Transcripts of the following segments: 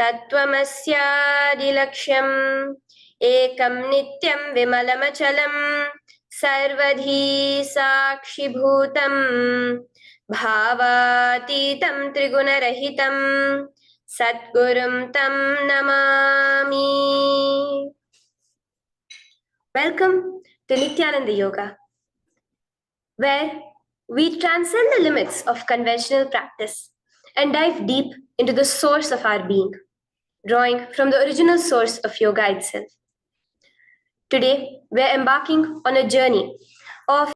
तत्त्वमस्यादिलक्ष्यम् एकं नित्यं विमलमचलं सर्वधी साक्षिभूतं भावातीतं त्रिगुणरहितं सद्गुरुं तं Namami. Welcome to Nityananda Yoga, where we transcend the limits of conventional practice and dive deep into the source of our being, drawing from the original source of yoga itself. Today, we're embarking on a journey of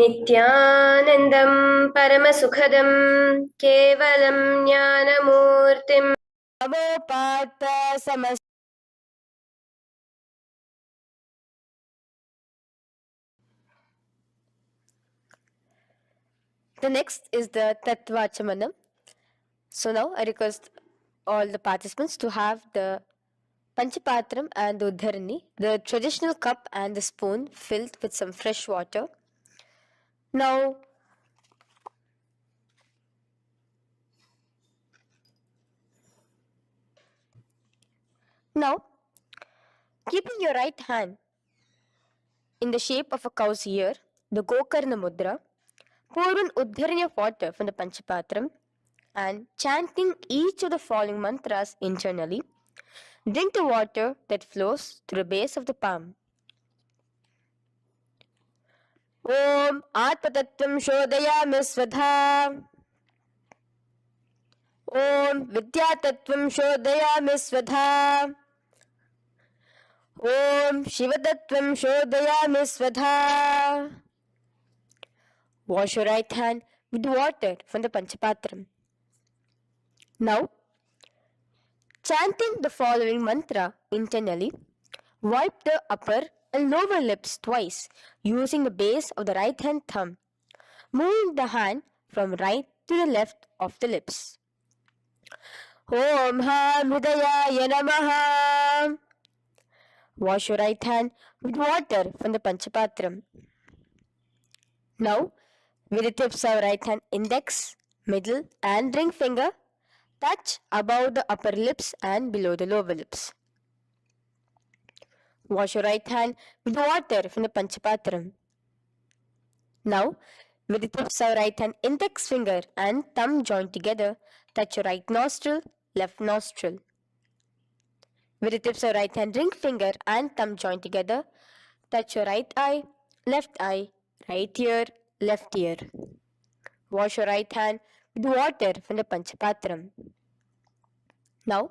नित्यानन्दं परमसुखदं केवलं ज्ञानमूर्तिम् अवोपात समस्त. The next is the Tattvachamanam. So now I request all the participants to have the Panchapatram and the Uddharani, the traditional cup and the spoon filled with some fresh water. Now, keeping your right hand in the shape of a cow's ear, the Gokarna Mudra, pour an Uddharani of water from the Panchapatram and chanting each of the following mantras internally, drink the water that flows through the base of the palm. Om Atmatattvam Shodayami Svadha. Om Vidyatattvam Shodayami Svadha. Om Shivatattvam Shodayami Svadha. Wash your right hand with water from the Panchapatram. Now, chanting the following mantra internally, wipe the upper and lower lips twice using the base of the right hand thumb, moving the hand from right to the left of the lips. Om Ham Hridayaya Namaha. Wash your right hand with water from the Panchapatram. Now, with the tips of right hand index, middle and ring finger, touch above the upper lips and below the lower lips. Wash your right hand with water from the Panchapatram. Now, with the tips of right hand index finger and thumb joined together, touch your right nostril, left nostril. With the tips of right hand ring finger and thumb joined together, touch your right eye, right ear, left ear. Wash your right hand with water from the Panchapatram. Now,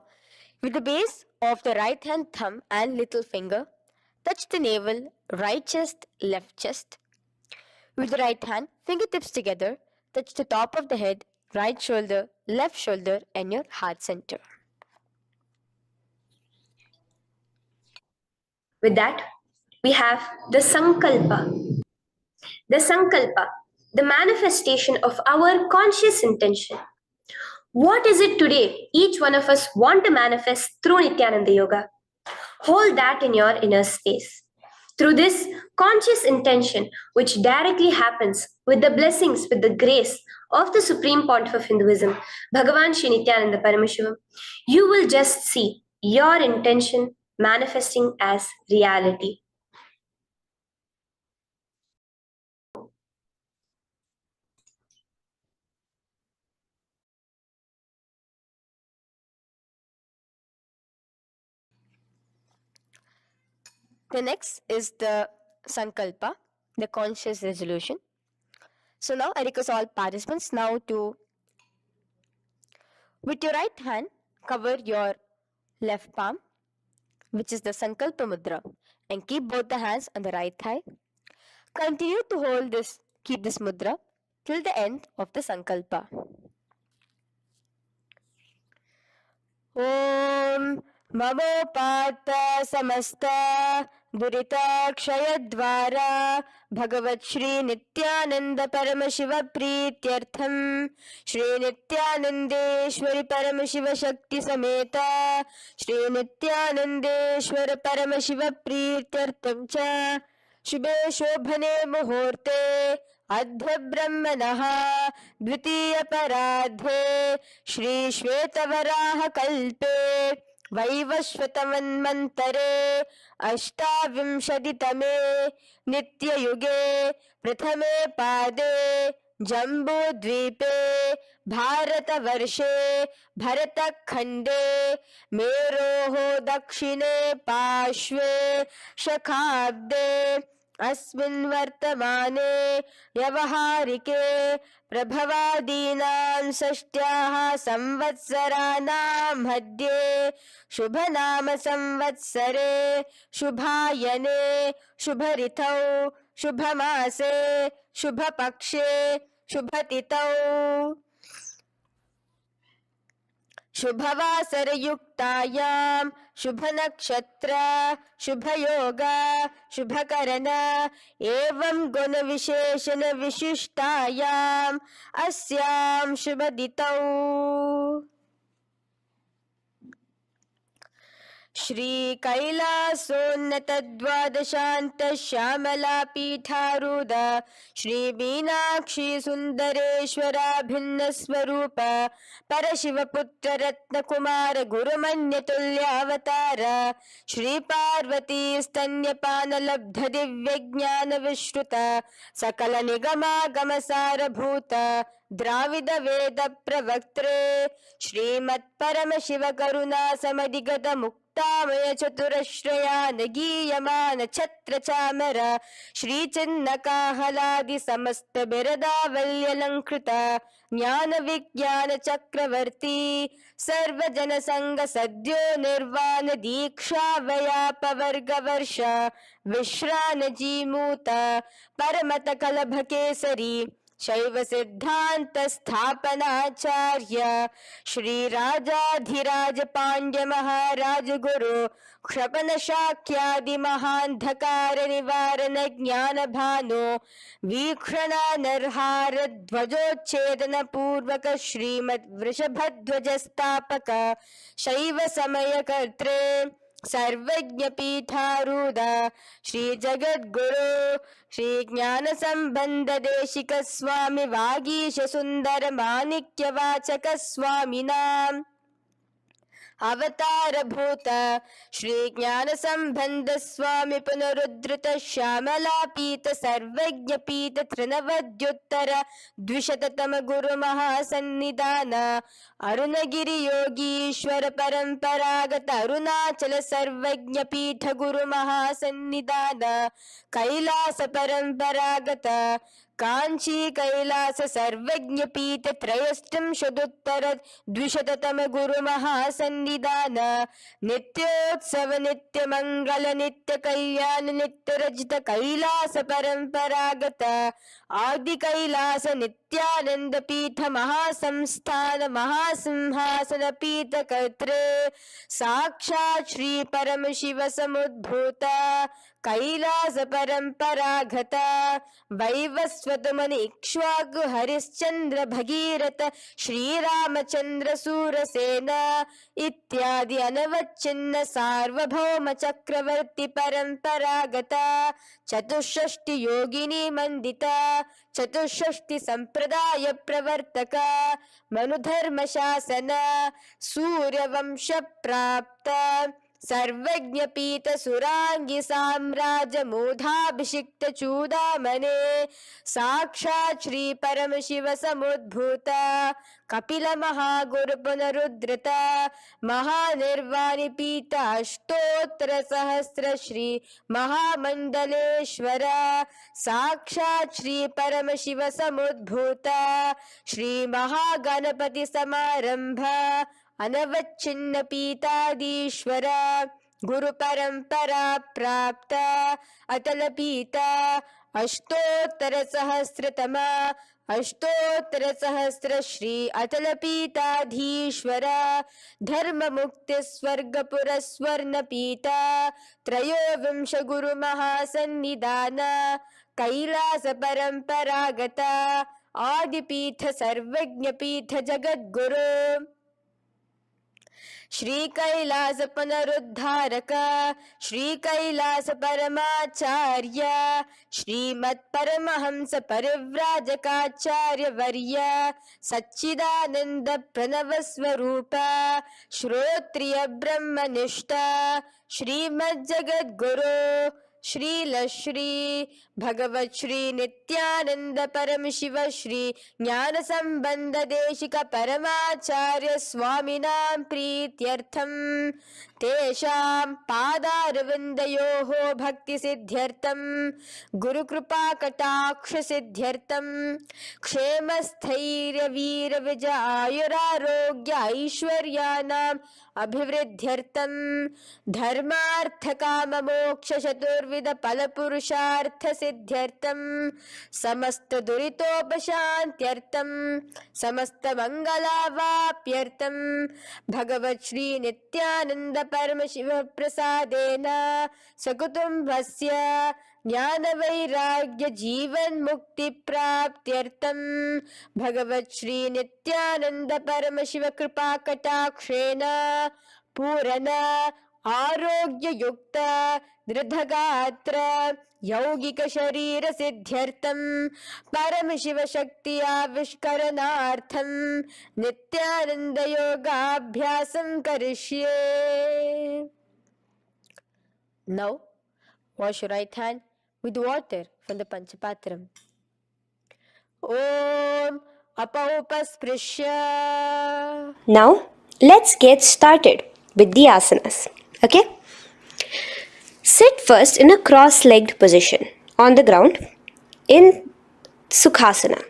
with the base of the right hand thumb and little finger, touch the navel, right chest, left chest. With the right hand, fingertips together, touch the top of the head, right shoulder, left shoulder, and your heart center. With that, we have the Sankalpa. The Sankalpa, the manifestation of our conscious intention. What is it today each one of us want to manifest through Nityananda Yoga? Hold that in your inner space. Through this conscious intention, which directly happens with the blessings, with the grace of the Supreme Pontiff of Hinduism, Bhagavan Shri Nityananda Paramashivoham, you will just see your intention manifesting as reality. The next is the Sankalpa, the conscious resolution. So now I request all participants now to, with your right hand, cover your left palm, which is the Sankalpa Mudra, and keep both the hands on the right thigh. Continue to keep this mudra till the end of the Sankalpa. Om Mamopata Samasta Durita Bhagavat Shri Nityananda Paramashiva Prityartham Shri Nityanandeshwari Paramashiva Shakti Sameta Shri Nityanandeshwara Paramashiva Prityartham Cha Shubhe Shobhane Muhurte अद्य ब्रह्मणः द्वितीय पराध्ये श्री श्वेतवराह कल्पे वैवस्वतमन्वन्तरे अष्टाविंशतितमे नित्ययुगे प्रथमे पादे जम्बूद्वीपे भारतवर्षे भरतखण्डे मेरोः दक्षिणे पार्श्वे शखाब्दे अस्मिन् वर्तमाने व्यवहारिके प्रभवादीनां षष्ट्याः संवत्सराणां मध्ये शुभनाम संवत्सरे शुभायने शुभऋतौ शुभमासे शुभपक्षे शुभतिथौ शुभवासरयुक्तायां शुभनक्षत्र शुभयोग शुभकरण एवं गुणविशेषण विशिष्टायाम् अस्यां शुभदितौ श्री कैलासोन्नत द्वादशांत श्यामला पीठारूढ़ श्री मीनाक्षी सुंदरेश्वरा भिन्न स्वरूप परशिव पुत्र रत्न कुमार गुरुमन्य तुल्यावतार श्री पार्वती स्तन्यपान लब्ध दिव्य ज्ञान विश्रुत सकल निगमागम सारभूत द्राविड वेद प्रवक्त्रे श्रीमत् परमशिव करुणा समधिगत मुक्तामय चतुरश्रयान गीयमान छत्र चामर श्री चिन्ह काहलादि समस्त बिरदावल्यलंकृत ज्ञान विज्ञान चक्रवर्ती सर्वजन संग सद्यो निर्वाण दीक्षा व्याप वर्ग वर्ष विश्रान जीमूत परमत कलभ केसरी शैव सिद्धांत स्थापनाचार्य श्री राजाधिराज पांड्य महाराज गुरु क्षपन शाक्यादि महांधकार निवारण ज्ञान भानु वीक्षणा नरहार ध्वजोच्छेदन पूर्वक श्रीमद वृषभध्वज स्थापक शैव समय कर्त्रे सर्वज्ञ पीठारूढ़ श्री जगद्गुरु श्री ज्ञान संबंध देशिक स्वामी वागीश सुंदर माणिक्य वाचक स्वामिनां अवतार भूत श्री ज्ञान संबंध स्वामी पुनरुद्धृत श्यामला पीत सर्वज्ञ पीत त्रिनवद्युत्तर द्विशततम गुरु महासन्निधान अरुणगिरि योगीश्वर परंपरागत अरुणाचल सर्वज्ञ पीठ गुरु महासन्निधान कैलास परंपरागत कांची कैलास सर्वज्ञ पीठ त्रयस्त्रिंशदुत्तर द्विशततम गुरु महासन्निधान नित्योत्सव नित्य मंगल नित्य कल्याण नित्य रजित कैलास परंपरागत आदि कैलास नित्यानंद पीठ महासंस्थान महासिंहासन पीठ कर्त्रे साक्षात् श्री परमशिव समुद्भूत कैलास परंपरागत वैवस्वत मुनि इक्ष्वाकु हरिश्चंद्र भगीरथ श्रीरामचंद्र सूरसेन इत्यादि अनवच्छिन्न सार्वभौम चक्रवर्ती परंपरागत चतुष्षष्टि योगिनी मंडित चतुष्षष्टि संप्रदाय प्रवर्तक मनुधर्म शासन सूर्यवंश प्राप्त सर्वज्ञ पीठ सुरांगी साम्राज्य मूढ़ाभिषिक्त चूड़ामणे साक्षात् श्री परमशिव समुद्भूत कपिल महागुरु पुनरुद्धृत महानिर्वाणि पीठ अष्टोत्तर सहस्र श्री महामंडलेश्वर साक्षात् श्री परमशिव समुद्भूत श्री महागणपति समारंभ अनवच्छिन्न पीताधीश्वर गुरु परंपरा प्राप्त अतल पीता अष्टोत्तर सहस्रतम अष्टोत्तर सहस्र श्री अतल पीताधीश्वर धर्म मुक्ति स्वर्गपुर स्वर्ण पीता त्रयोविंश गुरु महासन्निधान कैलास परंपरागत आदिपीठ सर्वज्ञ पीठ जगद्गुरु श्री कैलास पुनरुद्धारक श्री कैलास परमाचार्य श्रीमत् परमहंस परिव्राजकाचार्य वर्य सच्चिदानंद प्रणव स्वरूप श्रोत्रिय ब्रह्मनिष्ठ श्रीमद् जगद्गुरु श्री भगवत श्री नित्यानंद परम शिव श्री ज्ञान संबंध देशिक परमाचार्य स्वामिनां प्रीत्यर्थं तेषां पादारविन्दयोः भक्तिसिद्ध्यर्थं गुरुकृपाकटाक्षसिद्ध्यर्थं क्षेमस्थैर्यवीरविजयायुरारोग्य ऐश्वर्याणाम् अभिवृद्ध्यर्थं धर्मार्थकाममोक्षचतुर्विधफलपुरुषार्थसिद्ध्यर्थं समस्तदुरितोपशान्त्यर्थं समस्तमङ्गलावाप्यर्थं भगवत् श्री नित्यानन्द परमशिव प्रसादेन सकुटुम्बस्य ज्ञानवैराग्य जीवन्मुक्ति प्राप्त्यर्थं भगवत् श्री नित्यानन्द परमशिव कृपा कटाक्षेण पूर्ण आरोग्ययुक्त दृढगात्र यौगिक शरीर सिद्ध्यर्थं परमशिव शक्ति आविष्करणार्थं नित्यानंद योगाभ्यासं करिष्ये. Now wash your right hand with water from the Panchapatram. Om Apaupasprisya. Now, let's get started with the asanas. Okay? Sit first in a cross-legged position on the ground in Sukhasana.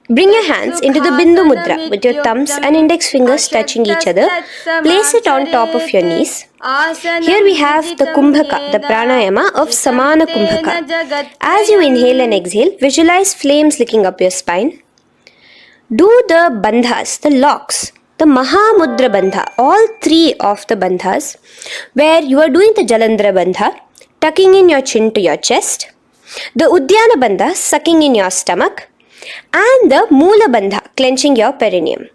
Bring your hands into the Bindu Mudra with your thumbs and index fingers touching each other. Place it on top of your knees. Here we have the Kumbhaka, the pranayama of Samana Kumbhaka. As you inhale and exhale, visualize flames licking up your spine. Do the bandhas, the locks, the Mahamudra Bandha, all three of the bandhas, where you are doing the Jalandhara Bandha, tucking in your chin to your chest, the Udyana Bandha, sucking in your stomach, and the Moola Bandha, clenching your perineum.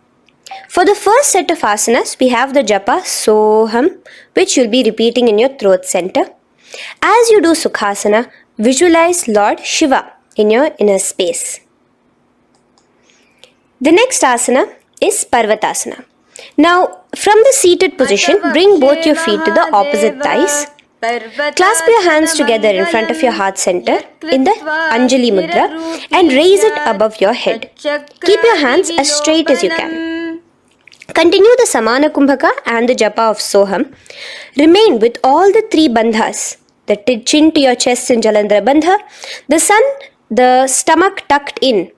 For the first set of asanas, we have the japa Soham, which you'll be repeating in your throat center. As you do Sukhasana, visualize Lord Shiva in your inner space. The next asana is Parvatasana. Now, from the seated position, bring both your feet to the opposite thighs. Clasp your hands together in front of your heart center in the Anjali Mudra and raise it above your head. Keep your hands as straight as you can. Continue the Samana Kumbhaka and the japa of Soham. Remain with all the three bandhas, the chin to your chest in Jalandhara Bandha, the stomach tucked in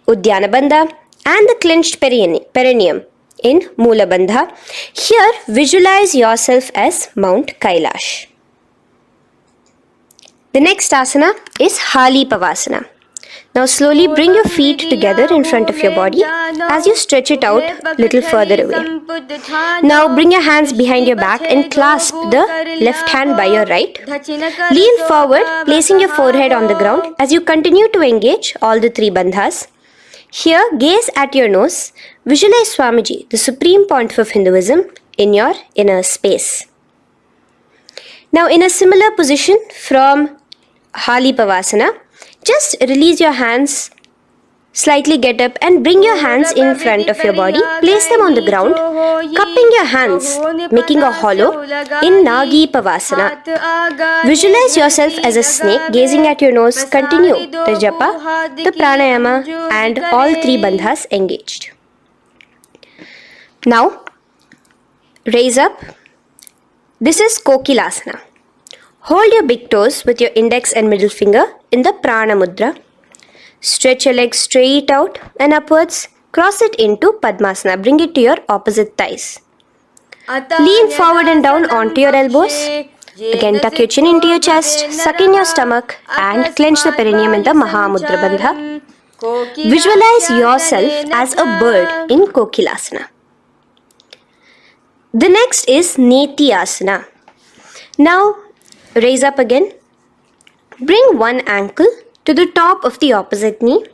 Udyana Bandha, and the clenched perineum in Moola Bandha. Here, visualize yourself as Mount Kailash. The next asana is Hali Pavasana. Now slowly bring your feet together in front of your body as you stretch it out a little further away. Now bring your hands behind your back and clasp the left hand by your right. Lean forward, placing your forehead on the ground as you continue to engage all the three bandhas. Here, gaze at your nose. Visualize Swamiji, the Supreme Pontiff of Hinduism, in your inner space. Now, in a similar position from Hali Pavasana, just release your hands, slightly get up and bring your hands in front of your body. Place them on the ground, cupping your hands, making a hollow in Nagi Pavasana. Visualize yourself as a snake, gazing at your nose. Continue the japa, the pranayama, and all three bandhas engaged. Now, raise up. This is Kokilasana. Hold your big toes with your index and middle finger in the Prana Mudra. Stretch your legs straight out and upwards. Cross it into Padmasana. Bring it to your opposite thighs. Lean forward and down onto your elbows. Again, tuck your chin into your chest, suck in your stomach, and clench the perineum in the Mahamudra Bandha. Visualize yourself as a bird in Kokilasana. The next is Neti Asana. Now, raise up again. Bring one ankle to the top of the opposite knee.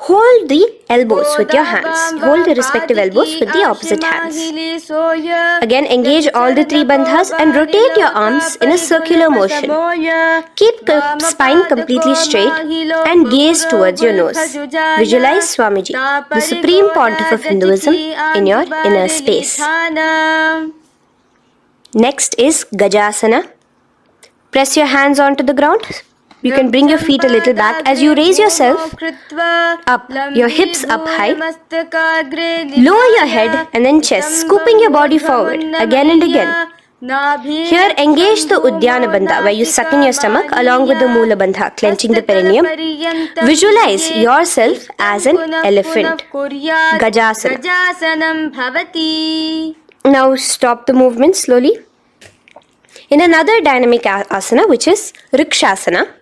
Hold the elbows with your hands. Hold the respective elbows with the opposite hands. Again, engage all the three bandhas and rotate your arms in a circular motion. Keep the spine completely straight and gaze towards your nose. Visualize Swamiji, the Supreme Pontiff of Hinduism, in your inner space. Next is Gajasana. Press your hands onto the ground. You can bring your feet a little back as you raise yourself up, your hips up high. Lower your head and then chest, scooping your body forward again and again. Here, engage the Uddiyana Bandha, where you suck in your stomach along with the Moola Bandha, clenching the perineum. Visualize yourself as an elephant. Gajasana. Now stop the movement slowly. In another dynamic asana, which is Rikshasana,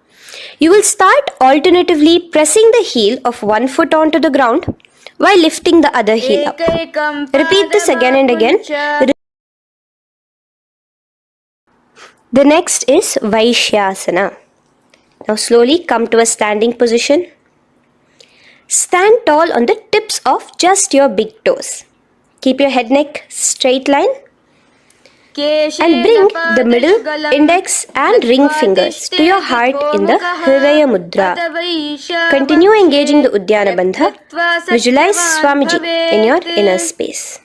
you will start alternatively pressing the heel of one foot onto the ground while lifting the other heel up. Repeat this again and again. The next is Vaishyasana. Now slowly come to a standing position. Stand tall on the tips of just your big toes. Keep your head neck straight line. And bring the middle, index and ring fingers to your heart in the Hridaya Mudra. Continue engaging the Uddiyana Bandha. Visualize Swamiji in your inner space.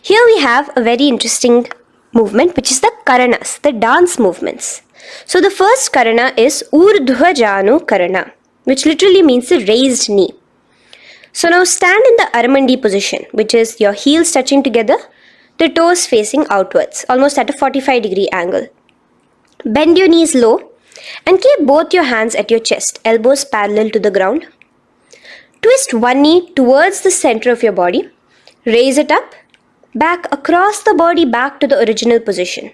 Here we have a very interesting movement, which is the Karanas, the dance movements. So the first Karana is Urdhva Janu Karana, which literally means the raised knee. So now stand in the Aramandi position, which is your heels touching together, the toes facing outwards, almost at a 45-degree angle. Bend your knees low and keep both your hands at your chest, elbows parallel to the ground. Twist one knee towards the center of your body. Raise it up, back across the body back to the original position.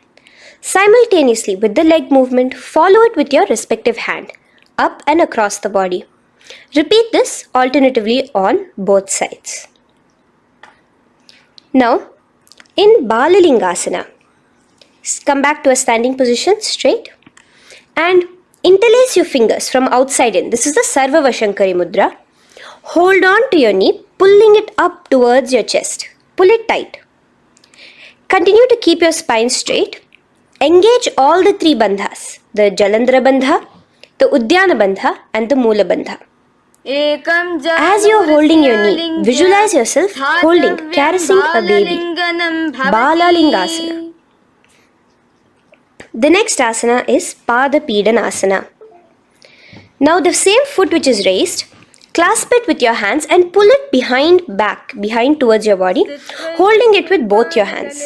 Simultaneously with the leg movement, follow it with your respective hand, up and across the body. Repeat this alternatively on both sides. Now, in Balalingasana, come back to a standing position straight and interlace your fingers from outside in. This is the Sarva Vashankari Mudra. Hold on to your knee, pulling it up towards your chest. Pull it tight. Continue to keep your spine straight. Engage all the three bandhas, the Jalandhara Bandha, the Uddiyana Bandha and the Moola Bandha. As you are holding your knee, visualize yourself holding, caressing a baby. Balalingasana. The next asana is Pada Pidanasana. Now the same foot which is raised, clasp it with your hands and pull it behind towards your body, holding it with both your hands.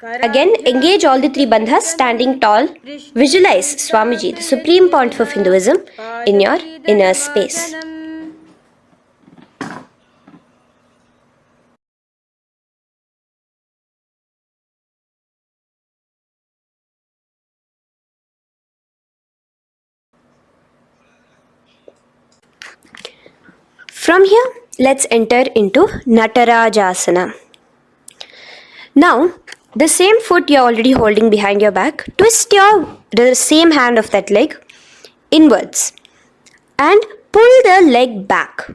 Again, engage all the three bandhas, standing tall. Visualize Swamiji, the Supreme Pontiff of Hinduism, in your inner space. From here, let's enter into Natarajasana. Now, the same foot you're already holding behind your back, twist the same hand of that leg inwards and pull the leg back.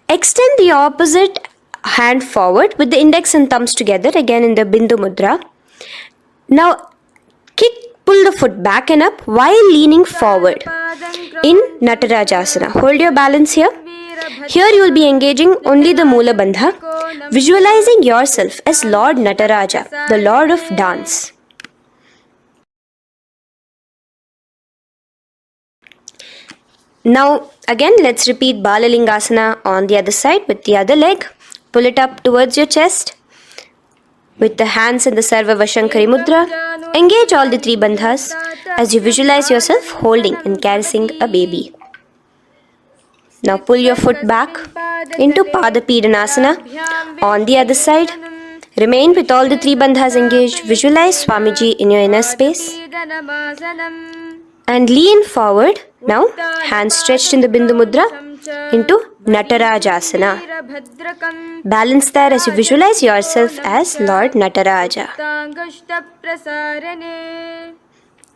Extend the opposite hand forward with the index and thumbs together, again in the Bindu Mudra. Now, pull the foot back and up while leaning forward in Natarajasana. Hold your balance here. Here you will be engaging only the Moola Bandha, visualizing yourself as Lord Nataraja, the Lord of Dance. Now again let's repeat Balalingasana on the other side with the other leg. Pull it up towards your chest with the hands in the Sarva Vashankari Mudra. Engage all the three bandhas as you visualize yourself holding and caressing a baby. Now pull your foot back into Pada Pidanasana on the other side. Remain with all the three bandhas engaged. Visualize Swamiji in your inner space. And lean forward. Now, hands stretched in the Bindu Mudra into Natarajasana. Balance there as you visualize yourself as Lord Nataraja.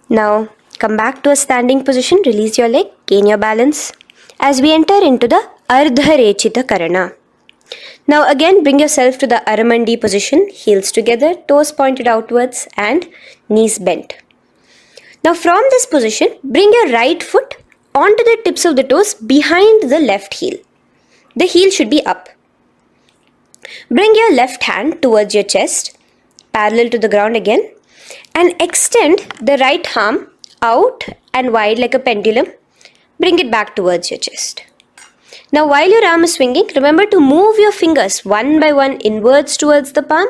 Now, come back to a standing position. Release your leg. Gain your balance. As we enter into the Ardharechita Karana. Now again bring yourself to the Aramandi position, heels together, toes pointed outwards and knees bent. Now from this position, bring your right foot onto the tips of the toes behind the left heel. The heel should be up. Bring your left hand towards your chest, parallel to the ground again, and extend the right arm out and wide like a pendulum. Bring it back towards your chest. Now while your arm is swinging, remember to move your fingers one by one inwards towards the palm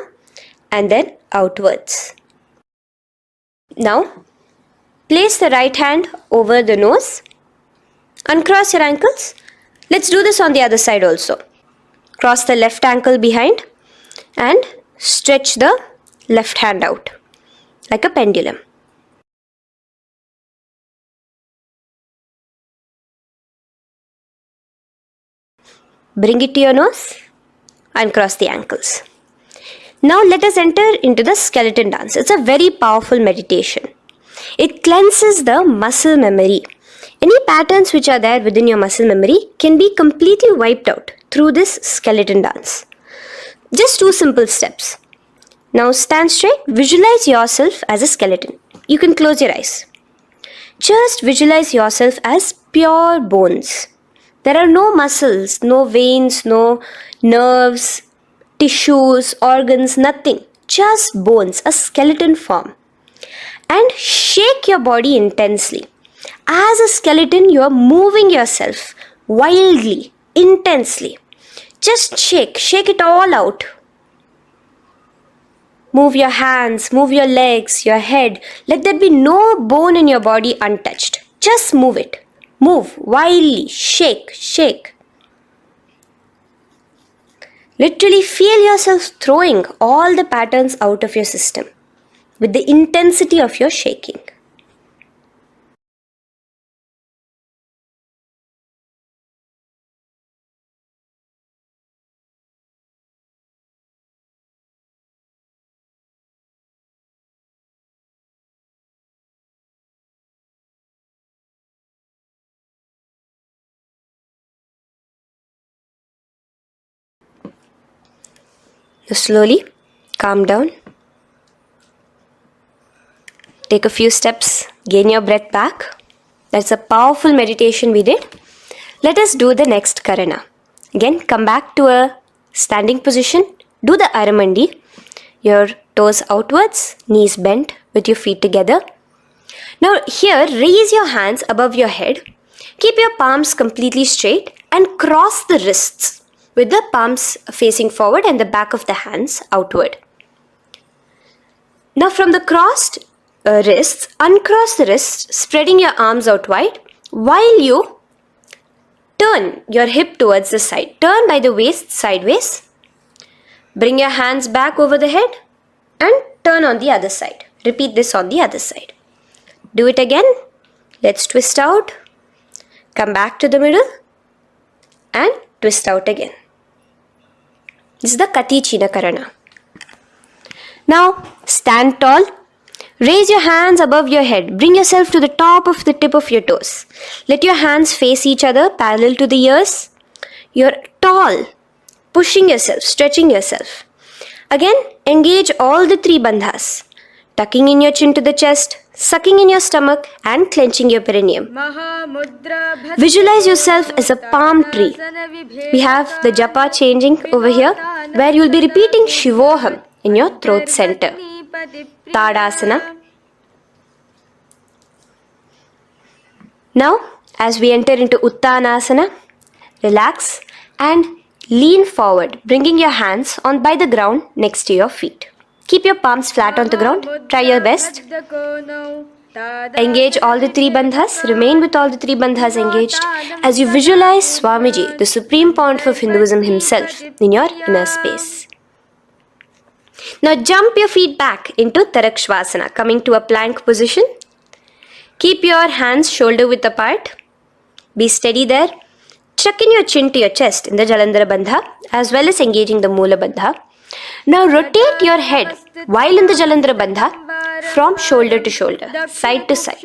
and then outwards. Now place the right hand over the nose. Uncross your ankles. Let's do this on the other side also. Cross the left ankle behind and stretch the left hand out like a pendulum. Bring it to your nose. Uncross the ankles. Now let us enter into the skeleton dance. It's a very powerful meditation. It cleanses the muscle memory. Any patterns which are there within your muscle memory can be completely wiped out through this skeleton dance. Just 2 simple steps. Now stand straight. Visualize yourself as a skeleton. You can close your eyes. Just visualize yourself as pure bones. There are no muscles, no veins, no nerves, tissues, organs, nothing. Just bones, a skeleton form. And shake your body intensely. As a skeleton, you are moving yourself wildly, intensely. Just shake it all out. Move your hands, move your legs, your head. Let there be no bone in your body untouched. Just move it. Move wildly, shake. Literally feel yourself throwing all the patterns out of your system with the intensity of your shaking. Now slowly calm down. Take a few steps, gain your breath back. That's a powerful meditation we did. Let us do the next karana. Again, come back to a standing position. Do the Aramandi. Your toes outwards, knees bent with your feet together. Now here, raise your hands above your head. Keep your palms completely straight and cross the wrists with the palms facing forward and the back of the hands outward. Now from the crossed wrists, uncross the wrists, spreading your arms out wide while you turn your hip towards the side. Turn by the waist sideways. Bring your hands back over the head and turn on the other side. Repeat this on the other side. Do it again. Let's twist out. Come back to the middle and twist out again. This is the Kati China Karana. Now stand tall. Raise your hands above your head. Bring yourself to the top of the tip of your toes. Let your hands face each other parallel to the ears. You're tall. Pushing yourself, stretching yourself. Again, engage all the 3 bandhas. Tucking in your chin to the chest, sucking in your stomach and clenching your perineum. Visualize yourself as a palm tree. We have the japa changing over here where you will be repeating Shivoham in your throat center. Tadasana. Now, as we enter into Uttanasana, relax and lean forward, bringing your hands on by the ground next to your feet. Keep your palms flat on the ground. Try your best. Engage all the 3 bandhas. Remain with all the 3 bandhas engaged as you visualize Swamiji, the Supreme Pontiff of Hinduism himself, in your inner space. Now jump your feet back into Tarakshvasana, coming to a plank position. Keep your hands shoulder width apart. Be steady there. Chuck in your chin to your chest in the Jalandhara Bandha as well as engaging the Moola Bandha. Now rotate your head while in the Jalandhara Bandha from shoulder to shoulder, side to side.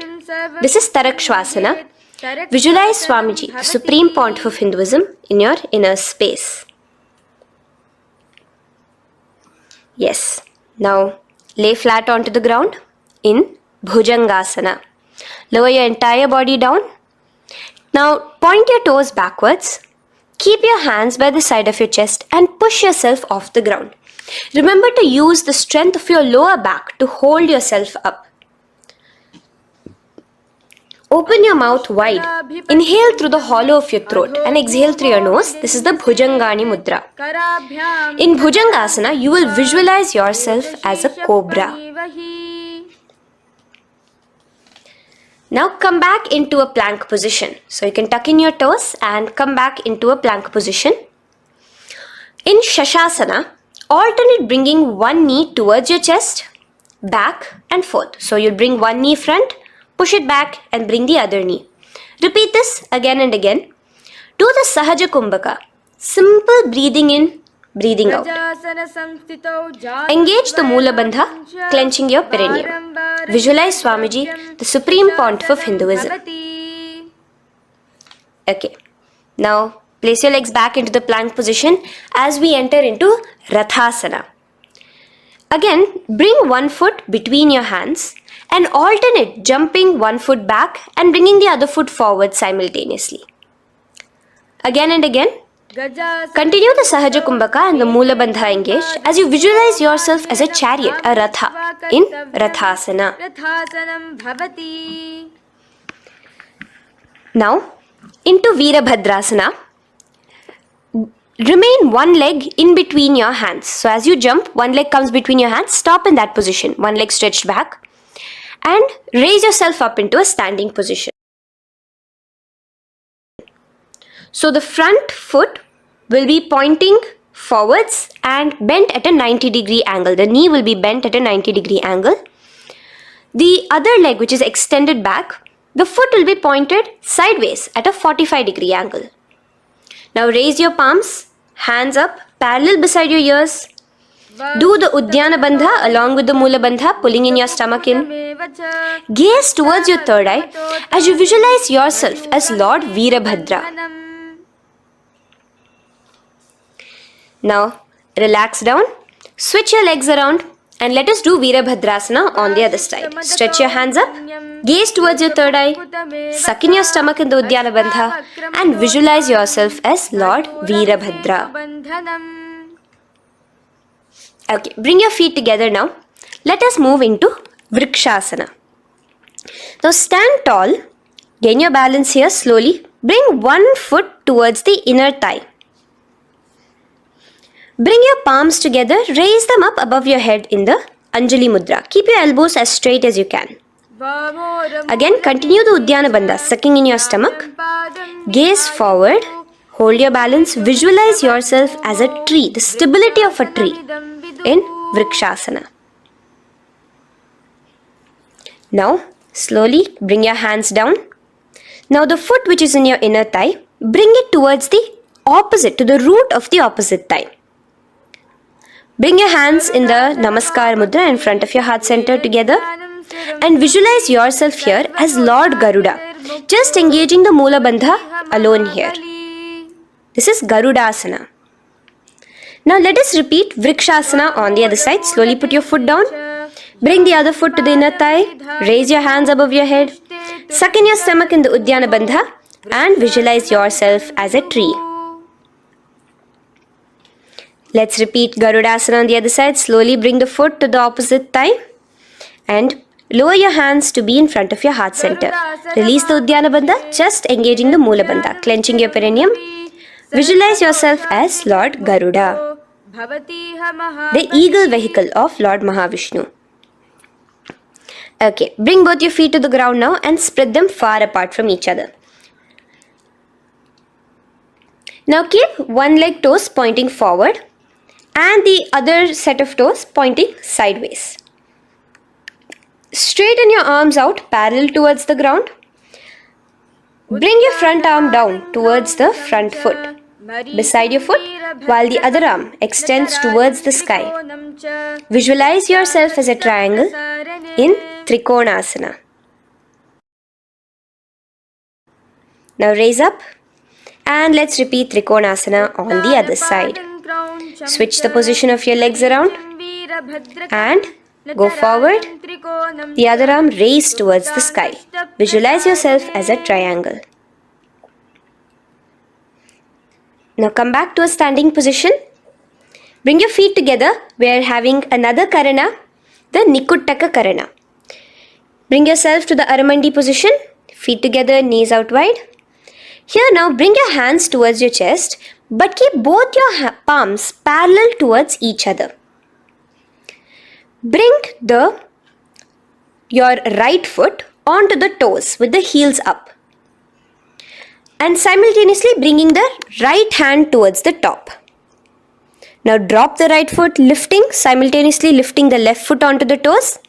This is Tarakshvasana. Visualize Swamiji, the Supreme Pontiff of Hinduism, in your inner space. Yes. Now lay flat onto the ground in Bhujangasana. Lower your entire body down. Now point your toes backwards. Keep your hands by the side of your chest and push yourself off the ground. Remember to use the strength of your lower back to hold yourself up. Open your mouth wide. Inhale through the hollow of your throat and exhale through your nose. This is the Bhujangani Mudra. In Bhujangasana, you will visualize yourself as a cobra. Now come back into a plank position. So you can tuck in your toes and come back into a plank position. In Shashasana, alternate bringing one knee towards your chest, back and forth. So you'll bring one knee front, push it back and bring the other knee. Repeat this again and again. Do the Sahaja Kumbhaka. Simple breathing in, breathing out. Engage the Moola Bandha, clenching your perineum. Visualize Swamiji, the Supreme Pontiff of Hinduism. Okay. Now place your legs back into the plank position as we enter into Rathasana. Again, bring one foot between your hands and alternate jumping one foot back and bringing the other foot forward simultaneously. Again and again. Continue the Sahaja Kumbhaka and the Moola Bandha engaged as you visualize yourself as a chariot, a Ratha, in Rathasana. Now, into Veerabhadrasana. Remain one leg in between your hands. So as you jump, one leg comes between your hands, stop in that position, one leg stretched back, and raise yourself up into a standing position. So the front foot will be pointing forwards and bent at a 90-degree angle. The knee will be bent at a 90-degree angle. The other leg, which is extended back, the foot will be pointed sideways at a 45-degree angle. Now raise your palms, hands up, parallel beside your ears. Do the Uddiyana Bandha along with the Moola Bandha, pulling in your stomach in. Gaze towards your third eye as you visualize yourself as Lord Veerabhadra. Now relax down, switch your legs around and let us do Veerabhadrasana on the other side. Stretch your hands up, gaze towards your third eye, suck in your stomach in the Uddiyana Bandha and visualize yourself as Lord Veerabhadra. Okay, bring your feet together now. Let us move into Vrikshasana. Now stand tall, gain your balance here slowly. Bring one foot towards the inner thigh. Bring your palms together, raise them up above your head in the Anjali Mudra. Keep your elbows as straight as you can. Again, continue the Uddiyana Bandha, sucking in your stomach. Gaze forward, hold your balance, visualize yourself as a tree, the stability of a tree in Vrikshasana. Now, slowly bring your hands down. Now the foot which is in your inner thigh, bring it towards the opposite, to the root of the opposite thigh. Bring your hands in the Namaskar Mudra in front of your heart center together and visualize yourself here as Lord Garuda, just engaging the Moola Bandha alone here. This is Garudasana. Now let us repeat Vrikshasana on the other side. Slowly put your foot down, bring the other foot to the inner thigh, raise your hands above your head, suck in your stomach in the Uddiyana Bandha and visualize yourself as a tree. Let's repeat Garudasana on the other side. Slowly bring the foot to the opposite thigh and lower your hands to be in front of your heart center. Release the Uddiyana Bandha, just engaging the Moola Bandha, clenching your perineum. Visualize yourself as Lord Garuda, the eagle vehicle of Lord Mahavishnu. Okay, bring both your feet to the ground now and spread them far apart from each other. Now keep one leg toes pointing forward and the other set of toes pointing sideways. Straighten your arms out parallel towards the ground. Bring your front arm down towards the front foot, beside your foot, while the other arm extends towards the sky. Visualize yourself as a triangle in Trikonasana. Now raise up and let's repeat Trikonasana on the other side. Switch the position of your legs around and go forward. The other arm raised towards the sky. Visualize yourself as a triangle. Now come back to a standing position. Bring your feet together. We are having another Karana, the Nikuttaka Karana. Bring yourself to the Aramandi position. feet together, knees out wide. Here now bring your hands towards your chest, but keep both your palms parallel towards each other. Bring your right foot onto the toes with the heels up, and simultaneously bringing the right hand towards the top. Now drop the right foot, simultaneously lifting the left foot onto the toes,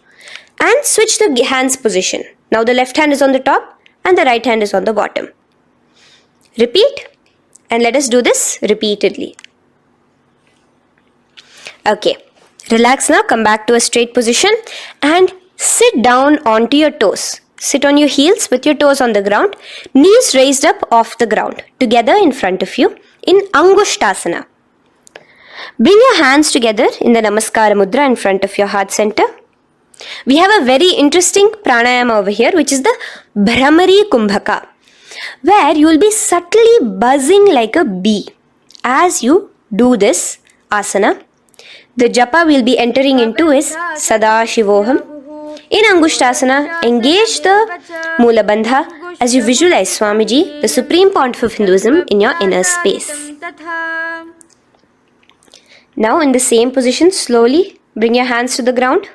and switch the hands position. Now the left hand is on the top and the right hand is on the bottom. Repeat, and let us do this repeatedly. Okay, relax now, come back to a straight position and sit down onto your toes. Sit on your heels with your toes on the ground, knees raised up off the ground, together in front of you in Angushtasana. Bring your hands together in the Namaskara Mudra in front of your heart center. We have a very interesting pranayama over here, which is the Bhramari Kumbhaka, where you will be subtly buzzing like a bee as you do this asana. The japa we'll be entering into is Sadashivoham. In Angushtasana, engage the Mula Bandha as you visualize Swamiji, the Supreme Pontiff of Hinduism, in your inner space. Now in the same position, slowly bring your hands to the ground.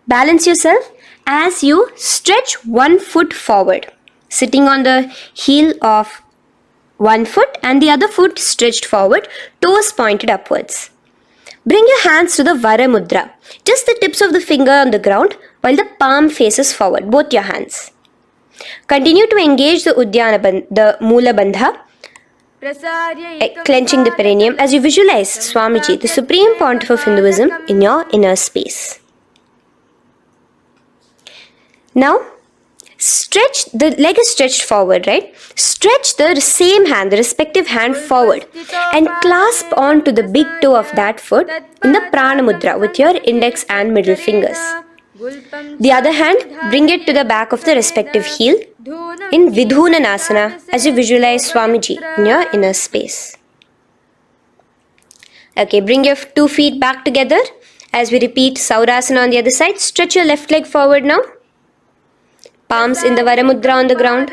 Balance yourself as you stretch one foot forward, sitting on the heel of one foot and the other foot stretched forward, toes pointed upwards. Bring your hands to the Vara Mudra, just the tips of the finger on the ground while the palm faces forward, both your hands. Continue to engage the Mula Bandha, clenching the perineum as you visualize Swamiji, the Supreme Pontiff of Hinduism, in your inner space. Now, stretch, the leg is stretched forward, right? Stretch the same hand, the respective hand forward and clasp onto the big toe of that foot in the Prana Mudra with your index and middle fingers. The other hand, bring it to the back of the respective heel in Vidhunanasana as you visualize Swamiji in your inner space. Okay, bring your 2 feet back together as we repeat Saurasana on the other side. Stretch your left leg forward now. Palms in the Vara Mudra on the ground.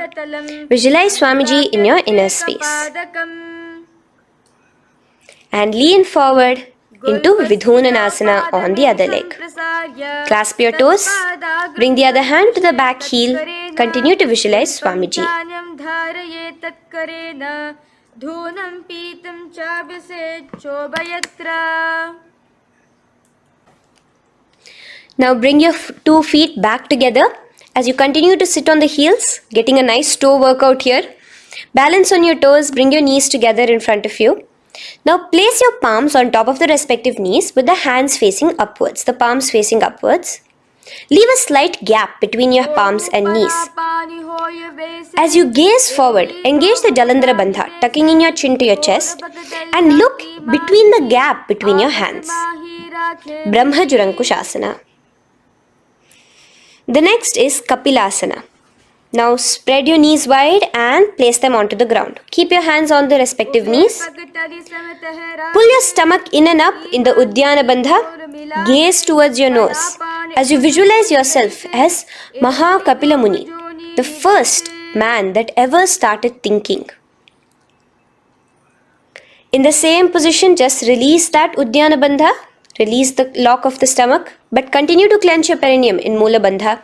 Visualize Swamiji in your inner space. And lean forward into Vidhunanasana on the other leg. Clasp your toes. Bring the other hand to the back heel. Continue to visualize Swamiji. Now bring your 2 feet back together as you continue to sit on the heels, getting a nice toe workout here. Balance on your toes, bring your knees together in front of you. Now place your palms on top of the respective knees with the hands facing upwards, the palms facing upwards. Leave a slight gap between your palms and knees. As you gaze forward, engage the Jalandhara Bandha, tucking in your chin to your chest, and look between the gap between your hands. Brahma Jurankushasana. The next is Kapilasana. Now spread your knees wide and place them onto the ground. Keep your hands on the respective knees. Pull your stomach in and up in the Uddiyana Bandha. Gaze towards your nose as you visualize yourself as Maha Kapila Muni, the first man that ever started thinking. In the same position, just release that Uddiyana Bandha. Release the lock of the stomach, but continue to clench your perineum in Mula Bandha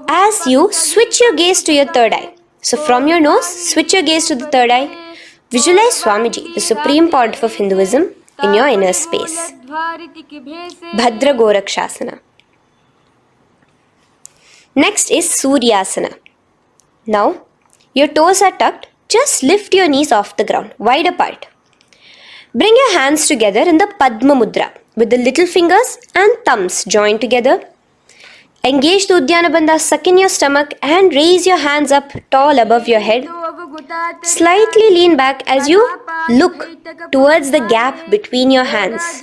as you switch your gaze to your third eye. So from your nose, switch your gaze to the third eye. Visualize Swamiji, the Supreme Pontiff of Hinduism, in your inner space. Bhadra Gorakshasana. Next is Suryasana. Now, your toes are tucked. Just lift your knees off the ground, wide apart. Bring your hands together in the Padma Mudra with the little fingers and thumbs joined together. Engage the Uddiyana Bandha, suck in your stomach and raise your hands up tall above your head. Slightly lean back as you look towards the gap between your hands.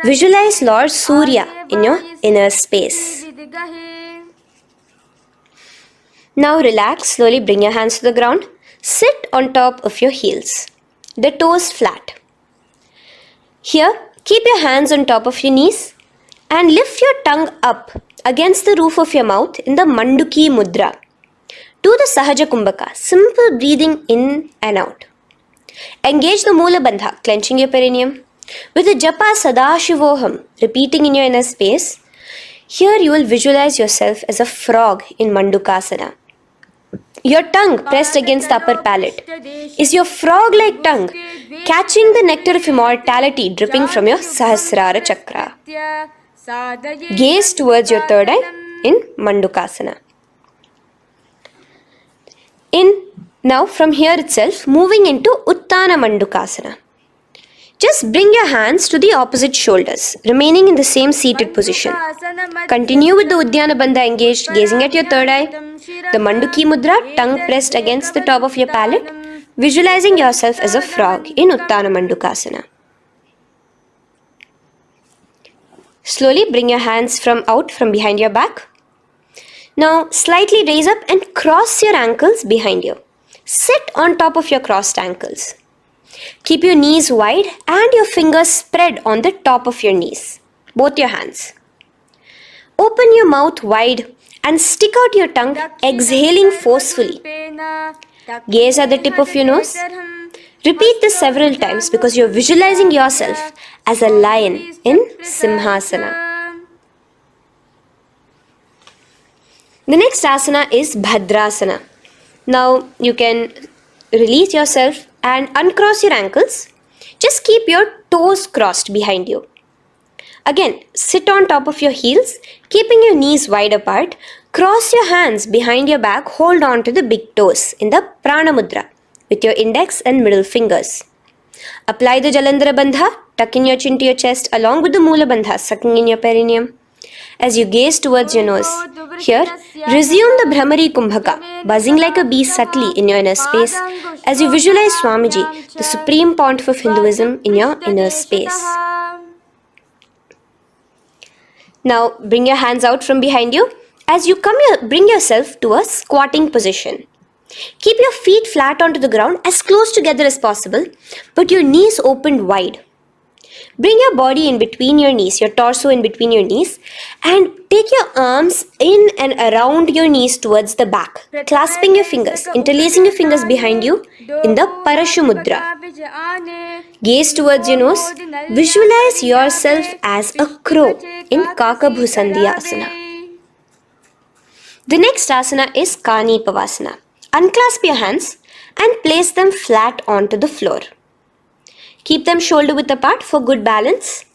Visualize Lord Surya in your inner space. Now relax, slowly bring your hands to the ground. Sit on top of your heels, the toes flat. Here, keep your hands on top of your knees and lift your tongue up against the roof of your mouth in the Manduki Mudra. Do the Sahaja Kumbhaka, simple breathing in and out. Engage the Mula Bandha, clenching your perineum. With the Japa Sadashivoham, repeating in your inner space, here you will visualize yourself as a frog in Mandukasana. Your tongue pressed against the upper palate. Is your frog-like tongue catching the nectar of immortality dripping from your Sahasrara Chakra? Gaze towards your third eye in Mandukasana. Now from here itself, moving into Uttana Mandukasana. Just bring your hands to the opposite shoulders, remaining in the same seated position. Continue with the Uddiyana Bandha engaged, gazing at your third eye. The Manduki Mudra, tongue pressed against the top of your palate, visualizing yourself as a frog in Uttana Mandukasana. Slowly bring your hands out from behind your back. Now slightly raise up and cross your ankles behind you. Sit on top of your crossed ankles. Keep your knees wide and your fingers spread on the top of your knees, both your hands. Open your mouth wide and stick out your tongue, exhaling forcefully. Gaze at the tip of your nose. Repeat this several times because you're visualizing yourself as a lion in Simhasana. The next asana is Bhadrasana. Now you can release yourself and uncross your ankles. Just keep your toes crossed behind you. Again, sit on top of your heels, keeping your knees wide apart. Cross your hands behind your back, hold on to the big toes in the Prana Mudra with your index and middle fingers. Apply the Jalandhara Bandha, tuck in your chin to your chest along with the Mula Bandha, sucking in your perineum. As you gaze towards your nose, here, resume the Brahmari Kumbhaka, buzzing like a bee subtly in your inner space as you visualize Swamiji, the Supreme Pontiff of Hinduism, in your inner space. Now, bring your hands out from behind you. As you come here, bring yourself to a squatting position. Keep your feet flat onto the ground as close together as possible, but your knees opened wide. Bring your body in between your knees, your torso in between your knees, and take your arms in and around your knees towards the back, clasping your fingers, interlacing your fingers behind you in the Parashu Mudra. Gaze towards your nose. Visualize yourself as a crow in Kakabhusandhyasana. The next asana is Kani Pavasana. Unclasp your hands and place them flat onto the floor. Keep them shoulder width apart for good balance.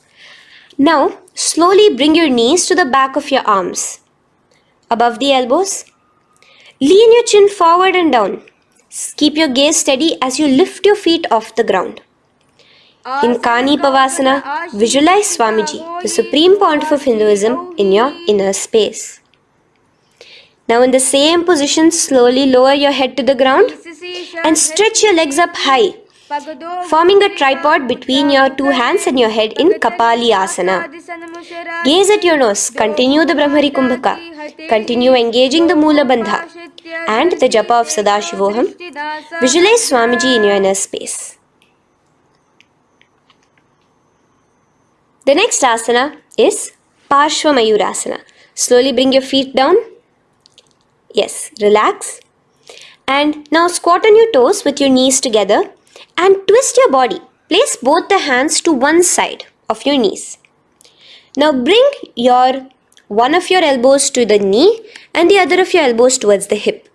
Now, slowly bring your knees to the back of your arms, above the elbows. Lean your chin forward and down. Keep your gaze steady as you lift your feet off the ground. In Kani Pavasana, visualize Swamiji, the Supreme Pontiff of Hinduism, in your inner space. Now in the same position, slowly lower your head to the ground and stretch your legs up high, forming a tripod between your two hands and your head in Kapali Asana. Gaze at your nose, continue the Brahmari Kumbhaka, continue engaging the Mula Bandha and the Japa of Sadashivoham. Visualize Swamiji in your inner space. The next asana is Parshva Mayurasana. Slowly bring your feet down. Yes, relax. And now squat on your toes with your knees together and twist your body. Place both the hands to one side of your knees. Now bring one of your elbows to the knee and the other of your elbows towards the hip.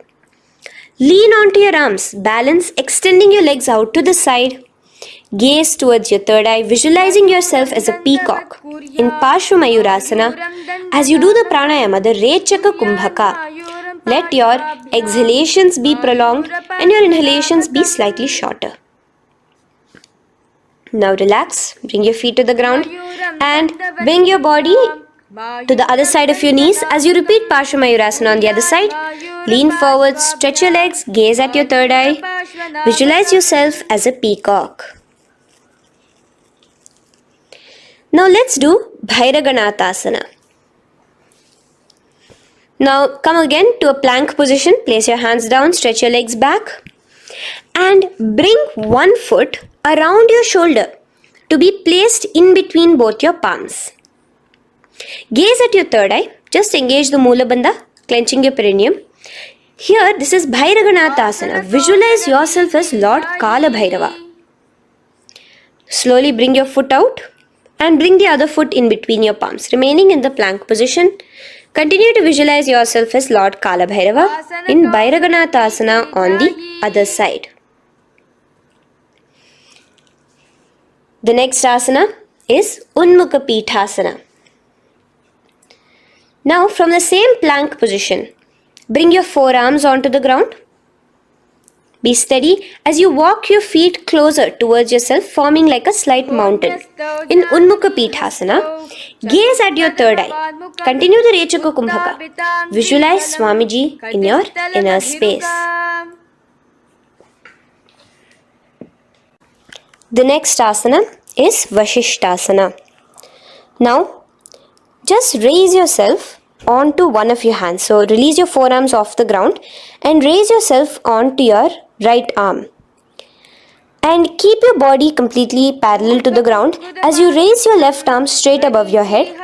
Lean onto your arms, balance, extending your legs out to the side. Gaze towards your third eye, visualizing yourself as a peacock in Parshva Mayurasana. As you do the pranayama, the Rechaka Kumbhaka, let your exhalations be prolonged and your inhalations be slightly shorter. Now relax, bring your feet to the ground and bring your body to the other side of your knees. As you repeat Parshva Mayurasana on the other side, lean forward, stretch your legs, gaze at your third eye, visualize yourself as a peacock. Now let's do Bhairaganathasana. Now come again to a plank position. Place your hands down, stretch your legs back and bring one foot around your shoulder to be placed in between both your palms. Gaze at your third eye. Just engage the Mula Bandha, clenching your perineum. Here, this is Bhairaganathasana. Visualize yourself as Lord Kala Bhairava. Slowly bring your foot out and bring the other foot in between your palms, remaining in the plank position. Continue to visualize yourself as Lord Kala Bhairava in Bhairaganathasana on the other side. The next asana is Unmukha Pithasana. Now, from the same plank position, bring your forearms onto the ground. Be steady as you walk your feet closer towards yourself, forming like a slight mountain. In Unmukha Pithasana, gaze at your third eye. Continue the Rechaka Kumbhaka. Visualize Swamiji in your inner space. The next asana is Vashishthasana. Now, just raise yourself onto one of your hands. So, release your forearms off the ground and raise yourself onto your right arm. And keep your body completely parallel to the ground as you raise your left arm straight above your head.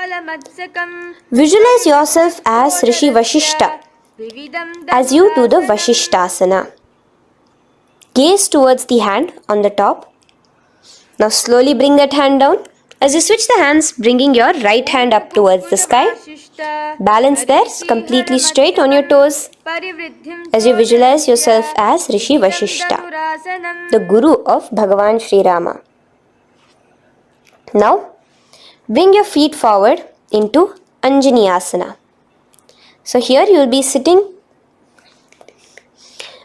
Visualize yourself as Rishi Vashishta as you do the Vashishthasana. Gaze towards the hand on the top. Now slowly bring that hand down. As you switch the hands, bringing your right hand up towards the sky. Balance there, completely straight on your toes. As you visualize yourself as Rishi Vashishta, the Guru of Bhagavan Sri Rama. Now, bring your feet forward into Anjani Asana. So here you will be sitting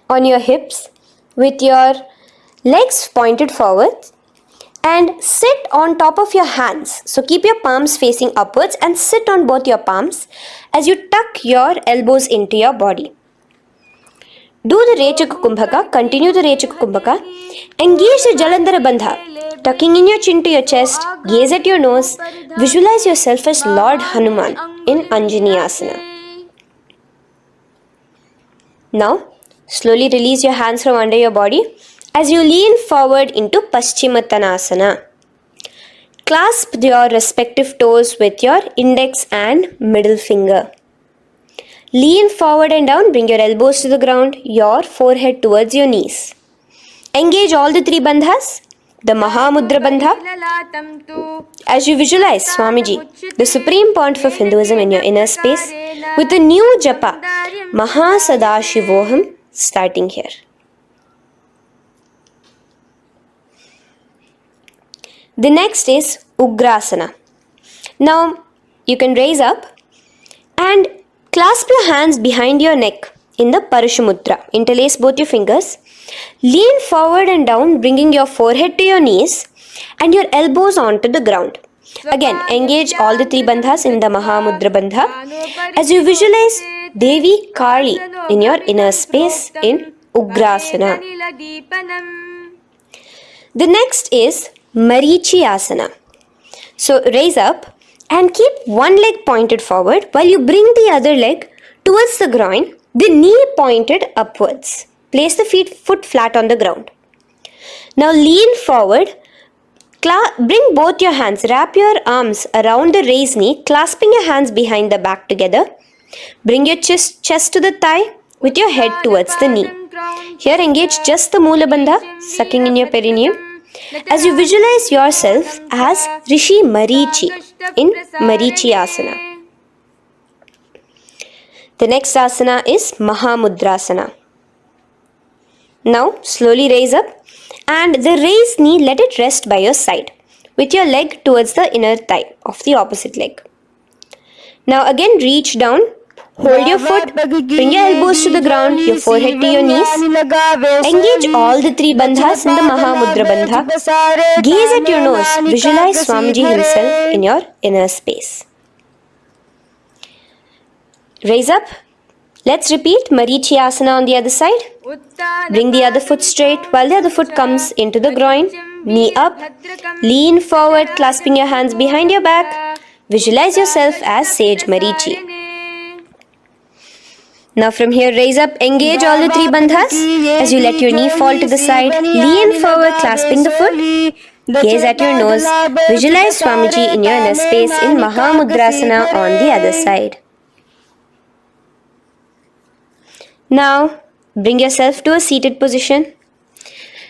on your hips with your legs pointed forward. And sit on top of your hands. So keep your palms facing upwards and sit on both your palms as you tuck your elbows into your body. Do the Rechaka Kumbhaka. Continue the Rechaka Kumbhaka. Engage the Jalandhara Bandha. Tucking in your chin to your chest. Gaze at your nose. Visualize yourself as Lord Hanuman in Anjani Asana. Now, slowly release your hands from under your body. As you lean forward into Paschimottanasana, clasp your respective toes with your index and middle finger. Lean forward and down, bring your elbows to the ground, your forehead towards your knees. Engage all the three bandhas, the Mahamudra Bandha. As you visualize Swamiji, the Supreme Pontiff of Hinduism in your inner space, with a new japa, Mahasadashivoham, starting here. The next is Ugrasana. Now, you can raise up and clasp your hands behind your neck in the Parashamudra. Interlace both your fingers. Lean forward and down, bringing your forehead to your knees and your elbows onto the ground. Again, engage all the three bandhas in the Mahamudra Bandha as you visualize Devi Kali in your inner space in Ugrasana. The next is Marichi Asana. So raise up and keep one leg pointed forward while you bring the other leg towards the groin, the knee pointed upwards. Place the foot flat on the ground. Now lean forward, bring both your hands, wrap your arms around the raised knee, clasping your hands behind the back together. Bring your chest to the thigh with your head towards the knee. Here engage just the Moola Bandha, sucking in your perineum. As you visualize yourself as Rishi Marichi in Marichi Asana. The next asana is Mahamudrasana. Now slowly raise up and the raised knee, let it rest by your side with your leg towards the inner thigh of the opposite leg. Now again reach down. Hold your foot, bring your elbows to the ground, your forehead to your knees. Engage all the three bandhas in the Mahamudra Bandha. Gaze at your nose. Visualize Swamiji himself in your inner space. Raise up. Let's repeat Marichi Asana on the other side. Bring the other foot straight while the other foot comes into the groin. Knee up. Lean forward, clasping your hands behind your back. Visualize yourself as Sage Marichi. Now from here, raise up, engage all the three bandhas as you let your knee fall to the side. Lean forward, clasping the foot. Gaze at your nose. Visualize Swamiji in your inner space in Mahamudrasana on the other side. Now, bring yourself to a seated position.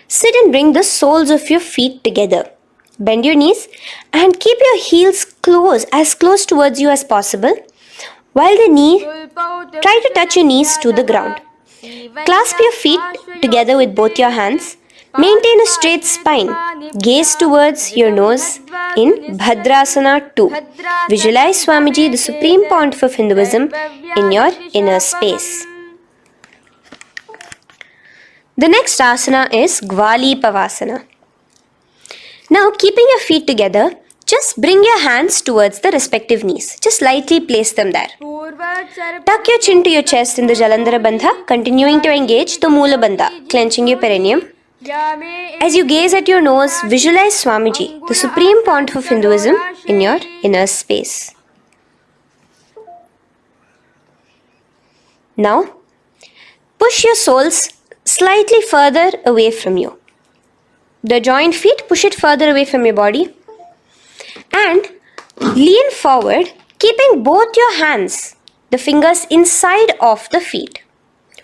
Sit and bring the soles of your feet together. Bend your knees and keep your heels as close towards you as possible. While try to touch your knees to the ground. Clasp your feet together with both your hands. Maintain a straight spine. Gaze towards your nose in Bhadrasana 2. Visualize Swamiji, the Supreme Pontiff of Hinduism, in your inner space. The next asana is Gwali Pavasana. Now, keeping your feet together, just bring your hands towards the respective knees. Just lightly place them there. Tuck your chin to your chest in the Jalandhara Bandha, continuing to engage the Moola Bandha, clenching your perineum. As you gaze at your nose, visualize Swamiji, the Supreme Pontiff of Hinduism, in your inner space. Now, push your soles slightly further away from you. The joined feet, push it further away from your body. And lean forward, keeping both your hands, the fingers inside of the feet.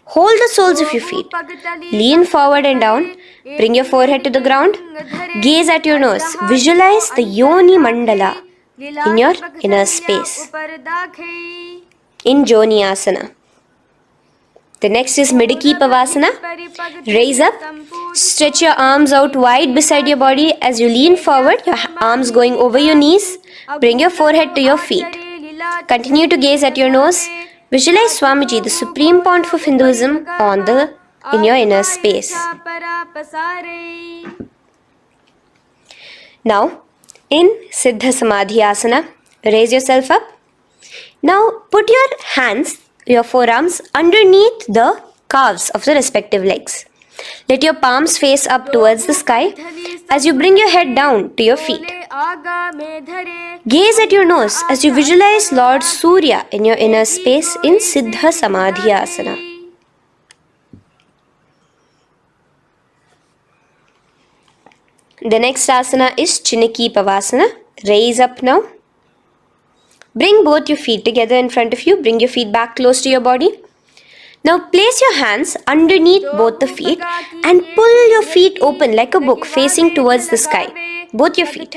Hold the soles of your feet. Lean forward and down. Bring your forehead to the ground. Gaze at your nose. Visualize the Yoni Mandala in your inner space. In Joni Asana. The next is Midiki Pavasana. Raise up. Stretch your arms out wide beside your body as you lean forward, your arms going over your knees. Bring your forehead to your feet. Continue to gaze at your nose. Visualize Swamiji, the Supreme Pontiff of Hinduism, in your inner space. Now, in Siddha Samadhi Asana, raise yourself up. Now, put your forearms underneath the calves of the respective legs. Let your palms face up towards the sky as you bring your head down to your feet. Gaze at your nose as you visualize Lord Surya in your inner space in Siddha Samadhi Asana. The next asana is Chiniki Pavasana. Raise up now. Bring both your feet together in front of you. Bring your feet back close to your body. Now place your hands underneath both the feet and pull your feet open like a book facing towards the sky. Both your feet.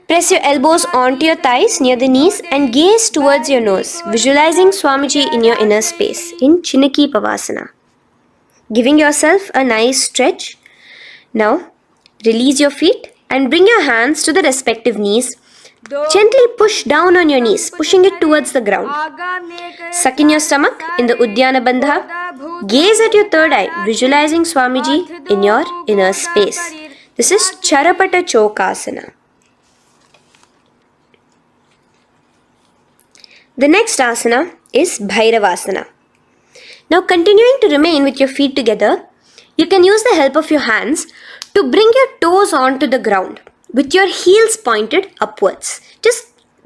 Press your elbows onto your thighs near the knees and gaze towards your nose, visualizing Swamiji in your inner space in Chiniki Pavasana. Giving yourself a nice stretch. Now release your feet and bring your hands to the respective knees. Gently push down on your knees, pushing it towards the ground. Suck in your stomach in the Uddiyana Bandha. Gaze at your third eye, visualizing Swamiji in your inner space. This is Charapata Chokasana. The next asana is Bhairavasana. Now, continuing to remain with your feet together, you can use the help of your hands to bring your toes onto the ground with your heels pointed upwards.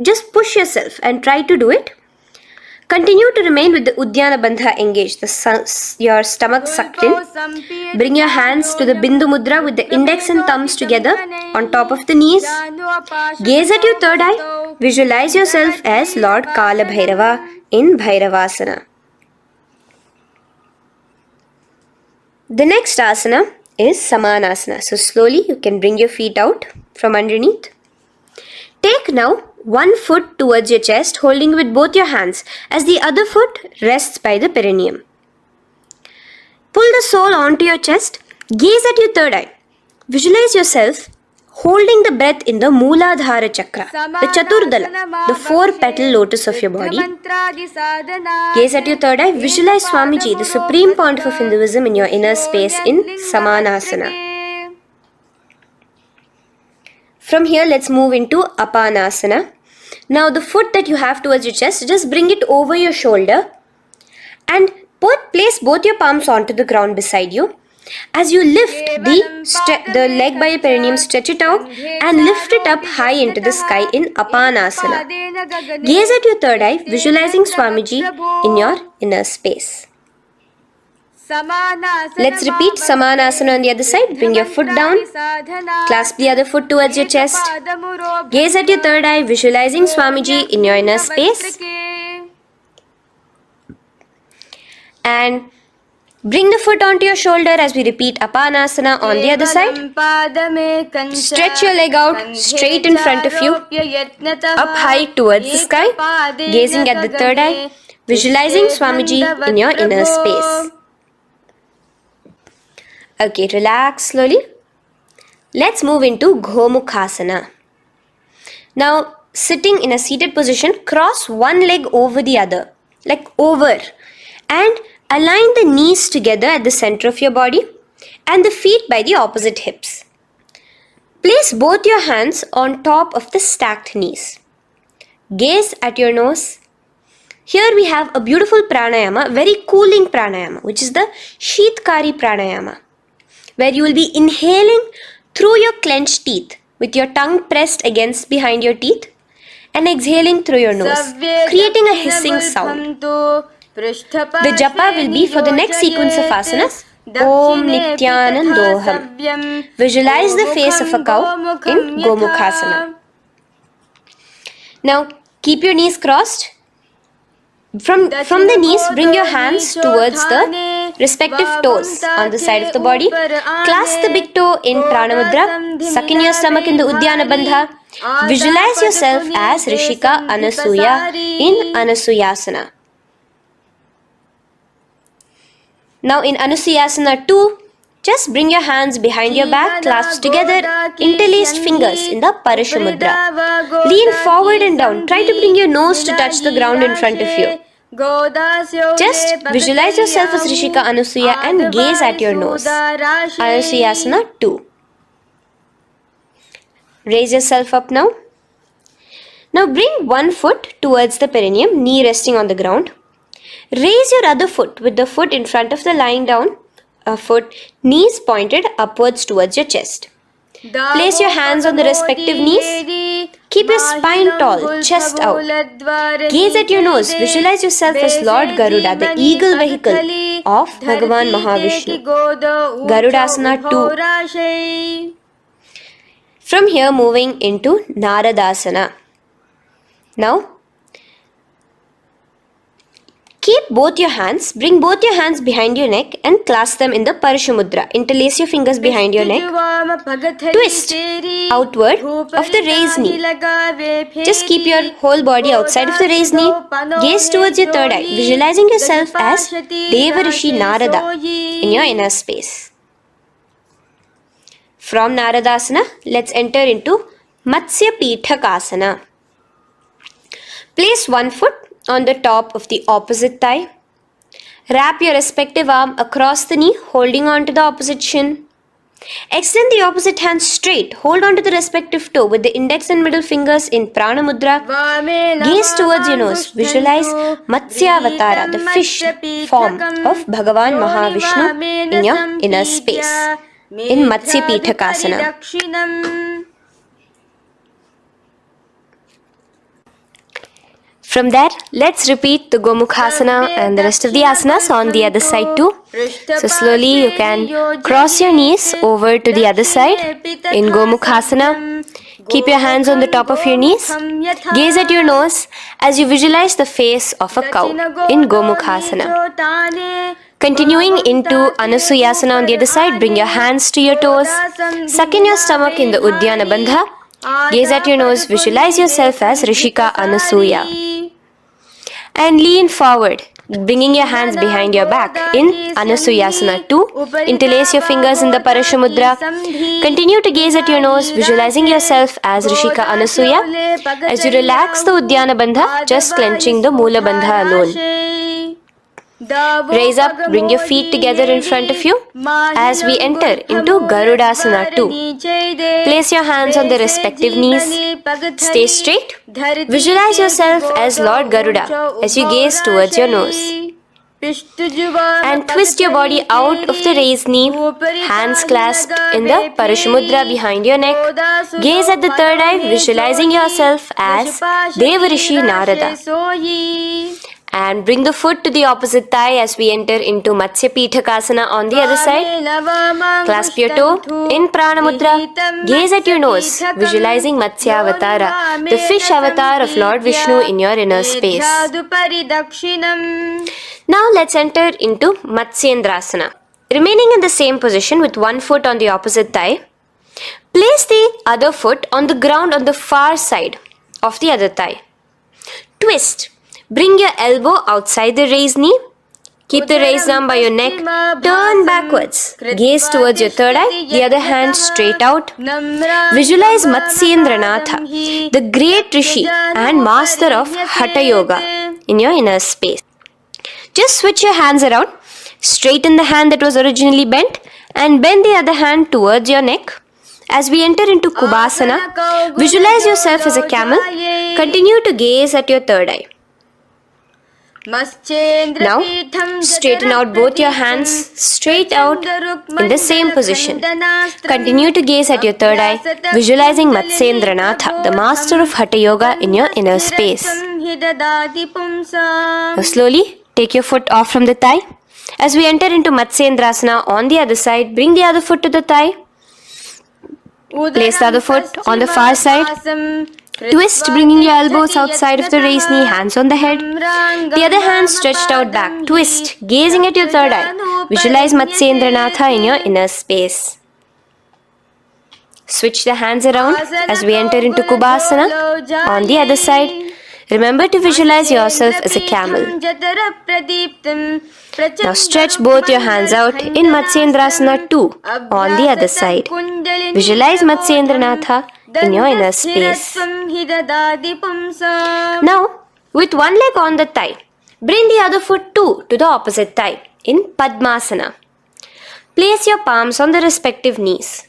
Just push yourself and try to do it. Continue to remain with the Uddiyana Bandha engaged, your stomach sucked in. Bring your hands to the Bindu Mudra with the index and thumbs together on top of the knees. Gaze at your third eye. Visualize yourself as Lord Kala Bhairava in Bhairavasana. The next asana is Samanasana. So slowly you can bring your feet out from underneath. Take now one foot towards your chest, holding with both your hands as the other foot rests by the perineum. Pull the sole onto your chest. Gaze at your third eye. Visualize yourself holding the breath in the Mooladhara Chakra, the Chaturdala, the 4-petal lotus of your body. Gaze at your third eye. Visualize Swamiji, the Supreme Pontiff of Hinduism, in your inner space in Samanasana. From here, let's move into Apanasana. Now, the foot that you have towards your chest, just bring it over your shoulder and place both your palms onto the ground beside you. As you lift the leg by your perineum, stretch it out and lift it up high into the sky in Apanasana. Gaze at your third eye, visualizing Swamiji in your inner space. Let's repeat Samanasana on the other side. Bring your foot down. Clasp the other foot towards your chest. Gaze at your third eye, visualizing Swamiji in your inner space. And bring the foot onto your shoulder as we repeat Apanasana on the other side. Stretch your leg out straight in front of you, up high towards the sky, gazing at the third eye, visualizing Swamiji in your inner space. Okay, relax slowly. Let's move into Gomukhasana. Now, sitting in a seated position, cross one leg over the other, like over, and align the knees together at the center of your body and the feet by the opposite hips. Place both your hands on top of the stacked knees. Gaze at your nose. Here we have a beautiful pranayama, very cooling pranayama, which is the Sheetkari pranayama, where you will be inhaling through your clenched teeth with your tongue pressed against behind your teeth and exhaling through your nose, creating a hissing sound. The japa will be for the next sequence of asanas. Om Nityanandoham. Visualize the face of a cow in Gomukhasana. Now keep your knees crossed. From the knees, bring your hands towards the respective toes on the side of the body. Clasp the big toe in Pranamudra. Suck in your stomach in the Udyana Bandha. Visualize yourself as Rishika Anasuya in Anasuyasana. Now in Anasuyasana 2, just bring your hands behind your back, clasped together, interlaced fingers in the Parashamudra. Lean forward and down. Try to bring your nose to touch the ground in front of you. Just visualize yourself as Rishika Anasuya and gaze at your nose. Anasuyasana 2. Raise yourself up now. Now bring one foot towards the perineum, knee resting on the ground. Raise your other foot with the foot in front of the lying down foot, knees pointed upwards towards your chest. Place your hands on the respective knees. Keep your spine tall, chest out. Gaze at your nose. Visualize yourself as Lord Garuda, the eagle vehicle of Bhagavan Mahavishnu. Garudasana 2. From here, moving into Naradasana. Now, keep both your hands, bring both your hands behind your neck and clasp them in the Parashamudra. Interlace your fingers behind your neck. Twist outward of the raised knee. Just keep your whole body outside of the raised knee. Gaze towards your third eye, visualizing yourself as Devarishi Narada in your inner space. From Naradasana, let's enter into Matsya Pithakasana. Place one foot on the top of the opposite thigh. Wrap your respective arm across the knee, holding on to the opposite shin. Extend the opposite hand straight. Hold on to the respective toe with the index and middle fingers in Prana Mudra. Gaze towards your nose. Visualize Matsyavatara, the fish form of Bhagavan Mahavishnu in your inner space in Matsya Pithakasana. From there, let's repeat the Gomukhasana and the rest of the asanas on the other side too. So slowly you can cross your knees over to the other side in Gomukhasana. Keep your hands on the top of your knees. Gaze at your nose as you visualize the face of a cow in Gomukhasana. Continuing into Anasuyasana on the other side, bring your hands to your toes. Suck in your stomach in the Udyana Bandha. Gaze at your nose, visualize yourself as Rishika Anasuya. And lean forward, bringing your hands behind your back in Anasuyasana 2. Interlace your fingers in the Parashamudra. Continue to gaze at your nose, visualizing yourself as Rishika Anasuya. As you relax the Udyana Bandha, just clenching the Moola Bandha alone. Raise up, bring your feet together in front of you as we enter into Garudasana 2. Place your hands on the respective knees. Stay straight. Visualize yourself as Lord Garuda as you gaze towards your nose. And twist your body out of the raised knee, hands clasped in the Parashamudra behind your neck. Gaze at the third eye, visualizing yourself as Devarishi Narada. And bring the foot to the opposite thigh as we enter into Matsya Pitakasana on the other side. Clasp your toe in Prana Mudra. Gaze at your nose, visualizing Matsya Avatara, the fish avatar of Lord Vishnu in your inner space. Now let's enter into Matsyendrasana. Remaining in the same position with one foot on the opposite thigh, place the other foot on the ground on the far side of the other thigh. Twist. Bring your elbow outside the raised knee. Keep the raised arm by your neck. Turn backwards. Gaze towards your third eye. The other hand straight out. Visualize Matsyendranatha, the great Rishi and master of Hatha Yoga in your inner space. Just switch your hands around. Straighten the hand that was originally bent and bend the other hand towards your neck. As we enter into Kubhasana, visualize yourself as a camel. Continue to gaze at your third eye. Now, straighten out both your hands straight out in the same position. Continue to gaze at your third eye, visualizing Matsyendranatha, the master of Hatha Yoga in your inner space. Now slowly, take your foot off from the thigh. As we enter into Matsyendrasana on the other side, bring the other foot to the thigh. Place the other foot on the far side. Twist, bringing your elbows outside of the raised knee, hands on the head. The other hand stretched out back. Twist, gazing at your third eye. Visualize Matsyendranatha in your inner space. Switch the hands around as we enter into Kubhasana on the other side. Remember to visualize yourself as a camel. Now stretch both your hands out in Matsyendrasana 2 on the other side. Visualize Matsyendranatha in your inner space. Now, with one leg on the thigh, bring the other foot too to the opposite thigh in Padmasana. Place your palms on the respective knees.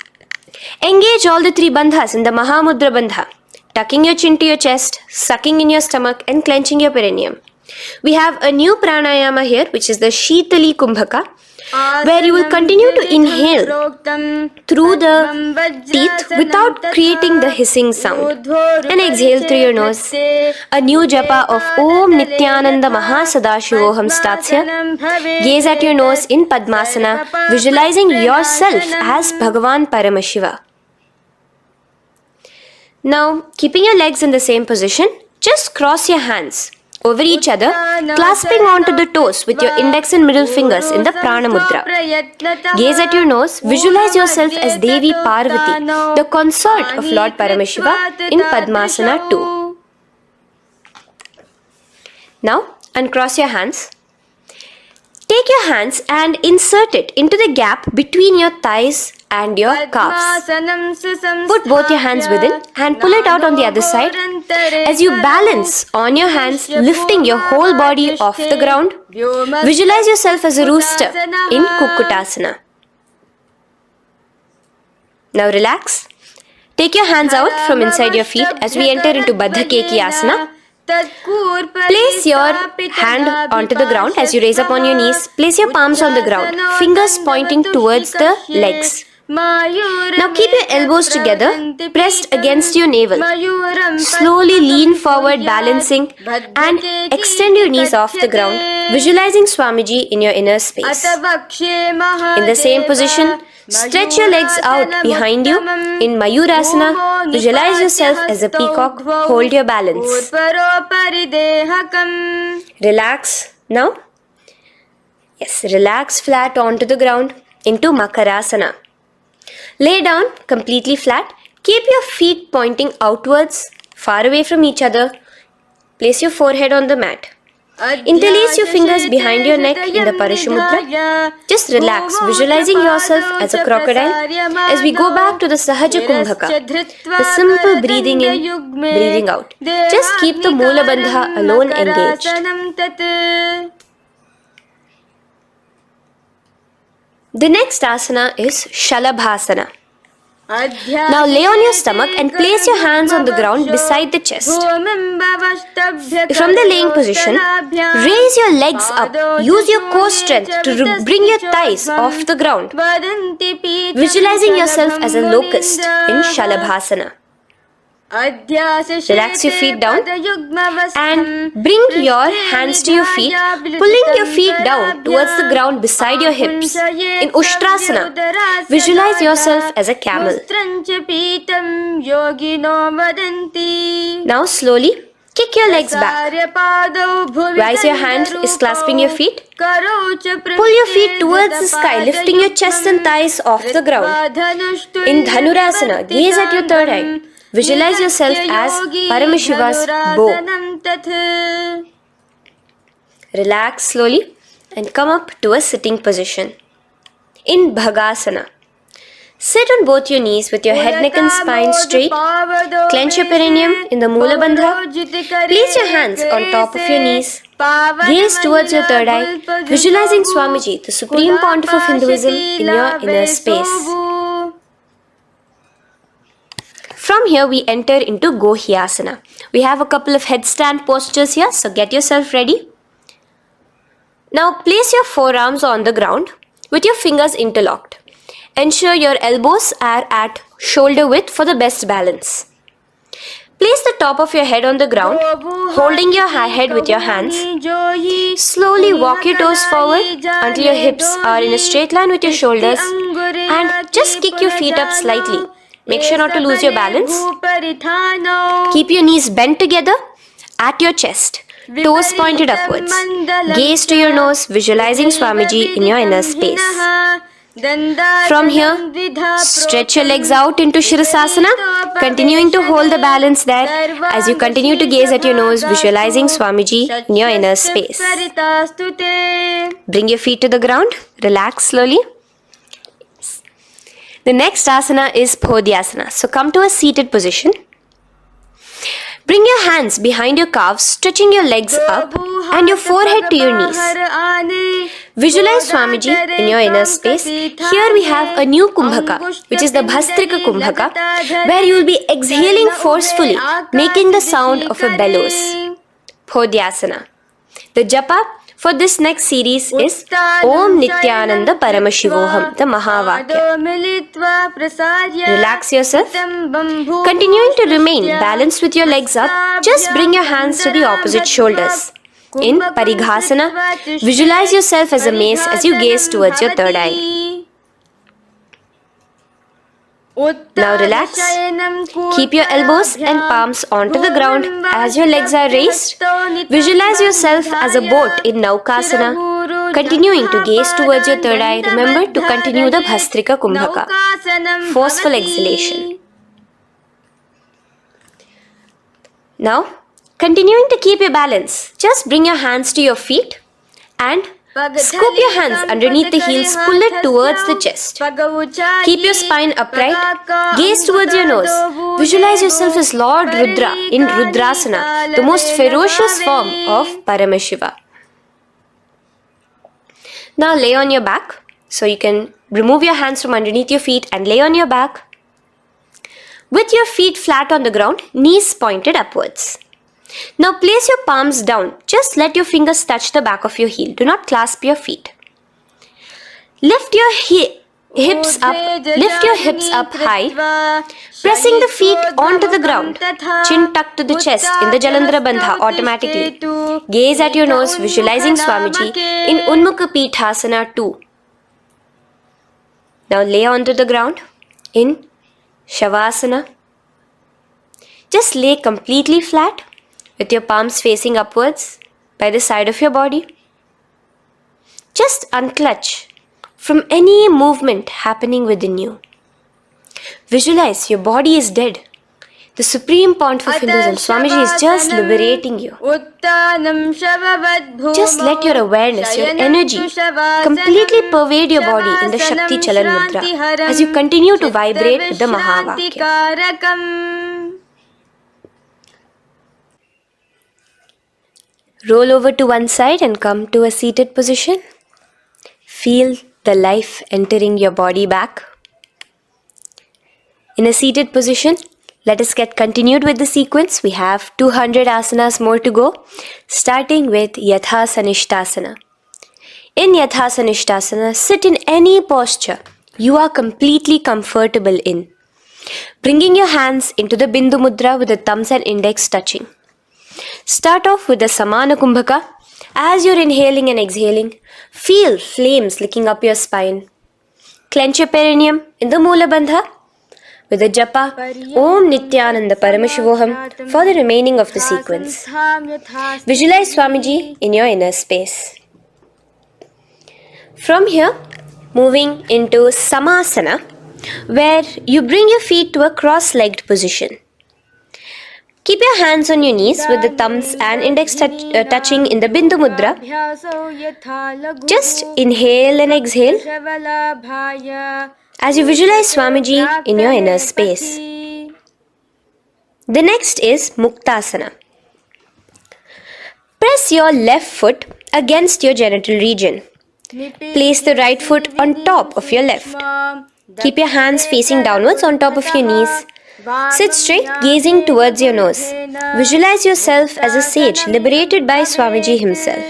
Engage all the three bandhas in the Mahamudra Bandha, tucking your chin to your chest, sucking in your stomach and clenching your perineum. We have a new pranayama here, which is the Shitali Kumbhaka, where you will continue to inhale through the teeth without creating the hissing sound and exhale through your nose. A new japa of Om Nityananda Mahasadashivoham starts here. Gaze at your nose in Padmasana, visualizing yourself as Bhagavan Paramashiva. Now, keeping your legs in the same position, just cross your hands over each other, clasping onto the toes with your index and middle fingers in the Prana Mudra. Gaze at your nose, visualize yourself as Devi Parvati, the consort of Lord Paramashiva in Padmasana 2. Now, uncross your hands. Take your hands and insert it into the gap between your thighs and your calves. Put both your hands within and pull it out on the other side. As you balance on your hands, lifting your whole body off the ground, visualize yourself as a rooster in Kukkutasana. Now relax. Take your hands out from inside your feet as we enter into Baddha Keki Asana. Place your hand onto the ground as you raise up on your knees. Place your palms on the ground, fingers pointing towards the legs. Now keep your elbows together, pressed against your navel. Slowly lean forward, balancing, and extend your knees off the ground, visualizing Swamiji in your inner space. In the same position, stretch your legs out behind you. In Mayurasana, visualize yourself as a peacock. Hold your balance. Relax now. Yes, relax flat onto the ground into Makarasana. Lay down completely flat. Keep your feet pointing outwards, far away from each other. Place your forehead on the mat. Interlace your fingers behind your neck in the Parashumudra. Just relax, visualizing yourself as a crocodile as we go back to the Sahaja Kumbhaka, the simple breathing in, breathing out. Just keep the Moola Bandha alone engaged. The next asana is Shalabhasana. Now lay on your stomach and place your hands on the ground beside the chest. From the laying position, raise your legs up. Use your core strength to bring your thighs off the ground. Visualizing yourself as a locust in Shalabhasana. Relax your feet down and bring your hands to your feet, pulling your feet down towards the ground beside your hips. In Ushtrasana, visualize yourself as a camel. Now slowly kick your legs back. Rise your hand is clasping your feet. Pull your feet towards the sky, lifting your chest and thighs off the ground. In Dhanurasana, gaze at your third eye. Visualize yourself as Paramashiva's bow. Relax slowly and come up to a sitting position. In Bhagasana, sit on both your knees with your head, neck and spine straight. Clench your perineum in the Mula Bandha. Place your hands on top of your knees. Gaze towards your third eye, visualizing Swamiji, the Supreme Pontiff of Hinduism, in your inner space. From here we enter into Gohyasana. We have a couple of headstand postures here, so get yourself ready. Now place your forearms on the ground with your fingers interlocked. Ensure your elbows are at shoulder width for the best balance. Place the top of your head on the ground, holding your head with your hands. Slowly walk your toes forward until your hips are in a straight line with your shoulders, and just kick your feet up slightly. Make sure not to lose your balance. Keep your knees bent together at your chest, toes pointed upwards. Gaze to your nose, visualizing Swamiji in your inner space. From here, stretch your legs out into Shirasasana, continuing to hold the balance there as you continue to gaze at your nose, visualizing Swamiji in your inner space. Bring your feet to the ground, relax slowly. The next asana is Podhyasana. So come to a seated position. Bring your hands behind your calves, stretching your legs up and your forehead to your knees. Visualize Swamiji in your inner space. Here we have a new Kumbhaka, which is the Bhastrika Kumbhaka, where you will be exhaling forcefully, making the sound of a bellows. Podhyasana. The japa for this next series is Om Nityananda Paramashivoham, the Mahavakya. Relax yourself. Continuing to remain balanced with your legs up, just bring your hands to the opposite shoulders. In Parighasana, visualize yourself as a mace as you gaze towards your third eye. Now relax. Keep your elbows and palms onto the ground as your legs are raised. Visualize yourself as a boat in Naukasana. Continuing to gaze towards your third eye, remember to continue the Bhastrika Kumbhaka. Forceful exhalation. Now, continuing to keep your balance, just bring your hands to your feet and scoop your hands underneath the heels, pull it towards the chest. Keep your spine upright, gaze towards your nose. Visualize yourself as Lord Rudra in Rudrasana, the most ferocious form of Paramashiva. Now lay on your back. So you can remove your hands from underneath your feet and lay on your back. With your feet flat on the ground, knees pointed upwards. Now place your palms down. Just let your fingers touch the back of your heel. Do not clasp your feet. Lift your hips up high, pressing the feet onto the ground. Chin tucked to the chest in the Jalandhara Bandha automatically. Gaze at your nose, visualizing Swamiji in Unmukha Pithasana 2. Now lay onto the ground in Shavasana. Just lay completely flat with your palms facing upwards by the side of your body. Just unclutch from any movement happening within you. Visualize your body is dead. The Supreme Pontiff of Hinduism, Swamiji, is just liberating you. Just let your awareness, your energy completely pervade your body in the Shakti Chalan Mudra as you continue to vibrate with the Mahavakya. Roll over to one side and come to a seated position. Feel the life entering your body back. In a seated position, let us get continued with the sequence. We have 200 asanas more to go, starting with Yatha Sanishtasana. In Yatha Sanishtasana, sit in any posture you are completely comfortable in. bringing your hands into the Bindu Mudra with the thumbs and index touching. Start off with the Samana Kumbhaka. As you're inhaling and exhaling, feel flames licking up your spine. Clench your perineum in the Moola Bandha with the japa Om Nityananda Paramashivoham for the remaining of the sequence. Visualize Swamiji in your inner space. From here, moving into Samasana, where you bring your feet to a cross-legged position. Keep your hands on your knees with the thumbs and index touching in the Bindu Mudra. Just inhale and exhale as you visualize Swamiji in your inner space. The next is Muktasana. Press your left foot against your genital region. Place the right foot on top of your left. Keep your hands facing downwards on top of your knees. Sit straight, gazing towards your nose. Visualize yourself as a sage liberated by Swamiji himself.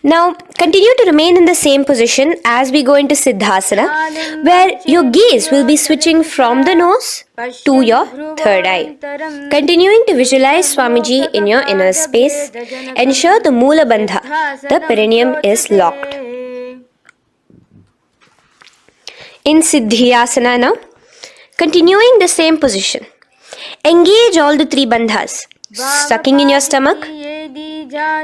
Now, continue to remain in the same position as we go into Siddhasana, where your gaze will be switching from the nose to your third eye. Continuing to visualize Swamiji in your inner space, ensure the Moola Bandha, the perineum, is locked. In Siddhyasana now, continuing the same position. Engage all the three bandhas, sucking in your stomach,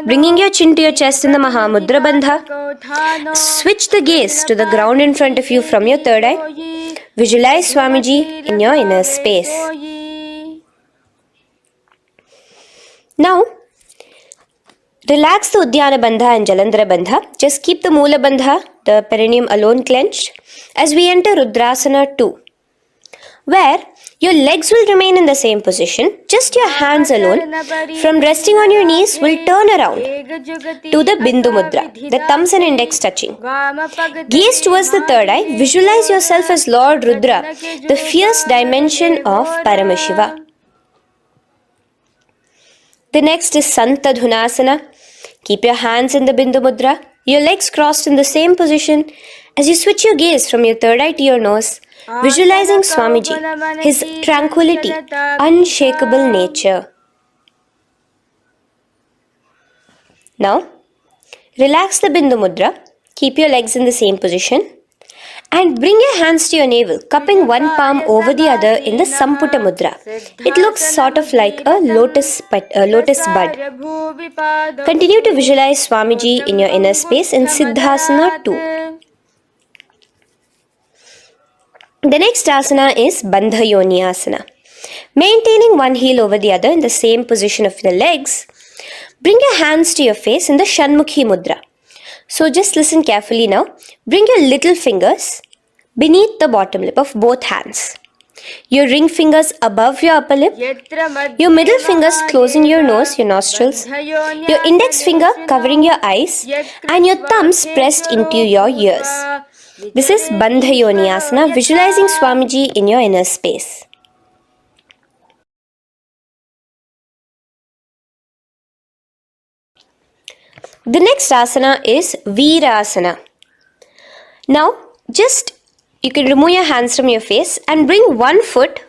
bringing your chin to your chest in the Mahamudra Bandha. Switch the gaze to the ground in front of you from your third eye. Visualize Swamiji in your inner space. Now, relax the Udyana Bandha and Jalandhara Bandha. Just keep the Moola Bandha, the perineum, alone clenched as we enter Rudrasana 2, where your legs will remain in the same position, just your hands alone, from resting on your knees, will turn around to the Bindu Mudra, the thumbs and index touching. Gaze towards the third eye, visualize yourself as Lord Rudra, the fierce dimension of Paramashiva. The next is Santadhunasana. Keep your hands in the Bindu Mudra, your legs crossed in the same position as you switch your gaze from your third eye to your nose, visualizing Swamiji, his tranquility, unshakable nature. Now, relax the Bindu Mudra, keep your legs in the same position, and bring your hands to your navel, cupping one palm over the other in the Samputa Mudra. It looks sort of like a lotus bud. Continue to visualize Swamiji in your inner space in Siddhasana 2. The next asana is Bandha Yoni Asana. Maintaining one heel over the other in the same position of the legs, bring your hands to your face in the Shanmukhi Mudra. So just listen carefully now. Bring your little fingers beneath the bottom lip of both hands. Your ring fingers above your upper lip. Your middle fingers closing your nose, your nostrils. Your index finger covering your eyes. And your thumbs pressed into your ears. This is Bandha Yoni Asana, visualizing Swamiji in your inner space. The next asana is Virasana. Now, you can remove your hands from your face and bring one foot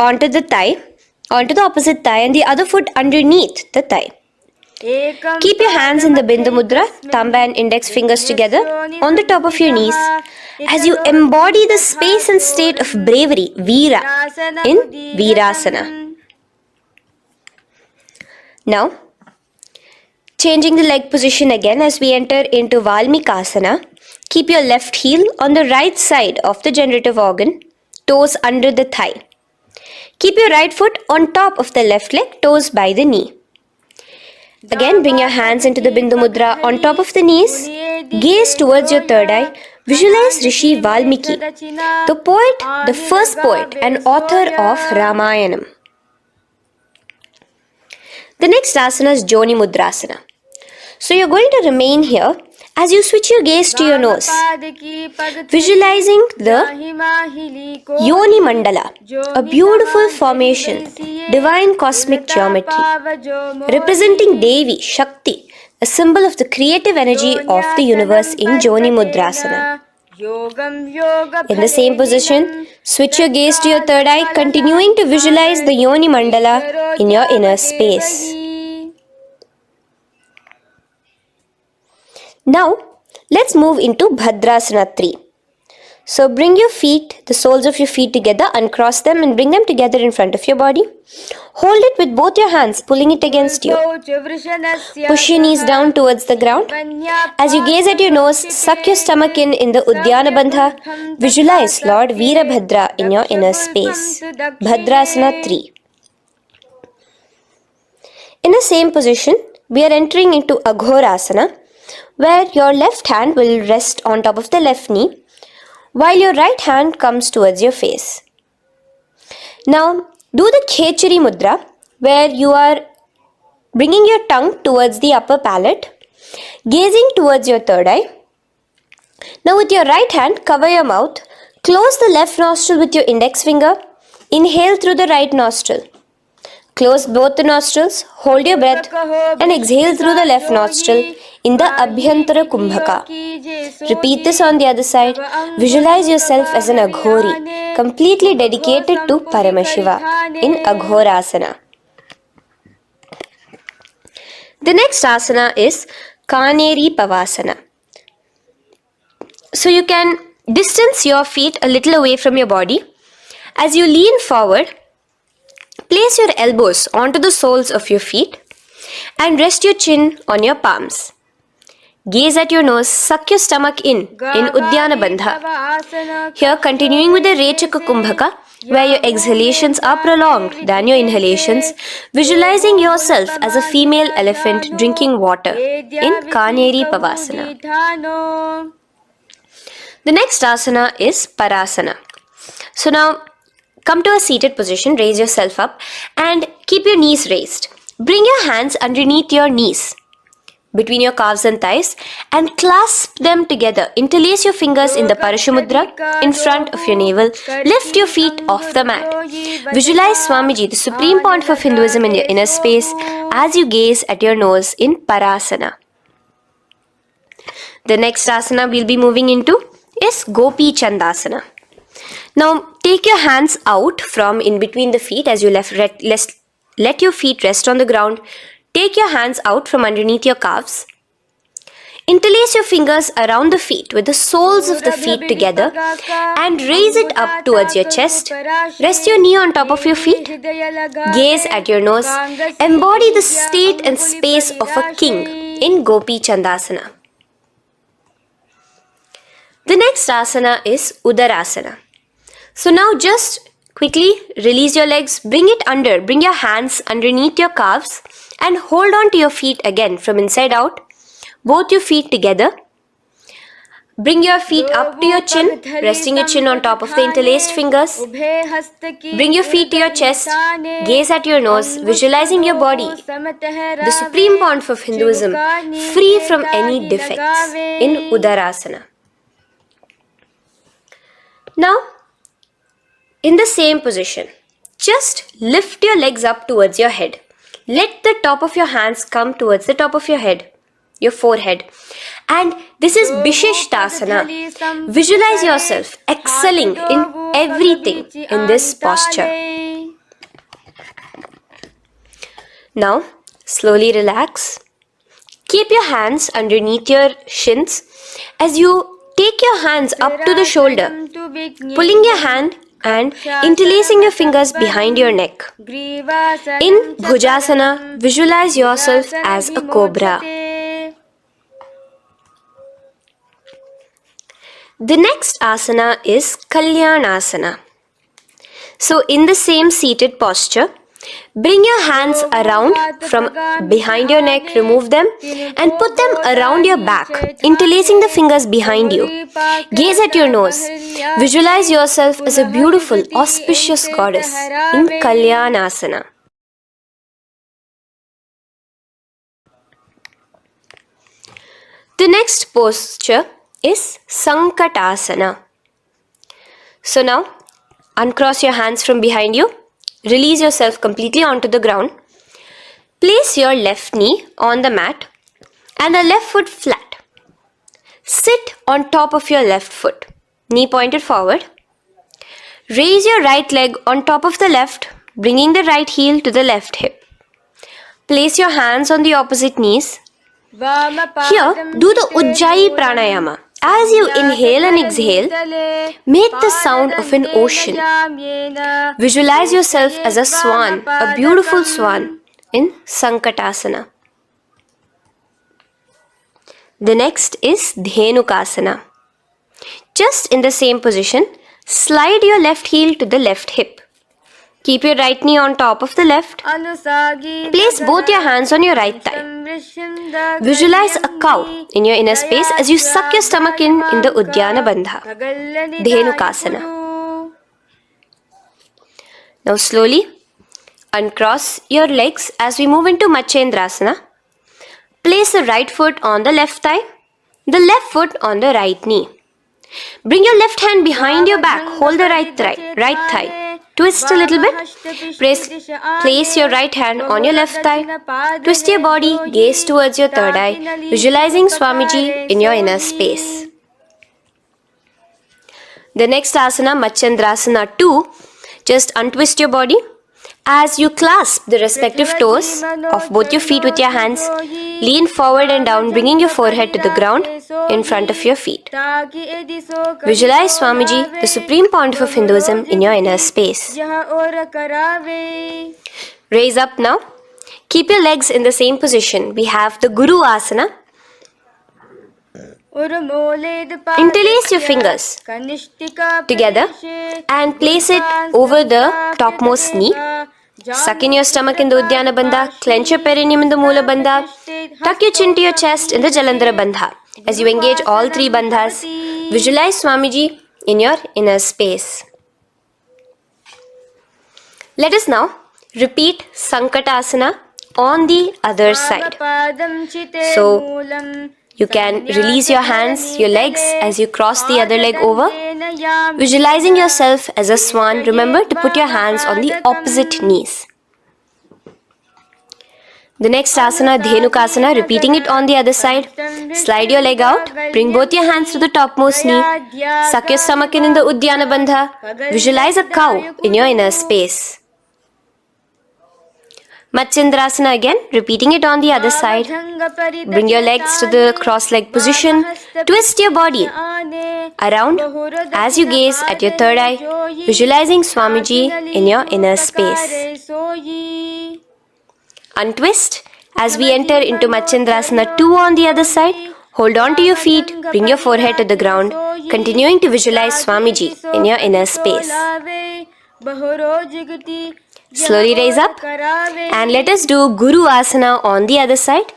onto the thigh, onto the opposite thigh, and the other foot underneath the thigh. Keep your hands in the Bindu Mudra, thumb and index fingers together on the top of your knees as you embody the space and state of bravery, Veera, in Virasana. Now, changing the leg position again as we enter into Valmikasana. Keep your left heel on the right side of the generative organ, toes under the thigh. Keep your right foot on top of the left leg, toes by the knee. Again, bring your hands into the Bindu Mudra on top of the knees. Gaze towards your third eye. Visualize Rishi Valmiki, the poet, the first poet and author of Ramayanam. The next asana is Joni Mudrasana. So you're going to remain here as you switch your gaze to your nose, visualizing the Yoni Mandala, a beautiful formation, divine cosmic geometry, representing Devi, Shakti, a symbol of the creative energy of the universe in Joni Mudrasana. In the same position, switch your gaze to your third eye, continuing to visualize the Yoni Mandala in your inner space. Now, let's move into Bhadrasana 3. So bring your feet, the soles of your feet together, uncross them and bring them together in front of your body. Hold it with both your hands, pulling it against you. Push your knees down towards the ground. As you gaze at your nose, suck your stomach in the Udyana Bandha. Visualize Lord Veerabhadra in your inner space. Bhadrasana 3. In the same position, we are entering into Aghorasana, where your left hand will rest on top of the left knee, while your right hand comes towards your face. Now, do the Khechari Mudra, where you are bringing your tongue towards the upper palate, gazing towards your third eye. Now, with your right hand, cover your mouth, close the left nostril with your index finger, inhale through the right nostril. Close both the nostrils, hold your breath and exhale through the left nostril in the Abhyantara Kumbhaka. Repeat this on the other side. Visualize yourself as an Aghori, completely dedicated to Paramashiva in Aghorasana. The next asana is Kaneri Pavasana. So you can distance your feet a little away from your body. As you lean forward, place your elbows onto the soles of your feet and rest your chin on your palms. Gaze at your nose, suck your stomach in Udyana Bandha. Here, continuing with the Rechaka Kumbhaka, where your exhalations are prolonged than your inhalations, visualizing yourself as a female elephant drinking water in Kaneri Pavasana. The next asana is Parasana. So now, come to a seated position, raise yourself up and keep your knees raised. Bring your hands underneath your knees, between your calves and thighs, and clasp them together. Interlace your fingers in the Parashamudra in front of your navel. Lift your feet off the mat. Visualize Swamiji, the Supreme Pontiff of Hinduism, in your inner space as you gaze at your nose in Parasana. The next asana we'll be moving into is Gopi Chandasana. Now, take your hands out from in between the feet as you let your feet rest on the ground. Take your hands out from underneath your calves. Interlace your fingers around the feet with the soles of the feet together and raise it up towards your chest. Rest your knee on top of your feet. Gaze at your nose. Embody the state and space of a king in Gopi Chandasana. The next asana is Udarasana. So now just quickly release your legs, bring your hands underneath your calves and hold on to your feet again from inside out. Both your feet together. Bring your feet up to your chin, resting your chin on top of the interlaced fingers. Bring your feet to your chest, gaze at your nose, visualizing your body, the Supreme Pontiff of Hinduism, free from any defects in Udarasana. Now, in the same position, just lift your legs up towards your head. Let the top of your hands come towards the top of your head, your forehead. And this is Vishishtasana. Visualize yourself excelling in everything in this posture. Now, slowly relax. Keep your hands underneath your shins as you take your hands up to the shoulder, pulling your hand and interlacing your fingers behind your neck. In Bhujasana, visualize yourself as a cobra. The next asana is Kalyanasana. So in the same seated posture, bring your hands around from behind your neck, remove them and put them around your back, interlacing the fingers behind you. Gaze at your nose. Visualize yourself as a beautiful, auspicious goddess in Kalyanasana. The next posture is Sankatasana. So now, uncross your hands from behind you. Release yourself completely onto the ground. Place your left knee on the mat and the left foot flat. Sit on top of your left foot. knee pointed forward. Raise your right leg on top of the left, bringing the right heel to the left hip. Place your hands on the opposite knees. Here, do the Ujjayi Pranayama. As you inhale and exhale, make the sound of an ocean. Visualize yourself as a swan, a beautiful swan, in Sankatasana. The next is Dhenukasana. Just in the same position, slide your left heel to the left hip. Keep your right knee on top of the left. Place both your hands on your right thigh. Visualize a cow in your inner space as you suck your stomach in the Uddiyana Bandha, Dhenukasana. Now slowly uncross your legs as we move into Matsyendrasana. Place the right foot on the left thigh, the left foot on the right knee. Bring your left hand behind your back, hold the right thigh. Twist a little bit. Place your right hand on your left thigh. Twist your body, gaze towards your third eye, visualizing Swamiji in your inner space. The next asana, Matsyendrasana 2, just untwist your body. As you clasp the respective toes of both your feet with your hands, lean forward and down, bringing your forehead to the ground in front of your feet. Visualize Swamiji, the Supreme Pontiff of Hinduism, in your inner space. Raise up now. Keep your legs in the same position. We have the Guru Asana. Interlace your fingers together and place it over the topmost knee. Suck in your stomach in the Uddiyana Bandha, clench your perineum in the Moola Bandha, tuck your chin to your chest in the Jalandhara Bandha. As you engage all three bandhas, visualize Swamiji in your inner space. Let us now repeat Sankatasana on the other side. So, you can release your hands, your legs as you cross the other leg over. Visualizing yourself as a swan, remember to put your hands on the opposite knees. The next asana, Dhenukasana, repeating it on the other side. Slide your leg out, bring both your hands to the topmost knee. Suck your stomach in the Uddiyana Bandha. Visualize a cow in your inner space. Matsyendrasana again, repeating it on the other side. Bring your legs to the cross-leg position. Twist your body around as you gaze at your third eye, visualizing Swamiji in your inner space. Untwist as we enter into Matsyendrasana 2 on the other side. Hold on to your feet, bring your forehead to the ground, continuing to visualize Swamiji in your inner space. Slowly raise up and let us do Guru Asana on the other side.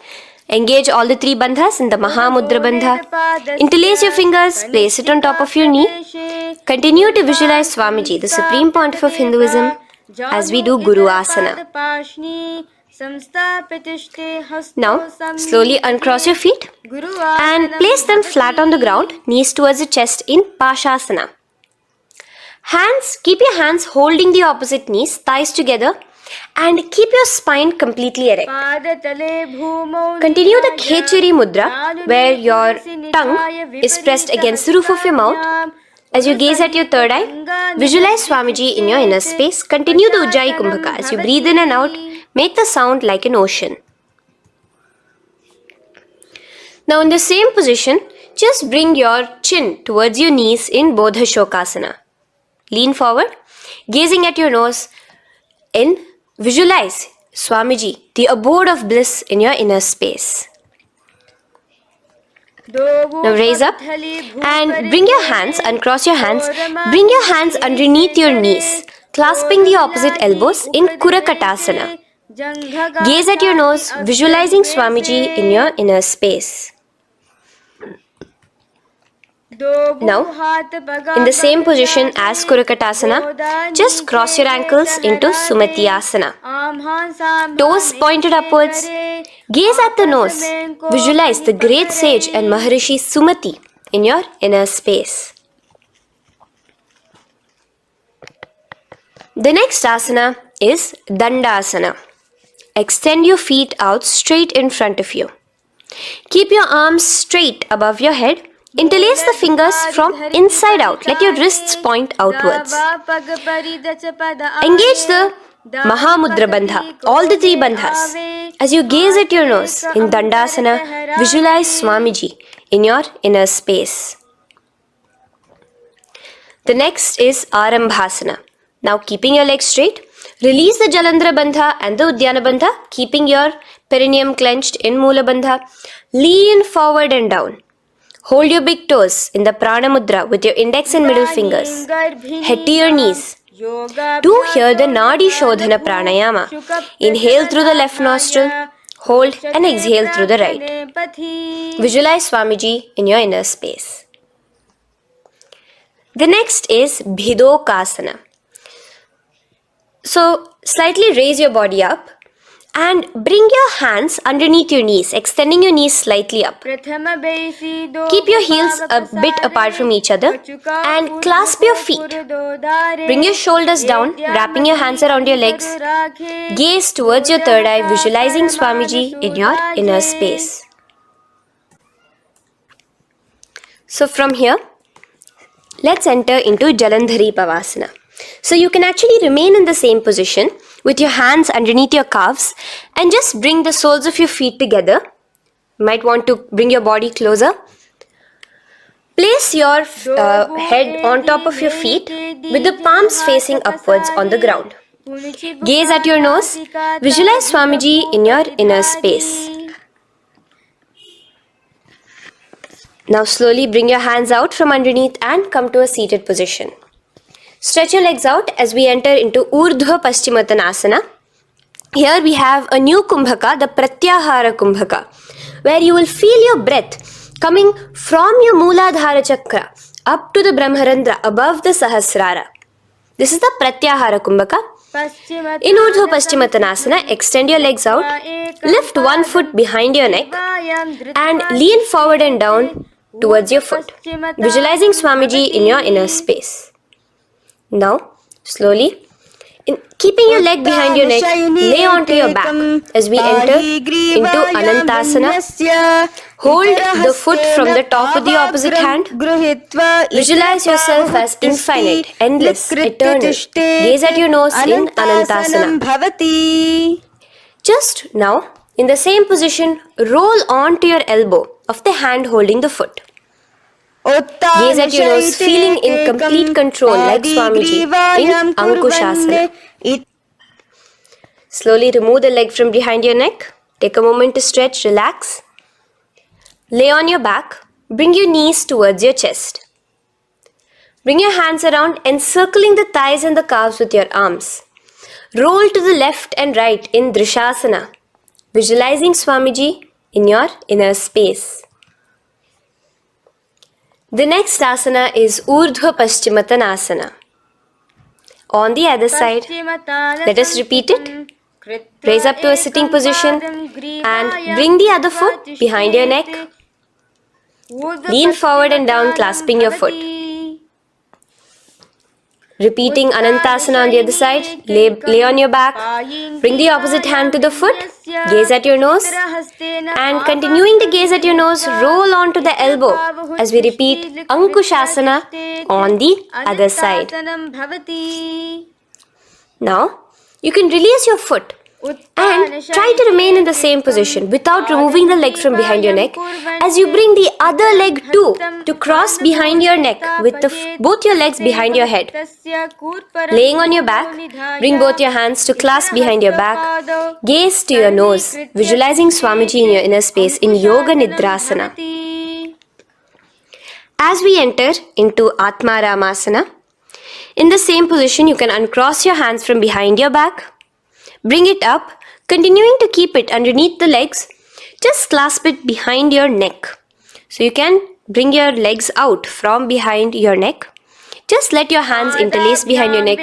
Engage all the three bandhas in the Mahamudra Bandha. Interlace your fingers, place it on top of your knee. Continue to visualize Swamiji, the Supreme Pontiff of Hinduism, as we do Guru Asana. Now, slowly uncross your feet and place them flat on the ground, knees towards the chest in Pashasana. Keep your hands holding the opposite knees, thighs together, and keep your spine completely erect. Continue the Khechari Mudra, where your tongue is pressed against the roof of your mouth. As you gaze at your third eye, visualize Swamiji in your inner space. Continue the Ujjayi Kumbhaka. As you breathe in and out, make the sound like an ocean. Now in the same position, just bring your chin towards your knees in Bodha Shokasana. Lean forward, gazing at your nose, and visualize Swamiji, the abode of bliss in your inner space. Now raise up and bring your hands, uncross your hands, bring your hands underneath your knees, clasping the opposite elbows in Kurakatasana. Gaze at your nose, visualizing Swamiji in your inner space. Now, in the same position as Kurakatasana, just cross your ankles into Sumatiyasana. Toes pointed upwards. Gaze at the nose. Visualize the great sage and Maharishi Sumati in your inner space. The next asana is Dandasana. Extend your feet out straight in front of you. Keep your arms straight above your head Interlace the fingers from inside out. Let your wrists point outwards. Engage the Mahamudra Bandha, all the three bandhas. As you gaze at your nose in Dandasana, visualize Swamiji in your inner space. The next is Arambhasana. Now keeping your legs straight, release the Jalandhara Bandha and the Udyana Bandha, keeping your perineum clenched in Mula Bandha. Lean forward and down. Hold your big toes in the Prana Mudra with your index and middle fingers. Head to your knees. Do here the Nadi Shodhana Pranayama. Inhale through the left nostril, hold and exhale through the right. Visualize Swamiji in your inner space. The next is Bhidokasana. So slightly raise your body up and bring your hands underneath your knees, extending your knees slightly up. Keep your heels a bit apart from each other and clasp your feet. Bring your shoulders down, wrapping your hands around your legs. Gaze towards your third eye, visualizing Swamiji in your inner space. So from here, let's enter into Jalandhari Pavasana. So you can actually remain in the same position with your hands underneath your calves and just bring the soles of your feet together. You might want to bring your body closer. Place your head on top of your feet with the palms facing upwards on the ground. Gaze at your nose. Visualize Swamiji in your inner space. Now slowly bring your hands out from underneath and come to a seated position. Stretch your legs out as we enter into Urdhva Paschimottanasana. Here we have a new Kumbhaka, the Pratyahara Kumbhaka, where you will feel your breath coming from your Mooladhara Chakra up to the Brahmarandra above the Sahasrara. This is the Pratyahara Kumbhaka. In Urdhva Paschimottanasana, extend your legs out, lift one foot behind your neck and lean forward and down towards your foot, visualizing Swamiji in your inner space. Now, slowly, keeping your leg behind your neck, lay onto your back as we enter into Anantasana. Hold the foot from the top with the opposite hand. Visualize yourself as infinite, endless, eternal. Gaze at your nose in Anantasana. Just now, in the same position, roll onto your elbow of the hand holding the foot. Gaze at your nose, feeling in complete control like Swamiji in Ankushasana. Slowly remove the leg from behind your neck. Take a moment to stretch, relax. Lay on your back. Bring your knees towards your chest. Bring your hands around, encircling the thighs and the calves with your arms. Roll to the left and right in Drishasana, visualizing Swamiji in your inner space. The next asana is Urdhva Paschimottanasana. On the other side, let us repeat it. Raise up to a sitting position and bring the other foot behind your neck. Lean forward and down, clasping your foot. Repeating Anantasana on the other side, lay on your back, bring the opposite hand to the foot, gaze at your nose, and continuing to gaze at your nose, roll onto the elbow as we repeat Ankushasana on the other side. Now, you can release your foot and try to remain in the same position without removing the leg from behind your neck as you bring the other leg too to cross behind your neck with both your legs behind your head. Laying on your back, bring both your hands to clasp behind your back. Gaze to your nose, visualizing Swamiji in your inner space in Yoga Nidrasana. As we enter into Atmaramasana, in the same position you can uncross your hands from behind your back. Bring it up, continuing to keep it underneath the legs. Just clasp it behind your neck. So you can bring your legs out from behind your neck. Just let your hands interlace behind your neck,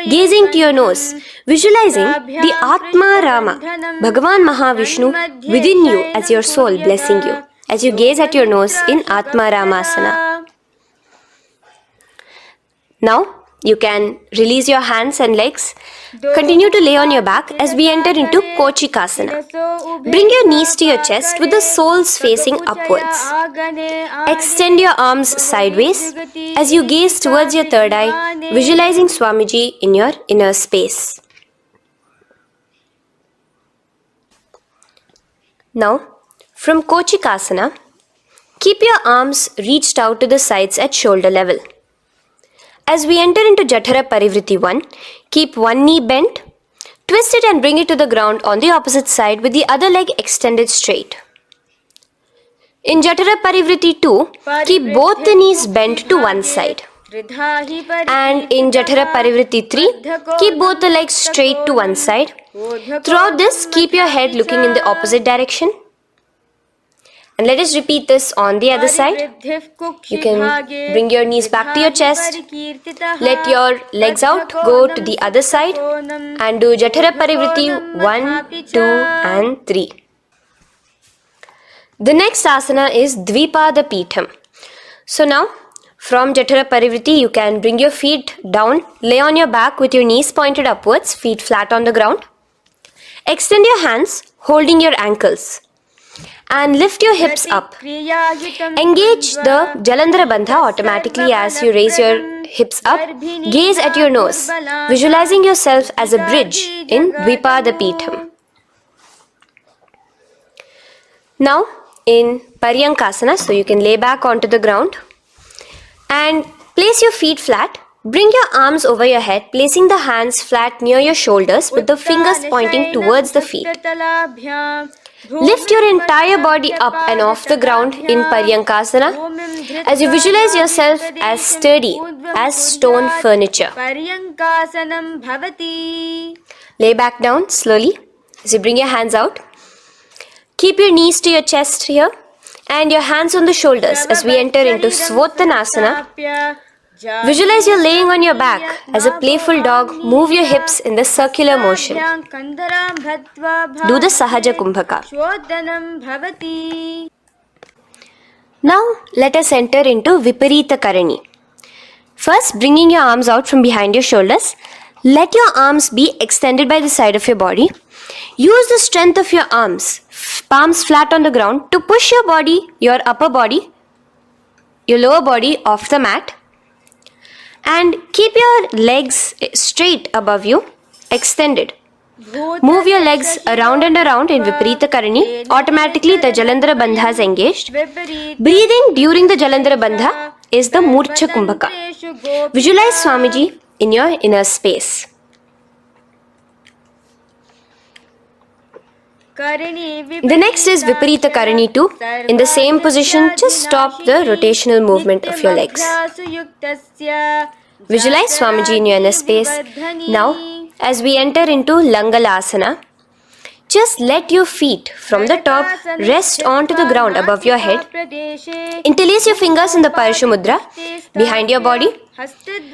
gazing to your nose, visualizing the Atma Rama, Bhagavan Mahavishnu within you as your soul blessing you, as you gaze at your nose in Atma Ramasana. Now, you can release your hands and legs. Continue to lay on your back as we enter into Kochikasana. Bring your knees to your chest with the soles facing upwards. Extend your arms sideways as you gaze towards your third eye, visualizing Swamiji in your inner space. Now, from Kochikasana, keep your arms reached out to the sides at shoulder level. As we enter into Jatara Parivritti 1, keep one knee bent, twist it and bring it to the ground on the opposite side with the other leg extended straight. In Jatara Parivritti 2, keep both the knees bent to one side. And in Jatara Parivritti 3, keep both the legs straight to one side. Throughout this, keep your head looking in the opposite direction. And let us repeat this on the other side. You can bring your knees back to your chest. Let your legs out, go to the other side and do Jatara Parivritti 1, 2 and 3. The next asana is Dvipada Pitham. So now from Jatara Parivritti you can bring your feet down, lay on your back with your knees pointed upwards, feet flat on the ground. Extend your hands holding your ankles. And lift your hips up. Engage the Jalandhara Bandha automatically as you raise your hips up. Gaze at your nose, visualizing yourself as a bridge in Dvipada Pitham. Now in Paryankasana, so you can lay back onto the ground and place your feet flat. Bring your arms over your head, placing the hands flat near your shoulders with the fingers pointing towards the feet. Lift your entire body up and off the ground in Paryankasana as you visualize yourself as sturdy as stone furniture. Lay back down slowly as you bring your hands out. Keep your knees to your chest here and your hands on the shoulders as we enter into Svottanasana. Visualize you're laying on your back as a playful dog. Move your hips in the circular motion. Do the Sahaja Kumbhaka. Now let us enter into Viparita Karani. First, bringing your arms out from behind your shoulders. Let your arms be extended by the side of your body. Use the strength of your arms, palms flat on the ground, to push your body, your upper body, your lower body off the mat. And keep your legs straight above you, extended. Move your legs around and around in Viparita Karani. Automatically the Jalandhara Bandha is engaged. Breathing during the Jalandhara Bandha is the Murcha Kumbhaka. Visualize Swamiji in your inner space. The next is Viparita Karani 2. In the same position, just stop the rotational movement of your legs. Visualize Swamiji in your inner space. Now, as we enter into Langalasana, just let your feet from the top rest onto the ground above your head. Interlace your fingers in the Parashu Mudra behind your body.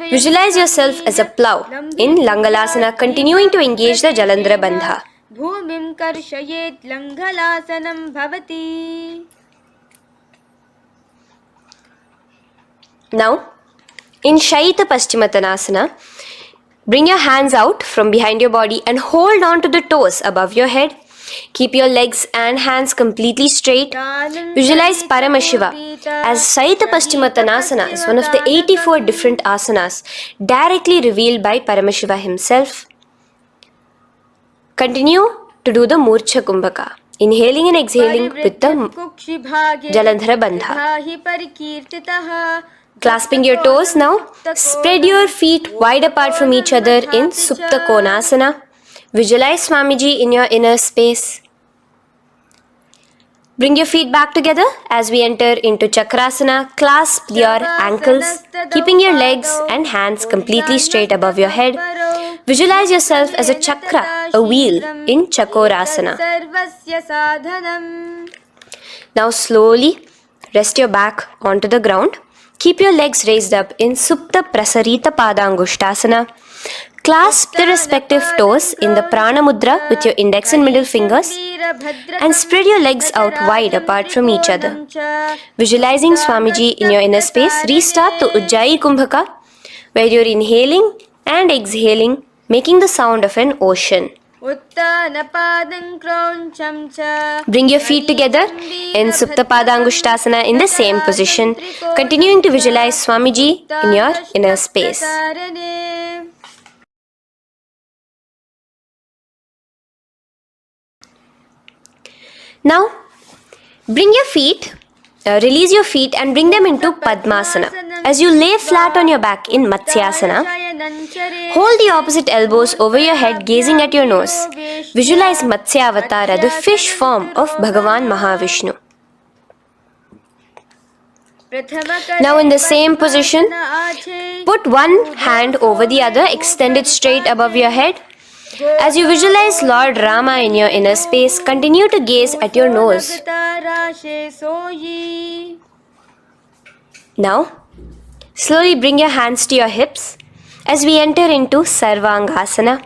Visualize yourself as a plow in Langalasana, continuing to engage the Jalandhara Bandha. Bhumim karshayet langalasanam bhavati. Now, in Shaita Paschimottanasana, bring your hands out from behind your body and hold on to the toes above your head. Keep your legs and hands completely straight. Visualize Paramashiva as Shaita Paschimottanasana is one of the 84 different asanas directly revealed by Paramashiva himself. Continue to do the Murcha Kumbhaka, inhaling and exhaling with the Jalandhara Bandha. Clasping your toes now, spread your feet wide apart from each other in Supta Konasana. Visualize Swamiji in your inner space. Bring your feet back together as we enter into Chakrasana. Clasp your ankles, keeping your legs and hands completely straight above your head. Visualize yourself as a chakra, a wheel in Chakorasana. Now slowly rest your back onto the ground. Keep your legs raised up in Supta Prasarita Padangushtasana. Clasp the respective toes in the Prana Mudra with your index and middle fingers and spread your legs out wide apart from each other. Visualizing Swamiji in your inner space, restart the Ujjayi Kumbhaka. where you're inhaling and exhaling, making the sound of an ocean. Uttanapadam Krauncham cha. Bring your feet together in Suptapadangushtasana in the same position, continuing to visualize Swamiji in your inner space. Now, release your feet and bring them into Padmasana. As you lay flat on your back in Matsyasana, hold the opposite elbows over your head, gazing at your nose. Visualize Matsya Avatara, the fish form of Bhagavan Mahavishnu. Now in the same position, put one hand over the other, extend it straight above your head. As you visualize Lord Rama in your inner space, continue to gaze at your nose. Now, slowly bring your hands to your hips as we enter into Sarvangasana.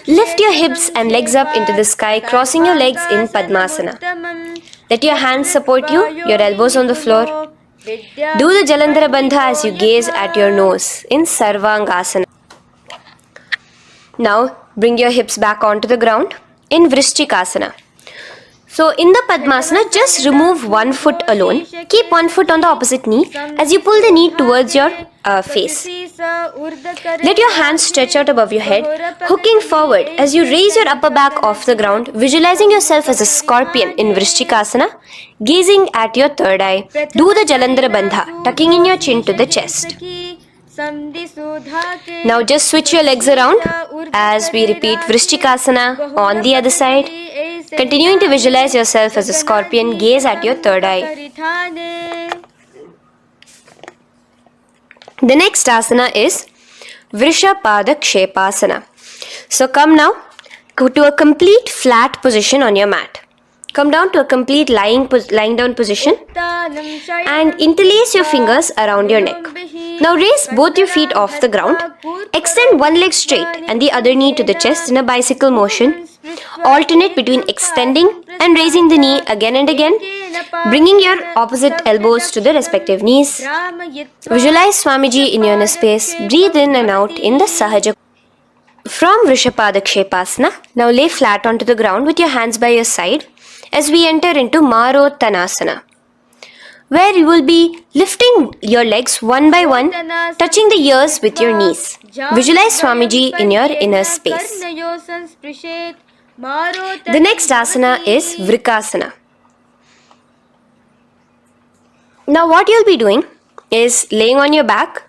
Lift your hips and legs up into the sky, crossing your legs in Padmasana. Let your hands support you, your elbows on the floor. Do the Jalandhara Bandha as you gaze at your nose in Sarvangasana. Now, bring your hips back onto the ground in Vrishchikasana. So, in the Padmasana, just remove one foot alone. Keep one foot on the opposite knee as you pull the knee towards your face. Let your hands stretch out above your head, hooking forward as you raise your upper back off the ground, visualizing yourself as a scorpion in Vrishchikasana, gazing at your third eye. Do the Jalandhara Bandha, tucking in your chin to the chest. Now just switch your legs around as we repeat Vrishchikasana on the other side. Continuing to visualize yourself as a scorpion, gaze at your third eye. The next asana is Vrishapada Kshepasana. So come now to a complete flat position on your mat. Come down to a complete lying down position and interlace your fingers around your neck. Now raise both your feet off the ground. Extend one leg straight and the other knee to the chest in a bicycle motion. Alternate between extending and raising the knee again and again, bringing your opposite elbows to the respective knees. Visualize Swamiji in your inner space. Breathe in and out in the Sahaja. From Vrishapada Kshepasana, now lay flat onto the ground with your hands by your side as we enter into Marottanasana, where you will be lifting your legs one by one, touching the ears with your knees. Visualize Swamiji in your inner space. The next asana is Vrikasana. Now what you'll be doing is laying on your back.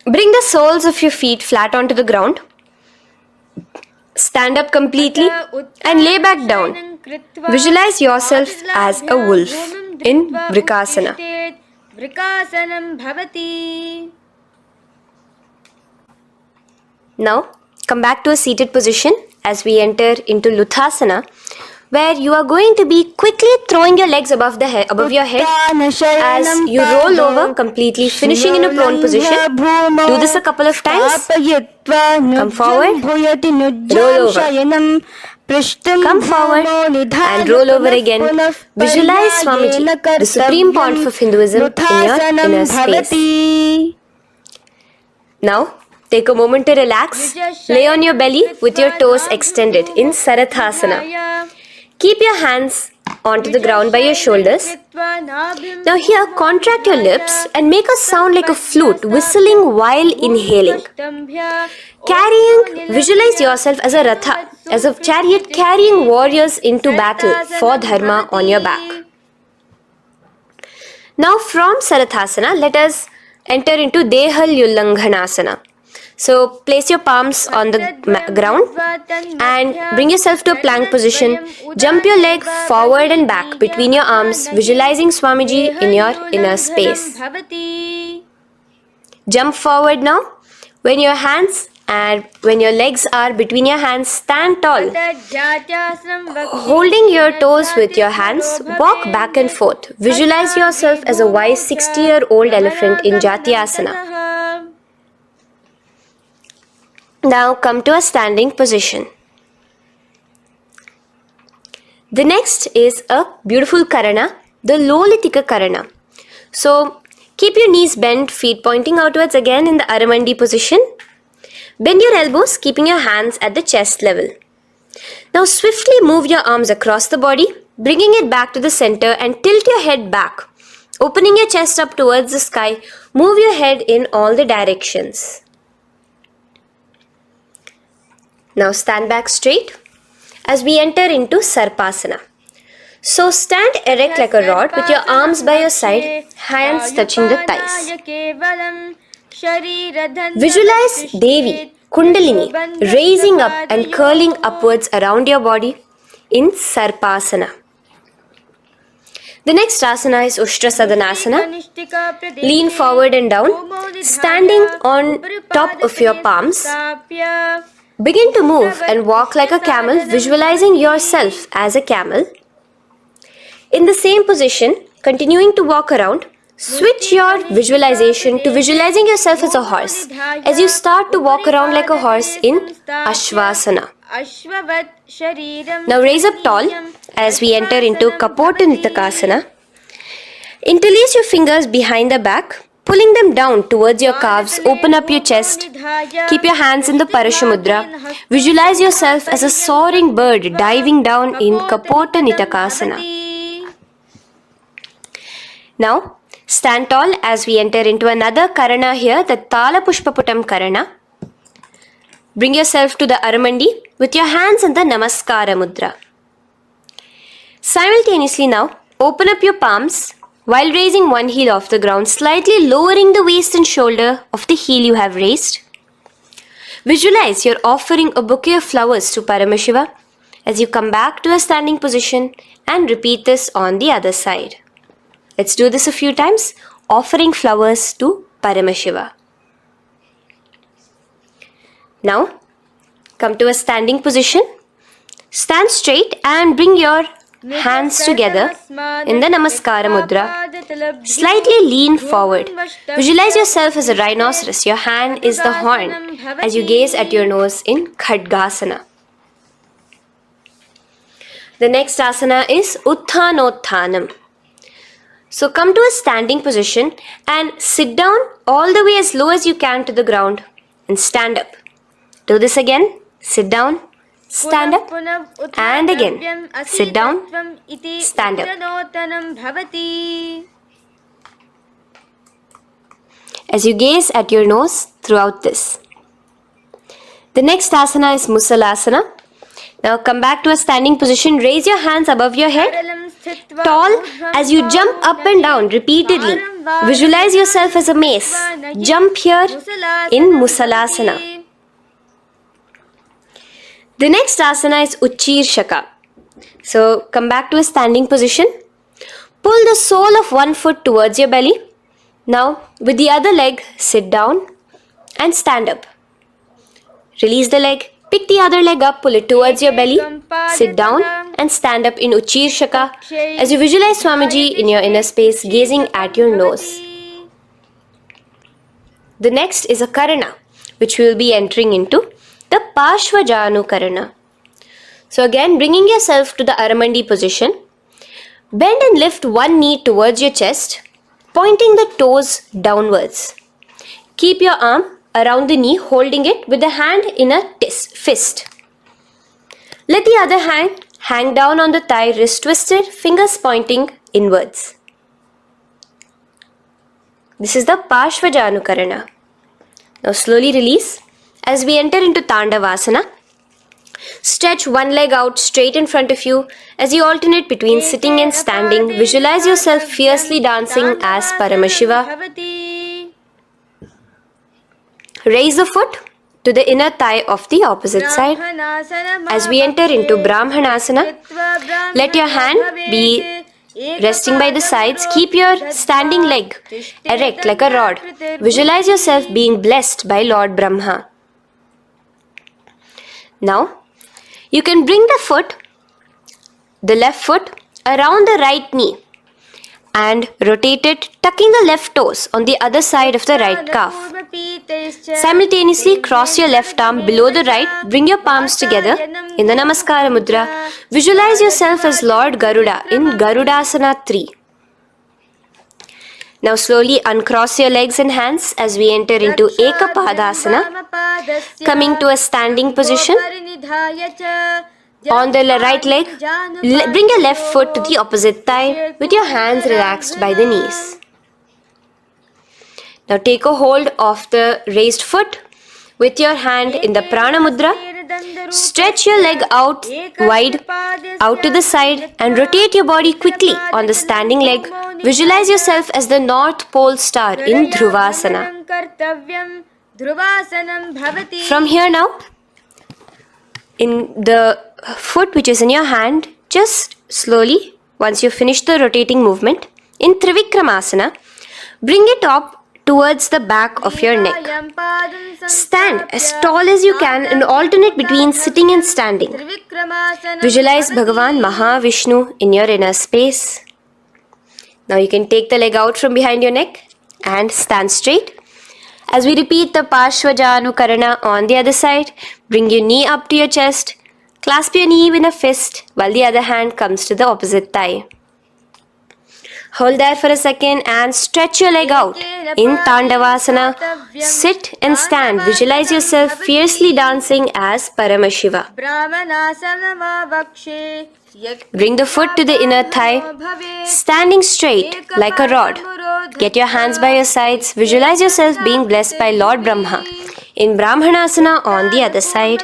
Bring the soles of your feet flat onto the ground. Stand up completely and lay back down. Visualize yourself as a wolf in Vrikasana. Now come back to a seated position as we enter into Luthasana, where you are going to be quickly throwing your legs above your head as you roll over completely, finishing in a prone position. Do this a couple of times. Come forward, roll over. Come forward and roll over again. Visualize Swamiji, the Supreme Pontiff of Hinduism, in your inner space. Now, take a moment to relax. Lay on your belly with your toes extended in Sarathasana. Keep your hands onto the ground by your shoulders. Now here, contract your lips and make a sound like a flute, whistling while inhaling. Visualize yourself as a ratha, as a chariot carrying warriors into battle for dharma on your back. Now from Sarathasana, let us enter into Dehal Ullanghanasana. So place your palms on the ground and bring yourself to a plank position. Jump your leg forward and back between your arms, visualizing Swamiji in your inner space. Jump forward now. When your legs are between your hands, stand tall. Holding your toes with your hands, walk back and forth. Visualize yourself as a wise 60-year-old elephant in Jatyasana. Now come to a standing position. The next is a beautiful Karana, the Lolitika Karana. So Keep your knees bent, feet pointing outwards again in the Aramandi position. Bend your elbows, keeping your hands at the chest level. Now swiftly move your arms across the body, bringing it back to the center and tilt your head back. Opening your chest up towards the sky, move your head in all the directions. Now stand back straight as we enter into Sarpasana. So stand erect like a rod with your arms by your side, hands touching the thighs. Visualize Devi, Kundalini, raising up and curling upwards around your body in Sarpasana. The next asana is Ushtra Sadanasana. Lean forward and down, standing on top of your palms. Begin to move and walk like a camel, visualizing yourself as a camel. In the same position, continuing to walk around, switch your visualization to visualizing yourself as a horse as you start to walk around like a horse in Ashvasana. Now raise up tall as we enter into Kapotanitakasana. Interlace your fingers behind the back, pulling them down towards your calves. Open up your chest. Keep your hands in the Parashamudra. Visualize yourself as a soaring bird diving down in Kapotanitakasana. Now, stand tall as we enter into another Karana here, the Tala Pushpaputam Karana. Bring yourself to the Aramandi with your hands in the Namaskara Mudra. Simultaneously now, open up your palms while raising one heel off the ground, slightly lowering the waist and shoulder of the heel you have raised. Visualize you're offering a bouquet of flowers to Paramashiva as you come back to a standing position and repeat this on the other side. Let's do this a few times, offering flowers to Paramashiva. Now, come to a standing position. Stand straight and bring your hands together in the Namaskara Mudra. Slightly lean forward. Visualize yourself as a rhinoceros. Your hand is the horn as you gaze at your nose in Khadgasana. The next asana is Uttanottanam. So come to a standing position and sit down all the way as low as you can to the ground and stand up. Do this again. Sit down, stand up, and again. Sit down, stand up. As you gaze at your nose throughout this. The next asana is Musalasana. Now come back to a standing position. Raise your hands above your head. Tall as you jump up and down repeatedly. Visualize yourself as a mace. Jump here in Musalasana. The next asana is Uchchirshaka. So come back to a standing position. Pull the sole of one foot towards your belly. Now with the other leg, sit down and stand up. Release the leg. Pick the other leg up, pull it towards your belly, sit down and stand up in Uchchirshaka as you visualize Swamiji in your inner space gazing at your nose. The next is a Karana which we will be entering into, the Parshvajanu Karana. So again, bringing yourself to the Aramandi position, bend and lift one knee towards your chest, pointing the toes downwards. Keep your arm around the knee, holding it with the hand in a fist. Let the other hand hang down on the thigh, wrist twisted, fingers pointing inwards. This is the Parshvajanu Karana. Now slowly release as we enter into Tandavasana. Stretch one leg out straight in front of you as you alternate between sitting and standing. Visualize yourself fiercely dancing as Paramashiva. Raise the foot to the inner thigh of the opposite side. As we enter into Brahmanasana, let your hand be resting by the sides. Keep your standing leg erect like a rod. Visualize yourself being blessed by Lord Brahma. Now, you can bring the left foot around the right knee and rotate it, tucking the left toes on the other side of the right calf. Simultaneously cross your left arm below the right, bring your palms together in the Namaskara Mudra. Visualize yourself as Lord Garuda in Garudasana 3. Now slowly uncross your legs and hands as we enter into Eka Padasana, coming to a standing position. On the right leg, bring your left foot to the opposite thigh with your hands relaxed by the knees. Now take a hold of the raised foot with your hand in the Prana Mudra. Stretch your leg out wide, out to the side, and rotate your body quickly on the standing leg. Visualize yourself as the North Pole star in Dhruvasana. From here now, in the foot which is in your hand, just slowly, once you finish the rotating movement, in Trivikramasana, bring it up towards the back of your neck. Stand as tall as you can and alternate between sitting and standing. Visualize Bhagavan Mahavishnu in your inner space. Now you can take the leg out from behind your neck and stand straight. As we repeat the Parshvajanukarana on the other side, bring your knee up to your chest, clasp your knee in a fist while the other hand comes to the opposite thigh. Hold there for a second and stretch your leg out. In Tandavasana, sit and stand. Visualize yourself fiercely dancing as Paramashiva. Bring the foot to the inner thigh, standing straight like a rod. Get your hands by your sides. Visualize yourself being blessed by Lord Brahma. In Brahmanasana on the other side.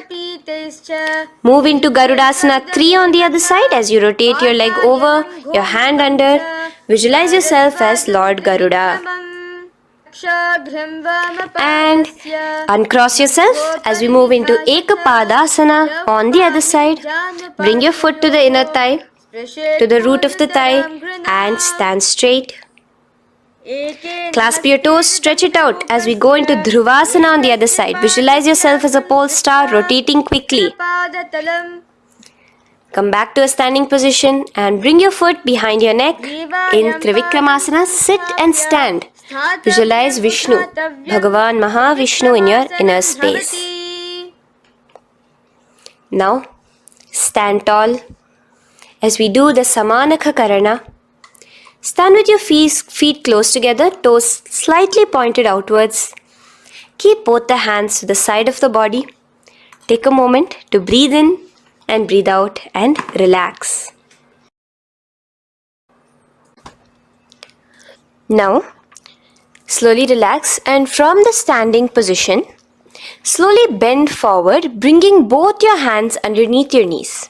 Move into Garudasana 3 on the other side as you rotate your leg over, your hand under. Visualize yourself as Lord Garuda. And uncross yourself as we move into Eka Padasana on the other side. Bring your foot to the inner thigh, to the root of the thigh, and stand straight. Clasp your toes, stretch it out as we go into Dhruvasana on the other side. Visualize yourself as a pole star rotating quickly. Come back to a standing position and bring your foot behind your neck. In Trivikramasana, sit and stand. Visualize Vishnu, Bhagavan Mahavishnu in your inner space. Now, stand tall as we do the Samanakha Karana. Stand with your feet close together, toes slightly pointed outwards. Keep both the hands to the side of the body. Take a moment to breathe in and breathe out and relax. Now, slowly relax and from the standing position, slowly bend forward, bringing both your hands underneath your knees.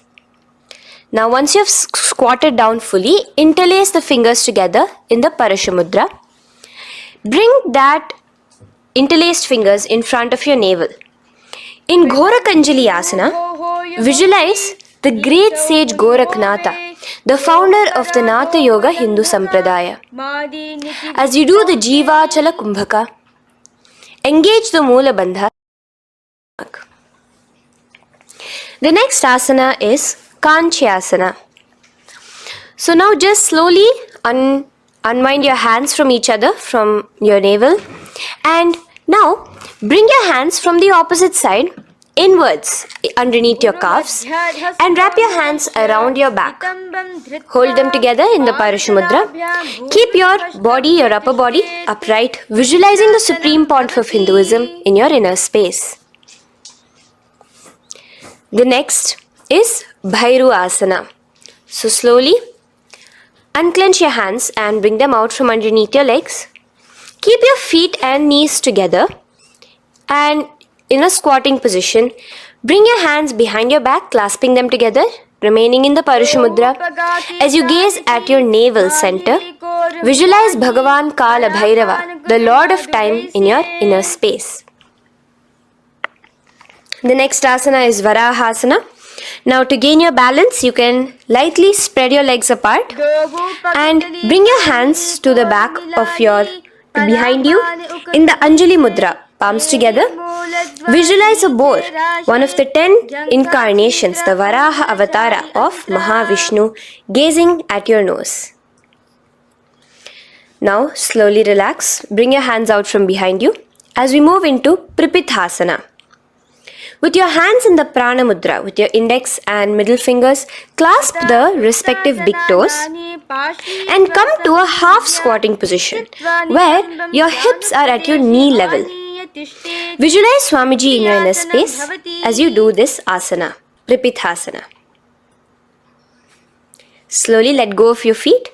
Now once you have squatted down fully, interlace the fingers together in the Parashamudra. Bring that interlaced fingers in front of your navel. In Ghorakanjali Asana, visualize the great sage Goraknatha, the founder of the Natha Yoga Hindu Sampradaya. As you do the Jivachala Kumbhaka, engage the Moola Bandha. The next asana is Kanchyasana. So now just slowly unwind your hands from each other, from your navel, and now bring your hands from the opposite side inwards underneath your calves and wrap your hands around your back. Hold them together in the Parashamudra. Keep your body, your upper body upright, visualizing the Supreme Pontiff of Hinduism in your inner space. The next is Bhairu Asana. So slowly unclench your hands and bring them out from underneath your legs. Keep your feet and knees together and in a squatting position, bring your hands behind your back, clasping them together, remaining in the Parashamudra. As you gaze at your navel center, visualize Bhagavan Kala Bhairava, the Lord of Time, in your inner space. The next asana is Varahasana. Now to gain your balance, you can lightly spread your legs apart and bring your hands to the back of behind you in the Anjali Mudra, palms together. Visualize a boar, one of the 10 incarnations, the Varaha Avatara of Mahavishnu, gazing at your nose. Now slowly relax, bring your hands out from behind you as we move into Pripithasana. With your hands in the prana mudra, with your index and middle fingers, clasp the respective big toes and come to a half squatting position where your hips are at your knee level. Visualize Swamiji in your inner space as you do this asana, Pripithasana. Slowly let go of your feet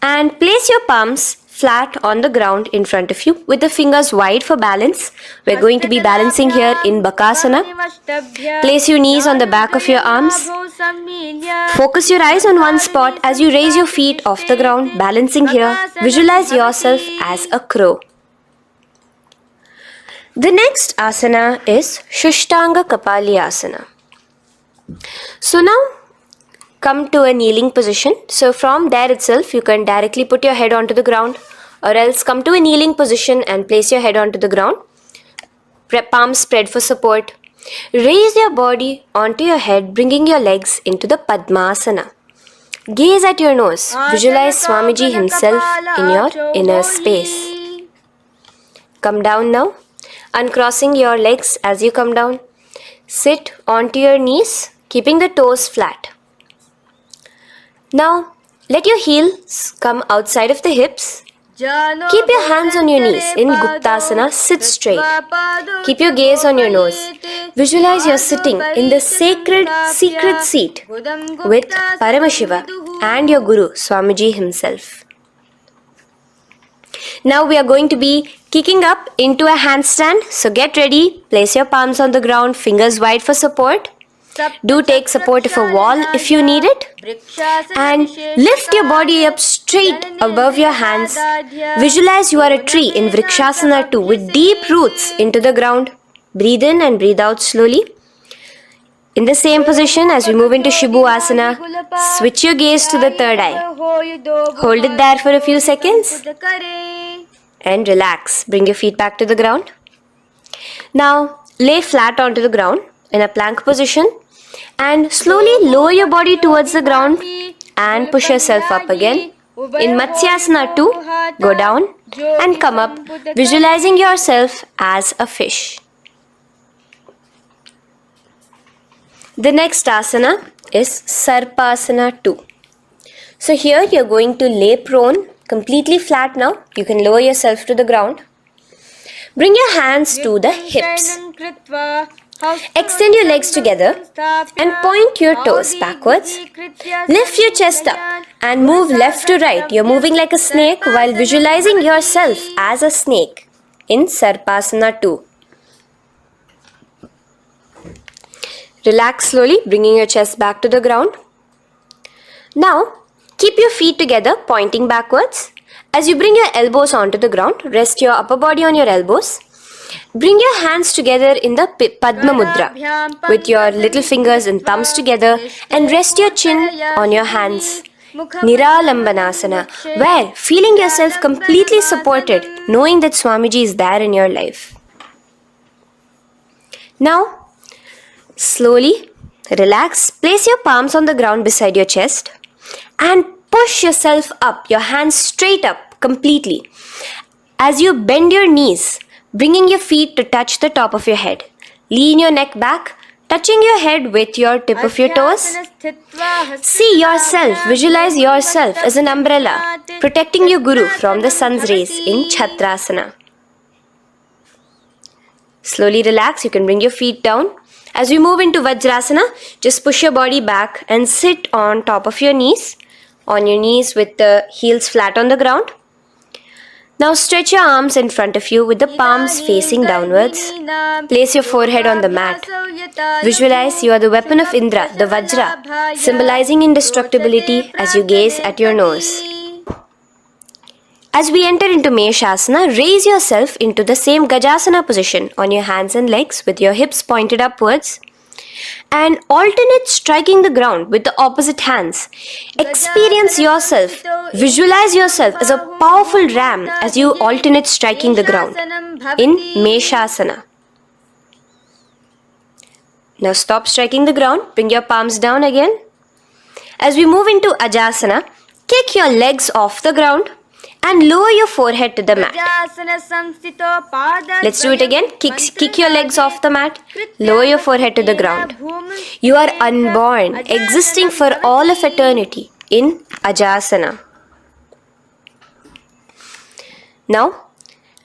and place your palms flat on the ground in front of you with the fingers wide for balance. We're going to be balancing here in Bakasana. Place your knees on the back of your arms. Focus your eyes on one spot as you raise your feet off the ground, balancing here. Visualize yourself as a crow. The next asana is Shushtanga Kapali Asana. So now come to a kneeling position. So from there itself, you can directly put your head onto the ground, or else come to a kneeling position and place your head onto the ground. Palms spread for support. Raise your body onto your head, bringing your legs into the Padmasana. Gaze at your nose. Visualize Swamiji himself in your inner space. Come down now, uncrossing your legs as you come down. Sit onto your knees, keeping the toes flat. Now, let your heels come outside of the hips. Keep your hands on your knees. In Guptasana, sit straight. Keep your gaze on your nose. Visualize you're sitting in the sacred secret seat with Paramashiva and your Guru, Swamiji himself. Now we are going to be kicking up into a handstand. So get ready. Place your palms on the ground, fingers wide for support. Do take support of a wall if you need it. And lift your body up straight above your hands. Visualize you are a tree in Vrikshasana 2 with deep roots into the ground. Breathe in and breathe out slowly. In the same position as we move into Shibhu Asana, switch your gaze to the third eye. Hold it there for a few seconds. And relax. Bring your feet back to the ground. Now lay flat onto the ground in a plank position and slowly lower your body towards the ground and push yourself up again. In Matsyasana 2, go down and come up, visualizing yourself as a fish. The next asana is Sarpasana 2. So here you're going to lay prone, completely flat now. You can lower yourself to the ground. Bring your hands to the hips. Extend your legs together and point your toes backwards. Lift your chest up and move left to right. You're moving like a snake while visualizing yourself as a snake in Sarpasana 2. Relax slowly, bringing your chest back to the ground. Now, keep your feet together, pointing backwards. As you bring your elbows onto the ground, rest your upper body on your elbows. Bring your hands together in the Padma Mudra with your little fingers and thumbs together and rest your chin on your hands. Niralambanasana, where feeling yourself completely supported, knowing that Swamiji is there in your life. Now, slowly relax, place your palms on the ground beside your chest and push yourself up, your hands straight up completely. As you bend your knees, bringing your feet to touch the top of your head. Lean your neck back, touching your head with your tip of your toes. See yourself, visualize yourself as an umbrella, protecting your Guru from the sun's rays in Chhatrasana. Slowly relax, you can bring your feet down. As we move into Vajrasana, just push your body back and sit on top of your knees, with the heels flat on the ground. Now stretch your arms in front of you with the palms facing downwards. Place your forehead on the mat. Visualize you are the weapon of Indra, the Vajra, symbolizing indestructibility as you gaze at your nose. As we enter into Meshasana, raise yourself into the same Gajasana position on your hands and legs with your hips pointed upwards. And alternate striking the ground with the opposite hands. Experience yourself, visualize yourself as a powerful ram as you alternate striking the ground in Meshasana. Now stop striking the ground, bring your palms down again. As we move into Ajasana, kick your legs off the ground and lower your forehead to the mat. Let's do it again. Kick your legs off the mat. Lower your forehead to the ground. You are unborn, existing for all of eternity in Ajasana. Now,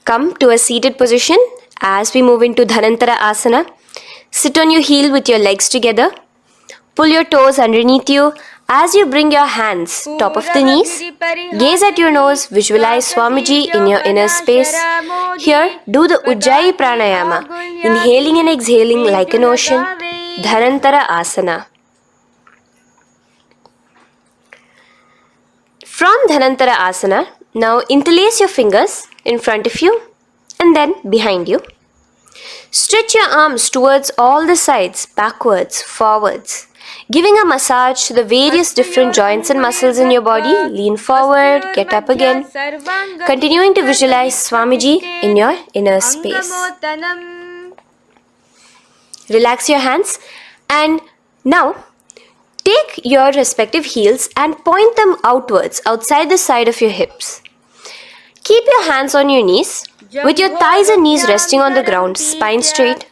come to a seated position as we move into Dhanantara Asana. Sit on your heel with your legs together. Pull your toes underneath you as you bring your hands top of the knees. Gaze at your nose. Visualize Swamiji in your inner space. Here, do the Ujjayi Pranayama, inhaling and exhaling like an ocean. Dhanantara Asana. From Dhanantara Asana, now interlace your fingers in front of you and then behind you. Stretch your arms towards all the sides, backwards, forwards, giving a massage to the various different joints and muscles in your body. Lean forward, get up again, continuing to visualize Swamiji in your inner space. Relax your hands and now take your respective heels and point them outwards, outside the side of your hips. Keep your hands on your knees, with your thighs and knees resting on the ground, spine straight.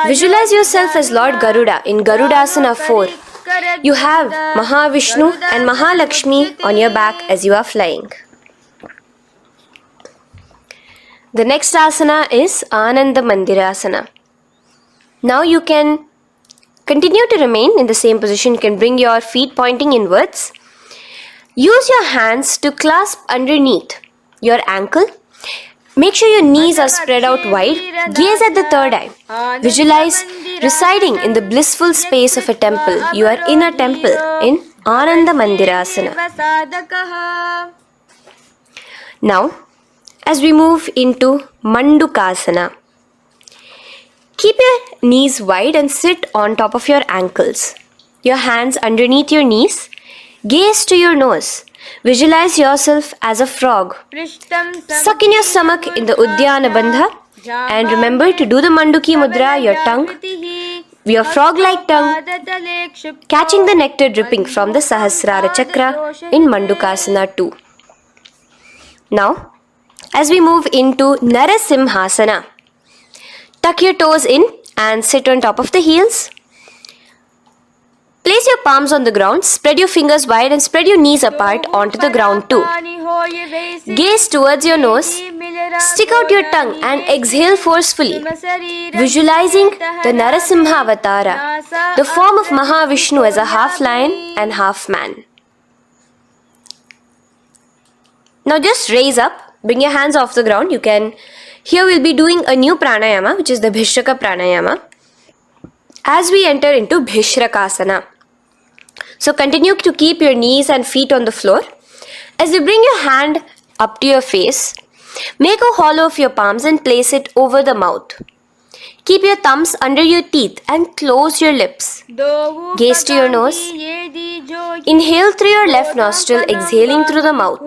Visualize yourself as Lord Garuda in Garudasana 4. You have Mahavishnu and Mahalakshmi on your back as you are flying. The next asana is Ananda Mandirasana. Now you can continue to remain in the same position. You can bring your feet pointing inwards. Use your hands to clasp underneath your ankle. Make sure your knees are spread out wide. Gaze at the third eye. Visualize residing in the blissful space of a temple. You are in a temple in Ananda Mandirasana. Now, as we move into Mandukasana, keep your knees wide and sit on top of your ankles. Your hands underneath your knees. Gaze to your nose. Visualize yourself as a frog. Suck in your stomach in the Uddiyana Bandha and remember to do the Manduki Mudra, your tongue, your frog-like tongue, catching the nectar dripping from the Sahasrara Chakra in Mandukasana 2. Now, as we move into Narasimhasana, tuck your toes in and sit on top of the heels. Place your palms on the ground, spread your fingers wide and spread your knees apart onto the ground too. Gaze towards your nose, stick out your tongue and exhale forcefully, visualizing the Narasimha Avatara, the form of Mahavishnu as a half lion and half man. Now just raise up, bring your hands off the ground. Here we'll be doing a new pranayama, which is the Bhishraka pranayama, as we enter into Bhishrakasana. So continue to keep your knees and feet on the floor. As you bring your hand up to your face, make a hollow of your palms and place it over the mouth. Keep your thumbs under your teeth and close your lips. Gaze to your nose. Inhale through your left nostril, exhaling through the mouth.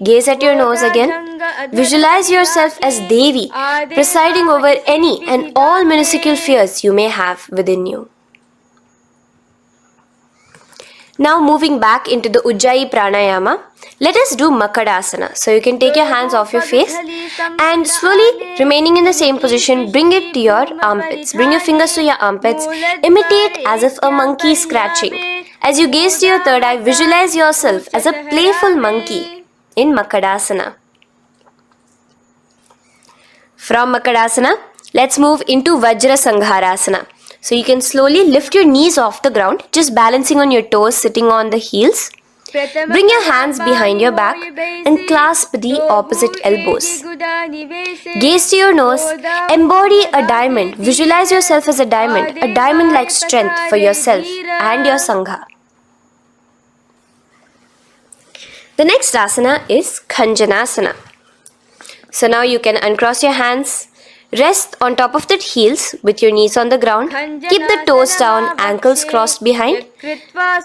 Gaze at your nose again. Visualize yourself as Devi, presiding over any and all minuscule fears you may have within you. Now moving back into the Ujjayi Pranayama, let us do Makadasana. So you can take your hands off your face and slowly remaining in the same position, bring it to your armpits. Bring your fingers to your armpits. Imitate as if a monkey is scratching. As you gaze to your third eye, visualize yourself as a playful monkey in Makadasana. From Makadasana, let's move into Vajra Sangharasana. So you can slowly lift your knees off the ground, just balancing on your toes, sitting on the heels. Bring your hands behind your back and clasp the opposite elbows. Gaze to your nose, embody a diamond. Visualize yourself as a diamond-like strength for yourself and your Sangha. The next asana is Khanjanasana. So now you can uncross your hands, rest on top of the heels with your knees on the ground. Keep the toes down, ankles crossed behind.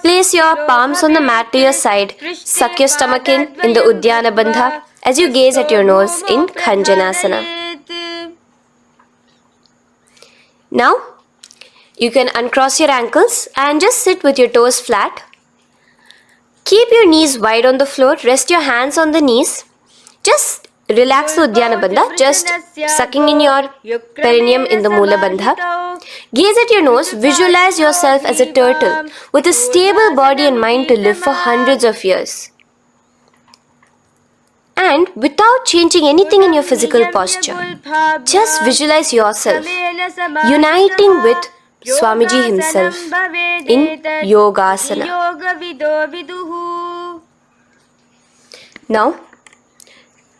Place your palms on the mat to your side. Suck your stomach in the Uddiyana Bandha as you gaze at your nose in Khanjanasana. Now, you can uncross your ankles and just sit with your toes flat. Keep your knees wide on the floor. Rest your hands on the knees. Just relax the Uddiyana Bandha. Just sucking in your perineum in the Mula Bandha. Gaze at your nose. Visualize yourself as a turtle with a stable body and mind to live for hundreds of years. And without changing anything in your physical posture, just visualize yourself uniting with Swamiji himself in Yogasana. Now,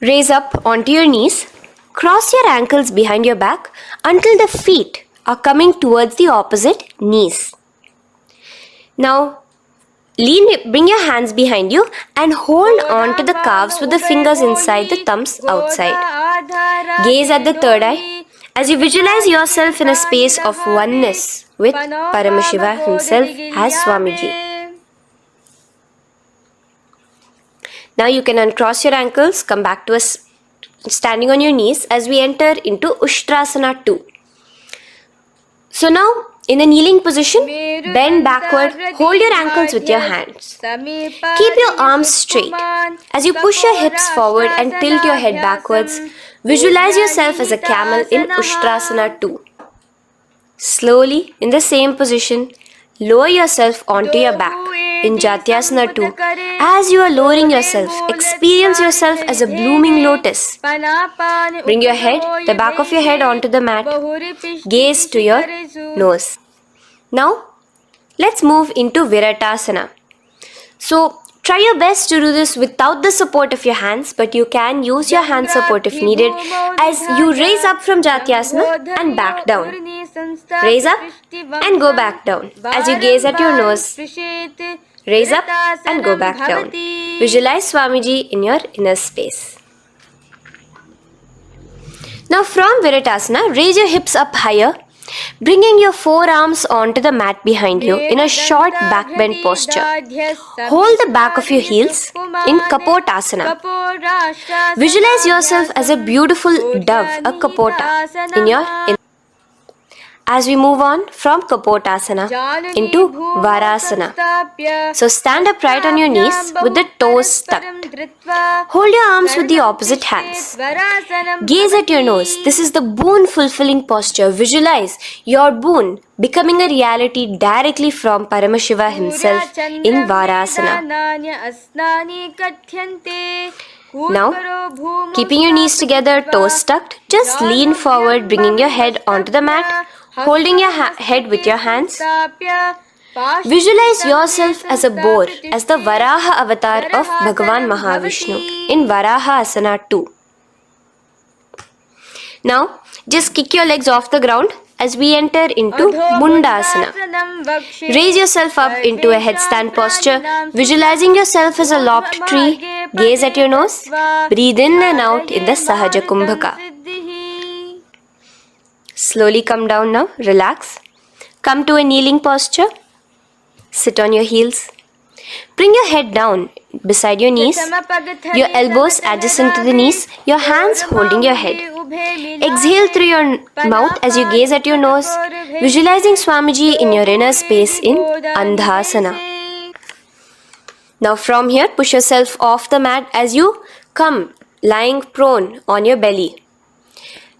raise up onto your knees, cross your ankles behind your back until the feet are coming towards the opposite knees. Now, bring your hands behind you and hold on to the calves with the fingers inside, the thumbs outside. Gaze at the third eye as you visualize yourself in a space of oneness with Paramashiva himself as Swamiji. Now you can uncross your ankles, come back to us standing on your knees as we enter into Ushtrasana 2. So now, in the kneeling position, bend backward, hold your ankles with your hands. Keep your arms straight. As you push your hips forward and tilt your head backwards, visualize yourself as a camel in Ushtrasana 2. Slowly, in the same position, lower yourself onto your back in Jatyasana 2. As you are lowering yourself, experience yourself as a blooming lotus. Bring your head, the back of your head onto the mat. Gaze to your nose. Now, let's move into Viratasana. So, try your best to do this without the support of your hands, but you can use your hand support if needed as you raise up from Jatyasana and back down. Raise up and go back down as you gaze at your nose. Raise up and go back down. Visualize Swamiji in your inner space. Now from Viratasana, raise your hips up higher, bringing your forearms onto the mat behind you in a short back bend posture. Hold the back of your heels in Kapotasana. Visualize yourself as a beautiful dove, a Kapota, in your inner. As we move on from Kapotasana into Varasana. So stand upright on your knees with the toes tucked. Hold your arms with the opposite hands. Gaze at your nose. This is the boon fulfilling posture. Visualize your boon becoming a reality directly from Paramashiva himself in Varasana. Now, keeping your knees together, toes tucked, just lean forward, bringing your head onto the mat. Holding your head with your hands. Visualize yourself as a boar, as the Varaha avatar of Bhagavan Mahavishnu in Varaha Asana 2. Now, just kick your legs off the ground as we enter into Mundasana. Raise yourself up into a headstand posture, visualizing yourself as a lopped tree. Gaze at your nose. Breathe in and out in the Sahaja Kumbhaka. Slowly come down now, relax. Come to a kneeling posture. Sit on your heels. Bring your head down beside your knees, your elbows adjacent to the knees, your hands holding your head. Exhale through your mouth as you gaze at your nose, visualizing Swamiji in your inner space in Andhasana. Now from here, push yourself off the mat as you come lying prone on your belly.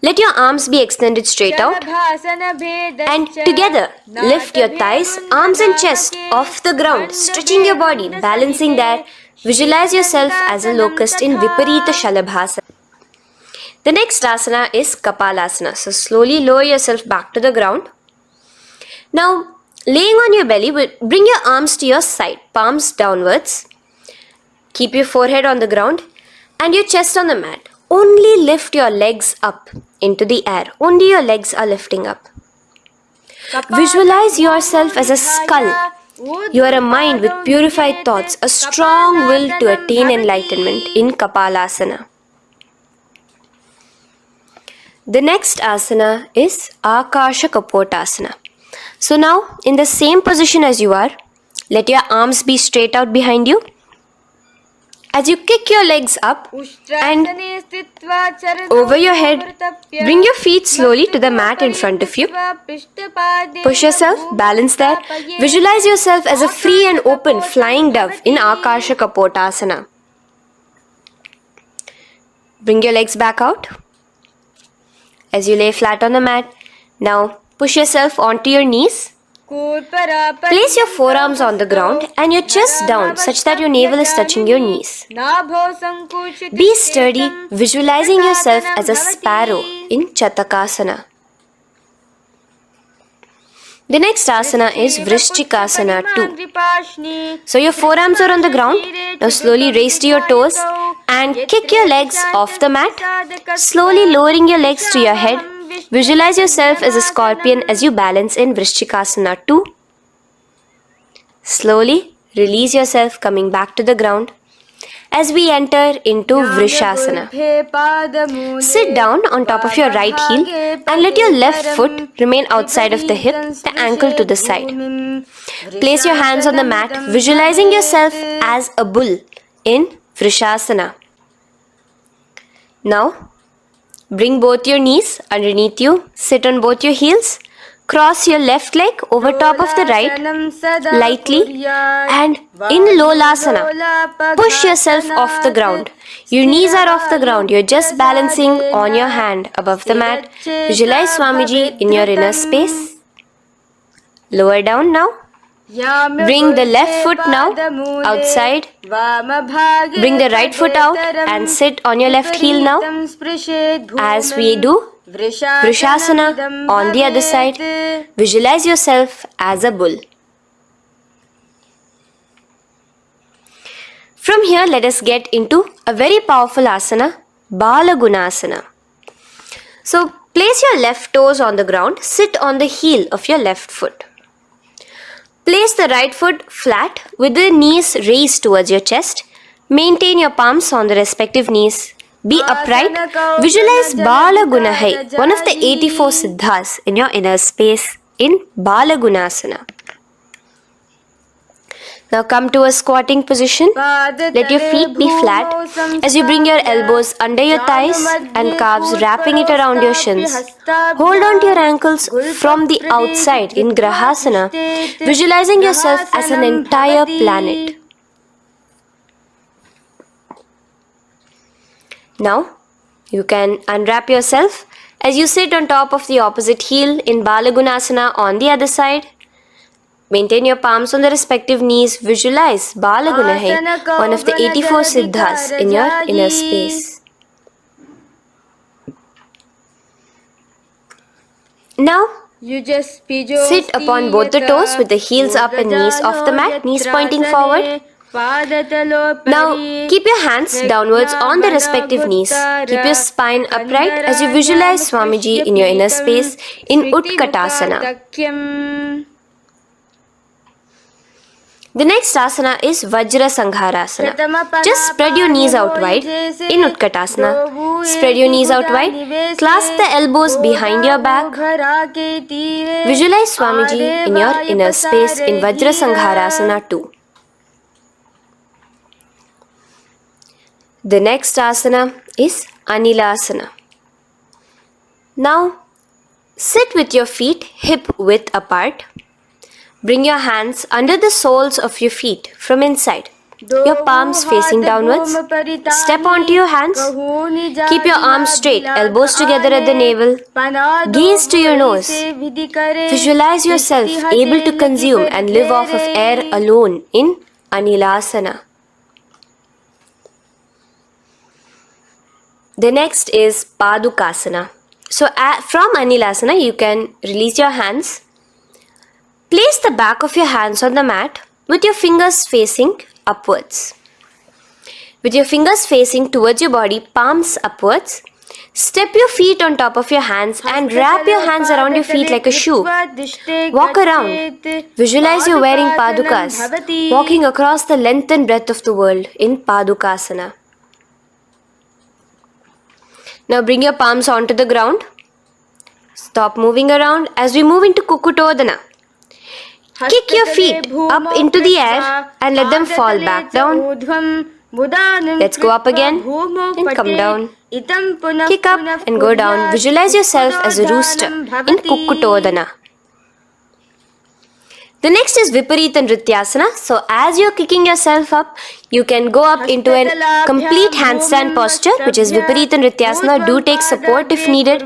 Let your arms be extended straight out and together lift your thighs, arms and chest off the ground, stretching your body, balancing there. Visualize yourself as a locust in Viparita Shalabhasana. The next asana is Kapalasana. So slowly lower yourself back to the ground. Now laying on your belly, bring your arms to your side, palms downwards. Keep your forehead on the ground and your chest on the mat. Only lift your legs up into the air. Only your legs are lifting up. Visualize yourself as a skull. You are a mind with purified thoughts, a strong will to attain enlightenment in Kapalasana. The next asana is Akasha Kapotasana. So now, in the same position as you are, let your arms be straight out behind you. As you kick your legs up and Ushtrasane sthitva charano over your head, pravartapya. bring your feet slowly to the mat in front of you. Push yourself, balance there. Visualize yourself as a free and open flying dove in Akasha Kapotasana. Bring your legs back out as you lay flat on the mat. Now push yourself onto your knees. Place your forearms on the ground and your chest down such that your navel is touching your knees. Be sturdy, visualizing yourself as a sparrow in Chatakasana. The next asana is Vrishchikasana 2. So your forearms are on the ground. Now slowly raise to your toes and kick your legs off the mat. Slowly lowering your legs to your head. Visualize yourself as a scorpion as you balance in Vrishchikasana 2. Slowly release yourself, coming back to the ground as we enter into Vrishasana. Sit down on top of your right heel and let your left foot remain outside of the hip, the ankle to the side. Place your hands on the mat, visualizing yourself as a bull in Vrishasana. Now, bring both your knees underneath you, sit on both your heels, cross your left leg over top of the right lightly, and in Lolasana, push yourself off the ground. Your knees are off the ground, you're just balancing on your hand above the mat. Visualize Swamiji in your inner space. Lower down now. Bring the left foot now outside. Bring the right foot out and sit on your left heel now. As we do Vrishasana on the other side, visualize yourself as a bull. From here, let us get into a very powerful asana, Balagunasana. So, place your left toes on the ground, sit on the heel of your left foot. Place the right foot flat with the knees raised towards your chest. Maintain your palms on the respective knees. Be upright. Visualize Balagunahai, one of the 84 siddhas in your inner space in Balagunasana. Now come to a squatting position. Let your feet be flat as you bring your elbows under your thighs and calves, wrapping it around your shins. Hold on to your ankles from the outside in Grahasana, visualizing yourself as an entire planet. Now, you can unwrap yourself as you sit on top of the opposite heel in Balagunasana on the other side. Maintain your palms on the respective knees. Visualize Balagunahai, one of the 84 siddhas in your inner space. Now, sit upon both the toes with the heels up and knees off the mat, knees pointing forward. Now, keep your hands downwards on the respective knees. Keep your spine upright as you visualize Swamiji in your inner space in Utkatasana. The next asana is Vajra Sangharasana. Just spread your knees out wide in Utkatasana. Spread your knees out wide. Clasp the elbows behind your back. Visualize Swamiji in your inner space in Vajra Sangharasana 2. The next asana is Anilasana. Now, sit with your feet hip width apart. Bring your hands under the soles of your feet from inside. Your palms facing downwards. Step onto your hands. Keep your arms straight, elbows together at the navel. Gaze to your nose. Visualize yourself able to consume and live off of air alone in Anilasana. The next is Padukasana. So from Anilasana, you can release your hands. Place the back of your hands on the mat with your fingers facing upwards. With your fingers facing towards your body, palms upwards. Step your feet on top of your hands and wrap your hands around your feet like a shoe. Walk around. Visualize you're wearing padukas, walking across the length and breadth of the world in Padukasana. Now bring your palms onto the ground. Stop moving around as we move into Kukutodana. Kick your feet up into the air and let them fall back down. Let's go up again and come down. Kick up and go down. Visualize yourself as a rooster in Kukkutodana. The next is Viparita Nrityasana. So as you're kicking yourself up, you can go up into a complete handstand posture, which is Viparita Nrityasana. Do take support if needed.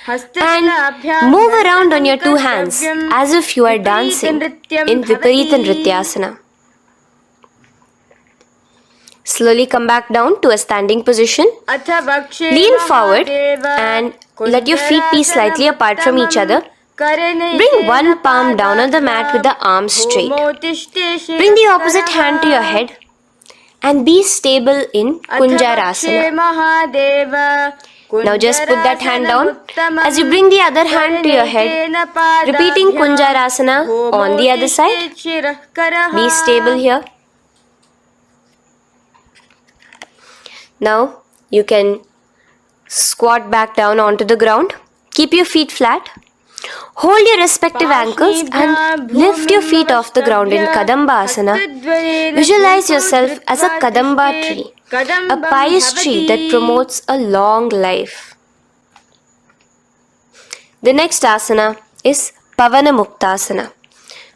And move around on your two hands as if you are dancing in Viparita Nrityasana. Slowly come back down to a standing position. Lean forward and let your feet be slightly apart from each other. Bring one palm down on the mat with the arms straight. Bring the opposite hand to your head and be stable in Kunjarasana. Now just put that hand down as you bring the other hand to your head, repeating Kunjarasana on the other side. Be stable here. Now you can squat back down onto the ground. Keep your feet flat. Hold your respective ankles and lift your feet off the ground in Kadambasana. Visualize yourself as a Kadamba tree, a pious tree that promotes a long life. The next asana is Pavana Muktasana.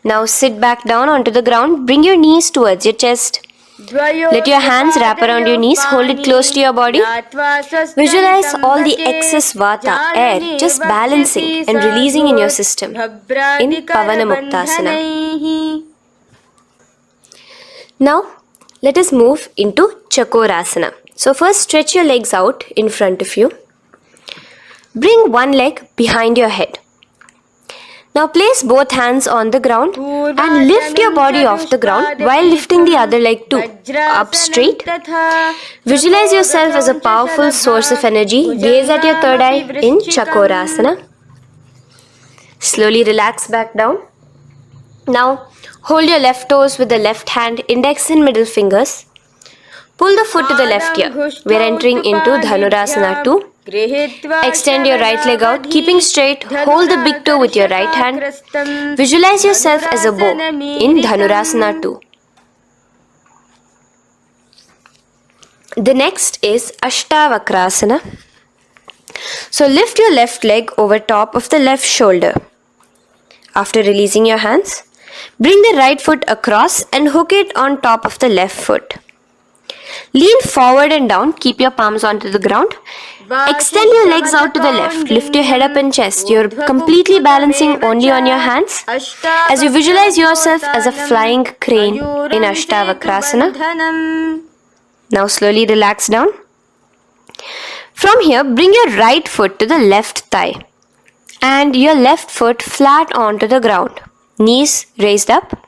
Now sit back down onto the ground. Bring your knees towards your chest. Let your hands wrap around your knees, hold it close to your body. Visualize all the excess vata, air, just balancing and releasing in your system in Pavana Muktasana. Now, let us move into Chakorasana. So first stretch your legs out in front of you. Bring one leg behind your head. Now place both hands on the ground and lift your body off the ground while lifting the other leg too, up straight. Visualize yourself as a powerful source of energy. Gaze at your third eye in Chakorasana. Slowly relax back down. Now hold your left toes with the left hand, index and middle fingers. Pull the foot to the left ear. We are entering into Dhanurasana 2. Extend your right leg out, keeping straight. Hold the big toe with your right hand. Visualize yourself as a bow in Dhanurasana 2. The next is Ashtavakrasana. So lift your left leg over top of the left shoulder. After releasing your hands, bring the right foot across and hook it on top of the left foot. Lean forward and down, keep your palms onto the ground. Extend your legs out to the left, lift your head up and chest. You're completely balancing only on your hands as you visualize yourself as a flying crane in Ashtavakrasana. Now slowly relax down. From here, bring your right foot to the left thigh and your left foot flat onto the ground. Knees raised up.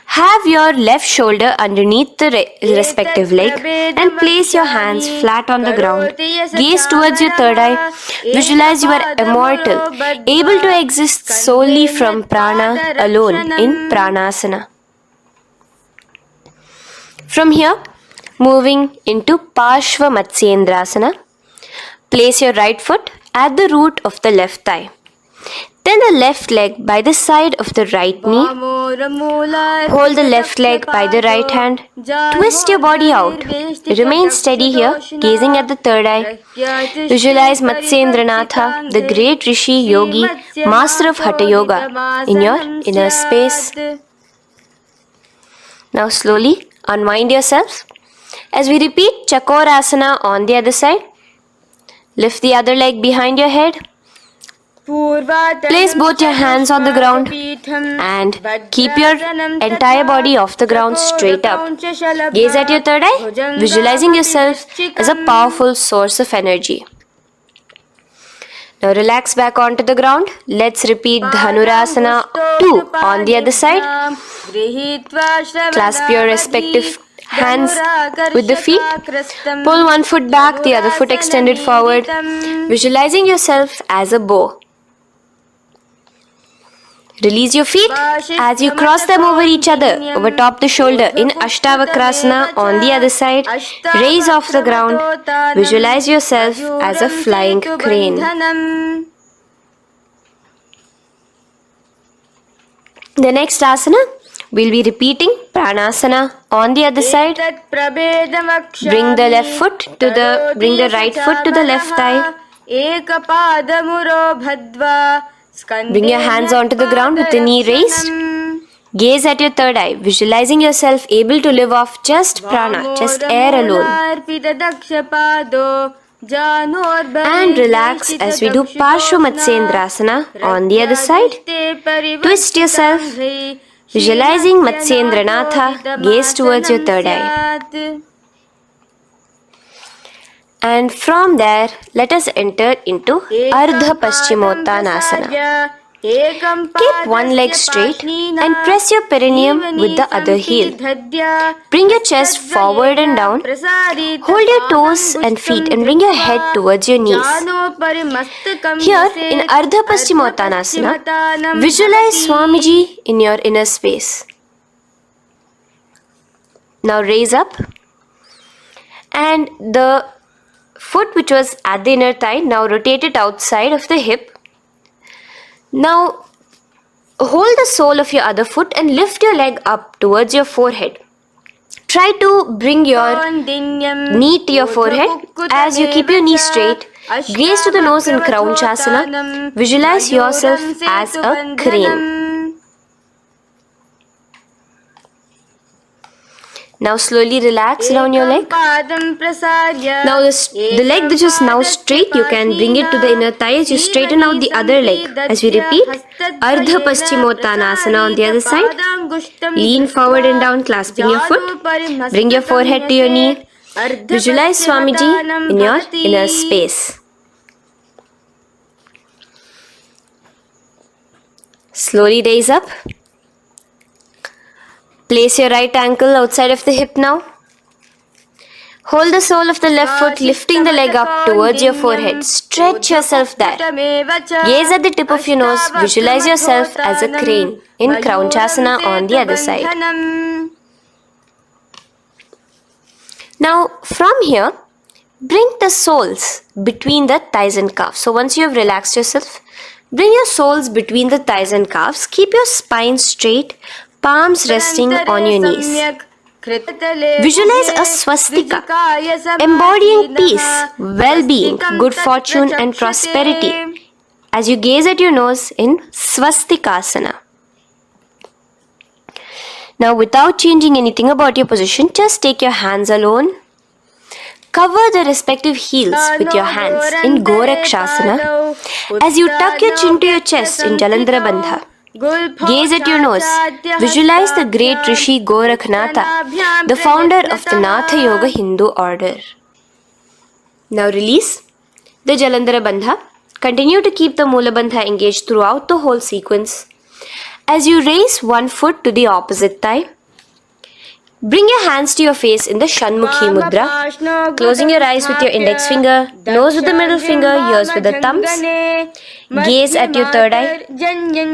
Have your left shoulder underneath the respective leg and place your hands flat on the ground. Gaze towards your third eye. Visualize you are immortal, able to exist solely from prana alone in Pranasana. From here, moving into Parshva Matsyendrasana. Place your right foot at the root of the left thigh. Then the left leg by the side of the right knee. Hold the left leg by the right hand. Twist your body out. Remain steady here, gazing at the third eye. Visualize Matsyendranatha, the great Rishi, Yogi, master of Hatha Yoga, in your inner space. Now slowly unwind yourself. As we repeat Chakorasana on the other side, lift the other leg behind your head. Place both your hands on the ground and keep your entire body off the ground straight up. Gaze at your third eye, visualizing yourself as a powerful source of energy. Now relax back onto the ground. Let's repeat Dhanurasana 2 on the other side. Clasp your respective hands with the feet. Pull one foot back, the other foot extended forward. Visualizing yourself as a bow. Release your feet as you cross them over each other, over top the shoulder in Ashtavakrasana on the other side. Raise off the ground. Visualize yourself as a flying crane. The next asana, we'll be repeating Pranasana on the other side. Bring the right foot to the left thigh. Bring your hands onto the ground with the knee raised. Gaze at your third eye, visualizing yourself able to live off just prana, just air alone. And relax as we do Parshva on the other side. Twist yourself, visualizing Matsyendranatha, gaze towards your third eye. And from there, let us enter into Ardha Paschimottanasana. Keep one leg straight and press your perineum with the other heel. Bring your chest forward and down. Hold your toes and feet and bring your head towards your knees. Here in Ardha Paschimottanasana, visualize Swamiji in your inner space. Now raise up, and the foot which was at the inner thigh, now rotate it outside of the hip. Now hold the sole of your other foot and lift your leg up towards your forehead. Try to bring your knee to your forehead as you keep your knee straight. Gaze to the nose in Crown Chasana. Visualize yourself as a crane. Now slowly relax down your leg. Now the leg which is now straight, you can bring it to the inner thigh as you straighten out the other leg. As we repeat, Ardha Paschimottanasana on the other side. Lean forward and down, clasping your foot. Bring your forehead to your knee. Visualize Swamiji in your inner space. Slowly raise up. Place your right ankle outside of the hip now. Hold the sole of the left foot, lifting the leg up towards your forehead. Stretch yourself there. Gaze at the tip of your nose. Visualize yourself as a crane in Crown Chasana on the other side. Now from here, bring the soles between the thighs and calves. So once you have relaxed yourself, bring your soles between the thighs and calves. Keep your spine straight. Palms resting on your knees. Visualize a swastika, embodying peace, well-being, good fortune and prosperity as you gaze at your nose in swastikasana. Now without changing anything about your position, just take your hands alone. Cover the respective heels with your hands in Gorakshasana as you tuck your chin to your chest in Jalandhara Bandha. Gaze at your nose. Visualize the great Rishi Gorakhnatha, the founder of the Natha Yoga Hindu order. Now release the Jalandhara Bandha. Continue to keep the Mula Bandha engaged throughout the whole sequence. As you raise one foot to the opposite thigh, bring your hands to your face in the Shanmukhi Mudra, closing your eyes with your index finger, nose with the middle finger, ears with the thumbs. Gaze at your third eye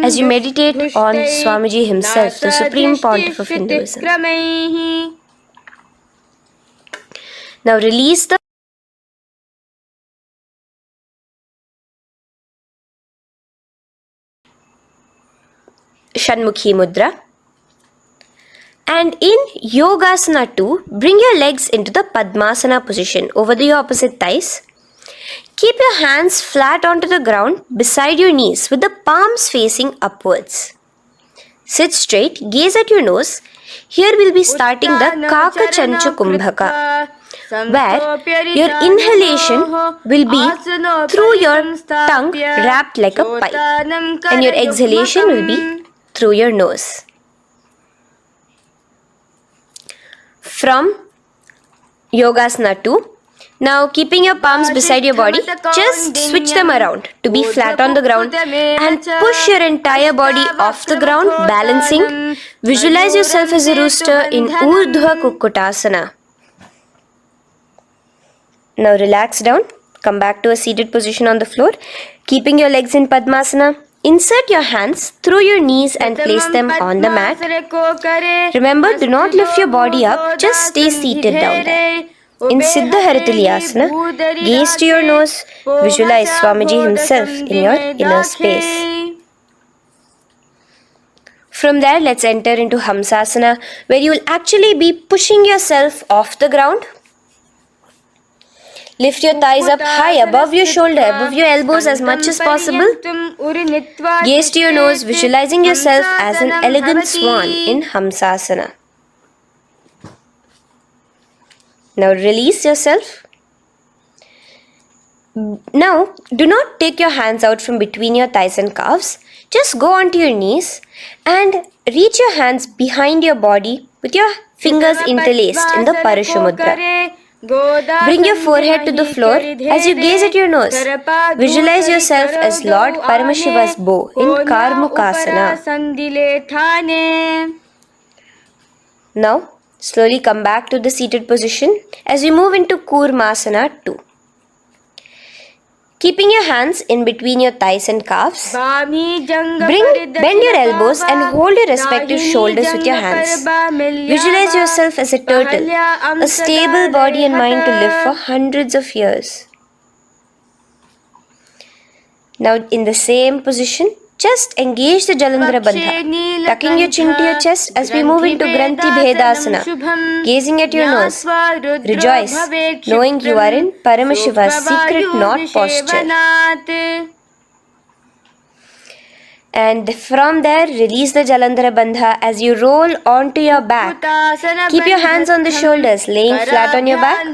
as you meditate on Swamiji himself, the Supreme Pontiff of Hinduism. Now release the Shanmukhi Mudra. And in Yogasana 2, bring your legs into the Padmasana position over the opposite thighs. Keep your hands flat onto the ground beside your knees with the palms facing upwards. Sit straight, gaze at your nose. Here we'll be starting the Kaka Chanchu Kumbhaka, where your inhalation will be through your tongue wrapped like a pipe, and your exhalation will be through your nose. From Yogasana 2, now keeping your palms beside your body, just switch them around to be flat on the ground and push your entire body off the ground, balancing. Visualize yourself as a rooster in Urdhva Kukkutasana. Now relax down, come back to a seated position on the floor, keeping your legs in Padmasana. Insert your hands through your knees and place them on the mat. Remember, do not lift your body up, just stay seated down there. In Siddha Harituliyasana, gaze to your nose, visualize Swamiji himself in your inner space. From there, let's enter into Hamsasana, where you will actually be pushing yourself off the ground. Lift your thighs up high above your shoulder, above your elbows as much as possible. Gaze to your nose, visualizing yourself as an elegant swan in Hamsasana. Now release yourself. Now, do not take your hands out from between your thighs and calves. Just go onto your knees and reach your hands behind your body with your fingers interlaced in the Paramashivoham. Bring your forehead to the floor as you gaze at your nose. Visualize yourself as Lord Paramashiva's bow in Karmukasana. Now, slowly come back to the seated position as we move into Kurmasana 2. Keeping your hands in between your thighs and calves, bend your elbows and hold your respective shoulders with your hands. Visualize yourself as a turtle, a stable body and mind to live for hundreds of years. Now in the same position, just engage the Jalandhara Bandha, tucking your chin to your chest as we move into Granthi Bhedasana, gazing at your nose. Rejoice, knowing you are in Paramashiva's secret knot posture. And from there, release the Jalandhara Bandha as you roll onto your back. Keep your hands on the shoulders, laying flat on your back.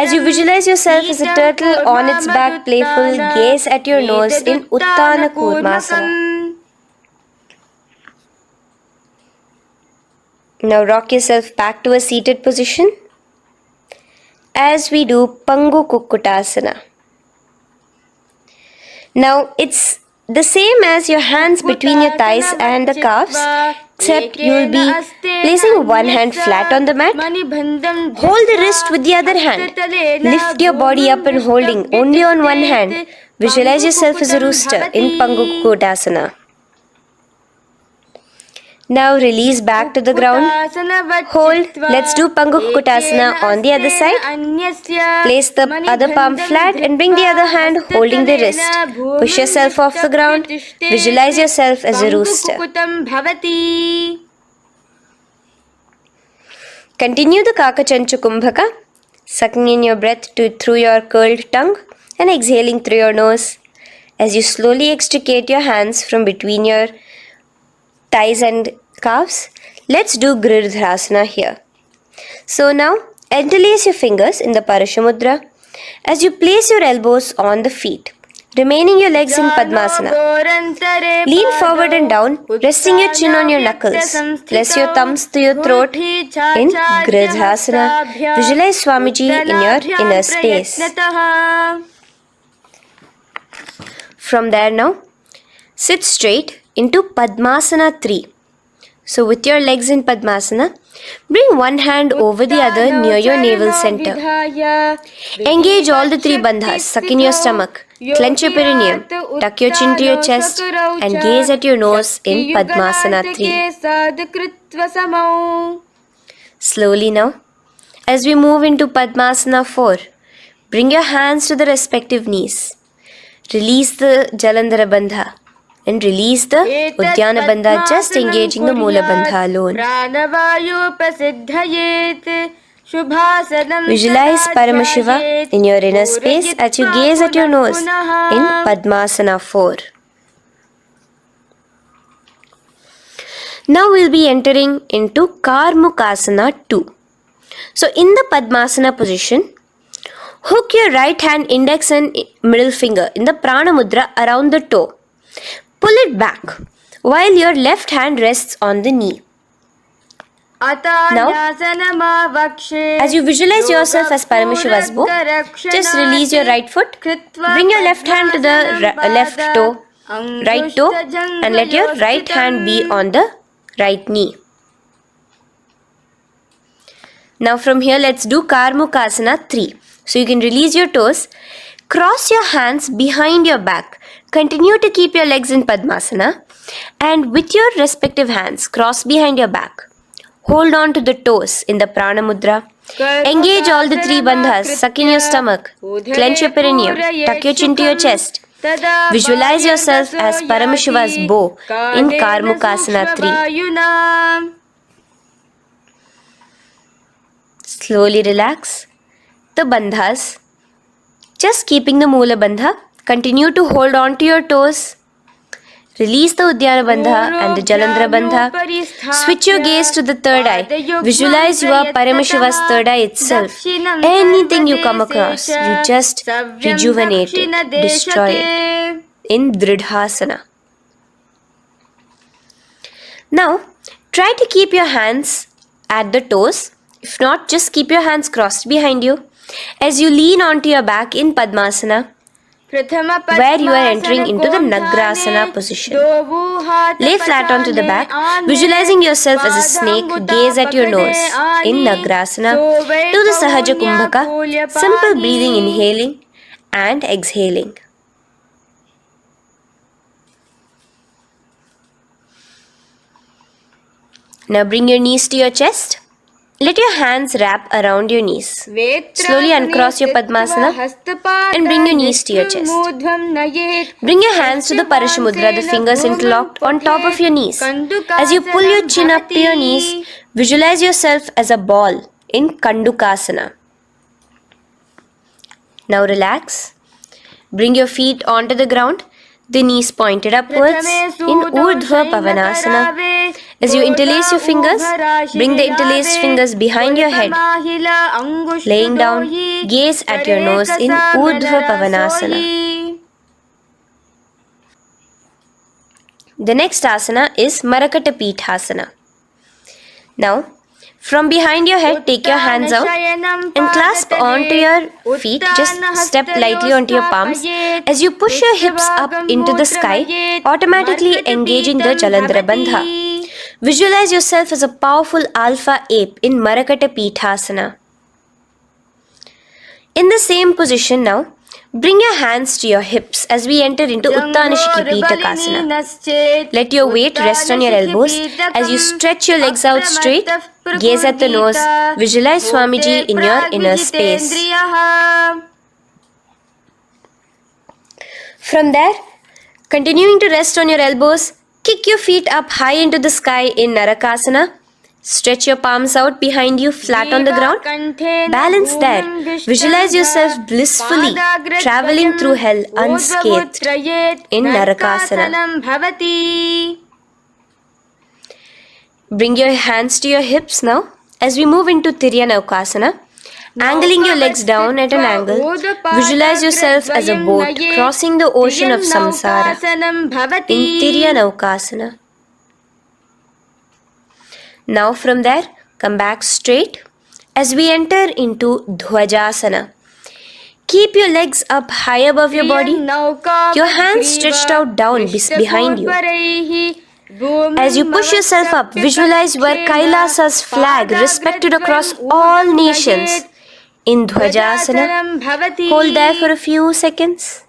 As you visualize yourself as a turtle on its back, playful, gaze at your nose in Uttana Kurmasana. Now rock yourself back to a seated position as we do Pangu Kukkutasana. Now it's the same as your hands between your thighs and the calves, except you will be placing one hand flat on the mat. Hold the wrist with the other hand. Lift your body up and holding only on one hand. Visualize yourself as a rooster in Pangu Kukkutasana. Now release back to the ground. Hold. Let's do Pangu Kukkutasana on the other side. Place the other palm flat and bring the other hand holding the wrist. Push yourself off the ground. Visualize yourself as a rooster. Continue the Kakachanchu Kumbhaka, sucking in your breath through your curled tongue and exhaling through your nose. As you slowly extricate your hands from between your thighs and calves, let's do Girdharasana here. So now, interlace your fingers in the Parashamudra as you place your elbows on the feet, remaining your legs in Padmasana. Lean forward and down, resting your chin on your knuckles. Place your thumbs to your throat in Girdharasana. Visualize Swamiji in your inner space. From there now, sit straight into Padmasana 3. So with your legs in Padmasana, bring one hand over the other near your navel center. Engage all the three bandhas, suck in your stomach, clench your perineum, tuck your chin to your chest and gaze at your nose in Padmasana 3. Slowly now, as we move into Padmasana 4, bring your hands to the respective knees. Release the Jalandhara Bandha and release the Uddiyana Bandha, just engaging the Moola Bandha alone. Visualize Paramashiva in your inner space as you gaze at your nose in Padmasana 4. Now we'll be entering into Karmukasana 2. So in the Padmasana position, hook your right hand index and middle finger in the Prana Mudra around the toe. Pull it back while your left hand rests on the knee. Now, as you visualize yourself as Paramashiva's bow, just release your right foot, bring your left hand to the left toe, right toe, and let your right hand be on the right knee. Now from here, let's do Karmukasana 3. So you can release your toes, cross your hands behind your back, continue to keep your legs in Padmasana, and with your respective hands, cross behind your back. Hold on to the toes in the Prana Mudra. Engage all the three bandhas, suck in your stomach, clench your perineum, tuck your chin to your chest, Visualize yourself as Paramashiva's bow in Karmukasana 3. Slowly relax the bandhas. Just keeping the Moola Bandha. Continue to hold on to your toes. Release the Udyana Bandha and the Jalandhara Bandha. Switch your gaze to the third eye. Visualize you are Paramashiva's third eye itself. Anything you come across, you just rejuvenate it, destroy it in Dridhasana. Now, try to keep your hands at the toes. If not, just keep your hands crossed behind you. As you lean onto your back in Padmasana, where you are entering into the Nagrasana position. Lay flat onto the back, visualizing yourself as a snake, gaze at your nose. In Nagrasana, do the Sahaja Kumbhaka, simple breathing, inhaling and exhaling. Now bring your knees to your chest. Let your hands wrap around your knees. Slowly uncross your Padmasana and bring your knees to your chest. Bring your hands to the Parashamudra, the fingers interlocked on top of your knees. As you pull your chin up to your knees, visualize yourself as a ball in Kandukasana. Now relax. Bring your feet onto the ground, the knees pointed upwards in Urdhva Pavanasana. As you interlace your fingers, bring the interlaced fingers behind your head. Laying down, gaze at your nose in Urdhva Pavanasana. The next asana is Marakata Pithasana. Now, from behind your head, take your hands out and clasp onto your feet. Just step lightly onto your palms. As you push your hips up into the sky, automatically engaging the Jalandhara Bandha. Visualize yourself as a powerful alpha ape in Marakata Pithasana. In the same position now, bring your hands to your hips as we enter into Uttanashiki Pitakasana. Let your weight rest on your elbows as you stretch your legs out straight. Gaze at the nose. Visualize Swamiji in your inner space. From there, continuing to rest on your elbows, kick your feet up high into the sky in Narakasana. Stretch your palms out behind you flat on the ground. Balance there. Visualize yourself blissfully traveling through hell unscathed in Narakasana. Bring your hands to your hips now as we move into Tiryanaukasana. Angling your legs down at an angle, visualize yourself as a boat crossing the ocean of samsara in Tiryanaukasana. Now from there, come back straight as we enter into Dhwajasana. Keep your legs up high above your body, your hands stretched out down behind you. As you push yourself up, visualize where Kailasa's flag respected across all nations in Dhwajasana. Hold there for a few seconds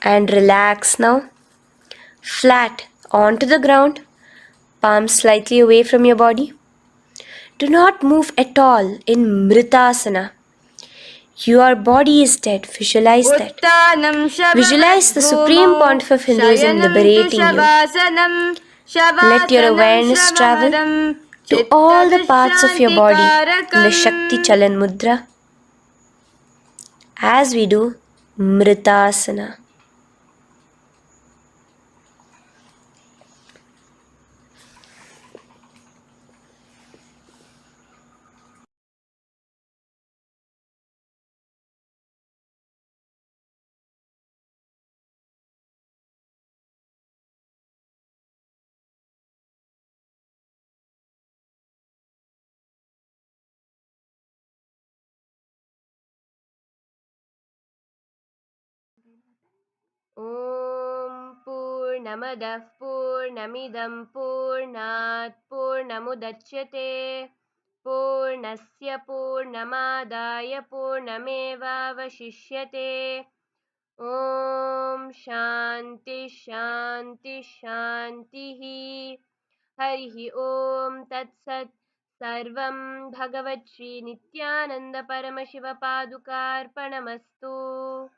and relax now. Flat onto the ground, palms slightly away from your body. Do not move at all in Mritasana. Your body is dead. Visualize that. Visualize the Supreme Pontiff of Hinduism liberating you. Let your awareness travel to all the parts of your body in the Shakti Chalan Mudra as we do Mritasana. Om Purnamadah Purnamidam Purnat Purnamudachyate Purnasya Purnamadaya Purnamevavashishyate. Om Shanti Shanti Shantihi. Harihi Om Tat Sat. Sarvam Bhagavat Shri Nityananda Paramashiva Padukarpanamastu.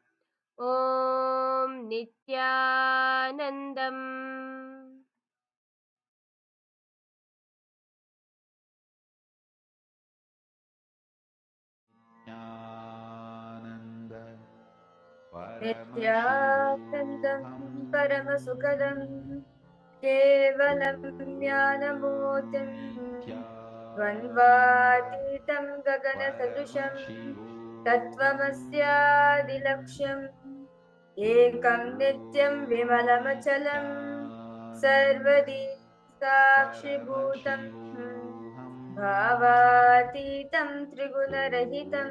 Om Nityanandam. Nityanandam Paramasukadam Kevalam Jnanamotim Dvanvatitam Gagana Sadusham Tattvamasyadilaksham Ekam Nityam Vimalamachalam Sarvadi Sakshibhutam Bhavatitam Trigunarahitam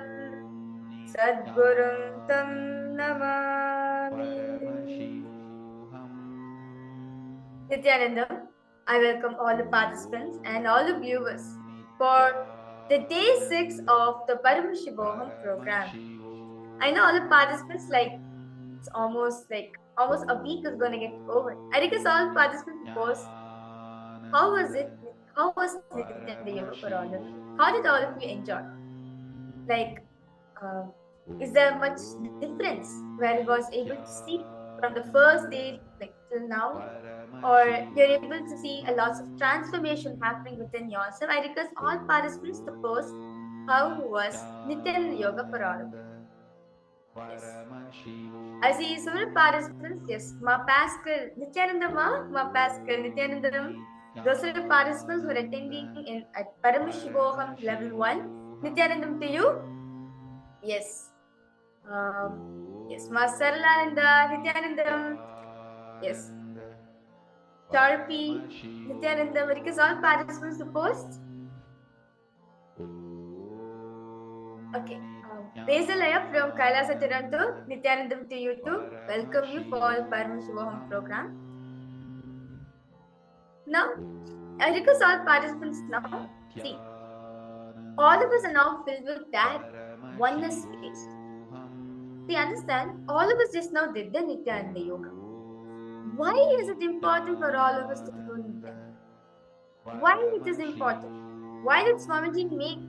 Sadgurum Tam Namami. Nityanandam, I welcome all the participants and all the viewers for the day 6 of the Paramashivoham program. I know all the participants it's almost a week is gonna get over. I request all participants to post how was it? How was Nityananda Yoga for all of you? How did all of you enjoy? Is there much difference where you was able to see from the first day till now, or you're able to see a lot of transformation happening within yourself? I request all participants to post how was Nityananda Yoga for all of you. Yes. I see several participants. Yes, Ma Pascal, Nityanandam, Ma Pascal, Nityanandam. Those are the participants who are attending at Paramashivoham Level 1. Nityanandam to you. Yes. Yes, Ma Saralananda, Nityanandam. Yes. Sharpie, Nityanandam. Request all participants to post. Okay. Basilaya from Kailasa, Toronto. Nityanandam to you too. Welcome you for the Paramashivoham program. Now, I request all participants now. See, all of us are now filled with that oneness space. See, understand, all of us just now did the Nityananda Yoga. Why is it important for all of us to do Nityananda? Why it is important? Why did Swamiji make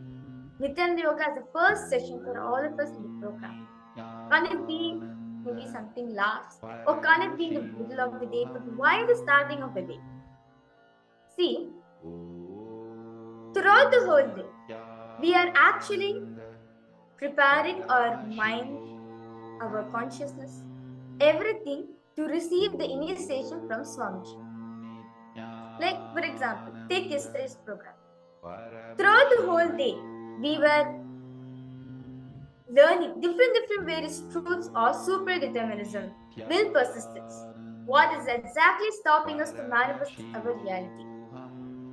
Nityananda Yoga as the first session for all of us in the program? Can it be maybe something last? Or can it be in the middle of the day? But why the starting of the day? See, throughout the whole day, we are actually preparing our mind, our consciousness, everything to receive the initiation from Swamiji. Like, for example, take yesterday's program. Throughout the whole day, we were learning different various truths of superdeterminism, will persistence. What is exactly stopping us to manifest our reality?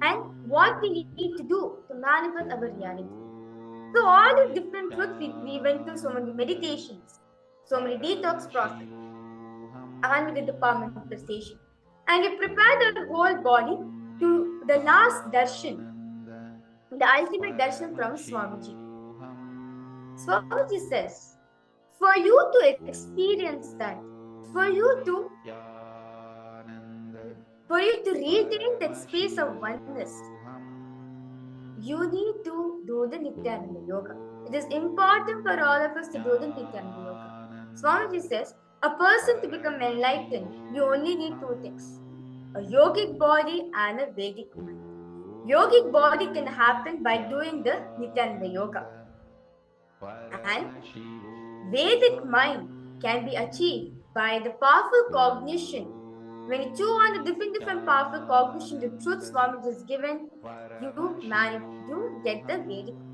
And what we need to do to manifest our reality. So all the different truths, we went through so many meditations, so many detox process, and we did the power manifestation. And we prepared our whole body to the last darshan, the ultimate darshan from Swamiji. Swamiji says, for you to experience that, for you to retain that space of oneness, you need to do the Nityananda Yoga. It is important for all of us to do the Nityananda Yoga. Swamiji says, a person to become enlightened, you only need two things, a yogic body and a Vedic mind. Yogic body can happen by doing the Nityananda Yoga. And Vedic mind can be achieved by the powerful cognition. When you chew on the different powerful cognition, the truth Swamiji is given, you get the Vedic mind.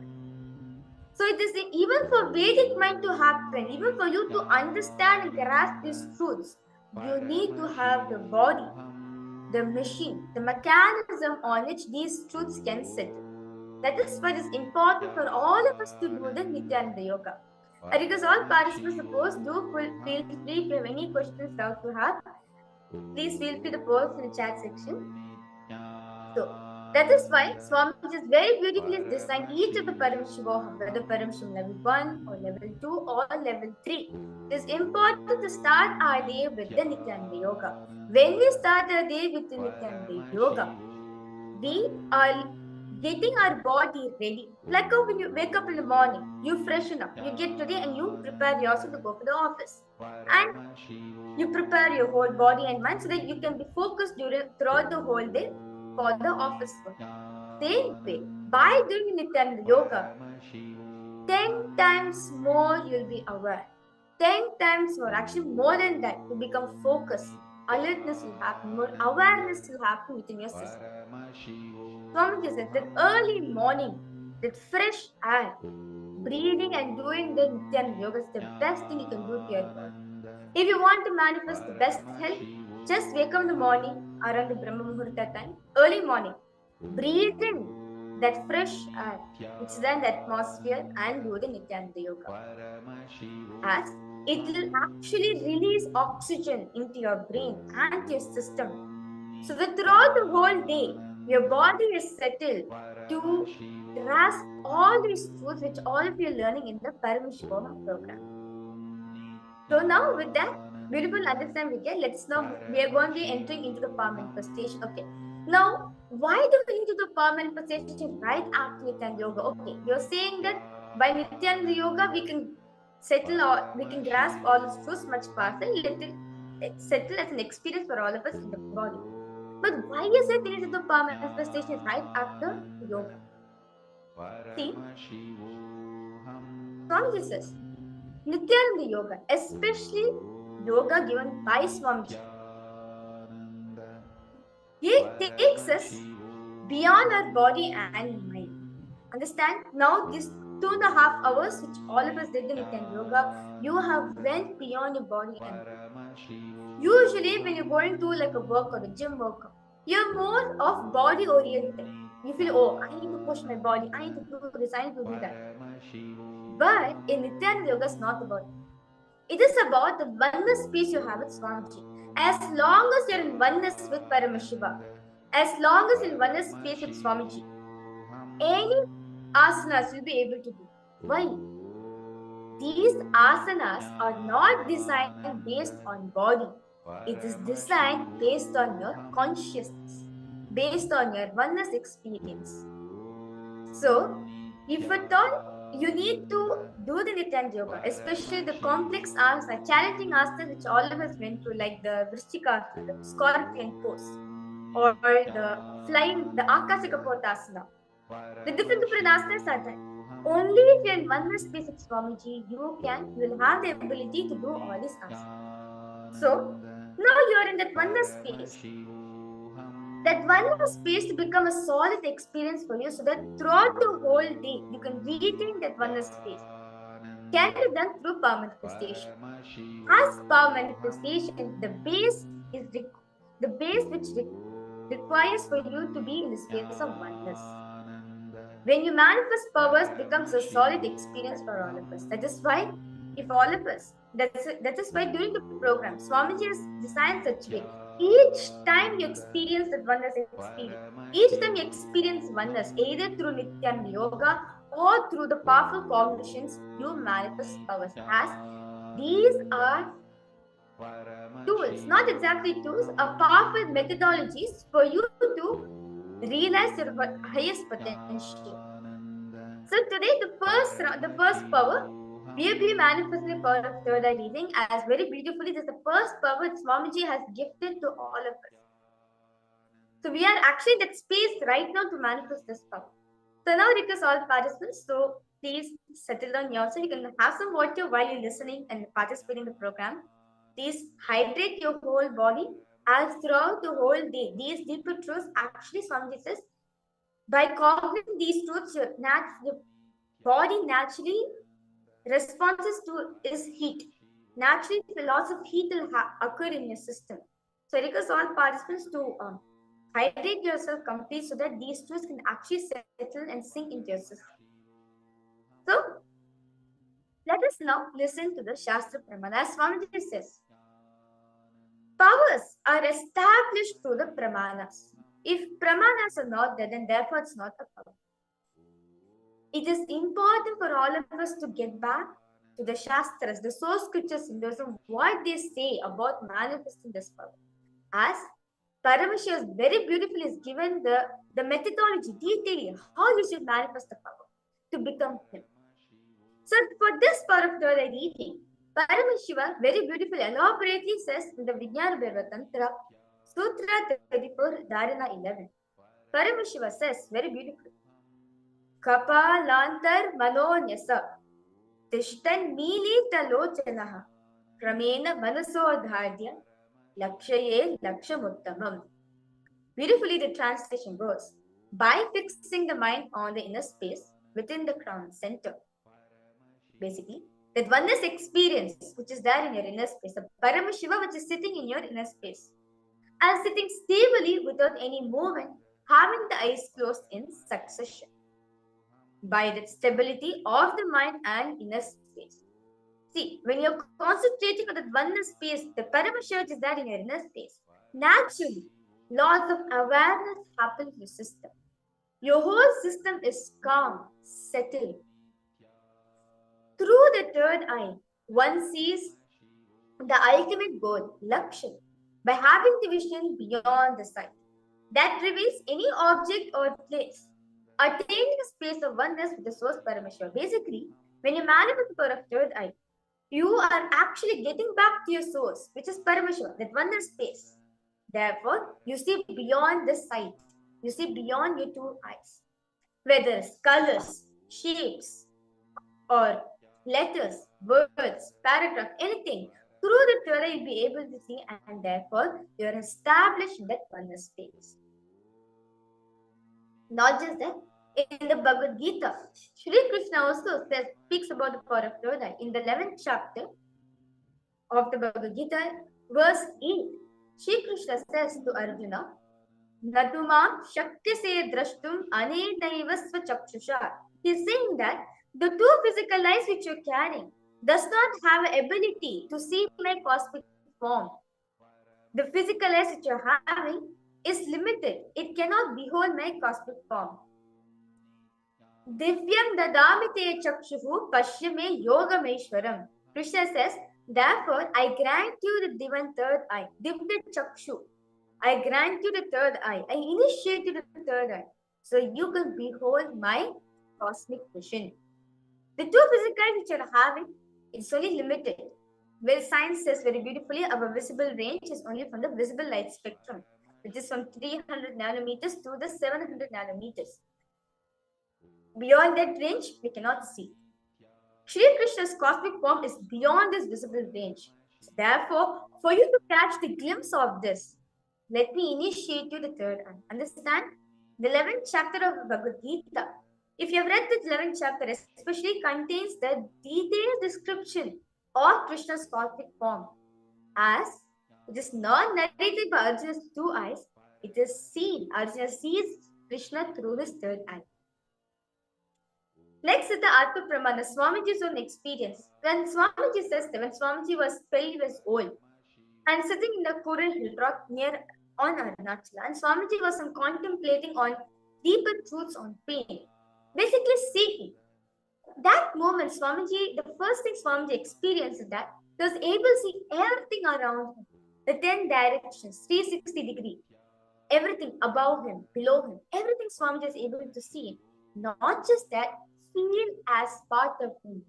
So it is even for Vedic mind to happen, even for you to understand and grasp these truths, you need to have the body, the machine, the mechanism on which these truths can settle. That is why it is important for all of us to do the Nityananda Yoga. Because all participants, suppose, do feel free if you have any questions, doubts you have. Please feel free to post in the chat section. So, that is why Swamiji has very beautifully designed each of the Paramashivoham, whether Paramashivoham level 1 or level 2 or level 3. It is important to start our day with the Nityananda Yoga. When we start our day with the Nityananda Yoga, we are getting our body ready. Like how when you wake up in the morning, you freshen up, you get ready and you prepare yourself to go for the office. And you prepare your whole body and mind so that you can be focused throughout the whole day for the office work. Same way, by doing Nityananda Yoga, 10 times more you'll be aware. 10 times more, actually more than that, you become focused. Alertness will happen, more awareness will happen within your system. Swamiji said that early morning, that fresh air, breathing and doing the Nityananda Yoga is the best thing you can do to your body. If you want to manifest the best health, just wake up in the morning around the Brahma Muhurta time, early morning. Breathe in that fresh air, which is in the atmosphere, and do the Nityananda Yoga. As it will actually release oxygen into your brain and your system. So that throughout the whole day, your body is settled to grasp all these truths which all of you are learning in the Paramashivoham program. So now with that beautiful understanding we get, we are going to be entering into the power manifestation. Okay. Now, why do we need to do power manifestation right after Nityananda Yoga? Okay, you're saying that by Nityananda Yoga we can settle or we can grasp all the truths much faster, let it settle as an experience for all of us in the body. But why is it we need to do power manifestation right after yoga? See, Swamiji says, Nityananda Yoga, especially yoga given by Swamiji, it takes us beyond our body and mind. Understand? Now this 2.5 hours which all of us did in Nityananda Yoga, you have went beyond your body and mind. Usually when you're going to like a workout, a gym workout, you're more of body oriented. You feel, oh, I need to push my body, I need to do this, I need to do that. But in Nityananda Yoga, it's not about it. It is about the oneness peace you have with Swamiji. As long as you're in oneness with Paramashiva, as long as in oneness peace with Swamiji, any asanas you'll be able to do. Why? These asanas are not designed based on body. It is designed based on your consciousness, based on your oneness experience. So, if at all you need to do the Nityananda Yoga, especially the complex asanas, challenging asanas which all of us went through, like the Vrishchikasana, the scorpion pose, or the flying, the Akashikapotasana. The different asanas are there. Only if you're in oneness space with Swamiji, you will have the ability to do all these asanas. So, now you're in that oneness space. That oneness space to become a solid experience for you so that throughout the whole day, you can retain that oneness space. Can be done through power manifestation. As power manifestation, the base which requires for you to be in the space of oneness. When you manifest powers, becomes a solid experience for all of us. That is why, if all of us, that is why during the program, Swamiji has designed such way. Each time you experience that oneness experience, each time you experience oneness, either through Nityananda Yoga or through the powerful cognitions, you manifest powers. As these are tools, not exactly tools, are powerful methodologies for you to realize your highest potential. So today, the first power, we will be manifesting the power of third eye reading as very beautifully. This is the first power that Swamiji has gifted to all of us. So we are actually in that space right now to manifest this power. So now request all participants, so please settle down yourself. You can have some water while you're listening and participating in the program. Please hydrate your whole body as throughout the whole day. These deeper truths, actually Swamiji says, by cogniting these truths, your body naturally responses to is heat. Naturally, lots of heat will occur in your system. So I request all participants to hydrate yourself completely so that these truths can actually settle and sink into your system. So let us now listen to the Shastra Pramana. As Swamiji says, powers are established through the Pramanas. If Pramanas are not there, then therefore it's not a power. It is important for all of us to get back to the Shastras, the source scriptures in Hinduism, what they say about manifesting this power. As Paramashiva very beautifully is given the methodology, detailing how you should manifest the power to become him. So for this power of third eye reading, Paramashiva very beautifully elaborately says in the Vijnana Bhaiva Tantra, Sutra 34, Dharana 11. Paramashiva says very beautifully, Kapalantar Manonyasa Tishtan Milita Lochanaha Pramena Manasodhadya Lakshaye Lakshamuttamam. Beautifully, the translation goes, by fixing the mind on the inner space within the crown center. Basically, that oneness experience which is there in your inner space, the Paramashiva which is sitting in your inner space, and sitting stably without any movement, having the eyes closed in succession. By that stability of the mind and inner space. See, when you're concentrating on that oneness space, the Paramashiva which is there in your inner space, naturally, lots of awareness happen to the system. Your whole system is calm, settled. Through the third eye, one sees the ultimate goal, Lakshya, by having the vision beyond the sight. That reveals any object or place, attaining the space of oneness with the source Paramashiva. Basically, when you manifest the power of third eye, you are actually getting back to your source, which is Paramashiva, that oneness space. Therefore, you see beyond the sight. You see beyond your two eyes. Whether it's colors, shapes, or letters, words, paragraph, anything. Through the third eye, you'll be able to see, and therefore, you're established in that oneness space. Not just that, in the Bhagavad Gita, Shri Krishna also speaks about the power of third eye. In the 11th chapter of the Bhagavad Gita, verse 8, Shri Krishna says to Arjuna, Natumam Shaktise Drashtum Anedaiva Swachakshusha. He is saying that the two physical eyes which you're carrying does not have an ability to see my cosmic form. The physical eyes which you're having is limited. It cannot behold my cosmic form. Divyam dadamite chakshuhu pashyame yogameshwaram. Krishna says, therefore, I grant you the divine third eye, divya chakshu. I grant you the third eye. I initiate you the third eye. So you can behold my cosmic vision. The two physical eyes which you are having, it's only limited. Well, science says very beautifully, our visible range is only from the visible light spectrum, which is from 300 nanometers to the 700 nanometers. Beyond that range, we cannot see. Shri Krishna's cosmic form is beyond this visible range. So therefore, for you to catch the glimpse of this, let me initiate you the third eye. Understand? The 11th chapter of Bhagavad Gita, if you have read the 11th chapter, especially contains the detailed description of Krishna's cosmic form. As it is not narrated by Arjuna's two eyes, it is seen. Arjuna sees Krishna through his third eye. Next is the Atma Pramana, Swamiji's own experience. When Swamiji says that when Swamiji was 12 years old and sitting in the Kuril hill rock near on Arunachala, and Swamiji was contemplating on deeper truths on pain, basically seeking. That moment, Swamiji, the first thing Swamiji experienced is that he was able to see everything around him, the 10 directions, 360 degree, everything above him, below him, everything Swamiji is able to see. Not just that, feel as part of him.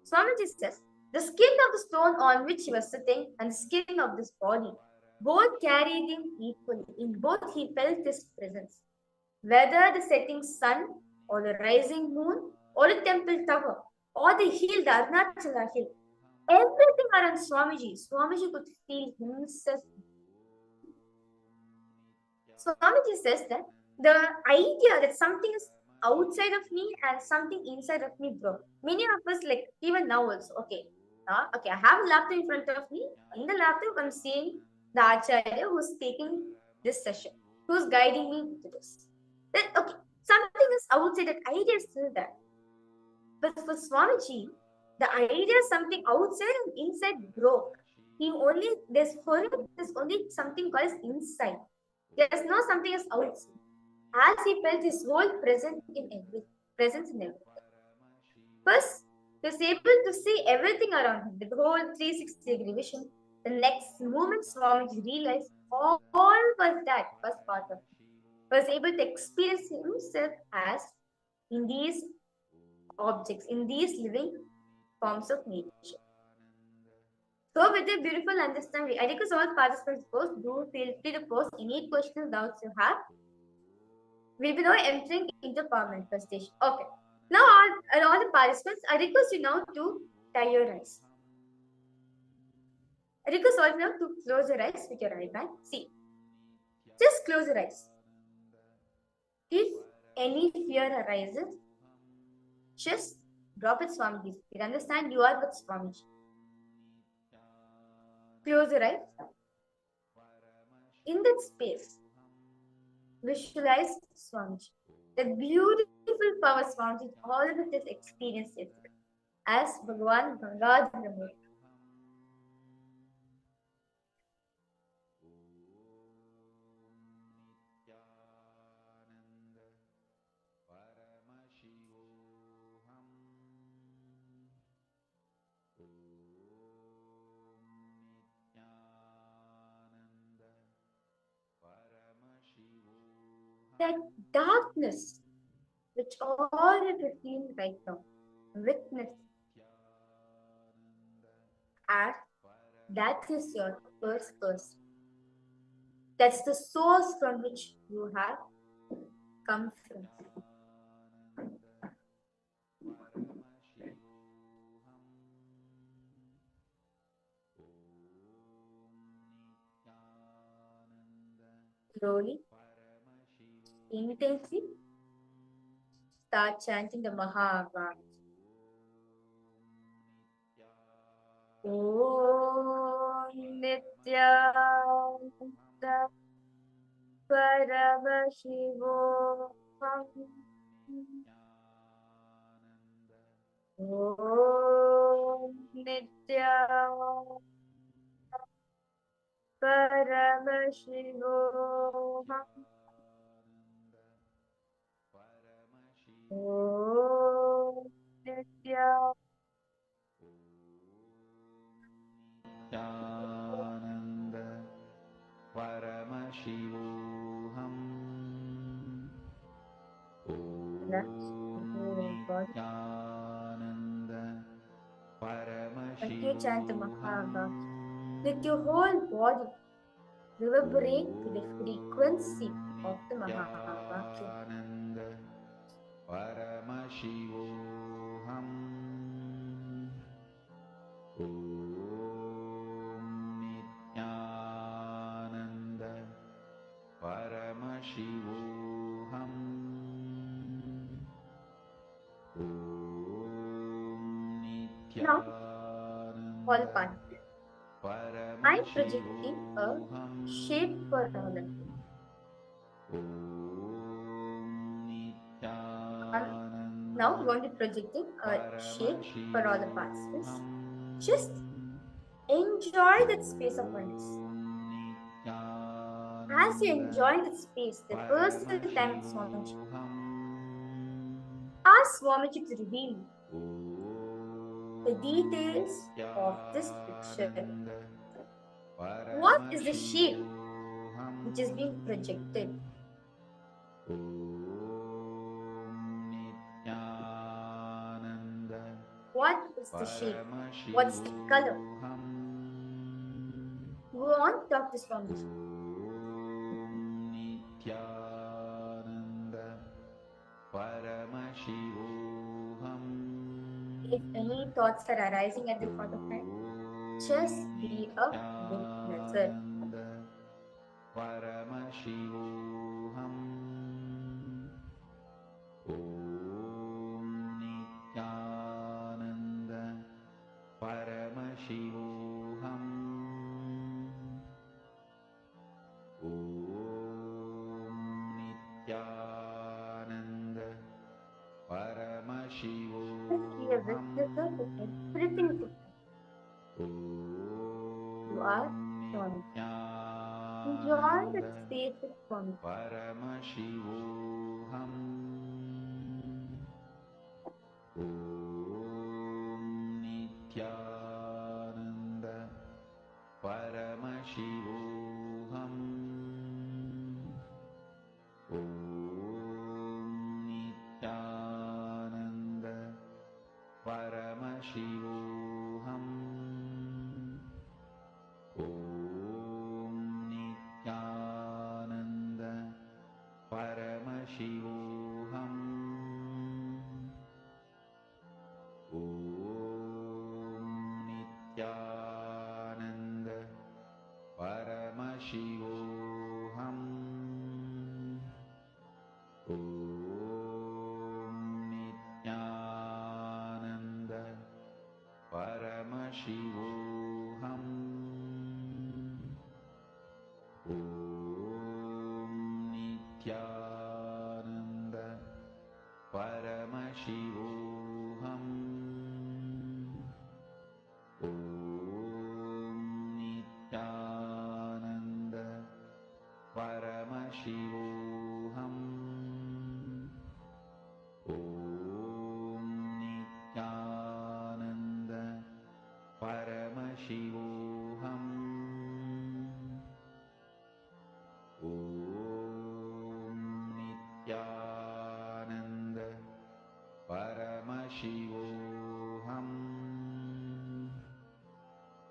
Swamiji says, the skin of the stone on which he was sitting and the skin of this body, both carried him equally. In both he felt his presence. Whether the setting sun or the rising moon or the temple tower or the hill, the Arunachala hill, everything around Swamiji could feel himself. Swamiji says that the idea that something is outside of me and something inside of me broke. Many of us, like even now also, okay, I have a laptop in front of me. In the laptop, I'm seeing the Acharya who's taking this session, who's guiding me to this. Then, okay, something is outside, that idea is still there. But for Swamiji, the idea is something outside and inside broke. There's only something called inside. There's no something as outside. As he felt his whole presence in everything. First, he was able to see everything around him, the whole 360 degree vision. The next moment, Swamiji realized all was part of him. He was able to experience himself as in these objects, in these living forms of nature. So with a beautiful understanding, I request all participants post. Do feel free to post any questions, doubts you have. We'll be now entering into power manifestation. Okay. Now all the participants, I request you now to tie your eyes. I request all of you now to close your eyes with your right hand. See. Just close your eyes. If any fear arises, just drop it Swamiji's feet. Understand you are with Swamiji. Close your eyes. In that space, visualize Swamiji. The beautiful power Swamiji all of this experience is as Bhagavan Gangadhara. That darkness which all of you feel right now, witness, as that is your first person. That's the source from which you have come from. Slowly, intensely, start chanting the Mahavak. Om Nityananda Paramashivoham Om Nityananda Paramashivoham Om Nityananda Paramashivoham When you chant the Mahavak, let your whole body reverberate to the frequency of the Mahavakya. Paramashivoham Om Nityananda Paramashivoham Om Now, all Nityananda parts. I'm projecting a shape for all of you. I'm now going to projecting a shape for all the participants. Just enjoy that space of oneness. As you enjoy that space, the personal time with Swamiji, ask Swamiji to reveal the details of this picture. What is the shape which is being projected? What is the shape? What's the color? Go on, talk to Swamiji. If any thoughts are arising at the point of time, just be a witnesser. Paramashivoham Om Nityananda Paramashivoham Om Nityananda Paramashivoham Just be a witnesser to everything to come. You are Swamiji. Enjoy the space with Swamiji. Paramashivoham Om Nityananda Paramashivoham Om Nityananda Paramashivoham Paramashivoham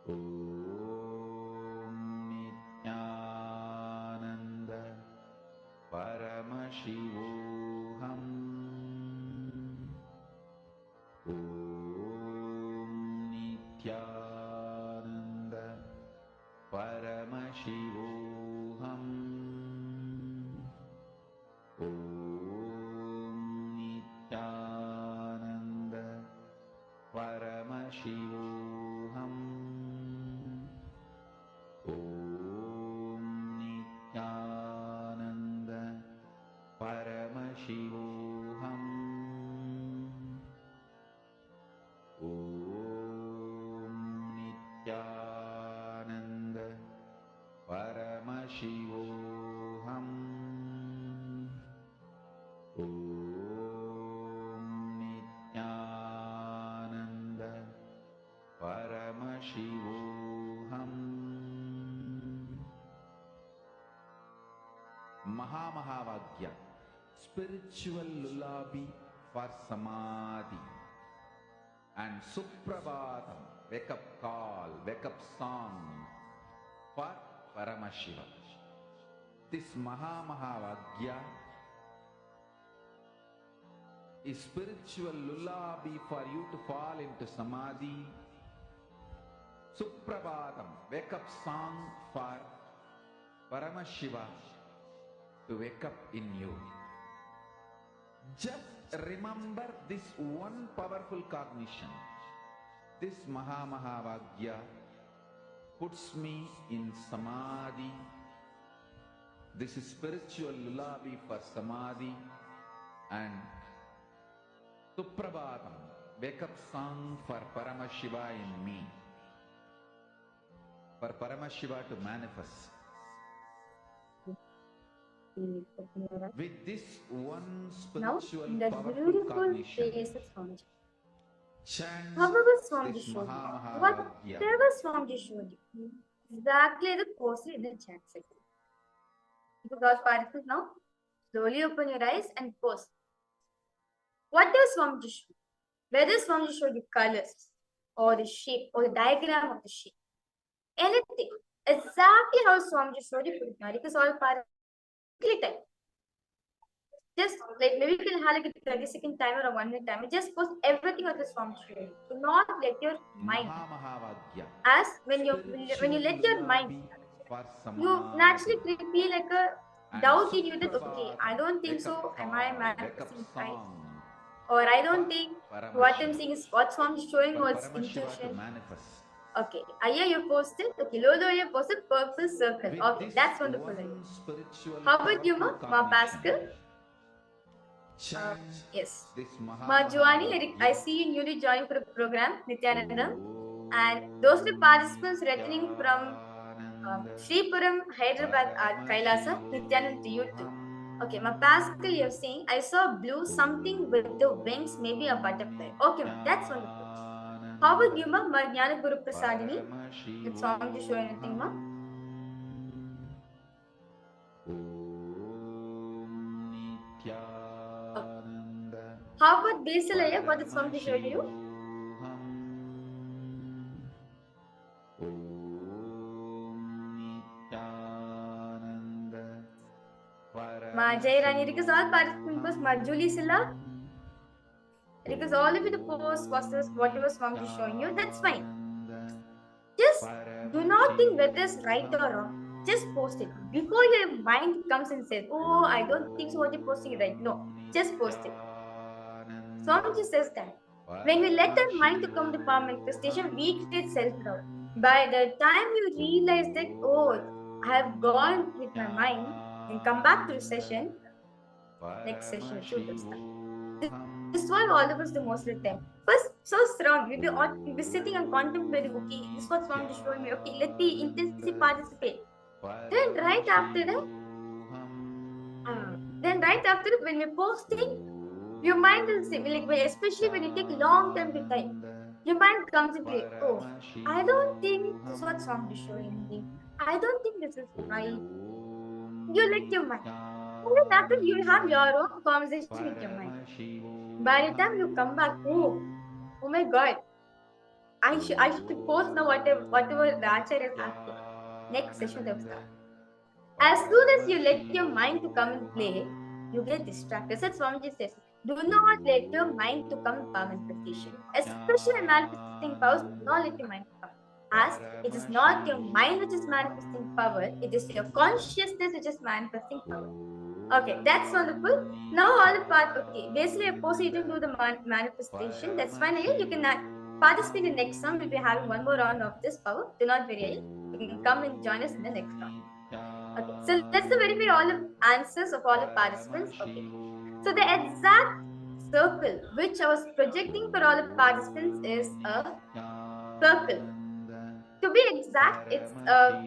Om Nityananda Paramashivoham Om Nityananda Paramashivoham Om Nityananda Paramashivoham Om Nityananda Paramashivoham Om Nityananda Paramashivoham Om Nityananda Paramashivoham Mahamahavagyam, spiritual lullaby for samadhi, and Suprabhatam, wake up call, wake up song for Paramashiva. This Mahamahavagyam is spiritual lullaby for you to fall into samadhi. Suprabhatam, wake up song for Paramashiva to wake up in you. Just remember this one powerful cognition. This Mahamahavagyam puts me in samadhi. This is spiritual lullaby for samadhi, and Suprabhatam, wake up song for Paramashiva in me, for Paramashiva to manifest. With this one Now, spiritual in that powerful beautiful cognition, face of Swamiji. chant However, Swamiji this showed you, Mahamahavagyam. whatever Swamiji showed you, exactly the pose in the chat section. Because participants now, slowly open your eyes and pose. What does Swamiji show? Whether Swamiji showed you colors, or the shape, or the diagram of the shape, anything, exactly how Swamiji showed you, put it now. Because all participants, just like maybe you can have like a 30-second timer or 1 minute timer. Just post everything on the Swamiji showed you. Do not let your mind, Mahamahavagyam, as when you let your mind, you naturally feel like a doubt in you that okay, I don't think so. Am I manifesting right? Or I don't think what I'm seeing is what Swami is showing was intuition. Okay, Aya, you posted. Okay, Lolo, you posted purple circle. Okay, that's wonderful. How about you, Ma Pascal? Yes. Ma Joani, I see you newly joined for the program, Nityananda. And those are the participants returning from Shripuram, Hyderabad, Kailasa, Nityananda to you too. Okay, Ma Pascal, you're saying, I saw blue something with the wings, maybe a butterfly. Okay, ma, that's wonderful. How about you, ma? Jnana Guru Prasadini? Did Swamiji show anything, ma? How about Basilaya? What did Swamiji show you? Ma Jairani, because all participants, Ma Julie Silla, because all of you the post was whatever Swamiji showing you, that's fine. Just do not think whether it's right or wrong. Just post it. Before your mind comes and says, oh, I don't think so what you're posting is right. No, just post it. Swamiji says that when we let our mind to come to power manifestation, we create self-doubt. By the time you realize that, oh, I have gone with my mind and come back to the session, next session, shoot this time. This is why all of us do most of the time. First, so strong. We'll be sitting and contemplating, okay, this is what Swami is showing me. Okay, let me intensely participate. Then right after that, when we're posting, your mind will say, like, especially when you take long time to type, your mind comes and play, oh, I don't think this is what Swami is showing me. I don't think this is right. You let your mind. And then after you have your own conversation with your mind. By the time you come back, oh my God, I should post now whatever the Acharya has asked for. Next session they will start. As soon as you let your mind to come and play, you get distracted. That's what Swamiji says. Do not let your mind to come in manifestation. Especially in manifesting powers, do not let your mind come. As it is not your mind which is manifesting power, it is your consciousness which is manifesting power. Okay, that's wonderful. Now all the part, okay, basically suppose you didn't do the manifestation, that's fine. Again, you can participate in the next round. We'll be having one more round of this power. Do not worry. You can come and join us in the next round. Okay, so let's verify all the answers of all the participants. Okay, so the exact circle which I was projecting for all the participants is a circle. To be exact, it's a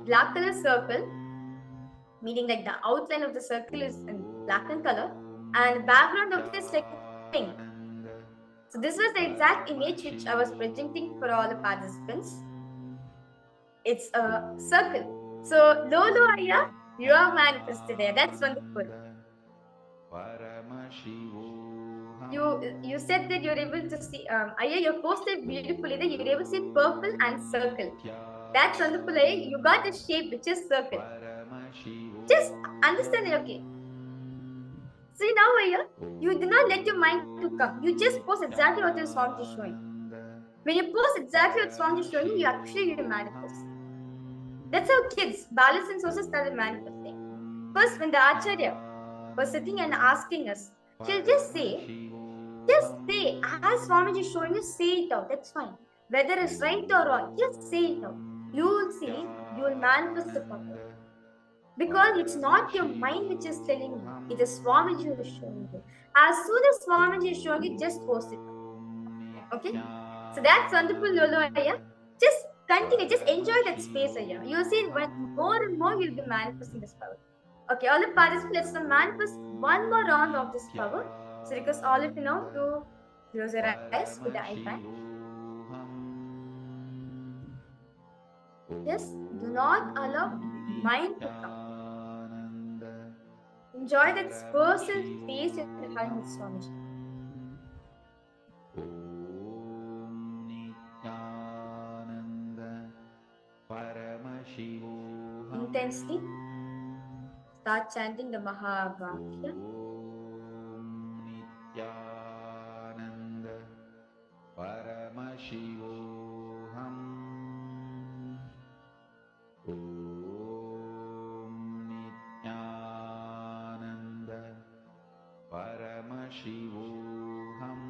black color circle, meaning like the outline of the circle is in black in color and the background of this is like pink. So this was the exact image which I was projecting for all the participants. It's a circle. So Lolo Aya, you are manifested there. That's wonderful. You said that you're able to see Aya, you posted beautifully that you're able to see purple and circle. That's wonderful, Aya. You got a shape which is circle. Just understand it, okay? See now, Aya, you do not let your mind to come. You just post exactly what your song is showing. When you post exactly what song is showing, you actually manifest. That's how kids, balance and sources started manifesting. First, when the Acharya was sitting and asking us, she'll just say, as Swamiji is showing you, say it out. That's fine. Whether it's right or wrong, just say it out. You will see, you will manifest the power. Because it's not your mind which is telling you, it is Swamiji who is showing you. As soon as Swamiji is showing you, just post it. Okay? So that's wonderful, Lolo Aya. Just continue, just enjoy that space, Aya. You'll see when more and more you'll be manifesting this power. Okay, all the participants, let's manifest one more round of this power. So request all of you now to close your eyes with the eye band. Just do not allow mind to come. Enjoy that personal space you're having with Swamiji. Intensely start chanting the Mahavakya. Paramashivoham Nityananda Paramashivoham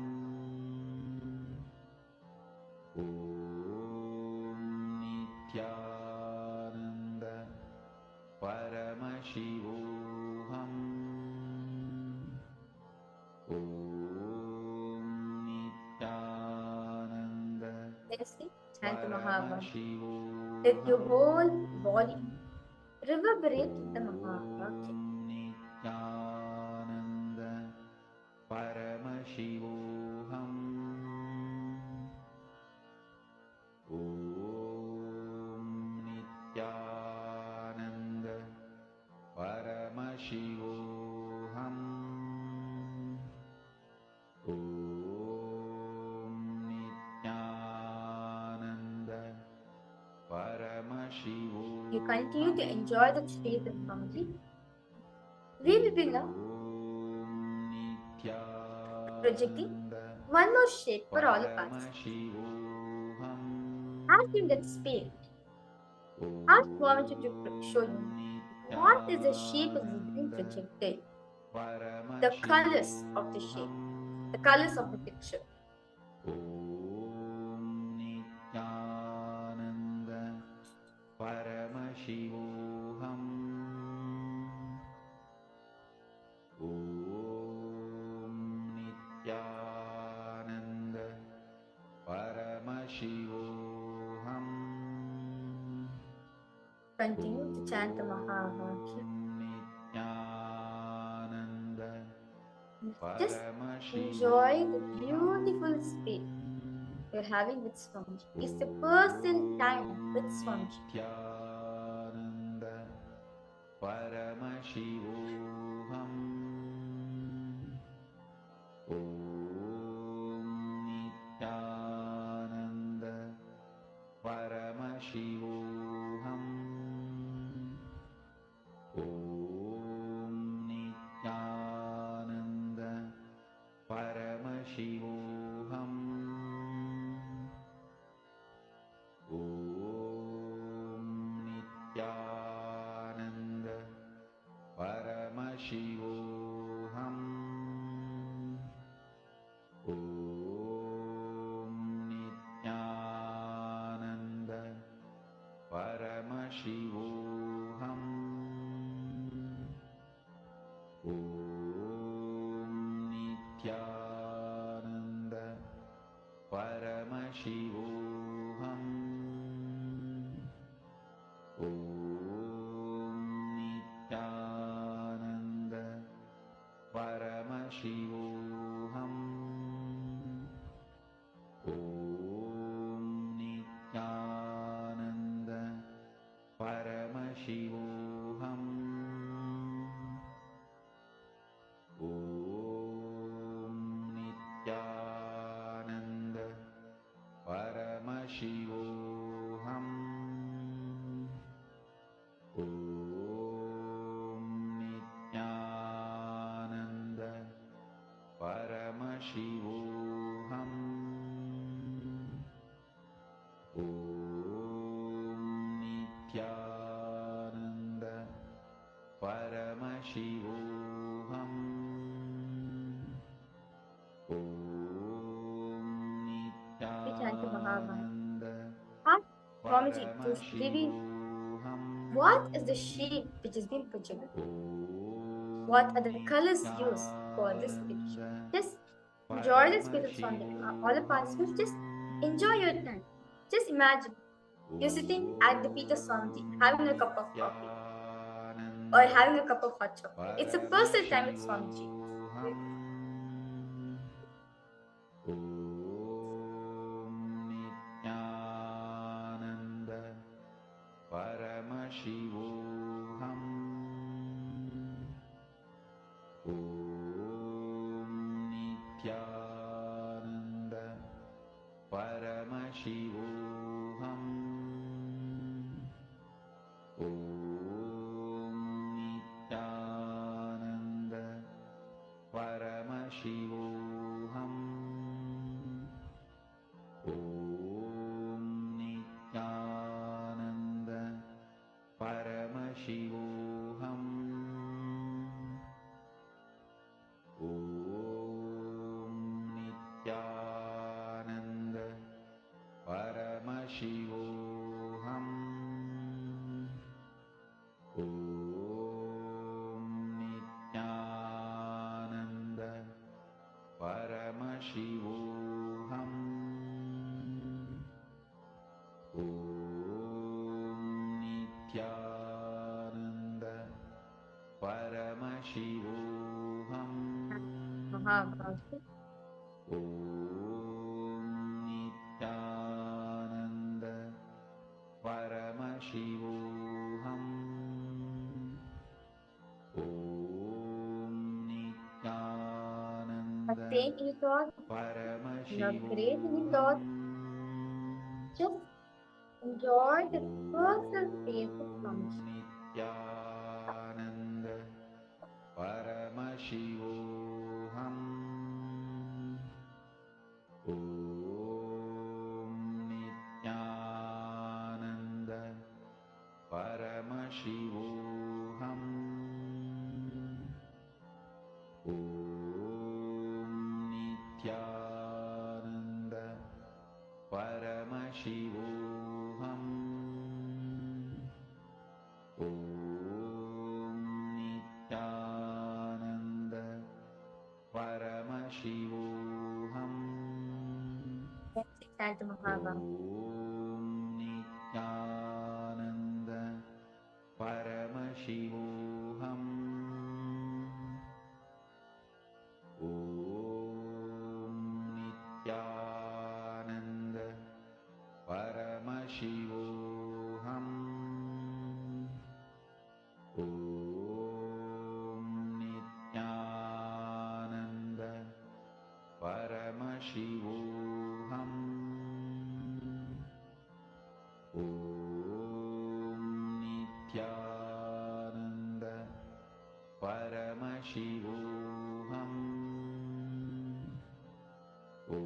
Nityananda Paramashivoham Intensely chant the Mahavakya. Let your whole body reverberate with the Mahavakya. Nityananda Paramashivoham Nityananda Paramashivoham Nityananda Paramashivoham. You continue to enjoy that space with Swamiji. We will be now projecting one more shape for all the participants. Ask in that space. Ask Swamiji to show you what is the shape that is being projected. The colors of the shape, the colors of the picture. Nityananda Paramashivoham Nityananda Paramashivoham. Continue to chant the Mahavakya. Nityananda Just enjoy the beautiful space you're having with Swamiji. It's the personal time with Swamiji. Nityananda Paramashivoham Nityananda Paramashivoham. Om Nityananda Paramashivoham. Om Nityananda Paramashivoham. Om Nityananda Paramashivoham. Om Nityananda Paramashivoham. Om Nityananda Paramashivoham. Om Nityananda Paramashivoham. Om Nityananda Paramashivoham. Om Nityananda Paramashivoham. Om Nityananda Paramashivoham. Om Nityananda Swamiji, just reveal what is the shape which is being projected? What are the colors used for this picture? Just enjoy this piece of song. All the participants, just enjoy your time. Just imagine you're sitting at the feet of Swamiji, having a cup of coffee or having a cup of hot chocolate. It's a personal time with Swamiji. Nityananda Paramashivoham. Om Nityananda Paramashivoham. Om Nityananda Paramashivoham. Om Nityananda Paramashivoham. Om Nityananda Paramashivoham. Om Nityananda Paramashivoham. Om Nityananda Paramashivoham. Om Nityananda Paramashivoham. Om Nityananda Attain any thought, not create any thought. Just enjoy the personal space of Swamiji. Nityananda Paramashivoham. Om Nityananda Paramashivoham. Om Nityananda Paramashivoham. Om Nityananda Paramashivoham. Santa Mahava. Om Nityananda Paramashivoham. Om Nityananda Paramashivoham. Om Nityananda Nityananda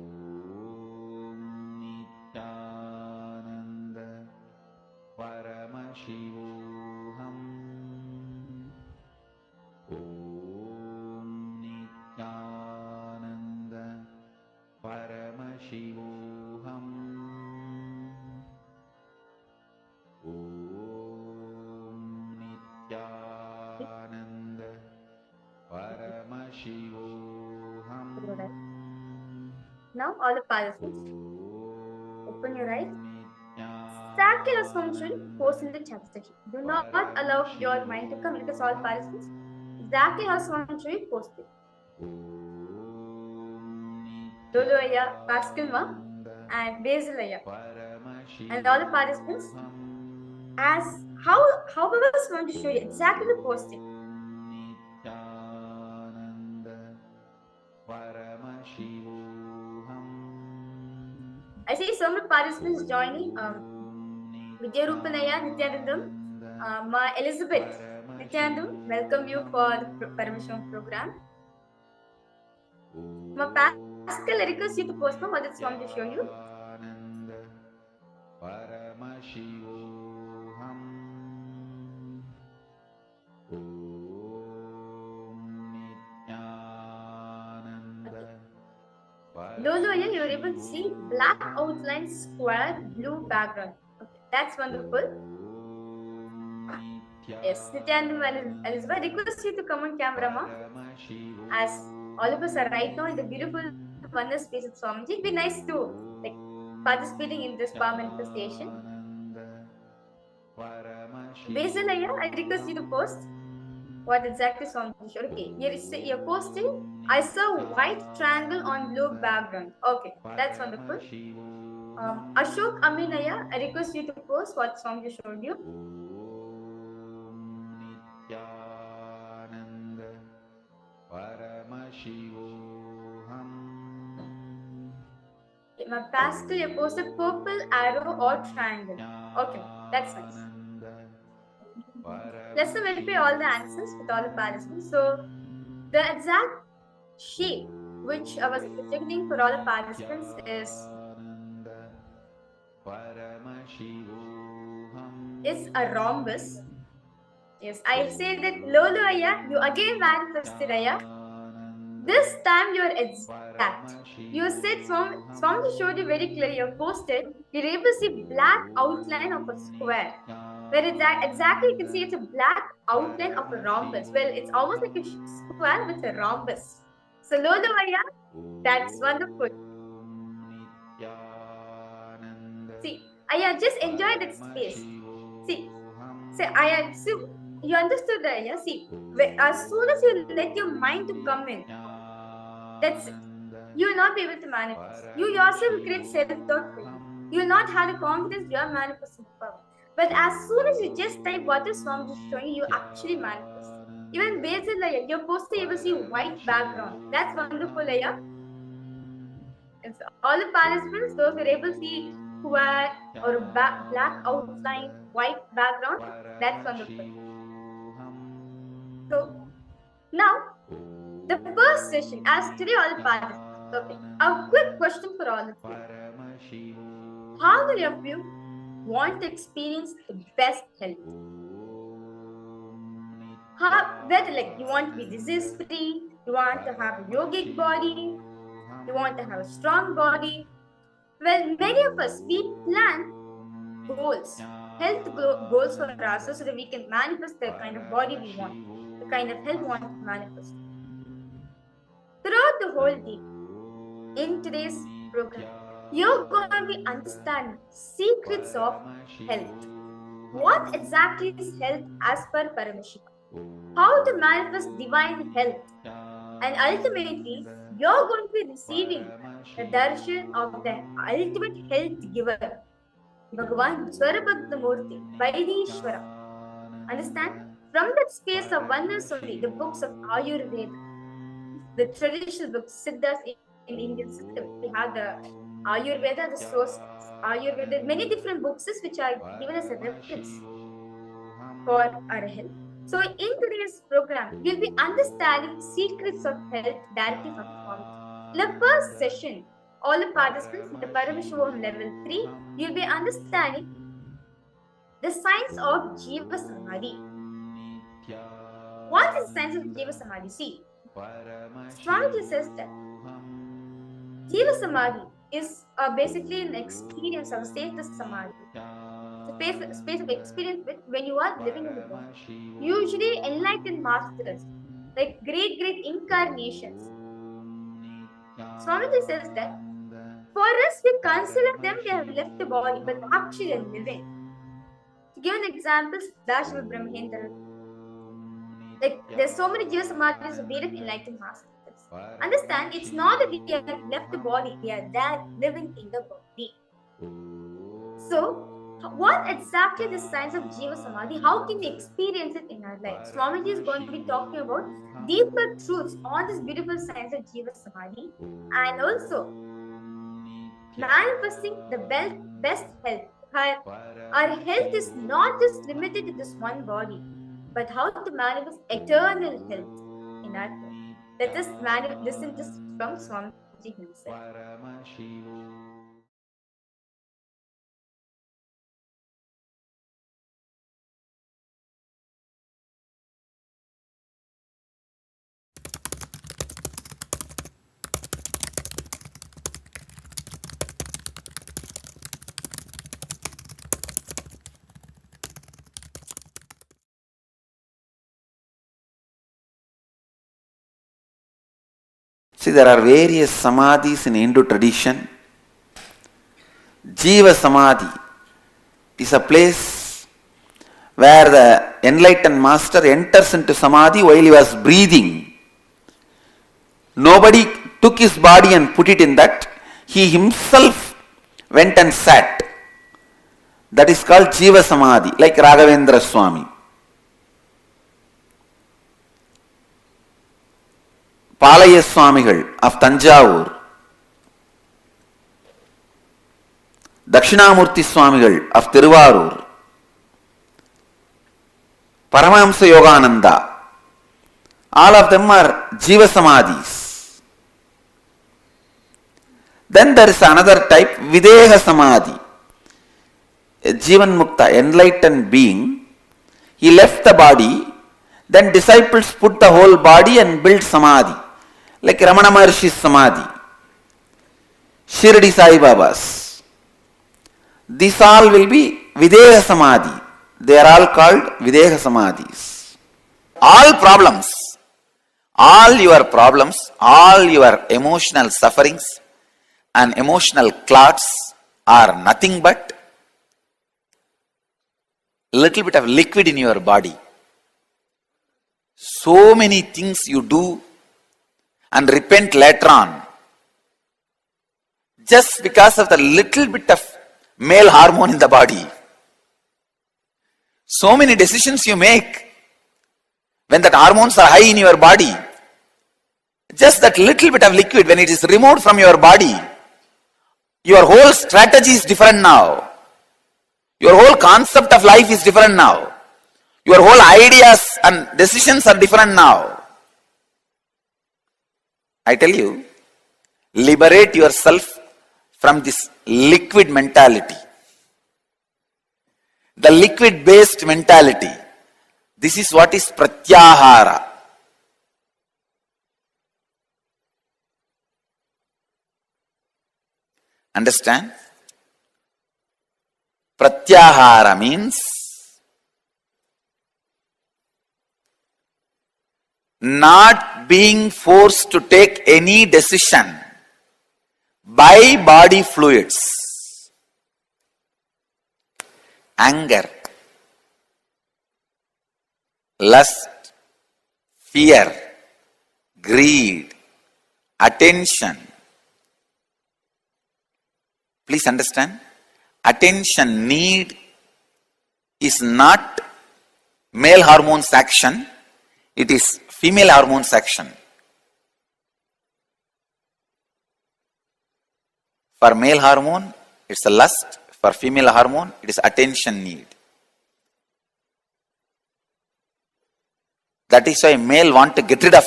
Paramashivoham Nityananda Paramashivoham Nityananda Paramashivoham. Now all the participants, open your eyes. Exactly as mentioned, pose in the chat section. Do not allow your mind to come because all participants, exactly as mentioned, post it. Loloya, Pascal Ma, and Basilaya, and all the participants, as how I was going to show you exactly the posting. I see so many participants joining. Vidya Rupanaya, Nityanandam, Ma Elizabeth, Nityanandam, welcome you for the Paramashivoham program. Ma Pascal, I request you to post what it's going to show you. Paramashivoham Nityananda. Lolo, yeah, you're able to see black outline, square, blue background. Okay, that's wonderful. Yes, Nityanandam and Elizabeth, I request you to come on camera, ma. As all of us are right now in the beautiful oneness space of Swamiji, it'd be nice to like participating in this power manifestation. Basilaya, I request you to post what exactly Swamiji showed. Okay, you're posting. I saw white triangle on blue background. Okay, that's wonderful. Ashok Aminaya, I request you to post what Swamiji showed you. Nityananda Paramashivoham. My Pascal, you posted purple arrow or triangle. Okay, that's nice. Let's verify all the answers with all the participants. So, the exact shape which I was projecting for all the participants is a rhombus. Yes, I say that Lolo Aya, you again manifested Aya. This time you're exact. You said Swami showed you very clearly. You posted, you're able to see black outline of a square. Where exactly you can see it's a black outline of a rhombus. Well, it's almost like a square with a rhombus. So Lolo Aya, that's wonderful. See, Aya, just enjoy that space. See, Aya, see, you understood that, yeah? See, as soon as you let your mind to come in, that's it. You will not be able to manifest. You yourself will create self-doubt for you. You will not have the confidence you are manifesting power. But as soon as you just type what the Swami is showing you, you actually manifest. Even Basil layer, you're supposed to able to see white background. That's wonderful layer. And so all the participants, those who are able to see square or black outline, white background, that's wonderful. So now the first session, as today all the participants. Okay, a quick question for all of you. How many of you want to experience the best health? Whether like you want to be disease free, you want to have a yogic body, you want to have a strong body. Well, many of us, we plan goals, health goals for ourselves so that we can manifest the kind of body we want, the kind of health we want to manifest. Throughout the whole day, in today's program, you're going to be understanding secrets of health. What exactly is health as per Paramashivoham? How to manifest divine health. And ultimately, you're going to be receiving the darshan of the ultimate health giver, Bhagavan Swarabhadramurti, Vaidishwara. Understand? From that space of oneness only, the books of Ayurveda, the traditional books, Siddhas in Indian system, we have the Ayurveda, the source Ayurveda, many different books which are given as a reference for our health. So in today's program, we'll be understanding secrets of health directly from Swami. In the first session, all the participants in the Paramashivoham Level 3, you'll be understanding the science of Jiva Samadhi. What is the science of Jiva Samadhi? See, Swamiji says that Jiva Samadhi is basically an experience of state of Samadhi. It's a space of experience when you are living in the body. Usually enlightened masters, like great incarnations. Swamiji says that for us, we consider them they have left the body, but actually they are living. To give an example, Dashima Brahmendra. Like there's so many Jiva Samadhis of various enlightened masters. Understand, it's not that we have left the body, we are there living in the body. So, what exactly is the science of Jiva Samadhi? How can we experience it in our life? Swamiji is going to be talking about deeper truths on this beautiful science of Jiva Samadhi, and also manifesting the best health. Our health is not just limited to this one body, but how to manifest eternal health in our life. Let us listen this from Swamiji himself. See, there are various samadhis in Hindu tradition. Jiva Samadhi is a place where the enlightened master enters into samadhi while he was breathing. Nobody took his body and put it in that. He himself went and sat. That is called Jiva Samadhi, like Raghavendra Swami. Palaya Swamigal of Tanjavur, Dakshinamurti Swamigal of Tiruvarur, Paramahamsa Yogananda, all of them are Jiva Samadhis. Then there is another type, Videha Samadhi. A Jivan Mukta, enlightened being, he left the body, then disciples put the whole body and built Samadhi. Like Ramana Maharshi's Samadhi, Shirdi Sai Baba's. These all will be Videha Samadhi. They are all called Videha Samadhis. All problems, all your problems, all your emotional sufferings and emotional clots are nothing but a little bit of liquid in your body. So many things you do and repent later on, just because of the little bit of male hormone in the body. So many decisions you make when that hormones are high in your body, just that little bit of liquid, when it is removed from your body, your whole strategy is different now. Your whole concept of life is different now. Your whole ideas and decisions are different now. I tell you, liberate yourself from this liquid mentality. The liquid based mentality. This is what is pratyahara. Understand? Pratyahara means not being forced to take any decision by body fluids. Anger, lust, fear, greed, attention. Please understand, attention need is not male hormones action, it is female hormones action. For male hormone, it's a lust. For female hormone, it is attention need. That is why male want to get rid of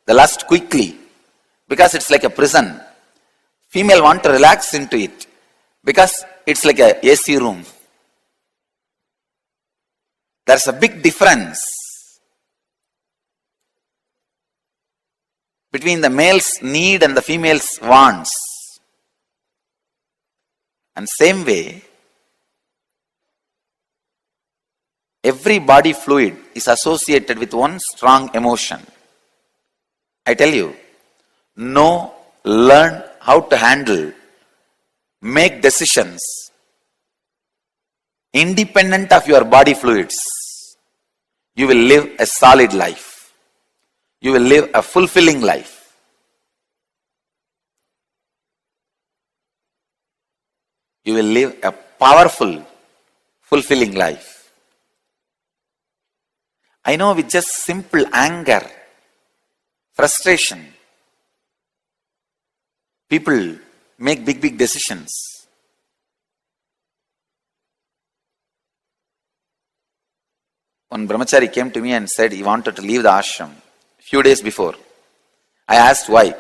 the lust quickly, because it's like a prison. Female want to relax into it because it's like a AC room. There's a big difference between the male's need and the female's wants. And same way, every body fluid is associated with one strong emotion. I tell you, know, learn how to handle, make decisions independent of your body fluids. You will live a solid life. You will live a fulfilling life. You will live a powerful, fulfilling life. I know with just simple anger, frustration, people make big decisions. One brahmachari came to me and said he wanted to leave the ashram few days before. I asked why.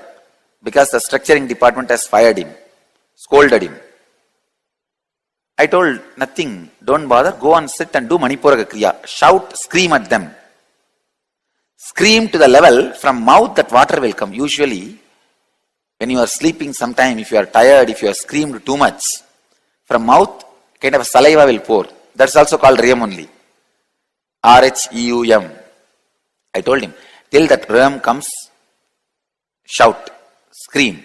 Because the structuring department has fired him, scolded him. I told, nothing, don't bother, go and sit and do Manipura Kriya. Shout, scream at them. Scream to the level from mouth that water will come. Usually, when you are sleeping sometime, if you are tired, if you are screamed too much, from mouth, kind of saliva will pour. That's also called Rhyam only. R-H-E-U-M. I told him, till that Rhyam comes, shout, scream,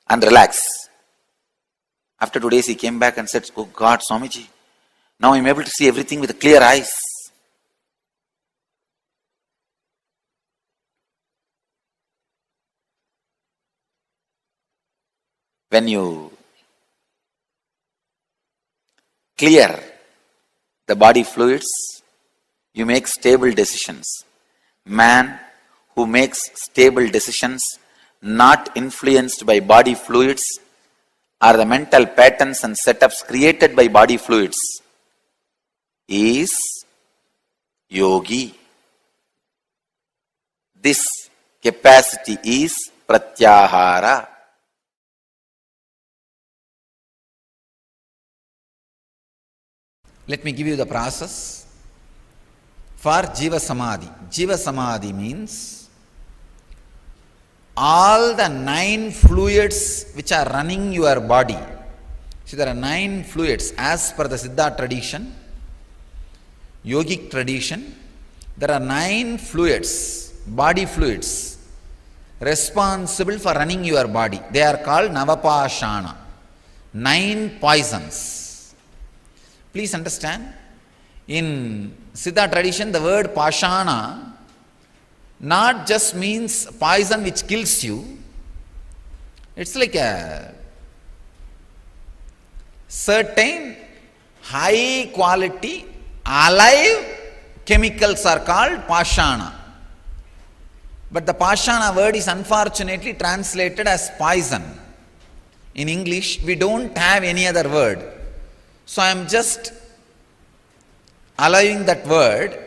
and relax. After 2 days, he came back and said, oh God, Swamiji, now I am able to see everything with clear eyes. When you clear the body fluids, you make stable decisions. Man who makes stable decisions, not influenced by body fluids, or the mental patterns and setups created by body fluids, is yogi. This capacity is pratyahara. Let me give you the process for Jiva Samadhi. Jiva Samadhi means all the 9 fluids which are running your body. See, there are 9 fluids as per the Siddha tradition, yogic tradition. There are 9 fluids, body fluids, responsible for running your body. They are called Navapashana, 9 poisons. Please understand, in Siddha tradition, the word Pashana not just means poison which kills you. It's like a certain high quality alive chemicals are called Pashana. But the Pashana word is unfortunately translated as poison. In English, we don't have any other word. So I am just allowing that word.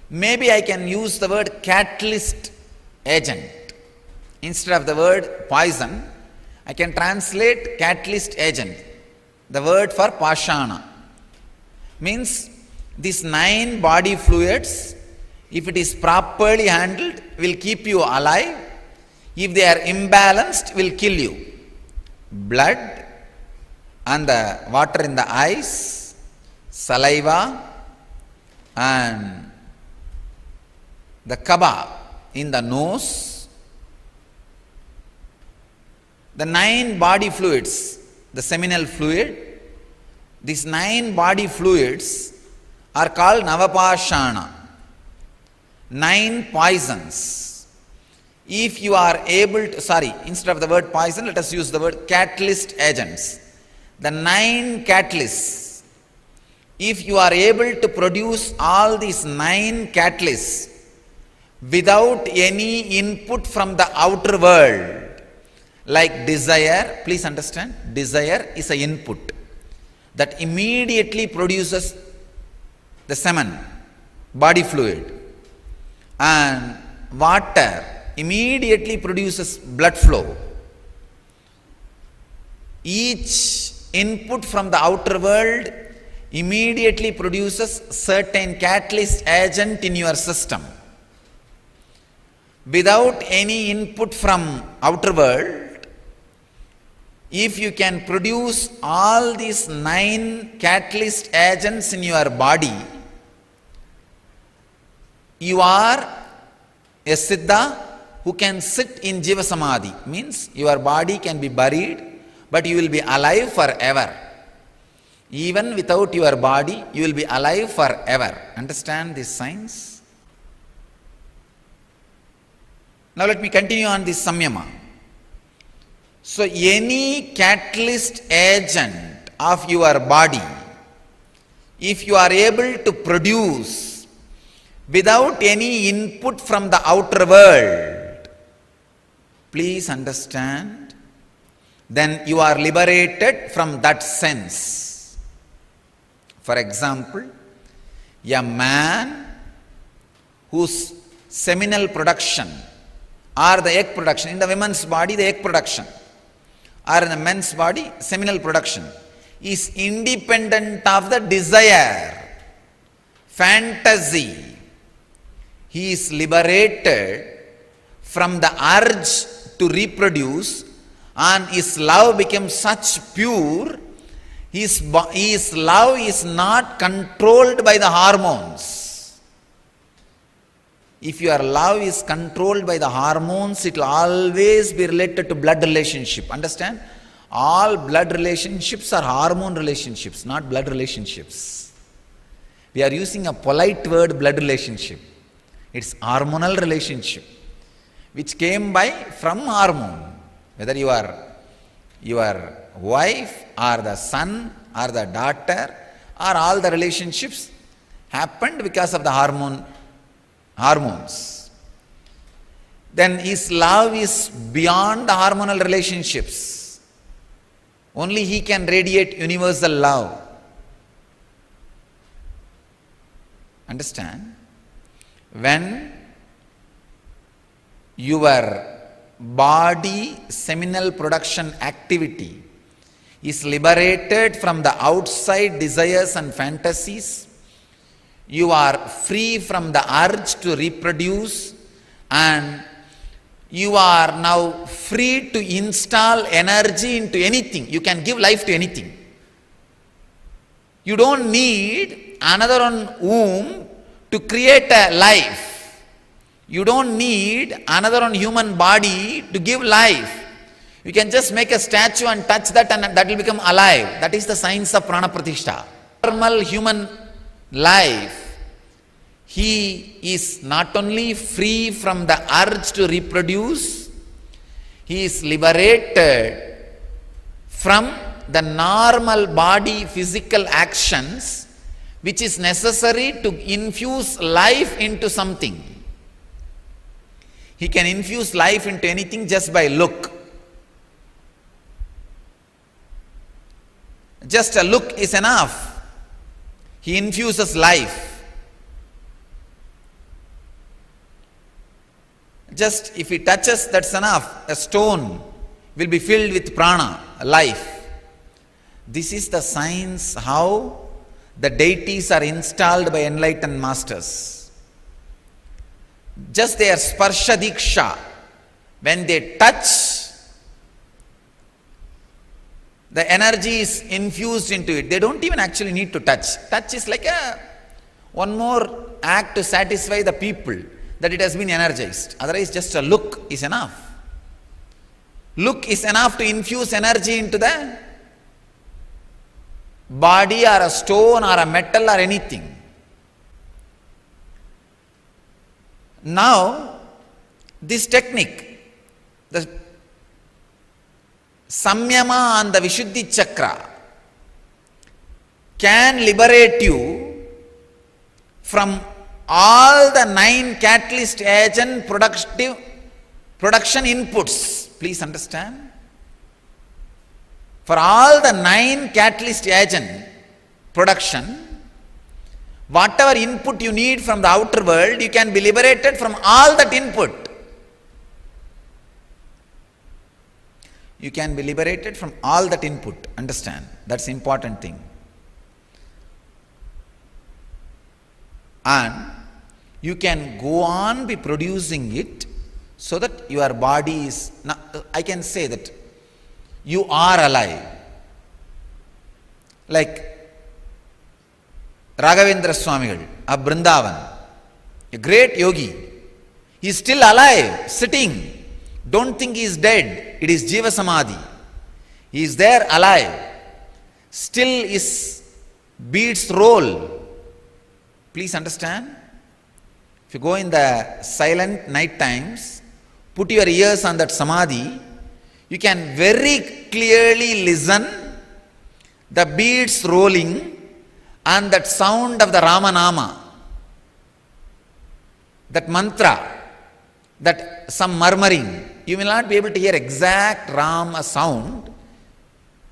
Maybe I can use the word catalyst agent. Instead of the word poison, I can translate catalyst agent. The word for Pashana means these 9 body fluids, if it is properly handled, will keep you alive. If they are imbalanced, will kill you. Blood and the water in the eyes, saliva, and the kaba in the nose, the 9 body fluids, the seminal fluid, these 9 body fluids are called Navapashana, 9 poisons. If you are able to, instead of the word poison, let us use the word catalyst agents. The 9 catalysts, if you are able to produce all these 9 catalysts without any input from the outer world, like desire, please understand, desire is an input that immediately produces the semen, body fluid, and water immediately produces blood flow. each input from the outer world immediately produces certain catalyst agent in your system. Without any input from outer world, if you can produce all these 9 catalyst agents in your body, you are a Siddha who can sit in Jiva Samadhi. Means your body can be buried, but you will be alive forever. Even without your body, you will be alive forever. Understand this science? Now let me continue on this samyama. So any catalyst agent of your body, if you are able to produce without any input from the outer world, please understand, then you are liberated from that sense. For example, a man whose seminal production or the egg production, in the woman's body the egg production, or in the men's body seminal production, is independent of the desire, fantasy. He is liberated from the urge to reproduce, and his love becomes such pure, his love is not controlled by the hormones. If your love is controlled by the hormones, it will always be related to blood relationship. Understand? All blood relationships are hormone relationships, not blood relationships. We are using a polite word, blood relationship. It's hormonal relationship, which came from hormone. Whether you are your wife or the son or the daughter, or all the relationships happened because of the hormones. Then his love is beyond the hormonal relationships. Only he can radiate universal love. Understand? When your body seminal production activity is liberated from the outside desires and fantasies, you are free from the urge to reproduce, and you are now free to install energy into anything. You can give life to anything. You don't need another womb to create a life. You don't need another human body to give life. You can just make a statue and touch that, and that will become alive. That is the science of prana pratishtha. Normal human life, he is not only free from the urge to reproduce, he is liberated from the normal body physical actions which is necessary to infuse life into something. He can infuse life into anything just by look. Just a look is enough. He infuses life. Just if he touches, that's enough. A stone will be filled with prana, life. This is the science how the deities are installed by enlightened masters. Just their sparsha diksha, when they touch, the energy is infused into it. They don't even actually need to touch. Touch is like one more act to satisfy the people that it has been energized. Otherwise, just a look is enough. Look is enough to infuse energy into the body or a stone or a metal or anything. Now, this technique, the samyama and the Vishuddhi chakra, can liberate you from all the 9 catalyst agent production inputs. Please understand. For all the 9 catalyst agent production, whatever input you need from the outer world, you can be liberated from all that input. you can be liberated from all that input. Understand? That's the important thing. And you can go on be producing it so that your body is, I can say that you are alive. Like Raghavendra Swamigal of Vrindavan, a great yogi, he is still alive, sitting. Don't think he is dead. It is Jiva Samadhi. He is there alive. Still his beats roll. Please understand. If you go in the silent night times, put your ears on that Samadhi, you can very clearly listen the beats rolling and that sound of the Ramanama, that mantra, that some murmuring. You will not be able to hear exact Rama sound,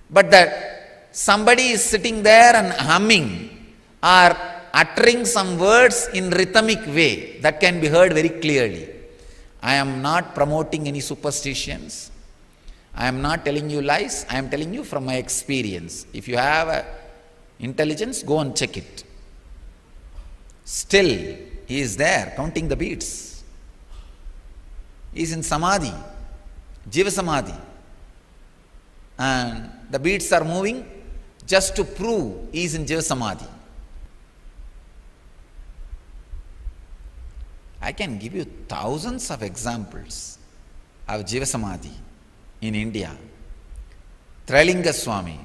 but that somebody is sitting there and humming or uttering some words in rhythmic way, that can be heard very clearly. I am not promoting any superstitions. I am not telling you lies. I am telling you from my experience. If you have intelligence, go and check it. Still, he is there counting the beats. He is in Samadhi, Jiva Samadhi. And the beats are moving just to prove he is in Jiva Samadhi. I can give you thousands of examples of Jiva Samadhi in India. Trilinga Swami,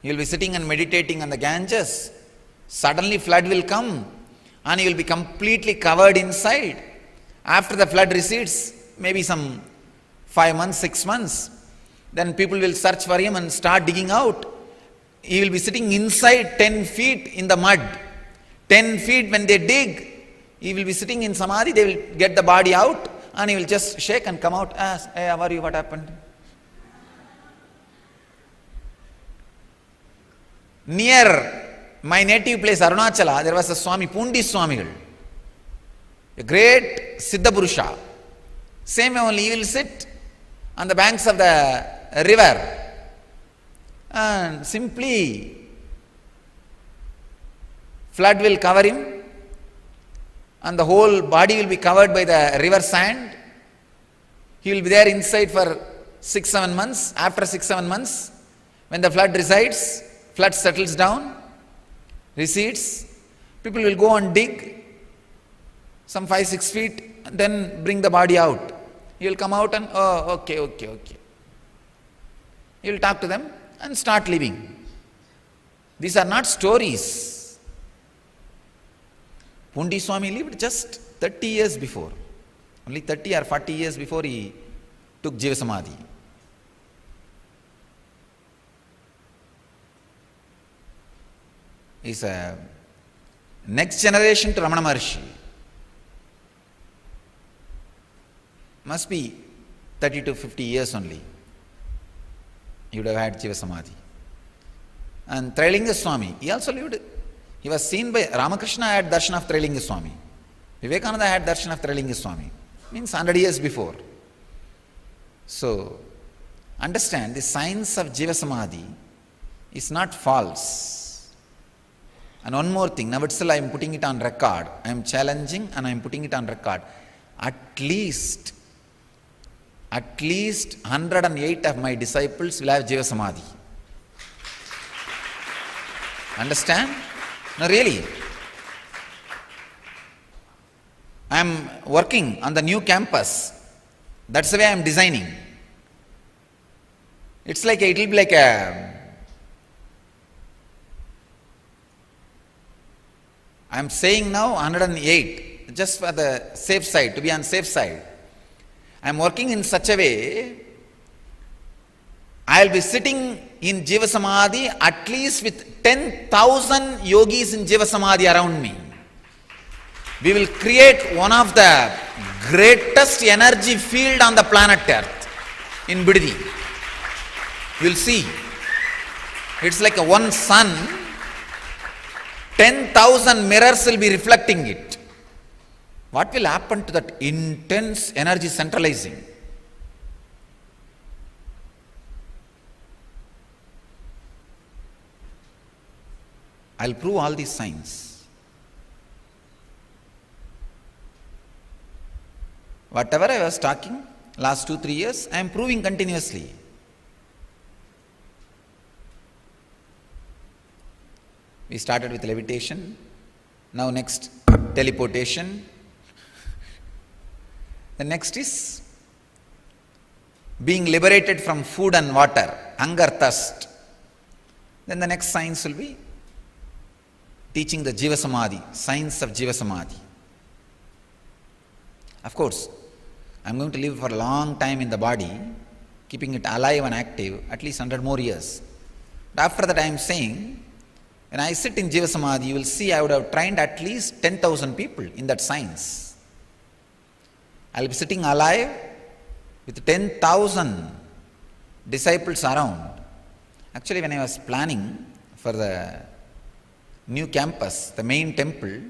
he will be sitting and meditating on the Ganges. Suddenly flood will come and he will be completely covered inside. After the flood recedes, maybe some 5 months, 6 months, then people will search for him and start digging out. He will be sitting inside 10 feet in the mud. 10 feet when they dig, he will be sitting in Samadhi, they will get the body out and he will just shake and come out. Ask, hey, how are you, what happened? Near my native place, Arunachala, there was a Swami, Pundi Swamigal, a great Siddha Purusha. Same way only, he will sit on the banks of the river and simply flood will cover him and the whole body will be covered by the river sand. He will be there inside for 6-7 months. After 6-7 months, when the flood resides, flood settles down, recedes, people will go and dig some 5-6 feet and then bring the body out. He will come out and, oh, okay. He will talk to them and start living. These are not stories. Pundi Swami lived just 30 years before. Only 30 or 40 years before he took Jiva Samadhi. He is a next generation to Ramana Maharshi. Must be 30 to 50 years only. He would have had Jiva Samadhi. And Trilinga Swami, he also lived. He was seen by Ramakrishna had darshan of Trilinga Swami. Vivekananda had darshan of Trilinga Swami. Means 100 years before. So, understand the science of Jiva Samadhi is not false. And one more thing, now itself I am putting it on record. I am challenging and I am putting it on record. At least 108 of my disciples will have Jiva Samadhi. Understand? No, really. I am working on the new campus. That's the way I am designing. It will be like a, I am saying now 108, just for the safe side, to be on safe side. I am working in such a way, I will be sitting in Jiva Samadhi at least with 10,000 yogis in Jiva Samadhi around me. We will create one of the greatest energy field on the planet Earth in Bididi. You will see. It's like a one sun, 10,000 mirrors will be reflecting it. What will happen to that intense energy centralizing? I'll prove all these signs. Whatever I was talking last 2-3 years, I am proving continuously. We started with levitation, now next teleportation. The next is being liberated from food and water, hunger, thirst. Then the next science will be teaching the Jiva Samadhi, science of Jiva Samadhi. Of course, I am going to live for a long time in the body, keeping it alive and active, at least 100 more years. But after that I am saying, when I sit in Jiva Samadhi, you will see I would have trained at least 10,000 people in that science. I will be sitting alive with 10,000 disciples around. Actually, when I was planning for the new campus, the main temple,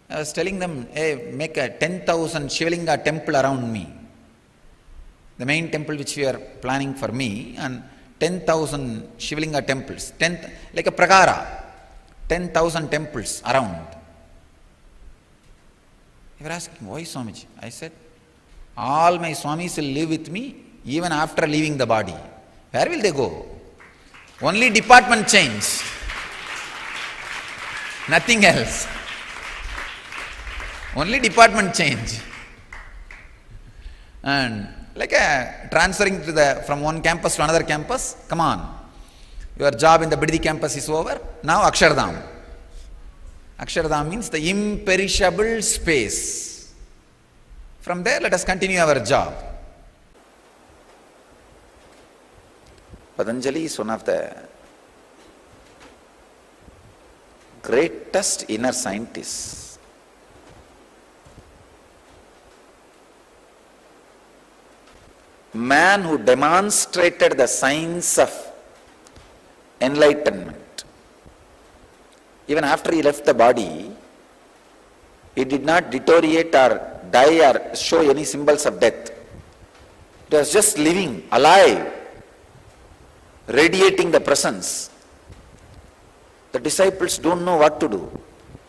I was telling them, hey, make a 10,000 Shivalinga temple around me. The main temple which we are planning for me, and 10,000 Shivalinga temples, like a pragara, 10,000 temples around. They were asking, why Swamiji? I said, all my Swamis will live with me even after leaving the body. Where will they go? Only department change. Nothing else. Only department change. And like a transferring from one campus to another campus, come on. Your job in the Biddi campus is over. Now Akshardham. Akshardham means the imperishable space. From there, let us continue our job. Patanjali is one of the greatest inner scientists. Man who demonstrated the science of enlightenment. Even after he left the body, he did not deteriorate or die or show any symbols of death. It was just living, alive, radiating the presence. The disciples don't know what to do.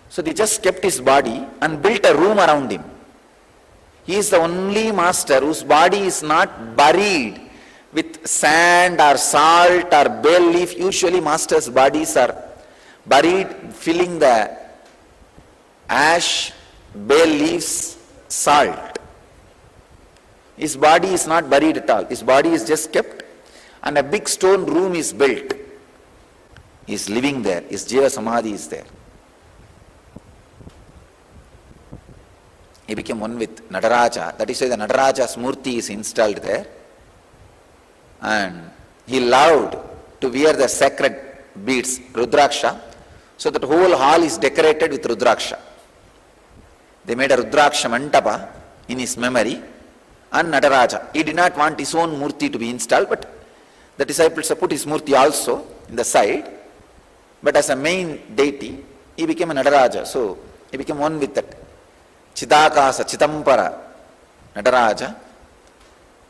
So they just kept his body and built a room around him. He is the only master whose body is not buried with sand or salt or bay leaf. Usually masters' bodies are buried, filling the ash, bay leaves, salt. His body is not buried at all. His body is just kept, and a big stone room is built. He is living there. His Jiva Samadhi is there. He became one with Nataraja. That is why the Nataraja's Murti is installed there. And he loved to wear the sacred beads, Rudraksha, so that whole hall is decorated with Rudraksha. They made a Rudraksha Mantapa in his memory, and Nataraja. He did not want his own Murti to be installed, but the disciples put his Murti also in the side. But as a main deity, he became a Nataraja. So he became one with that Chidakasa, Chitampara, Nataraja.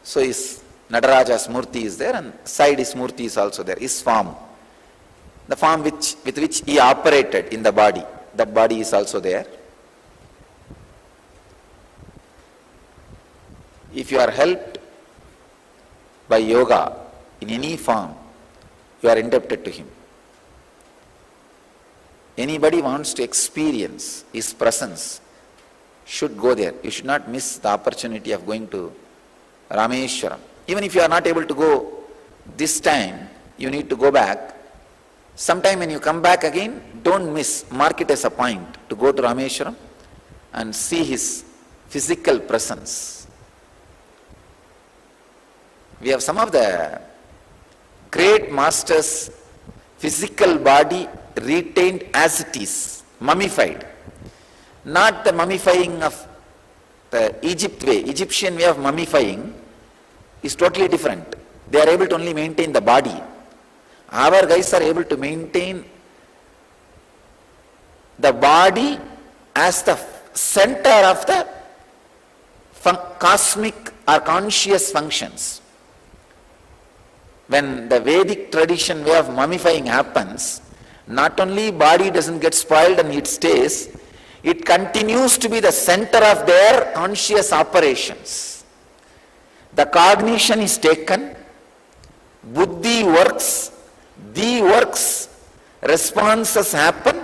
So his Nataraja's Murti is there, and side his Murti is also there, his form. The form with which he operated in the body, that body is also there. If you are helped by yoga in any form, you are indebted to him. Anybody wants to experience his presence should go there. You should not miss the opportunity of going to Rameshwaram. Even if you are not able to go this time, you need to go back. Sometime when you come back again, don't miss, mark it as a point to go to Rameshwaram and see his physical presence. We have some of the great masters' physical body retained as it is, mummified. Not the mummifying of the Egyptian way of mummifying is totally different. They are able to only maintain the body. Our guys are able to maintain the body as the center of the cosmic or conscious functions. When the Vedic tradition way of mummifying happens, not only body doesn't get spoiled and it stays, it continues to be the center of their conscious operations. The cognition is taken, buddhi works, the works, responses happen,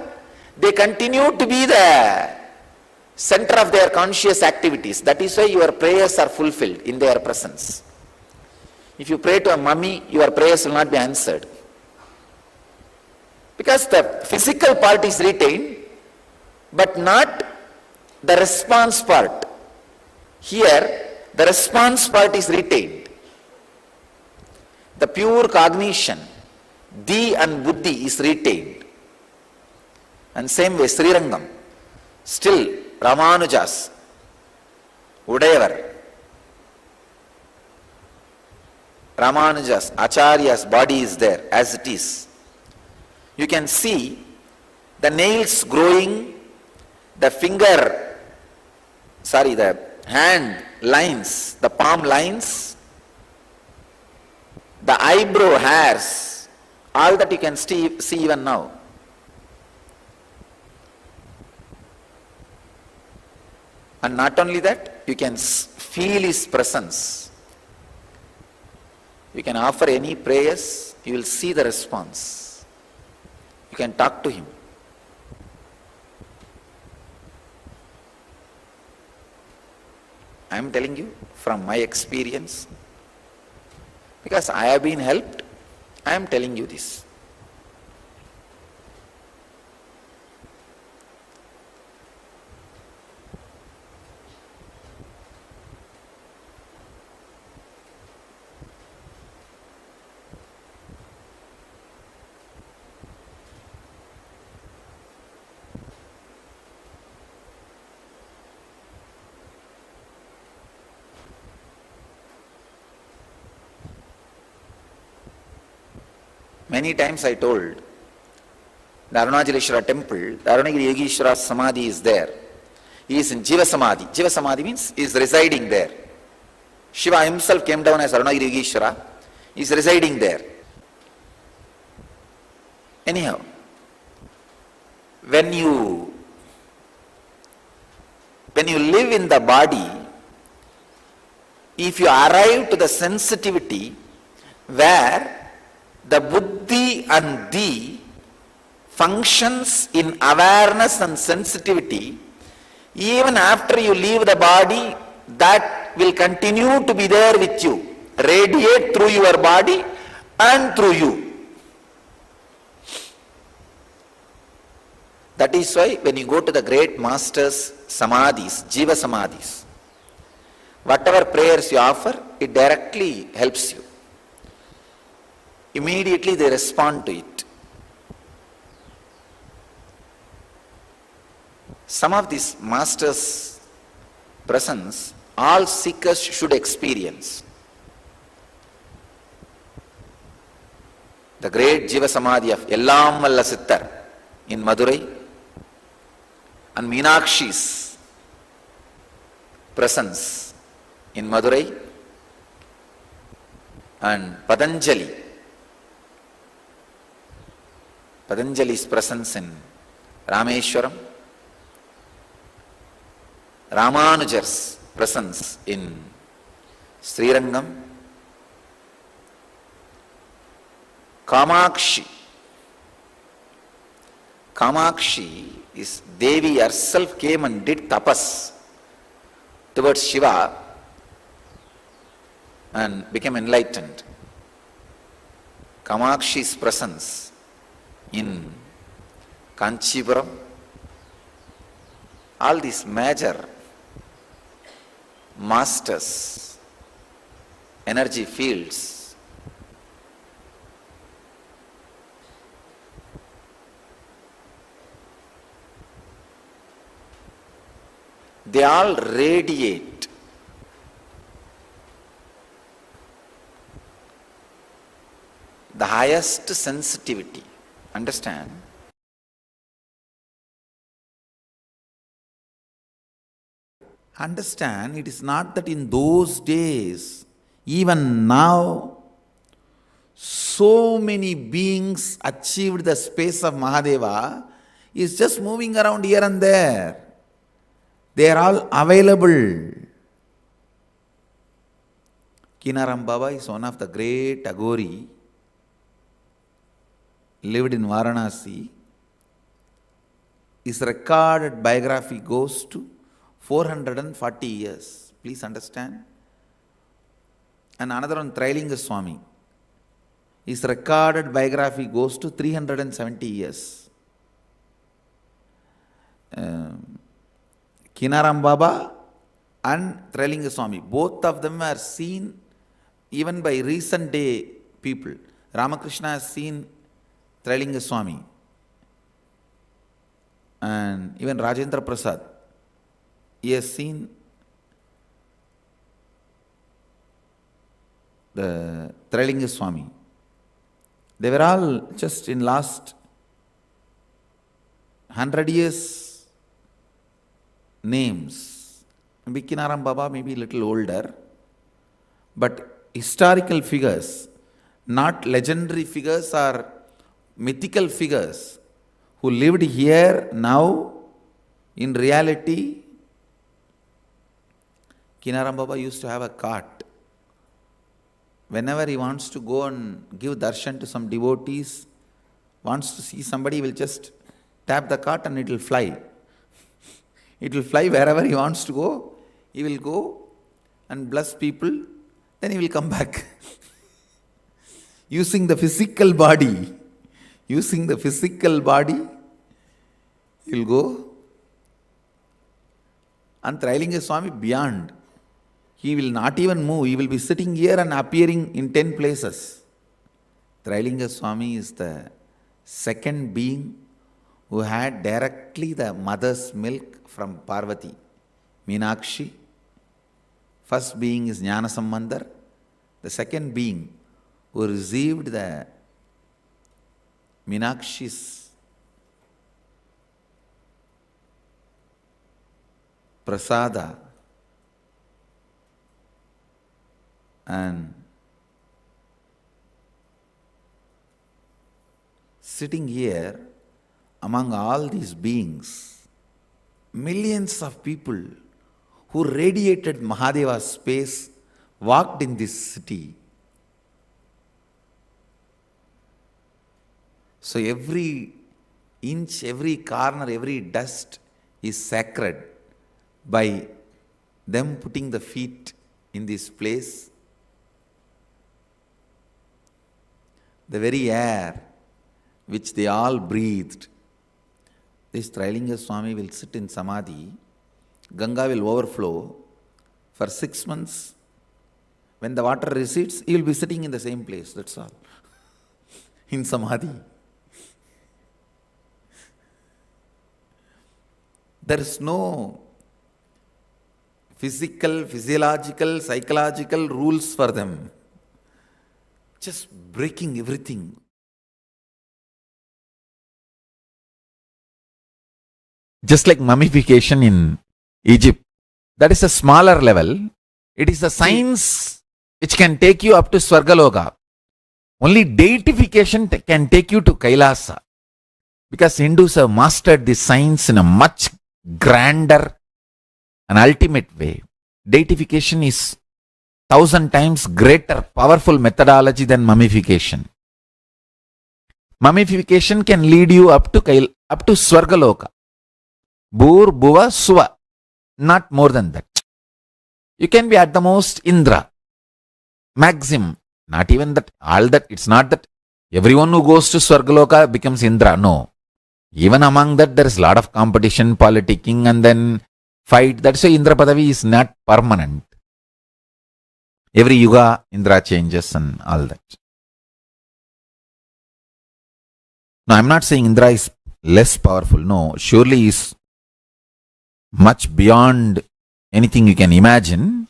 they continue to be the center of their conscious activities. That is why your prayers are fulfilled in their presence. If you pray to a mummy, your prayers will not be answered. Because the physical part is retained, but not the response part. Here, the response part is retained. The pure cognition, the and buddhi is retained. And same way, Srirangam, still Ramanujas, Udayavar, Ramanujas, Acharya's body is there as it is. You can see the nails growing, the hand lines, the palm lines, the eyebrow hairs, all that you can see even now. And not only that, you can feel his presence. You can offer any prayers, you will see the response. You can talk to him. I am telling you from my experience, because I have been helped, I am telling you this. Many times I told, the Arunachalaswara temple, the Arunagiri Yogeshwara Samadhi is there. He is in Jiva Samadhi. Jiva Samadhi means he is residing there. Shiva himself came down as Arunagiri Yogeshwara. He is residing there. Anyhow, when you live in the body, if you arrive to the sensitivity where the buddhi and the functions in awareness and sensitivity, even after you leave the body, that will continue to be there with you, radiate through your body and through you. That is why when you go to the great masters' samadhis, jiva samadhis, whatever prayers you offer, it directly helps you. Immediately they respond to it. Some of these masters' presence, all seekers should experience. The great Jiva Samadhi of Ellam Valla Sittar in Madurai and Meenakshi's presence in Madurai and Patanjali's presence in Rameshwaram, Ramanujar's presence in Srirangam, Kamakshi is Devi herself came and did tapas towards Shiva and became enlightened. Kamakshi's presence in Kanchipuram, all these major masters, energy fields, they all radiate the highest sensitivity. Understand? Understand, it is not that in those days, even now, so so many beings achieved the space of Mahadeva is just moving around here and there. They are all available. Kinaram Baba is one of the great Aghori, lived in Varanasi. His recorded biography goes to 440 years. Please understand. And another one, Trailinga Swami. His recorded biography goes to 370 years. Kinaram Baba and Trailinga Swami, both of them are seen even by recent day people. Ramakrishna has seen Trailinga Swami. And even Rajendra Prasad, he has seen the Trailinga Swami. They were all just in last 100 years names. Maybe Kinaram Baba may be a little older, but historical figures, not legendary figures or mythical figures, who lived here now, in reality. Kinaram Baba used to have a cart. Whenever he wants to go and give darshan to some devotees, wants to see somebody, he will just tap the cart and it will fly. It will fly wherever he wants to go. He will go and bless people, then he will come back. Using the physical body. Using the physical body, he will go. And Trailinga Swami beyond. He will not even move. He will be sitting here and appearing in 10 places. Trailinga Swami is the second being who had directly the mother's milk from Parvati, Meenakshi. First being is Jnana Sambandar. The second being who received the Meenakshi's prasada and sitting here among all these beings, millions of people who radiated Mahadeva's space walked in this city. So every inch, every corner, every dust is sacred by them putting the feet in this place. The very air which they all breathed. This Trailinga Swami will sit in Samadhi. Ganga will overflow for 6 months. When the water recedes, he will be sitting in the same place, that's all. In Samadhi. There is no physical, physiological, psychological rules for them. Just breaking everything. Just like mummification in Egypt, that is a smaller level. It is a science which can take you up to Swargaloka. Only deification can take you to Kailasa. Because Hindus have mastered this science in a much grander and ultimate way. Deification is 1,000 times greater, powerful methodology than mummification. Mummification can lead you up to Swargaloka. Bhur, Bhuva, Suva. Not more than that. You can be at the most Indra. Maximum. Not even that. All that. It's not that everyone who goes to Swargaloka becomes Indra. No. Even among that, there is a lot of competition, politicking, and then fight. That's why Indra Padavi is not permanent. Every yuga, Indra changes and all that. Now, I'm not saying Indra is less powerful. No, surely he is much beyond anything you can imagine.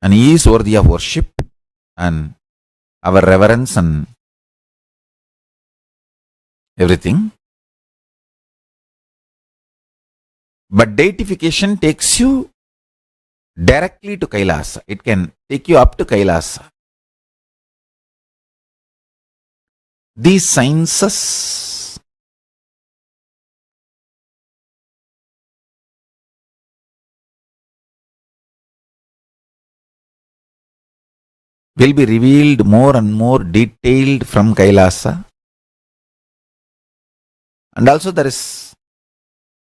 And he is worthy of worship and our reverence and everything. But deification takes you directly to Kailasa. It can take you up to Kailasa. these sciences will be revealed more and more detailed from Kailasa. And also there is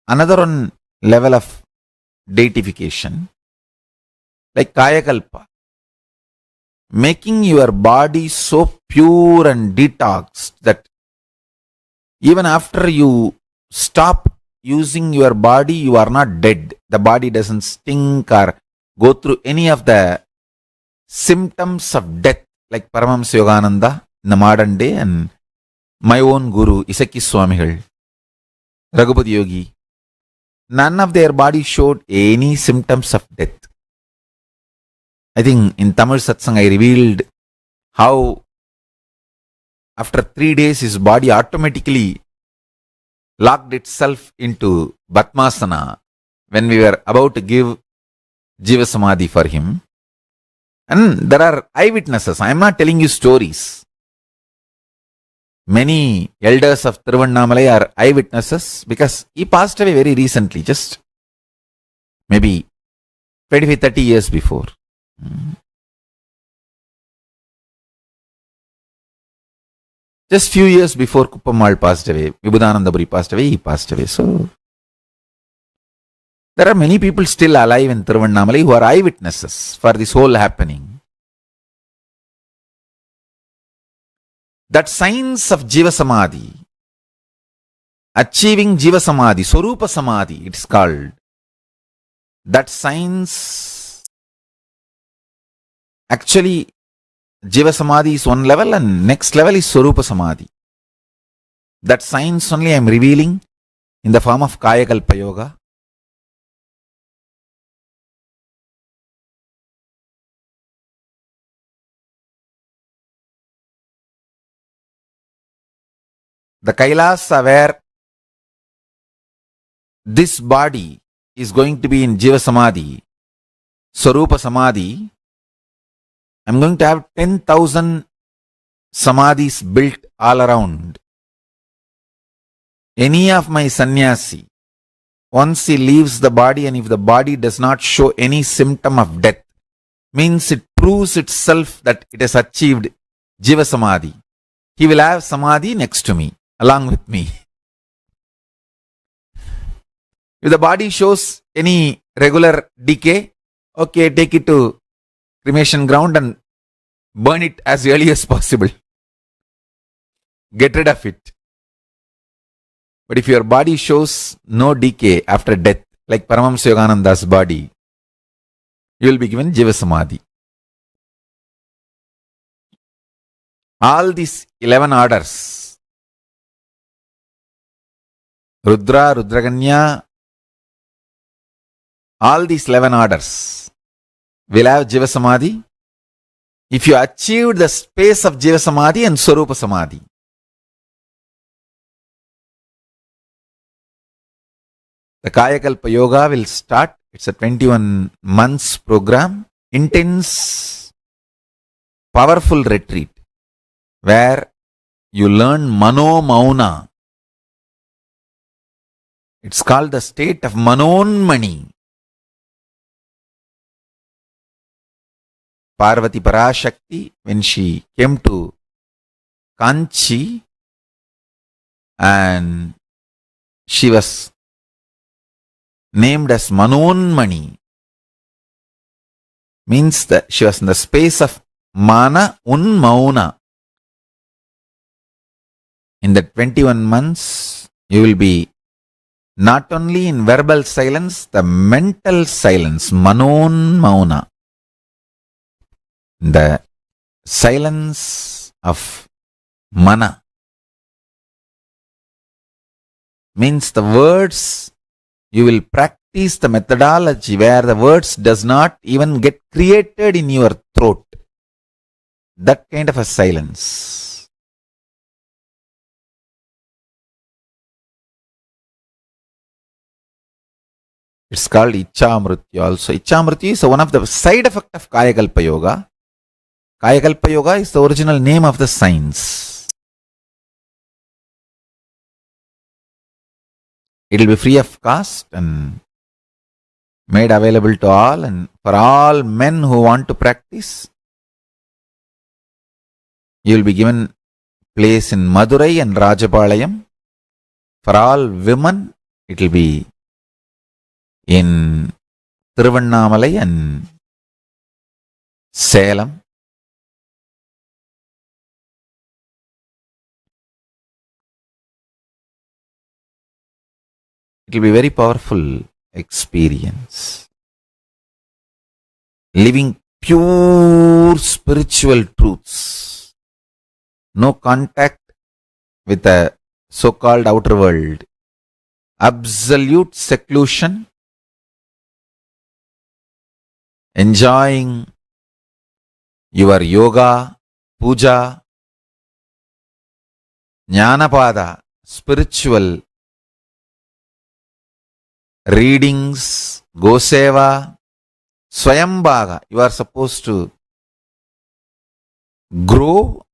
another one level of deification, like Kaya Kalpa, making your body so pure and detoxed that even after you stop using your body, you are not dead. The body doesn't stink or go through any of the symptoms of death, like Paramahamsa in the modern day, and my own guru, Isaki Swamigal, Raghupati Yogi. None of their body showed any symptoms of death. I think in Tamil Satsang I revealed how after 3 days his body automatically locked itself into Batmasana when we were about to give Jiva Samadhi for him. And there are eyewitnesses. I am not telling you stories. Many elders of Tiruvannamalai are eyewitnesses because he passed away very recently, just maybe 25-30 years before. Just few years before Kuppamal passed away, Vibhudanandapuri passed away, he passed away. So, there are many people still alive in Tiruvannamalai who are eyewitnesses for this whole happening. That science of Jiva Samadhi, achieving Jiva Samadhi, Swarupa Samadhi, it is called. That science, actually, Jiva Samadhi is one level and next level is Swarupa Samadhi. That science only I am revealing in the form of Kaya Kalpa Yoga. The Kailasa where this body is going to be in Jiva Samadhi, Swarupa Samadhi, I am going to have 10,000 Samadhis built all around. Any of my sannyasi, once he leaves the body and if the body does not show any symptom of death, means it proves itself that it has achieved Jiva Samadhi. He will have Samadhi next to me, along with me. If the body shows any regular decay, okay, take it to cremation ground and burn it as early as possible. Get rid of it. But if your body shows no decay after death, like Paramahamsa Yogananda's body, you will be given Jiva Samadhi. All these 11 orders, Rudra, Rudraganya, all these 11 orders will have Jiva Samadhi if you achieved the space of Jiva Samadhi and Swarupa Samadhi. The Kaya Kalpa Yoga will start. It's a 21 months program, intense, powerful retreat where you learn Mano Mauna. It's called the state of Manonmani. Parvati Parashakti, when she came to Kanchi and she was named as Manonmani, means that she was in the space of Mana Unmauna. In the 21 months, you will be not only in verbal silence, the mental silence, Manonmauna. The silence of Mana means the words, you will practice the methodology where the words does not even get created in your throat. That kind of a silence. It's called Iccha Mrityu also. Iccha Mrityu is one of the side effects of Kaya Kalpa Yoga. Kaya Kalpa Yoga is the original name of the science. It will be free of cost and made available to all, and for all men who want to practice, you will be given place in Madurai and Rajapalayam. For all women, it will be in Tiruvannamalai and Salem. It will be very powerful experience. Living pure spiritual truths. No contact with the so-called outer world. Absolute seclusion. Enjoying your yoga, puja, jnanapada, spiritual readings, goseva, swayambhaga. You are supposed to grow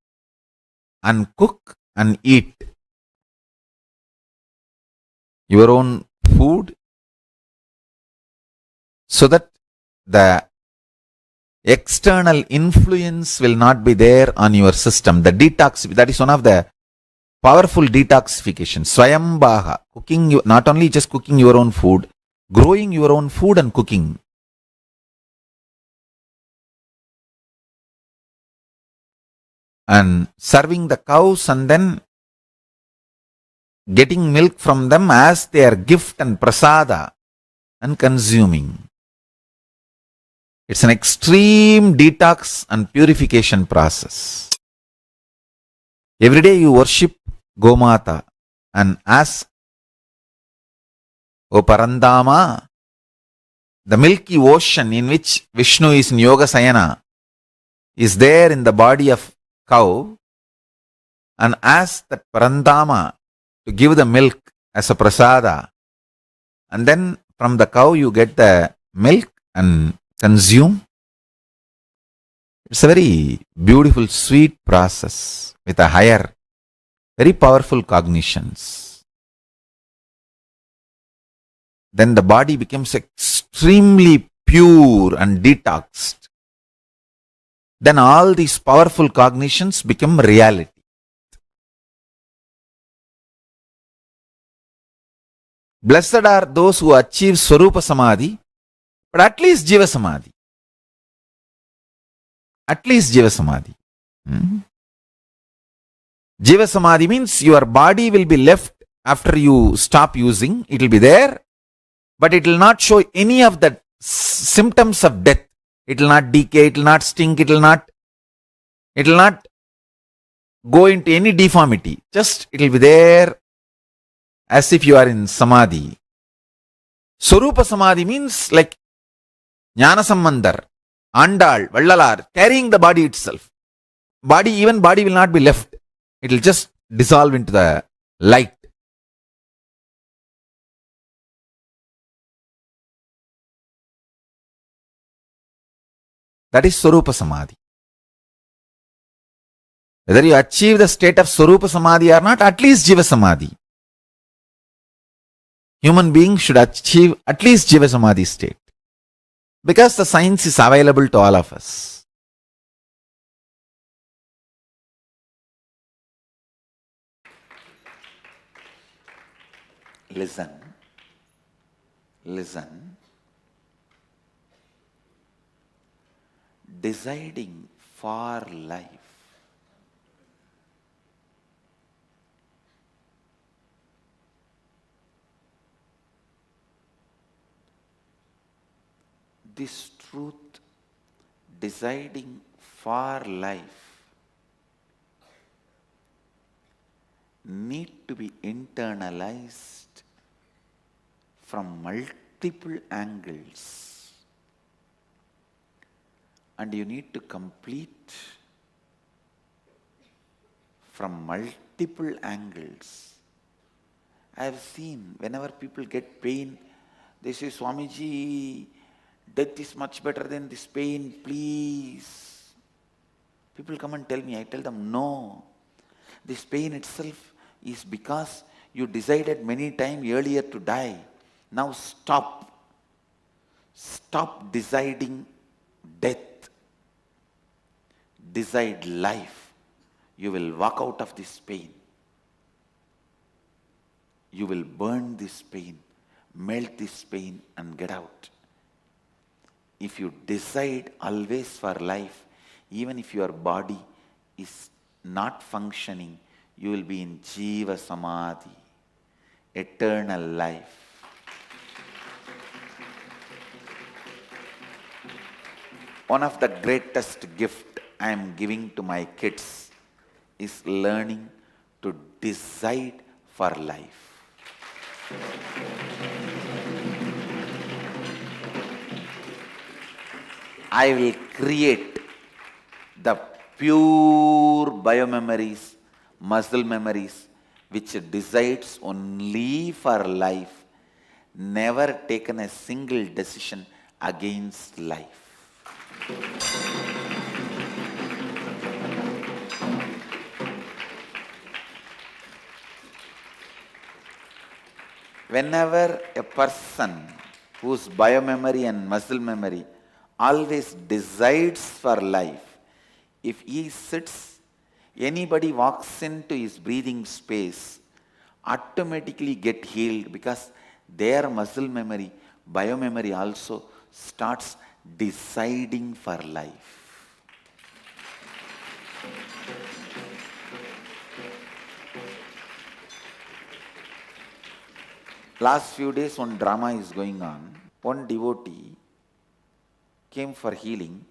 and cook and eat your own food so that the external influence will not be there on your system. The detox, that is one of the powerful detoxification. Swayambhaga, cooking, not only just cooking your own food, growing your own food and cooking. And serving the cows and then getting milk from them as their gift and prasada and consuming. It's an extreme detox and purification process. Every day you worship Gomata and ask, O Parandama, the milky ocean in which Vishnu is in Yoga Sayana is there in the body of cow, and ask that Parandama to give the milk as a prasada, and then from the cow you get the milk and consume. It's a very beautiful, sweet process with a higher, very powerful cognitions. Then the body becomes extremely pure and detoxed. Then all these powerful cognitions become reality. Blessed are those who achieve Swarupa Samadhi, but at least Jiva Samadhi. At least Jiva Samadhi. Jiva Samadhi means your body will be left after you stop using. It will be there, but it will not show any of the symptoms of death. It will not decay, it will not stink, it will not go into any deformity. Just it will be there as if you are in Samadhi. Swarupa Samadhi means like Jnana Sambandar, Andal, Vallalar, carrying the body itself. Even body will not be left. It will just dissolve into the light. That is Swarupa Samadhi. Whether you achieve the state of Swarupa Samadhi or not, at least Jiva Samadhi. Human beings should achieve at least Jiva Samadhi state. Because the science is available to all of us. Listen. Deciding for life. This truth, deciding for life, need to be internalized from multiple angles, and you need to complete from multiple angles. I have seen whenever people get pain, they say, Swamiji, death is much better than this pain, please. People come and tell me, I tell them, no. This pain itself is because You decided many times earlier to die. Now stop. Stop deciding death. Decide life. You will walk out of this pain. You will burn this pain, melt this pain and get out. If you decide always for life, even if your body is not functioning, you will be in Jiva Samadhi, eternal life. One of the greatest gift I am giving to my kids is learning to decide for life. I will create the pure biomemories, muscle memories, which decides only for life, never taken a single decision against life. Whenever a person whose biomemory and muscle memory always decides for life, if he sits, anybody walks into his breathing space, automatically get healed because their muscle memory, biomemory also starts deciding for life. Last few days one drama is going on. One devotee came for healing.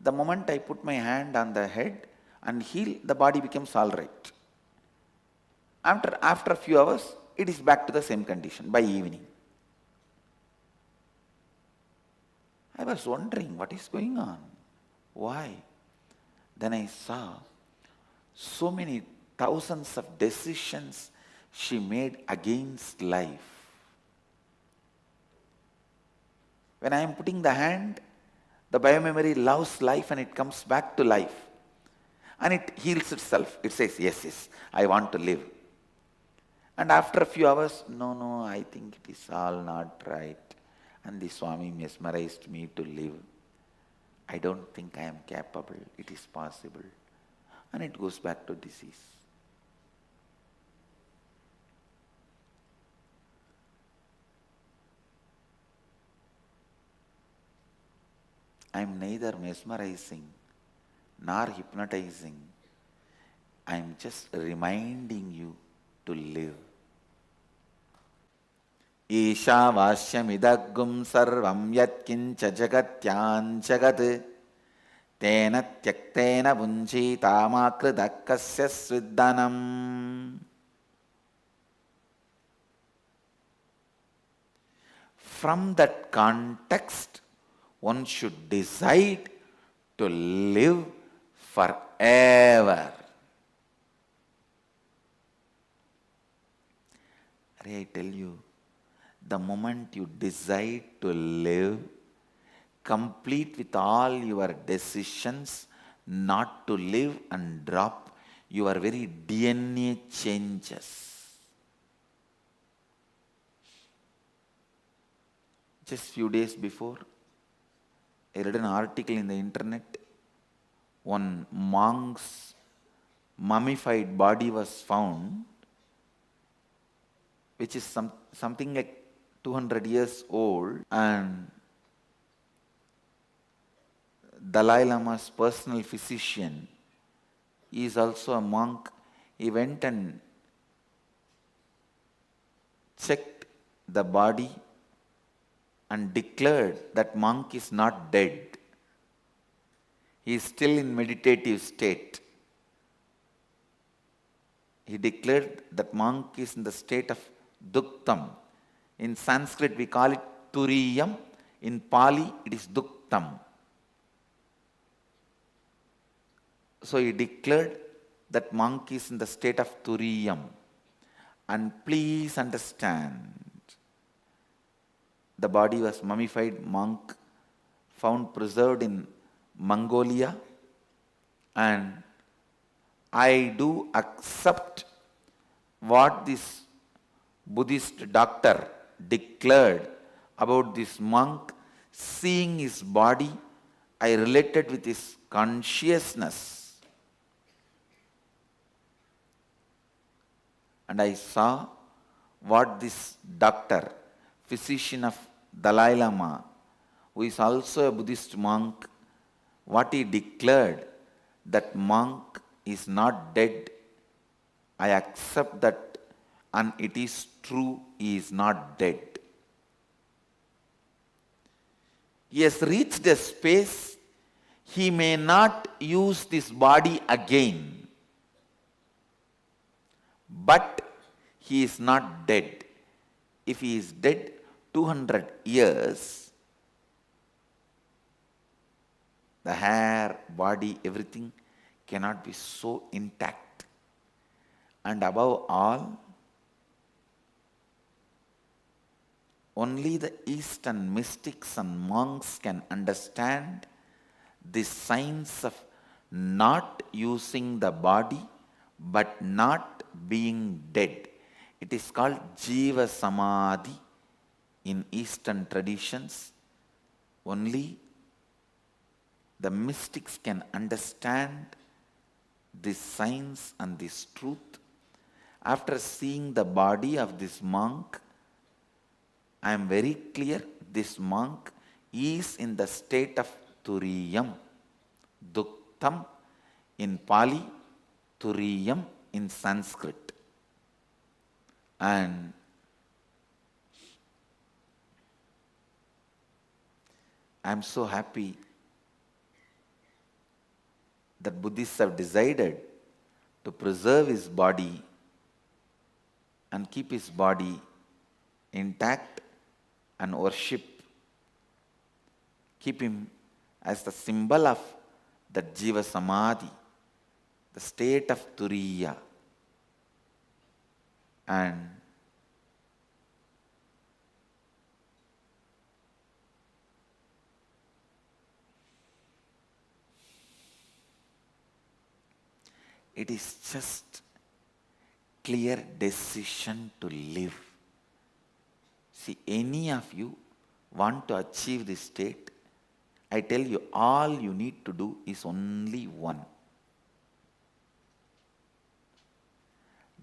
The moment I put my hand on the head and heal, the body becomes all right. After a few hours, it is back to the same condition by evening. I was wondering what is going on. Why? Then I saw so many thousands of decisions she made against life. When I am putting the hand, the biomemory loves life and it comes back to life. And it heals itself. It says, yes, I want to live. And after a few hours, no, I think it is all not right. And the Swami mesmerized me to live. I don't think I am capable. It is possible. And it goes back to disease. I am neither mesmerizing nor hypnotizing. I am just reminding you to live. Isha vashyamidagum sarvam yat kincha jagatyan jagat tena tyaktena bunjitamakridakasya sviddanam. From that context, one should decide to live forever. I tell you, the moment you decide to live, complete with all your decisions not to live and drop, your very DNA changes. Just few days before, I read an article in the internet. One monk's mummified body was found, which is something like 200 years old, and Dalai Lama's personal physician is also a monk. He went and checked the body and declared that monk is not dead. He is still in meditative state. He declared that monk is in the state of duktam. In Sanskrit we call it turiyam. In Pali it is duktam. So he declared that monk is in the state of turiyam. And please understand, the body was mummified monk, found preserved in Mongolia, and I do accept what this Buddhist doctor declared about this monk seeing his body, I related with his consciousness. And I saw what this doctor, physician of Dalai Lama, who is also a Buddhist monk, what he declared, that monk is not dead. I accept that, and it is true, he is not dead. He has reached a space he may not use this body again, but he is not dead. If he is dead 200 years, the hair, body, everything cannot be so intact. And above all, only the Eastern mystics and monks can understand the science of not using the body but not being dead. It is called Jiva Samadhi in Eastern traditions. Only the mystics can understand this science and this truth. After seeing the body of this monk, I am very clear this monk is in the state of Turiyam, Duktam in Pali, Turiyam in Sanskrit. And I am so happy that Buddhists have decided to preserve his body and keep his body intact and worship. Keep him as the symbol of that Jiva Samadhi, the state of Turiya. And it is just clear decision to live. See, any of you want to achieve this state, I tell you, all you need to do is only one.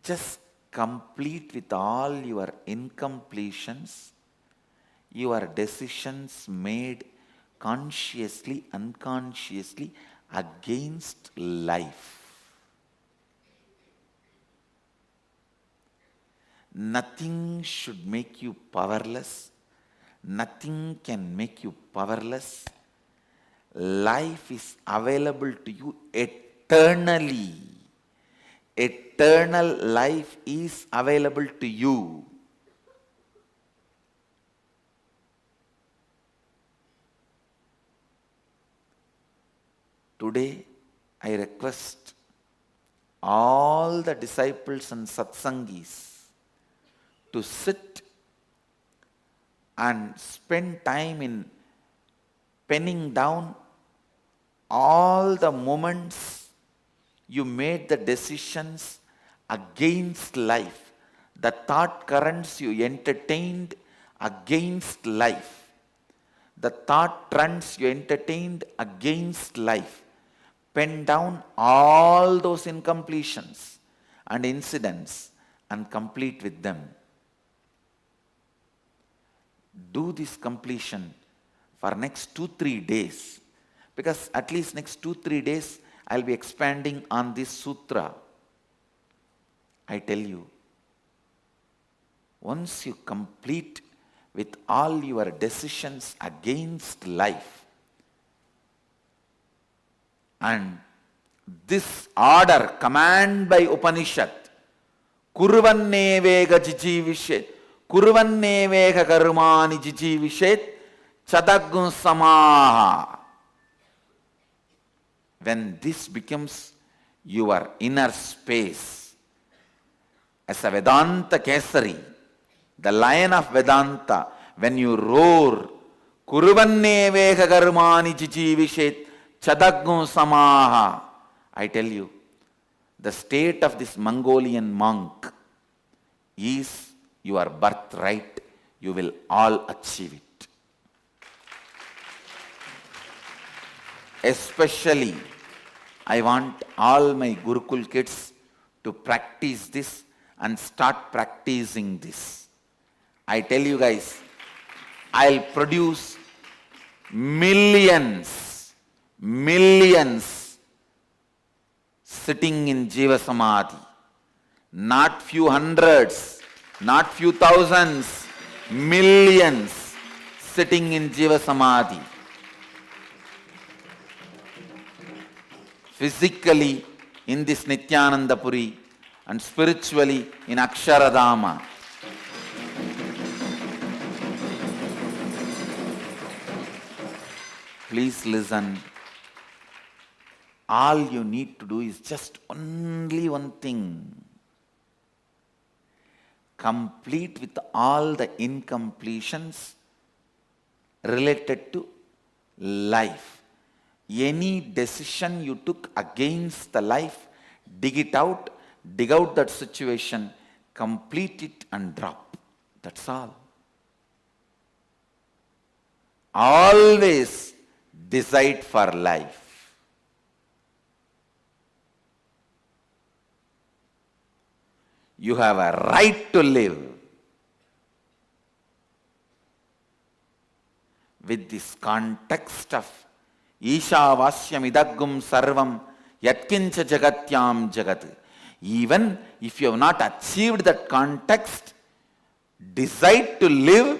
Just complete with all your incompletions, your decisions made consciously, unconsciously against life. Nothing should make you powerless. Nothing can make you powerless. Life is available to you eternally. Eternal life is available to you. Today, I request all the disciples and satsangis to sit and spend time in penning down all the moments you made the decisions against life, the thought currents you entertained against life, the thought trends you entertained against life. Pen down all those incompletions and incidents and complete with them. Do this completion for next 2-3 days, because at least next 2-3 days I'll be expanding on this sutra. I tell you, once you complete with all your decisions against life, and this order, command by Upanishad, kurvannevega jijivishet, kurvannevega karmani jijivishet, chadagun samaha. When this becomes your inner space, as a Vedanta Kesari, the lion of Vedanta, when you roar, kurvannevega karmani jijivishet, chadagun samaha, I tell you, the state of this Mongolian monk is your birthright. You will all achieve it. Especially, I want all my Gurukul kids to practice this and start practicing this. I tell you guys, I'll produce millions sitting in Jiva Samadhi. Not few hundreds, not few thousands, millions sitting in Jiva Samadhi. Physically in this Nityananda Puri and spiritually in Aksharadhama. Please listen. All you need to do is just only one thing. Complete with all the incompletions related to life. Any decision you took against the life, dig out that situation, complete it and drop. That's all. Always decide for life. You have a right to live. With this context of Ishavasyam idaggum sarvam yatkincha jagatyam jagat. Even if you have not achieved that context, decide to live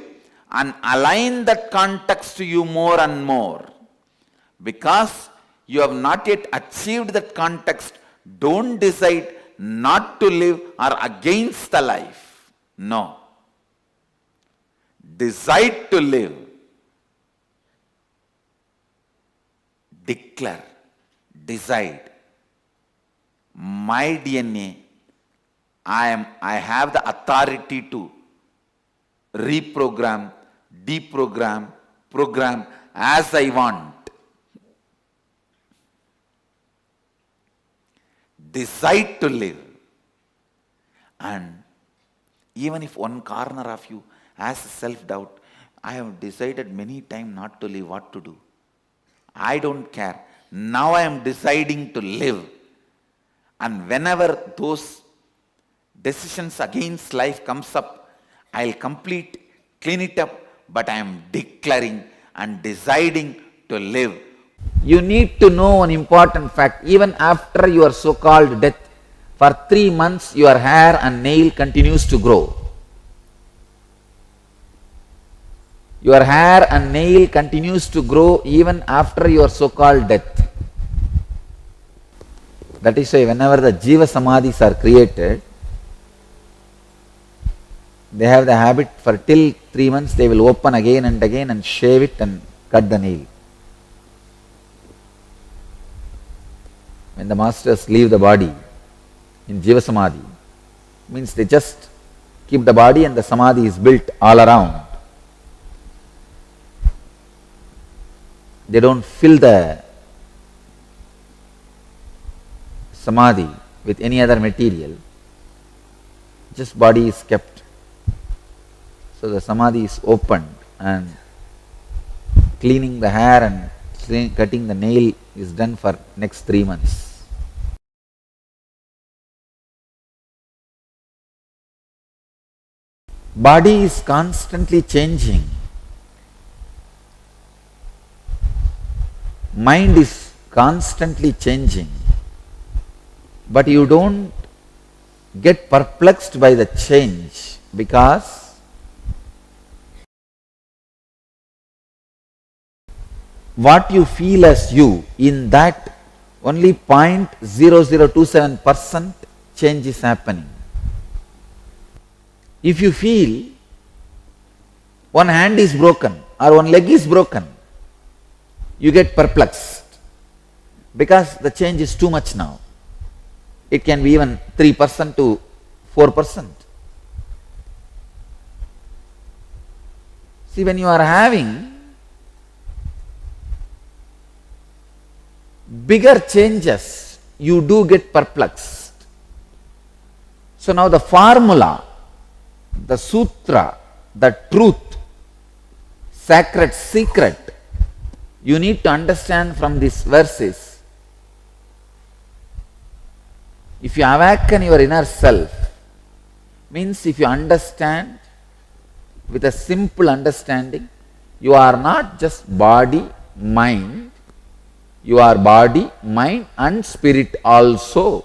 and align that context to you more and more. Because you have not yet achieved that context, don't decide not to live or against the life. No. Decide to live. Declare, decide. My DNA, I have the authority to reprogram, deprogram, program as I want. Decide to live. And even if one corner of you has self-doubt, I have decided many times not to live, what to do? I don't care. Now I am deciding to live. And whenever those decisions against life comes up, I'll clean it up, but I am declaring and deciding to live. You need to know an important fact. Even after your so-called death, for 3 months your hair and nail continues to grow. Your hair and nail continues to grow even after your so-called death. That is why whenever the Jiva Samadhis are created, they have the habit for till 3 months they will open again and again and shave it and cut the nail. When the masters leave the body in Jiva Samadhi, means they just keep the body and the Samadhi is built all around. They don't fill the Samadhi with any other material. Just body is kept. So the Samadhi is opened and cleaning the hair and cutting the nail is done for next 3 months. Body is constantly changing. Mind is constantly changing. But you don't get perplexed by the change because what you feel as you, in that only 0.0027% change is happening. If you feel one hand is broken or one leg is broken, you get perplexed because the change is too much now. It can be even 3% to 4%. See, when you are having bigger changes, you do get perplexed. So now the formula the sutra, the truth, sacred secret, you need to understand from these verses. If you awaken your inner self, means if you understand with a simple understanding, you are not just body, mind, you are body, mind and spirit also.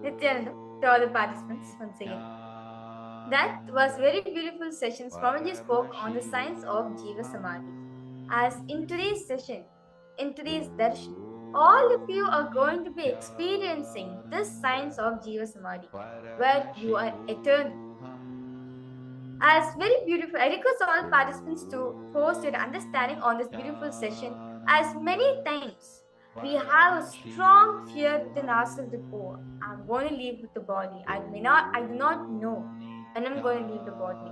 Nityananda, to all the participants once again. That was very beautiful session. Swamiji spoke on the science of Jiva Samadhi. As in today's session, in today's darshan, all of you are going to be experiencing this science of Jiva Samadhi, where you are eternal. As very beautiful, I request all participants to post your understanding on this beautiful session. As many times we have a strong fear within ourselves that, oh, I'm going to leave with the body. I do not know when I'm going to leave the body.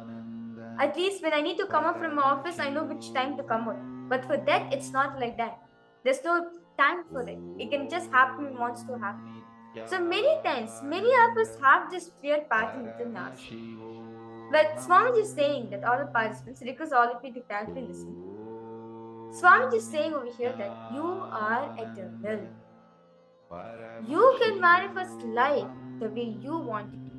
At least when I need to come out from my office, I know which time to come out. But for that, it's not like that. There's no time for it. It can just happen when it wants to happen. So many times, many of us have this fear pattern within us. But Swamiji is saying that all the participants, request all of you to carefully listen. Swamiji is saying over here that you are eternal. You can manifest life the way you want it to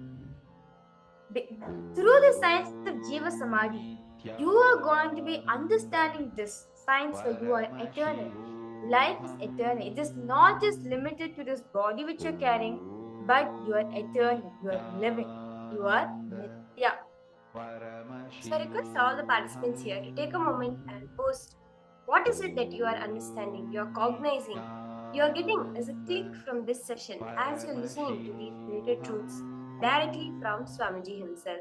be. Through the science of Jiva Samadhi, you are going to be understanding this science where you are eternal. Life is eternal. It is not just limited to this body which you're carrying, but you are eternal. You are living. You are Nitya. So I request all the participants here to take a moment and post what is it that you are understanding, you are cognizing, you are getting as a click from this session as you're listening to these greater truths directly from Swamiji himself.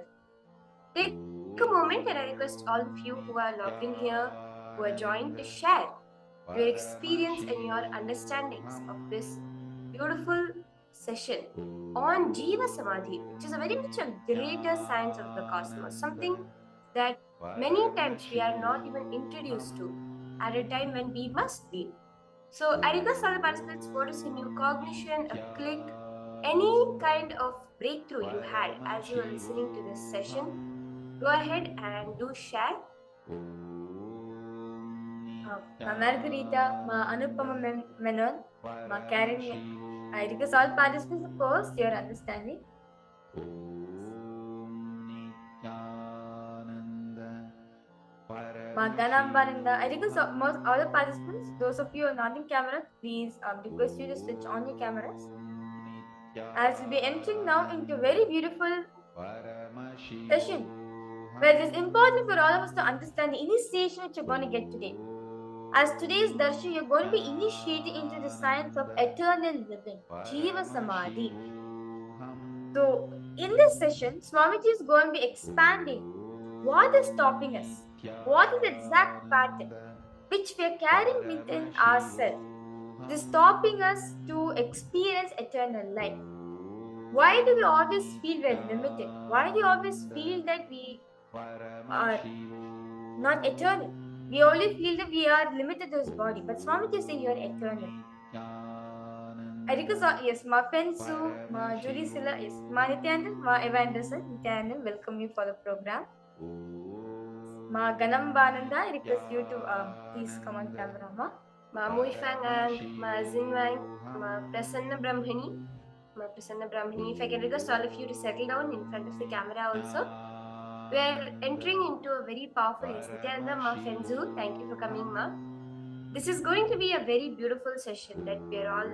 Take a moment and I request all of you who are logged in here, who are joined, to share your experience and your understandings of this beautiful session on Jiva Samadhi, which is a very much a greater science of the cosmos, something that many times we are not even introduced to at a time when we must be. So I request all the participants, what is a new cognition, a click, any kind of breakthrough you had as you were listening to this session, go ahead and do share. Ma Margarita, Ma Anupama Menon, Ma Karen, I request all participants to post your understanding. Ma Ganambananda, I request most all the participants, those of you who are not in camera, please request you to switch on your cameras. As we'll be entering now into a very beautiful session, where it is important for all of us to understand the initiation which you're going to get today. As today's darshan, you're going to be initiating into the science of eternal living, Jiva Samadhi. So, in this session, Swamiji is going to be expanding What is stopping us? What is the exact pattern which we are carrying within ourselves? This stopping us to experience eternal life. Why do we always feel we're limited? Why do you always feel that we are not eternal? We only feel that we are limited to this body, but Swamiji say you are eternal. I request, yes, ma Fensu, ma Judy Silla, yes, ma Nityanand, ma Evanderson, Nityanand, welcome you for the program. Ma Ganambananda, I request you to please come on camera, ma. Ma Muifang and Ma Zinwang, Ma Prasanna Brahmani, Ma Prasanna Brahmani. If I can request all of you to settle down in front of the camera also. We are entering into a very powerful Nityananda, Ma Fenzu. Thank you for coming, ma. This is going to be a very beautiful session that we are all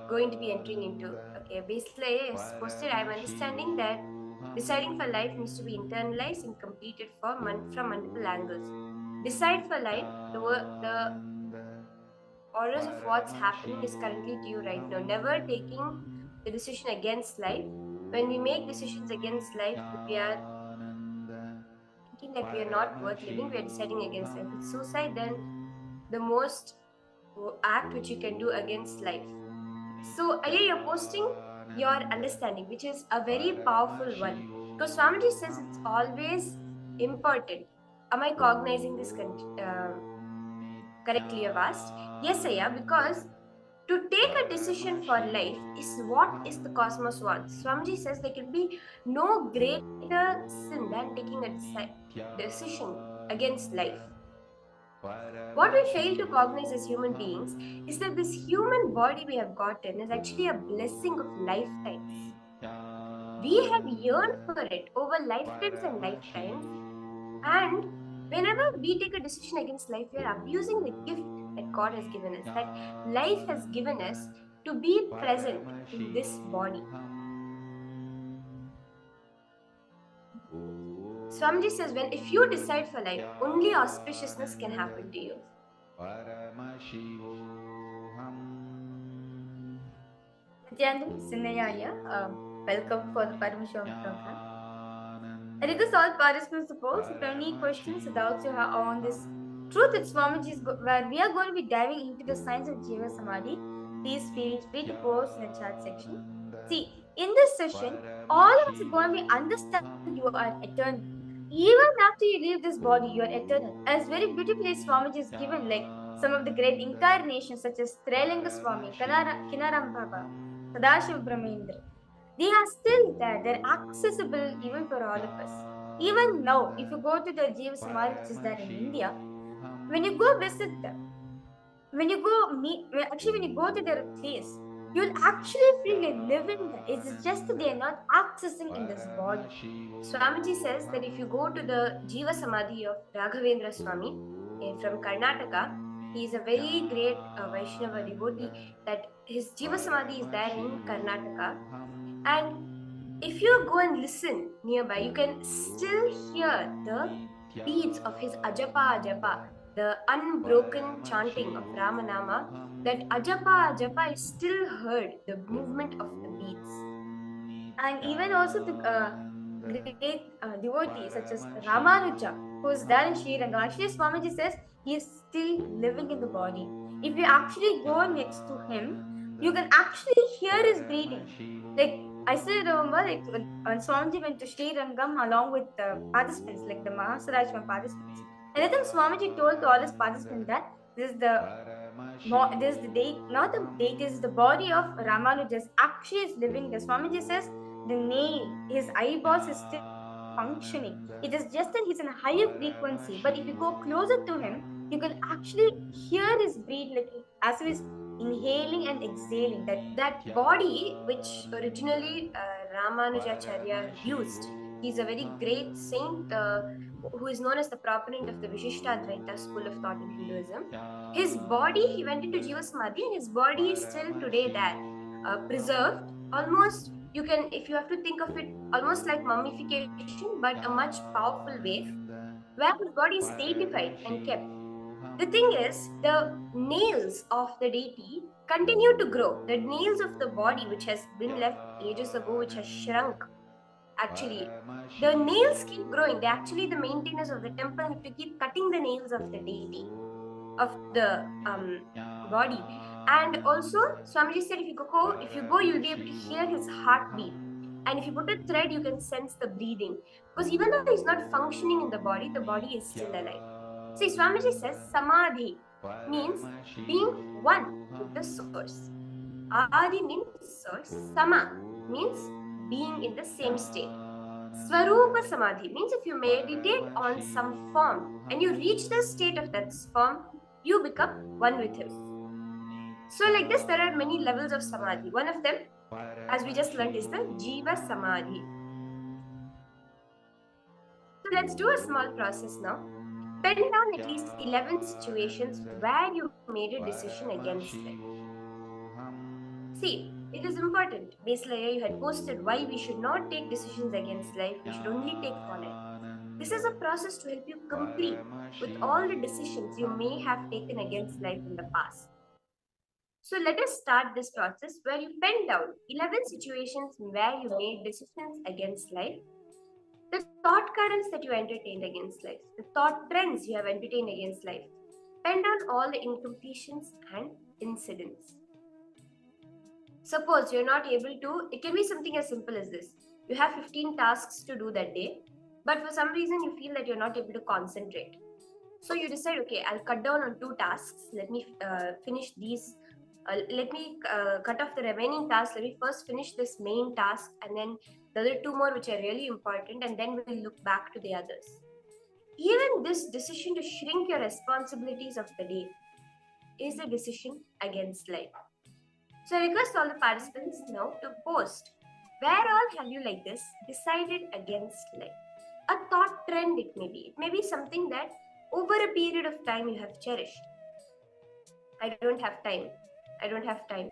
going to be entering into. Okay, basically, as posted, I'm understanding that deciding for life needs to be internalized and completed from multiple angles. Decide for life, the orders of what's happening is currently to you right now. Never taking the decision against life. When we make decisions against life, we are thinking that we are not worth living, we are deciding against life. With suicide, then the most act which you can do against life. So, Aya, you're posting your understanding, which is a very powerful one. Because Swamiji says it's always important. Am I cognizing this correctly, you've asked? Yes, Aya, because to take a decision for life is what is the cosmos wants. Swamiji says there can be no greater sin than taking a decision against life. What we fail to cognize as human beings is that this human body we have gotten is actually a blessing of lifetimes. We have yearned for it over lifetimes and lifetimes, and whenever we take a decision against life, we are abusing the gift that God has given us, that life has given us to be present in this body. Swamiji says, if you decide for life, only auspiciousness can happen to you. Nityanand, Sinayaya, welcome for the Paramashivoham program. I request all participants to post if any questions or doubts you have on this truth that Swamiji is where we are going to be diving into the science of Jiva Samadhi. Please feel free to post in the chat section. See, in this session, all of us are going to be understand you are eternal. Even after you leave this body, you are eternal. As very beautifully Swamiji is given, like some of the great incarnations such as Trailinga Swami, Kinaram Baba, Sadashiv Brahmendra. They are still there. They're accessible even for all of us. Even now, if you go to the Jiva Samadhi, which is there in India, when you go visit them, when you go to their place, you'll actually feel like living there. It's just that they are not accessing in this body. Swamiji says that if you go to the Jiva Samadhi of Raghavendra Swami from Karnataka, he is a very great Vaishnava devotee, that his Jiva Samadhi is there in Karnataka. And if you go and listen nearby, you can still hear the beats of his Ajapa, the unbroken chanting of Ramanama. That Ajapa is still heard, the movement of the beats. And even also the great devotees such as Ramanuja, who is there in Sri Ranga. Actually, Swamiji says he is still living in the body. If you actually go next to him, you can actually hear his breathing. Like I still remember, like when Swamiji went to Sri Rangam along with the participants, like the Mahasarajma participants. And I think Swamiji told to all his participants that this is the date, not the date, this is the body of Ramanuja actually is living there. Swamiji says the nail, his eyeballs is still functioning. It is just that he's in a higher frequency. But if you go closer to him, you can actually hear his breath, like as he is inhaling and exhaling. That body, which originally Ramanujacharya used, he's a very great saint who is known as the proponent of the Vishishtadvaita school of thought in Hinduism. His body, he went into Jiva Samadhi, and his body is still today there, preserved. Almost, you can, if you have to think of it, almost like mummification, but a much powerful way, where his body is statified and kept. The thing is, the nails of the deity continue to grow. The nails of the body, which has been left ages ago, which has shrunk, actually. The nails keep growing. They actually, the maintainers of the temple have to keep cutting the nails of the deity, of the body. And also, Swamiji said, if you go, you'll be able to hear his heartbeat. And if you put a thread, you can sense the breathing. Because even though he's not functioning in the body is still alive. See, Swamiji says, Samadhi means being one with the source. Adi means source. Sama means being in the same state. Swarupa Samadhi means if you meditate on some form and you reach the state of that form, you become one with him. So like this, there are many levels of Samadhi. One of them, as we just learned, is the Jiva Samadhi. So let's do a small process now. Pen down at least 11 situations where you made a decision against life. See, it is important. Base layer, you had posted why we should not take decisions against life, we should only take for life. This is a process to help you complete with all the decisions you may have taken against life in the past. So let us start this process where you pen down 11 situations where you made decisions against life, the thought currents that you entertained against life, the thought trends you have entertained against life. Pen down all the incompletions and incidents. Suppose you're not able to, it can be something as simple as this. You have 15 tasks to do that day, but for some reason you feel that you're not able to concentrate. So you decide, okay, I'll cut down on 2 tasks. Let me finish these. Let me cut off the remaining tasks. Let me first finish this main task and then the other 2 more which are really important, and then we'll look back to the others. Even this decision to shrink your responsibilities of the day is a decision against life. So I request all the participants now to post where all have you like this decided against life. A thought trend it may be. It may be something that over a period of time you have cherished. I don't have time. I don't have time.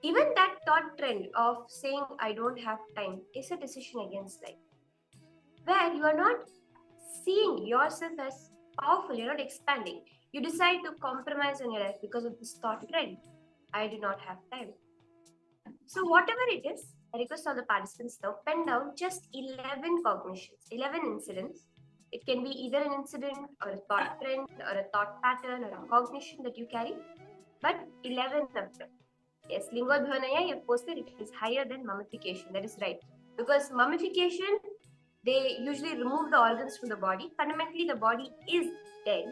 Even that thought trend of saying I don't have time is a decision against life. Where you are not seeing yourself as powerful, you're not expanding. You decide to compromise on your life because of this thought trend. I do not have time. So whatever it is, I request all the participants now pen down just 11 cognitions, 11 incidents. It can be either an incident or a thought trend or a thought pattern or a cognition that you carry, but 11 of them. Yes, Lingodhanaya, you have posted it is higher than mummification. That is right. Because mummification, they usually remove the organs from the body. Fundamentally, the body is dead,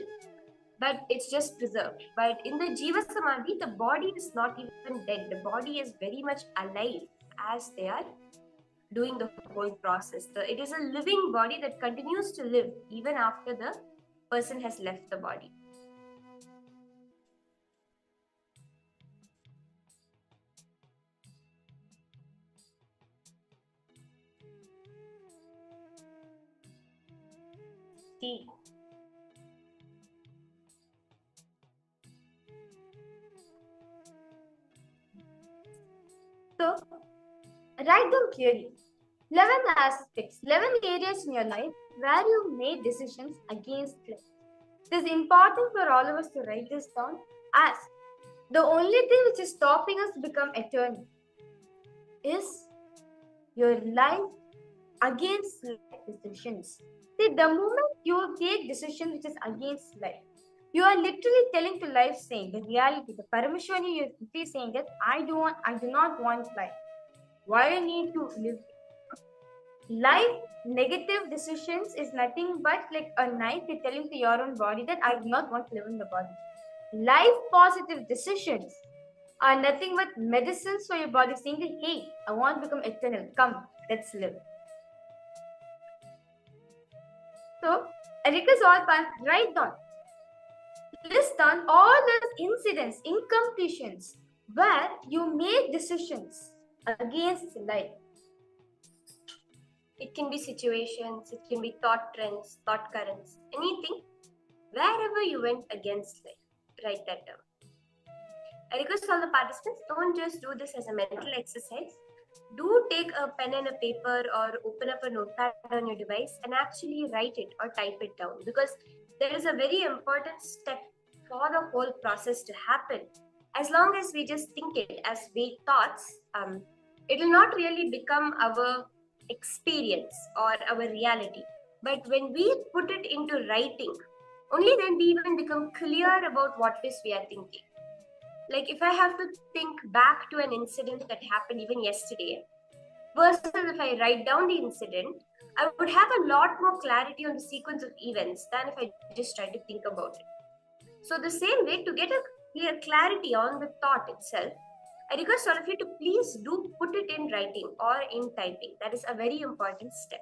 but it's just preserved. But in the Jiva Samadhi, the body is not even dead. The body is very much alive as they are doing the whole process. It is a living body that continues to live even after the person has left the body. See. So, write them clearly. 11 aspects, 11 areas in your life where you made decisions against life. It is important for all of us to write this down as the only thing which is stopping us to become eternal is your life against life decisions. See, the moment you take decision which is against life, you are literally telling to life saying the reality, the Paramashivoham, you are literally saying that I do not want life. Why I need to live? Life negative decisions is nothing but like a knife you're telling to your own body that I do not want to live in the body. Life positive decisions are nothing but medicines for your body saying that hey, I want to become eternal. Come, let's live. So I request all parents write down. List down all those incidents, incompletions where you made decisions against life. It can be situations, it can be thought trends, thought currents, anything. Wherever you went against life, write that down. I request all the participants, don't just do this as a mental exercise. Do take a pen and a paper or open up a notepad on your device and actually write it or type it down, because there is a very important step for the whole process to happen. As long as we just think it as vague thoughts, it will not really become our experience or our reality. But when we put it into writing, only then we even become clear about what it is we are thinking. Like if I have to think back to an incident that happened even yesterday, versus if I write down the incident, I would have a lot more clarity on the sequence of events than if I just try to think about it. So the same way, to get a clear clarity on the thought itself, I request all of you to please do put it in writing or in typing. That is a very important step.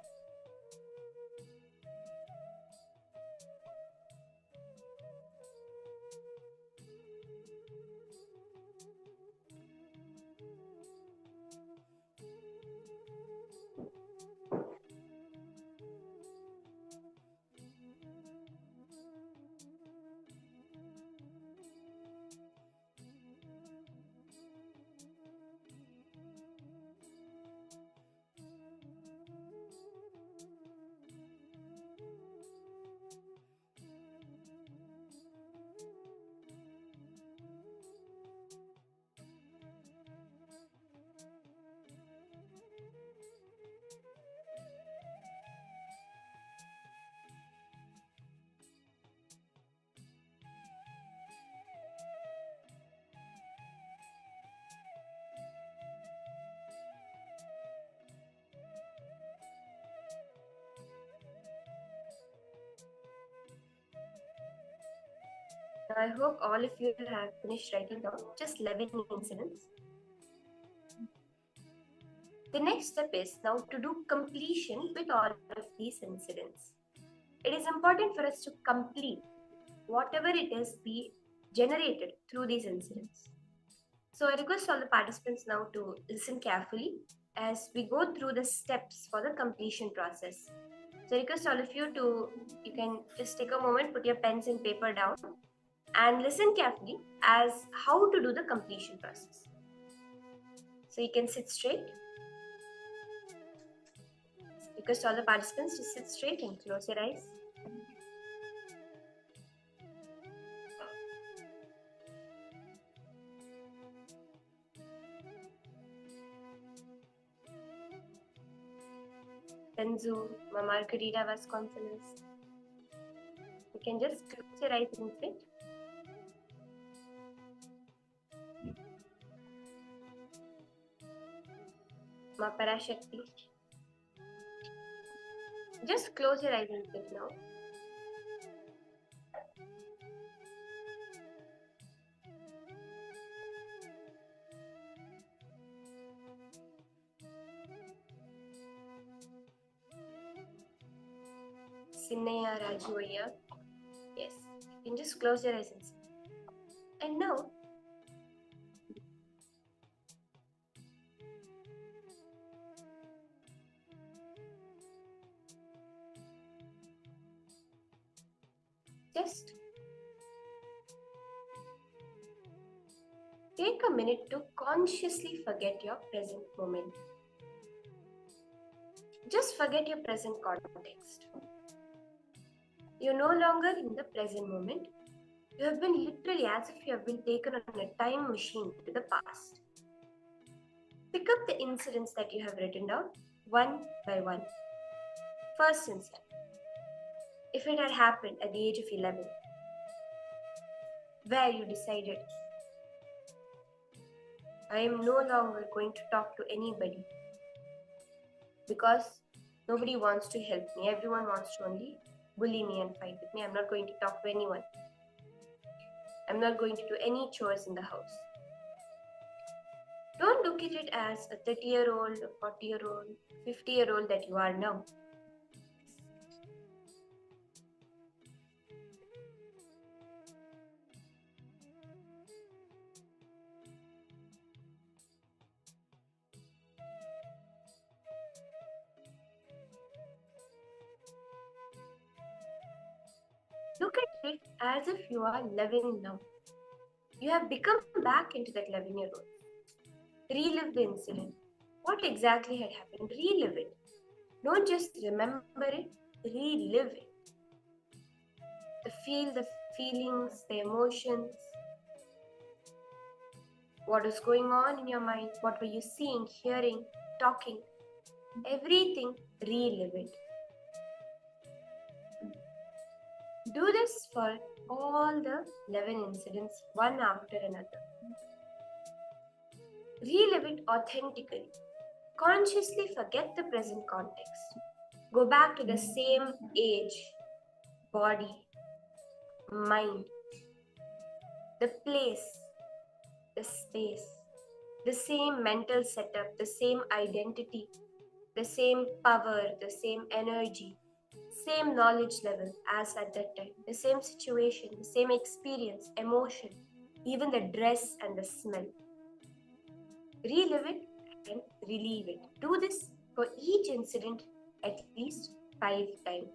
I hope all of you have finished writing down just 11 incidents. The next step is now to do completion with all of these incidents. It is important for us to complete whatever it is we generated through these incidents. So I request all the participants now to listen carefully as we go through the steps for the completion process. So I request all of you can just take a moment, put your pens and paper down and listen carefully as how to do the completion process. So you can sit straight. Request all the participants to sit straight and close your eyes. Tenzu, Mamargarita Vasconcelos. You can just close your eyes and sit. Ma Parashakti. Just close your eyes and sit now. Sinnaya Rajuaya. Yes, you can just close your eyes and sit. And now, just take a minute to consciously forget your present moment. Just forget your present context. You're no longer in the present moment. You have been literally as if you have been taken on a time machine to the past. Pick up the incidents that you have written down one by one. First incident. If it had happened at the age of 11, where you decided, I am no longer going to talk to anybody because nobody wants to help me. Everyone wants to only bully me and fight with me. I'm not going to talk to anyone. I'm not going to do any chores in the house. Don't look at it as a 30-year-old, a 40-year-old, 50-year-old that you are now. Look at it as if you are 11 now. You have become back into that 11-year-old. Relive the incident. What exactly had happened? Relive it. Don't just remember it, relive it. The feelings, the emotions. What is going on in your mind? What were you seeing, hearing, talking? everything, relive it. Do this for all the 11 incidents, one after another. Relive it authentically. Consciously forget the present context. Go back to the same age, body, mind, the place, the space, the same mental setup, the same identity, the same power, the same energy, same knowledge level as at that time, the same situation, the same experience, emotion, even the dress and the smell. Relive it and relieve it. Do this for each incident at least 5 times.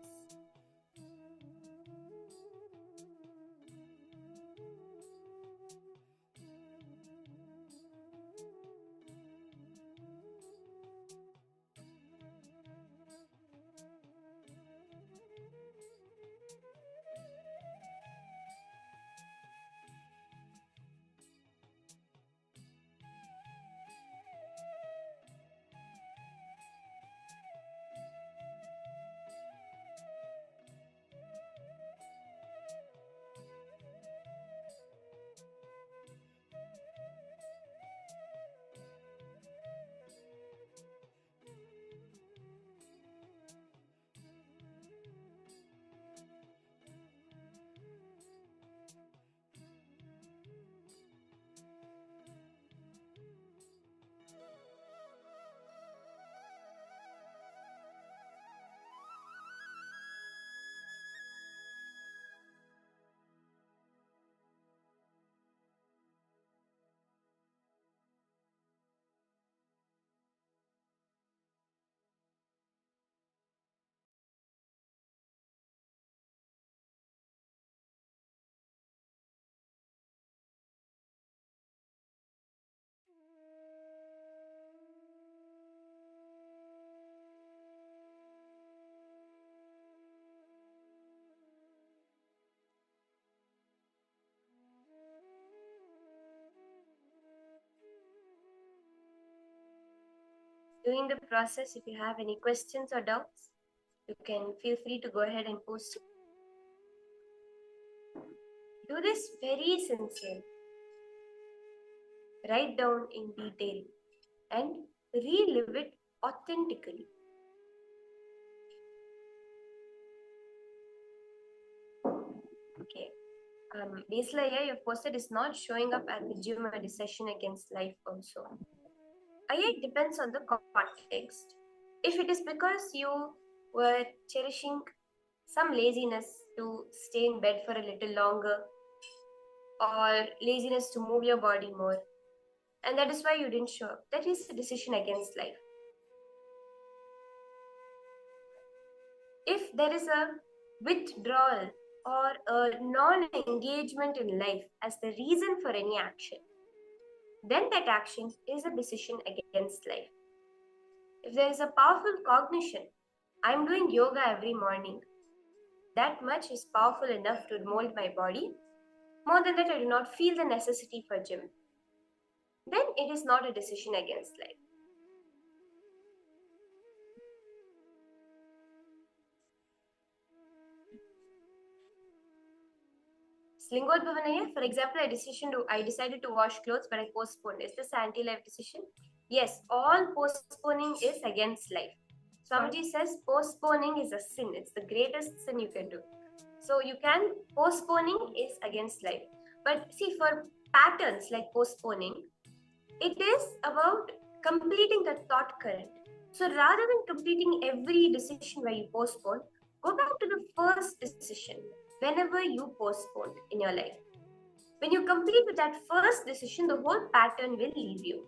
During the process, if you have any questions or doubts, you can feel free to go ahead and post. Do this very sincerely. Write down in detail and relive it authentically. Okay. Basically, your posted is not showing up at the gym or a decision against life also. It depends on the context. If it is because you were cherishing some laziness to stay in bed for a little longer, or laziness to move your body more, and that is why you didn't show up, that is a decision against life. If there is a withdrawal or a non-engagement in life as the reason for any action, then that action is a decision against life. If there is a powerful cognition, I'm doing yoga every morning, that much is powerful enough to mold my body. More than that, I do not feel the necessity for gym. Then it is not a decision against life. Slingotbhavanaya, for example, I decided to wash clothes, but I postponed. Is this anti-life decision? Yes, all postponing is against life. Swamiji says postponing is a sin. It's the greatest sin you can do. So postponing is against life. But see, for patterns like postponing, it is about completing the thought current. So rather than completing every decision where you postpone, go back to the first decision whenever you postpone in your life. When you complete with that first decision, the whole pattern will leave you.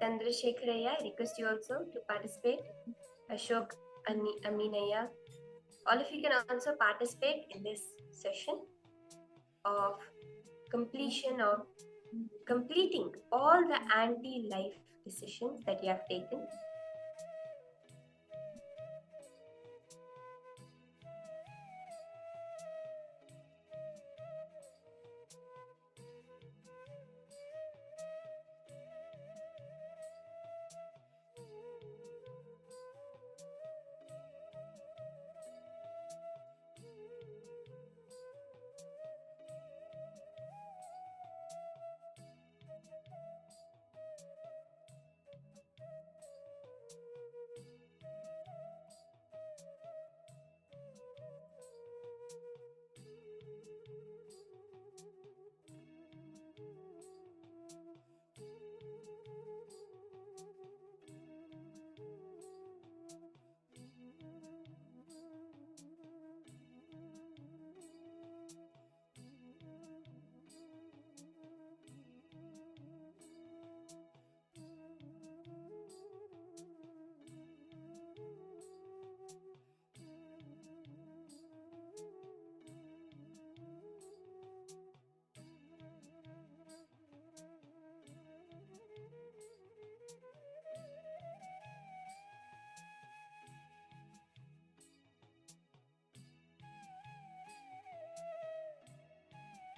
Chandrasekharaya, I request you also to participate. Ashok, Aminaya, all of you can also participate in this session of completing all the anti-life decisions that you have taken.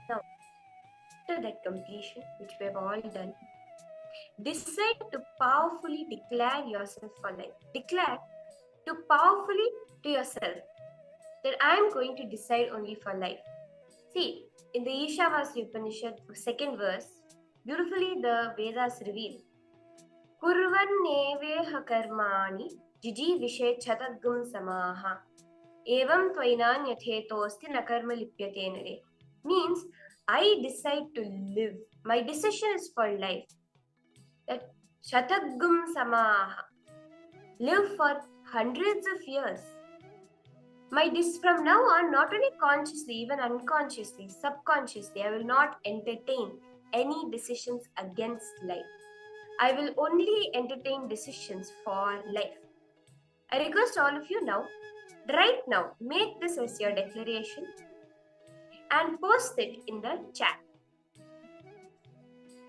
Now, after that completion, which we have all done, decide to powerfully declare yourself for life. Declare to powerfully to yourself that I am going to decide only for life. See, in the Ishavasya Upanishad, second verse, beautifully the Vedas reveal, Kurvanneveha karmani jijivishe chatagum samaha evam tvainan yathetosti nakarma lipyate nare. Means, I decide to live. My decision is for life. That Shatagum Samaha. Live for hundreds of years. From now on, not only consciously, even unconsciously, subconsciously, I will not entertain any decisions against life. I will only entertain decisions for life. I request all of you now, right now, make this as your declaration and post it in the chat.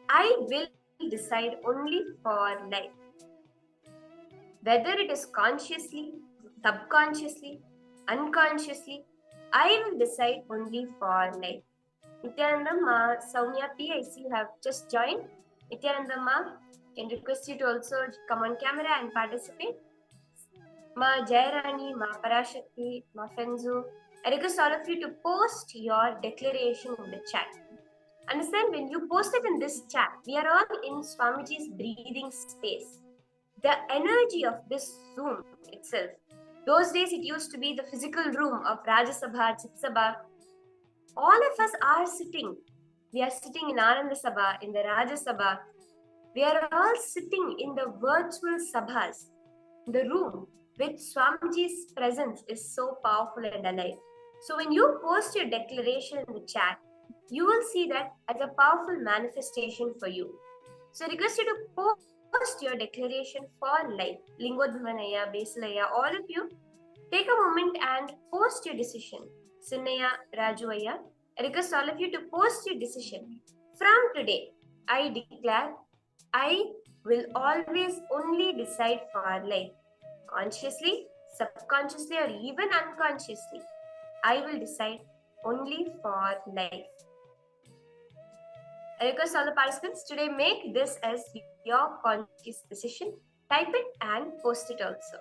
I will decide only for life. Whether it is consciously, subconsciously, unconsciously, I will decide only for life. Nityananda Ma, Soumya P, I see you have just joined. Nityananda Ma, can request you to also come on camera and participate. Ma Jairani, Ma Parashakti, Ma Fenzu, I request all of you to post your declaration in the chat. Understand, when you post it in this chat, we are all in Swamiji's breathing space. The energy of this Zoom itself. Those days it used to be the physical room of Rajya Sabha, Chit Sabha. All of us are sitting. We are sitting in Ananda Sabha, in the Rajya Sabha. We are all sitting in the virtual Sabhas. The room with Swamiji's presence is so powerful and alive. So when you post your declaration in the chat, you will see that as a powerful manifestation for you. So I request you to post your declaration for life. Lingodhvanaya, Basilaya, all of you, take a moment and post your decision. Sinnaya, Rajuaya, I request all of you to post your decision. From today, I declare I will always only decide for life. Consciously, subconsciously, or even unconsciously, I will decide only for life. I request all the participants today make this as your conscious decision. Type it and post it also.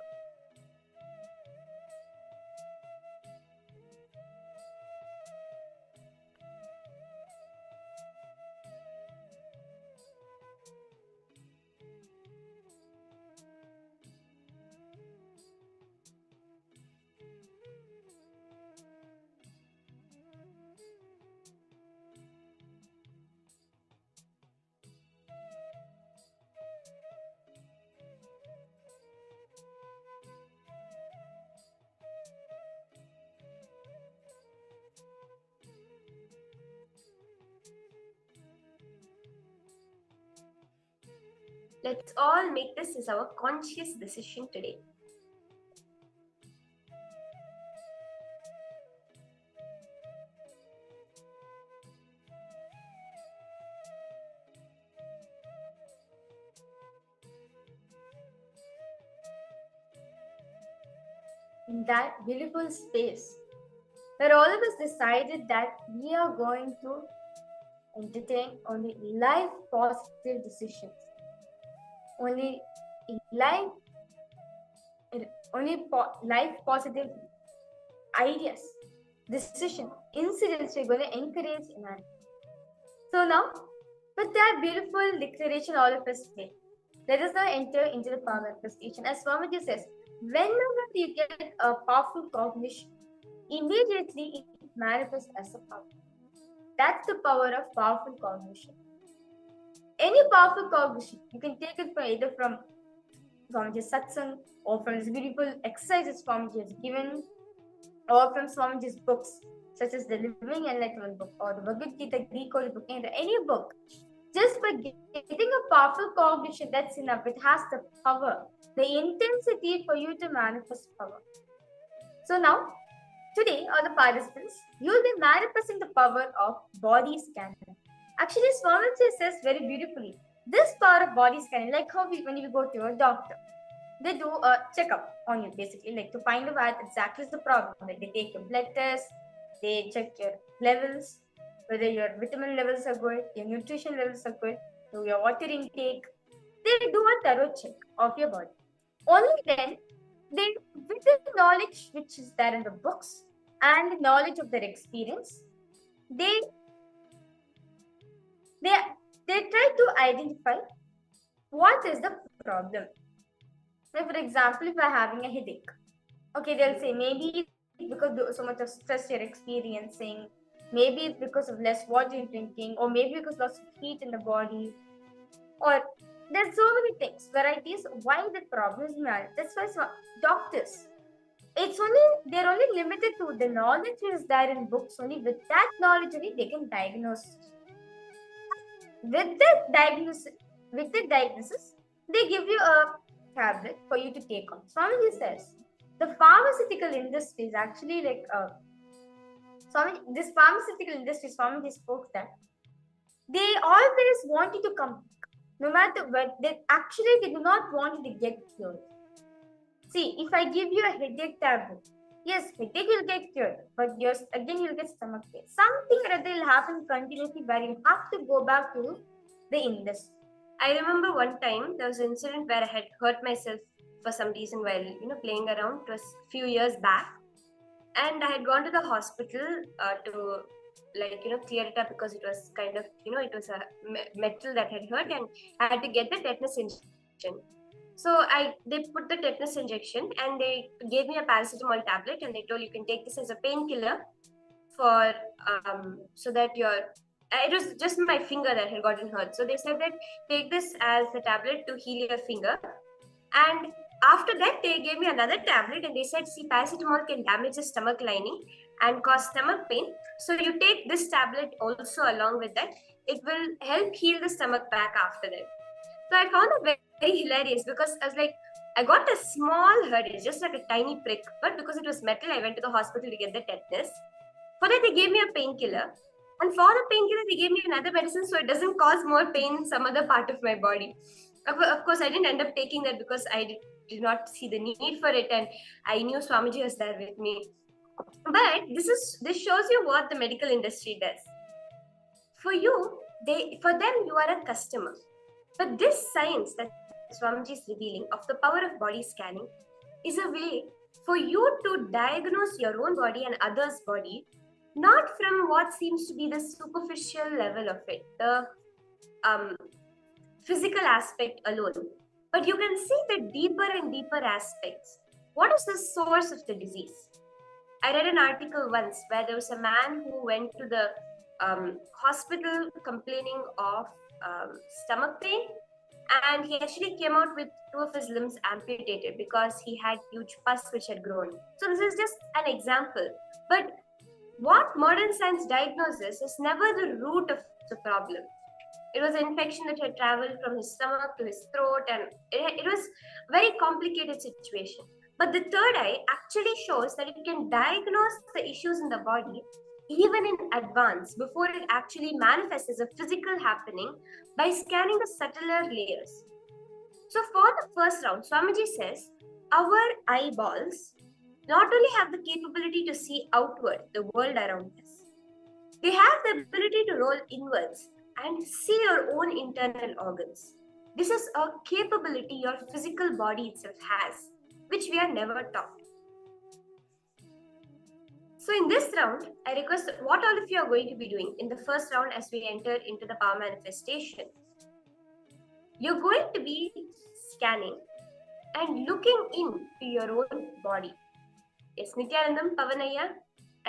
let's all make this as our conscious decision today. In that beautiful space where all of us decided that we are going to entertain only life positive decisions, only life life positive ideas, decision, incidents we're going to encourage in our. So now, with that beautiful declaration all of us made, let us now enter into the power manifestation. As Swamiji says, whenever you get a powerful cognition, immediately it manifests as a power. That's the power of powerful cognition. Any powerful cognition, you can take it from either from Swamiji's satsang or from this beautiful exercises Swamiji has given, or from Swamiji's books, such as the Living Enlightenment book or the Bhagavad Gita Greek Holy Book, any book. Just by getting a powerful cognition, that's enough. It has the power, the intensity for you to manifest power. So now, today, all the participants, you will be manifesting the power of body scanning. Actually, Swamiji says very beautifully, this power of body scanning, like how when you go to a doctor, they do a checkup on you, basically, like to find out what exactly is the problem. Like they take your blood test, they check your levels, whether your vitamin levels are good, your nutrition levels are good, so your water intake. They do a thorough check of your body. Only then, they, with the knowledge which is there in the books and the knowledge of their experience, they try to identify what is the problem. Like for example, if you're having a headache, okay, they'll say maybe it's because of so much of stress you're experiencing, maybe it's because of less water you're drinking, or maybe because lots of heat in the body, or there's so many things, varieties why the problem is managed. That's why doctors, they're only limited to the knowledge which is there in books. Only with that knowledge only they can diagnose. With the diagnosis, they give you a tablet for you to take on. Swamiji says the pharmaceutical industry is actually like this pharmaceutical industry, Swamiji spoke that they always want you to come, no matter what. They do not want you to get cured. See, if I give you a headache tablet, yes, headache will get cured, but again you'll get stomach pain. Something or other will happen continuously where you have to go back to the industry. I remember one time there was an incident where I had hurt myself for some reason while playing around. It was a few years back, and I had gone to the hospital to clear it up because it was kind of it was a metal that had hurt, and I had to get the tetanus injection. So they put the tetanus injection and they gave me a paracetamol tablet, and they told you can take this as a painkiller for so that it was just my finger that had gotten hurt. So they said that take this as a tablet to heal your finger. And after that, they gave me another tablet and they said, see, paracetamol can damage the stomach lining and cause stomach pain. So you take this tablet also along with that. It will help heal the stomach back after that. So I found it very, very hilarious because I was like, I got a small hurt, it's just like a tiny prick. But because it was metal, I went to the hospital to get the tetanus. For that, they gave me a painkiller. And for the painkiller, they gave me another medicine so it doesn't cause more pain in some other part of my body. Of course, I didn't end up taking that because I did not see the need for it, and I knew Swamiji was there with me. But this shows you what the medical industry does. For them, you are a customer. But this science that Swamiji is revealing of the power of body scanning is a way for you to diagnose your own body and others' body, not from what seems to be the superficial level of it, the physical aspect alone, but you can see the deeper and deeper aspects. What is the source of the disease? I read an article once where there was a man who went to the hospital complaining of stomach pain, and he actually came out with 2 of his limbs amputated because he had huge pus which had grown. So this is just an example. But what modern science diagnoses is never the root of the problem. It was an infection that had traveled from his stomach to his throat, and it was a very complicated situation. But the third eye actually shows that it can diagnose the issues in the body even in advance before it actually manifests as a physical happening by scanning the subtler layers. So for the first round, Swamiji says, our eyeballs not only have the capability to see outward the world around us, they have the ability to roll inwards and see your own internal organs. This is a capability your physical body itself has, which we are never taught. So in this round, I request what all of you are going to be doing in the first round as we enter into the power manifestation. You're going to be scanning and looking into your own body. Yes, Nityanandam, Pavanaya,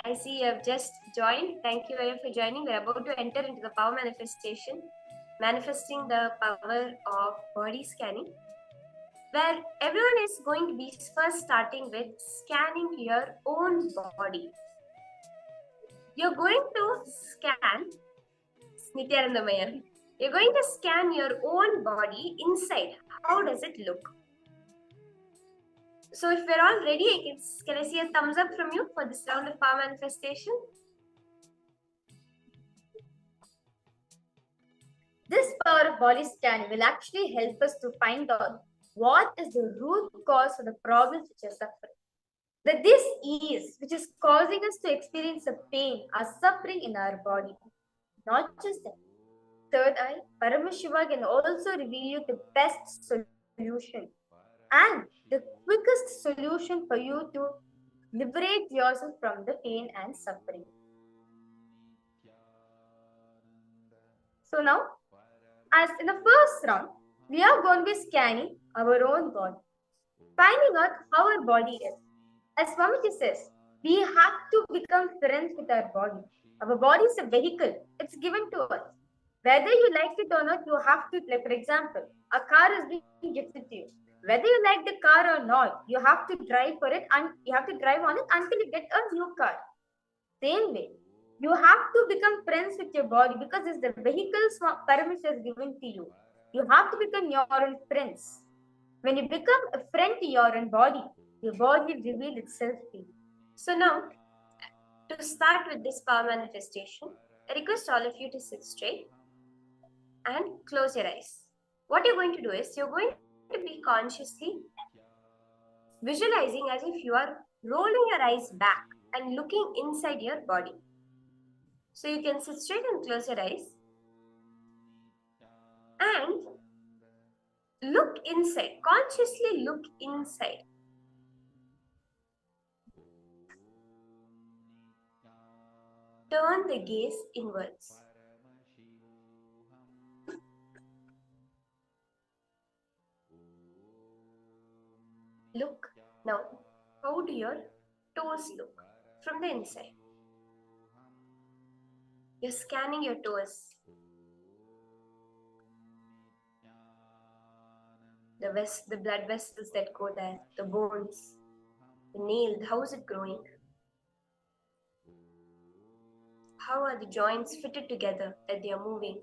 I see you have just joined. Thank you Aya, for joining. We're about to enter into the power manifestation, manifesting the power of body scanning, where everyone is going to be first starting with scanning your own body. You're going to scan, Nityanandamaya, you're going to scan your own body inside. How does it look? So if we're all ready, can I see a thumbs up from you for this round of power manifestation? This power of body scanning will actually help us to find out what is the root cause of the problems which are suffering. That this is which is causing us to experience a pain or suffering in our body. Not just that. Third eye, Paramashiva can also reveal you the best solution and the quickest solution for you to liberate yourself from the pain and suffering. So now, as in the first round, we are going to be scanning our own body, finding out how our body is. As Swamiji says, we have to become friends with our body. Our body is a vehicle. It's given to us. Whether you like it or not, you have to, like for example, a car is being gifted to you. Whether you like the car or not, you have to drive for it and you have to drive on it until you get a new car. Same way, you have to become friends with your body because it's the vehicles Paramashiva has given to you. You have to become your own friends. When you become a friend to your own body will reveal itself to you. So now, to start with this power manifestation, I request all of you to sit straight and close your eyes. What you're going to do is you're going to be consciously visualizing as if you are rolling your eyes back and looking inside your body. So you can sit straight and close your eyes and look inside, consciously look inside. Turn the gaze inwards. Look now, how do your toes look from the inside? You're scanning your toes. The blood vessels that go there, the bones, the nail, how is it growing? How are the joints fitted together that they are moving?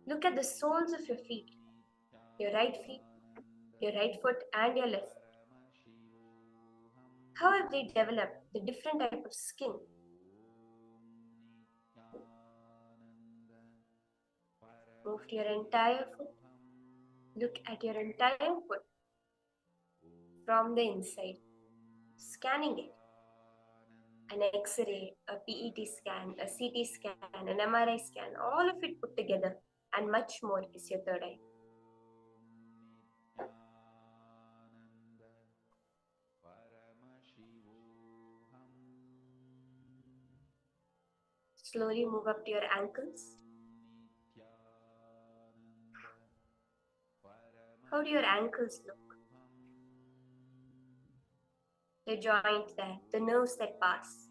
Look at the soles of your feet, your right foot and your left foot. How have they developed the different type of skin? Move to your entire foot. Look at your entire foot from the inside, scanning it. An X-ray, a PET scan, a CT scan, an MRI scan, all of it put together and much more is your third eye. Slowly move up to your ankles. How do your ankles look? The joint there, the nerves that pass.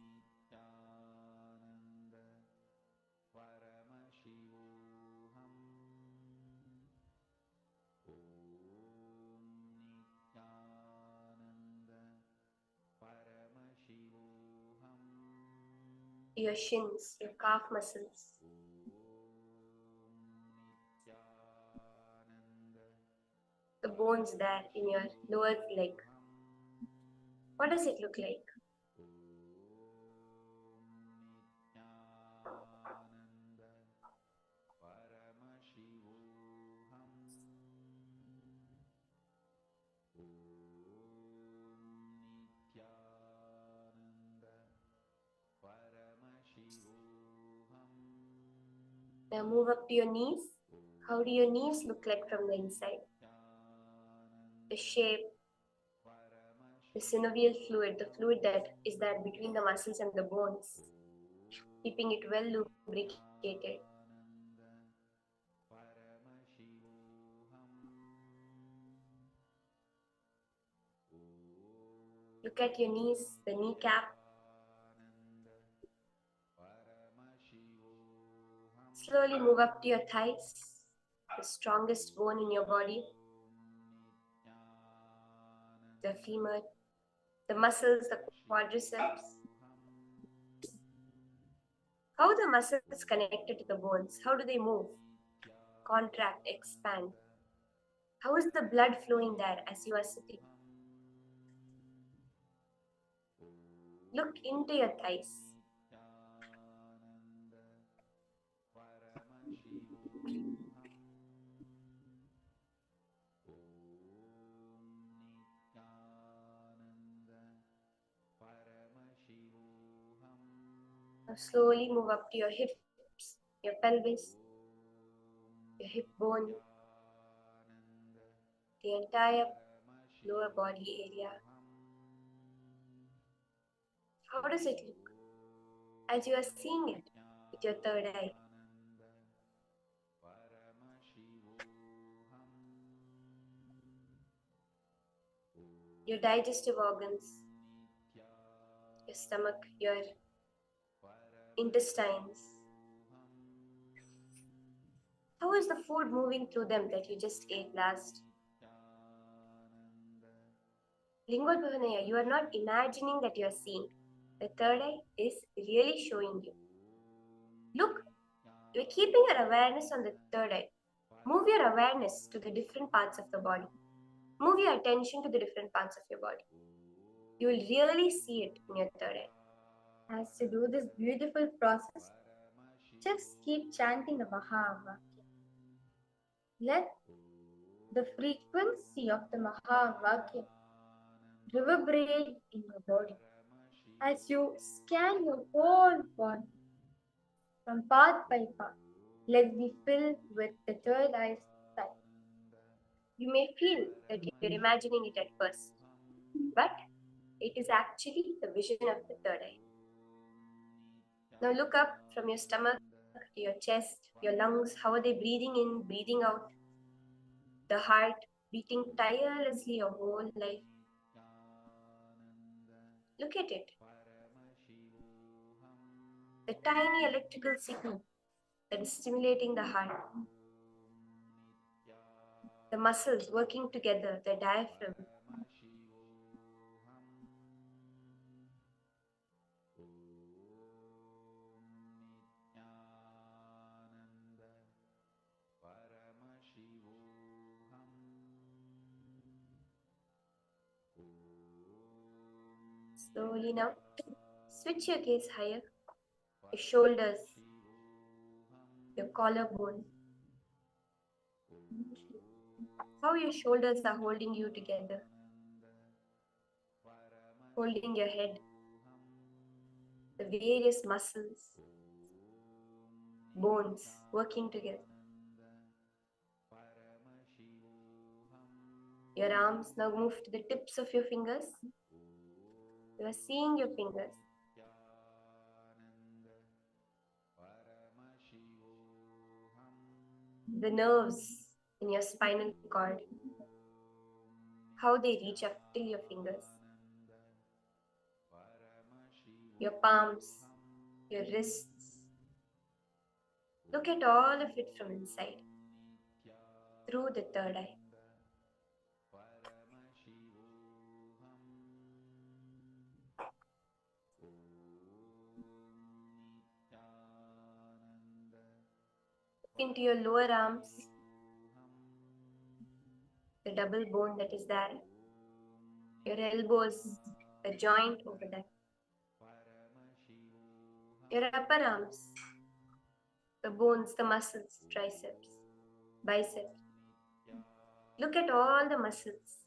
your shins, your calf muscles. The bones there in your lower leg. What does it look like? Now move up to your knees. How do your knees look like from the inside? The shape, the synovial fluid, the fluid that is there between the muscles and the bones, keeping it well lubricated. Look at your knees, the kneecap. Slowly move up to your thighs, the strongest bone in your body. The femur, the muscles, the quadriceps. How are the muscles connected to the bones? How do they move? Contract, expand. How is the blood flowing there as you are sitting? Look into your thighs. Now slowly move up to your hips, your pelvis, your hip bone, the entire lower body area. How does it look as you are seeing it with your third eye? Your digestive organs, your stomach, your intestines. How is the food moving through them that you just ate last? Lingotpavanaya, you are not imagining that you are seeing. The third eye is really showing you. Look, you're keeping your awareness on the third eye. Move your awareness to the different parts of the body. Move your attention to the different parts of your body. You will really see it in your third eye. As to do this beautiful process, just keep chanting the Mahavakya. Let the frequency of the Mahavakya reverberate in your body as you scan your whole body from path by path. Let it be filled with the third eye's sight. You may feel that you're imagining it at first, but it is actually the vision of the third eye. Now look up from your stomach to your chest, your lungs. How are they breathing in, breathing out? The heart beating tirelessly your whole life. Look at it. The tiny electrical signal that is stimulating the heart. The muscles working together, the diaphragm. Slowly now, switch your gaze higher. Your shoulders, your collarbone. How your shoulders are holding you together. Holding your head. The various muscles, bones working together. Your arms now move to the tips of your fingers. You are seeing your fingers. The nerves in your spinal cord. How they reach up till your fingers. Your palms, your wrists. Look at all of it from inside, through the third eye. into your lower arms, the double bone that is there, your elbows, the joint over there, your upper arms, the bones, the muscles, triceps, biceps. Look at all the muscles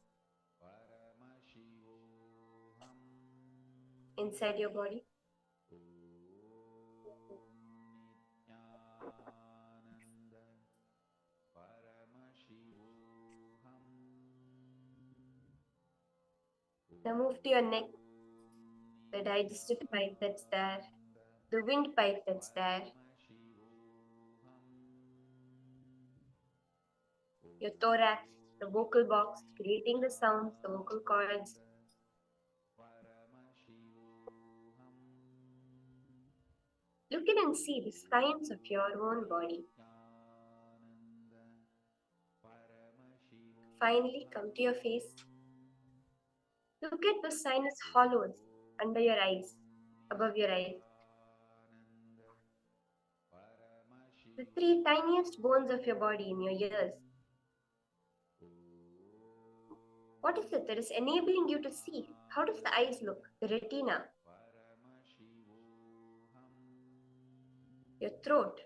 inside your body. Now move to your neck, the digestive pipe that's there, the windpipe that's there, your thorax, the vocal box, creating the sounds, the vocal cords. Look in and see the signs of your own body. Finally, come to your face. Look at the sinus hollows under your eyes, above your eyes. The three tiniest bones of your body in your ears. What is it that is enabling you to see? How does the eyes look? The retina. Your throat.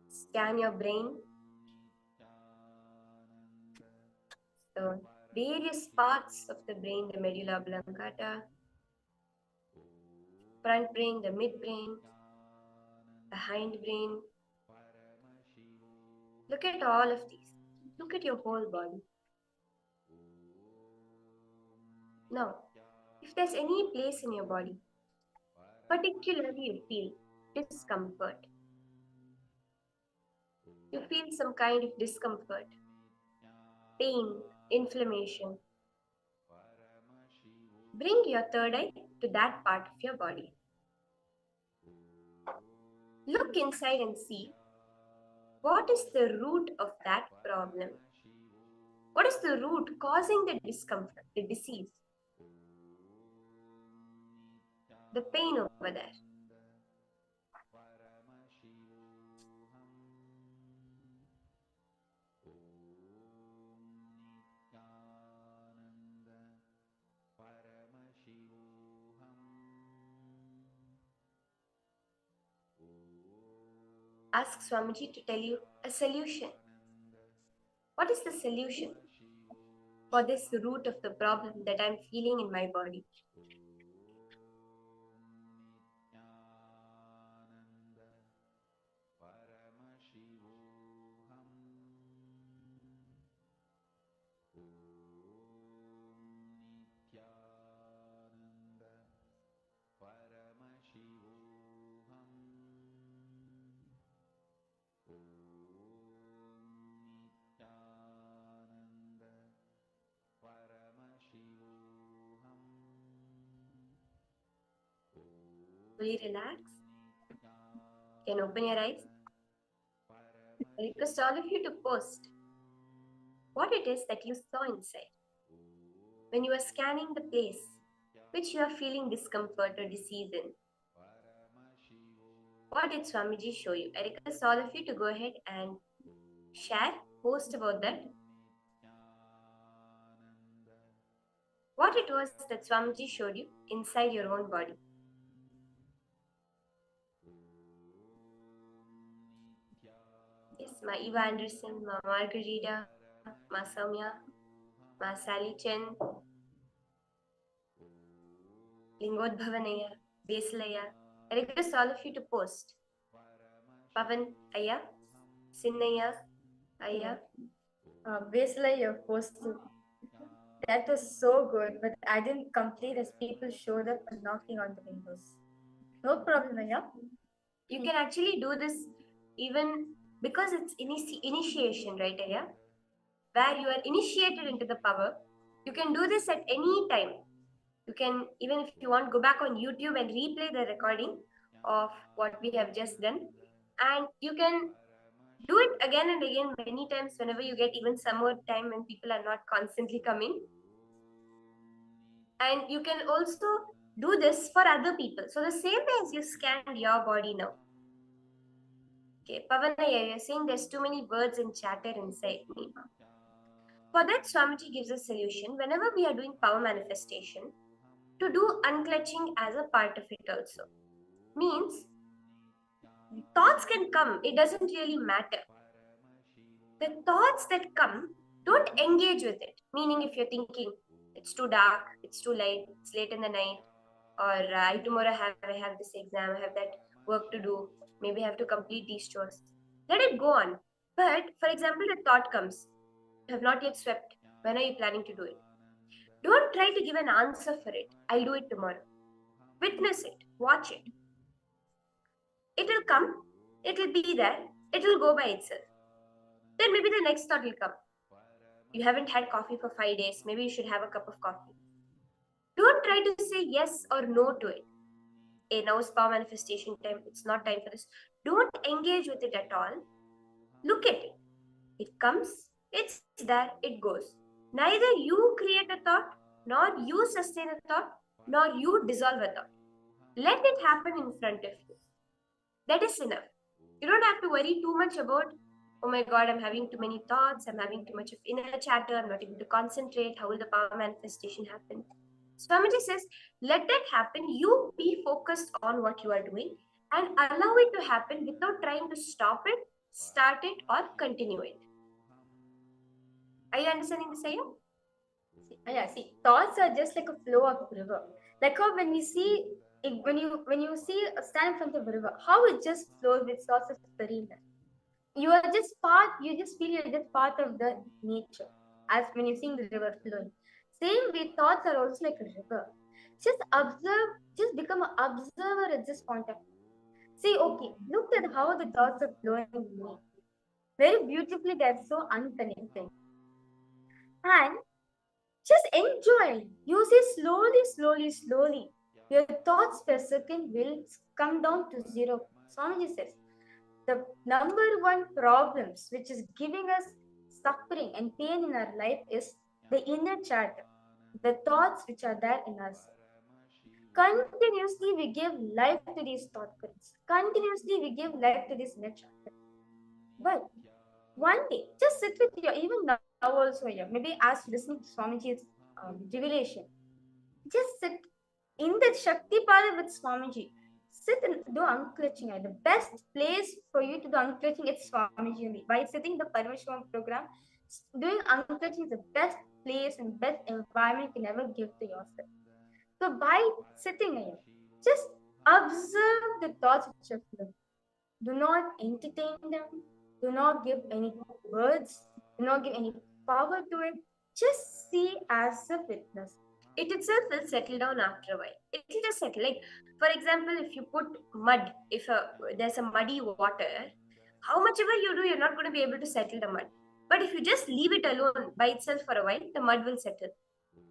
Scan your brain. The various parts of the brain, the medulla oblongata, front brain, the midbrain, the hind brain. Look at all of these. Look at your whole body. Now, if there's any place in your body, particularly you feel discomfort, you feel some kind of discomfort, pain, inflammation, bring your third eye to that part of your body. Look inside and see what is the root of that problem. What is the root causing the discomfort, the disease, the pain over there? Ask Swamiji to tell you a solution. What is the solution for this root of the problem that I'm feeling in my body? Fully relax. You can open your eyes. I request all of you to post what it is that you saw inside when you were scanning the place which you are feeling discomfort or disease in. What did Swamiji show you? I request all of you to go ahead and share, post about that. What it was that Swamiji showed you inside your own body. Yes, Ma Eva Anderson, Ma Margarita, Ma Soumya, Ma Sally Chen, Lingodbhavanaya, Basilaya. I request all of you to post. Pavan Aya, Sinnaya Aya. Basically, your posted. That was so good, but I didn't complete as people showed up and knocking on the windows. No problem, Aya. You can actually do this even because it's initiation, right, Aya? Where you are initiated into the power. You can do this at any time. You can, even if you want, go back on YouTube and replay the recording of what we have just done. And you can Do it again and again, many times, whenever you get even some more time when people are not constantly coming. And you can also do this for other people. So the same way as you scanned your body now. Okay, Pavanaya, you're saying there's too many words and chatter inside me. For that, Swamiji gives a solution. Whenever we are doing power manifestation, to do unclutching as a part of it also. Means thoughts can come, it doesn't really matter. The thoughts that come, don't engage with it. Meaning, if you're thinking it's too dark, it's too light, it's late in the night, or tomorrow I have this exam, I have that work to do, maybe I have to complete these chores. Let it go on. But for example, the thought comes, you have not yet swept. When are you planning to do it? Don't try to give an answer for it. I'll do it tomorrow. Witness it, watch it. It will come, it will be there, it will go by itself. Then maybe the next thought will come. You haven't had coffee for 5 days, maybe you should have a cup of coffee. Don't try to say yes or no to it. Hey, now is power manifestation time, it's not time for this. Don't engage with it at all. Look at it. It comes, it's there, it goes. Neither you create a thought, nor you sustain a thought, nor you dissolve a thought. Let it happen in front of you. That is enough. You don't have to worry too much about, oh my God, I'm having too many thoughts, I'm having too much of inner chatter, I'm not able to concentrate, how will the power manifestation happen? Swamiji says, let that happen. You be focused on what you are doing and allow it to happen without trying to stop it, start it, or continue it. Are you understanding this, Aya? Yeah, see, thoughts are just like a flow of river. Like how when we see it, when you see a stand in front of a river, how it just flows with source of serene. You are just part. You just feel you're just part of the nature. As when you're seeing the river flowing, same way thoughts are also like a river. Just observe. Just become an observer at this point of time. See, okay, look at how the thoughts are flowing in me. Very beautifully, they're so unconnected. And just enjoy. You see, slowly, slowly, slowly, your thoughts per second will come down to zero. Swamiji says, the number one problems which is giving us suffering and pain in our life is the inner chatter, the thoughts which are there in us. Continuously, we give life to these thought currents. Continuously, we give life to this inner chatter. But one day, just sit with your, even now also here, maybe as listening to Swamiji's revelation, just sit in the Shakti Pada with Swamiji. Sit and do unclutching. The best place for you to do unclutching is Swamiji only. By sitting in the Paramashivoham program, doing unclutching is the best place and best environment you can ever give to yourself. So by sitting here, just observe the thoughts which are flowing. Do not entertain them. Do not give any words. Do not give any power to it. Just see as a witness. It itself will settle down after a while. It will just settle. Like, for example, if you put mud, if there's a muddy water, how much ever you do, you're not going to be able to settle the mud. But if you just leave it alone by itself for a while, the mud will settle.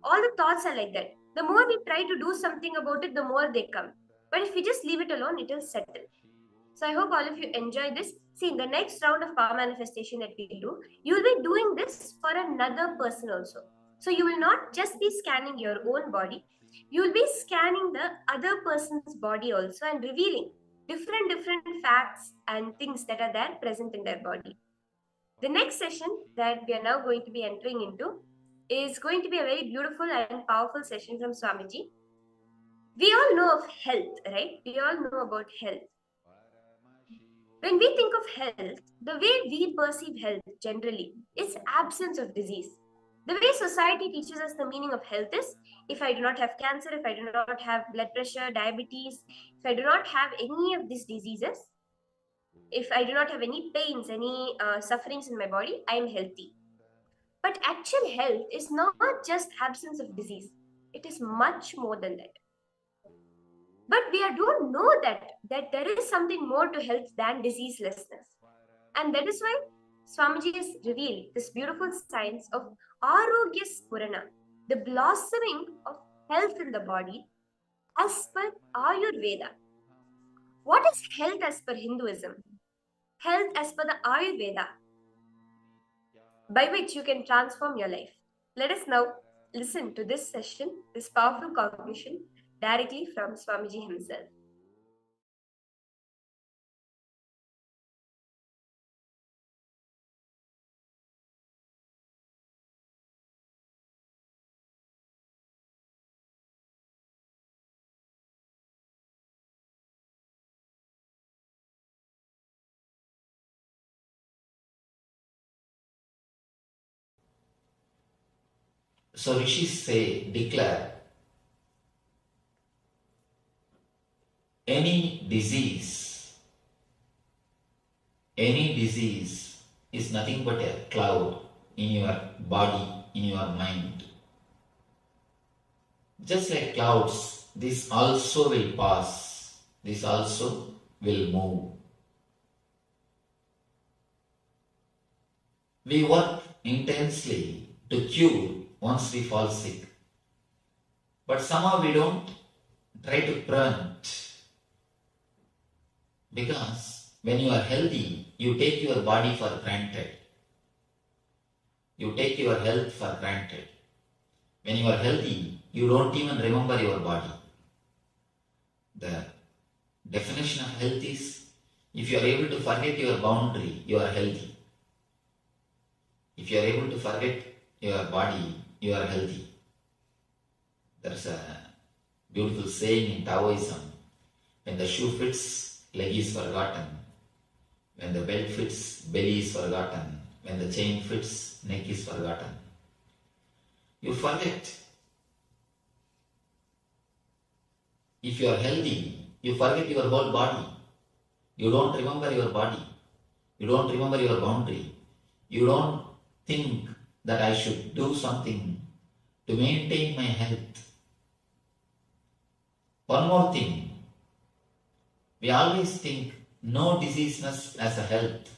All the thoughts are like that. The more we try to do something about it, the more they come. But if we just leave it alone, it will settle. So I hope all of you enjoy this. See, in the next round of power manifestation that we do, you'll be doing this for another person also. So you will not just be scanning your own body, you will be scanning the other person's body also and revealing different facts and things that are there present in their body. The next session that we are now going to be entering into is going to be a very beautiful and powerful session from Swamiji. We all know of health, right? We all know about health. When we think of health, the way we perceive health generally is absence of disease. The way society teaches us the meaning of health is, if I do not have cancer, if I do not have blood pressure, diabetes, if I do not have any of these diseases, if I do not have any pains, any sufferings in my body, I am healthy. But actual health is not just absence of disease. It is much more than that. But we don't know that there is something more to health than diseaselessness. And that is why Swamiji has revealed this beautiful science of Arogya Spurana, the blossoming of health in the body as per Ayurveda. What is health as per Hinduism? health as per the Ayurveda, by which you can transform your life. Let us now listen to this session, this powerful cognition, directly from Swamiji himself. So rishis say, declare, any disease is nothing but a cloud in your body, in your mind. Just like clouds, this also will pass, this also will move. We work intensely to cure once we fall sick, but somehow we don't try to prevent, because when you are healthy, you take your body for granted. You take your health for granted. When you are healthy, you don't even remember your body. The definition of health is, if you are able to forget your boundary, you are healthy. If you are able to forget your body, you are healthy. There's a beautiful saying in Taoism, when the shoe fits, leg is forgotten. When the belt fits, belly is forgotten. When the chain fits, neck is forgotten. You forget. If you are healthy, you forget your whole body. You don't remember your body. You don't remember your boundary. You don't think that I should do something to maintain my health. One more thing. We always think no diseaseness as a health.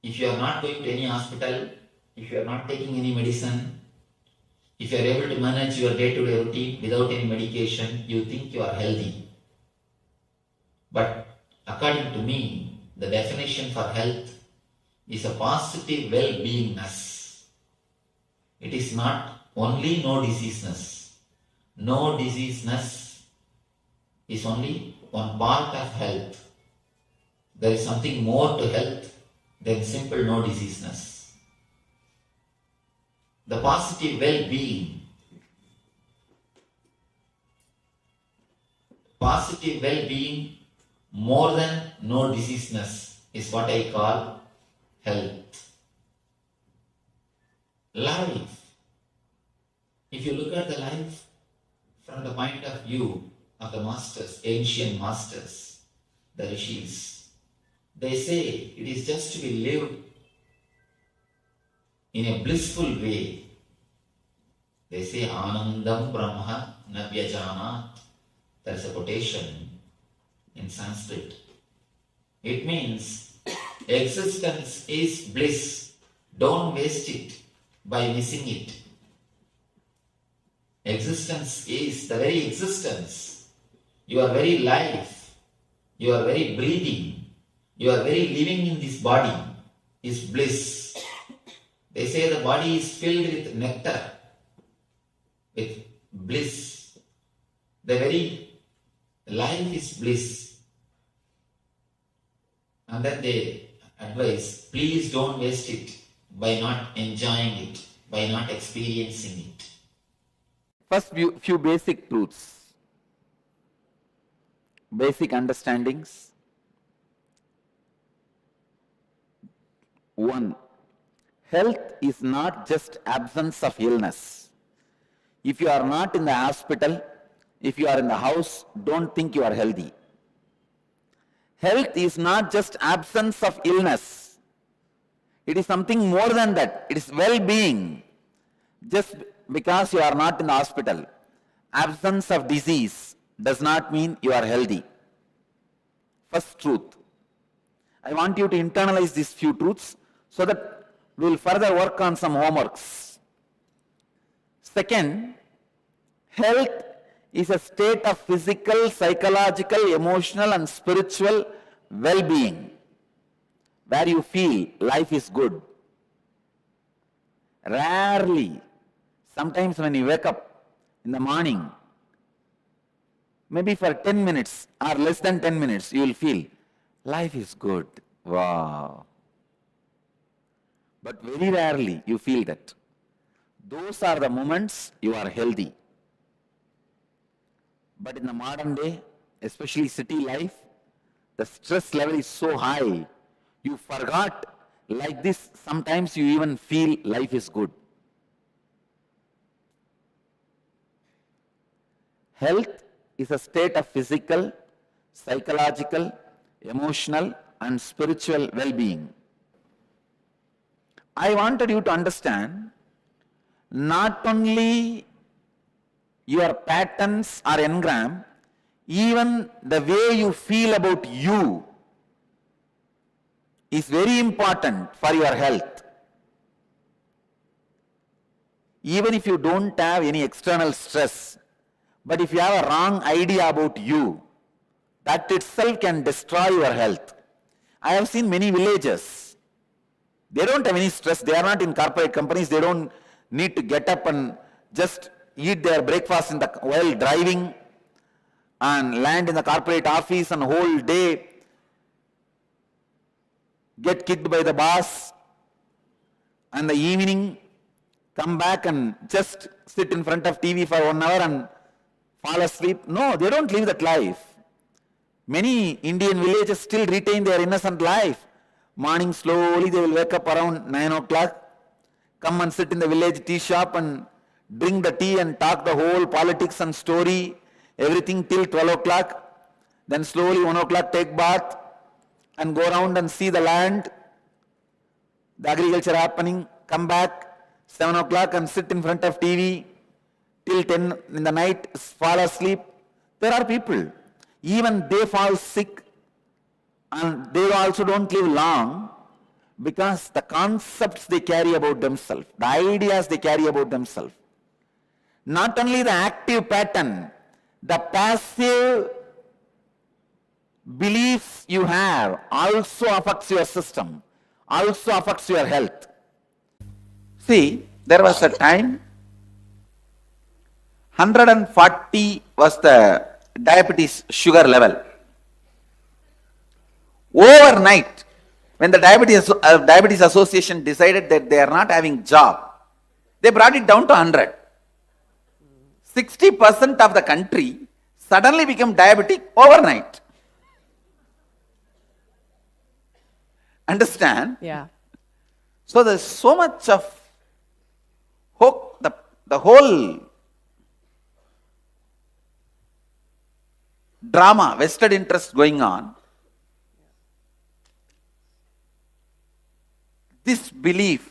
If you are not going to any hospital, if you are not taking any medicine, if you are able to manage your day-to-day routine without any medication, you think you are healthy. But according to me, the definition for health is a positive well-beingness. It is not only no diseaseness. No diseaseness is only one part of health. There is something more to health than simple no diseaseness. The positive well-being. Positive well-being more than no diseaseness is what I call health. Life. If you look at the life from the point of view of the masters, ancient masters, the rishis, they say it is just to be lived in a blissful way. They say Anandam Brahma Navyajanat. There is a quotation in Sanskrit. It means existence is bliss. Don't waste it by missing it. Existence is the very existence. Your very life, your very breathing, your very living in this body is bliss. They say the body is filled with nectar, with bliss. The very life is bliss. And then they advise, please don't waste it by not enjoying it, by not experiencing it. First, few basic truths, basic understandings. One, health is not just absence of illness. If you are not in the hospital, if you are in the house, don't think you are healthy. Health is not just absence of illness. It is something more than that. It is well-being. Just because you are not in the hospital, absence of disease does not mean you are healthy. First truth. I want you to internalize these few truths so that we will further work on some homeworks. Second, health is a state of physical, psychological, emotional and spiritual well-being, where you feel life is good. Rarely, sometimes when you wake up in the morning, maybe for 10 minutes or less than 10 minutes, you will feel life is good. Wow. But very rarely you feel that. Those are the moments you are healthy. But in the modern day, especially city life, the stress level is so high, you forgot like this, sometimes you even feel life is good. Health is a state of physical, psychological, emotional, and spiritual well-being. I wanted you to understand not only your patterns or engram, even the way you feel about you is very important for your health. Even if you don't have any external stress, but if you have a wrong idea about you, that itself can destroy your health. I have seen many villages. They don't have any stress. They are not in corporate companies. They don't need to get up and just eat their breakfast while driving and land in the corporate office and whole day get kicked by the boss, and the evening come back and just sit in front of TV for 1 hour and fall asleep. No, they don't live that life. Many Indian villages still retain their innocent life. Morning slowly they will wake up around 9 o'clock, come and sit in the village tea shop and drink the tea and talk the whole politics and story, everything till 12 o'clock. Then slowly 1 o'clock take bath and go around and see the land, the agriculture happening, come back 7 o'clock and sit in front of TV till 10 in the night, fall asleep. There are people, even they fall sick and they also don't live long because the concepts they carry about themselves, the ideas they carry about themselves. Not only the active pattern, the passive beliefs you have also affects your system, also affects your health. See, there was a time 140 was the diabetes sugar level. Overnight, when the diabetes association decided that they are not having job, they brought it down to 100. 60% of the country suddenly became diabetic overnight. Understand? Yeah. So there's so much of hope, the whole drama, vested interest going on. This belief,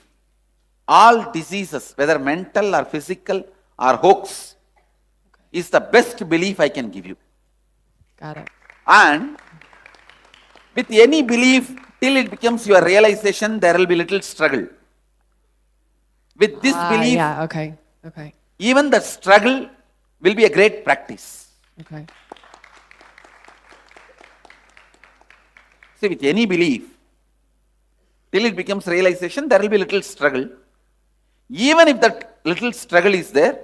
all diseases, whether mental or physical or hoax, is the best belief I can give you. Got it. And with any belief, till it becomes your realization, there will be little struggle. With this belief, yeah, okay. even the struggle will be a great practice. Okay. See, with any belief, till it becomes realization, there will be little struggle. Even if that little struggle is there,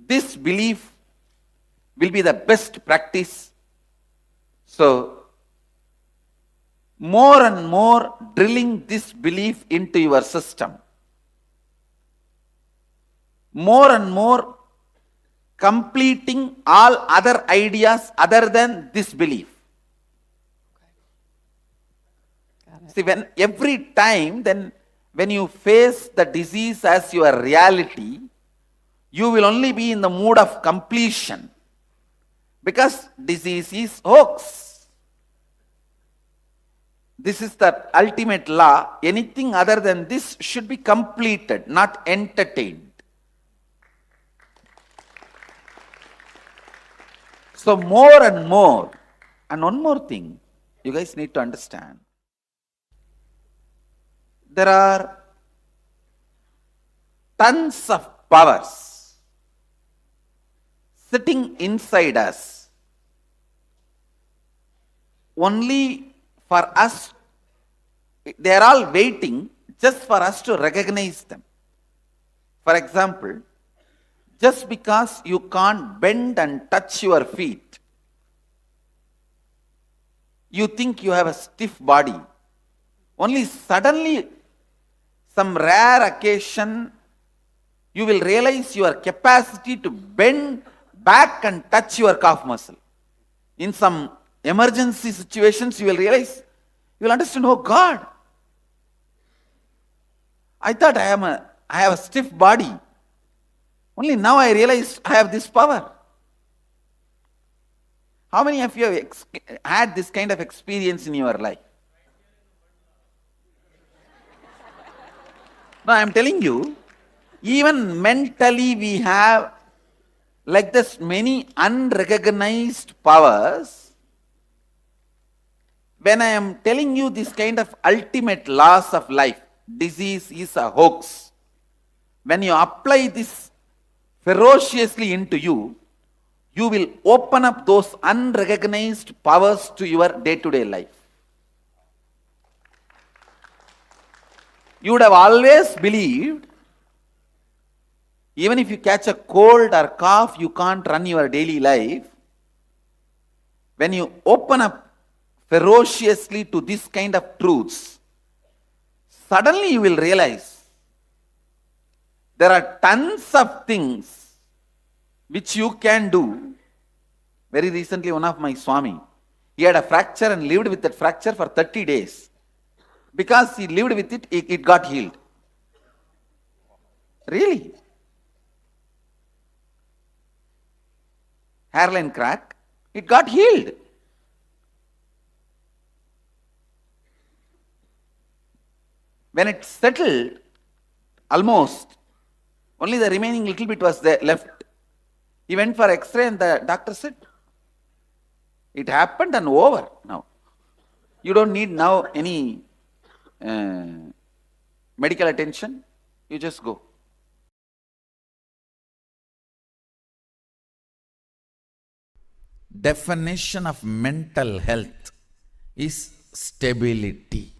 this belief will be the best practice. So, more and more drilling this belief into your system, more and more completing all other ideas other than this belief. See, when every time, then when you face the disease as your reality, you will only be in the mood of completion, because disease is hoax. This is the ultimate law. Anything other than this should be completed, not entertained. So more and more, and one more thing you guys need to understand. There are tons of powers sitting inside us only for us, they are all waiting just for us to recognize them. For example, just because you can't bend and touch your feet, you think you have a stiff body. Only suddenly, some rare occasion, you will realize your capacity to bend back and touch your calf muscle. In some emergency situations, you will realize, you will understand, oh God, I thought I have a stiff body. Only now I realize I have this power. How many of you have had this kind of experience in your life? No, I am telling you, even mentally we have like this many unrecognized powers. When I am telling you this kind of ultimate laws of life, disease is a hoax. When you apply this ferociously into you, you will open up those unrecognized powers to your day-to-day life. You would have always believed, even if you catch a cold or cough, you can't run your daily life. When you open up ferociously to this kind of truths, suddenly you will realize there are tons of things which you can do. Very recently, one of my Swami, he had a fracture and lived with that fracture for 30 days. Because he lived with it, it got healed. Really? Hairline crack, it got healed. When it settled, almost, only the remaining little bit was there left. He went for X-ray and the doctor said, it happened and over now. You don't need now any medical attention. You just go. Definition of mental health is stability.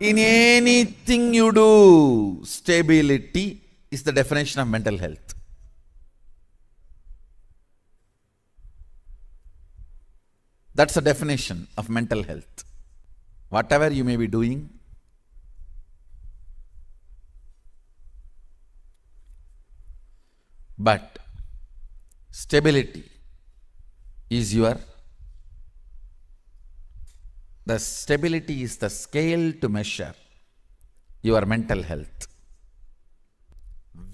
In anything you do, stability is the definition of mental health. That's the definition of mental health. Whatever you may be doing, but stability is the stability is the scale to measure your mental health.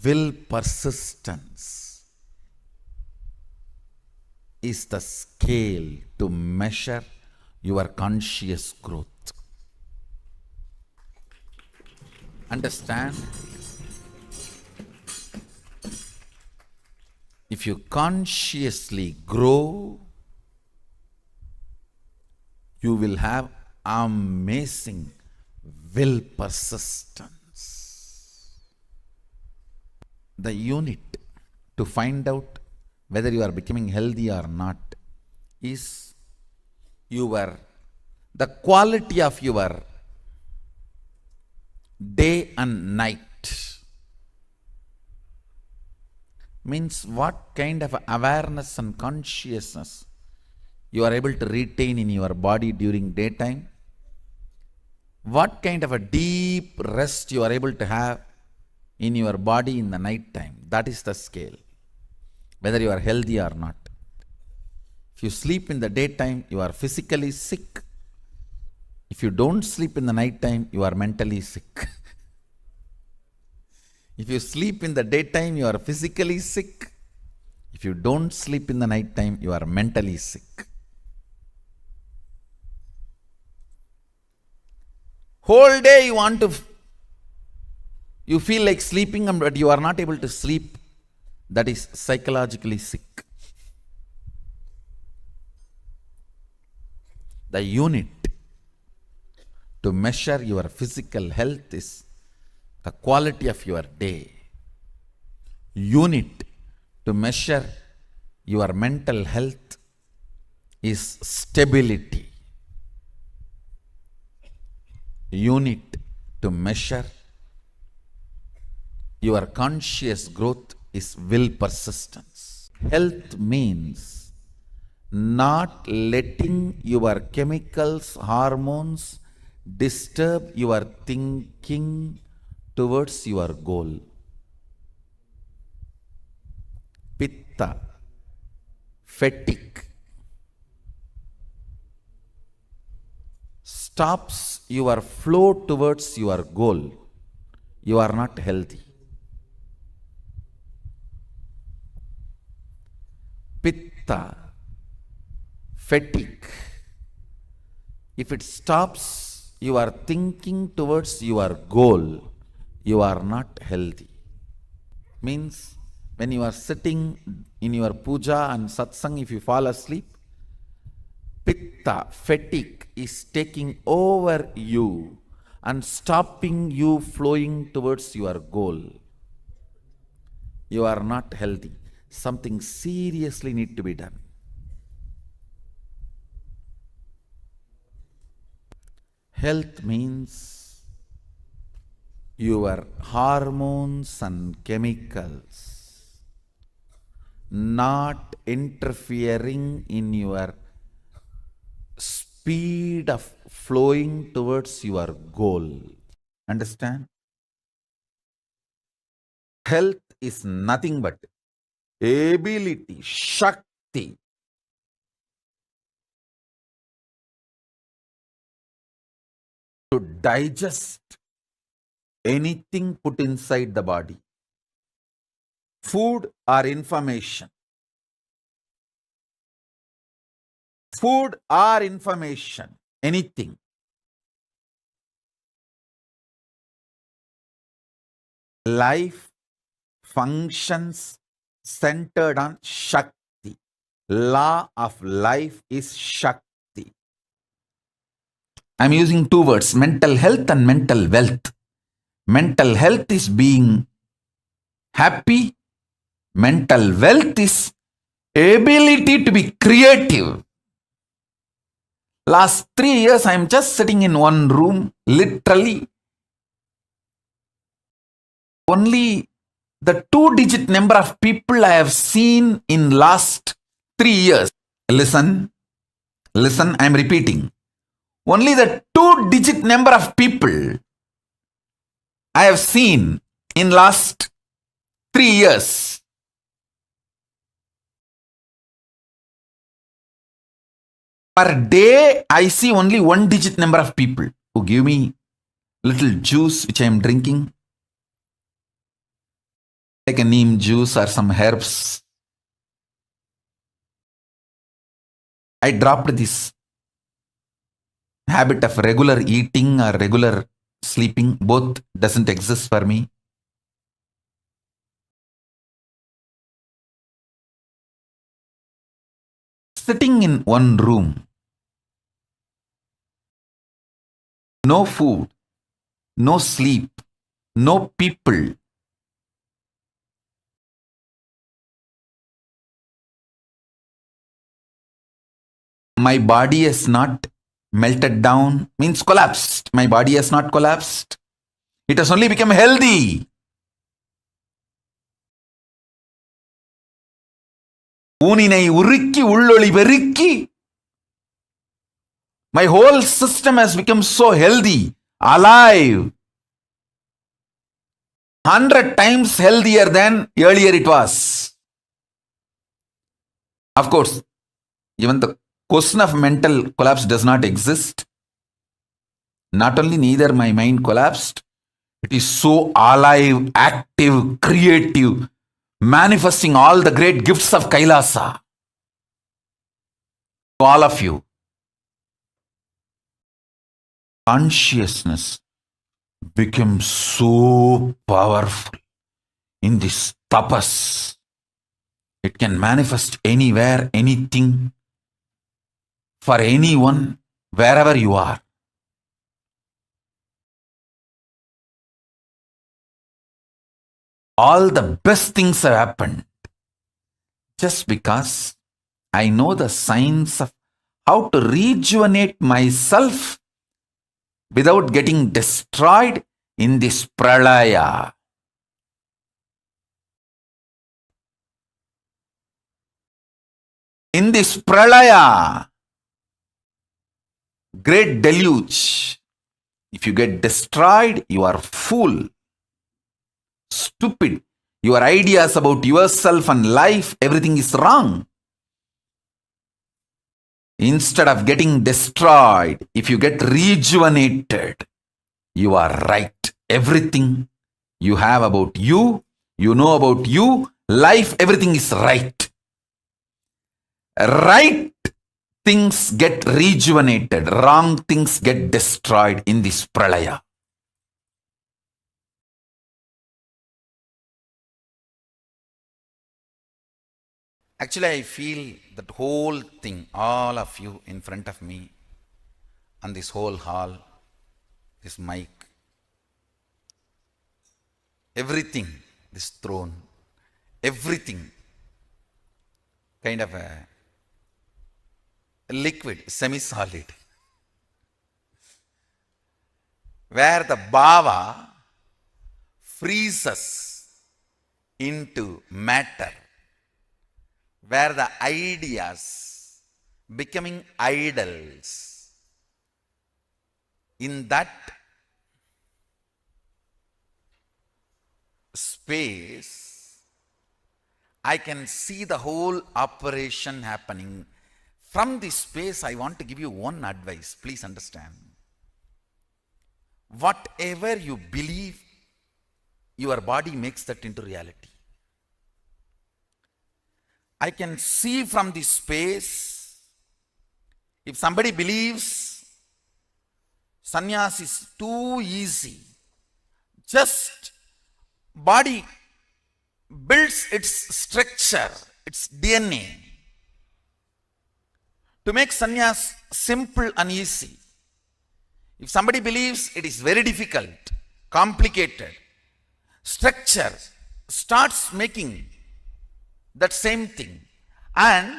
Will persistence is the scale to measure your conscious growth. Understand? If you consciously grow, you will have amazing will persistence. The unit to find out whether you are becoming healthy or not is the quality of your day and night. Means what kind of awareness and consciousness you are able to retain in your body during daytime, what kind of a deep rest you are able to have in your body in the night time. That is the scale, whether you are healthy or not. If you sleep in the daytime, you are physically sick. If you don't sleep in the night time, you are mentally sick. If you sleep in the daytime, you are physically sick. If you don't sleep in the night time, you are mentally sick. Whole day you feel like sleeping, but you are not able to sleep. That is psychologically sick. The unit to measure your physical health is the quality of your day. Unit to measure your mental health is stability. Unit to measure your conscious growth is will persistence. Health means not letting your chemicals, hormones disturb your thinking towards your goal. Pitta, fatigue, stops your flow towards your goal. You are not healthy. Pitta, fatigue, if it stops your thinking towards your goal, you are not healthy. Means when you are sitting in your puja and satsang, if you fall asleep, pitta, fatigue is taking over you and stopping you flowing towards your goal. You are not healthy. Something seriously need to be done. Health means your hormones and chemicals not interfering in your speed of flowing towards your goal. Understand? Health is nothing but ability, shakti, to digest anything put inside the body. Food or information. Food or information, anything. Life functions centered on Shakti. Law of life is Shakti. I'm using two words, mental health and mental wealth. Mental health is being happy. Mental wealth is ability to be creative. Last 3 years, I'm just sitting in one room, literally. Only the 2-digit number of people I have seen in last 3 years. Listen, I'm repeating. Only the 2-digit number of people I have seen in last 3 years. Per day, I see only 1-digit number of people who give me little juice which I am drinking, like a neem juice or some herbs. I dropped this habit of regular eating or regular sleeping. Both doesn't exist for me. Sitting in one room, no food, no sleep, no people. My body has not melted down, means collapsed. My body has not collapsed. It has only become healthy. ஊனினை உருக்கி உள்ளொளி பெருக்கி. My whole system has become so healthy, alive. 100 times healthier than earlier it was. Of course, even the question of mental collapse does not exist. Not only neither my mind collapsed, it is so alive, active, creative, manifesting all the great gifts of Kailasa. To all of you, consciousness becomes so powerful in this tapas. It can manifest anywhere, anything, for anyone, wherever you are. All the best things have happened just because I know the science of how to rejuvenate myself without getting destroyed in this pralaya. In this pralaya, great deluge, if you get destroyed, you are fool, stupid. Your ideas about yourself and life, everything is wrong. Instead of getting destroyed, if you get rejuvenated, you are right. Everything you have about you, you know about you, life, everything is right. Right things get rejuvenated, wrong things get destroyed in this pralaya. Actually, I feel that whole thing, all of you in front of me, and this whole hall, this mic, everything, this throne, everything, kind of a liquid, semi-solid, where the bhava freezes into matter, where the ideas becoming idols, in that space, I can see the whole operation happening. From this space, I want to give you one advice. Please understand. Whatever you believe, your body makes that into reality. I can see from this space, if somebody believes sannyas is too easy, just body builds its structure, its DNA, to make sannyas simple and easy. If somebody believes it is very difficult, complicated, structure starts making that same thing, and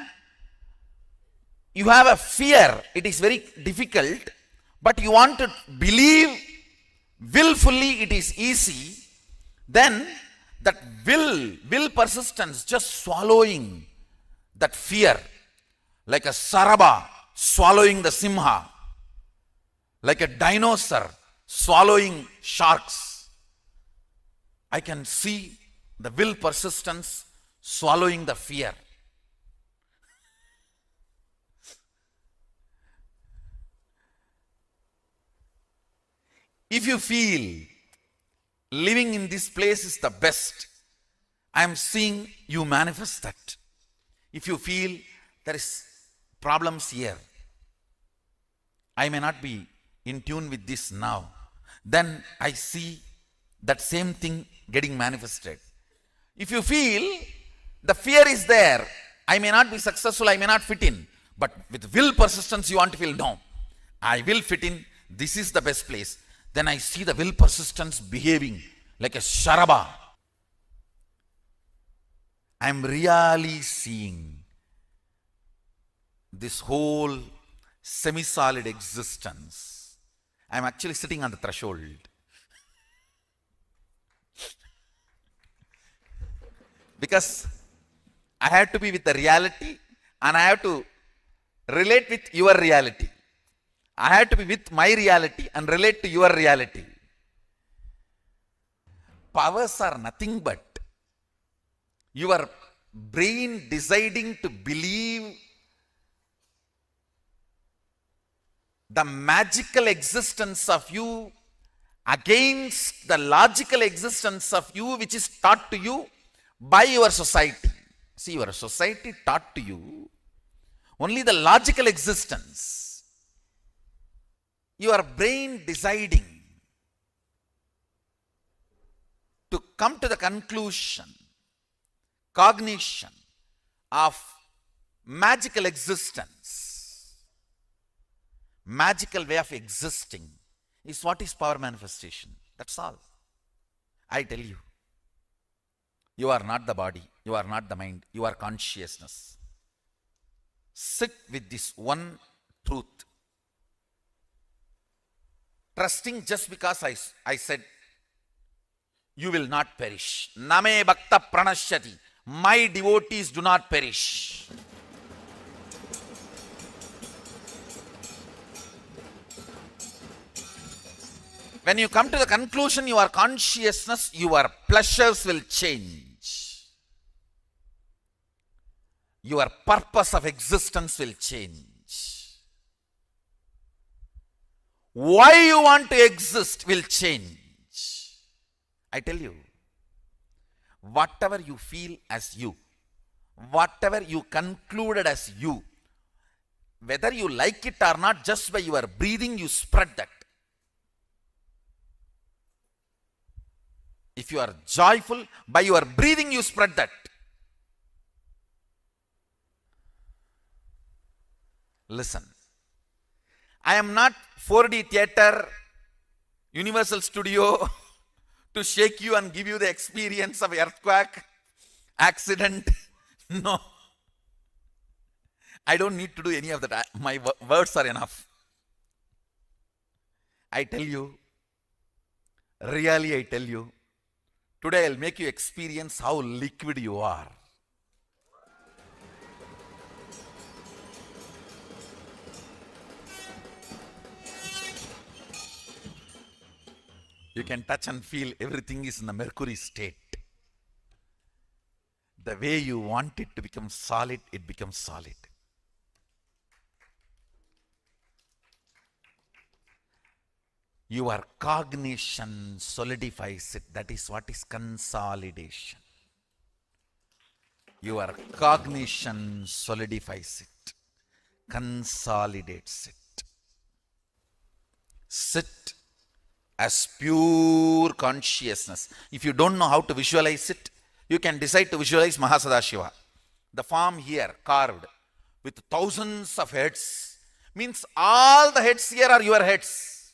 you have a fear, it is very difficult, but you want to believe willfully it is easy, then that will persistence just swallowing that fear, like a saraba swallowing the simha, like a dinosaur swallowing sharks. I can see the will persistence swallowing the fear. If you feel living in this place is the best, I am seeing you manifest that. If you feel there is problems here, I may not be in tune with this now, then I see that same thing getting manifested. If you feel the fear is there, I may not be successful, I may not fit in, but with will persistence you want to feel, no, I will fit in, this is the best place. Then I see the will persistence behaving like a sharaba. I am really seeing this whole semi-solid existence. I am actually sitting on the threshold. Because I have to be with the reality and I have to relate with your reality. I have to be with my reality and relate to your reality. Powers are nothing but your brain deciding to believe the magical existence of you against the logical existence of you, which is taught to you by your society. See, your society taught to you only the logical existence. Your brain deciding to come to the conclusion, cognition of magical existence, magical way of existing is what is power manifestation. That's all. I tell you, you are not the body. You are not the mind, you are consciousness. Sit with this one truth. Trusting just because I said, you will not perish. Name bhakta pranashyati. My devotees do not perish. When you come to the conclusion, your consciousness, your pleasures will change. Your purpose of existence will change. Why you want to exist will change. I tell you, whatever you feel as you, whatever you concluded as you, whether you like it or not, just by your breathing, you spread that. If you are joyful, by your breathing, you spread that. Listen, I am not 4D theater, Universal Studio to shake you and give you the experience of earthquake, accident. No. I don't need to do any of that. My words are enough. I tell you, really I tell you, today I'll make you experience how liquid you are. You can touch and feel everything is in the mercury state. The way you want it to become solid, it becomes solid. Your cognition solidifies it. That is what is consolidation. Your cognition solidifies it, consolidates it. Sit as pure consciousness. If you don't know how to visualize it, you can decide to visualize Mahasadashiva. The form here carved with thousands of heads means all the heads here are your heads.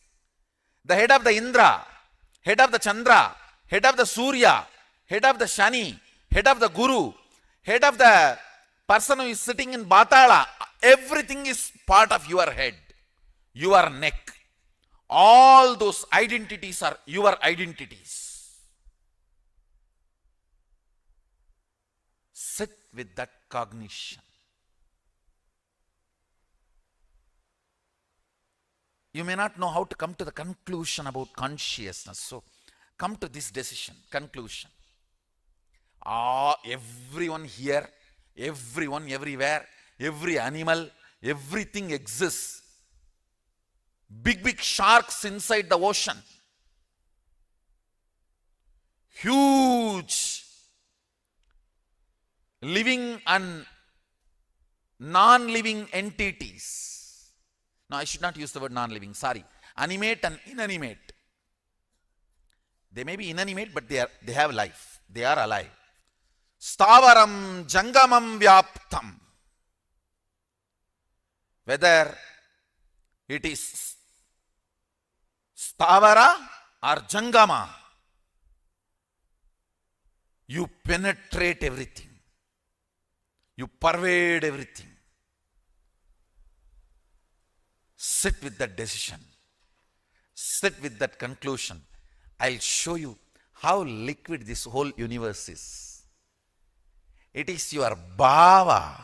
The head of the Indra, head of the Chandra, head of the Surya, head of the Shani, head of the Guru, head of the person who is sitting in Batala, everything is part of your head, your neck. All those identities are your identities. Sit with that cognition. You may not know how to come to the conclusion about consciousness. So, come to this decision, conclusion. Everyone here, everyone everywhere, every animal, everything exists. Big sharks inside the ocean. Huge living and non-living entities. No, I should not use the word non-living, sorry. Animate and inanimate. They may be inanimate, but they have life. They are alive. Stavaram jangamam vyaptam. Whether it is Stavara or Jangama, you penetrate everything. You pervade everything. Sit with that decision. Sit with that conclusion. I'll show you how liquid this whole universe is. It is your bhava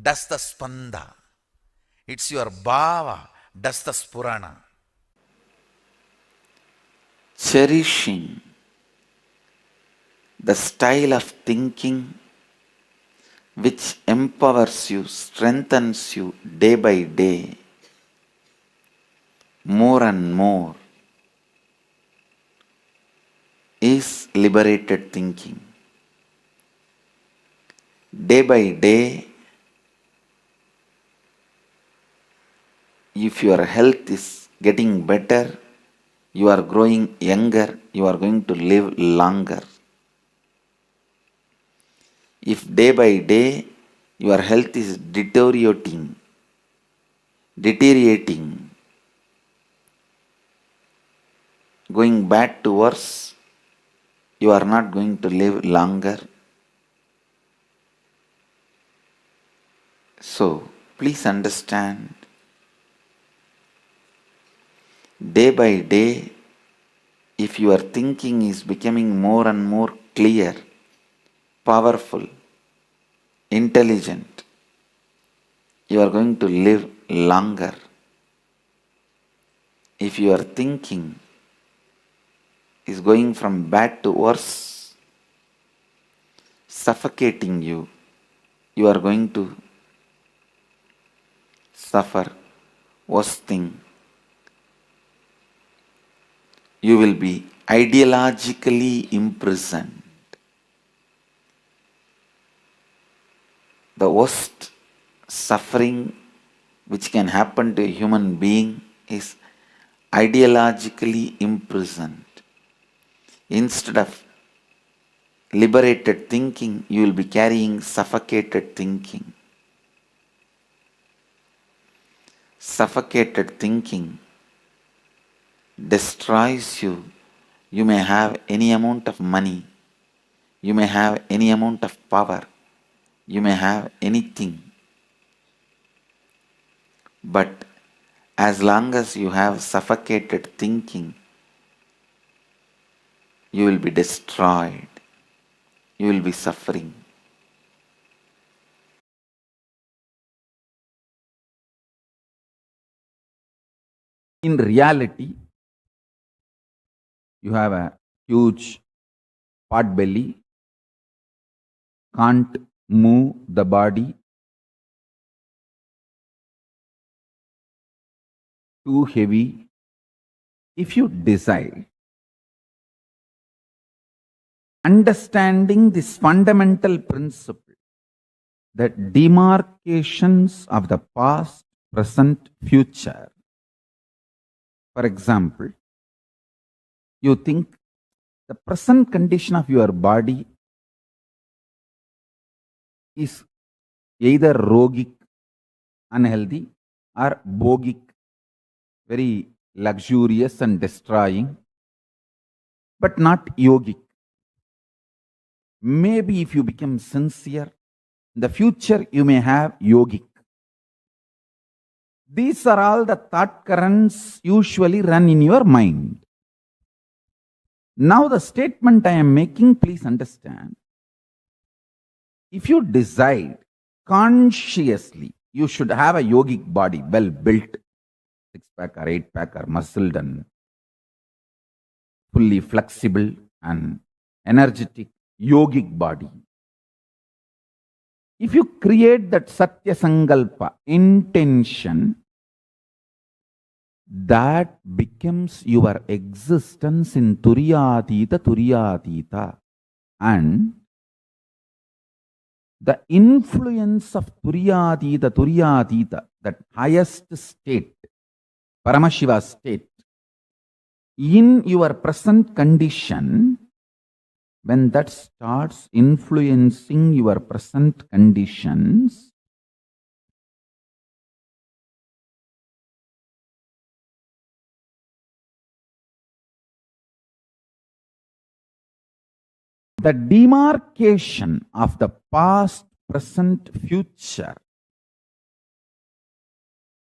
does the spanda. It's your bhava does the spurana. Cherishing the style of thinking which empowers you, strengthens you day by day, more and more, is liberated thinking. Day by day, if your health is getting better, you are growing younger, you are going to live longer. If day by day your health is deteriorating, going bad to worse, you are not going to live longer. So, please understand, day by day, if your thinking is becoming more and more clear, powerful, intelligent, you are going to live longer. If your thinking is going from bad to worse, suffocating you, you are going to suffer worst thing. You will be ideologically imprisoned. The worst suffering which can happen to a human being is ideologically imprisoned. Instead of liberated thinking, you will be carrying suffocated thinking. Suffocated thinking destroys you. You may have any amount of money, you may have any amount of power, you may have anything. But as long as you have suffocated thinking, you will be destroyed. You will be suffering. In reality, you have a huge pot belly, can't move the body, too heavy. If you decide, understanding this fundamental principle, that demarcations of the past, present, future. For example, you think the present condition of your body is either yogic, unhealthy, or bogic, very luxurious and destroying, but not yogic. Maybe if you become sincere, in the future you may have yogic. These are all the thought currents usually run in your mind. Now the statement I am making, please understand. If you decide consciously you should have a yogic body, well built, 6-pack or 8-pack or muscled and fully flexible and energetic yogic body. If you create that Satya Sankalpa, intention, that becomes your existence in Turiyatita. And the influence of Turiyatita, that highest state, Paramashiva state, in your present condition, when that starts influencing your present conditions, the demarcation of the past, present, future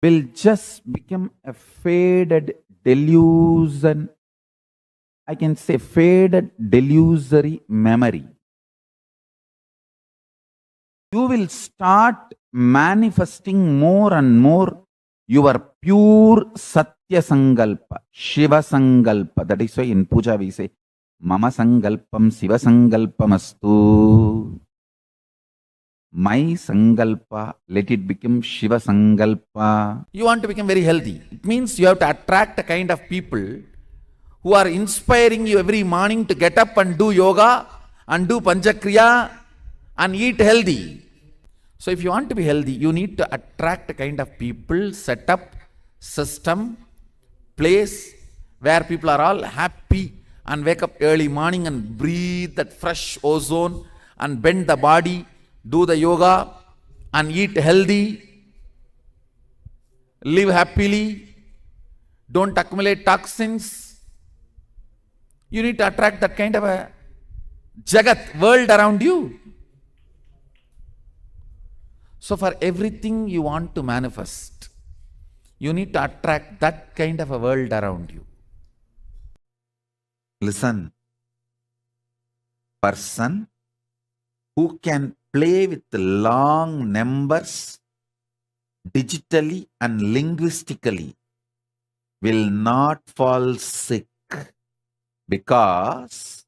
will just become a faded delusion. I can say faded delusory memory. You will start manifesting more and more your pure Satya Sankalpa, Shiva Sankalpa. That is why in puja we say, Mama Sankalpam Shiva Sankalpamastu. My Sankalpa, let it become Shiva Sankalpa. You want to become very healthy. It means you have to attract a kind of people who are inspiring you every morning to get up and do yoga and do panchakriya and eat healthy. So if you want to be healthy, you need to attract a kind of people, set up, system, place where people are all happy and wake up early morning and breathe that fresh ozone and bend the body, do the yoga and eat healthy, live happily, don't accumulate toxins. You need to attract that kind of a Jagat, world around you. So for everything you want to manifest, you need to attract that kind of a world around you. Listen, person who can play with long numbers digitally and linguistically will not fall sick, because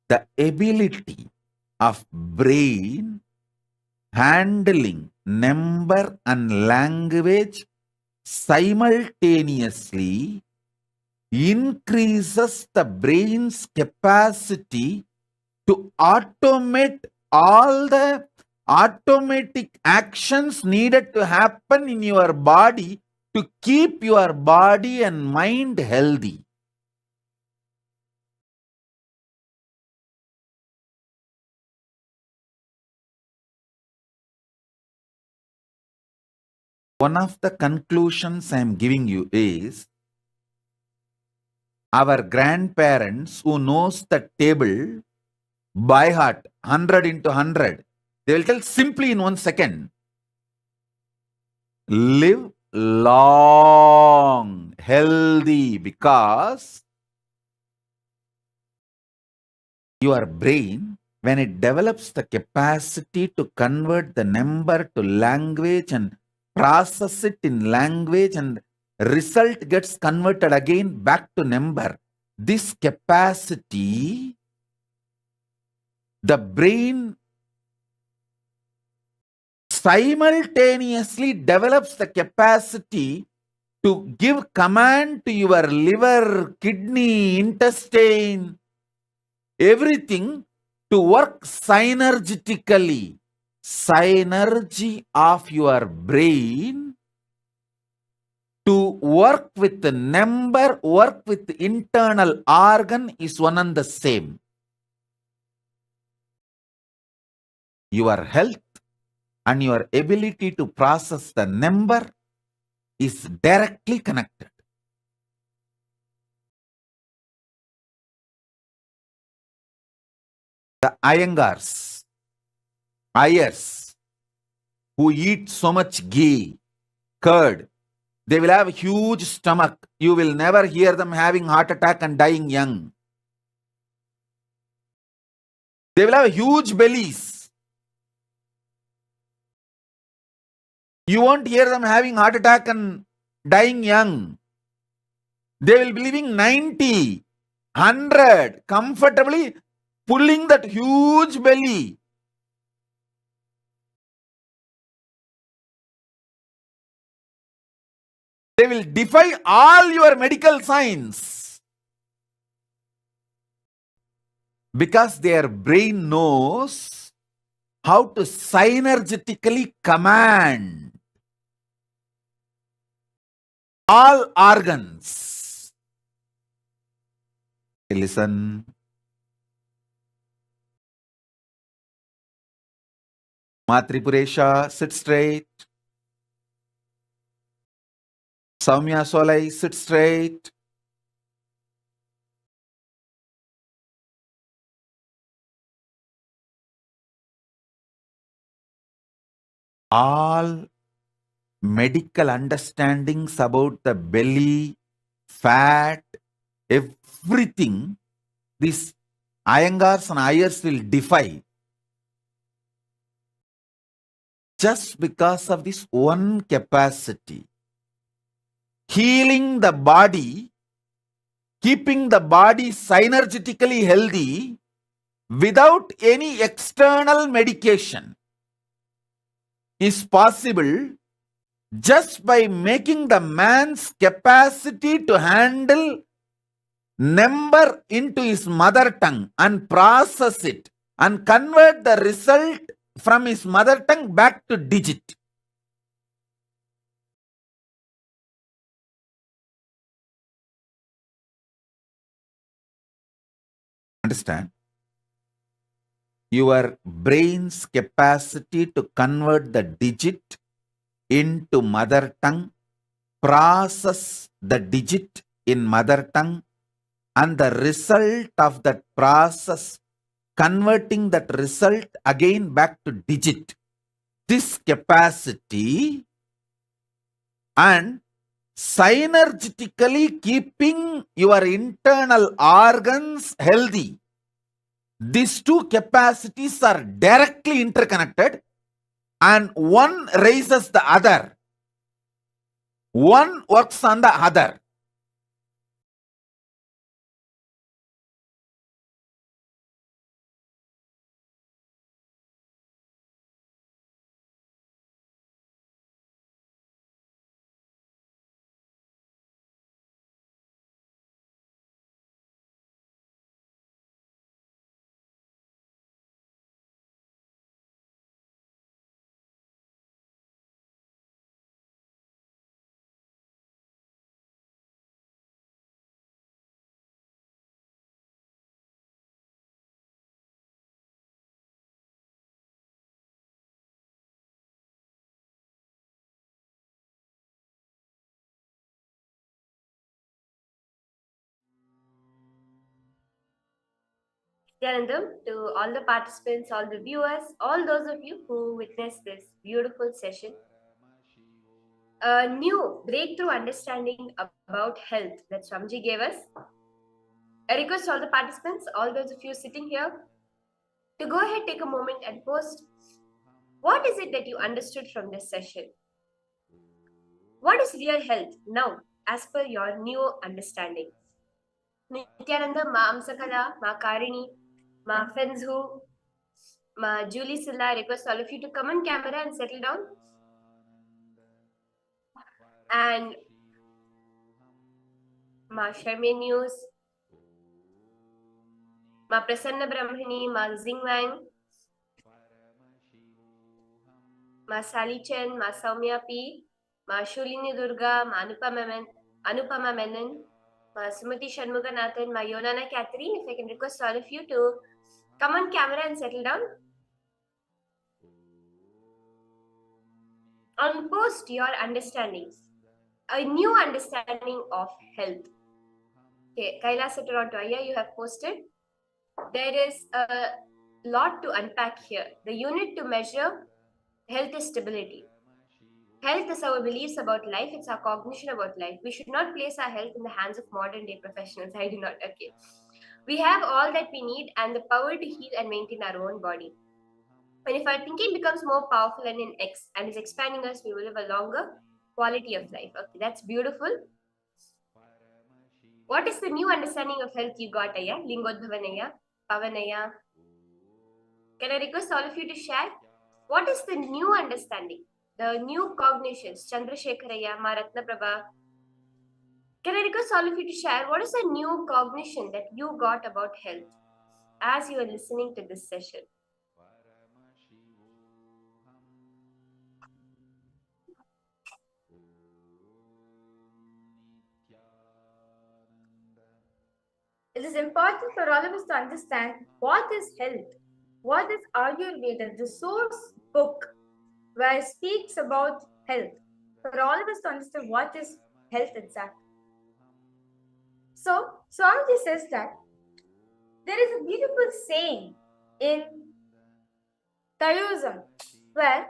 the ability of brain handling number and language simultaneously increases the brain's capacity to automate all the automatic actions needed to happen in your body to keep your body and mind healthy. One of the conclusions I am giving you is, our grandparents who knows the table by heart, 100 into 100, they will tell simply in 1 second, live long, healthy, because your brain, when it develops the capacity to convert the number to language and process it in language, and result gets converted again back to number, this capacity, the brain simultaneously develops the capacity to give command to your liver, kidney, intestine, everything to work synergetically. Synergy of your brain to work with the number, work with the internal organ is one and the same. Your health and your ability to process the number is directly connected. The Ayers, who eat so much ghee, curd, they will have a huge stomach. You will never hear them having heart attack and dying young. They will have huge bellies. You won't hear them having heart attack and dying young. They will be living 90, 100, comfortably pulling that huge belly. They will defy all your medical science, because their brain knows how to synergetically command all organs. Listen. Matripuresha, sit straight. Saumya Solai, sit straight. All medical understandings about the belly, fat, everything, these Iyengars and Ayers will defy, just because of this one capacity. Healing the body, keeping the body synergetically healthy without any external medication is possible just by making the man's capacity to handle number into his mother tongue and process it and convert the result from his mother tongue back to digit. Understand? Your brain's capacity to convert the digit into mother tongue, process the digit in mother tongue, and the result of that process, converting that result again back to digit, this capacity and synergetically keeping your internal organs healthy. These two capacities are directly interconnected and one raises the other. One works on the other. Nityanandam, to all the participants, all the viewers, all those of you who witnessed this beautiful session. A new breakthrough understanding about health that Swamiji gave us. I request all the participants, all those of you sitting here, to go ahead, take a moment and post what is it that you understood from this session? What is real health now as per your new understanding? Nityananda, Ma Amsakala, Ma Karini, Ma Fenzhu, Ma Julie Silla, I request all of you to come on camera and settle down. And Ma Sharmi News, Ma Prasanna Brahmani, Ma Zing Wang, Ma Sally Chen, Ma Saumya P, Ma Shulini Durga, Ma Anupama Menon, Ma Sumati Shanmuganathan, Ma Yonana Catherine. If I can request all of you to come on camera and settle down. And post your understandings, a new understanding of health. Okay, Kailasa Toronto, you have posted. There is a lot to unpack here. The unit to measure health is stability. Health is our beliefs about life. It's our cognition about life. We should not place our health in the hands of modern day professionals. I do not. Okay. We have all that we need and the power to heal and maintain our own body. And if our thinking becomes more powerful and is expanding us, we will live a longer quality of life. Okay, that's beautiful. What is the new understanding of health you got, Aya? Lingodhavanaya, Pavanaya. Can I request all of you to share? What is the new understanding? The new cognitions, Chandrasekharaya, Maratna Prabha. Can I request all of you to share what is the new cognition that you got about health as you are listening to this session? It is important for all of us to understand what is health, what is Ayurveda, the source book where it speaks about health. For all of us to understand what is health exactly. So, Swamiji says that there is a beautiful saying in Taoism where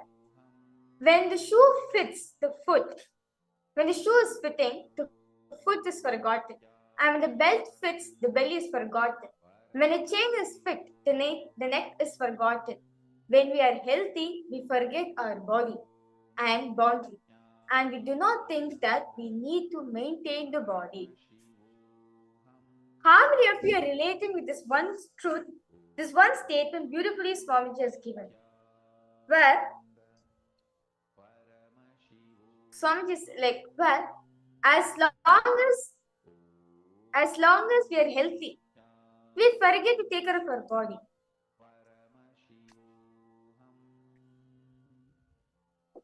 when the shoe fits the foot, when the shoe is fitting, the foot is forgotten. And when the belt fits, the belly is forgotten. When a chain is fit, the neck is forgotten. When we are healthy, we forget our body and boundary. And we do not think that we need to maintain the body. How many of you are relating with this one truth, this one statement beautifully Swamiji has given? Where Swamiji is like, well, as long as we are healthy, we forget to take care of our body.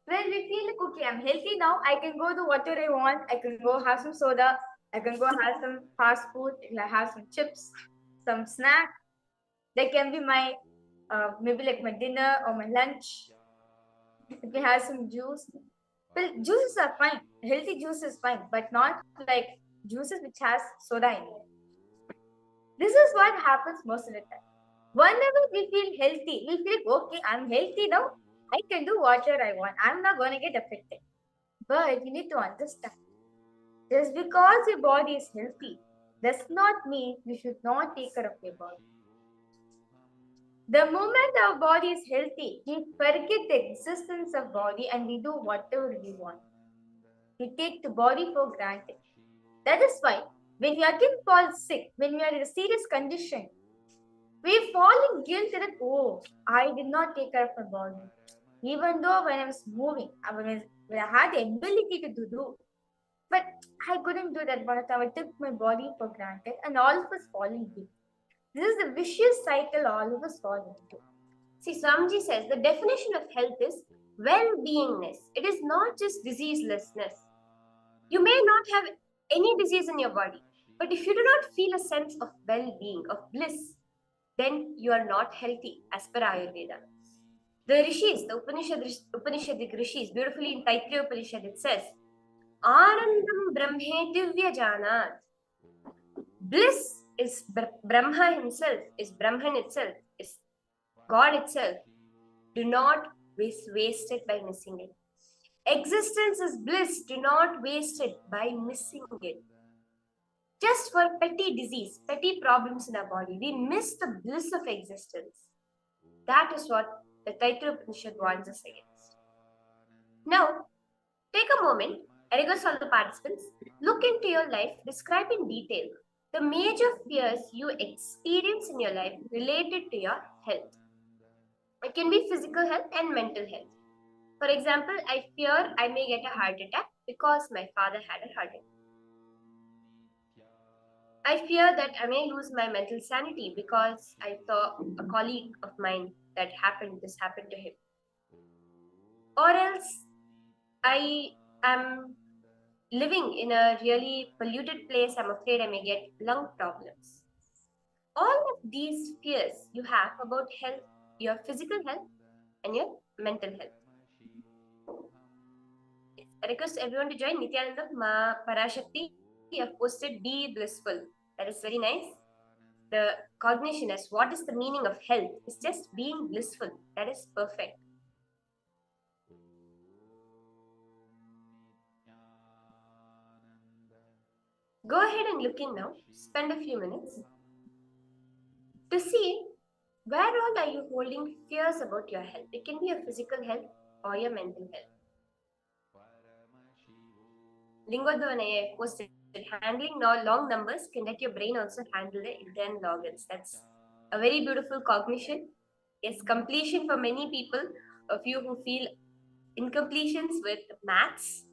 When we feel like, okay, I'm healthy now, I can go do whatever I want. I can go have some soda. I can go have some fast food. I have some chips, some snack. That can be my, maybe like my dinner or my lunch. If we have some juice. Well, juices are fine. Healthy juice is fine, but not like juices which has soda in it. This is what happens most of the time. Whenever we feel healthy, we feel, okay, I'm healthy now. I can do whatever I want. I'm not going to get affected. But you need to understand, just because your body is healthy does not mean you should not take care of your body. The moment our body is healthy, we forget the existence of body and we do whatever we want. We take the body for granted. That is why when we again fall sick, when we are in a serious condition, we fall in guilt that, oh, I did not take care of my body. Even though when I was moving, when I had the ability to do, but I couldn't do that one time. I took my body for granted and all of us fall in guilt. This is the vicious cycle all of us fall into. See, Swamiji says the definition of health is well-beingness. It is not just diseaselessness. You may not have any disease in your body, but if you do not feel a sense of well-being, of bliss, then you are not healthy as per Ayurveda. The Rishis, the Upanishadic Rishis, beautifully in Taittiriya Upanishad, it says, Anandam Brahmeti Vyajanat. Bliss is Brahma himself, is Brahman itself, is God itself. Do not waste it by missing it. Existence is bliss. Do not waste it by missing it. Just for petty disease, petty problems in our body, we miss the bliss of existence. That is what the Taittiriya Upanishad warns us against. Now, take a moment, and request all the participants, look into your life, describe in detail the major fears you experience in your life related to your health. It can be physical health and mental health. For example, I fear I may get a heart attack because my father had a heart attack. I fear that I may lose my mental sanity because I saw a colleague of mine this happened to him. Or else I am living in a really polluted place. I'm afraid I may get lung problems. All of these fears you have about health, your physical health and your mental health. I request everyone to join Nityananda Ma Parashakti. You have posted be blissful. That is very nice. The cognition as what is the meaning of health is just being blissful. That is perfect. Go ahead and look in now. Spend a few minutes to see where all are you holding fears about your health. It can be your physical health or your mental health. Lingodhavana posted handling long numbers can let your brain also handle the internal organs. That's a very beautiful cognition. Yes, completion for many people, of you who feel incompletions with maths.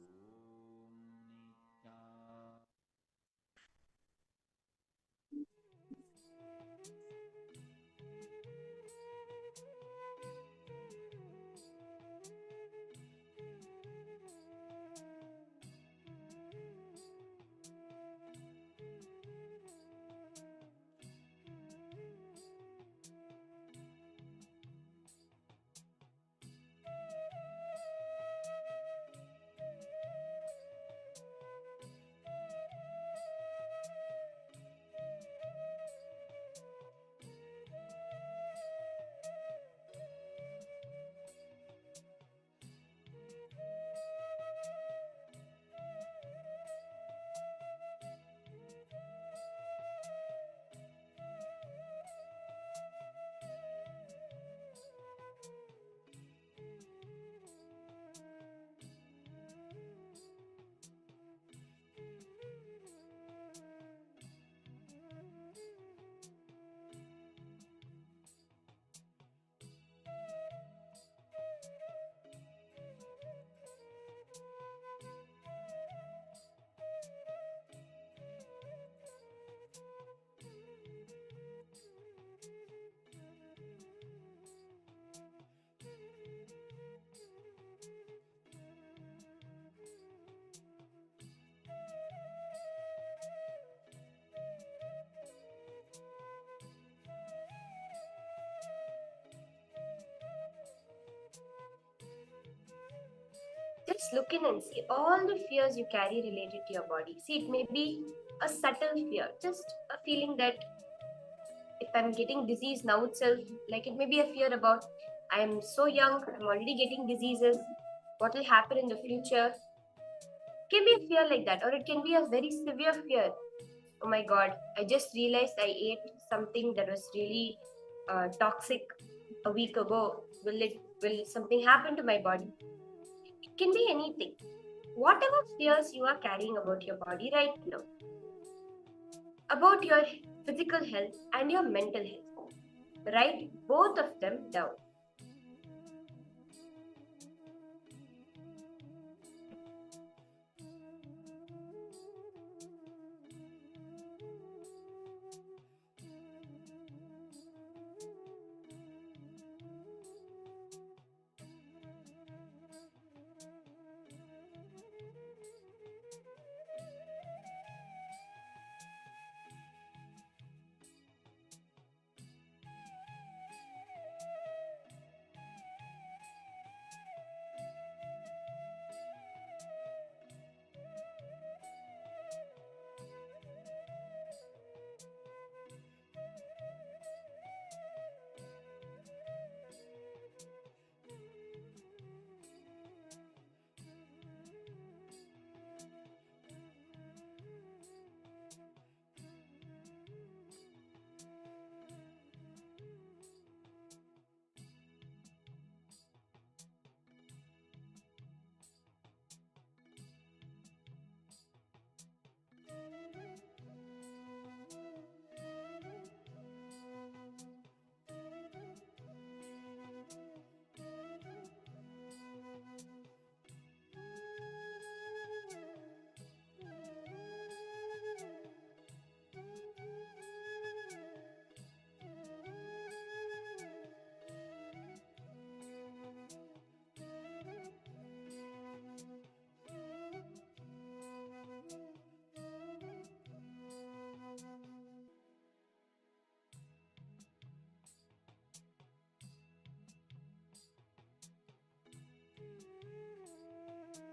Just look in and see all the fears you carry related to your body. See, it may be a subtle fear, just a feeling that if I'm getting disease now itself, like it may be a fear about I am so young, I'm already getting diseases. What will happen in the future? It can be a fear like that, or it can be a very severe fear. Oh my god, I just realized I ate something that was really toxic a week ago. Will something happen to my body? It can be anything. Whatever fears you are carrying about your body right now, about your physical health and your mental health, write both of them down.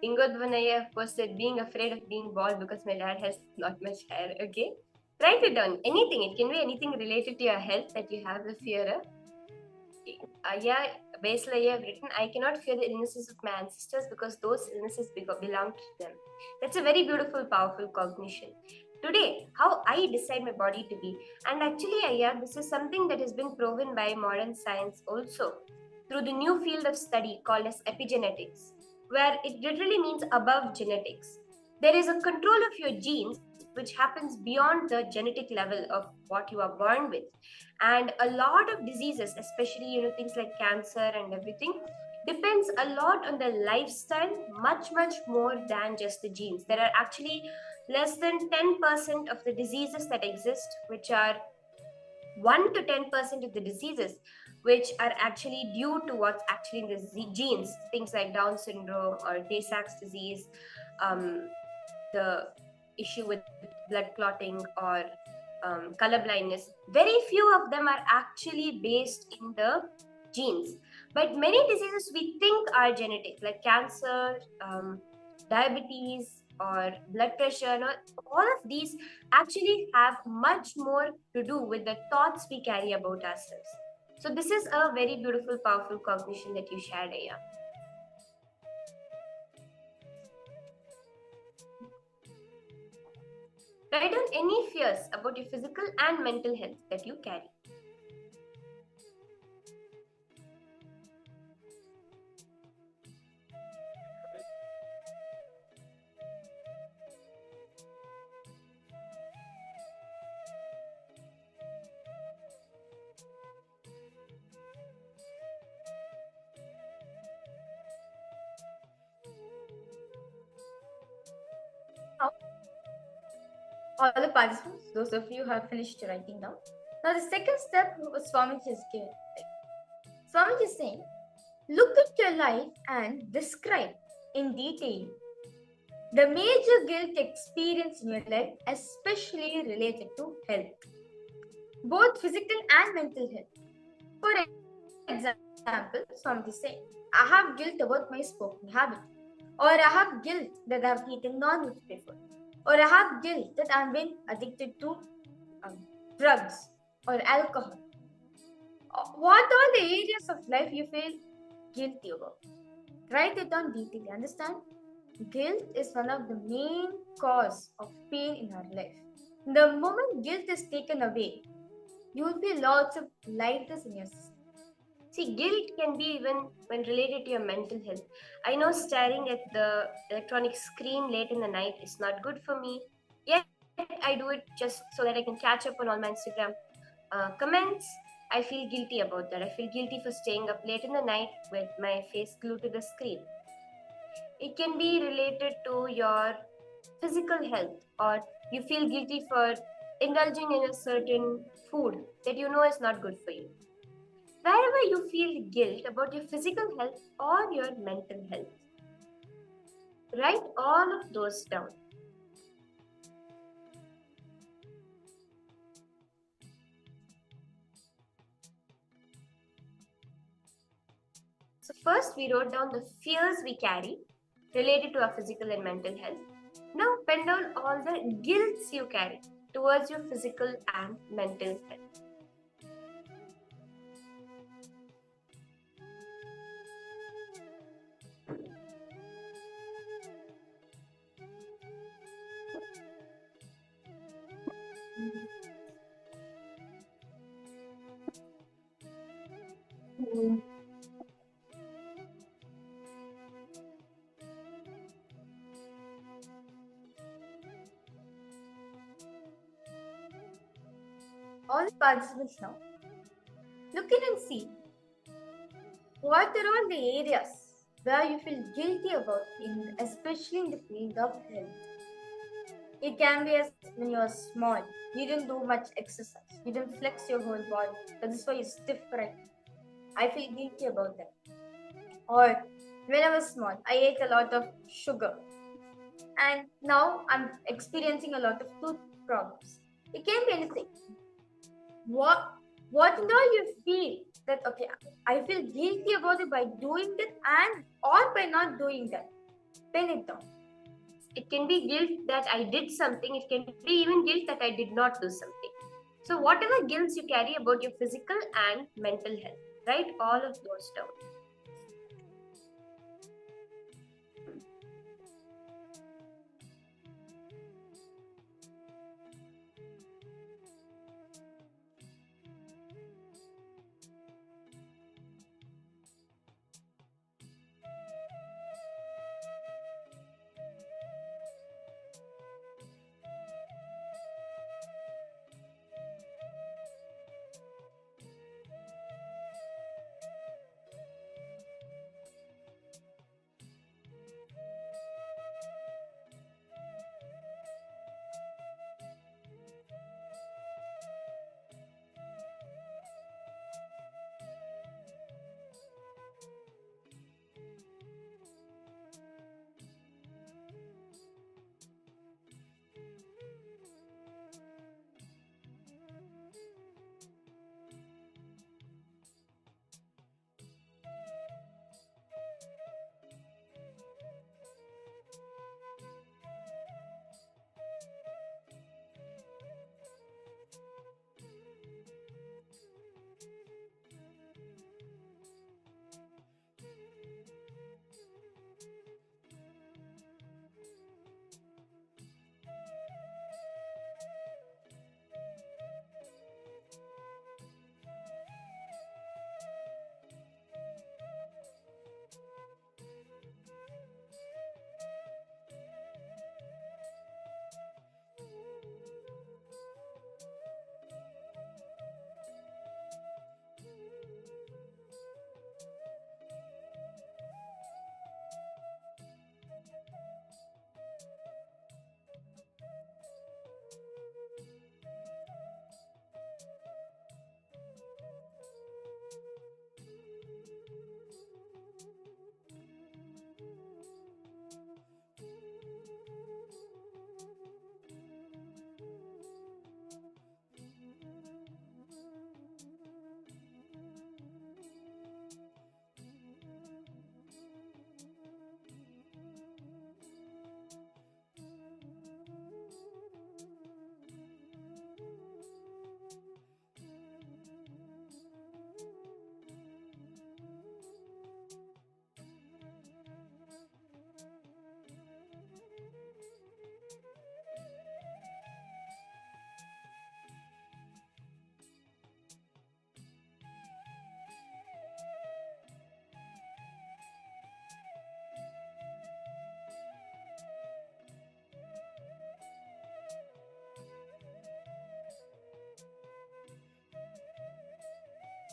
Ingodvanaya, of course, said being afraid of being bald because my dad has not much hair. Okay, write it down. Anything. It can be anything related to your health that you have the fear of. Yeah, basically, I have written, I cannot fear the illnesses of my ancestors because those illnesses belong to them. That's a very beautiful, powerful cognition. Today, how I decide my body to be. And actually, yeah, this is something that has been proven by modern science also through the new field of study called as epigenetics, where it literally means above genetics. There is a control of your genes which happens beyond the genetic level of what you are born with. And a lot of diseases, especially things like cancer and everything, depends a lot on the lifestyle, much more than just the genes. There are actually less than 10% of the diseases that exist, which are 1 to 10% of the diseases which are actually due to what's actually in the genes, things like Down syndrome or Tay-Sachs disease, the issue with blood clotting or color blindness. Very few of them are actually based in the genes, but many diseases we think are genetic, like cancer, diabetes, or blood pressure. All of these actually have much more to do with the thoughts we carry about ourselves. So this is a very beautiful, powerful cognition that you shared, Aya. Write down any fears about your physical and mental health that you carry. All the participants, those of you who have finished writing down. Now, the second step Swamiji has given. Swamiji is saying, look at your life and describe in detail the major guilt experienced in your life, especially related to health, both physical and mental health. For example, Swamiji is saying, I have guilt about my smoking habit, or I have guilt that I have eaten non-veg before, or I have guilt that I've been addicted to drugs or alcohol. What are the areas of life you feel guilty about? Write it down deeply. Understand? Guilt is one of the main cause of pain in our life. The moment guilt is taken away, you will feel lots of lightness in your system. See, guilt can be even when related to your mental health. I know staring at the electronic screen late in the night is not good for me, yet I do it just so that I can catch up on all my Instagram comments. I feel guilty about that. I feel guilty for staying up late in the night with my face glued to the screen. It can be related to your physical health, or you feel guilty for indulging in a certain food that you know is not good for you. Wherever you feel guilt about your physical health or your mental health, write all of those down. So, first we wrote down the fears we carry related to our physical and mental health. Now, pen down all the guilts you carry towards your physical and mental health. All participants now, look in and see what are all the areas where you feel guilty about, especially in the field of health. It can be as when you are small, you didn't do much exercise, you didn't flex your whole body, that is why you're stiff right. I feel guilty about that. Or when I was small, I ate a lot of sugar, and now I'm experiencing a lot of tooth problems. It can be anything. What and all you feel that okay, I feel guilty about it by doing that and or by not doing that. Pen it down. It can be guilt that I did something, it can be even guilt that I did not do something. So, whatever guilts you carry about your physical and mental health, write all of those down.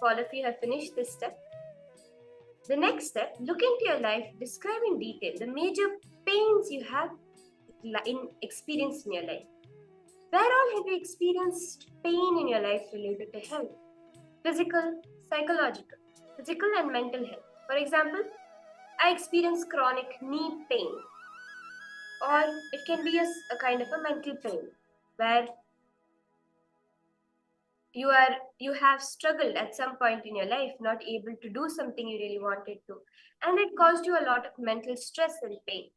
all of you have finished this step. The next step, look into your life, describe in detail the major pains you have experienced in your life. Where all have you experienced pain in your life related to health? Physical, psychological, physical and mental health. For example, I experienced chronic knee pain, or it can be a kind of a mental pain where you have struggled at some point in your life, not able to do something you really wanted to, and it caused you a lot of mental stress and pain.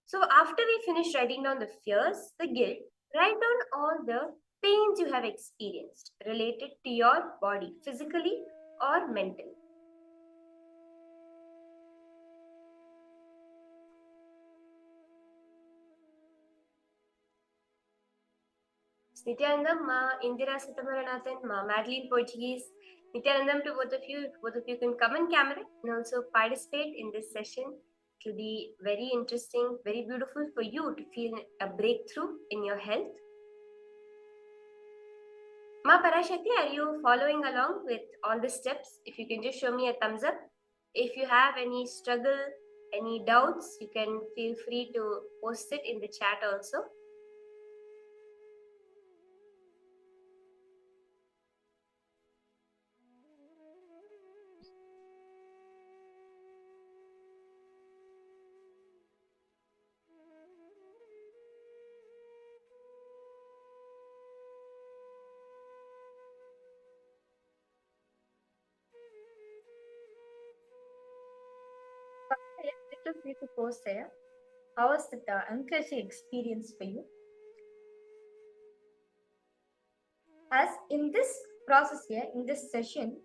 So after we finish writing down the fears, the guilt, write down all the pains you have experienced related to your body, physically or mentally. Nityanandam, Ma, Indira Sitamaranathan, Ma, Madeline Portuguese. Nityanandam to both of you. Both of you can come on camera and also participate in this session. It will be very interesting, very beautiful for you to feel a breakthrough in your health. Ma Parashakti, are you following along with all the steps? If you can just show me a thumbs up. If you have any struggle, any doubts, you can feel free to post it in the chat also. Feel free to post there. How was the unclenching experience for you? As in this process here, in this session,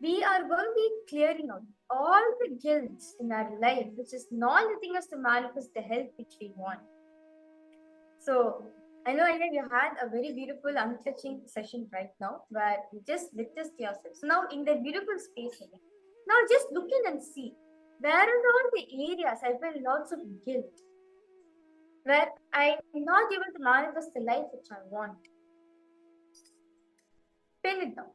we are going to be clearing out all the guilts in our life, which is not letting us to manifest the health which we want. So, I know you had a very beautiful unclenching session right now, where you just witnessed yourself. So now in that beautiful space here, now just look in and see, where are all the areas I feel lots of guilt, where I'm not able to manifest the life which I want. Pin it down.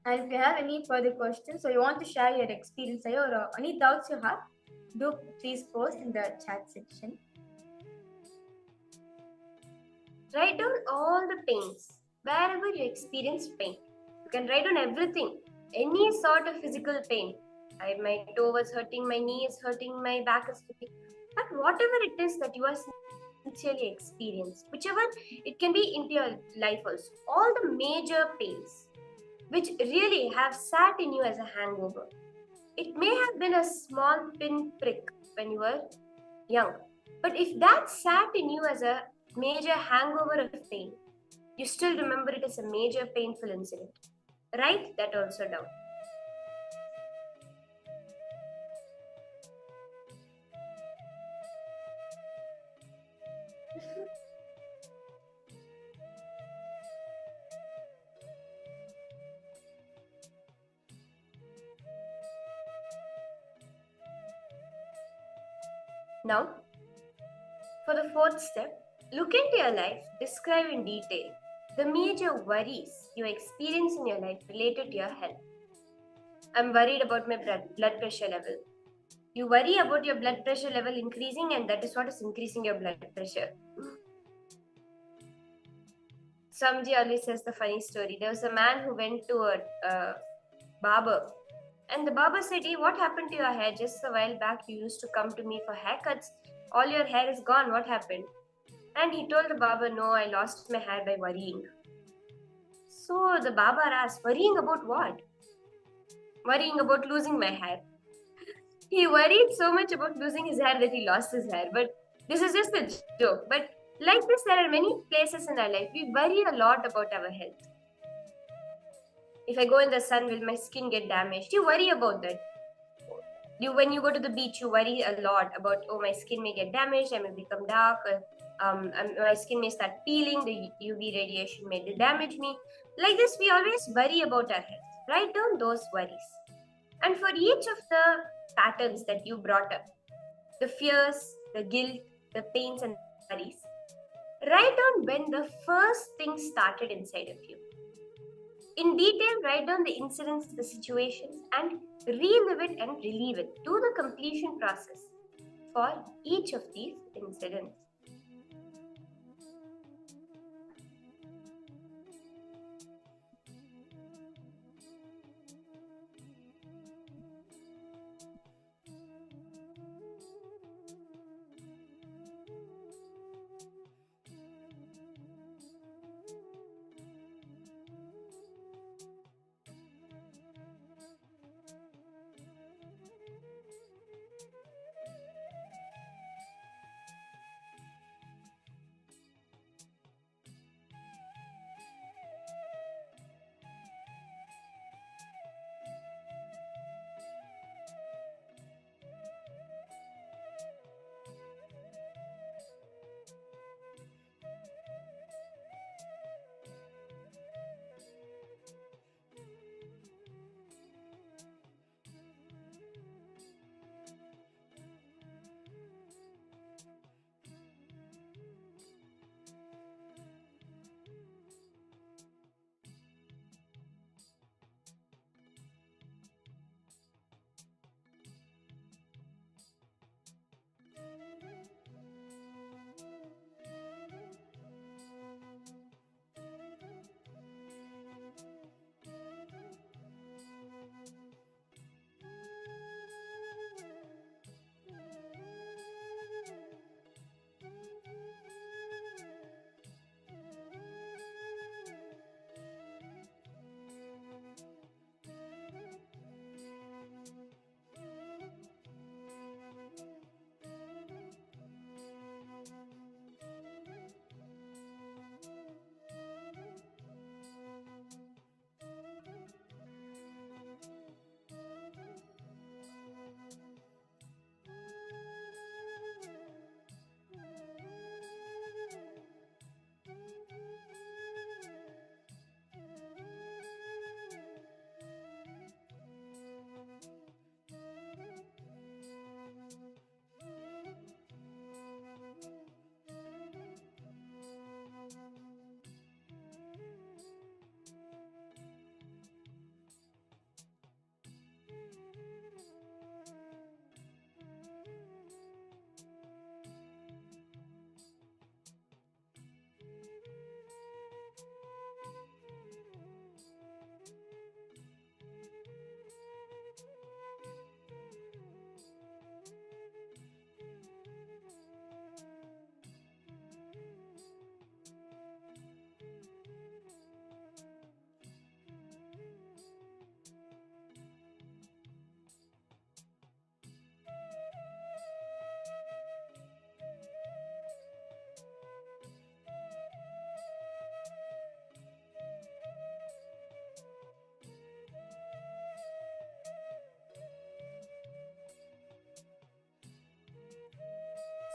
And if you have any further questions or you want to share your experience or any doubts you have, do please post in the chat section. Write down all the pains, wherever you experience pain. You can write down everything, any sort of physical pain. My toe was hurting, my knee is hurting, my back is hurting. But whatever it is that you are sincerely experienced, whichever it can be into your life also, all the major pains which really have sat in you as a hangover. It may have been a small pinprick when you were young, but if that sat in you as a major hangover of pain, you still remember it as a major painful incident. Write that also down. Now, for the fourth step, look into your life, describe in detail the major worries you experience in your life related to your health. I'm worried about my blood pressure level. You worry about your blood pressure level increasing, and that is what is increasing your blood pressure. Samji always says the funny story. There was a man who went to a barber, and the barber said, "Hey, what happened to your hair? Just a while back you used to come to me for haircuts. All your hair is gone. What happened?" And he told the barber, "No, I lost my hair by worrying." So the barber asked, "Worrying about what?" "Worrying about losing my hair." He worried so much about losing his hair that he lost his hair. But this is just a joke. But like this, there are many places in our life we worry a lot about our health. If I go in the sun, will my skin get damaged? You worry about that. When you go to the beach, you worry a lot about, oh, my skin may get damaged, I may become dark, my skin may start peeling, the UV radiation may damage me. Like this, we always worry about our health. Write down those worries. And for each of the patterns that you brought up, the fears, the guilt, the pains and worries, write down when the first thing started inside of you. In detail, write down the incidents, the situations, and relive it and relieve it. Do the completion process for each of these incidents.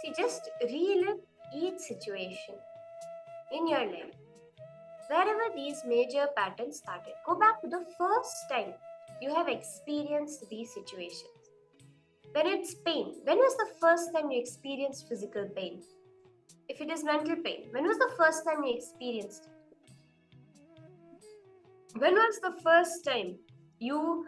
See, just relive each situation in your life. Wherever these major patterns started, go back to the first time you have experienced these situations. When it's pain, when was the first time you experienced physical pain? If it is mental pain, when was the first time you experienced it? When was the first time you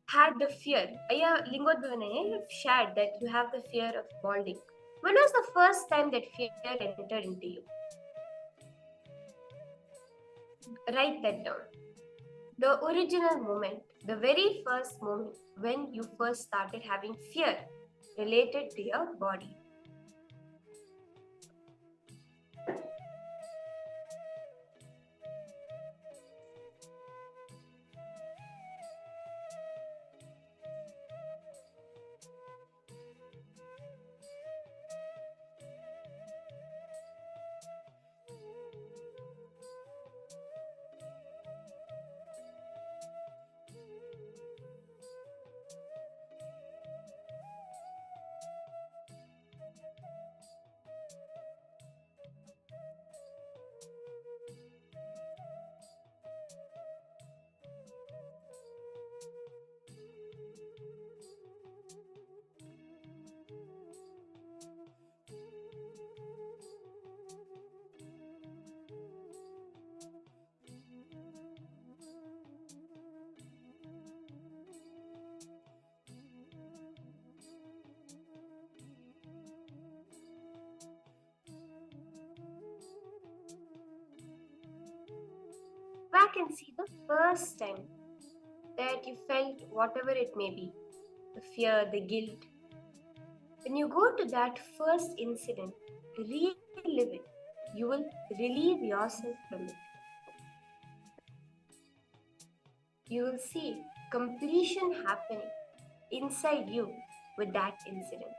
had the fear? You've shared that you have the fear of balding. When was the first time that fear entered into you? Write that down. The original moment, the very first moment when you first started having fear related to your body. back and see the first time that you felt whatever it may be, the fear, the guilt. When you go to that first incident, relive it. You will relieve yourself from it. You will see completion happening inside you with that incident.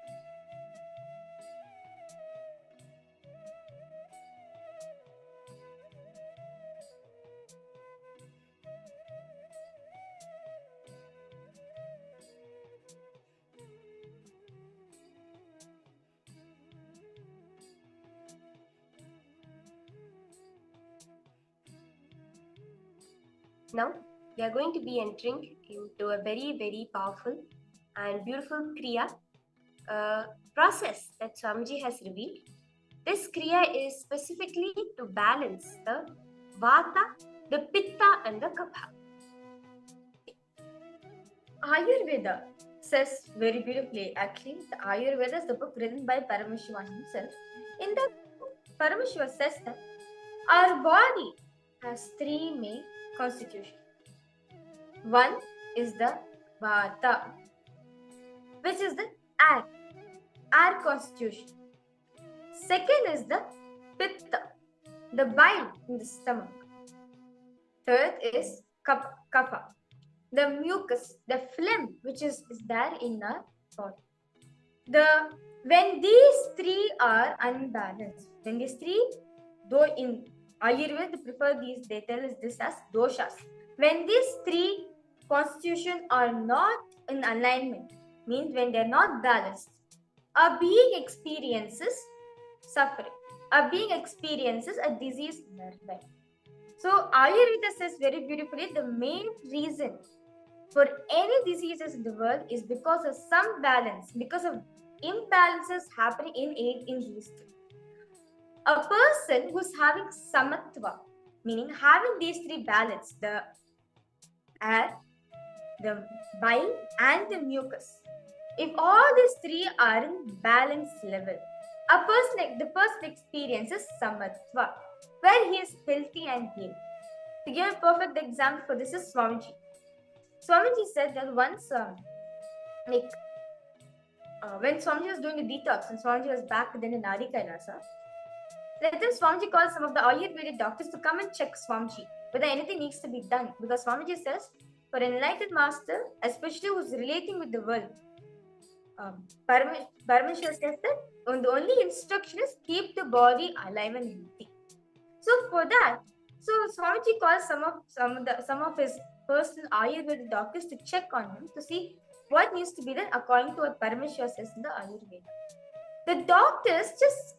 Now, we are going to be entering into a very, very powerful and beautiful Kriya process that Swamiji has revealed. This Kriya is specifically to balance the Vata, the Pitta and the Kapha. Ayurveda says very beautifully, actually, the Ayurveda is the book written by Paramashiva himself. In that book, Paramashiva says that our body has three main constitutions. One is the Vata, which is the air constitution. Second is the Pitta, the bile in the stomach. Third is Kapha, the mucus, the phlegm which is there in our body. When these three are unbalanced, when these three, though in Ayurveda they prefer these, they tell us this as doshas. When these three constitutions are not in alignment, means when they are not balanced, a being experiences suffering. A being experiences a disease in their life. So Ayurveda says very beautifully, the main reason for any diseases in the world is because of some balance, because of imbalances happening in these three. A person who's having samatva, meaning having these three balance, the air, the bile and the mucus, if all these three are in balance level, the person experiences samatva, where he is healthy and healed. To give a perfect example for this is Swamiji. Swamiji said that once, when Swamiji was doing the detox and Swamiji was back then in Adi Kailasa, then Swamiji called some of the Ayurvedic doctors to come and check Swamiji whether anything needs to be done, because Swamiji says for an enlightened master, especially who's relating with the world, Paramashiva says that the only instruction is keep the body alive and healthy. So for that, so Swamiji calls some of his personal Ayurvedic doctors to check on him to see what needs to be done according to what Paramashiva says in the Ayurveda. The doctors just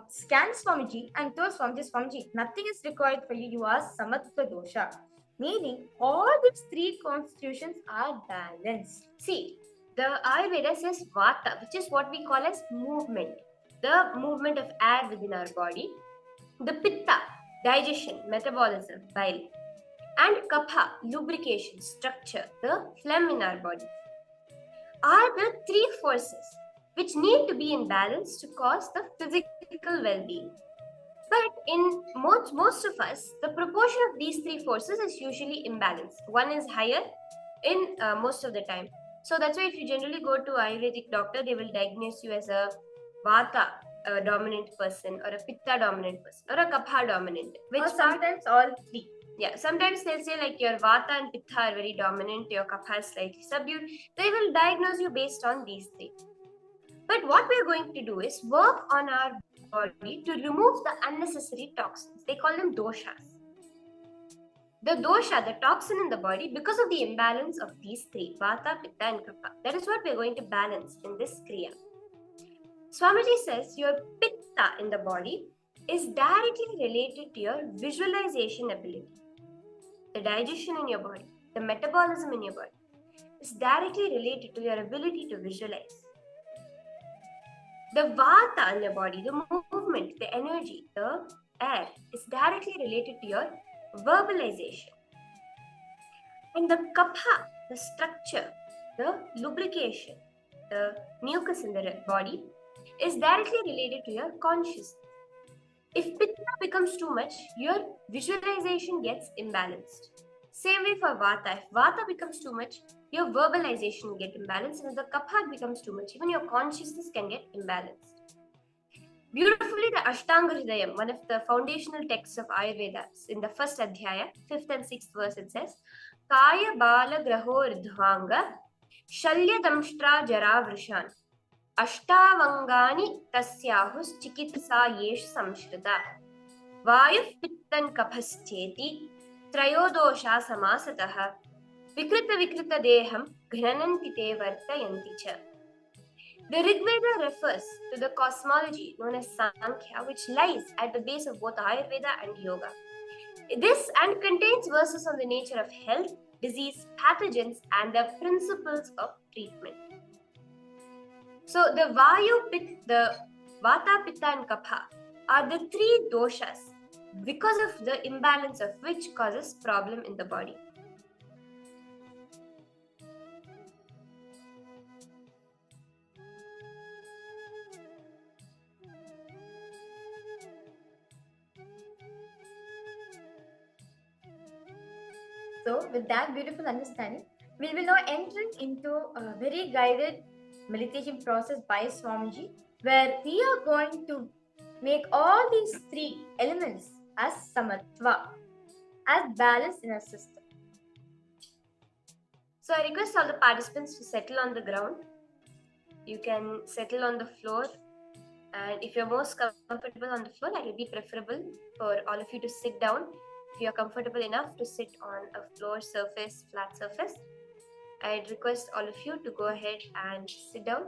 scanned Swamiji and told Swamiji, nothing is required for you. You are samatva dosha, meaning all these three constitutions are balanced. See, the Ayurveda says Vata, which is what we call as movement, the movement of air within our body. The Pitta, digestion, metabolism, bile. And Kapha, lubrication, structure, the phlegm in our body, are the three forces which need to be in balance to cause the physical well-being. But in most of us, the proportion of these three forces is usually imbalanced. One is higher in most of the time. So that's why if you generally go to Ayurvedic doctor, they will diagnose you as a Vata dominant person, or a Pitta dominant person, or a Kapha dominant, which or sometimes all three. Yeah, sometimes they'll say like your Vata and Pitta are very dominant, your Kapha is slightly subdued. They will diagnose you based on these three. But what we're going to do is work on our body to remove the unnecessary toxins. They call them doshas. The dosha, the toxin in the body, because of the imbalance of these three, Vata, Pitta and Kapha. That is what we're going to balance in this Kriya. Swamiji says your Pitta in the body is directly related to your visualization ability. The digestion in your body, the metabolism in your body is directly related to your ability to visualize. The Vata in your body, the movement, the energy, the air is directly related to your verbalization. And the Kapha, the structure, the lubrication, the mucus in the body is directly related to your consciousness. If Pitta becomes too much, your visualization gets imbalanced. Same way for Vata. If Vata becomes too much, your verbalization get imbalanced, and if the Kapha becomes too much, even your consciousness can get imbalanced. Beautifully, the Ashtanga Hridayam, one of the foundational texts of Ayurveda, in the first adhyaya, 5th and 6th verse, it says, Kaya Bala Graho Ridhvanga Shalya Damshtra Jara Vrishan Ashtavangani Tasyahus Chikitsa Yesh Samshrita Vayu Pittan Kaphascheti Trayodosha Samasataha Vikrita Vikrita Deham Ghnananti Te Vartayanti Cha. The Rigveda refers to the cosmology known as Sankhya, which lies at the base of both Ayurveda and Yoga. This and contains verses on the nature of health, disease, pathogens, and the principles of treatment. So the the Vata, Pitta, and Kapha are the three doshas, because of the imbalance of which causes problem in the body. So, with that beautiful understanding, we will now enter into a very guided meditation process by Swamiji, where we are going to make all these three elements as samatva, as balance in our system. So I request all the participants to settle on the ground. You can settle on the floor, and if you're most comfortable on the floor, that will be preferable for all of you to sit down. If you're comfortable enough to sit on a floor surface, flat surface, I'd request all of you to go ahead and sit down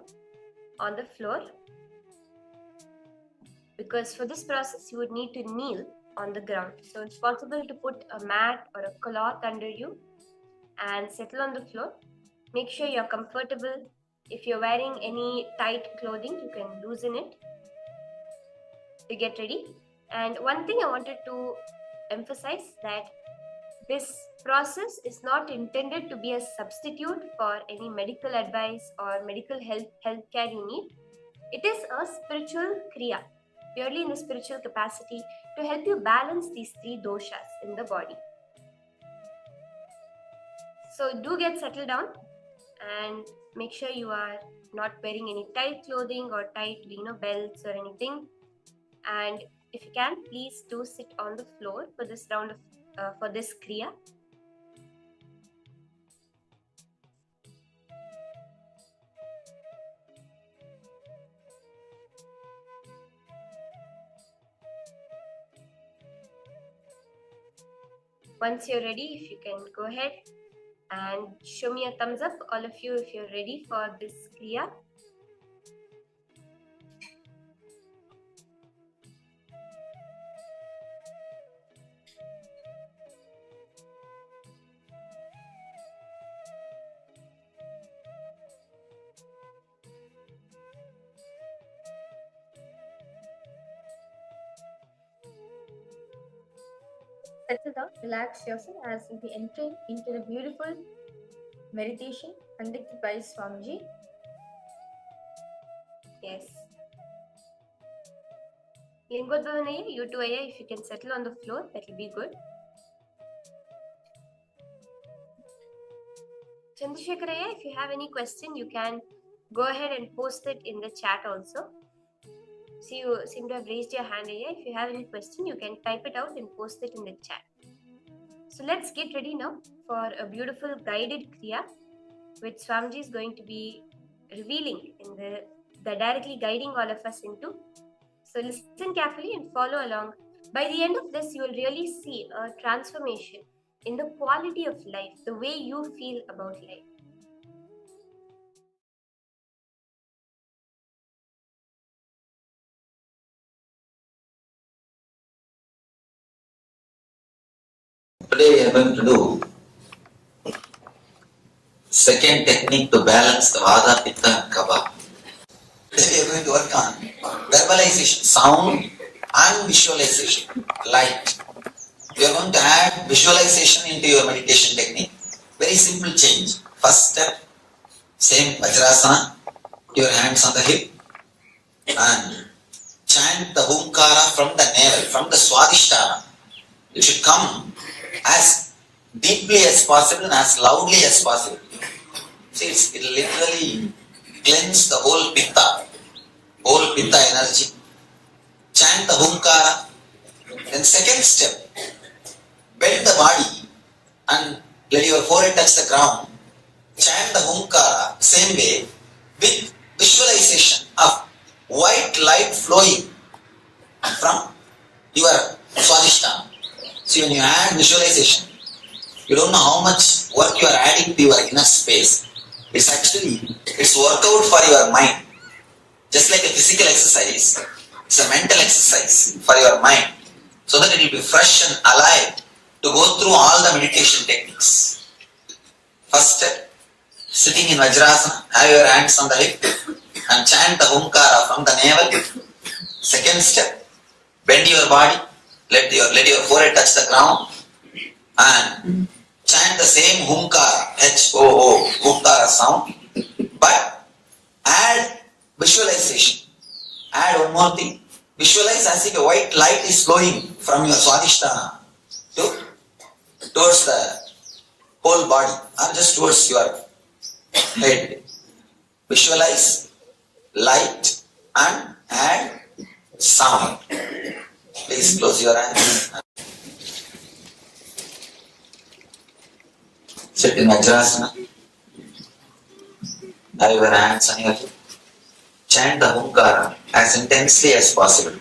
on the floor, because for this process you would need to kneel on the ground. So it's possible to put a mat or a cloth under you and settle on the floor. Make sure you're comfortable. If you're wearing any tight clothing, you can loosen it to get ready. And one thing I wanted to emphasize, that this process is not intended to be a substitute for any medical advice or medical health care you need. It is a spiritual kriya, purely in the spiritual capacity, to help you balance these three doshas in the body. So do get settled down and make sure you are not wearing any tight clothing or tight, belts or anything. And if you can, please do sit on the floor for this round of for this kriya. Once you're ready, if you can go ahead and show me a thumbs up, all of you, if you're ready for this kriya. Settle down, relax yourself as we enter into the beautiful meditation conducted by Swamiji. Yes. Lingodhavanaya, you too, Aya, if you can settle on the floor, that will be good. Chandrasekharaya, if you have any question, you can go ahead and post it in the chat also. See, you seem to have raised your hand, Aya. If you have any question, you can type it out and post it in the chat. So let's get ready now for a beautiful guided kriya, which Swamiji is going to be revealing in the directly guiding all of us into. So listen carefully and follow along. By the end of this, you will really see a transformation in the quality of life, the way you feel about life. Today we are going to do second technique to balance the Vata, Pitta and Kapha. Today we are going to work on verbalization, sound and visualization, light. We are going to add visualization into your meditation technique. Very simple change. First step, same Vajrasana, your hands on the hip and chant the Hunkara from the navel, from the Swadhisthana. You should come as deeply as possible and as loudly as possible. See, it literally cleanse the whole pitta energy. Chant the Hunkara. Then second step, bend the body and let your forehead touch the ground. Chant the Hunkara same way with visualization of white light flowing from your Swadhisthana. See, when you add visualization, you don't know how much work you are adding to your inner space. It's workout for your mind. Just like a physical exercise, it's a mental exercise for your mind, so that it will be fresh and alive to go through all the meditation techniques. First step, sitting in Vajrasana, have your hands on the hip and chant the Hunkara from the navel. Second step, bend your body, let your forehead touch the ground and chant the same Hunkara, H-O-O, Hunkara sound, but add visualization. Add one more thing. Visualize as if a white light is flowing from your Swadhisthana towards the whole body or just towards your head. Visualize light and add sound. Please close your eyes. Sit in Vajrasana. Have your hands on your hip. Chant the Hunkara as intensely as possible.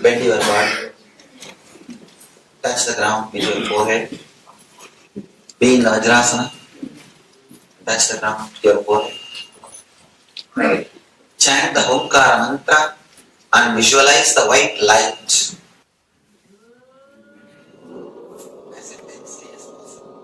bend your body, touch the ground with your forehead, be in the Vajrasana, touch the ground with your forehead. Chant the Homkara mantra and visualize the white light as intensely as possible.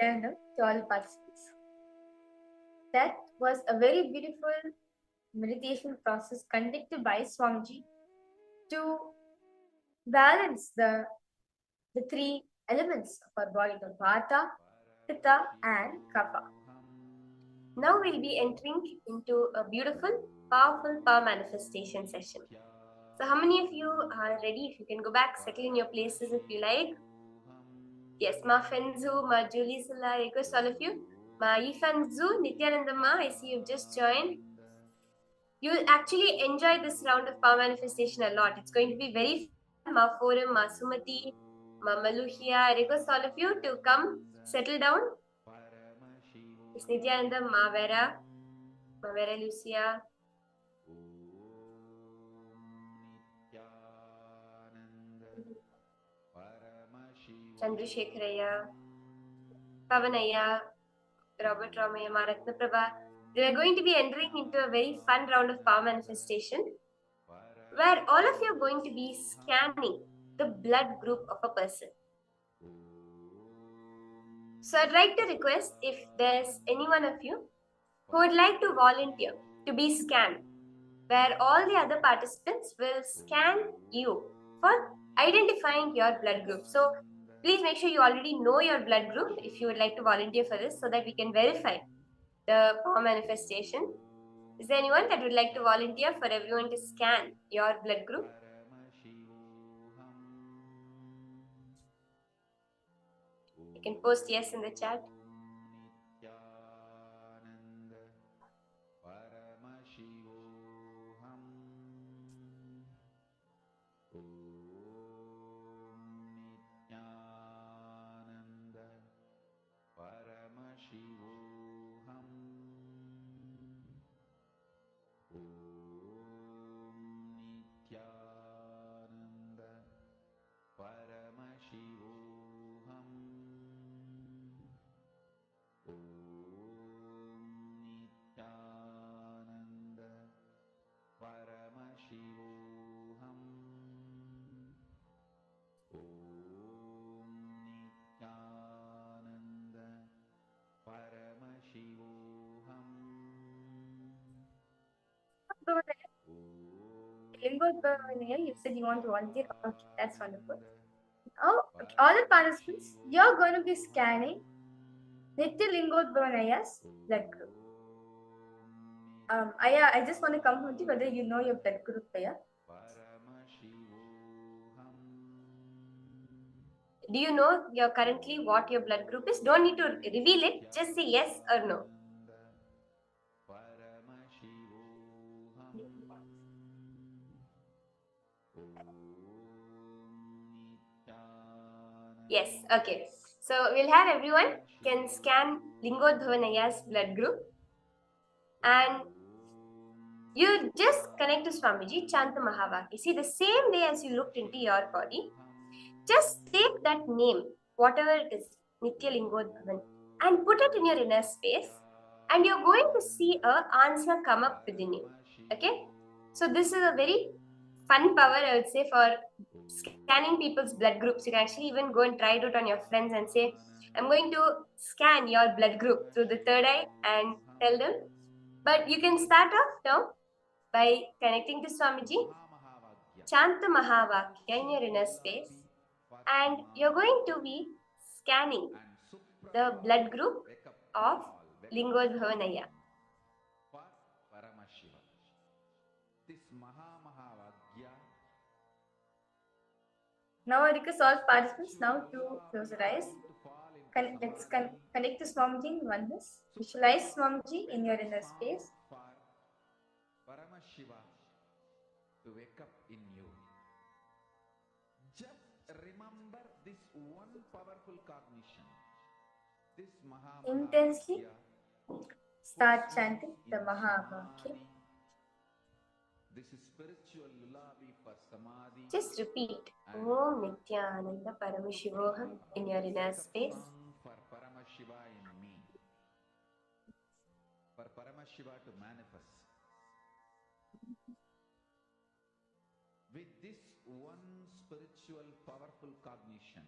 eternal to all participants. That was a very beautiful meditation process conducted by Swamiji to balance the three elements of our body, the Vata, Pitta, and Kapha. Now we'll be entering into a beautiful, powerful power manifestation session. So how many of you are ready? If you can go back, settle in your places if you like. Yes, Ma Fenzu, Ma Julie Silla, request all of you. Ma Yifanzu, Nityanandamma, I see you've just joined. You'll actually enjoy this round of power manifestation a lot. It's going to be very fun. Ma Forum, Ma Sumati, Ma Maluhia, I request all of you to come settle down. It's Nityananda, Ma Vera Lucia. Chandrasekharaya, Pavanaya, Robert Ramaya, Maratna Prabha. We are going to be entering into a very fun round of power manifestation where all of you are going to be scanning the blood group of a person. So I'd like to request if there's any one of you who would like to volunteer to be scanned, where all the other participants will scan you for identifying your blood group. So please make sure you already know your blood group if you would like to volunteer for this so that we can verify the power manifestation. Is there anyone that would like to volunteer for everyone to scan your blood group? You can post yes in the chat. Lingodbhavanaya, you said you want to volunteer. Okay, that's wonderful. Oh, okay. All the participants, you're going to be scanning Nitya Lingodbhavanaya's blood group. Aya, I just want to come with you whether you know your blood group, Aya. Do you know currently what your blood group is? Don't need to reveal it. Just say yes or no. Yes, okay. So we'll have everyone can scan Lingodbhavanaya's blood group and you just connect to Swamiji, chant the Mahavakya. See, the same way as you looked into your body, just take that name, whatever it is, Nitya Lingodbhavan, and put it in your inner space and you're going to see an answer come up within you. Okay? So this is a very fun power, I would say, for scanning people's blood groups. You can actually even go and try it out on your friends and say, I'm going to scan your blood group through the third eye and tell them. But you can start off now by connecting to Swamiji, chant the Mahavakya in your inner space, and you're going to be scanning the blood group of Lingodbhavanaya. Now I request all participants now to close their eyes. Let's connect to Swamiji in oneness. Visualize Swamiji in your inner space. Paramashiva to wake up in you. Just remember this one powerful cognition. This Intensely start chanting the Mahavakya. This is spiritual lullaby for samadhi. Just repeat Om Nityananda Paramashivoham in your inner space. For Paramashiva in me. For Paramashiva to manifest. With this one spiritual powerful cognition,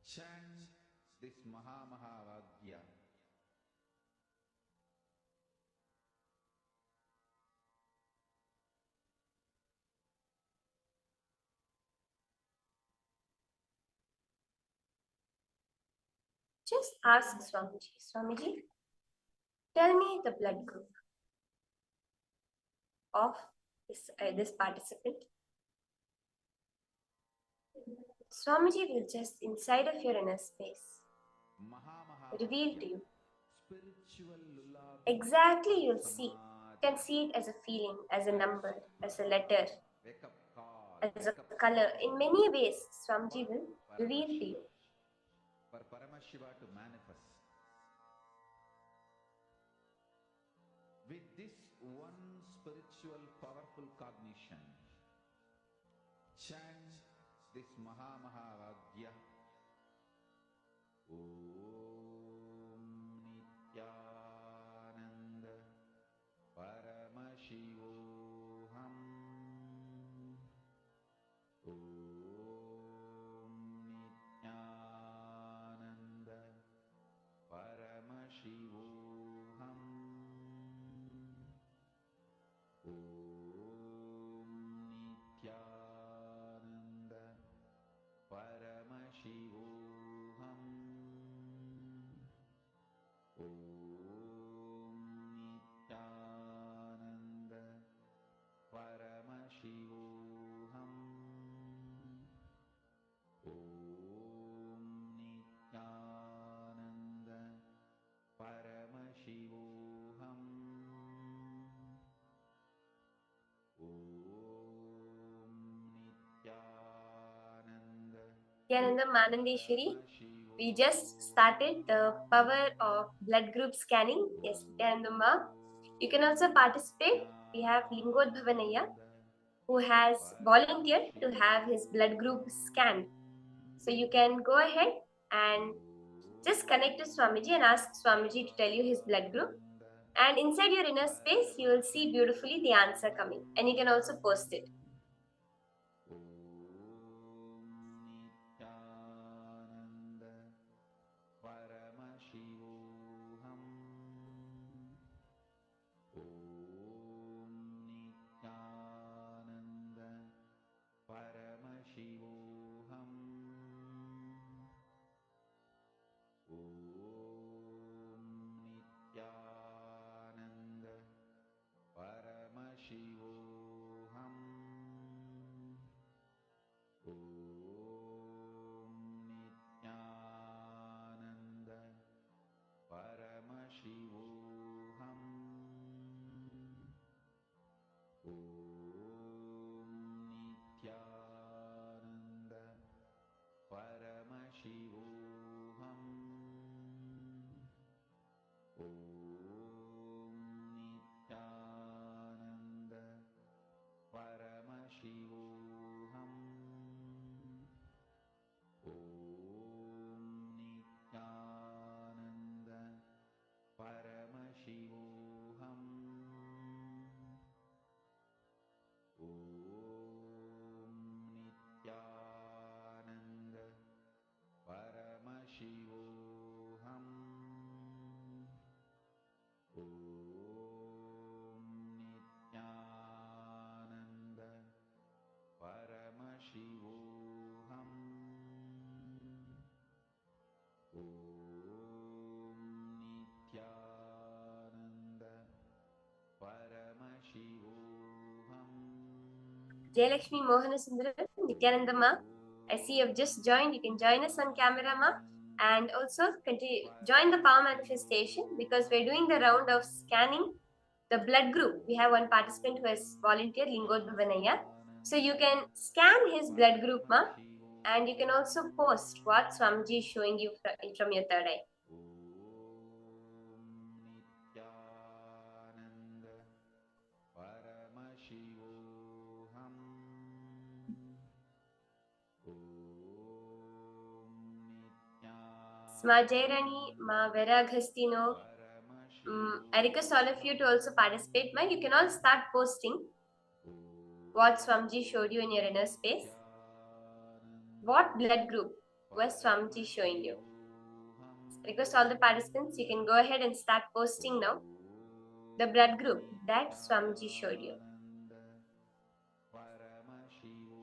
chant this Mahamahavagyya. Just ask Swamiji, Swamiji, tell me the blood group of this participant. Swamiji will just inside of your inner space reveal to you. Exactly, you'll see. You can see it as a feeling, as a number, as a letter, as a color. In many ways, Swamiji will reveal to you. For Paramashiva to manifest. With this one spiritual powerful cognition, chant this Mahamahavagyya. Om Nityananda Paramashivoham. Om Nityananda Paramashivoham. Om Nityananda Paramashivoham. Om Nityananda Paramashivoham. Om Nityananda Paramashivoham. Nityananda Manandeshwari, we just started the power of blood group scanning. Yes, Nityananda Ma. You can also participate. We have Lingodbhavanaya, who has volunteered to have his blood group scanned. So you can go ahead and just connect to Swamiji and ask Swamiji to tell you his blood group. And inside your inner space, you will see beautifully the answer coming. And you can also post it. Jayalakshmi Mohanasundaram, Nityananda Ma. I see you've just joined. You can join us on camera, Ma. And also join the power manifestation because we're doing the round of scanning the blood group. We have one participant who has volunteered, Lingodbhavanaya. So you can scan his blood group, Ma. And you can also post what Swamiji is showing you from your third eye. Ma Jairani, Ma Vera Agastino. I request all of you to also participate. Ma, you can all start posting what Swamiji showed you in your inner space. What blood group was Swamiji showing you? request all the participants, you can go ahead and start posting now the blood group that Swamiji showed you.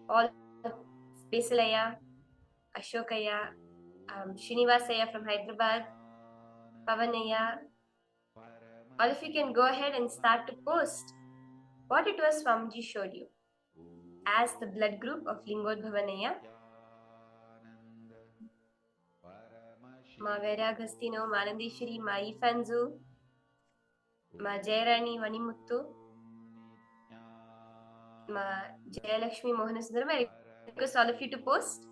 All Basilaya, Ashokaya, Srinivasaya from Hyderabad, Pavanaya. All of you can go ahead and start to post what it was Swamiji showed you as the blood group of Lingodbhavanaya. Ma Vera Agastino, Ma Nandishri, Ma Ifanzu, Ma Jayarani Vanimuttu, Ma Jayalakshmi Mohanasudaram. I request all of you to post.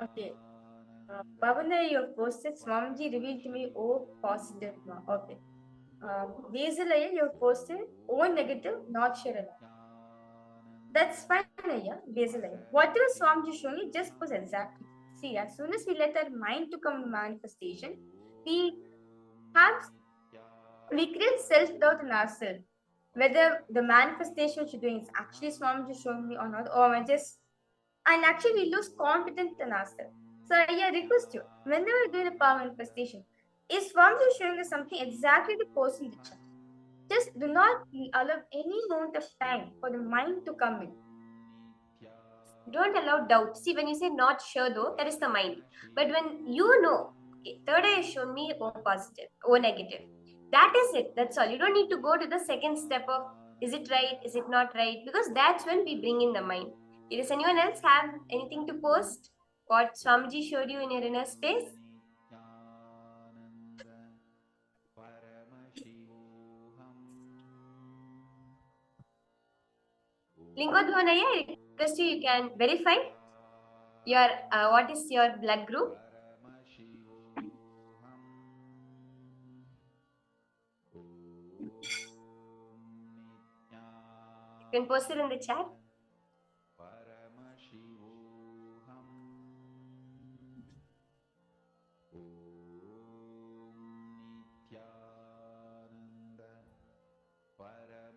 Okay. Bhavana, you have posted Swamiji revealed to me O positive. Okay. Basilaya, you have posted O negative, not sure enough. That's fine, Ayya, Basilaya. Whatever Swamiji showing you, just post exactly. See, as soon as we let our mind to come in manifestation, we create self-doubt in ourselves. Whether the manifestation you're doing is actually Swamiji showing me or not, or and actually we lose confidence in ourselves. So I request you, whenever you're doing a power manifestation, is Swamiji showing us something exactly to post in the chat. Just do not allow any amount of time for the mind to come in. Don't allow doubt. See, when you say not sure though, that is the mind. But when you know, okay, third eye has shown me O positive, O negative. That is it. That's all. You don't need to go to the second step of is it right, is it not right? Because that's when we bring in the mind. Does anyone else have anything to post? What Swamiji showed you in your inner space? Lingodhvanaya, I request you can verify your what is your blood group. You can post it in the chat.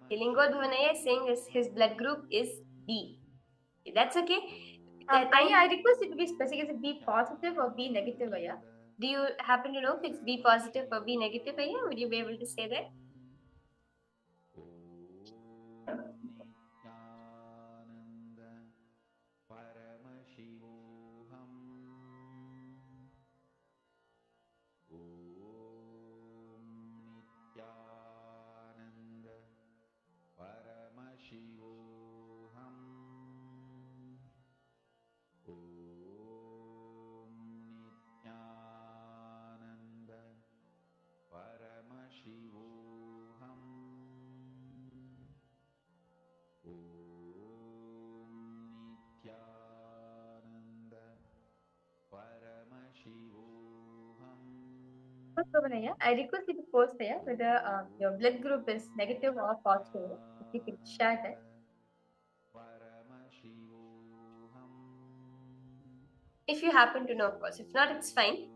Lingodhvanaya is saying his blood group is B. That's okay. I request it to be specific. Is it B positive or B negative, Ayya? Do you happen to know if it's B positive or B negative, Ayya? Would you be able to say that? I request you to post there whether your blood group is negative or positive. If you could share that. If you happen to know, of course. If not, it's fine.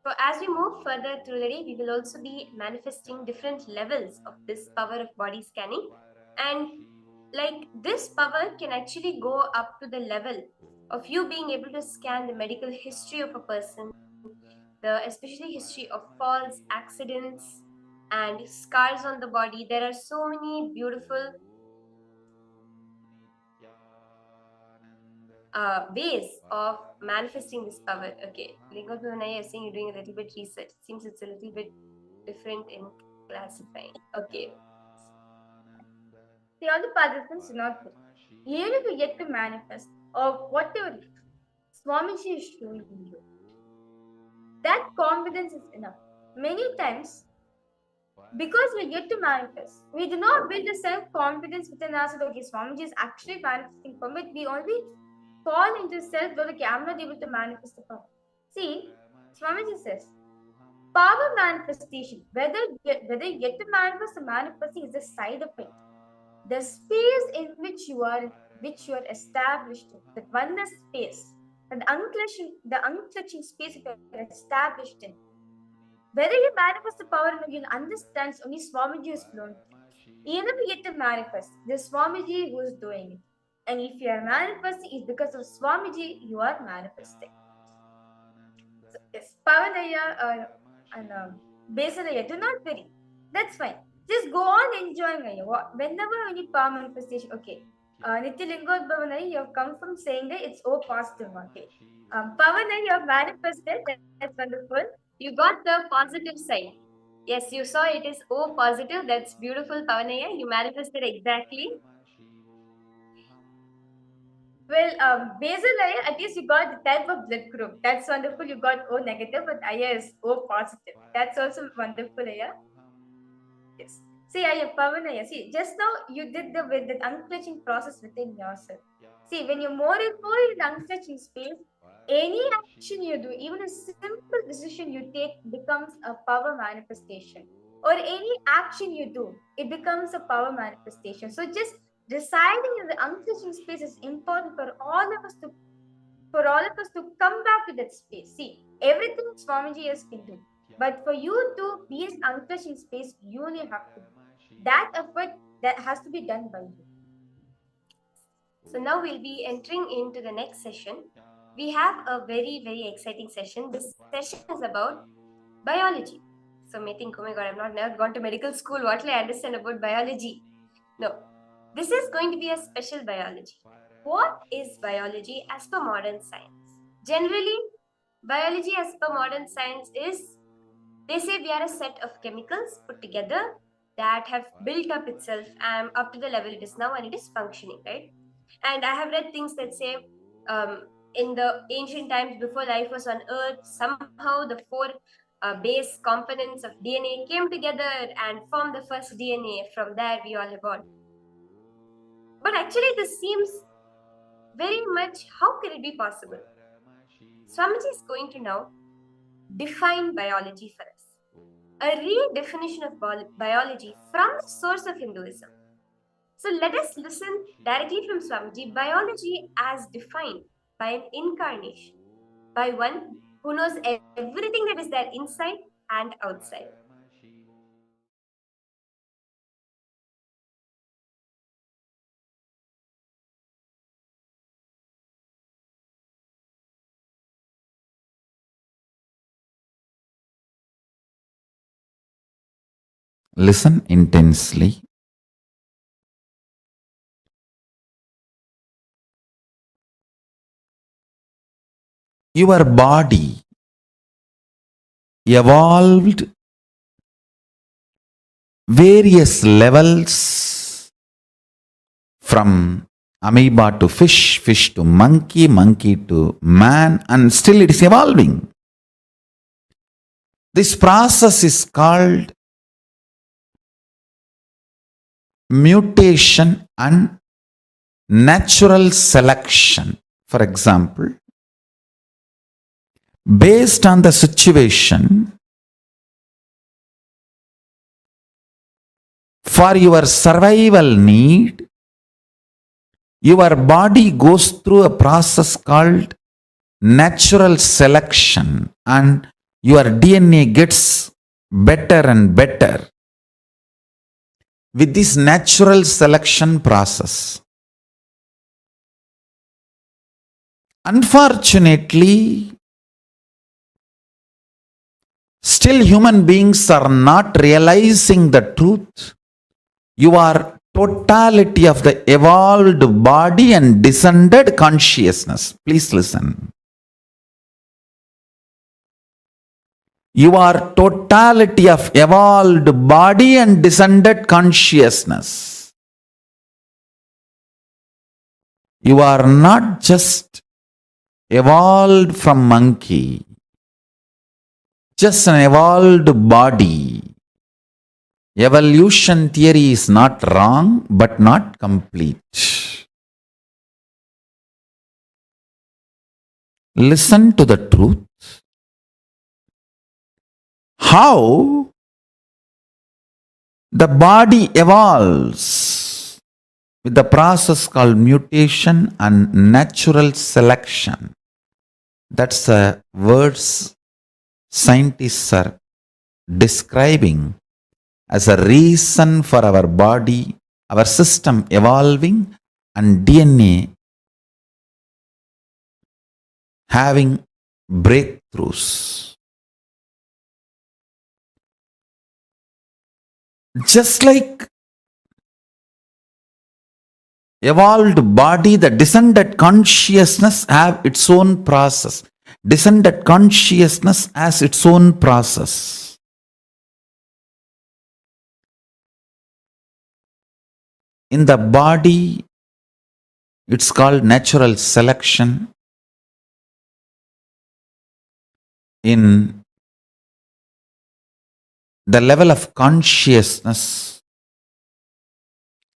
So as we move further through the day, we will also be manifesting different levels of this power of body scanning. And like this power can actually go up to the level of you being able to scan the medical history of a person, the especially history of falls, accidents, and scars on the body. There are so many beautiful ways of manifesting this power. Okay, Lingodhanaya is saying you're doing a little bit research. It seems it's a little bit different in classifying. Okay. The other participants do not worry. Even if you get to manifest or whatever Swamiji is showing you, that confidence is enough. Many times, because we get to manifest, we do not build a self-confidence within us that, okay, Swamiji is actually manifesting from it. We only fall into self-doubt, okay, I'm not able to manifest the power. See, Swamiji says, power manifestation, whether you get to manifest or manifesting is a side effect. The space in which you are established, the oneness space, and the unclutching space that you are established in. Whether you manifest the power or not, you'll understand only Swamiji is flowing. Even if you get to manifest, there's Swamiji who is doing it. And if you are manifesting, it's because of Swamiji you are manifesting. So, yes, Pavanaya and Besanaya, do not worry. That's fine. Just go on enjoying it. Whenever any power manifestation, okay. Nityalingodbhavanaya, you have come from saying that it's O positive. Okay. Pavanaya, you have manifested. That's wonderful. You got the positive side. Yes, you saw it is O positive. That's beautiful, Pavanaya. You manifested exactly. Well, Basilaya, at least you got the type of blood group. That's wonderful. You got O negative, but Aya is O positive. That's also wonderful, Aya. Yes. See, Aya, Pavanaya, see, just now you did with the unclutching process within yourself. See, when you're more and more in the unclutching space, any action you do, even a simple decision you take, becomes a power manifestation. Or any action you do, it becomes a power manifestation. So just residing in the unclutching space is important for all of us to come back to that space. See, everything Swamiji has been doing. But for you to be in unclutching space, you only have to. That effort that has to be done by you. So now we'll be entering into the next session. We have a very, very exciting session. This session is about biology. So may think, oh my god, I've never gone to medical school. What will I understand about biology? No. This is going to be a special biology. What is biology as per modern science? Generally, biology as per modern science is, they say we are a set of chemicals put together that have built up itself up to the level it is now, and it is functioning, right? And I have read things that say in the ancient times before life was on earth, somehow the four base components of DNA came together and formed the first DNA. From there we all evolved. But actually this seems very much, how can it be possible? Swamiji is going to now define biology for us. A redefinition of biology from the source of Hinduism. So let us listen directly from Swamiji, biology as defined by an incarnation, by one who knows everything that is there inside and outside. Listen intensely. Your body evolved various levels from amoeba to fish, fish to monkey, monkey to man, and still it is evolving. This process is called mutation and natural selection. For example, based on the situation, for your survival need, your body goes through a process called natural selection, and your DNA gets better and better with this natural selection process. Unfortunately, still human beings are not realizing the truth. You are totality of the evolved body and descended consciousness. Please listen. You are totality of evolved body and descended consciousness. You are not just evolved from monkey, just an evolved body. Evolution theory is not wrong, but not complete. Listen to the truth. How the body evolves with the process called mutation and natural selection. That's the words scientists are describing as a reason for our body, our system evolving and DNA having breakthroughs. Just like evolved body, the descended consciousness have its own process. Descended consciousness has its own process. In the body, it's called natural selection. In the level of consciousness,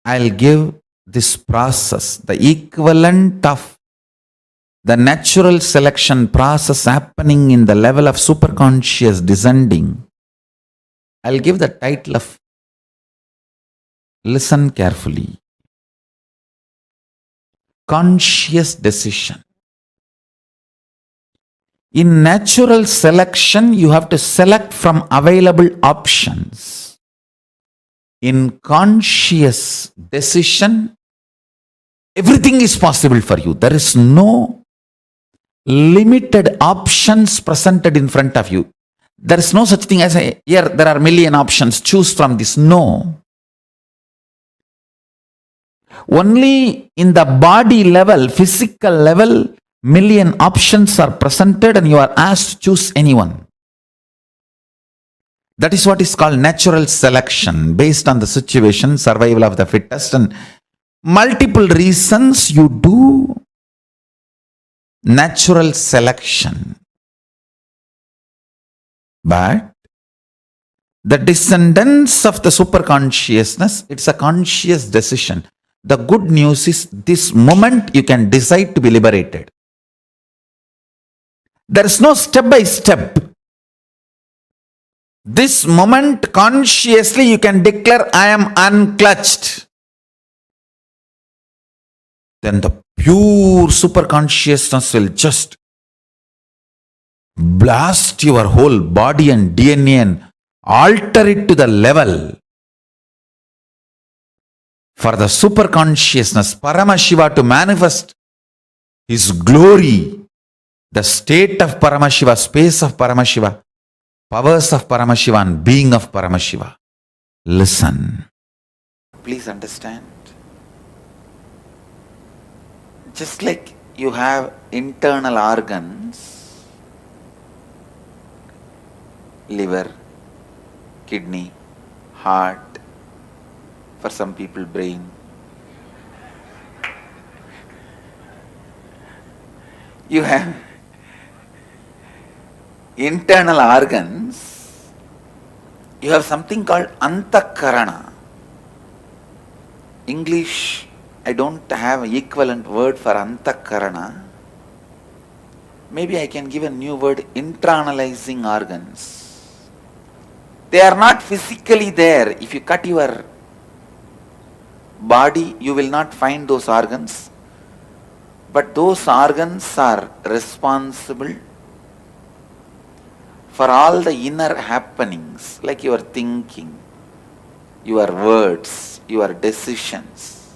I'll give this process, the equivalent of the natural selection process happening in the level of superconscious descending. I'll give the title of, listen carefully, conscious decision. In natural selection, you have to select from available options. In conscious decision, everything is possible for you. There is no limited options presented in front of you. There is no such thing as here there are million options, choose from this. No. Only in the body level, physical level, million options are presented and you are asked to choose anyone. That is what is called natural selection, based on the situation, survival of the fittest, and multiple reasons you do natural selection. But the descendants of the superconsciousness, it's a conscious decision. The good news is this moment you can decide to be liberated. There is no step by step. This moment consciously you can declare, I am unclutched. Then the pure superconsciousness will just blast your whole body and DNA and alter it to the level for the superconsciousness, Paramashiva, to manifest his glory, the state of Paramashiva, space of Paramashiva, powers of Paramashiva and being of Paramashiva. Listen. Please understand. Just like you have internal organs, liver, kidney, heart, for some people brain. You have internal organs, you have something called antakarana. English, I don't have an equivalent word for antakarana. Maybe I can give a new word, internalizing organs. They are not physically there. If you cut your body, you will not find those organs. But those organs are responsible for all the inner happenings, like your thinking, your words, your decisions.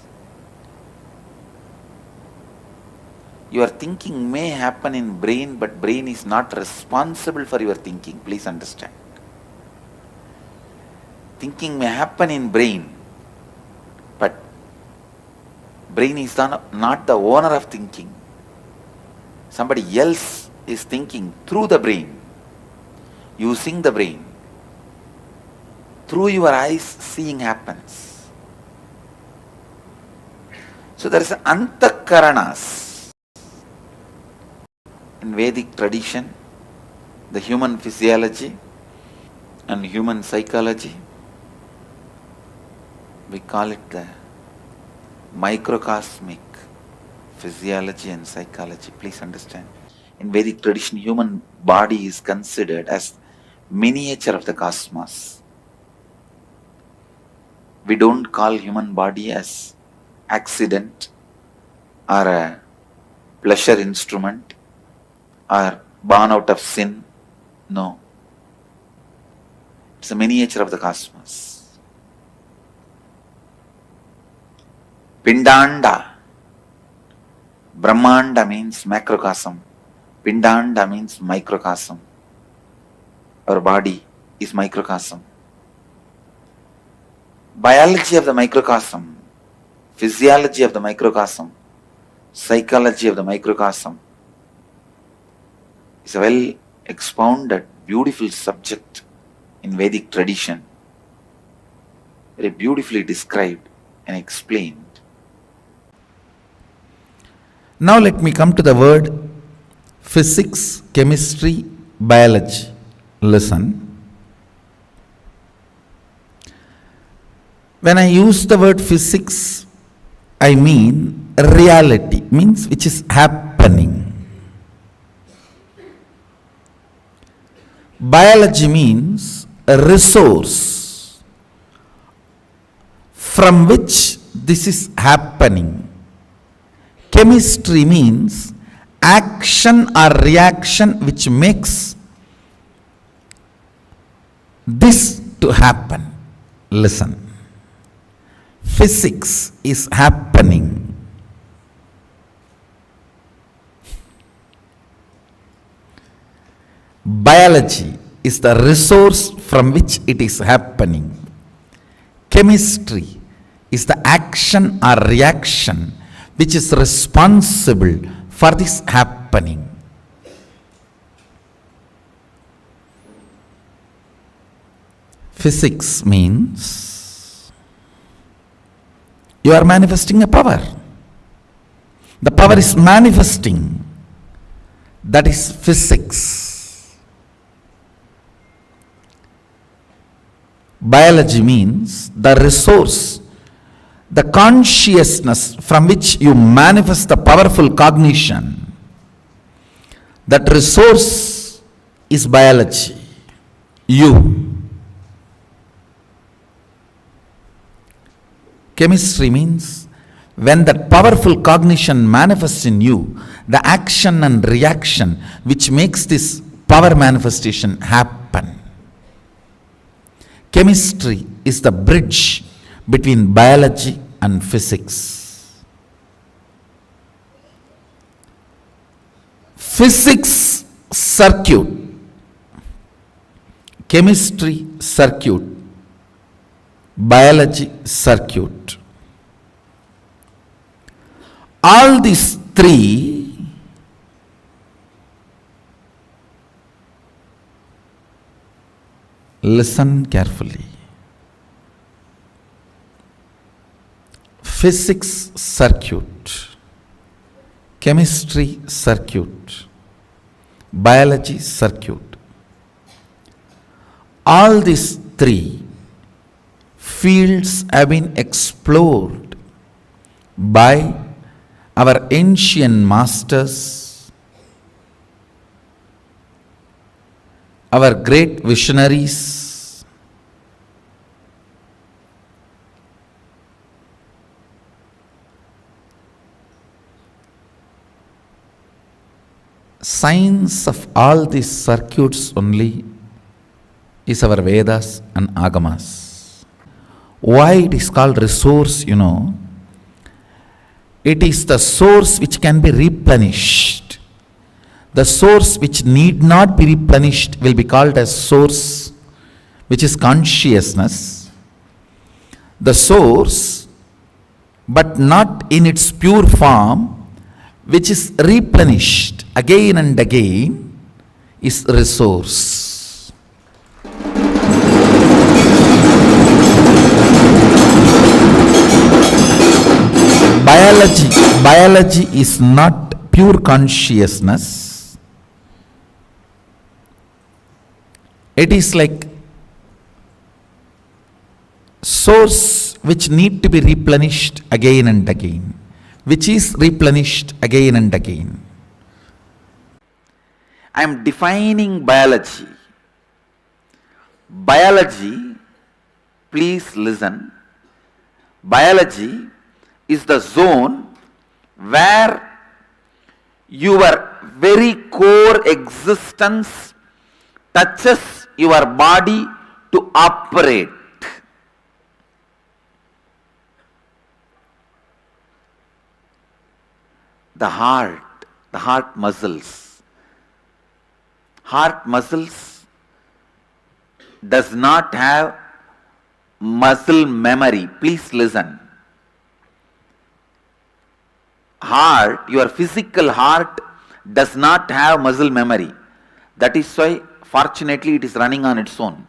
Your thinking may happen in brain, but brain is not responsible for your thinking. Please understand. Thinking may happen in brain, but brain is not the owner of thinking. Somebody else is thinking through the brain. using the brain. Through your eyes, seeing happens. So there is antakaranas. In Vedic tradition, the human physiology and human psychology, we call it the microcosmic physiology and psychology. Please understand. In Vedic tradition, human body is considered as miniature of the cosmos. We don't call human body as accident or a pleasure instrument or born out of sin. No. It's a miniature of the cosmos. Pindanda. Brahmanda means macrocosm. Pindanda means microcosm. Our body is microcosm. Biology of the microcosm, physiology of the microcosm, psychology of the microcosm is a well expounded, beautiful subject in Vedic tradition. Very beautifully described and explained. Now let me come to the word physics, chemistry, biology. Listen. When I use the word physics, I mean reality, means which is happening. Biology means a resource from which this is happening. Chemistry means action or reaction which makes this to happen. Listen. Physics is happening. Biology is the resource from which it is happening. Chemistry is the action or reaction which is responsible for this happening. Physics means you are manifesting a power. The power is manifesting. That is physics. Biology means the resource, the consciousness from which you manifest the powerful cognition. That resource is biology. You. Chemistry means when that powerful cognition manifests in you, the action and reaction which makes this power manifestation happen. Chemistry is the bridge between biology and physics. Physics circuit, chemistry circuit, biology circuit. All these three listen carefully. Physics circuit, chemistry circuit, biology circuit. All these three fields have been explored by our ancient masters, our great visionaries, science of all these circuits only is our Vedas and Agamas. Why it is called resource, it is the source which can be replenished. The source which need not be replenished will be called as source, which is consciousness. The source, but not in its pure form, which is replenished again and again, is resource. biology is not pure consciousness. It is like source which need to be replenished again and again, which is replenished again and again. I am defining biology. Biology, please listen, biology is the zone where your very core existence touches your body to operate. The heart muscles. Heart muscles does not have muscle memory. Please listen. Heart, your physical heart does not have muscle memory. That is why, fortunately, it is running on its own.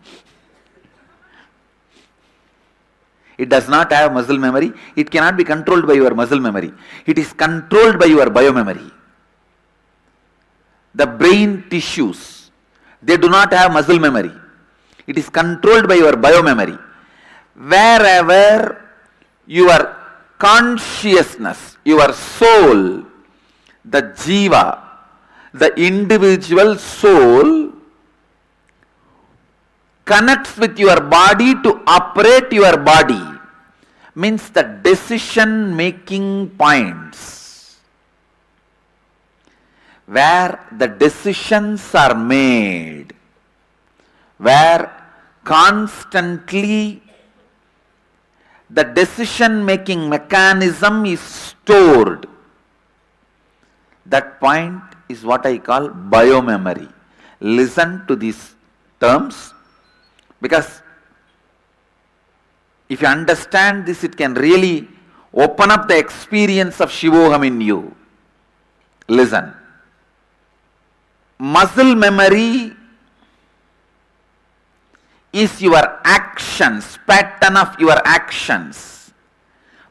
It does not have muscle memory. It cannot be controlled by your muscle memory. It is controlled by your biomemory. The brain tissues, they do not have muscle memory. It is controlled by your biomemory. Wherever your consciousness, your soul, the jiva, the individual soul connects with your body to operate your body, means the decision making points where the decisions are made, where constantly the decision making mechanism is stored. That point is what I call biomemory. Listen to these terms, because if you understand this, it can really open up the experience of Shivoham in you. Listen. Muscle memory is your actions, pattern of your actions.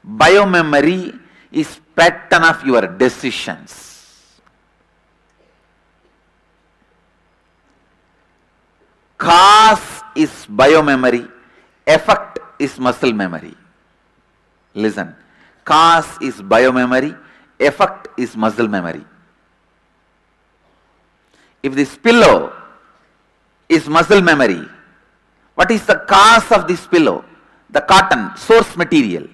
Biomemory is pattern of your decisions. Cause is biomemory, effect is muscle memory. Listen. Cause is biomemory, effect is muscle memory. If this pillow is muscle memory, what is the cause of this pillow? The cotton, source material.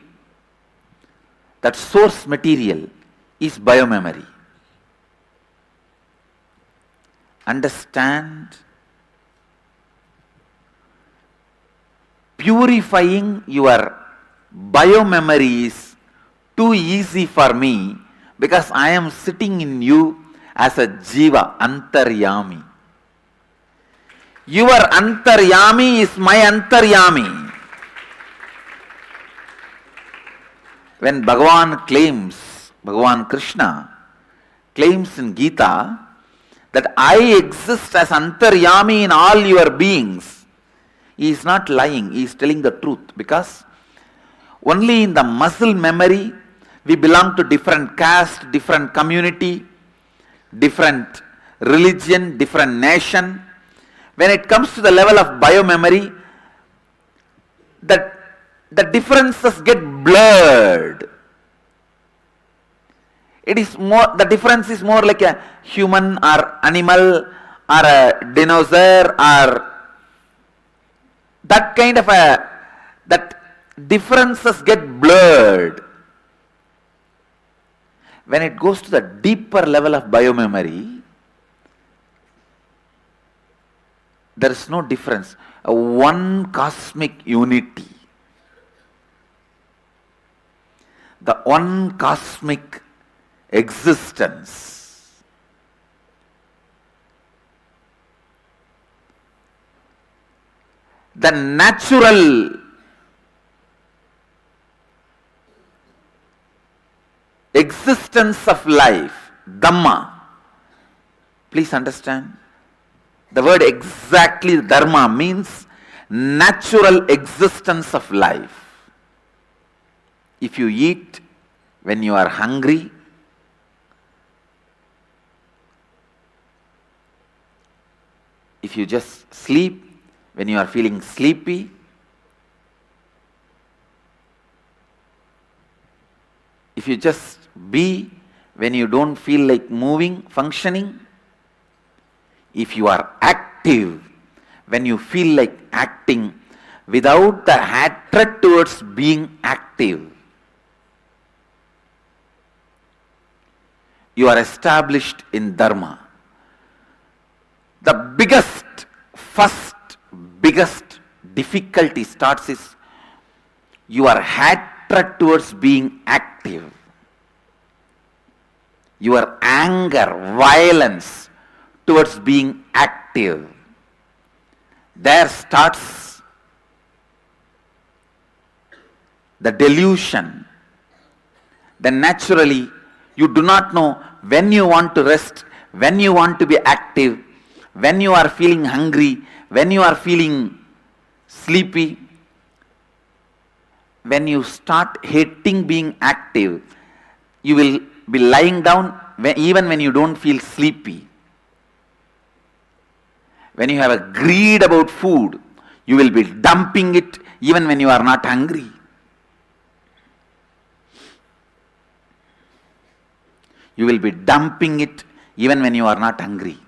That source material is biomemory. Understand? Purifying your biomemory is too easy for me because I am sitting in you as a jiva, antaryami. Your antaryami is my antaryami. When Bhagavan Krishna claims in Gita that I exist as antaryami in all your beings, he is not lying, he is telling the truth, because only in the muscle memory we belong to different caste, different community, different religion, different nation. When it comes to the level of biomemory, the differences get blurred. It is more, the difference is more like a human or animal or a dinosaur or that kind of that differences get blurred. When it goes to the deeper level of biomemory, there is no difference. One cosmic unity. The one cosmic existence. The natural existence of life, Dhamma. Please understand. The word exactly dharma means natural existence of life. If you eat, when you are hungry, if you just sleep, when you are feeling sleepy, if you just be when you don't feel like moving, functioning, if you are active, when you feel like acting without the hatred towards being active, you are established in Dharma. The biggest difficulty starts is your hatred towards being active. Your anger, violence towards being active. There starts the delusion. Then naturally, you do not know when you want to rest, when you want to be active, when you are feeling hungry, when you are feeling sleepy. When you start hating being active, you will be lying down even when you don't feel sleepy. When you have a greed about food, you will be dumping it even when you are not hungry. You will be dumping it even when you are not hungry.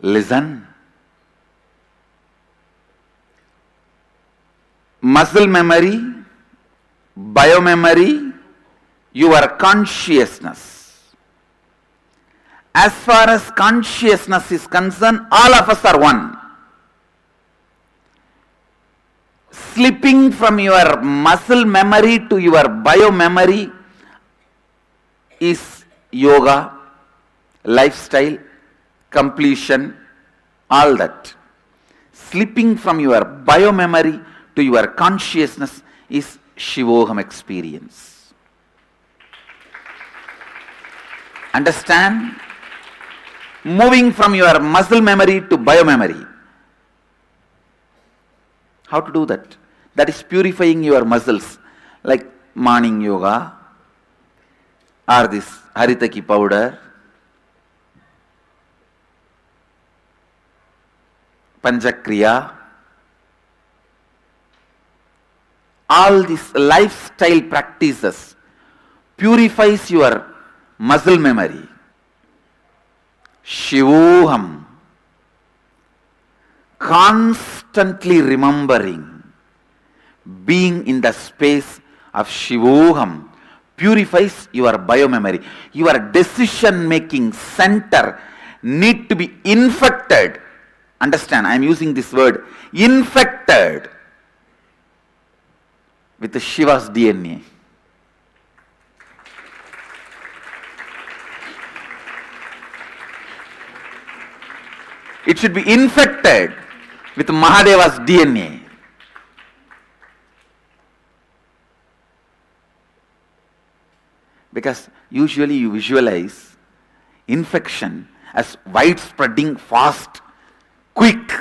Listen. Muscle memory, biomemory, your consciousness. As far as consciousness is concerned, all of us are one. Slipping from your muscle memory to your biomemory is yoga, lifestyle, completion, all that. Slipping from your biomemory to your consciousness is Shivoham experience. Understand? Moving from your muscle memory to biomemory. How to do that? That is purifying your muscles, like morning yoga or this haritaki powder, panchakriya. All these lifestyle practices purifies your muscle memory. Shivoham, constantly remembering, being in the space of Shivoham purifies your biomemory. Your decision-making center need to be infected. Understand, I am using this word, infected with the Shiva's DNA. It should be infected with Mahadeva's DNA. Because usually you visualize infection as widespreading, fast, quick.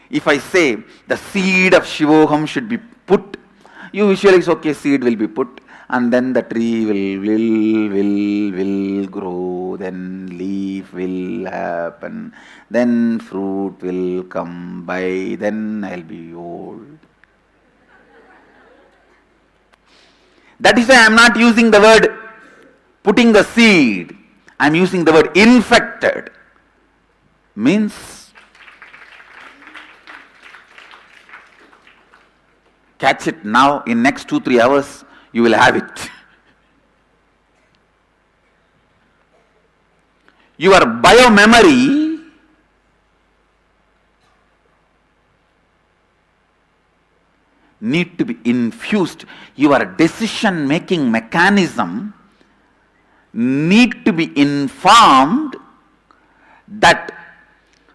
If I say the seed of Shivoham should be put, you visualize, okay, seed will be put, and then the tree will grow, then leaf will happen, then fruit will come by, then I'll be old. That is why I am not using the word putting the seed. I am using the word infected. Means catch it now, in next 2-3 hours, you will have it. Your biomemory need to be infused. Your decision-making mechanism need to be informed that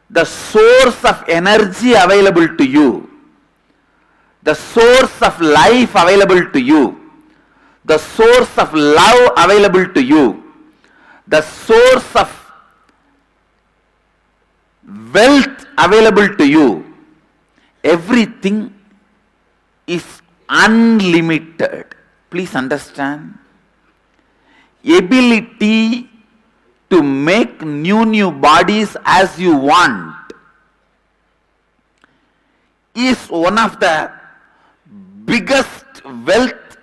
the source of energy available to you, the source of life available to you, the source of love available to you, the source of wealth available to you, everything is unlimited. Please understand. Ability to make new bodies as you want is one of the biggest wealth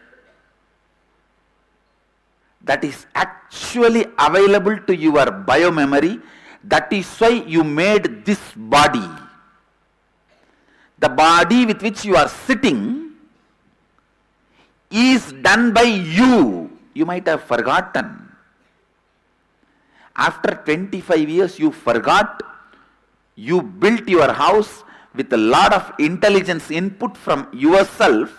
that is actually available to your biomemory. That is why you made this body. The body with which you are sitting is done by you. You might have forgotten. After 25 years, you forgot. You built your house with a lot of intelligence input from yourself.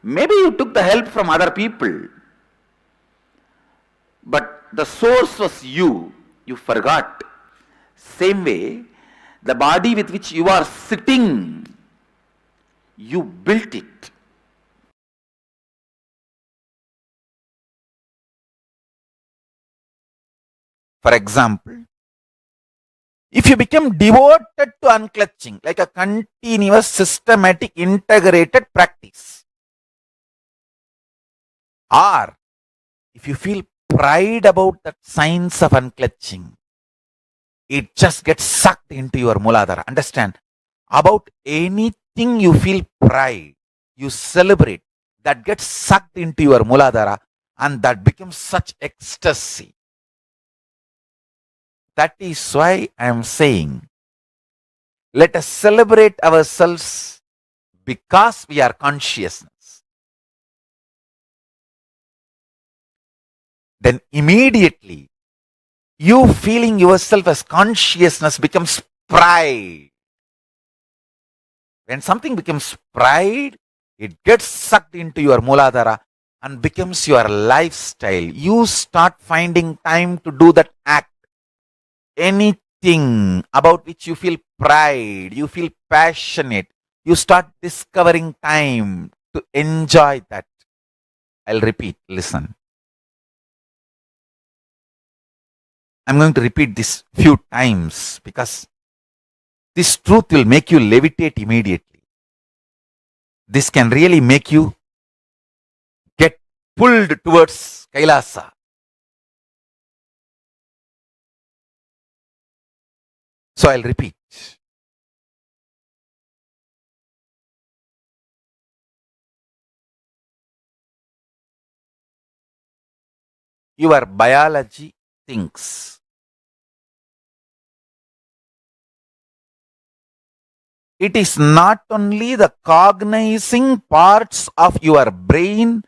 Maybe you took the help from other people. But the source was you. You forgot. Same way, the body with which you are sitting, you built it. For example, if you become devoted to unclutching, like a continuous, systematic, integrated practice, or if you feel pride about that science of unclutching, it just gets sucked into your Muladhara. Understand? About anything you feel pride, you celebrate, that gets sucked into your Muladhara, and that becomes such ecstasy. That is why I am saying, let us celebrate ourselves because we are consciousness. Then immediately, you feeling yourself as consciousness becomes pride. When something becomes pride, it gets sucked into your Muladhara and becomes your lifestyle. You start finding time to do that act. Anything about which you feel pride, you feel passionate, you start discovering time to enjoy that. I'll repeat, listen. I'm going to repeat this few times because this truth will make you levitate immediately. This can really make you get pulled towards Kailasa. So I'll repeat. Your biology thinks. It is not only the cognizing parts of your brain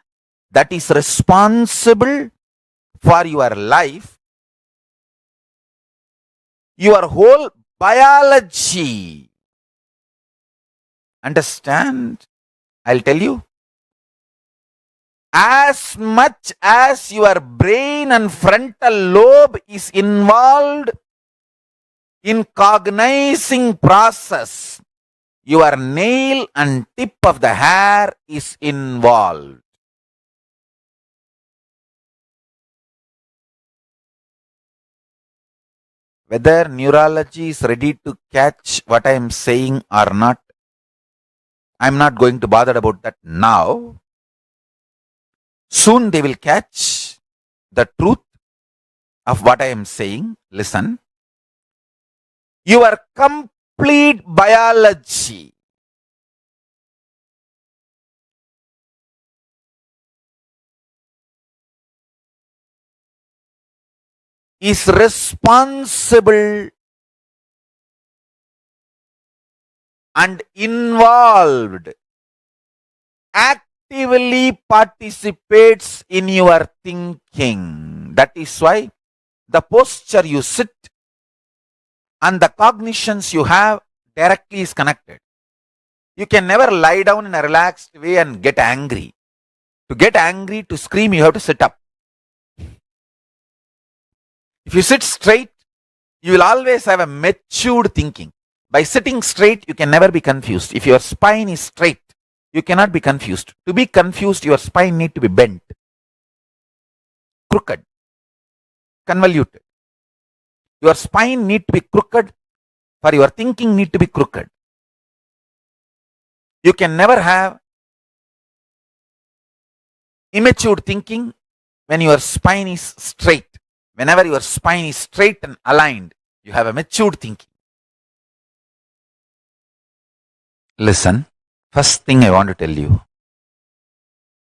that is responsible for your life. Your whole biology. Understand? I'll tell you. As much as your brain and frontal lobe is involved in cognizing process, your nail and tip of the hair is involved. Whether neurology is ready to catch what I am saying or not, I am not going to bother about that now. Soon they will catch the truth of what I am saying. Listen. Your complete biology is responsible and involved, actively participates in your thinking. That is why the posture you sit and the cognitions you have directly is connected. You can never lie down in a relaxed way and get angry. To get angry, to scream, you have to sit up. If you sit straight, you will always have a matured thinking. By sitting straight, you can never be confused. If your spine is straight, you cannot be confused. To be confused, your spine need to be bent, crooked, convoluted. Your spine need to be crooked, for your thinking need to be crooked. You can never have immature thinking when your spine is straight. Whenever your spine is straight and aligned, you have a mature thinking. Listen, first thing I want to tell you.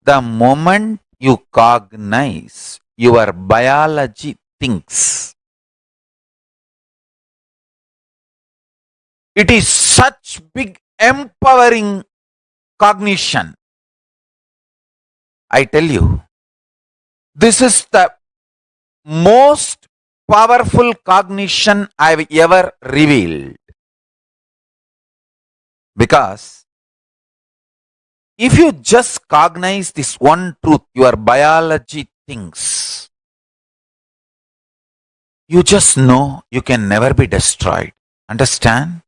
The moment you cognize, your biology thinks. It is such big empowering cognition. I tell you, this is the most powerful cognition I've ever revealed. Because if you just cognize this one truth, your biology thinks, you just know you can never be destroyed. Understand?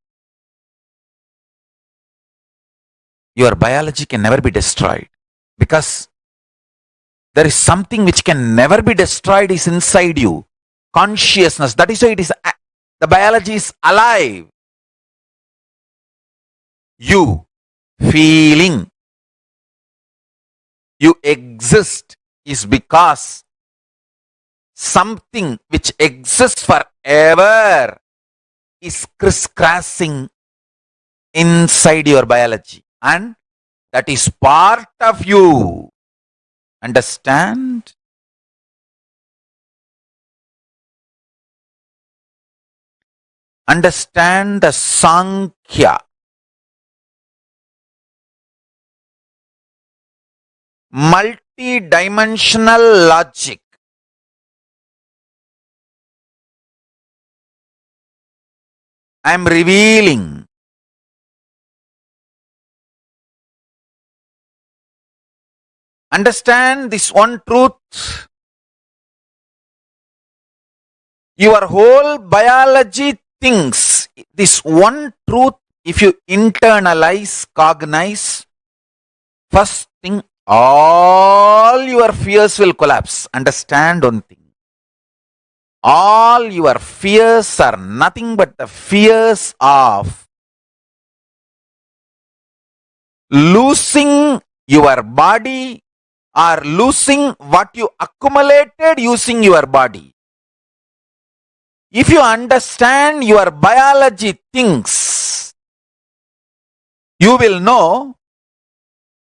Your biology can never be destroyed because there is something which can never be destroyed is inside you. Consciousness. That is why it is the biology is alive. You feeling you exist is because something which exists forever is crisscrossing inside your biology, and that is part of you. Understand? Understand the Sankhya. Multi-dimensional logic. I am revealing. Understand this one truth. Your whole biology thinks this one truth. If you internalize, cognize, first thing, all your fears will collapse. Understand one thing. All your fears are nothing but the fears of losing your body or losing what you accumulated using your body. If you understand your biology things, you will know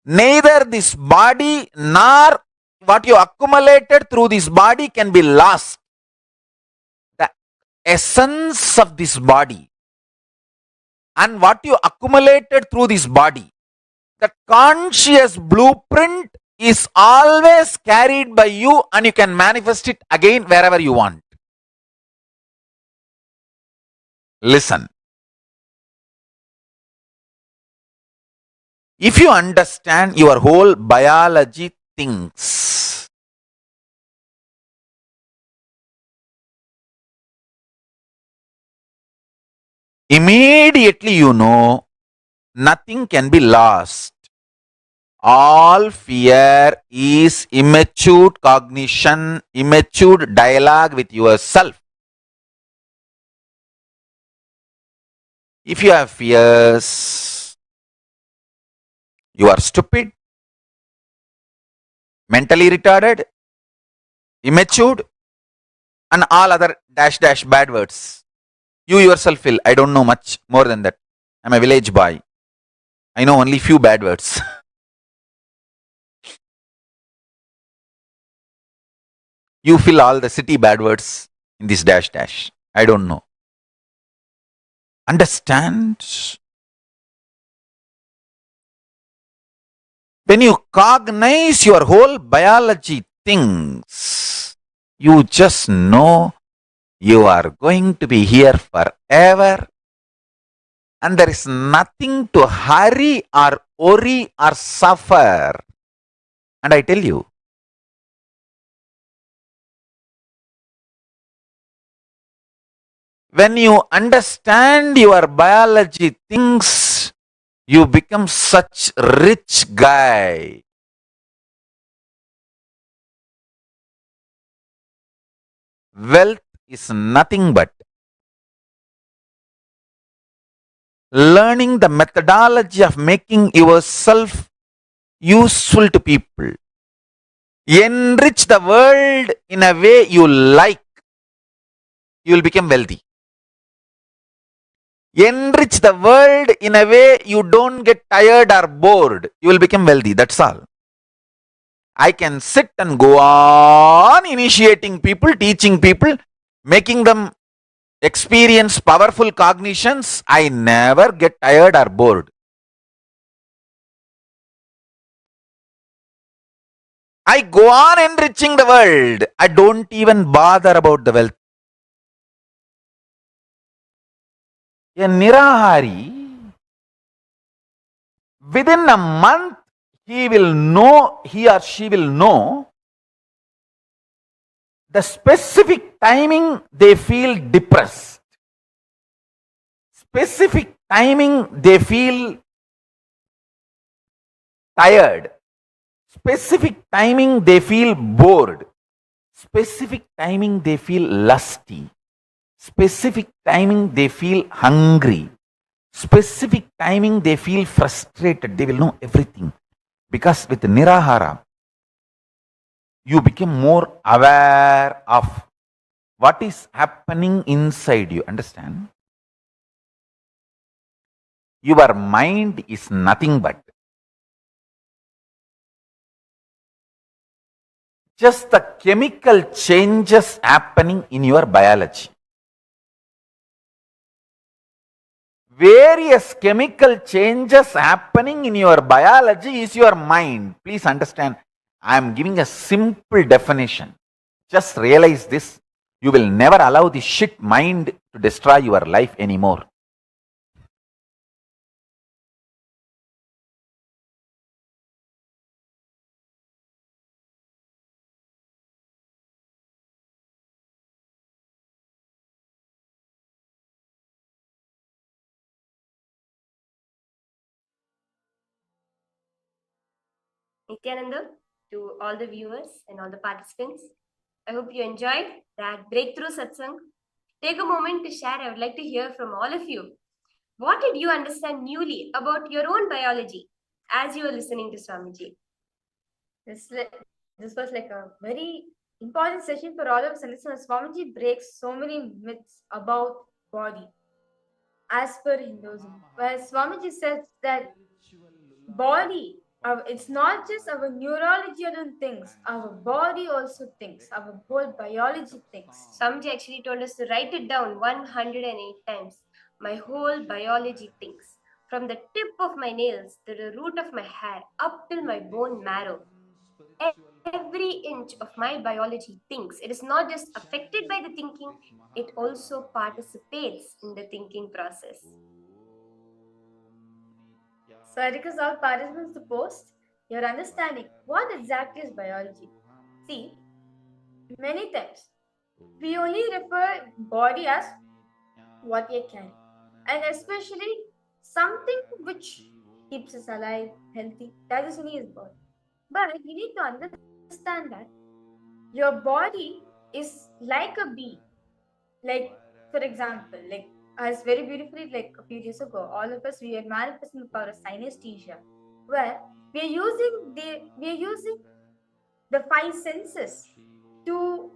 neither this body nor what you accumulated through this body can be lost. The essence of this body and what you accumulated through this body, the conscious blueprint is always carried by you, and you can manifest it again wherever you want. Listen. If you understand your whole biology thinks, immediately you know nothing can be lost. All fear is immature cognition, immature dialogue with yourself. If you have fears, you are stupid, mentally retarded, immature, and all other dash dash bad words. You yourself will, I don't know much more than that. I'm a village boy. I know only few bad words. You fill all the city bad words in this dash dash. I don't know. Understand? When you cognize your whole biology things, you just know you are going to be here forever, and there is nothing to hurry or worry or suffer. And I tell you, when you understand your biology things, you become such rich guy. Wealth is nothing but learning the methodology of making yourself useful to people. Enrich the world in a way you like, you will become wealthy. Enrich the world in a way you don't get tired or bored, you will become wealthy. That's all. I can sit and go on initiating people, teaching people, making them experience powerful cognitions. I never get tired or bored. I go on enriching the world. I don't even bother about the wealth. A Nirahari, within a month, he or she will know the specific timing they feel depressed, specific timing they feel tired, specific timing they feel bored, specific timing they feel lusty, specific timing they feel hungry, specific timing they feel frustrated. They will know everything. Because with Nirahara, you become more aware of what is happening inside you. Understand? Your mind is nothing but just the chemical changes happening in your biology. Various chemical changes happening in your biology is your mind. Please understand, I am giving a simple definition. Just realize this. You will never allow the shit mind to destroy your life anymore. Nityananda, to all the viewers and all the participants, I hope you enjoyed that breakthrough satsang. Take a moment to share. I would like to hear from all of you. What did you understand newly about your own biology as you were listening to Swamiji? This was like a very important session for all of us. And listen, Swamiji breaks so many myths about body. As per Hinduism, where Swamiji says that body, it's not just our neurology alone thinks, our body also thinks, our whole biology thinks. Swamiji actually told us to write it down 108 times. My whole biology thinks. From the tip of my nails to the root of my hair, up till my bone marrow. Every inch of my biology thinks. It is not just affected by the thinking, it also participates in the thinking process. So I request all participants to post your understanding. What exactly is biology? See, many times we only refer body as what we can, and especially something which keeps us alive, healthy. That is only his body. But you need to understand that your body is like a bee. Like, for example, like as very beautifully, like a few years ago, all of us we are manifesting the power of synesthesia, where we are using the five senses to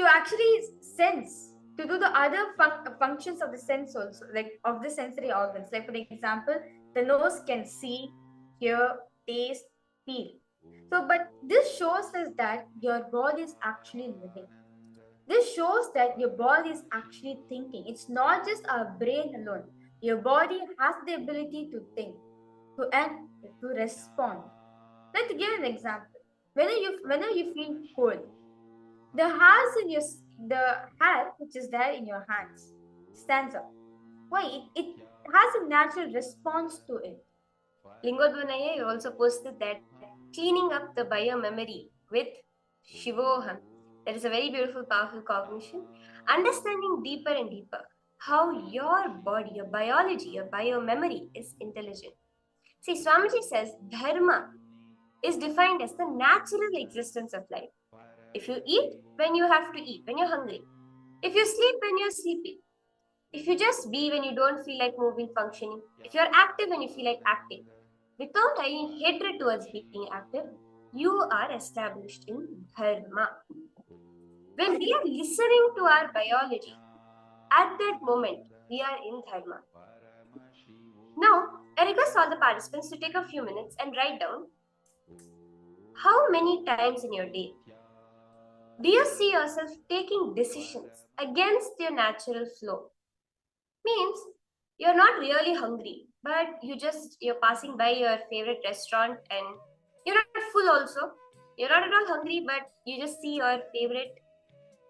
actually sense, to do the other functions of the sense also, like of the sensory organs. Like for example, the nose can see, hear, taste, feel. So, but this shows us that your body is actually living. This shows that your body is actually thinking. It's not just our brain alone. Your body has the ability to think, and to respond. Let's give an example. Whenever you feel cold, the hairs in your the hair which is there in your hands stands up. Why? It has a natural response to it. Lingodvanaya, you also posted that cleaning up the bio memory with Shivoham. That is a very beautiful, powerful cognition. Understanding deeper and deeper how your body, your biology, your bio memory is intelligent. See, Swamiji says dharma is defined as the natural existence of life. If you eat when you have to eat, when you're hungry. If you sleep when you're sleepy. if you just be when you don't feel like moving, functioning, if you're active when you feel like acting, without any hatred towards being active, you are established in dharma. When we are listening to our biology, at that moment, we are in dharma. Now, I request all the participants to take a few minutes and write down how many times in your day do you see yourself taking decisions against your natural flow? Means you're not really hungry, but you're passing by your favorite restaurant and you're not full also. You're not at all hungry, but you just see your favorite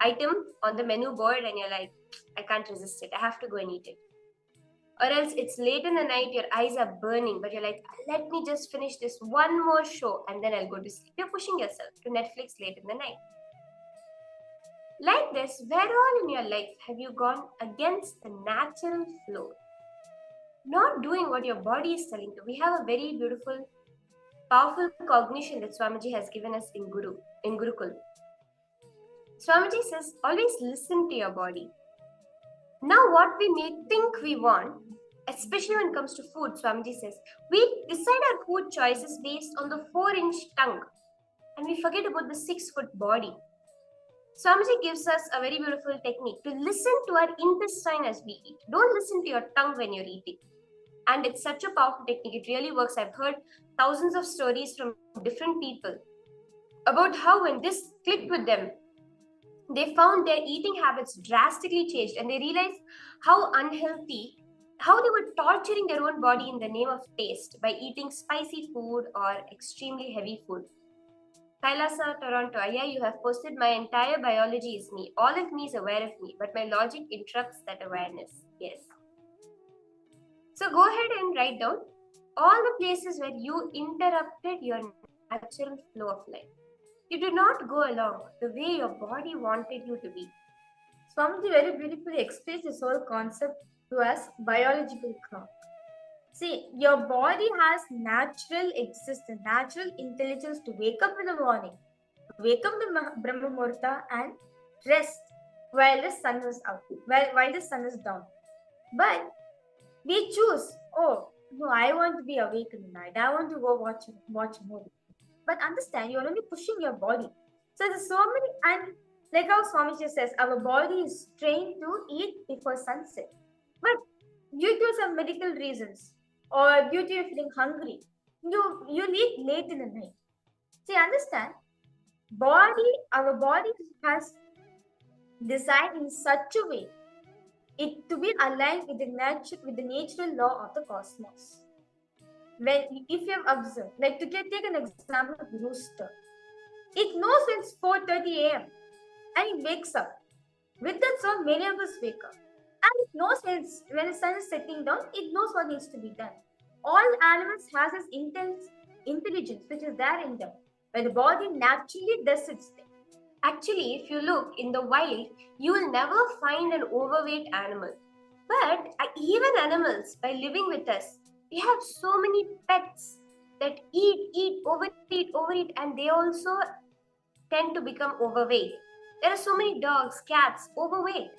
item on the menu board and you're like, I can't resist it. I have to go and eat it. Or else it's late in the night, your eyes are burning, but you're like, let me just finish this one more show and then I'll go to sleep. You're pushing yourself to Netflix late in the night. Like this, where all in your life have you gone against the natural flow? Not doing what your body is telling you. We have a very beautiful, powerful cognition that Swamiji has given us in Gurukul. Swamiji says, always listen to your body. Now, what we may think we want, especially when it comes to food, Swamiji says, we decide our food choices based on the 4-inch tongue and we forget about the 6-foot body. Swamiji gives us a very beautiful technique to listen to our intestine as we eat. Don't listen to your tongue when you're eating. And it's such a powerful technique. It really works. I've heard thousands of stories from different people about how when this clicked with them, they found their eating habits drastically changed and they realized how unhealthy, how they were torturing their own body in the name of taste by eating spicy food or extremely heavy food. Kailasa, Toronto, yeah, you have posted my entire biology is me. All of me is aware of me, but my logic interrupts that awareness. Yes. So go ahead and write down all the places where you interrupted your natural flow of life. You did not go along the way your body wanted you to be. Swamiji very beautifully explains this whole concept to us biological clock. See, your body has natural existence, natural intelligence to wake up in the morning, wake up the Brahma Muhurta and rest while the sun is out, while the sun is down. But we choose, oh, no, I want to be awake in the night. I want to go watch a movie. But understand, you're only pushing your body. So there's so many, and like how Swamiji says, our body is trained to eat before sunset. But due to some medical reasons, or due to you feeling hungry, you eat late in the night. See, understand, our body has designed in such a way it to be aligned with the natural law of the cosmos. If you have observed, like take an example of rooster, it knows when it's 4:30 a.m. and it wakes up. With that sound, many of us wake up, and it knows when the sun is setting down. It knows what needs to be done. All animals has this intense intelligence which is there in them, where the body naturally does its thing. Actually, if you look in the wild, you will never find an overweight animal. But even animals, by living with us, we have so many pets that eat, overeat, and they also tend to become overweight. There are so many dogs, cats, overweight,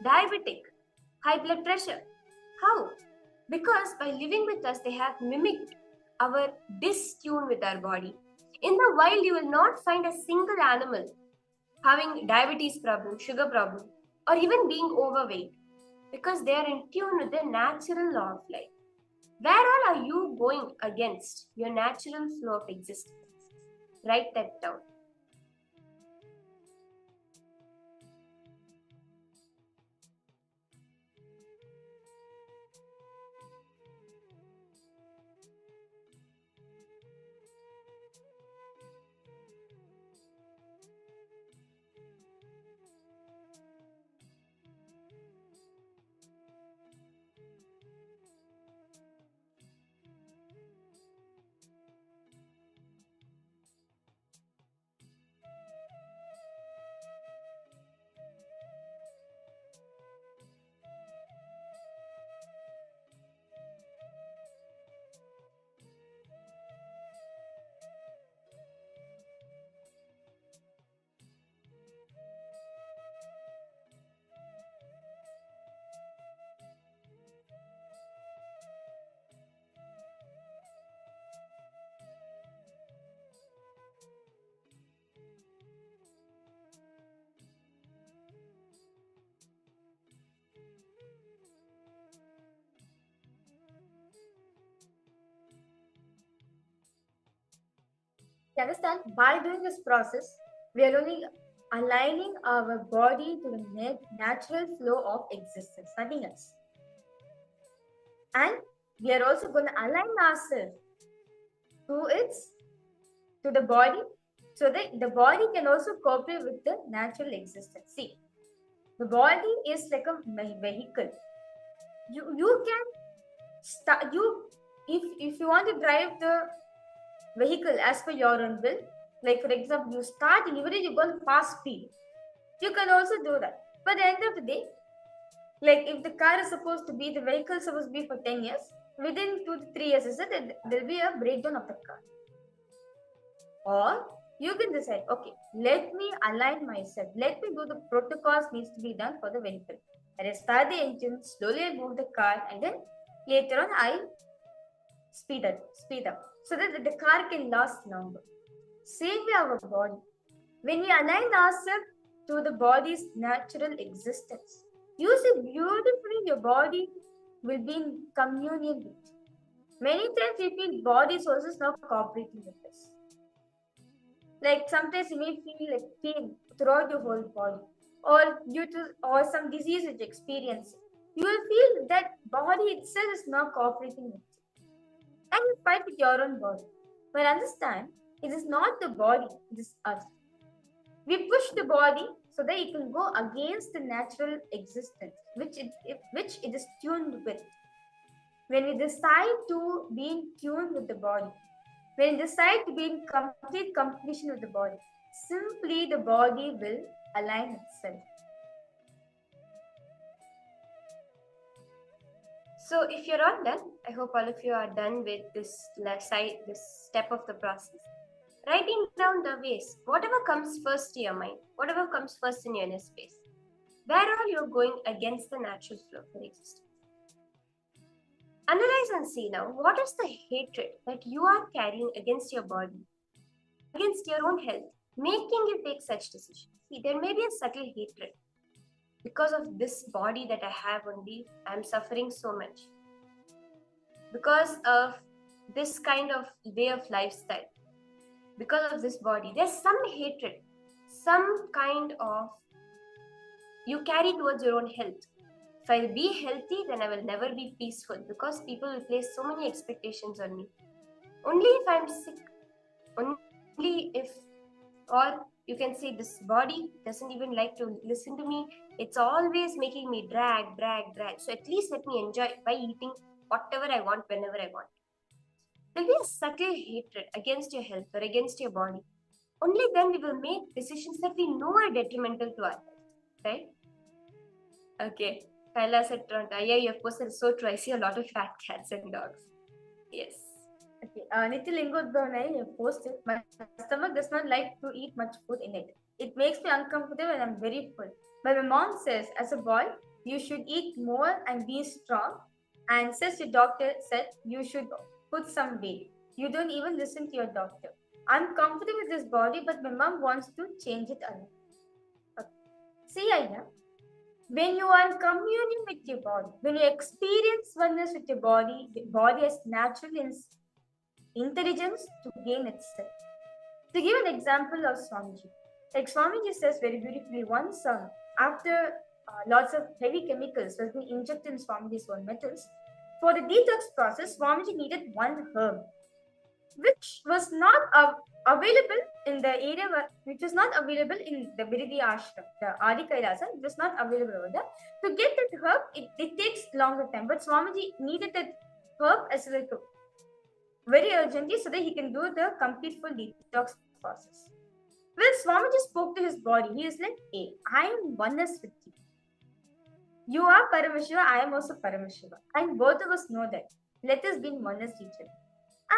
diabetic, high blood pressure. How? Because by living with us, they have mimicked our distune with our body. In the wild, you will not find a single animal having diabetes problem, sugar problem, or even being overweight, because they are in tune with the natural law of life. Where all are you going against your natural flow of existence? Write that down. You understand? By doing this process, we are only aligning our body to the natural flow of existence, nothing else. And we are also going to align ourselves to the body, so that the body can also cooperate with the natural existence. See, the body is like a vehicle. You can start if you want to drive the vehicle as per your own will. Like for example, you start immediately, you go fast speed. You can also do that. But at the end of the day, like if the car is supposed to be, the vehicle is supposed to be for 10 years, within 2 to 3 years, is it, there'll be a breakdown of the car. Or you can decide, okay, let me align myself. Let me do the protocols needs to be done for the vehicle. I restart the engine, slowly I move the car, and then later on I speed up, so that the car can last longer. Same way our body. When we align ourselves to the body's natural existence, you see beautifully your body will be in communion with you. Many times we feel body sources not cooperating with us. Like sometimes you may feel like pain throughout your whole body, or due to or some disease which you experience, you will feel that body itself is not cooperating with you, and you fight with your own body. But understand, it is not the body; it is us. We push the body so that it can go against the natural existence, which it is tuned with. When we decide to be in tune with the body, when we decide to be in complete completion with the body, simply the body will align itself. So if you're all done, I hope all of you are done with this step of the process. Writing down the ways, whatever comes first to your mind, whatever comes first in your inner space, where are you going against the natural flow for existence? Analyze and see now, what is the hatred that you are carrying against your body, against your own health, making you take such decisions? See, there may be a subtle hatred. Because of this body that I have only, I'm suffering so much. Because of this kind of way of lifestyle, because of this body, there's some hatred, some kind of you carry towards your own health. If I'll be healthy, then I will never be peaceful, because people will place so many expectations on me. Only if I'm sick, only if, or you can say this body doesn't even like to listen to me. It's always making me drag. So at least let me enjoy by eating whatever I want, whenever I want. There'll be a subtle hatred against your health or against your body. Only then we will make decisions that we know are detrimental to our health, right? Okay. Kayla said, yeah, you have posted, so true. I see a lot of fat cats and dogs. Yes. Okay. Nithilingodbhavanai posted, my stomach does not like to eat much food in it. It makes me uncomfortable and I'm very full. But my mom says, as a boy, you should eat more and be strong. And since your doctor said you should put some weight, you don't even listen to your doctor. I'm comfortable with this body, but my mom wants to change it around. Okay. See, Aya, when you are communing with your body, when you experience oneness with your body, the body has natural intelligence to gain itself. To give an example of Swamiji, like Swamiji says very beautifully, once after lots of heavy chemicals was being injected in Swamiji's own metals, for the detox process, Swamiji needed one herb, which was not available in the area, which was not available in the Viridi Ashram, the Adi Kailasa. It was not available over there. To get that herb, it takes longer time, but Swamiji needed that herb as like very urgently so that he can do the complete full detox process. Well, Swamiji spoke to his body. He is like, hey, I am oneness with you. You are Paramashiva, I am also Paramashiva. And both of us know that. Let us be in oneness with each other.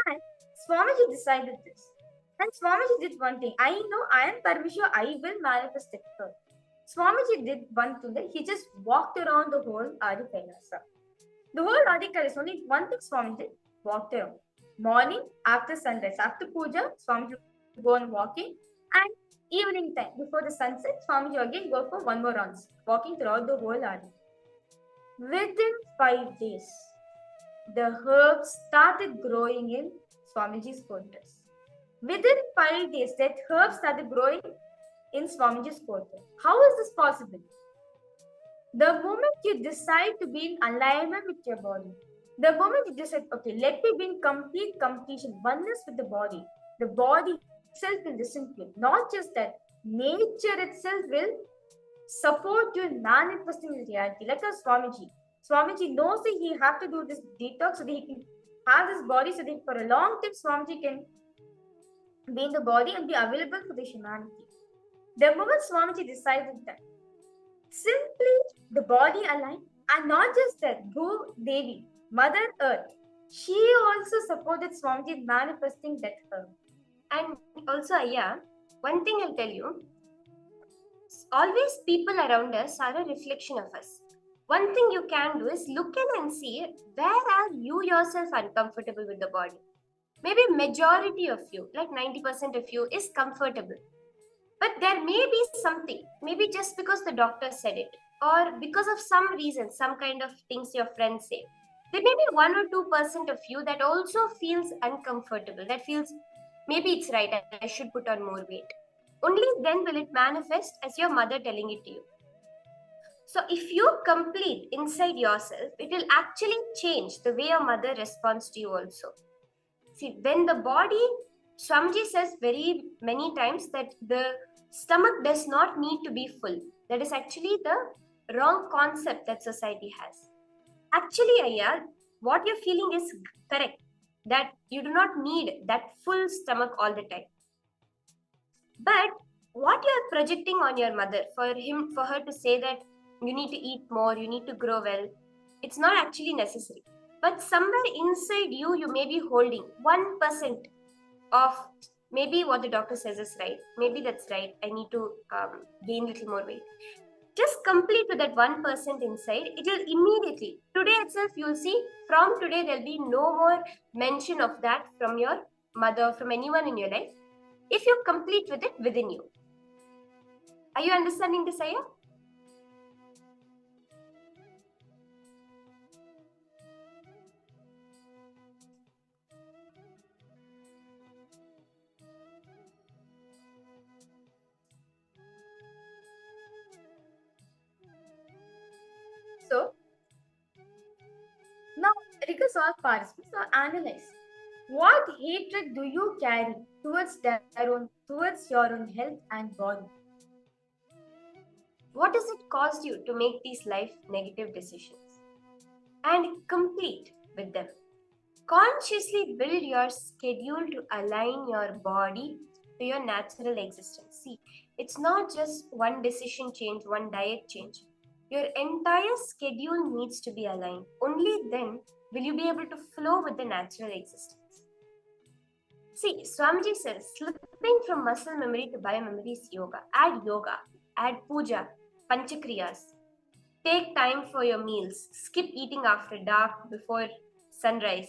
And Swamiji decided this. And Swamiji did one thing. I know I am Paramashiva, I will manifest it first. Swamiji did one thing, that he just walked around the whole Adi Kailasa. The whole Adi Kailasa, only one thing Swamiji did, walked around. Morning, after sunrise, after puja, Swamiji would go on walking, and evening time, before the sunset, Swamiji again go for one more round, walking throughout the whole Adi. Within 5 days, the herbs started growing in Swamiji's quarters. Within 5 days, that herb started growing in Swamiji's quarter. How is this possible? The moment you decide to be in alignment with your body, the moment you decide, okay, let me be in complete completion, oneness with the body itself will listen to you. Not just that, nature itself will support you in manifesting the reality. Like a Swamiji. Swamiji knows that he have to do this detox so that he can have this body so that for a long time Swamiji can be in the body and be available for the humanity. The moment Swamiji decided that, simply the body aligned, and not just that, Bhu Devi, Mother Earth, she also supported Swamiji in manifesting that herb. And also, Aya, one thing I'll tell you, always people around us are a reflection of us. One thing you can do is look in and see where are you yourself uncomfortable with the body. Maybe majority of you, like 90% of you, is comfortable. But there may be something, maybe just because the doctor said it, or because of some reason, some kind of things your friends say. There may be 1 or 2% of you that also feels uncomfortable, that feels maybe it's right, I should put on more weight. Only then will it manifest as your mother telling it to you. So if you complete inside yourself, it will actually change the way your mother responds to you also. See, when the body, Swamiji says very many times that the stomach does not need to be full. That is actually the wrong concept that society has. Actually, Aya, what you're feeling is correct, that you do not need that full stomach all the time. But what you're projecting on your mother, for her to say that you need to eat more, you need to grow well, it's not actually necessary. But somewhere inside you, you may be holding 1% of maybe what the doctor says is right. Maybe that's right. I need to gain a little more weight. Just complete with that 1% inside. It will immediately, today itself, you'll see from today, there'll be no more mention of that from your mother, from anyone in your life. If you complete with it within you. Are you understanding this, Aya? So, now request all participants to analyze. What hatred do you carry towards your own health and body? What does it cost you to make these life negative decisions? And complete with them. Consciously build your schedule to align your body to your natural existence. See, it's not just one decision change, one diet change. Your entire schedule needs to be aligned. Only then will you be able to flow with the natural existence. See, Swamiji says, slipping from muscle memory to biomemory is yoga. Add puja, panchakriyas. Take time for your meals. Skip eating after dark, before sunrise.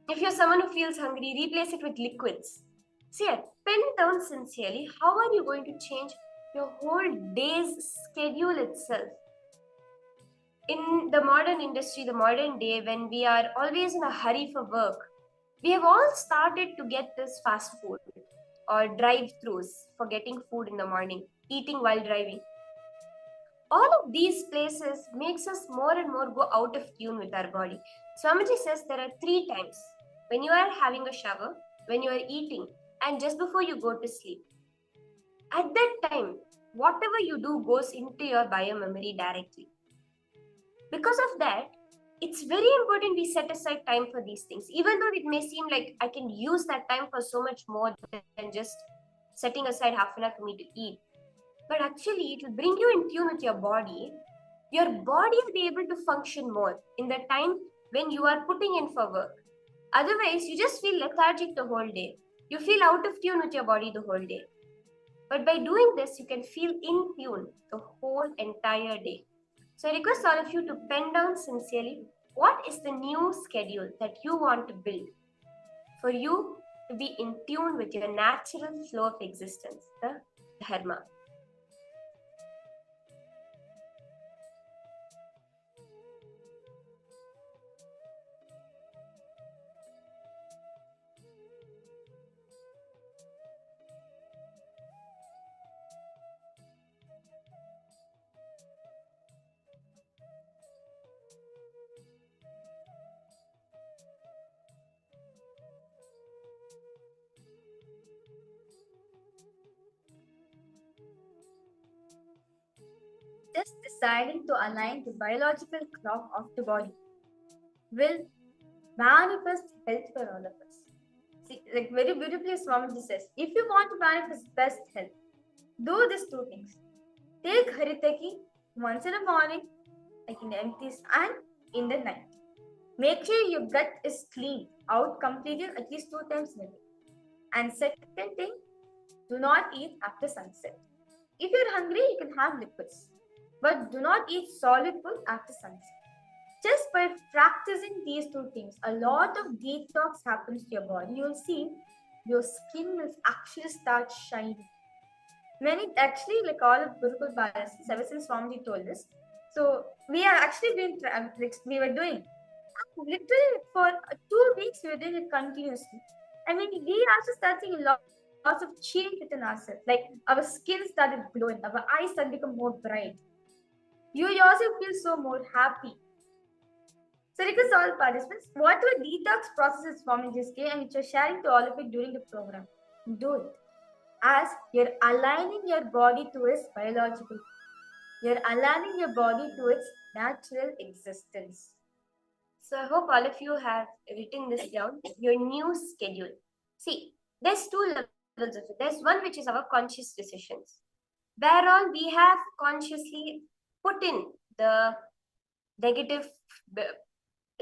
If you're someone who feels hungry, replace it with liquids. See, pen down sincerely, how are you going to change your whole day's schedule itself? In the modern industry, the modern day, when we are always in a hurry for work, we have all started to get this fast food or drive-thrus for getting food in the morning, eating while driving. All of these places makes us more and more go out of tune with our body. Swamiji says there are 3 times. When you are having a shower, when you are eating, and just before you go to sleep. At that time, whatever you do goes into your biomemory directly. Because of that, it's very important we set aside time for these things. Even though it may seem like I can use that time for so much more than just setting aside half an hour for me to eat. But actually, it will bring you in tune with your body. Your body will be able to function more in the time when you are putting in for work. Otherwise, you just feel lethargic the whole day. You feel out of tune with your body the whole day. But by doing this, you can feel in tune the whole entire day. So I request all of you to pen down sincerely what is the new schedule that you want to build for you to be in tune with your natural flow of existence, the dharma. just deciding to align the biological clock of the body will manifest health for all of us. See, like very beautifully Swamiji says, if you want to manifest best health, do these two things. Take Haritaki once in the morning, like in the empties, and in the night. Make sure your gut is clean out completely at least 2 times a day. And second thing, do not eat after sunset. If you're hungry, you can have liquids, but do not eat solid food after sunset. Just by practicing these 2 things, a lot of detox happens to your body. You'll see your skin will actually start shining. Many actually, like all of Gurukul Balasis, ever since Swamiji told us, so we are actually doing, we were doing literally for 2 weeks, we were doing it continuously. I mean, we also started seeing lots of change within ourselves. Like our skin started glowing, our eyes started become more bright. You yourself feel so more happy. So request all participants, whatever detox processes Swamiji gave and which you're sharing to all of it during the program, do it. As you're aligning your body to its biological. You're aligning your body to its natural existence. So I hope all of you have written this down, your new schedule. See, there's 2 levels of it. There's one which is our conscious decisions, where all we have consciously put in the negative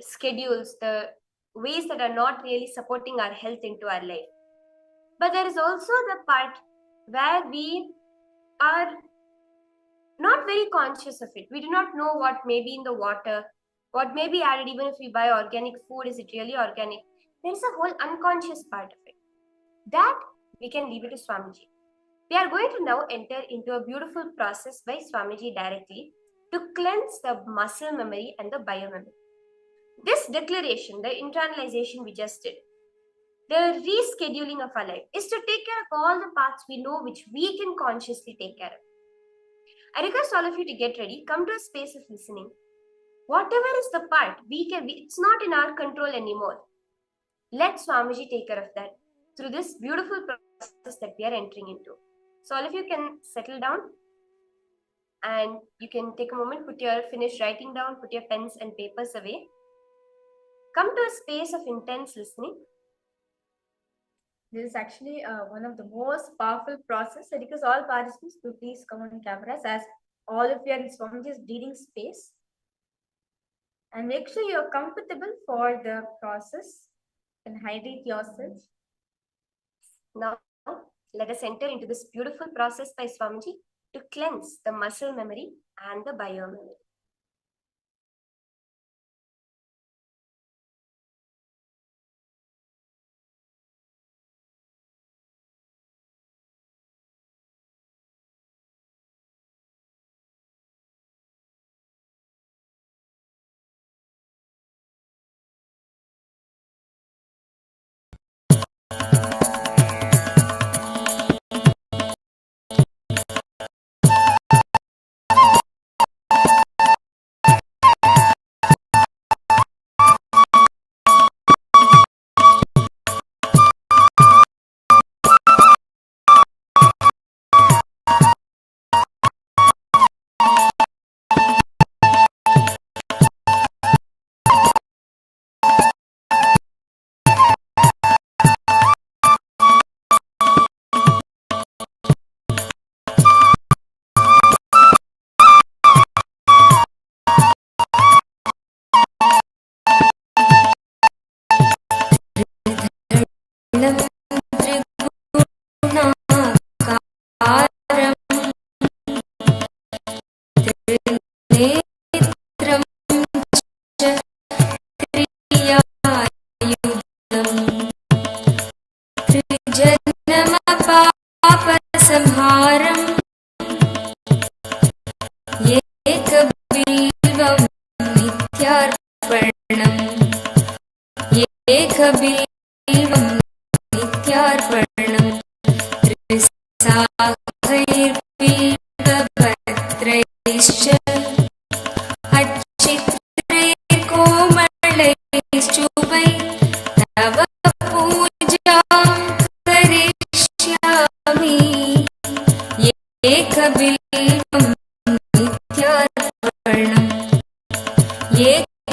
schedules, the ways that are not really supporting our health into our life. But there is also the part where we are not very conscious of it. We do not know what may be in the water, what may be added. Even if we buy organic food, is it really organic? There is a whole unconscious part of it. That we can leave it to Swamiji. We are going to now enter into a beautiful process by Swamiji directly to cleanse the muscle memory and the biomemory. This declaration, the internalization we just did, the rescheduling of our life, is to take care of all the parts we know which we can consciously take care of. I request all of you to get ready, come to a space of listening. Whatever is the part, it's not in our control anymore. Let Swamiji take care of that through this beautiful process that we are entering into. So all of you can settle down and you can take a moment, finish writing down, put your pens and papers away. Come to a space of intense listening. This is actually one of the most powerful process. I request all participants to please come on cameras as all of you are in Swamiji's breathing space. And make sure you're comfortable for the process and hydrate yourself. Now, let us enter into this beautiful process by Swamiji to cleanse the muscle memory and the biomemory.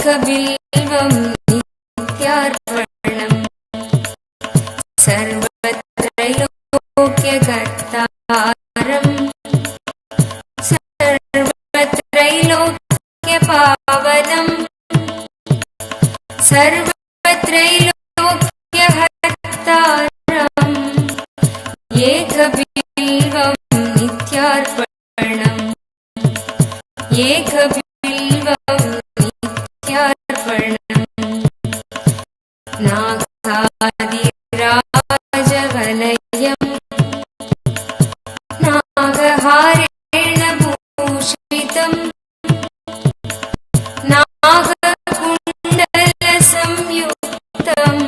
एकबिल्वं नित्यार्पणम् सर्वत्रैलोक्यकर्तारम् सर्वत्रैलोक्यपावनम् सर्वत्रैलोक्यहर्तारम् एकबिल्वं नित्यार्पणम् एकबिल्वं नित्यार्पणम् नागादिराजवलयम् नागहारेण भूषितम् नागकुण्डलसंयुक्तम्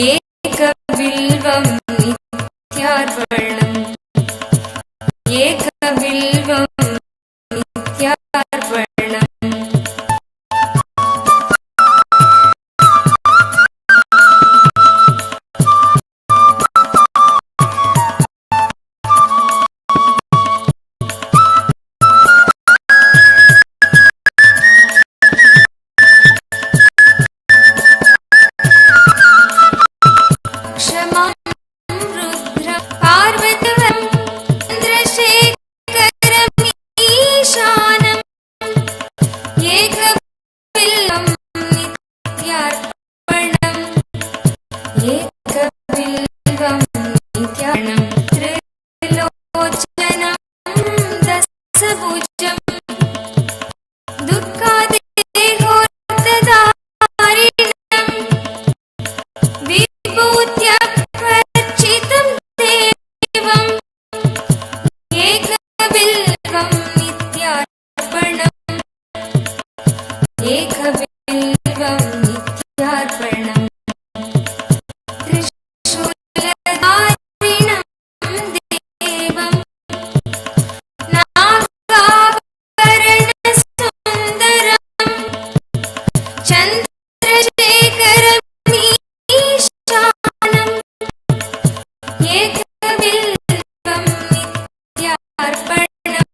एकबिल्वं नित्यार्पणम् एकबिल्वं नित्यार्पणम् क्षमां रुद्रं पार्वतीवं चन्द्रशेखरम् ईशानम् एकबिल्वं नित्यार्पणम् एकबिल्वं नित्यार्पणम् त्रिलोचनं दशभुजं दुःखादेहोर्तधारिणम् विभूत्यार्चितं देवम् एकबिल्वं नित्यार्पणम् एकबिल्वं नित्यार्पणम् त्रिशूलधारिणं देवम् नागाभरणसुन्दरम् चन्द्रशेखरम् ईशानम् एकबिल्वं नित्यार्पणम्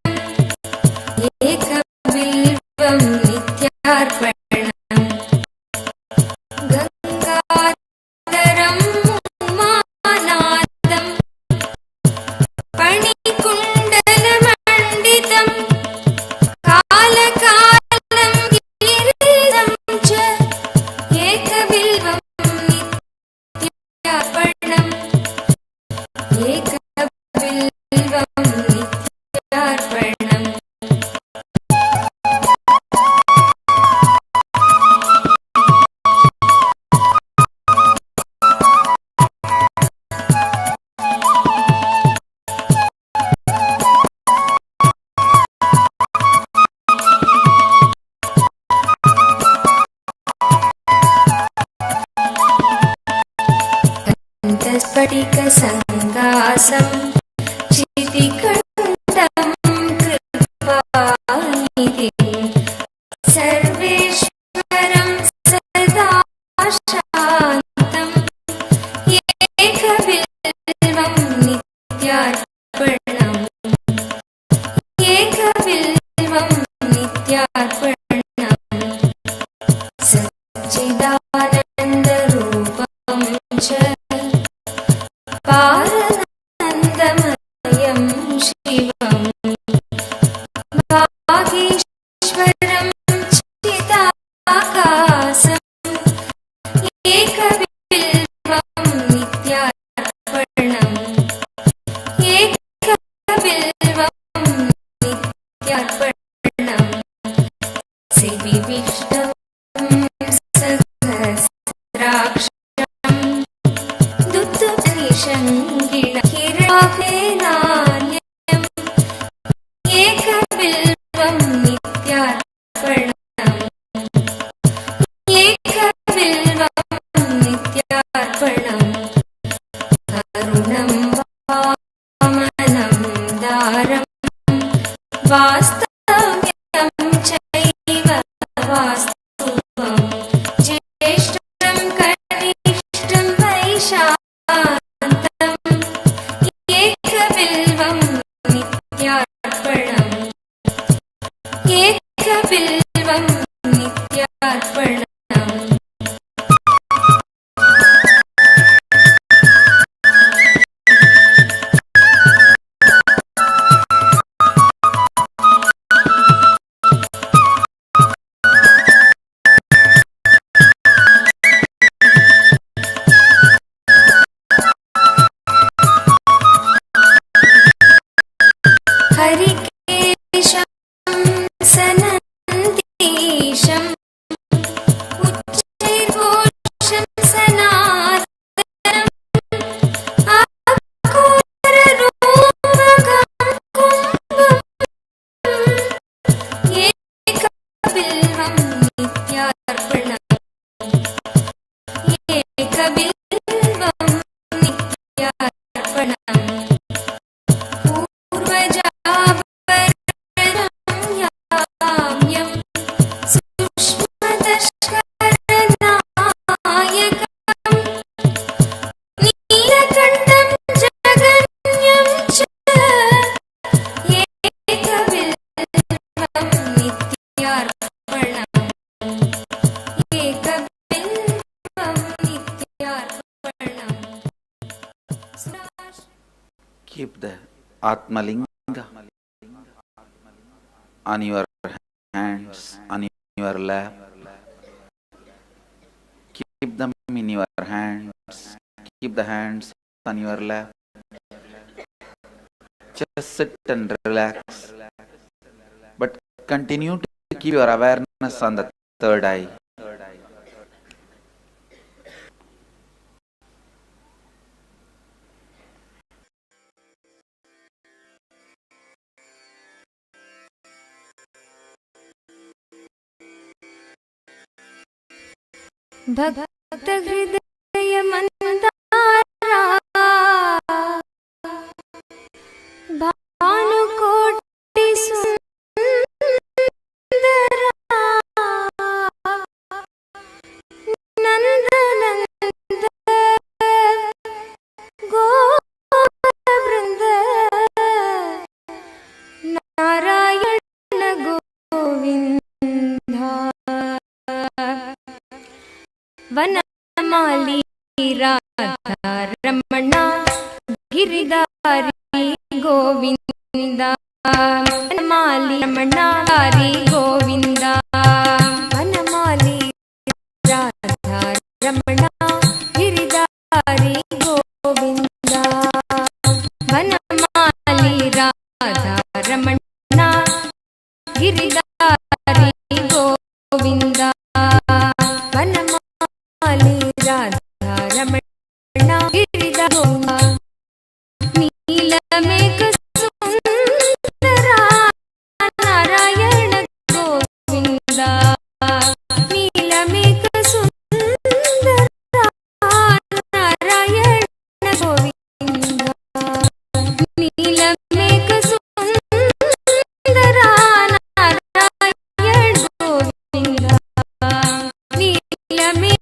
एकबिल्वं नित्यार्पणम् गङ्गाधरम् उमानाथम् फणिकुण्डलमण्डितम् कालकालं गिरिधरं च एकबिल्वं नित्यार्पणम् एकबिल्वं नित्यार्पणम् स्फटिकसङ्कासं चितिकण्ठं कृपानिधिं सर्वेश्वरं सदा शान्तम् एकबिल्वं नित्यार्पणम् एकबिल्वं नित्यार्पणम् सच्चिदानन्दरूपं च पारनन्दमयं शिवम् वागीश्वरं चिदाकाशम् एकबिल्वं नित्यार्पणम् एकबिल्वं नित्यार्पणम् श्रीविष्णुं सहस्राक्षम् दुत्तनिषङ्गिणकिराग्नेनान्यम् एकबिल्वं नित्यार्पणम् एकबिल्वं नित्यार्पणम् करुणं वामनं दारम् वास्तव्यं चैव वास्तवम् ज्येष्ठं कनिष्ठं वैशान्तम् एकबिल्वं नित्यार्पणम् एकबिल्वं नित्यार्पणम् Atmalinga on your hands, on your lap. Keep them in your hands. Keep the hands on your lap. Just sit and relax. But continue to keep your awareness on the third eye. भक्त हृदय मंदारा भानुकोटि सुंदरा नंद नंद गोवृंद नारायण गोविंदा वनमाली राधा रमणा गिरिधारी गोविंदा वनमाली रमणा हरि गोविंदा वनमाली राधा रमणा गिरिधारी गोविंदा वनमाली राधा रमणा गिरिधारी गोविंदा राधा रमणा गिरिधारी नीलमेघ सुंदरा नारायण गोविंदा नीलमेघ सुंदरा नारायण गोविंदा नीलमेघ सुंदरा नारायण गोविंदा नीलमेघ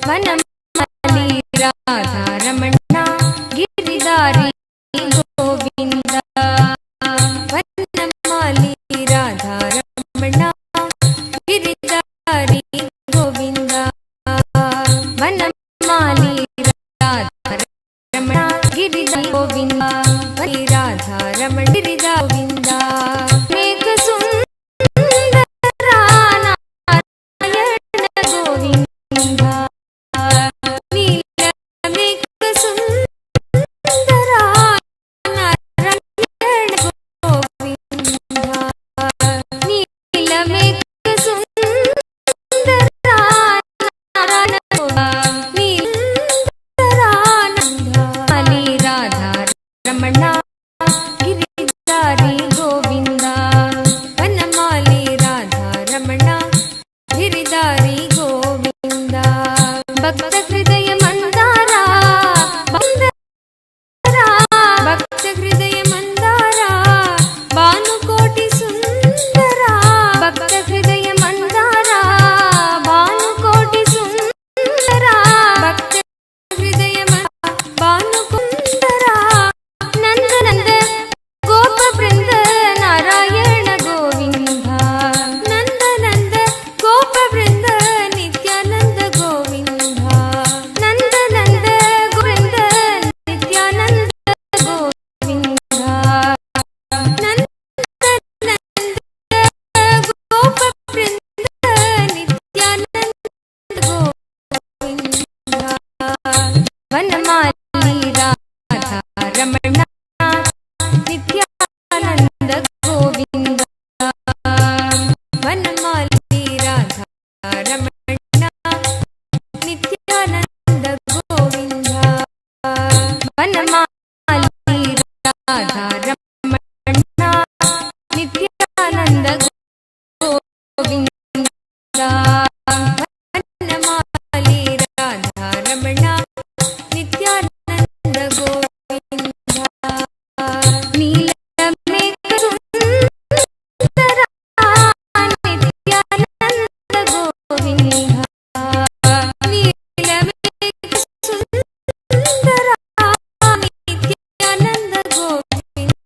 वनमाली राधा रमणा गिरिधारी गोविंदा वनमाली राधा रमणा गिरिधारी गोविंदा वनमाली राधा रमणा गिरिधारी गोविंदा वनमाली राधा रमण गिरिधा गोविंदा मेघ सुंदरा नारायण गोविंदा रमणा गिरिधारी गोविंदा वनमाली राधा रमणा गिरिधारी गोविंदा भक्त हृदय मंदारा भक्त हृदय मंदारा भानुकोटि सुंदरा भक्त हृदय मंदारा भानुकोटि सुंदरा भक्त हृदय भानुकुंदरा नंद नंद गोप वृंद नारायण गोविंदा नंद नंद गोप वृंद नित्यानंद गोविंदा नंद नंद गोविंद नित्यानंद गोविंदा नंद नंद गोप वृंद नित्यानंद गोविंदा वनमाली राधा रमणा नित्यानंद गोविंदा वनमाली राधा रमणा नित्यानंद गोविंदा वनमाली राधा रमणा नित्यानंद गोविंदा वनमाली राधा रमणा नित्यानंद गोविंदा नीलमेघ सुंदरा नित्यानंद गोविंदा नीलमेघ सुंदरा नित्यानंद गोविंदा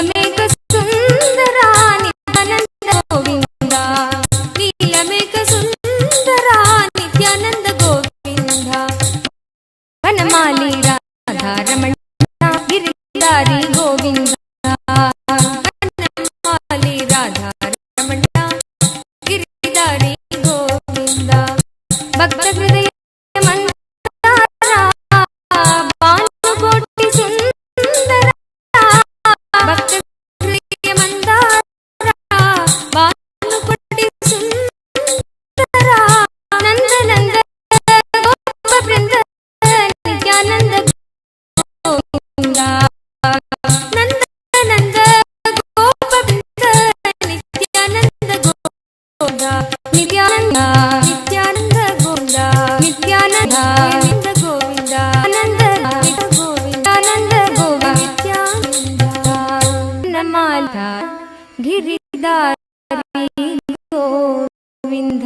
ನೀಲಮೇಘ ಸುಂದರ ನಿತ್ಯಾನಂದ ಗೋವಿಂದ ನೀಲಮೇಘ ಸುಂದರ ನಿತ್ಯಾನಂದ ಗೋವಿಂದ ವನಮಾಲಿ ರಾಧಾರಮಣ ಗಿರಿಧಾರಿ ಗೋವಿಂದ ವನಮಾಲಿ ರಾಧಾರಮಣ ಗಿರಿಧಾರಿ ಗೋವಿಂದ ಭಕ್ತ ಹೃದಯ ಮಂದಾರ ಭಾನುಕೋಟಿ ಸುಂದರ ಭಕ್ತ ಹೃದಯ ಮಂದಾರ ಭಾನುಕೋಟಿ ಸುಂದರ ನಂದ ನಂದ ಗೋಪ ಬೃಂದ ನಿತ್ಯಾನಂದ ಗೋವಿಂದ ನಂದ ನಂದ ಗೋಪ ಬೃಂದ ನಿತ್ಯಾನಂದ ಗೋವಿಂದ ನಿತ್ಯಾನಂದ ನಿತ್ಯಾನಂದ ಗೋವಿಂದ ನಿತ್ಯಾನಂದ ಗೋವಿಂದ ಆನಂದ ಗೋವಿಂದ ಆನಂದ ಗೋವಿಂದ ನಿತ್ಯಾನಂದ ನಮಾಲ ಗಿರಿಧಾರಿ ಗೋವಿಂದ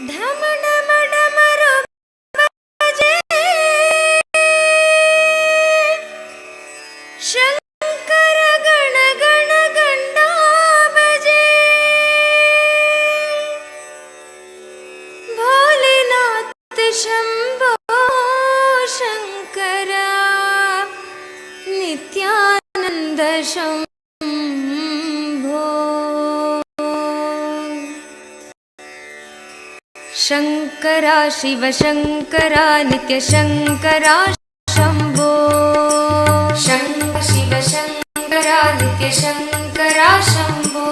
ಢಮ ಢಮ ಢಮರು ಬಜೆ ಶಂಕರ ಗಣ ಗಣ ಗಂಡ ಬಜೆ ಭೋಲೆನಾಥ ಶಂಭೋ ಶಂಕರ ನಿತ್ಯಾನಂದ ಶಂಭೋ ಶಂಕರ ಶಿವ ಶಂಕರ ನಿತ್ಯ ಶಂಕರ ಶಂಭೋ ಶಿವ ಶಂಕರ ನಿತ್ಯ ಶಂಕರ ಶಂಭೋ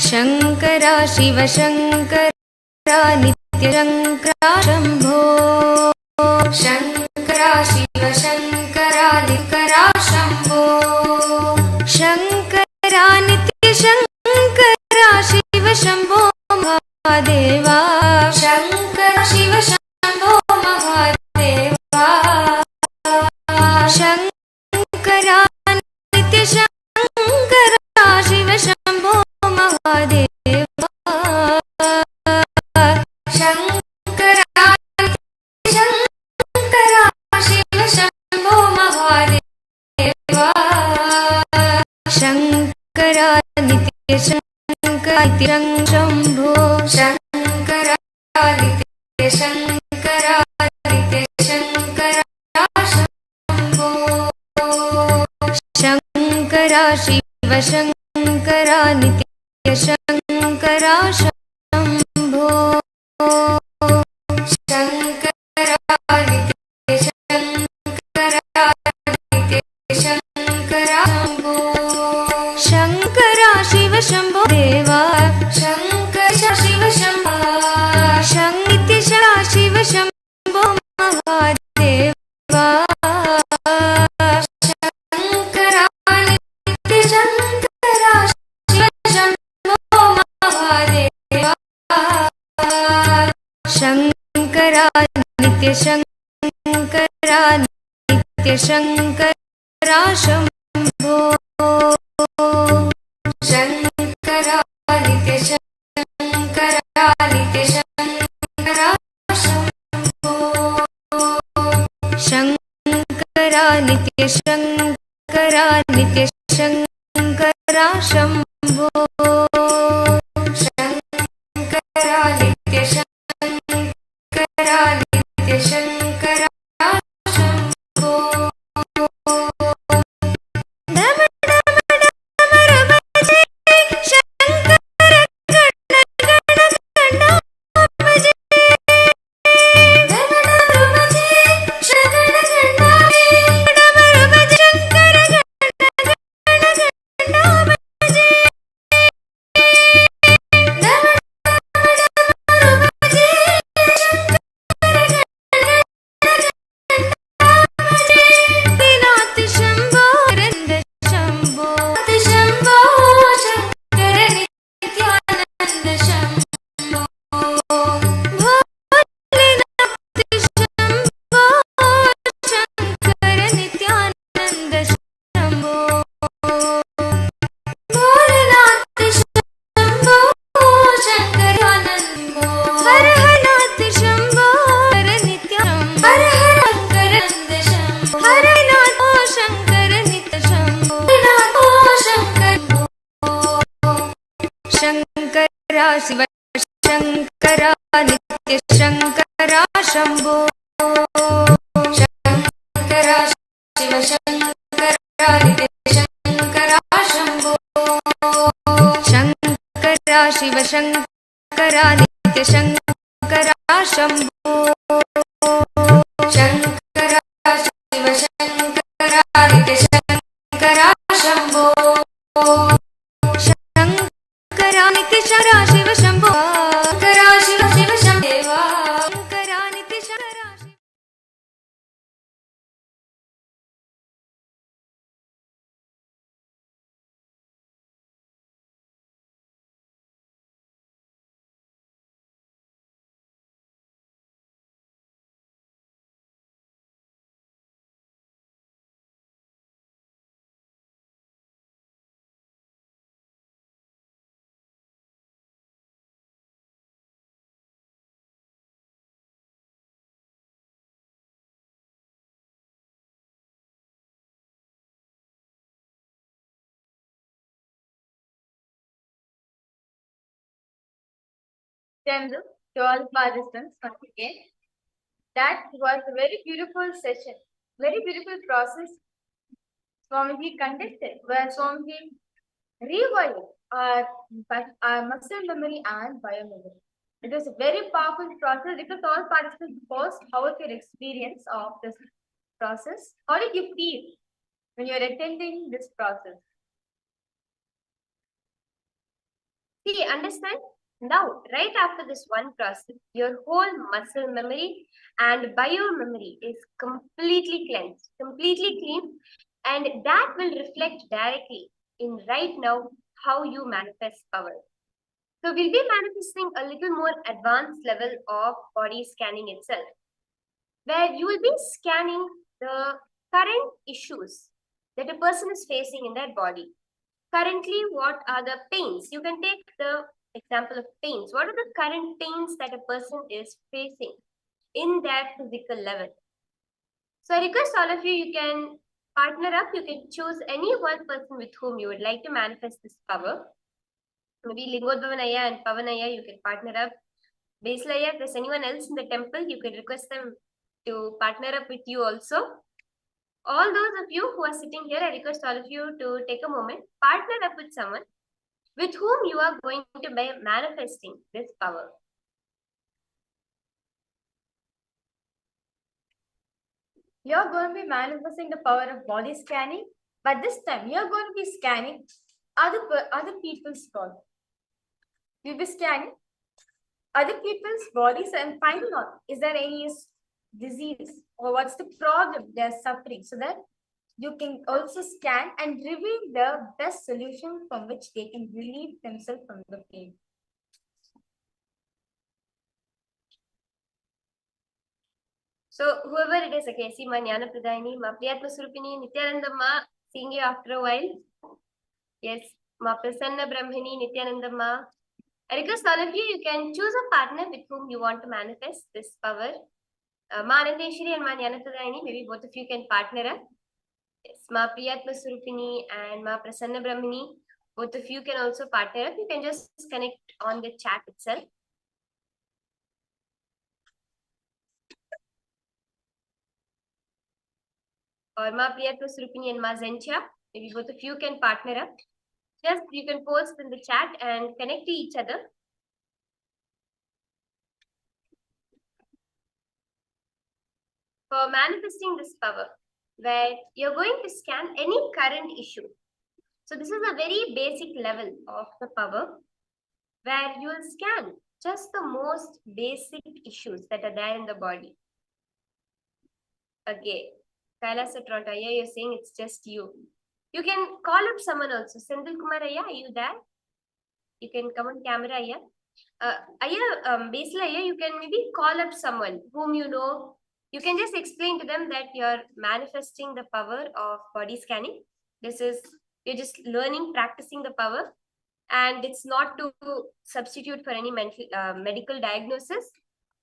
ಶಂಕರ ಶಿವ ಶಂಕರ ನಿತ್ಯ ಶಂಕರ ಶಂಭೋ ಶಂಕರ ಶಿವ ಶಂಕರ ನಿತ್ಯರ ಶಂಭೋ ಶಂಕರ ನಿತ್ಯ ಶಂಕರ ಶಿವ ಶಂಭೋ ಮಹಾದೇವ ಶಂಕರ ಶಿವ ಶಂಭೋ ಮಹಾದೇವ ಶಂಕರ ನಿತ್ಯ ಶಂಕರ ಶಿವ ಶಂಭೋ ಮಹಾದೇವ ಶಂಕರ ಶಂಕರ ಶಿವ ಶಂಭೋ ಮಹಾದೇವ ಶಂಕರ ನಿತ್ಯ ಶಂಕರ ಶಂಭೋ ಶಂಕರ ನಿತ್ಯ ಶಂಕರ ನಿತ್ಯ ಶಂಕರ ಶಂಭೋ ಶಂಕರ ಶಿವ ಶಂಕರ ನಿತ್ಯ ಶಂಕರ ಶಂಭೋ ಶಂಕರ ನಿತ್ಯ ಶಂಕರ ನಿತ್ಯ ಶಂಕರ ಶಂಭೋ ಶಂಕರ ಶಿವ ಶಂಭೋ ದೇವ ಶಂಕರ ಶಿವ ಶಂಭೋ ನಿತ್ಯ ಶಿವ ಶಂಭೋ ಮಹಾದೇವ ಶಂಕರ ನಿತ್ಯ ಶಂಕರ ಶಿವ ಶಂಭೋ ಮಹಾದೇವ ಶಂಕರ ನಿತ್ಯ ಶಂಕರ ನಿತ್ಯ ಶಂಕರ ಶಂಭೋ ಶಂಕರ ನಿತ್ಯ ಶಂಕರ ನಿತ್ಯ ಶಂಕರ ಶಂಭೋ ಶಂಕರ ನಿತ್ಯ ಶಂಕರ ನಿತ್ಯ ಶಂಕರ ಶಂಭೋ ಶಂಕರ ನಿತ್ಯ ಶಂಕರ ನಿತ್ಯ ಶಂಕರ ಶಂಭೋ ಢಮ ಢಮ ಢಮ Shiv Shankara नित्यशङ्करा Shambho Shankara Shiv Shankara नित्यशङ्करा Shambho Shankara Shiv Shankara नित्यशङ्करा Shambho Shankara Shiv Shankara नित्यशङ्करा Shambho Shankara नित्यशङ्करा Shiv Shambho Shankara Shiv Shiv Shambho Shankara नित्यशङ्करा Shiv Chandru, to all participants once again. That was a very beautiful session, very beautiful process Swamiji conducted, where Swamiji rewired our muscle memory and biomemory. It was a very powerful process because all participants posed how was your experience of this process. How did you feel when you were attending this process? See, understand? Now, right after this one process, your whole muscle memory and biomemory is completely cleansed, completely clean, and that will reflect directly in right now how you manifest power. So we'll be manifesting a little more advanced level of body scanning itself, where you will be scanning the current issues that a person is facing in their body. Currently, what are the pains? You can take the example of pains. What are the current pains that a person is facing in their physical level? So I request all of you, you can partner up. You can choose any one person with whom you would like to manifest this power. Maybe Lingodvavanaya and Pavanaya, you can partner up. Baselaya, if there's anyone else in the temple, you can request them to partner up with you also. All those of you who are sitting here, I request all of you to take a moment, partner up with someone with whom you are going to be manifesting this power. You're going to be manifesting the power of body scanning, but this time you're going to be scanning other people's body. You'll be scanning other people's bodies and finding out is there any disease or what's the problem they're suffering, so that you can also scan and reveal the best solution from which they can relieve themselves from the pain. So whoever it is, okay, see Ma Jnana Pradayini, Ma Priyatma Surupini, Nityanandamma, seeing you after a while. Yes, Ma Prasanna Brahmini, Nityanandamma. I request all of you, you can choose a partner with whom you want to manifest this power. Ma Anandeshwari and Ma Jnana Pradayini, maybe both of you can partner up. Yes, Ma Priyatma Surupini and Ma Prasanna Brahmini, both of you can also partner up. You can just connect on the chat itself. Or Ma Priyatma Surupini and Ma Zencha, maybe both of you can partner up. Just you can post in the chat and connect to each other. For manifesting this power, where you're going to scan any current issue. So this is a very basic level of the power, where you will scan just the most basic issues that are there in the body. Okay, Kailasa Toronto, you're saying it's just you. You can call up someone also. Sendil Kumar, are you there? You can come on camera, basically, you can maybe call up someone whom you know. You can just explain to them that you're manifesting the power of body scanning. You're just learning, practicing the power, and it's not to substitute for any medical diagnosis.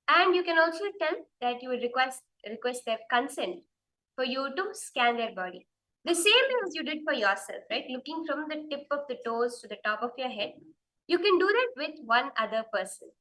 And you can also tell that you would request their consent for you to scan their body. The same as you did for yourself, right? Looking from the tip of the toes to the top of your head. You can do that with one other person.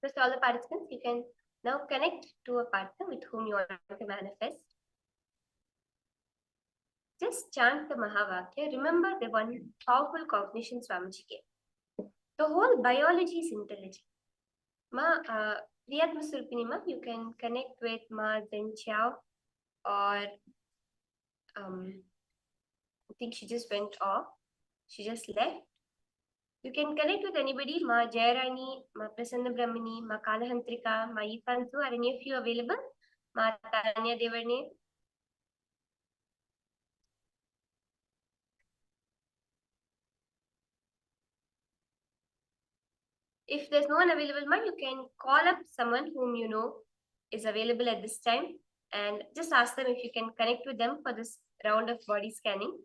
Just all the participants, you can now connect to a partner with whom you want to manifest. Just chant the Mahavakya. Remember the one powerful cognition Swamiji gave. The whole biology is intelligent. Priyatma Surpini ma, you can connect with Ma Zhen Chiao, or I think she just went off. She just left. You can connect with anybody. Ma Jayarani, Ma Prasanna Brahmini, Ma Kalahantrika, Ma Ifansu. Are any of you available? Ma Tanya Devarne. If there's no one available, ma, you can call up someone whom you know is available at this time and just ask them if you can connect with them for this round of body scanning.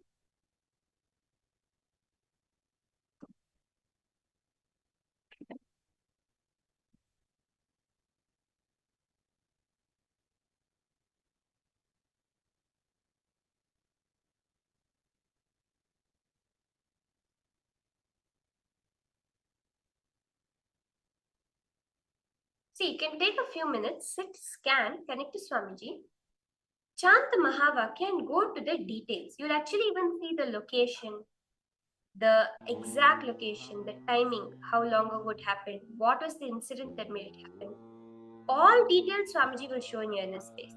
See, you can take a few minutes, sit, scan, connect to Swamiji, chant the Mahavakya and go to the details. You'll actually even see the location, the exact location, the timing, how long ago it happened, what was the incident that made it happen. All details Swamiji will show in your inner space.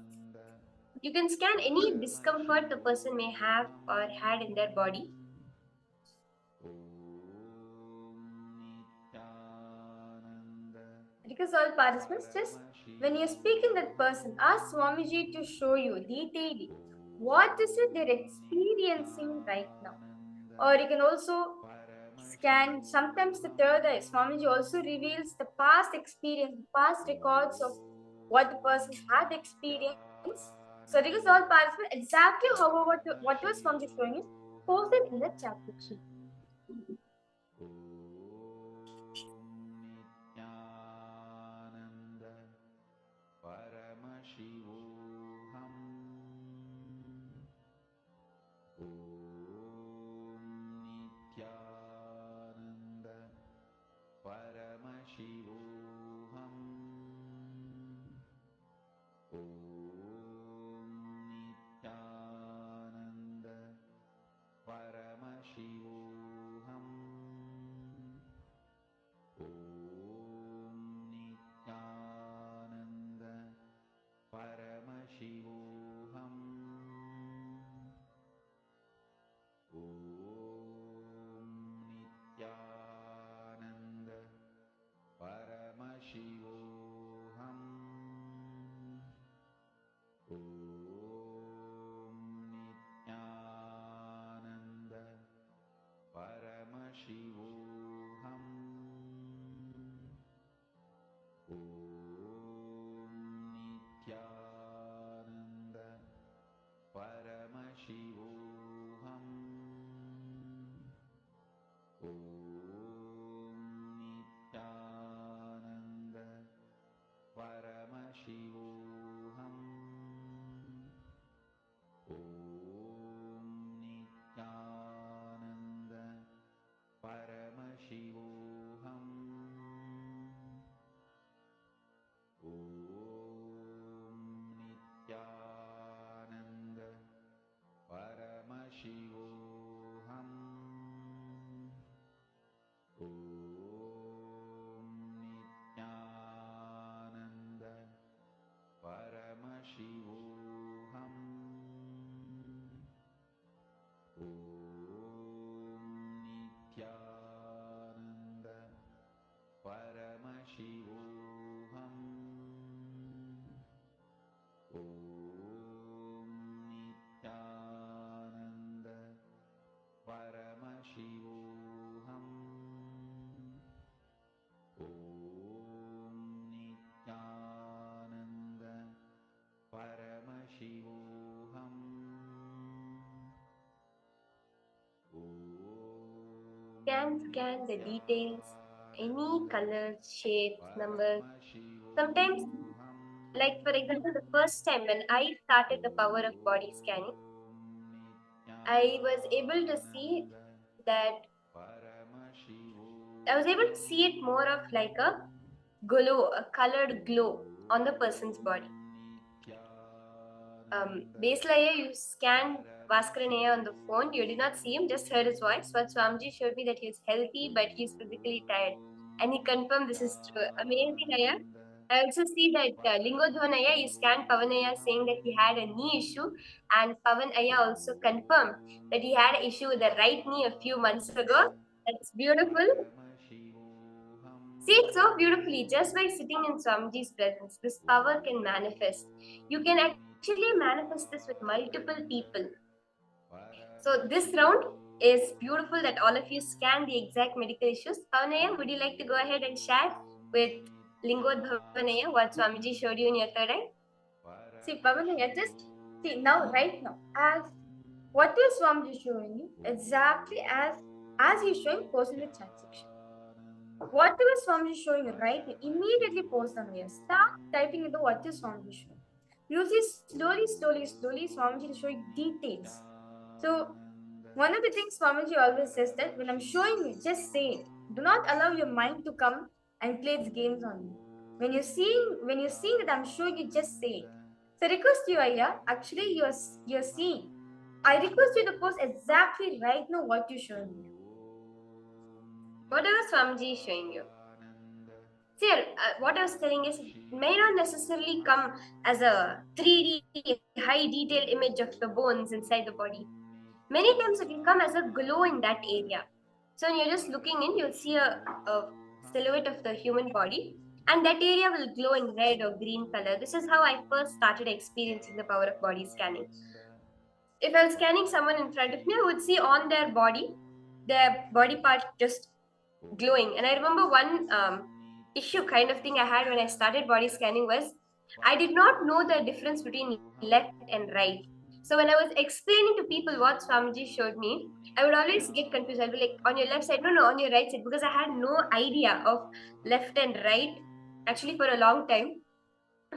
You can scan any discomfort the person may have or had in their body. Because all participants, just when you're speaking that person, ask Swamiji to show you detailing what is it they're experiencing right now. Or you can also scan sometimes the third eye. Swamiji also reveals the past experience, past records of what the person had experienced. So because all participants, exactly however what was Swamiji showing you, post it in the chat section. Paramashivoham Nityananda Paramashivoham Nityananda Paramashivoham Nityananda Paramashivoham scan the details, any colors, shapes, numbers. Sometimes, like for example, the first time when I started the power of body scanning, I was able to see that I was able to see it more of like a glow, a colored glow on the person's body. Base layer, you scanned Vascaranaya on the phone. You did not see him, just heard his voice. But Swamiji showed me that he is healthy, but he's physically tired. And he confirmed this is true. Amazing, Aya. I also see that Lingodhvanaya, you scanned Pavanaya saying that he had a knee issue. And Pavan Aya also confirmed that he had an issue with the right knee a few months ago. That's beautiful. See it so beautifully. Just by sitting in Swamiji's presence, this power can manifest. You can actually manifest this with multiple people. So this round is beautiful that all of you scan the exact medical issues. Pavanaya, would you like to go ahead and share with Lingodhvanaya what Swamiji showed you in your third eye? See, Pavanaya, just see now, right now, as what is Swamiji showing you? Exactly as he's showing personal transaction. Whatever Swamiji is showing you right now, immediately post on here. Start typing into what is Swamiji showing. You see slowly, Swamiji is showing details. So one of the things Swamiji always says that when I'm showing you, just say it. Do not allow your mind to come and play its games on you. When you're seeing that I'm showing you, just say it. So request you, Aya. Actually, you're seeing. I request you to post exactly right now what you're showing me. Whatever Swamiji is showing you. See, what I was telling is, it may not necessarily come as a 3D high detailed image of the bones inside the body. Many times it will come as a glow in that area. So when you're just looking in, you'll see a silhouette of the human body, and that area will glow in red or green color. This is how I first started experiencing the power of body scanning. If I was scanning someone in front of me, I would see on their body part just glowing. And I remember one issue kind of thing I had when I started body scanning was I did not know the difference between left and right. So when I was explaining to people what Swamiji showed me, I would always get confused. I'd be like, on your left side, no, on your right side, because I had no idea of left and right actually for a long time.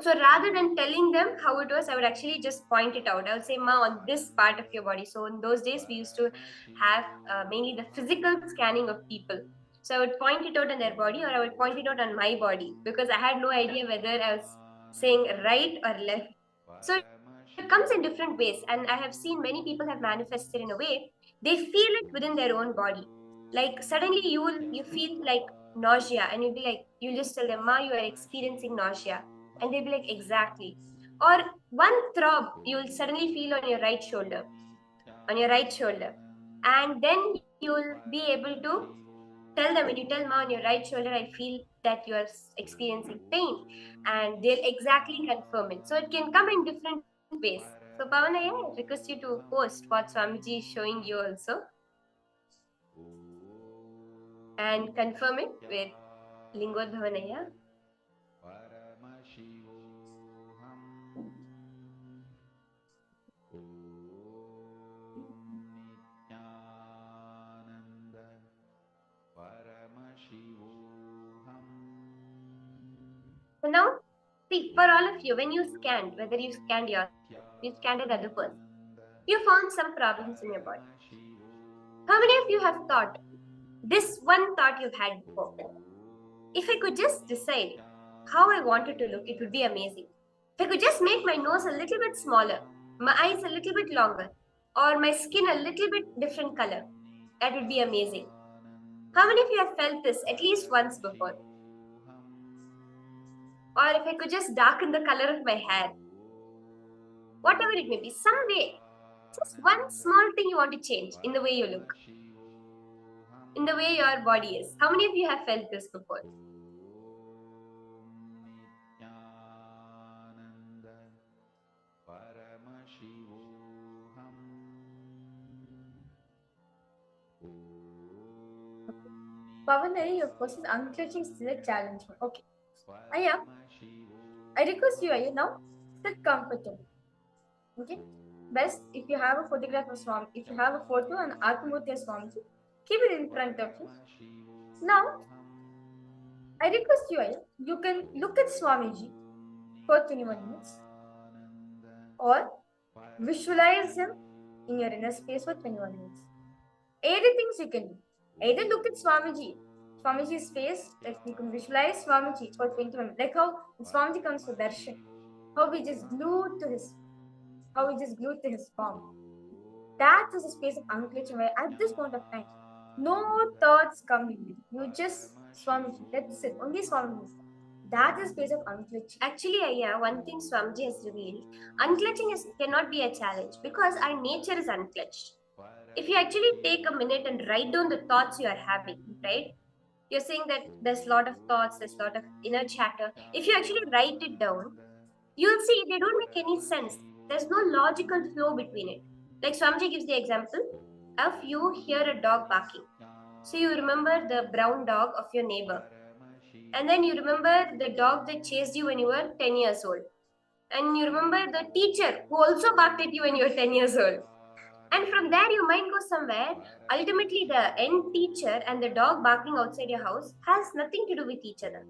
So rather than telling them how it was, I would actually just point it out. I would say, Ma, on this part of your body. So in those days, we used to have mainly the physical scanning of people. So I would point it out on their body, or I would point it out on my body, because I had no idea whether I was saying right or left. So it comes in different ways, and I have seen many people have manifested in a way they feel it within their own body. Like suddenly you feel like nausea, and you'll be like, you just tell them, Ma, you are experiencing nausea, and they'll be like, exactly. Or one throb you'll suddenly feel on your right shoulder, and then you'll be able to tell them, when you tell, Ma, on your right shoulder, I feel that you are experiencing pain, and they'll exactly confirm it. So it can come in different ways. So Pavanaya, I request you to post what Swamiji is showing you also, and confirm it with Lingodhavanaya. So now, see, for all of you, when you scanned, whether you scanned yourself, you scanned another person, you found some problems in your body. How many of you have thought, this one thought you've had before, if I could just decide how I wanted to look, it would be amazing. If I could just make my nose a little bit smaller, my eyes a little bit longer, or my skin a little bit different color, that would be amazing. How many of you have felt this at least once before? Or if I could just darken the color of my hair, whatever it may be, some way, just one small thing you want to change in the way you look, in the way your body is. How many of you have felt this before? Pavanaya, your person unclenching still a challenge. Okay. Aya, I request you, Aya, now sit comfortable. Okay. Best if you have a photograph of Swami, if you have a photo and Atmamurti of Swamiji, Keep it in front of you. Now, I request you can look at Swamiji for 21 minutes or visualize him in your inner space for 21 minutes. Either things you can do. Either look at Swamiji's face, like you can visualize Swamiji for 21 minutes. Like how Swamiji comes for darshan, how we just glued to his form. That is a space of unclenching where at this point of time, no thoughts come in you. You just Swamiji, that's it, only Swamiji. That is space of unclenching. Actually, one thing Swamiji has revealed, unclenching cannot be a challenge because our nature is unclenched. If you actually take a minute and write down the thoughts you are having, right? You're saying that there's a lot of thoughts, there's a lot of inner chatter. If you actually write it down, you'll see they don't make any sense. There's no logical flow between it. Like Swamiji gives the example of you hear a dog barking. So you remember the brown dog of your neighbor. And then you remember the dog that chased you when you were 10 years old. And you remember the teacher who also barked at you when you were 10 years old. And from there, your mind goes somewhere. Ultimately, the end teacher and the dog barking outside your house has nothing to do with each other.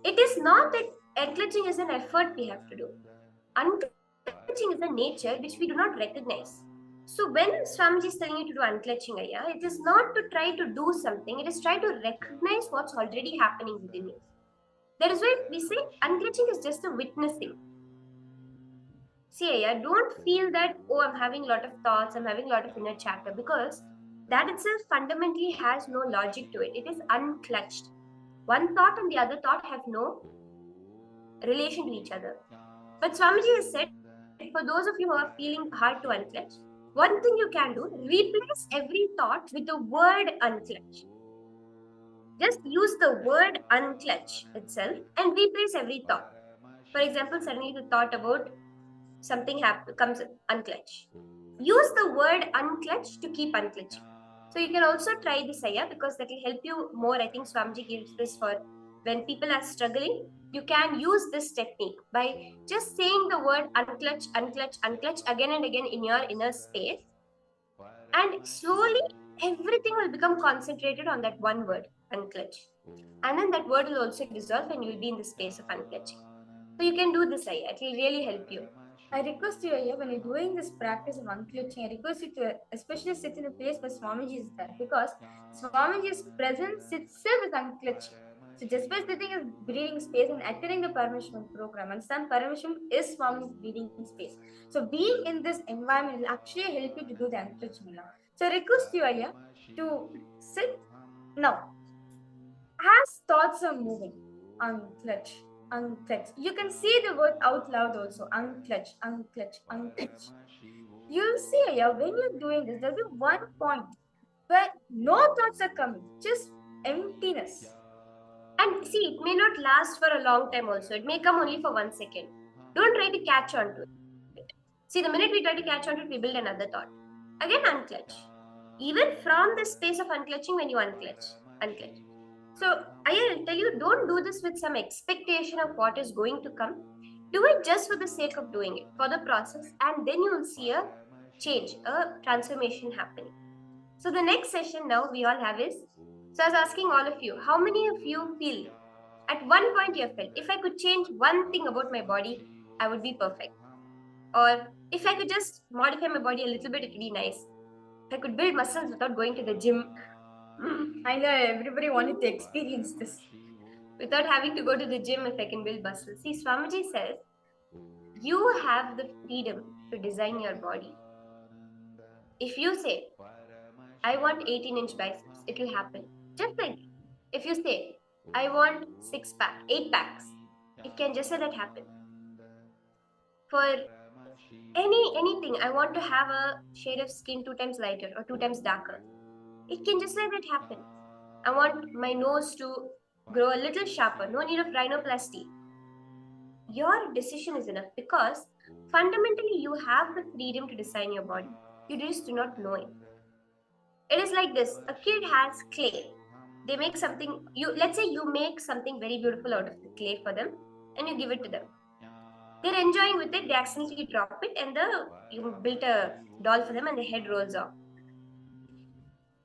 It is not that unclenching is an effort we have to do. Unclenching is a nature which we do not recognize. So when Swamiji is telling you to do unclenching, it is not to try to do something. It is try to recognize what's already happening within you. That is why we say unclenching is just a witnessing. See, don't feel that, oh, I'm having a lot of thoughts, I'm having a lot of inner chatter, because that itself fundamentally has no logic to it. It is unclutched. One thought and the other thought have no relation to each other. But Swamiji has said, for those of you who are feeling hard to unclench, one thing you can do, replace every thought with the word unclench. Just use the word unclench itself and replace every thought. For example, suddenly the thought about something comes unclench. Use the word unclench to keep unclenching. So you can also try this, because that will help you more. I think Swamiji gives this for when people are struggling. You can use this technique by just saying the word unclench, unclench, unclench again and again in your inner space. And slowly, everything will become concentrated on that one word, unclench. And then that word will also dissolve and you'll be in the space of unclenching. So you can do this, it will really help you. I request you, when you're doing this practice of unclenching, I request you to especially sit in a place where Swamiji is there, because Swamiji's presence itself is unclenching. So just by sitting in breathing space and attending the Paramashivoham program, understand Paramashivoham is Swamiji's breathing space. So being in this environment will actually help you to do the unclenching now. So I request you, to sit now. As thoughts are moving, unclench, unclench. You can see the word out loud also. Unclench, unclench, unclench. You'll see, when you're doing this, there'll be one point where no thoughts are coming, just emptiness. And see, it may not last for a long time also. It may come only for 1 second. Don't try to catch on to it. See, the minute we try to catch on to it, we build another thought. Again, unclench. Even from the space of unclenching, when you unclench. So, I'll tell you, don't do this with some expectation of what is going to come. Do it just for the sake of doing it, for the process, and then you will see a change, a transformation happening. So the next session now we all have is, so I was asking all of you, how many of you feel at one point you have felt, if I could change one thing about my body, I would be perfect. Or if I could just modify my body a little bit, it would be nice. If I could build muscles without going to the gym. I know everybody wanted to experience this. Without having to go to the gym, if I can build muscles. See, Swamiji says, you have the freedom to design your body. If you say, I want 18-inch biceps, it will happen. Just like if you say, I want 6-pack, 8 packs, it can just say that happen. For anything, I want to have a shade of skin 2 times lighter or 2 times darker, it can just say that happen. I want my nose to grow a little sharper, no need of rhinoplasty. Your decision is enough, because fundamentally you have the freedom to design your body. You just do not know it. It is like this. A kid has clay. They make something, let's say you make something very beautiful out of the clay for them and you give it to them. They're enjoying with it, they accidentally drop it and you built a doll for them and the head rolls off.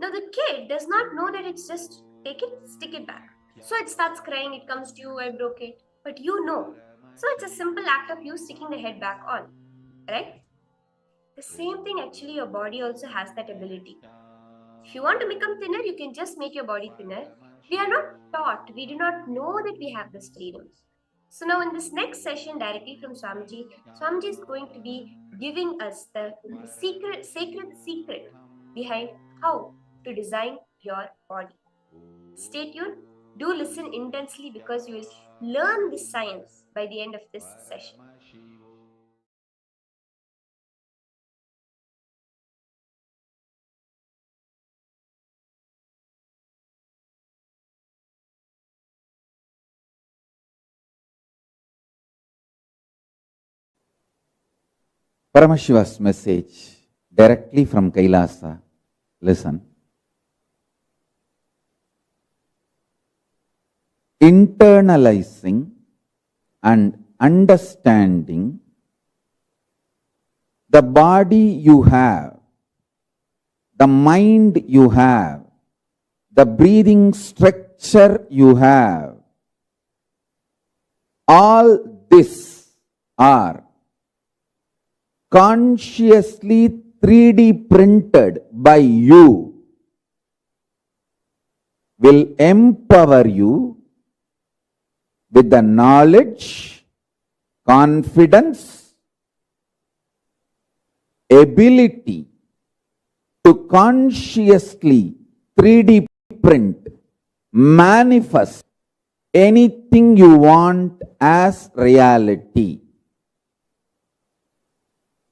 Now the kid does not know that it's just take it, stick it back. So it starts crying, it comes to you, I broke it. But you know. So it's a simple act of you sticking the head back on, right? The same thing actually your body also has that ability. If you want to become thinner, you can just make your body thinner. We are not taught, we do not know that we have this freedom. So now in this next session directly from Swamiji, Swamiji is going to be giving us the sacred secret behind how to design your body. Stay tuned. Do listen intensely because you will learn this science by the end of this session. Paramashiva's message directly from Kailasa. Listen. Internalizing and understanding the body you have, the mind you have, the breathing structure you have, all this are consciously 3D printed by you, will empower you with the knowledge, confidence, ability to consciously 3D print, manifest anything you want as reality.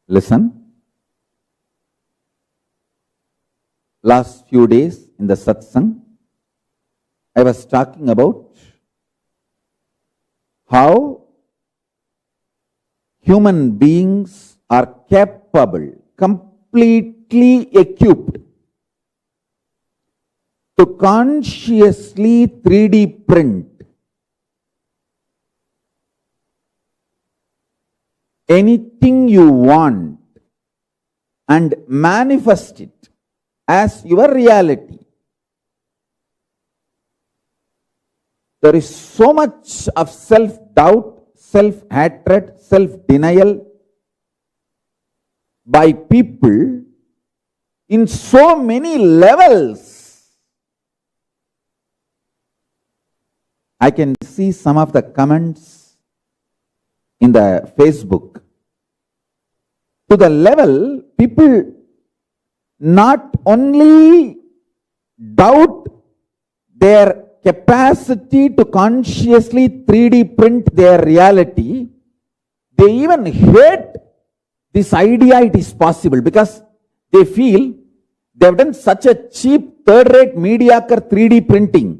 Listen. Last few days in the satsang, I was talking about how human beings are capable, completely equipped to consciously 3D print anything you want and manifest it as your reality. There is so much of self-doubt, self-hatred, self-denial by people in so many levels. I can see some of the comments in the Facebook. To the level people not only doubt their capacity to consciously 3D print their reality, they even hate this idea it is possible because they feel they have done such a cheap, third-rate, mediocre 3D printing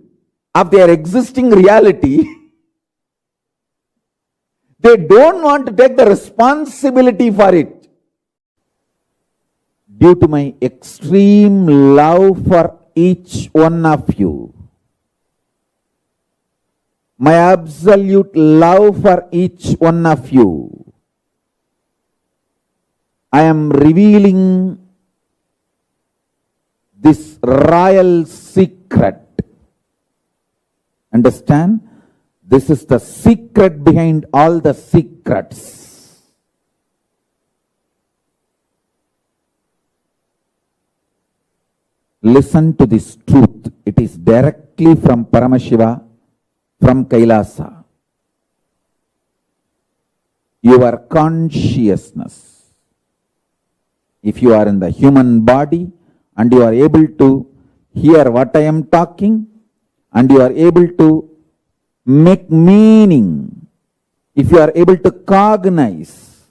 of their existing reality. They don't want to take the responsibility for it. Due to my extreme love for each one of you, my absolute love for each one of you, I am revealing this royal secret. Understand? This is the secret behind all the secrets. Listen to this truth. It is directly from Paramashiva, from Kailasa. Your consciousness, if you are in the human body and you are able to hear what I am talking and you are able to make meaning, if you are able to cognize,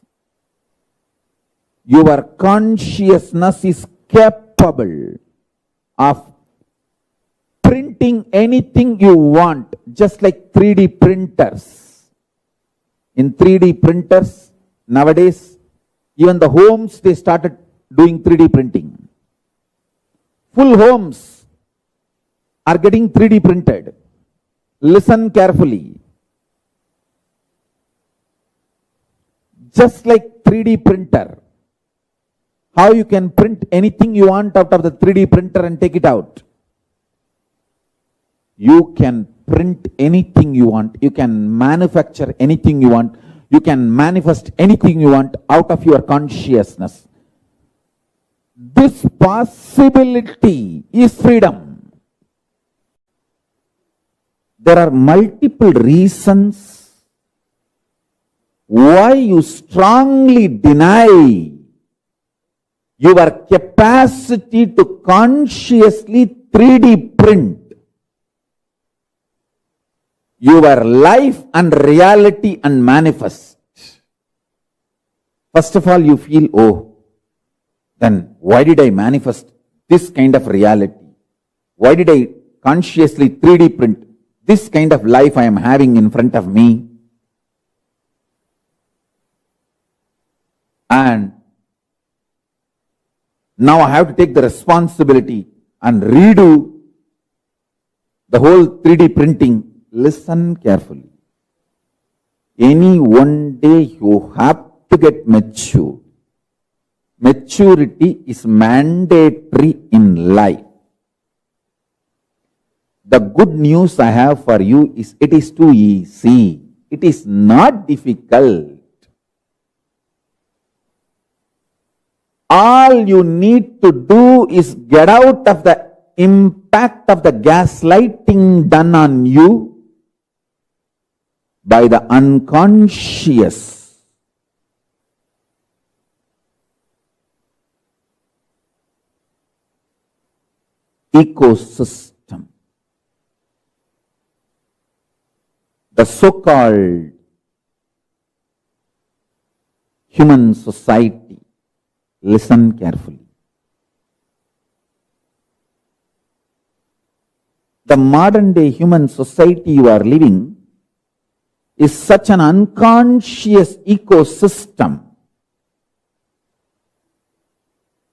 your consciousness is capable of printing anything you want, just like 3D printers. In 3D printers, nowadays, even the homes, they started doing 3D printing. Full homes are getting 3D printed. Listen carefully. Just like 3D printer, how you can print anything you want out of the 3D printer and take it out. You can print anything you want. You can manufacture anything you want. You can manifest anything you want out of your consciousness. This possibility is freedom. There are multiple reasons why you strongly deny your capacity to consciously 3D print your life and reality and manifest. First of all, you feel, oh, then why did I manifest this kind of reality? Why did I consciously 3D print this kind of life I am having in front of me? And now I have to take the responsibility and redo the whole 3D printing. Listen carefully. Any one day you have to get mature. Maturity is mandatory in life. The good news I have for you is it is too easy. It is not difficult. All you need to do is get out of the impact of the gaslighting done on you by the unconscious. Ecosystem. The so-called human society. Listen carefully. The modern day human society you are living is such an unconscious ecosystem.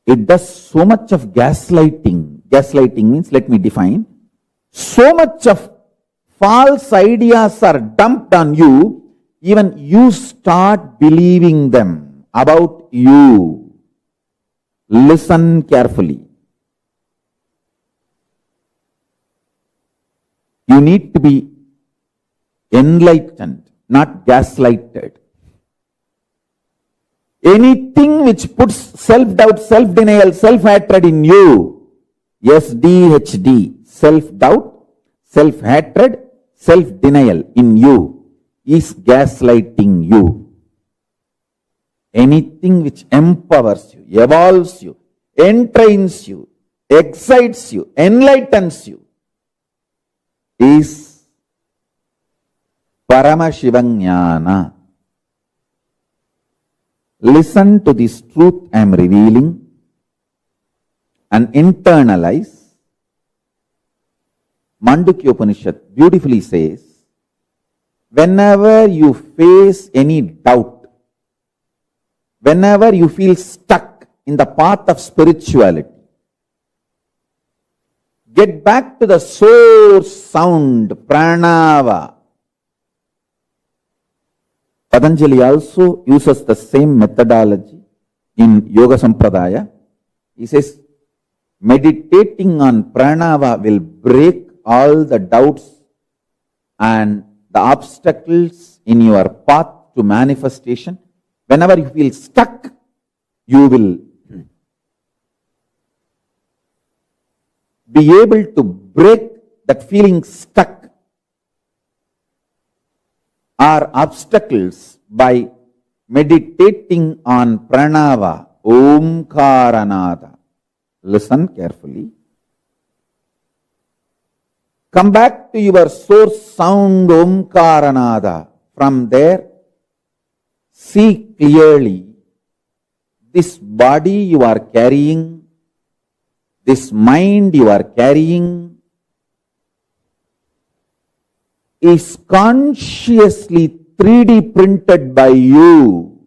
It does so much of gaslighting. Gaslighting means, let me define, so much of false ideas are dumped on you, even you start believing them about you. Listen carefully. You need to be enlightened, not gaslighted. Anything which puts self-doubt, self-denial, self-hatred in you, SDHD, self-doubt, self-hatred, self-denial in you, is gaslighting you. Anything which empowers you, evolves you, entrains you, excites you, enlightens you, is Paramashivoham. Listen to this truth I am revealing and internalize. Mandukya Upanishad beautifully says, whenever you face any doubt, whenever you feel stuck in the path of spirituality, get back to the source sound, pranava. Patanjali also uses the same methodology in Yoga Sampradaya. He says, meditating on pranava will break all the doubts and the obstacles in your path to manifestation. Whenever you feel stuck, you will be able to break that feeling stuck or obstacles by meditating on pranava, omkaranada. Listen carefully. Come back to your source sound, omkaranada. From there, see clearly this body you are carrying, this mind you are carrying, is consciously 3D printed by you.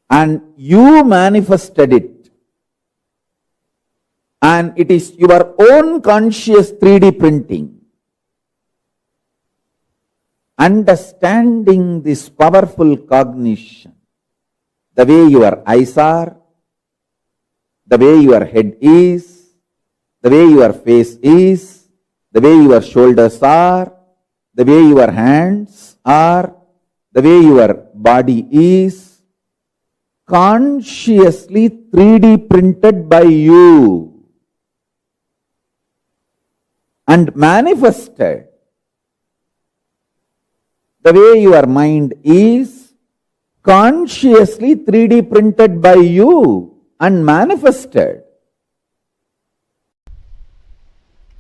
And you manifested it. And it is your own conscious 3D printing. Understanding this powerful cognition, the way your eyes are, the way your head is, the way your face is, the way your shoulders are, the way your hands are, the way your body is, consciously 3D printed by you and manifested. The way your mind is, consciously 3D printed by you and manifested.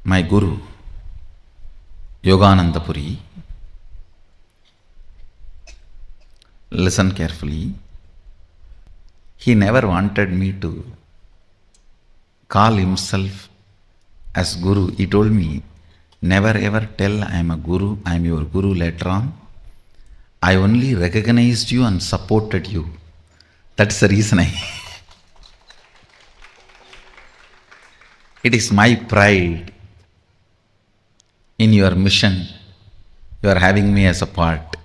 My Guru, Yogananda Puri, listen carefully. He never wanted me to call himself as Guru. He told me, never ever tell I am a Guru, I am your Guru later on. I only recognized you and supported you. That's the reason It is my pride in your mission. You are having me as a part.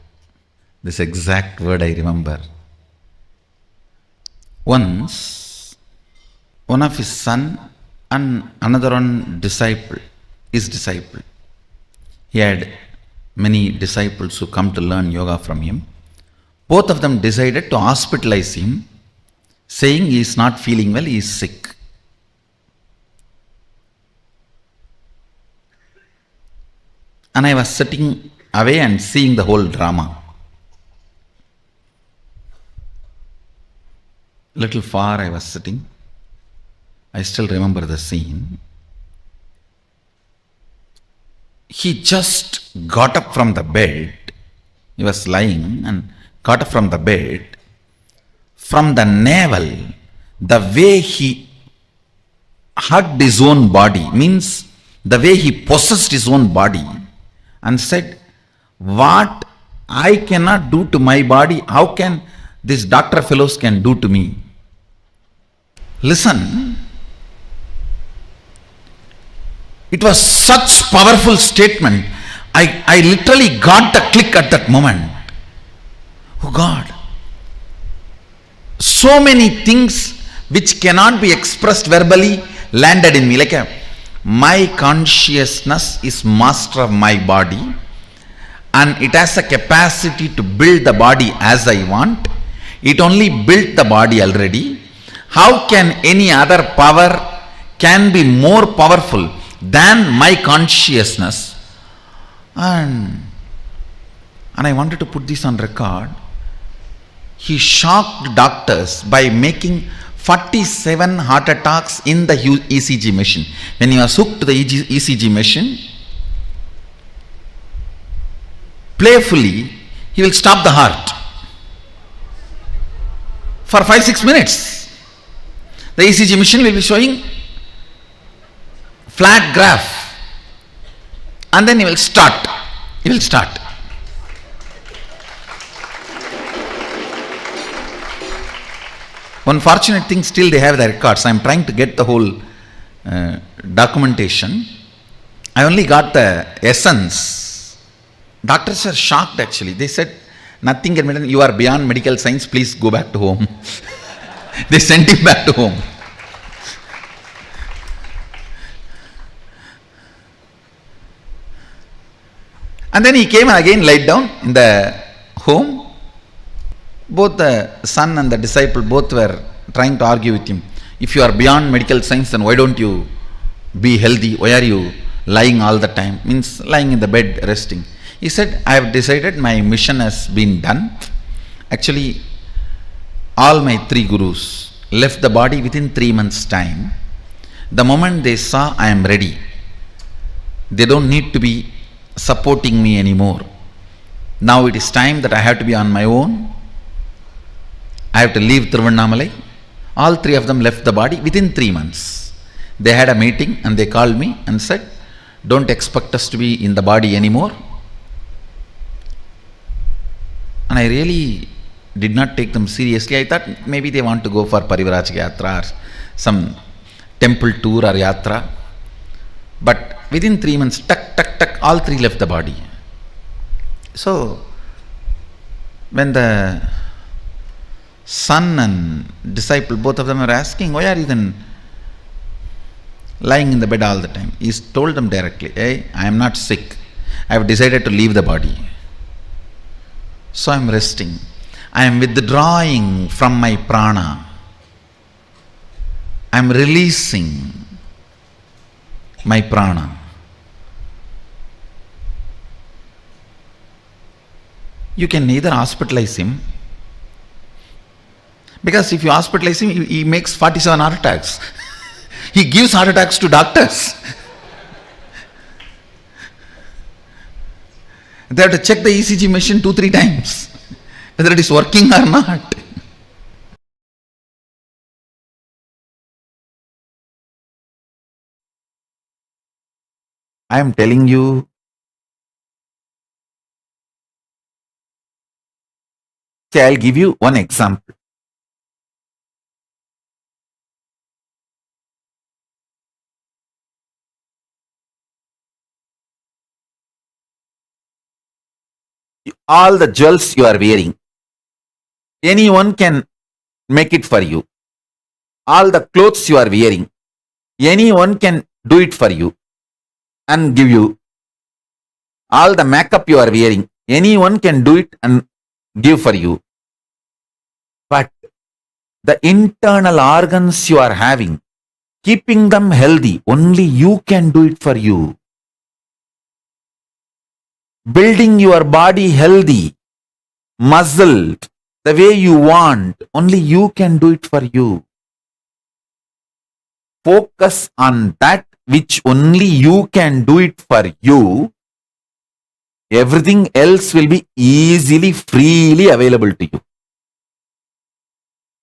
This exact word I remember. Once, one of his son and another one his disciple. He had many disciples who come to learn yoga from him. Both of them decided to hospitalize him, saying he is not feeling well, he is sick. And I was sitting away and seeing the whole drama. Little far I was sitting. I still remember the scene. He just got up from the bed. He was lying and got up from the bed. From the navel, the way he hugged his own body, means the way he possessed his own body and said, what I cannot do to my body, how can these doctor fellows can do to me? Listen, it was such powerful statement. I literally got the click at that moment. Oh God, so many things which cannot be expressed verbally landed in me. Like my consciousness is master of my body and it has a capacity to build the body as I want. It only built the body already. How can any other power can be more powerful than my consciousness? And I wanted to put this on record. He shocked doctors by making 47 heart attacks in the ECG machine. When he was hooked to the ECG machine, playfully, he will stop the heart for 5-6 minutes. The ECG machine will be showing flat graph and then he will start. One fortunate thing, still they have the records. I am trying to get the whole documentation. I only got the essence. Doctors are shocked actually. They said, nothing can be done. You are beyond medical science. Please go back to home. They sent him back to home. And then he came and again lied down in the home. Both the son and the disciple both were trying to argue with him. If you are beyond medical science, then why don't you be healthy? Why are you lying all the time? Means lying in the bed resting. He said, I have decided my mission has been done. Actually, all my 3 gurus left the body within 3 months' time. The moment they saw I am ready, they don't need to be supporting me anymore. Now it is time that I have to be on my own. I have to leave Tiruvannamalai. All 3 of them left the body within 3 months. They had a meeting and they called me and said, don't expect us to be in the body anymore. And I really did not take them seriously. I thought maybe they want to go for Parivrajika Yatra or some temple tour or Yatra. But within 3 months, all 3 left the body. So, when the son and disciple, both of them are asking, why are you then lying in the bed all the time? He told them directly, hey, I am not sick. I have decided to leave the body. So I am resting. I am withdrawing from my prana. I am releasing my prana. You can neither hospitalize him, because if you hospitalize him, he makes 47 heart attacks. He gives heart attacks to doctors. They have to check the ECG machine 2-3 times, whether it is working or not. I am telling you, say, I'll give you one example. All the jewels you are wearing, anyone can make it for you. All the clothes you are wearing, anyone can do it for you and give you. All the makeup you are wearing, anyone can do it and give for you. But the internal organs you are having, keeping them healthy, only you can do it for you. Building your body healthy, muscled, the way you want, only you can do it for you. Focus on that which only you can do it for you. Everything else will be easily, freely available to you.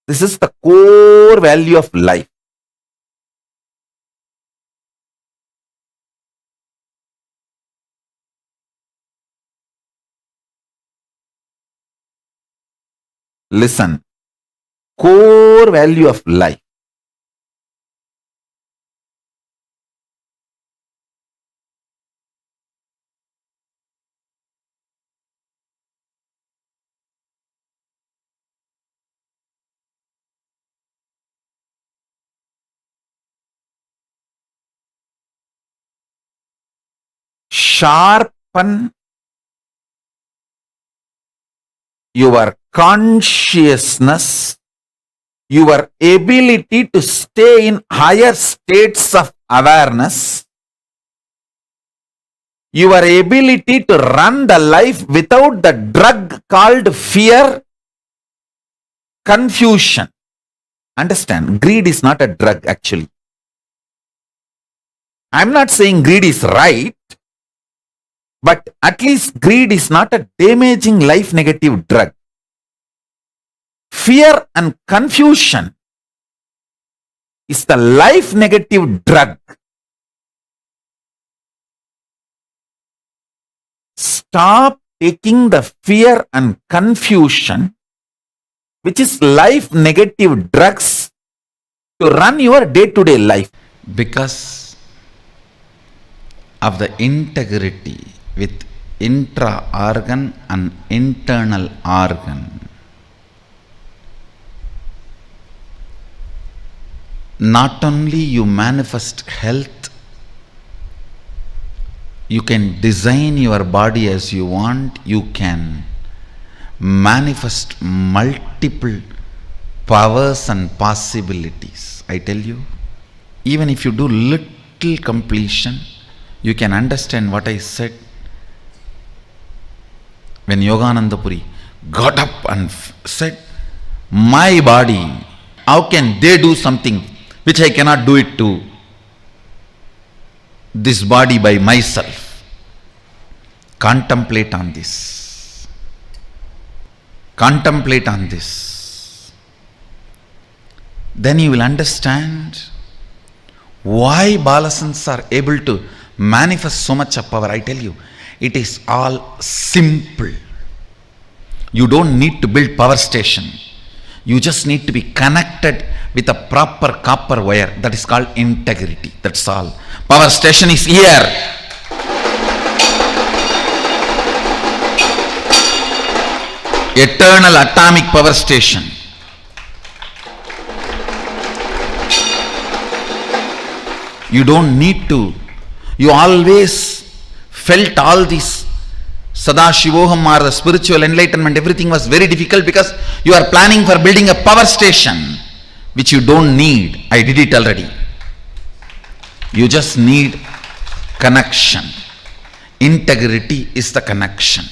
This is the core value of life. Listen, core value of life. Sharpen your consciousness, your ability to stay in higher states of awareness, your ability to run the life without the drug called fear, confusion. Understand, greed is not a drug actually. I'm not saying greed is right, but at least greed is not a damaging life negative drug. Fear and confusion is the life negative drug. Stop taking the fear and confusion, which is life negative drugs, to run your day-to-day life. Because of the integrity with intra-organ and internal organ, not only you manifest health, you can design your body as you want, you can manifest multiple powers and possibilities. I tell you, even if you do little completion, you can understand what I said when Yogananda Puri got up and said, my body, how can they do something which I cannot do it to this body by myself? Contemplate on this. Contemplate on this. Then you will understand why Balasans are able to manifest so much of power. I tell you, it is all simple. You don't need to build power station. You just need to be connected with a proper copper wire. That is called integrity. That's all. Power station is here. Eternal atomic power station. You don't need to. You always felt all this Sadashivoham or the spiritual enlightenment, everything was very difficult because you are planning for building a power station which you don't need. I did it already. You just need connection. Integrity is the connection.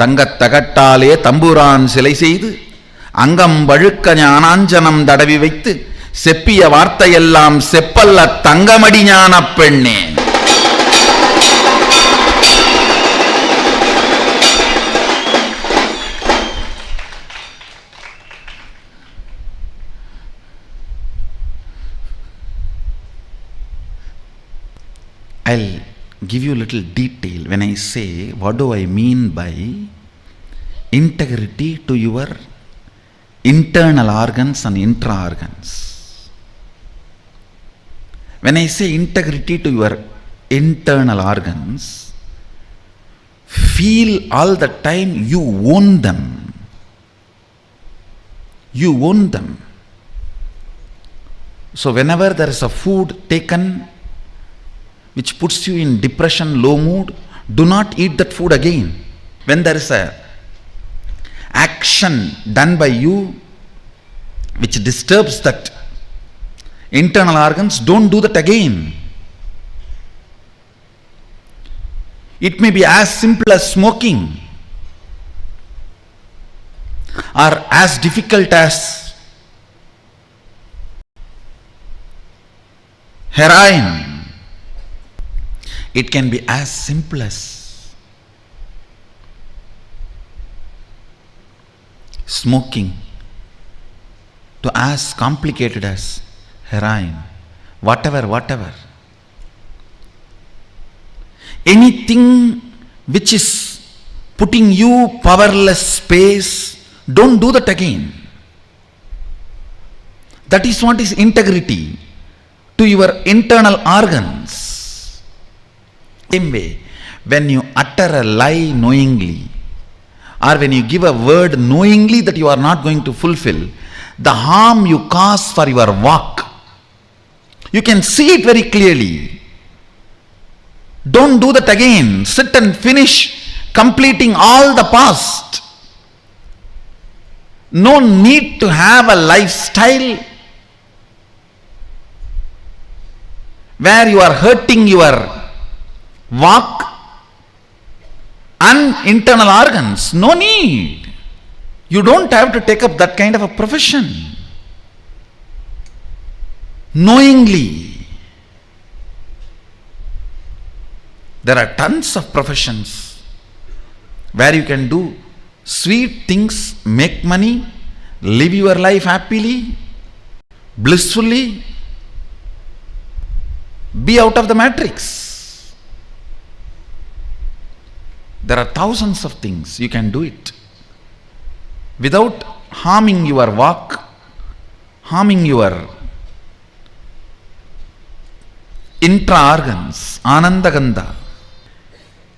தங்கத் தகட்டாலே தம்புரான் சிலை செய்து அங்கம் வழுக்க ஞானாஞ்சனம் தடவி வைத்து செப்பிய வார்த்தையெல்லாம் செப்பல்ல தங்கமடி ஞான பெண்ணே. I'll give you a little detail when I say what do I mean by integrity to your internal organs and intra organs. When I say integrity to your internal organs, feel all the time you own them. You own them. So whenever there is a food taken which puts you in depression, low mood, do not eat that food again. When there is a action done by you which disturbs that internal organs, don't do that again. It may be as simple as smoking or as difficult as heroin. It can be as simple as smoking to as complicated as heroin. Whatever. Anything which is putting you powerless space, don't do that again. That is what is integrity to your internal organs. Same way, when you utter a lie knowingly, or when you give a word knowingly that you are not going to fulfill, the harm you cause for your walk, you can see it very clearly. Don't do that again. Sit and finish completing all the past. No need to have a lifestyle where you are hurting your walk and internal organs. No need. You don't have to take up that kind of a profession. Knowingly. There are tons of professions where you can do sweet things, make money, live your life happily, blissfully, be out of the matrix. There are thousands of things you can do it without harming your walk, harming your intra organs, anandagandha.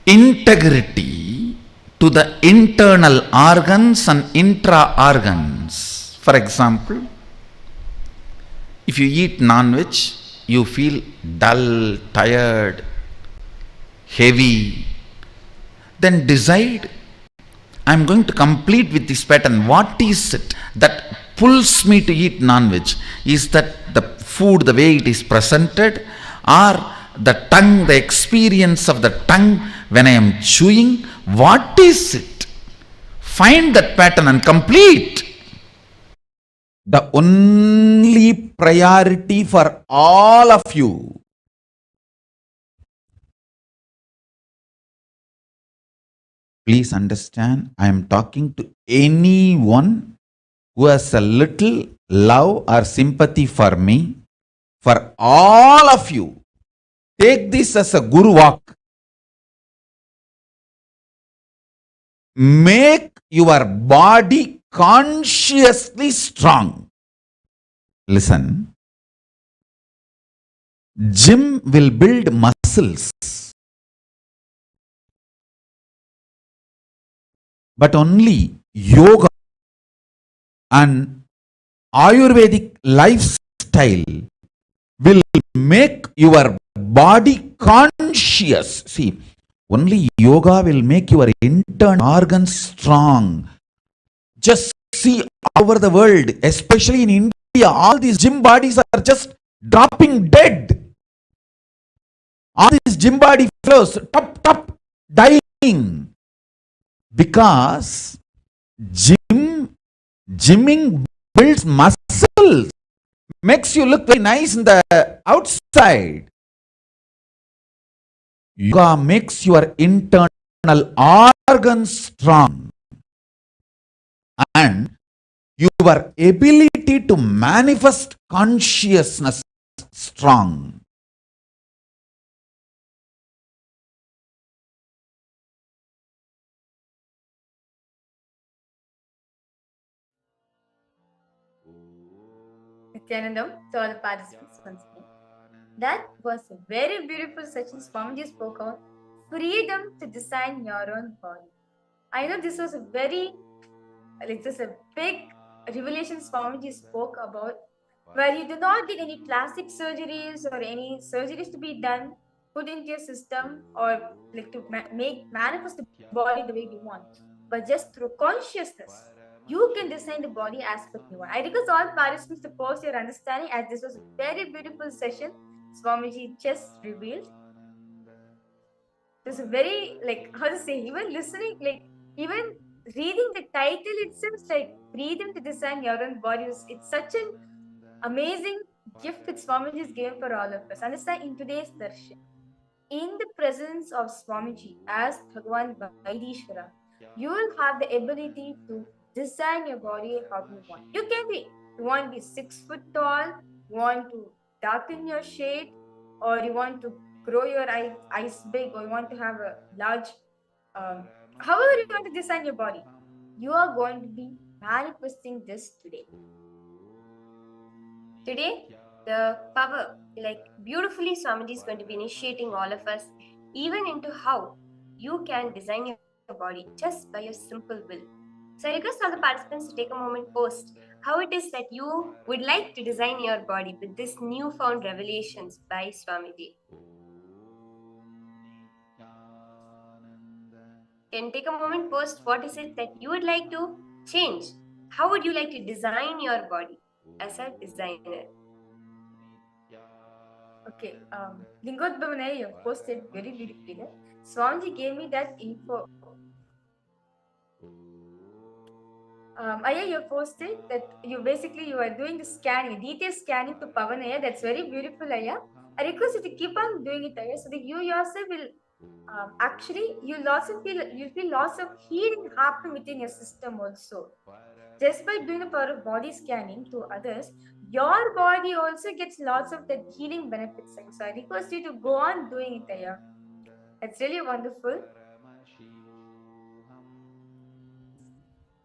Integrity to the internal organs and intra organs. For example, if you eat non-veg, you feel dull, tired, heavy. Then decide, I am going to complete with this pattern. What is it that pulls me to eat non-veg? Is that the food, the way it is presented, or the tongue, the experience of the tongue when I am chewing? What is it? Find that pattern and complete. The only priority for all of you please understand, I am talking to anyone who has a little love or sympathy for me. For all of you, take this as a guru walk. Make your body consciously strong. Listen, gym will build muscles, but only yoga and Ayurvedic lifestyle will make your body conscious. See, only yoga will make your internal organs strong. Just see over the world, especially in India, all these gym bodies are just dropping dead. All these gym body fellows, top, dying. Because gymming builds muscles, makes you look very nice in the outside. Yoga makes your internal organs strong and your ability to manifest consciousness strong. Nityanandam to all the participants once again. That was a very beautiful session. Swamiji spoke on freedom to design your own body. I know this was a very, this is a big revelation Swamiji spoke about, where you do not need any plastic surgeries or any surgeries to be done, put into your system, or like to manifest the body the way you want, but just through consciousness. You can design the body as per you want. I request all participants to post your understanding, as this was a very beautiful session Swamiji just revealed. It was a very, like, how to say, even listening, like, even reading the title itself, like, freedom to design your own body, it's such an amazing gift that Swamiji is given for all of us. Understand, in today's darshan, in the presence of Swamiji as Bhagavan Vaidishvara, you will have the ability to design your body how you want. You want to be 6 foot tall, you want to darken your shade, or you want to grow your eyes big, or you want to have a large, however you want to design your body, you are going to be manifesting this today. Today, the power, like beautifully, Swamiji is going to be initiating all of us, even into how you can design your body just by your simple will. So I request all the participants to take a moment, post how it is that you would like to design your body with this newfound revelations by Swamiji. Can take a moment, post what is it that you would like to change? How would you like to design your body as a designer? Okay, Lingodbhavane, you have posted very beautifully there. Swamiji gave me that info. Aya, you posted that you are doing the scanning, detailed scanning to Pavanaya. That's very beautiful, Aya. I request you to keep on doing it, Aya, so that you yourself will actually you'll feel lots of healing happen within your system also. Just by doing the power of body scanning to others, your body also gets lots of that healing benefits. So I request you to go on doing it, Aya. It's really wonderful.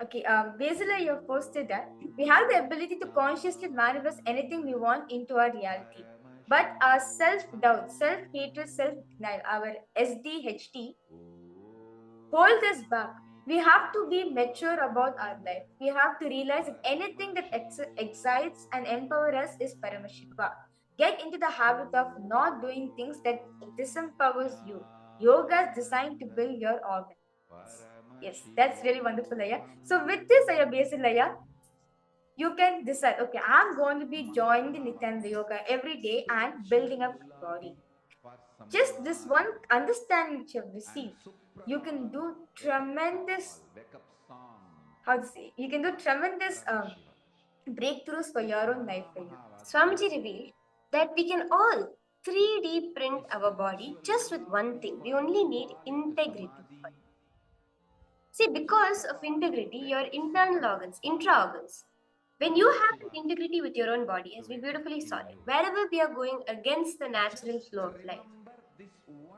Okay, Basila, you have posted that we have the ability to consciously manifest anything we want into our reality. But our self-doubt, self-hatred, self-denial, our SDHT, hold us back. We have to be mature about our life. We have to realize that anything that excites and empowers us is Paramashiva. Get into the habit of not doing things that disempowers you. Yoga is designed to build your organs. Yes, that's really wonderful, Aya. So with this, Aya, Basil, Aya, you can decide, okay, I'm going to be joining the Nityananda Yoga every day and building up my body. Just this one understanding which you have received, you can do tremendous, how to say, you can do tremendous breakthroughs for your own life. Swamiji revealed that we can all 3D print our body just with one thing. We only need integrity. See, because of integrity, your internal organs, intra organs, when you have an integrity with your own body, as we beautifully saw it, wherever we are going against the natural flow of life,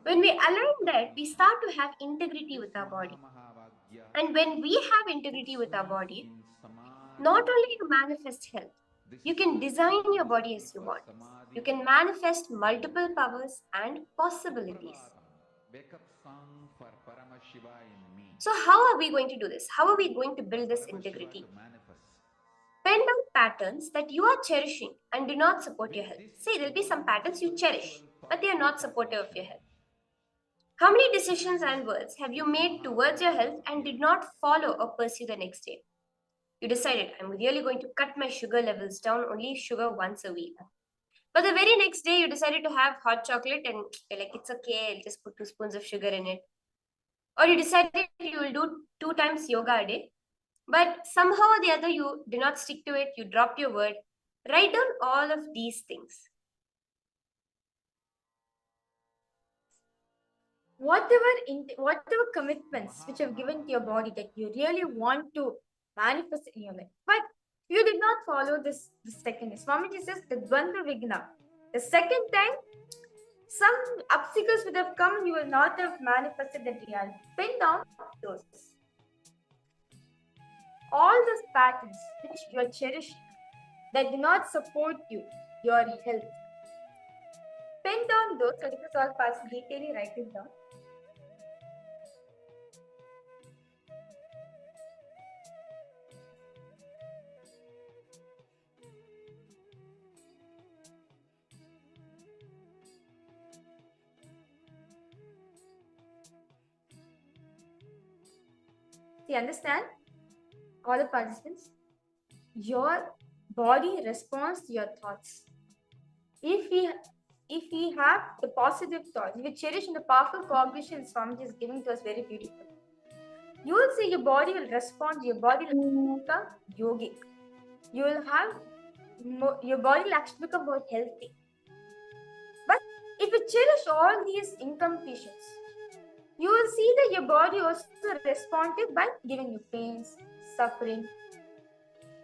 when we align that, we start to have integrity with our body. And when we have integrity with our body, not only you manifest health, you can design your body as you want. You can manifest multiple powers and possibilities. So how are we going to do this? How are we going to build this integrity? Spend out patterns that you are cherishing and do not support your health? Say there'll be some patterns you cherish, but they are not supportive of your health. How many decisions and words have you made towards your health and did not follow or pursue the next day? You decided, I'm really going to cut my sugar levels down, only sugar once a week. But the very next day, you decided to have hot chocolate and you're like, it's okay, I'll just put 2 spoons of sugar in it. Or you decided you will do 2 times yoga a day, but somehow or the other you did not stick to it, you dropped your word. Write down all of these things. Whatever commitments which you've given to your body that you really want to manifest in your life, but you did not follow this the second. Swamiji says the Dvandva Vigna. The second time, some obstacles would have come, you will not have manifested that reality. Pin down those. All those patterns which you are cherishing that do not support you, your health. Pin down those, so this is all past detailing, write it down. See, understand? All the participants, your body responds to your thoughts. If we have the positive thoughts, if we cherish in the powerful cognition Swamiji is giving to us very beautiful, you will see your body will respond, your body will become yogic. You will have, your body will actually become more healthy. But if you cherish all these incompletions, you will see that your body also responded by giving you pains, suffering,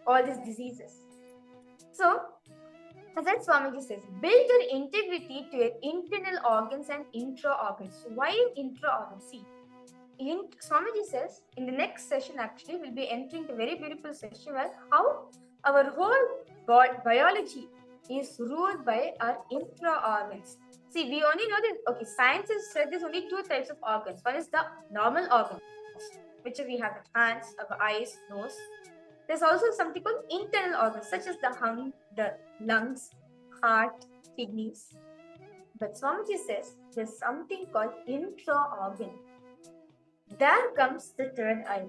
all these diseases. So, as that Swamiji says, build your integrity to your internal organs and intra-organs. So why intra-organs? See, Swamiji says, in the next session actually, we'll be entering the very beautiful session where how our whole biology is ruled by our intra-organs. See, we only know that, okay, science has said there's only 2 types of organs. One is the normal organs, which we have the hands, our eyes, nose. There's also something called internal organs, such as the lungs, heart, kidneys. But Swamiji says there's something called intra-organ. There comes the third eye,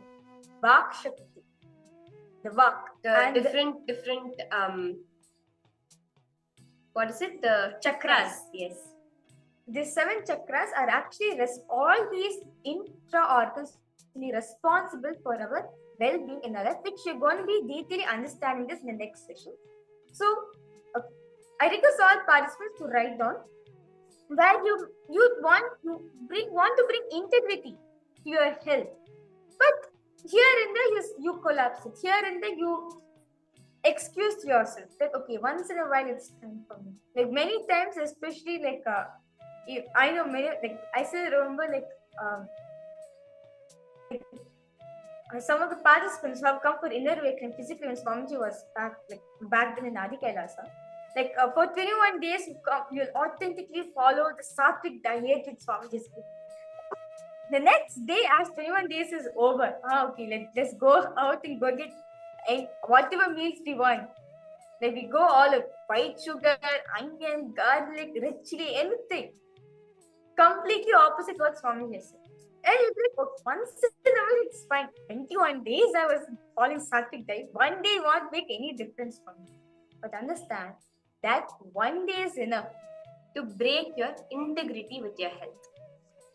Vak Shakti. The Vak. The different what is it? The chakras. Yes. These 7 chakras are actually all these intra-organs responsible for our well-being in our life, which you're going to be detailing understanding this in the next session. So, I request all participants to write down where you want to bring integrity to your health, but here and there you collapse it. Here and there you excuse yourself that okay, once in a while it's time for me. Like many times, especially like I know many, like I still remember some of the participants who have come for inner awakening physically when Swamiji was back then in Adi Kailasa. For 21 days, you'll authentically follow the sattvic diet with Swamiji's group. The next day, as 21 days is over, okay, let's go out and go get whatever meals we want. Like we go all of white sugar, onion, garlic, red chili, anything. Completely opposite what Swamiji said. And you think, okay, once in a while it's fine. 21 days I was following sattvic diet. One day won't make any difference for me. But understand that one day is enough to break your integrity with your health.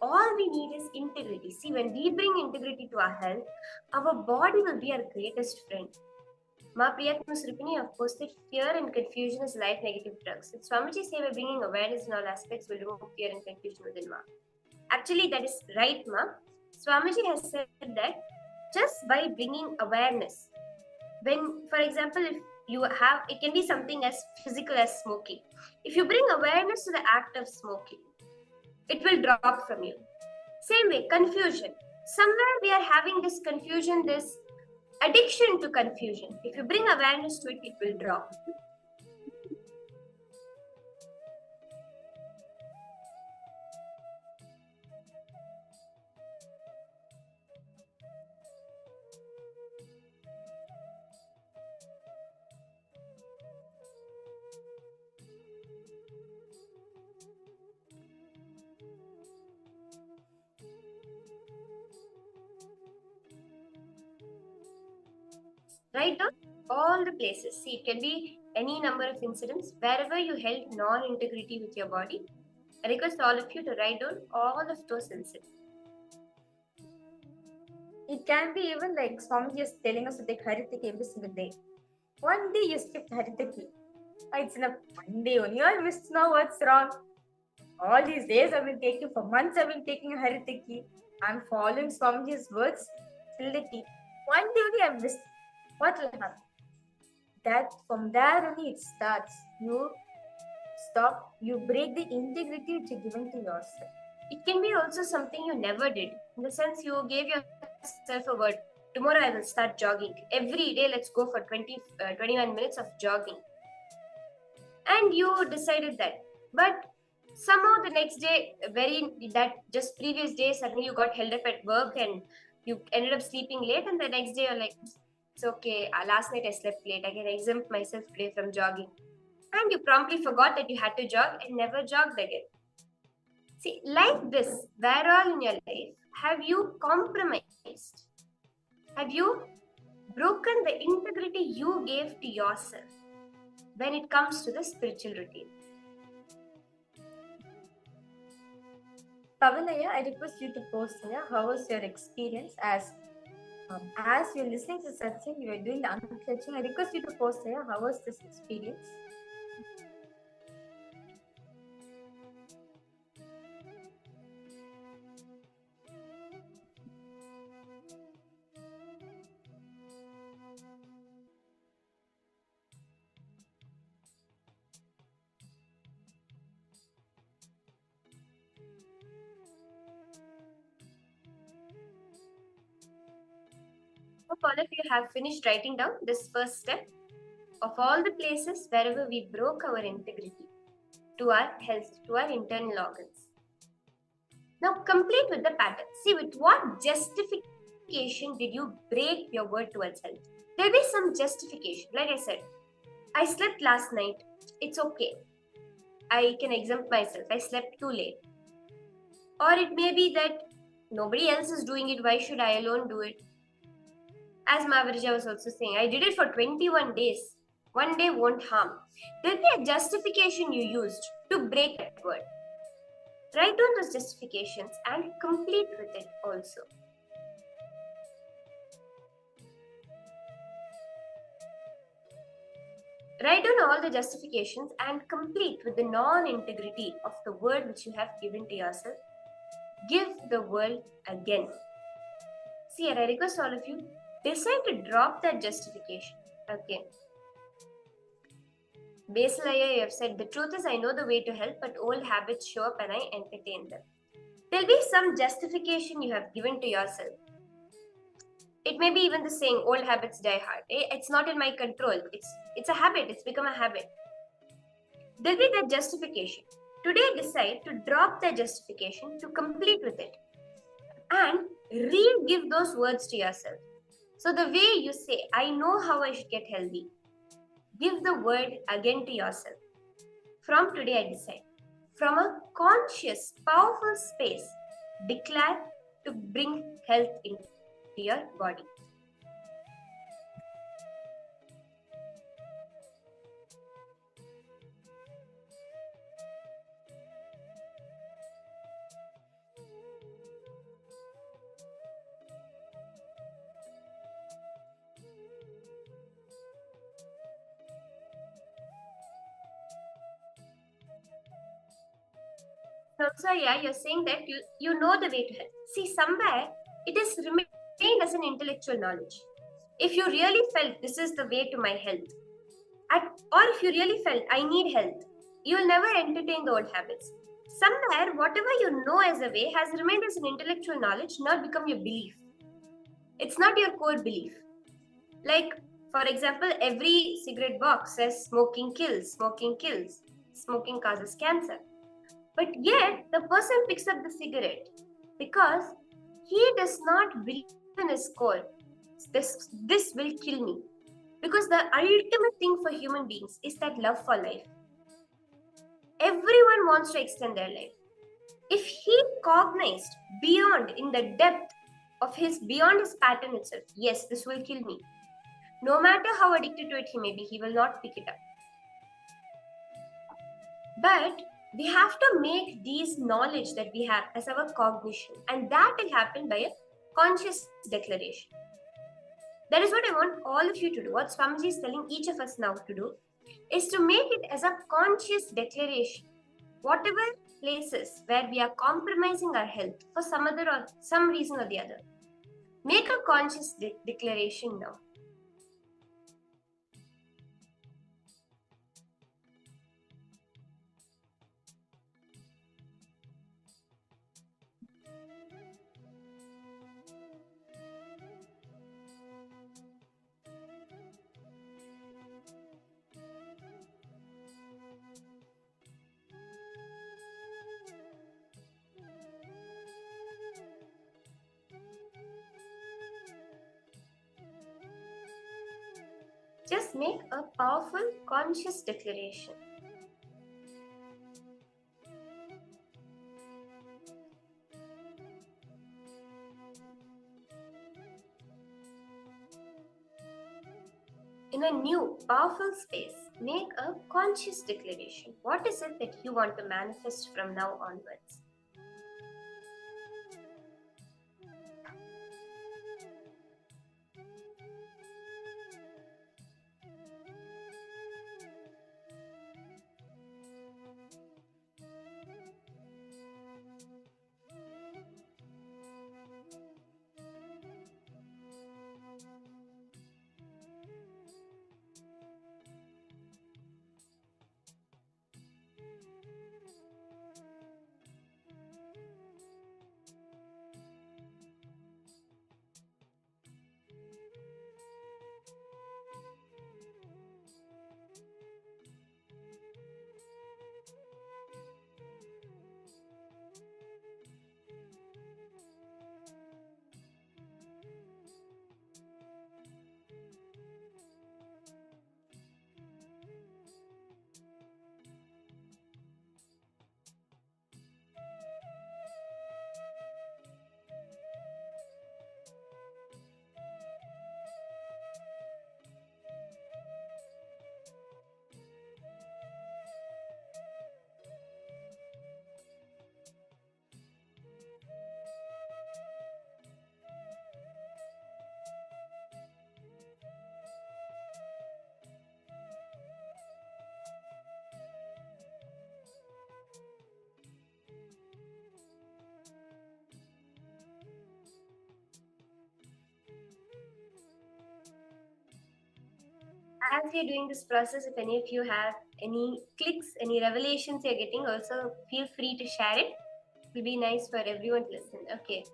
All we need is integrity. See, when we bring integrity to our health, our body will be our greatest friend. Ma Priyatma Sripini have posted fear and confusion as life negative drugs. If Swamiji say by bringing awareness in all aspects will remove fear and confusion within Ma. Actually, that is right, Ma. Swamiji has said that just by bringing awareness, when, for example, if you have, it can be something as physical as smoking. If you bring awareness to the act of smoking, it will drop from you. Same way, confusion. Somewhere we are having this confusion, this addiction to confusion. If you bring awareness to it, it will drop. Write down all the places. See, it can be any number of incidents wherever you held non-integrity with your body. I request all of you to write down all of those incidents. It can be even like Swamiji is telling us to take Haritaki every single day. One day you skipped Haritaki. It's in a one day only. I missed now. What's wrong? All these days I've been taking, for months I've been taking Haritaki. I'm following Swamiji's words till the T. One day only I missed. What will happen? That from there only it starts. You stop. You break the integrity which you're giving to yourself. It can be also something you never did. In the sense you gave yourself a word. Tomorrow I will start jogging. Every day let's go for 21 minutes of jogging. And you decided that. But somehow the next day, just previous day, suddenly you got held up at work and you ended up sleeping late. And the next day you're like, it's okay. Last night I slept late. I can exempt myself today from jogging. And you promptly forgot that you had to jog and never jogged again. See, like this, where all in your life have you compromised? Have you broken the integrity you gave to yourself when it comes to the spiritual routine? Pavanaya, I request you to post here how was your experience as you're listening to satsang, you are doing the unclenching. I request you to post here how was this experience. Hope all of you have finished writing down this first step of all the places wherever we broke our integrity to our health, to our internal organs. Now complete with the pattern. See, with what justification did you break your word towards health? There'll be some justification. Like I said, I slept last night. It's okay. I can exempt myself. I slept too late. Or it may be that nobody else is doing it. Why should I alone do it? As Mavarija was also saying, I did it for 21 days. One day won't harm. There'll be a justification you used to break that word. Write down those justifications and complete with it also. Write down all the justifications and complete with the non-integrity of the word which you have given to yourself. Give the world again. See, I request all of you, decide to drop that justification. Okay. Basilaya, you have said, the truth is I know the way to health, but old habits show up and I entertain them. There'll be some justification you have given to yourself. It may be even the saying, old habits die hard. It's not in my control. It's a habit. It's become a habit. There'll be that justification. Today, decide to drop that justification, to complete with it. And re-give those words to yourself. So the way you say, I know how I should get healthy. Give the word again to yourself. From today, I decide. From a conscious, powerful space, declare to bring health into your body. So yeah, you're saying that you know the way to health. See, somewhere it is remained as an intellectual knowledge. If you really felt this is the way to my health, or if you really felt I need health, you will never entertain the old habits. Somewhere, whatever you know as a way has remained as an intellectual knowledge, not become your belief. It's not your core belief. Like, for example, every cigarette box says smoking kills, smoking causes cancer. But yet, the person picks up the cigarette because he does not believe in his core, this will kill me. Because the ultimate thing for human beings is that love for life. Everyone wants to extend their life. If he cognized beyond, in the depth of beyond his pattern itself, yes, this will kill me. No matter how addicted to it he may be, he will not pick it up. But we have to make these knowledge that we have as our cognition, and that will happen by a conscious declaration. That is what I want all of you to do. What Swamiji is telling each of us now to do is to make it as a conscious declaration. Whatever places where we are compromising our health for some other or some reason or the other, make a conscious declaration now. Just make a powerful conscious declaration. In a new, powerful space, make a conscious declaration. What is it that you want to manifest from now onwards? As we are doing this process, if any of you have any clicks, any revelations you're getting, also feel free to share it. It will be nice for everyone to listen. Okay.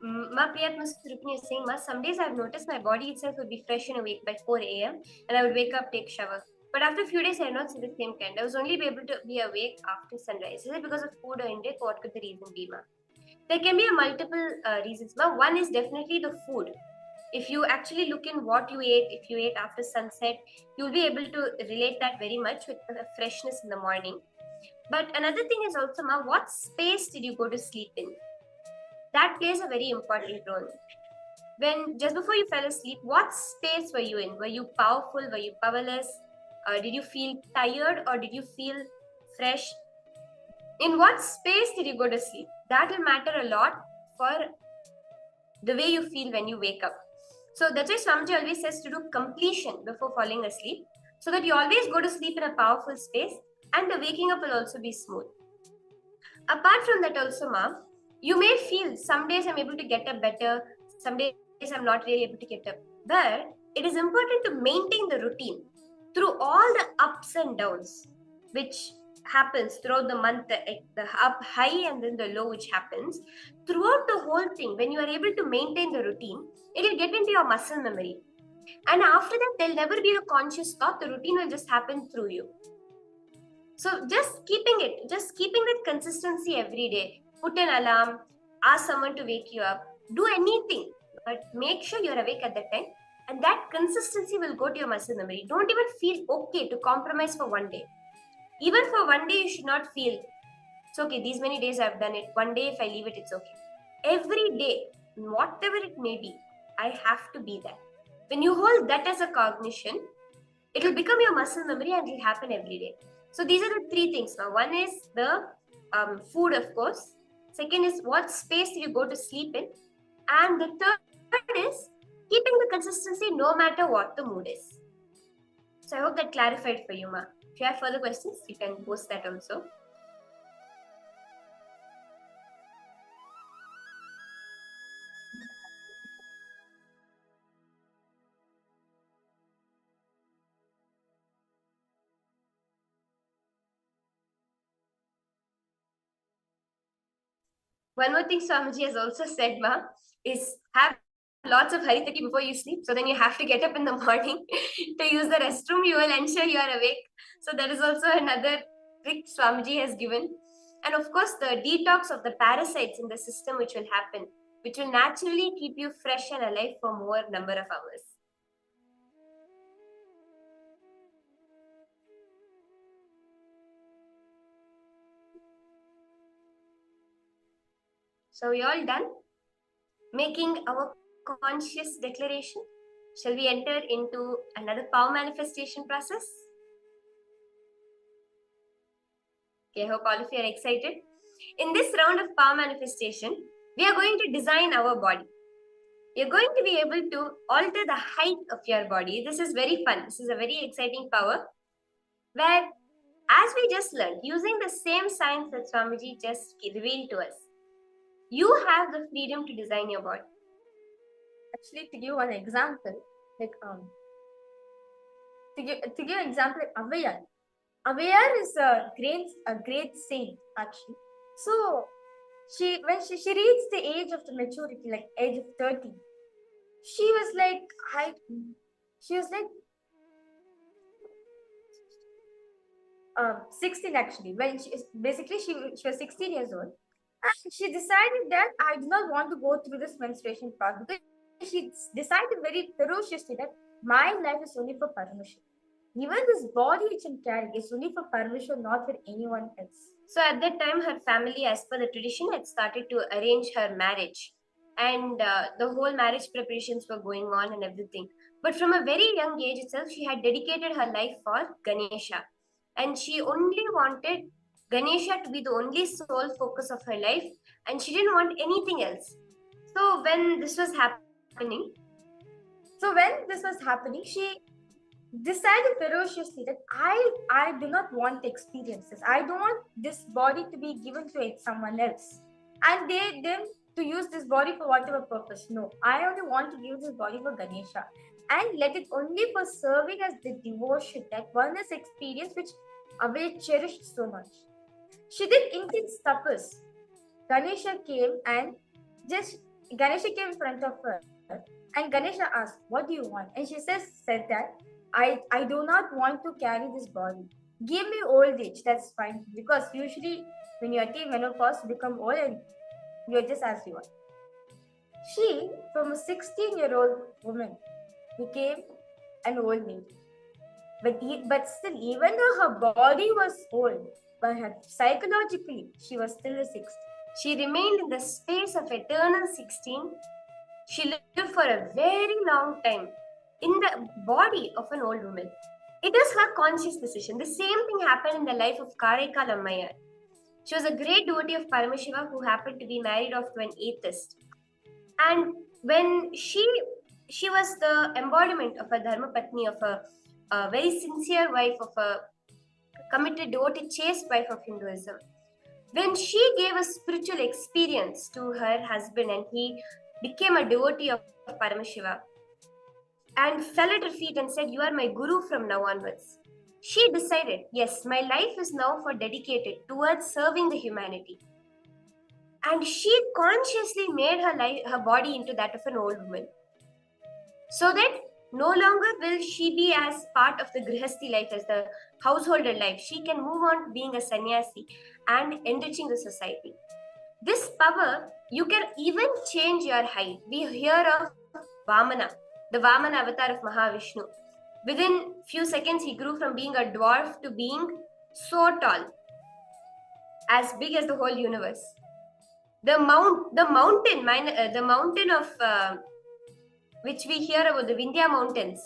Ma Priyat Rupini is saying, Ma, some days I've noticed my body itself would be fresh and awake by 4 a.m. and I would wake up, take shower. But after a few days, I have not seen the same kind. I was only able to be awake after sunrise. Is it because of food or intake? What could the reason be, Ma? There can be a multiple reasons, Ma. One is definitely the food. If you actually look in what you ate, if you ate after sunset, you'll be able to relate that very much with the freshness in the morning. But another thing is also, Ma, what space did you go to sleep in? That plays a very important role. When just before you fell asleep, what space were you in? Were you powerful? Were you powerless? Did you feel tired or did you feel fresh? In what space did you go to sleep? That will matter a lot for the way you feel when you wake up. So that's why Swamiji always says to do completion before falling asleep, so that you always go to sleep in a powerful space and the waking up will also be smooth. Apart from that also, Ma, you may feel some days I'm able to get up better, some days I'm not really able to get up. But it is important to maintain the routine through all the ups and downs, which happens throughout the month, the up high and then the low, which happens throughout the whole thing. When you are able to maintain the routine, it will get into your muscle memory. And after that, there'll never be a conscious thought. The routine will just happen through you. So just keeping that consistency every day. Put an alarm, ask someone to wake you up, do anything, but make sure you're awake at that time. And that consistency will go to your muscle memory. Don't even feel okay to compromise for one day. Even for one day, you should not feel, it's okay, these many days I've done it. One day, if I leave it, it's okay. Every day, whatever it may be, I have to be there. When you hold that as a cognition, it will become your muscle memory and it will happen every day. So these are the three things now. One is the food, of course. Second is what space do you go to sleep in. And the third is keeping the consistency no matter what the mood is. So I hope that clarified for you, Ma. If you have further questions, you can post that also. One more thing Swamiji has also said, Ma, is have lots of haritaki before you sleep. So then you have to get up in the morning to use the restroom. You will ensure you are awake. So that is also another trick Swamiji has given. And of course, the detox of the parasites in the system which will happen, which will naturally keep you fresh and alive for more number of hours. So we all done making our conscious declaration? Shall we enter into another power manifestation process? Okay, I hope all of you are excited. In this round of power manifestation, we are going to design our body. You're going to be able to alter the height of your body. This is very fun. This is a very exciting power where, as we just learned, using the same science that Swamiji just revealed to us, you have the freedom to design your body. Actually, to give one example, like to give an example, like Avayar is a great saint actually. So when she reached the age of the maturity, like age of 30, she was like 16 actually. When she was 16 years old, and she decided that I do not want to go through this menstruation process, because she decided very ferociously that my life is only for Paramashiv. Even this body which I'm carrying is only for Paramashiv, not for anyone else. So at that time, her family, as per the tradition, had started to arrange her marriage. And the whole marriage preparations were going on and everything. But from a very young age itself, she had dedicated her life for Ganesha. And she only wanted Ganesha to be the only sole focus of her life. And she didn't want anything else. So when this was happening, she decided ferociously that I do not want experiences. I don't want this body to be given to someone else, and them to use this body for whatever purpose. No, I only want to use this body for Ganesha, and let it only for serving as the devotion that one has experienced, which Avay cherished so much. She did intense tapas. Ganesha came in front of her, and Ganesha asked, "What do you want?" And she said that I do not want to carry this body. Give me old age, that's fine. Because usually when you attain menopause, you become old and you're just as you are. She, from a 16-year-old woman, became an old lady. But still, even though her body was old, but psychologically, she was still a 60. She remained in the space of eternal 16. She lived for a very long time in the body of an old woman. It is her conscious decision. The same thing happened in the life of Kaya Kalpa. She was a great devotee of Paramashiva who happened to be married off to an atheist. And when she was the embodiment of a dharma patni, of a very sincere wife, of a committed, devoted, chaste wife of Hinduism. When she gave a spiritual experience to her husband and he became a devotee of Paramashiva and fell at her feet and said, "You are my guru from now onwards," she decided, yes, my life is now dedicated towards serving the humanity. And she consciously made her body into that of an old woman, so that no longer will she be as part of the grihasti life, as the householder life. She can move on to being a sannyasi and enriching the society. This power, you can even change your height. We hear of Vamana, the Vamana avatar of Mahavishnu. Within few seconds, he grew from being a dwarf to being so tall, as big as the whole universe. The mountain of which we hear about the Vindhya mountains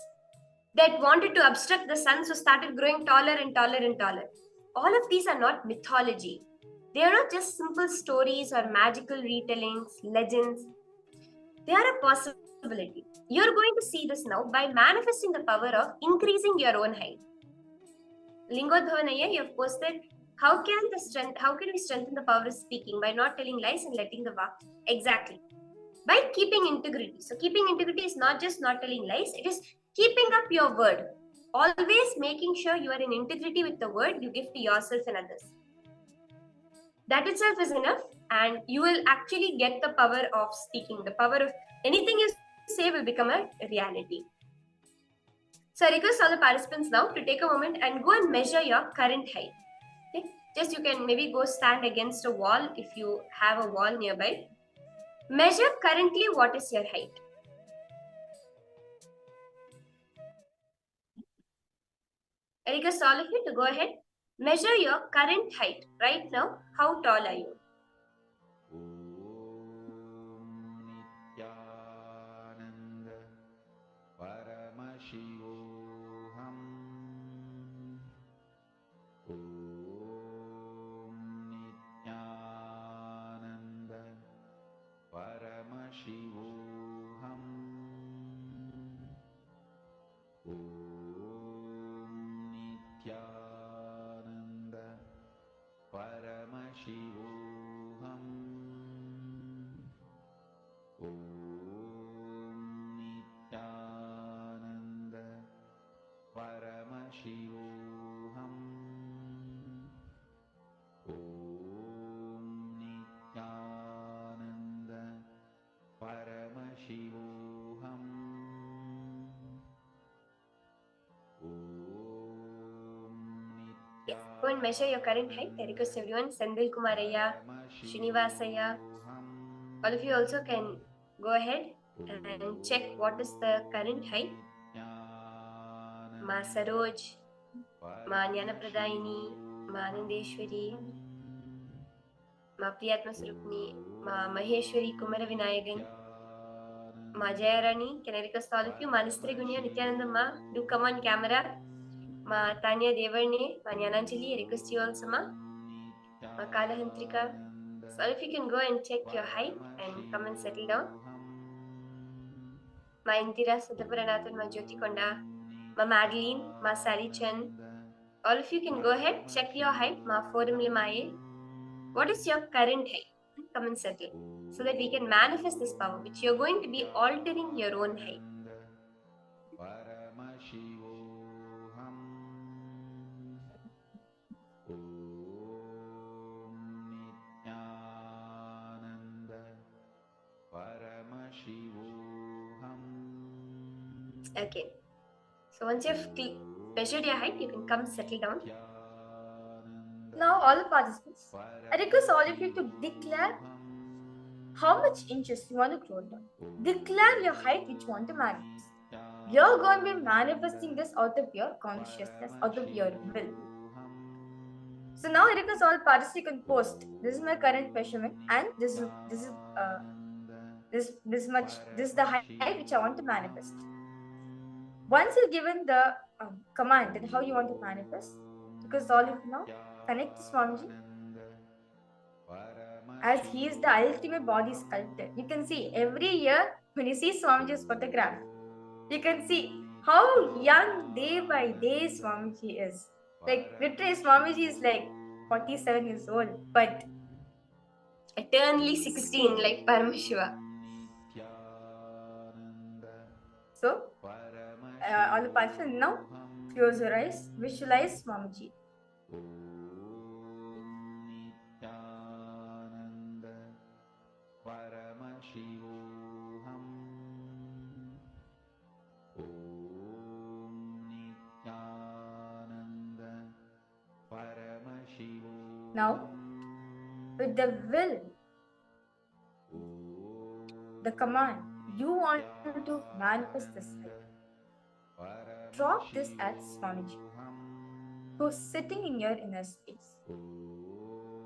that wanted to obstruct the sun, so started growing taller and taller and taller. All of these are not mythology. They are not just simple stories or magical retellings, legends. They are a possibility. You're going to see this now by manifesting the power of increasing your own height. Lingodhavanaya, you have posted, how can we strengthen the power of speaking? By not telling lies and letting the vak. Exactly. By keeping integrity. So keeping integrity is not just not telling lies, it is keeping up your word. Always making sure you are in integrity with the word you give to yourself and others. That itself is enough, and you will actually get the power of speaking. The power of anything you say will become a reality. So I request all the participants now to take a moment and go and measure your current height. Okay? Just you can maybe go stand against a wall if you have a wall nearby. Measure currently what is your height. I request all of you to go ahead, measure your current height. Right now, how tall are you? Nityananda Paramashivoham Nityananda Paramashivoham Nityananda Paramashivoham Nityananda Paramashivoham Nityananda Paramashivoham Yes, go and measure your current height. I request everyone, Sandil Kumaraya, Srinivasaya, all of you also can go ahead and check what is the current height. Ma Saroj, Ma Jnanapradayini, Ma Anandeshwari, Ma Priyatma Surupni, Ma Maheshwari Kumaravinayagan, Ma Jayarani, can I request all of you? Ma Nistri Gunya, Nityananda Ma, do come on camera. Ma Tanya Devarni, Ma Jnananjali, I request you also Ma. Ma Kalahantrika. So all of you can go and check your height and come and settle down. Ma Indira Sadaparanathan, Ma Jyoti Konda, Ma Madeline, Ma Sally Chen. All of you can go ahead, check your height, Ma Forum Limaye. What is your current height? Come and settle. So that we can manifest this power, which you're going to be altering your own height. Paramashivoham Nityananda Paramashivoham. Okay. So once you've measured your height, you can come settle down. Now, all the participants, I request all of you to declare how much inches you want to grow down. Declare your height which you want to manifest. You're going to be manifesting this out of your consciousness, out of your will. So now I request all participants can post. This is my current measurement, and this is the height which I want to manifest. Once you're given the command and how you want to manifest, because all of you now connect to Swamiji, as he is the ultimate body sculptor. You can see every year when you see Swamiji's photograph, you can see how young day by day Swamiji is. Like literally Swamiji is like 47 years old, but Eternally 16, like Paramashiva. So, all the participants now close your eyes, visualize Swamiji. Nityananda Paramashivoham Nityananda Paramashivoham. Now, with the will, the command, you want to manifest this height. Drop this at Swamiji, who's sitting in your inner space,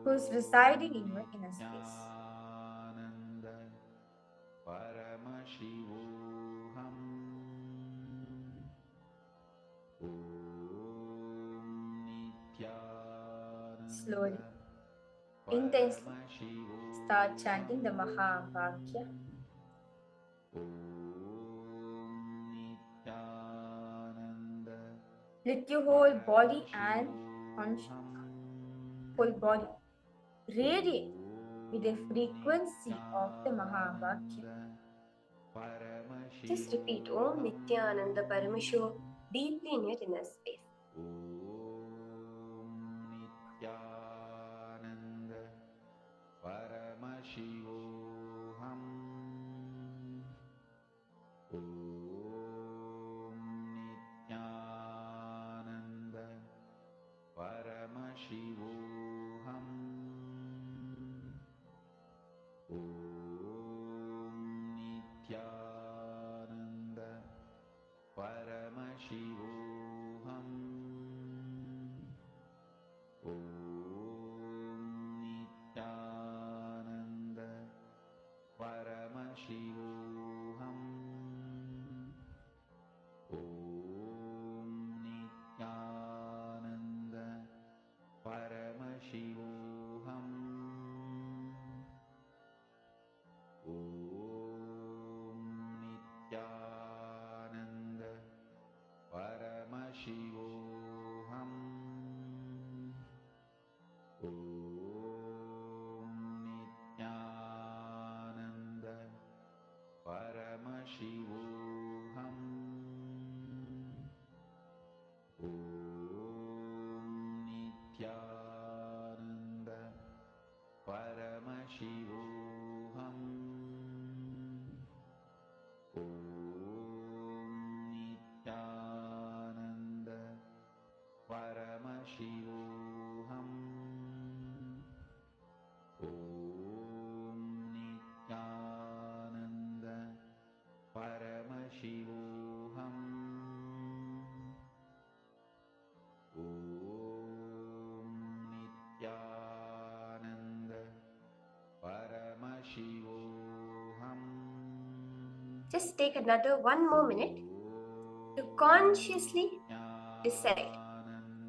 who's residing in your inner space. Paramashivoham slowly, intensely. Start chanting the Mahavakya. Let your whole body and whole body radiate with the frequency of the Mahavakya. Just repeat Om Nityananda Paramashivoham deeply in your inner space. Nityananda Paramashivoham Om Nityananda Paramashivoham Om Nityananda Paramashivoham Om Nityananda Paramashivoham Om Nityananda Paramashivoham Om Nityananda Paramashivoham Om Nityananda Paramashivoham Om Nityananda Paramashivoham Om Nityananda Paramashivoham Om Nityananda Paramashivoham Om Nityananda Paramashivoham Just take another 1 more minute to consciously decide.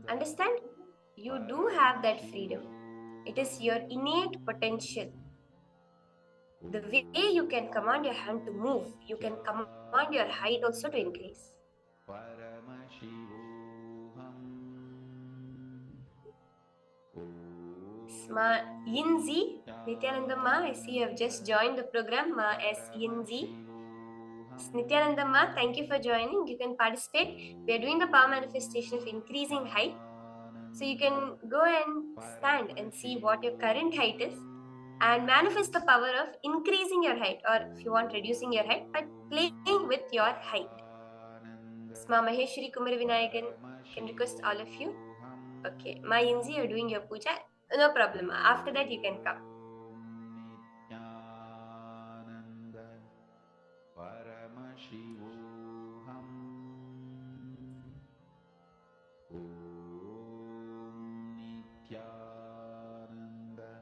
Understand? You do have that freedom. It is your innate potential. The way you can command your hand to move, you can command your height also to increase. Yinzi, Nityananda Ma, I see you have just joined the program. Ma S Yinzi. Nityananda Ma, thank you for joining. You can participate. We are doing the power manifestation of increasing height. So you can go and stand and see what your current height is and manifest the power of increasing your height, or if you want reducing your height, by playing with your height. Sma Maheshwari Kumar Vinayagan, can request all of you. Okay, Ma Yinzi, you're doing your puja. No problem. After that, you can come. Paramashivoham Om Nityananda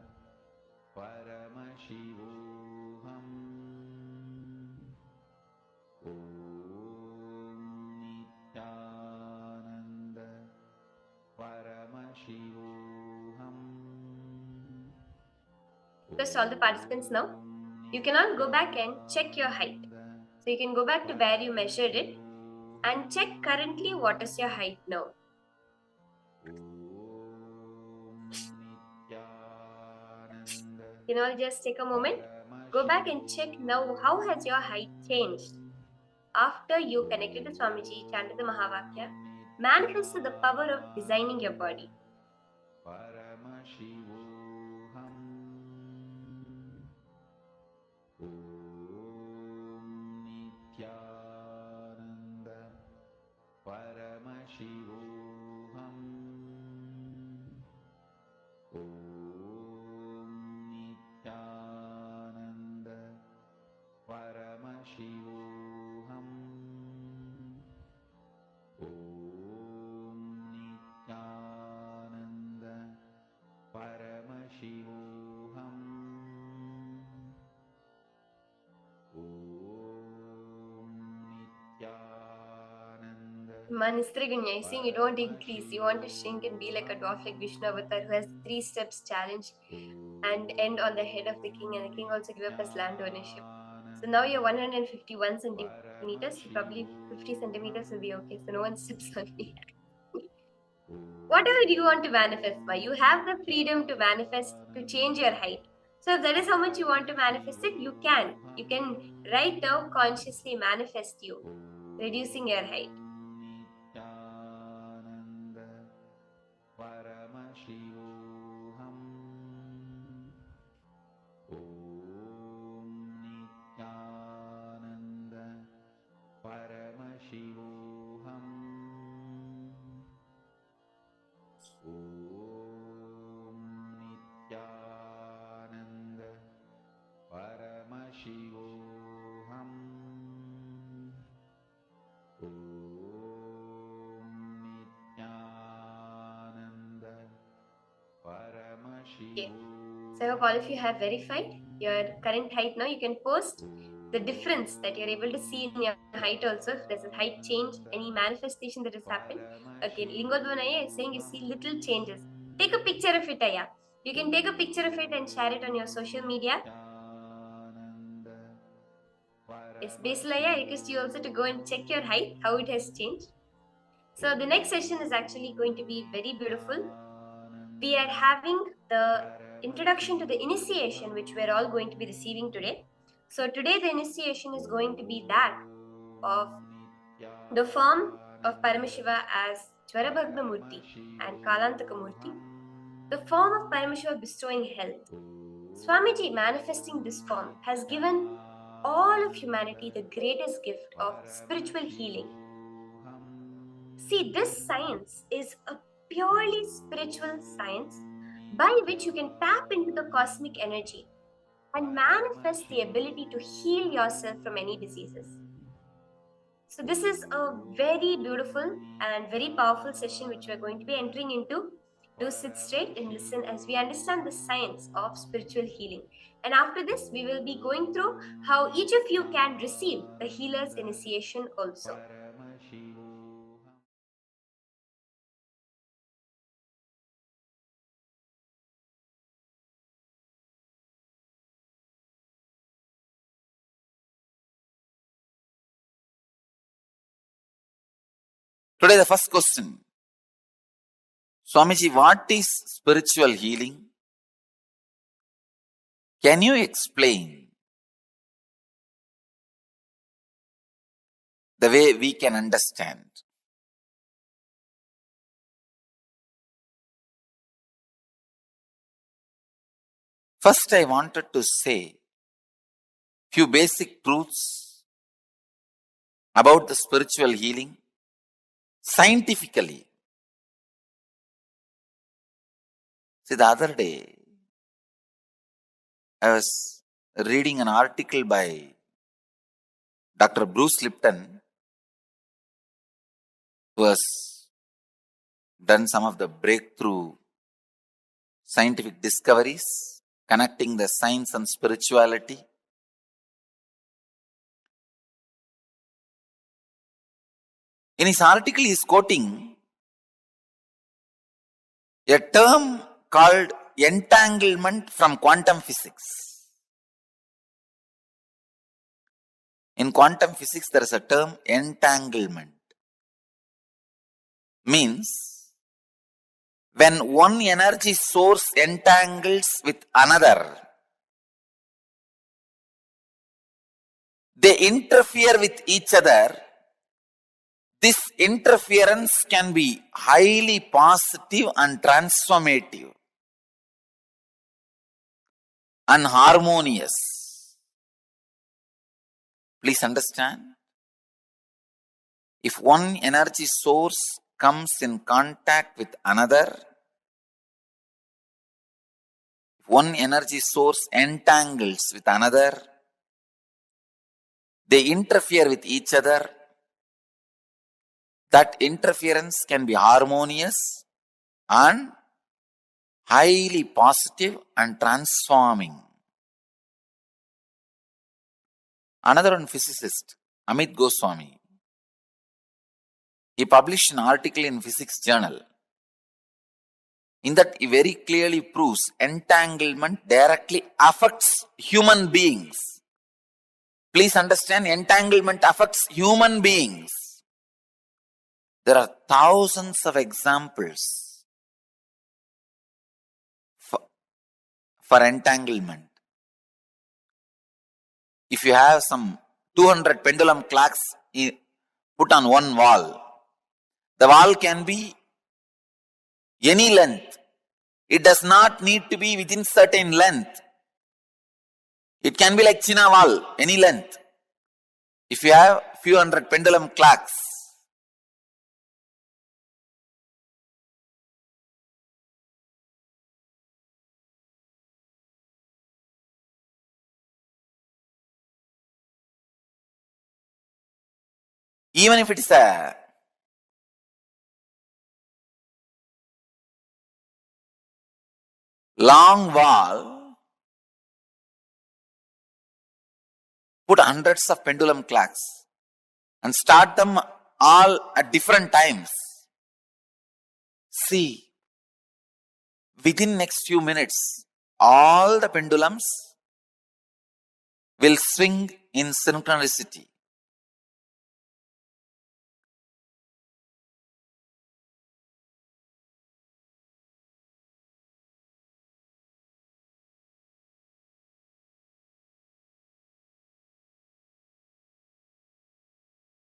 Paramashivoham Om Nityananda Paramashivoham. Request all the participants now. You cannot go back and check your height. So you can go back to where you measured it and check currently what is your height now. You can all just take a moment. Go back and check now how has your height changed. After you connected to Swamiji, chanted the Mahavakya, manifested the power of designing your body. Paramashivoham Om Nityananda Paramashivoham Om Nityananda Paramashivoham Om Nityananda Paramashivoham Manistrigunya, I think you don't increase. You want to shrink and be like a dwarf like Vishnu Avatar who has 3 steps challenge and end on the head of the king, and the king also give up his land ownership. So now you're 151 centimeters, so probably 50 centimeters will be okay. So no one steps on me. Whatever you want to manifest, why you have the freedom to manifest, to change your height. So if that is how much you want to manifest it, you can. You can right now consciously manifest you, reducing your height. Okay. So I hope all of you have verified your current height now. You can post the difference that you're able to see in your height also. If there's a height change, any manifestation that has happened. Okay, Lingodvanaya is saying you see little changes. Take a picture of it, Aya. You can take a picture of it and share it on your social media. Yes, Basilaya, I request you also to go and check your height, how it has changed. So the next session is actually going to be very beautiful. We are having the introduction to the initiation, which we're all going to be receiving today. So today the initiation is going to be that of the form of Paramashiva as Jwarabhagna Murti and Kalantaka Murti, the form of Paramashiva bestowing health. Swamiji manifesting this form has given all of humanity the greatest gift of spiritual healing. See, this science is a purely spiritual science by which you can tap into the cosmic energy and manifest the ability to heal yourself from any diseases. So this is a very beautiful and very powerful session which we are going to be entering into. Do sit straight and listen as we understand the science of spiritual healing. And after this, we will be going through how each of you can receive the healer's initiation also. Today the first question. Swamiji, what is spiritual healing? Can you explain the way we can understand? First, I wanted to say few basic truths about the spiritual healing scientifically. See, the other day, I was reading an article by Dr. Bruce Lipton, who has done some of the breakthrough scientific discoveries connecting the science and spirituality. In his article, he is quoting a term called entanglement from quantum physics. In quantum physics, there is a term entanglement. Means, when one energy source entangles with another, they interfere with each other. This interference can be highly positive and transformative and harmonious. Please understand. If one energy source comes in contact with another, if one energy source entangles with another, they interfere with each other. That interference can be harmonious and highly positive and transforming. Another one physicist, Amit Goswami, he published an article in Physics Journal. In that, he very clearly proves entanglement directly affects human beings. Please understand, entanglement affects human beings. There are thousands of examples for entanglement. If you have some 200 pendulum clocks put on one wall, the wall can be any length. It does not need to be within certain length. It can be like China wall, any length. If you have few hundred pendulum clocks, even if it is a long wall, put hundreds of pendulum clocks and start them all at different times. See, within next few minutes, all the pendulums will swing in synchronicity.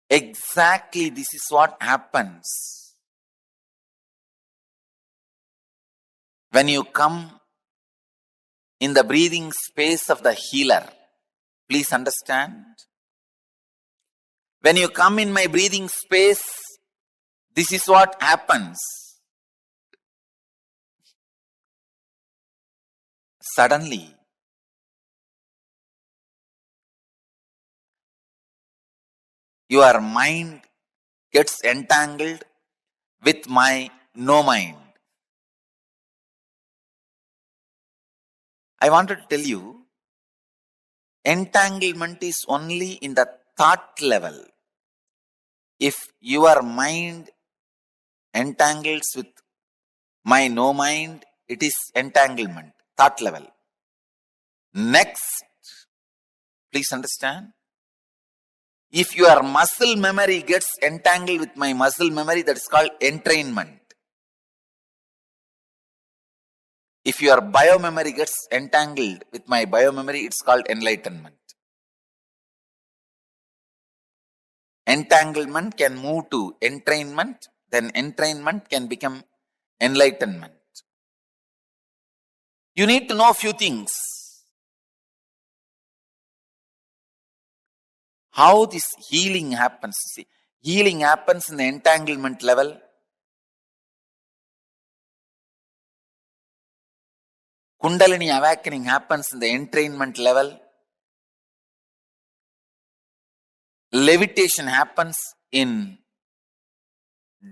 Exactly, this is what happens when you come in the breathing space of the healer. Please understand. When you come in my breathing space, this is what happens. Suddenly, your mind gets entangled with my no mind. I wanted to tell you, entanglement is only in the thought level. If your mind entangles with my no mind, it is entanglement, thought level. Next, please understand, if your muscle memory gets entangled with my muscle memory, that is called entrainment. If your biomemory gets entangled with my biomemory, it's called enlightenment. Entanglement can move to entrainment, then entrainment can become enlightenment. You need to know a few things. How this healing happens. See, healing happens in the entanglement level. Kundalini awakening happens in the entrainment level. Levitation happens in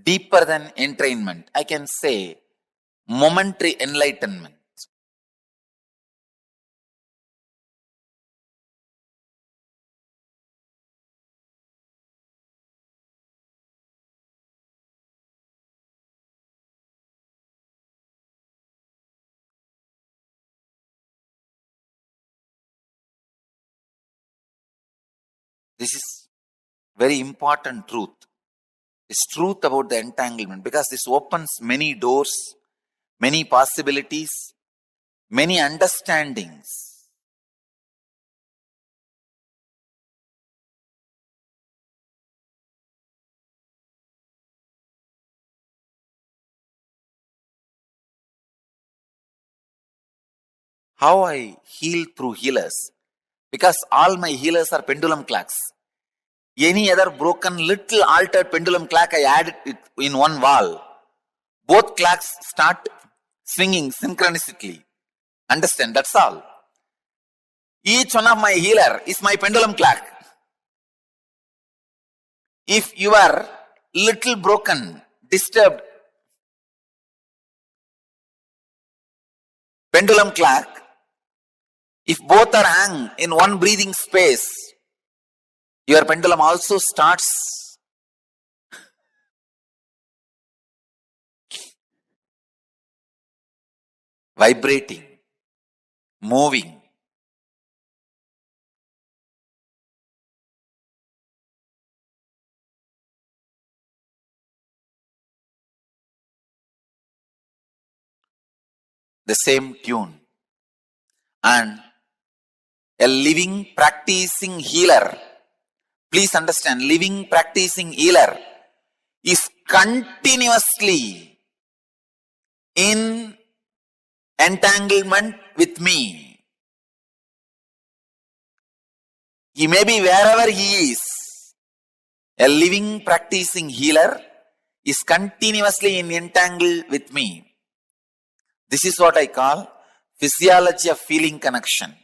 deeper than entrainment. I can say momentary enlightenment. This is very important truth. It's truth about the entanglement, because this opens many doors, many possibilities, many understandings. How I heal through healers? Because all my healers are pendulum clocks. Any other broken, little altered pendulum clock, I add it in one wall. Both clocks start swinging synchronistically. Understand? That's all. Each one of my healer is my pendulum clock. If you are little broken, disturbed pendulum clock, if both are hung in one breathing space, your pendulum also starts vibrating, moving. The same tune. And a living practicing healer, please understand, living practicing healer is continuously in entanglement with me. He may be wherever he is. A living practicing healer is continuously in entangled with me. This is what I call physiology of feeling connection.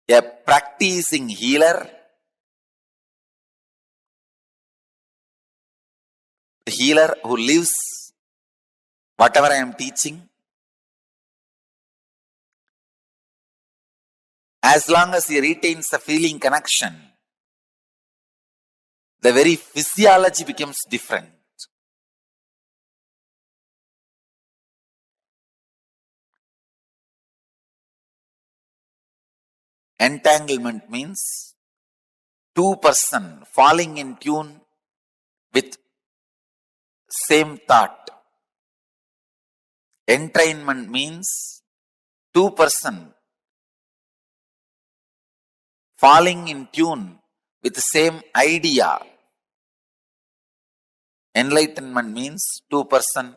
A practicing healer, the healer who lives whatever I am teaching, as long as he retains the feeling connection, the very physiology becomes different. Entanglement means two person falling in tune with same thought. Entrainment means two person falling in tune with the same idea. Enlightenment means two person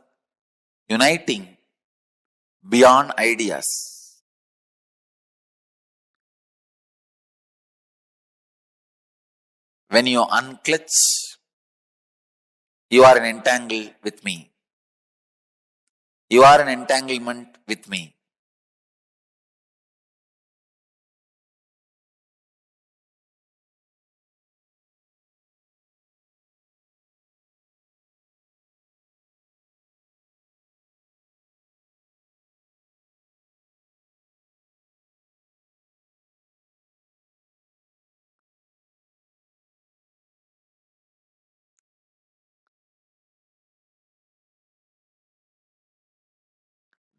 uniting beyond ideas. When you unclutch, you are in entangle with me. You are in entanglement with me.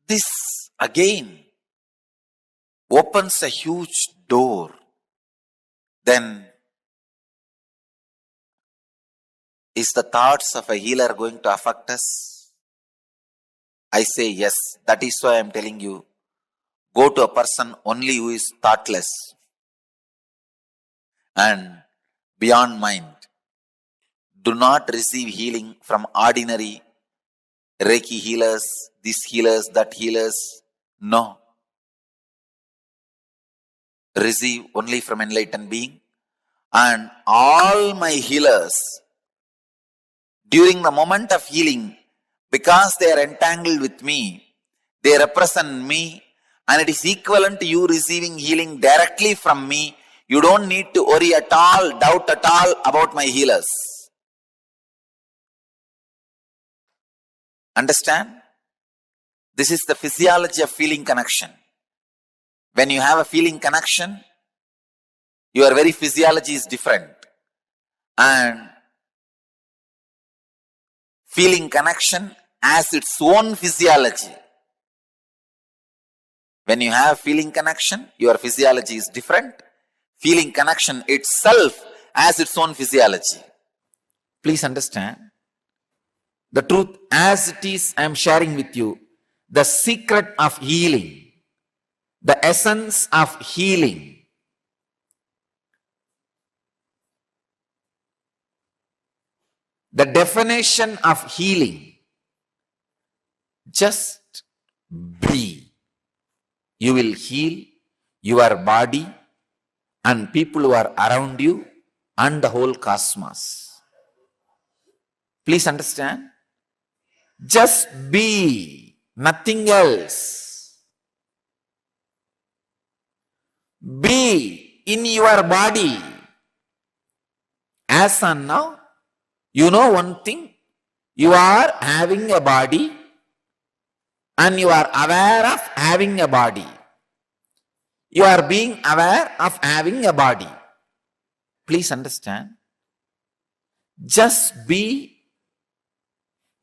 This again opens a huge door. Then is the thoughts of a healer going to affect us? I say yes. That is why I am telling you, go to a person only who is thoughtless and beyond mind. Do not receive healing from ordinary Reiki healers, this healers, that healers. No. Receive only from enlightened being. And all my healers, during the moment of healing, because they are entangled with me, they represent me, and it is equivalent to you receiving healing directly from me. You don't need to worry at all, doubt at all about my healers. Understand? This is the physiology of feeling connection. When you have a feeling connection, your very physiology is different. And feeling connection has its own physiology. When you have feeling connection, your physiology is different. Feeling connection itself has its own physiology. Please understand. The truth as it is, I am sharing with you. The secret of healing, the essence of healing, the definition of healing. Just be. You will heal your body and people who are around you and the whole cosmos. Please understand. Just be. Nothing else. Be in your body. As and now, you know one thing. You are having a body and you are aware of having a body. You are being aware of having a body. Please understand. Just be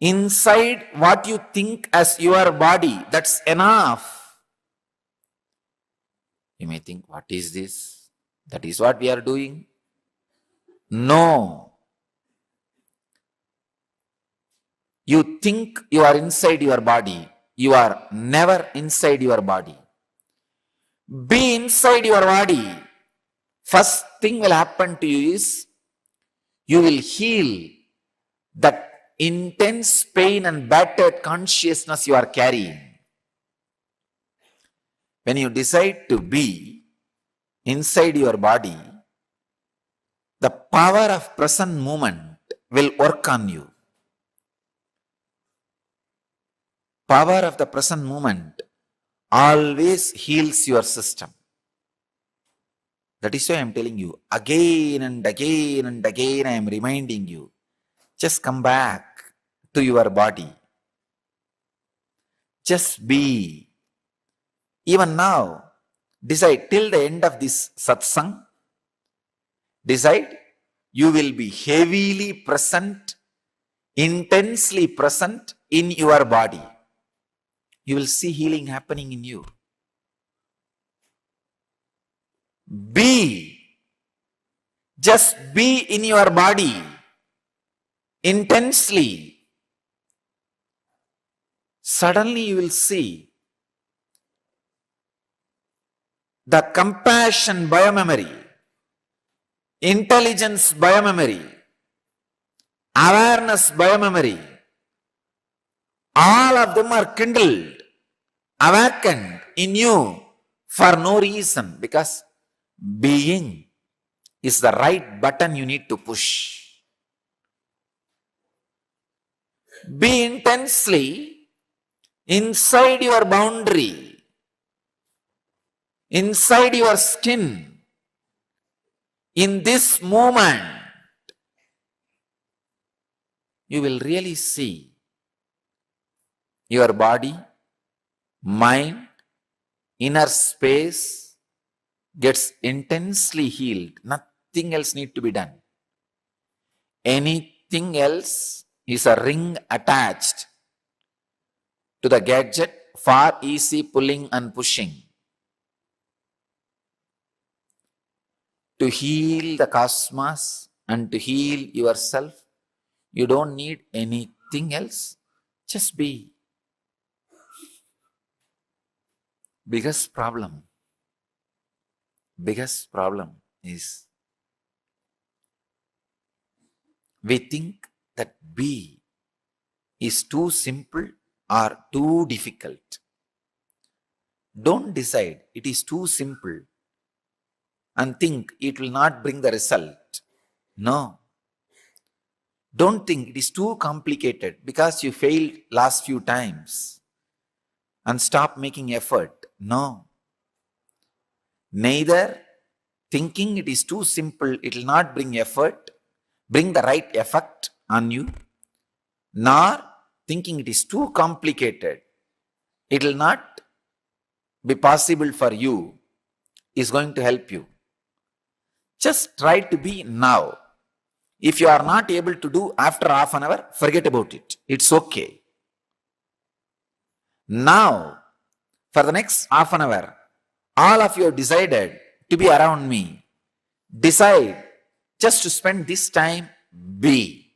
inside what you think as your body, that's enough. You may think, what is this? That is what we are doing? No. You think you are inside your body. You are never inside your body. Be inside your body. First thing will happen to you is you will heal that intense pain and battered consciousness you are carrying. When you decide to be inside your body, the power of present moment will work on you. Power of the present moment always heals your system. That is why I am telling you again and again and again, I am reminding you, just come back to your body. Just be. Even now, decide till the end of this satsang, decide you will be heavily present, intensely present in your body. You will see healing happening in you. Be. Just be in your body intensely. Suddenly you will see the compassion biomemory, intelligence biomemory, awareness biomemory, all of them are kindled, awakened in you for no reason, because being is the right button you need to push. Be intensely inside your boundary, inside your skin. In this moment, you will really see your body, mind, inner space gets intensely healed. Nothing else needs to be done. Anything else is a ring attached to the gadget for easy pulling and pushing. To heal the cosmos and to heal yourself, you don't need anything else. Just be. Biggest problem is we think that be is too simple or too difficult. Don't decide it is too simple and think it will not bring the result. No. Don't think it is too complicated because you failed last few times and stop making effort. No. Neither thinking it is too simple, it will not bring effort, bring the right effect on you, nor thinking it is too complicated, it will not be possible for you, is going to help you. Just try to be now. If you are not able to do after half an hour, forget about it. It's okay. Now, for the next half an hour, all of you have decided to be around me. Decide just to spend this time, be.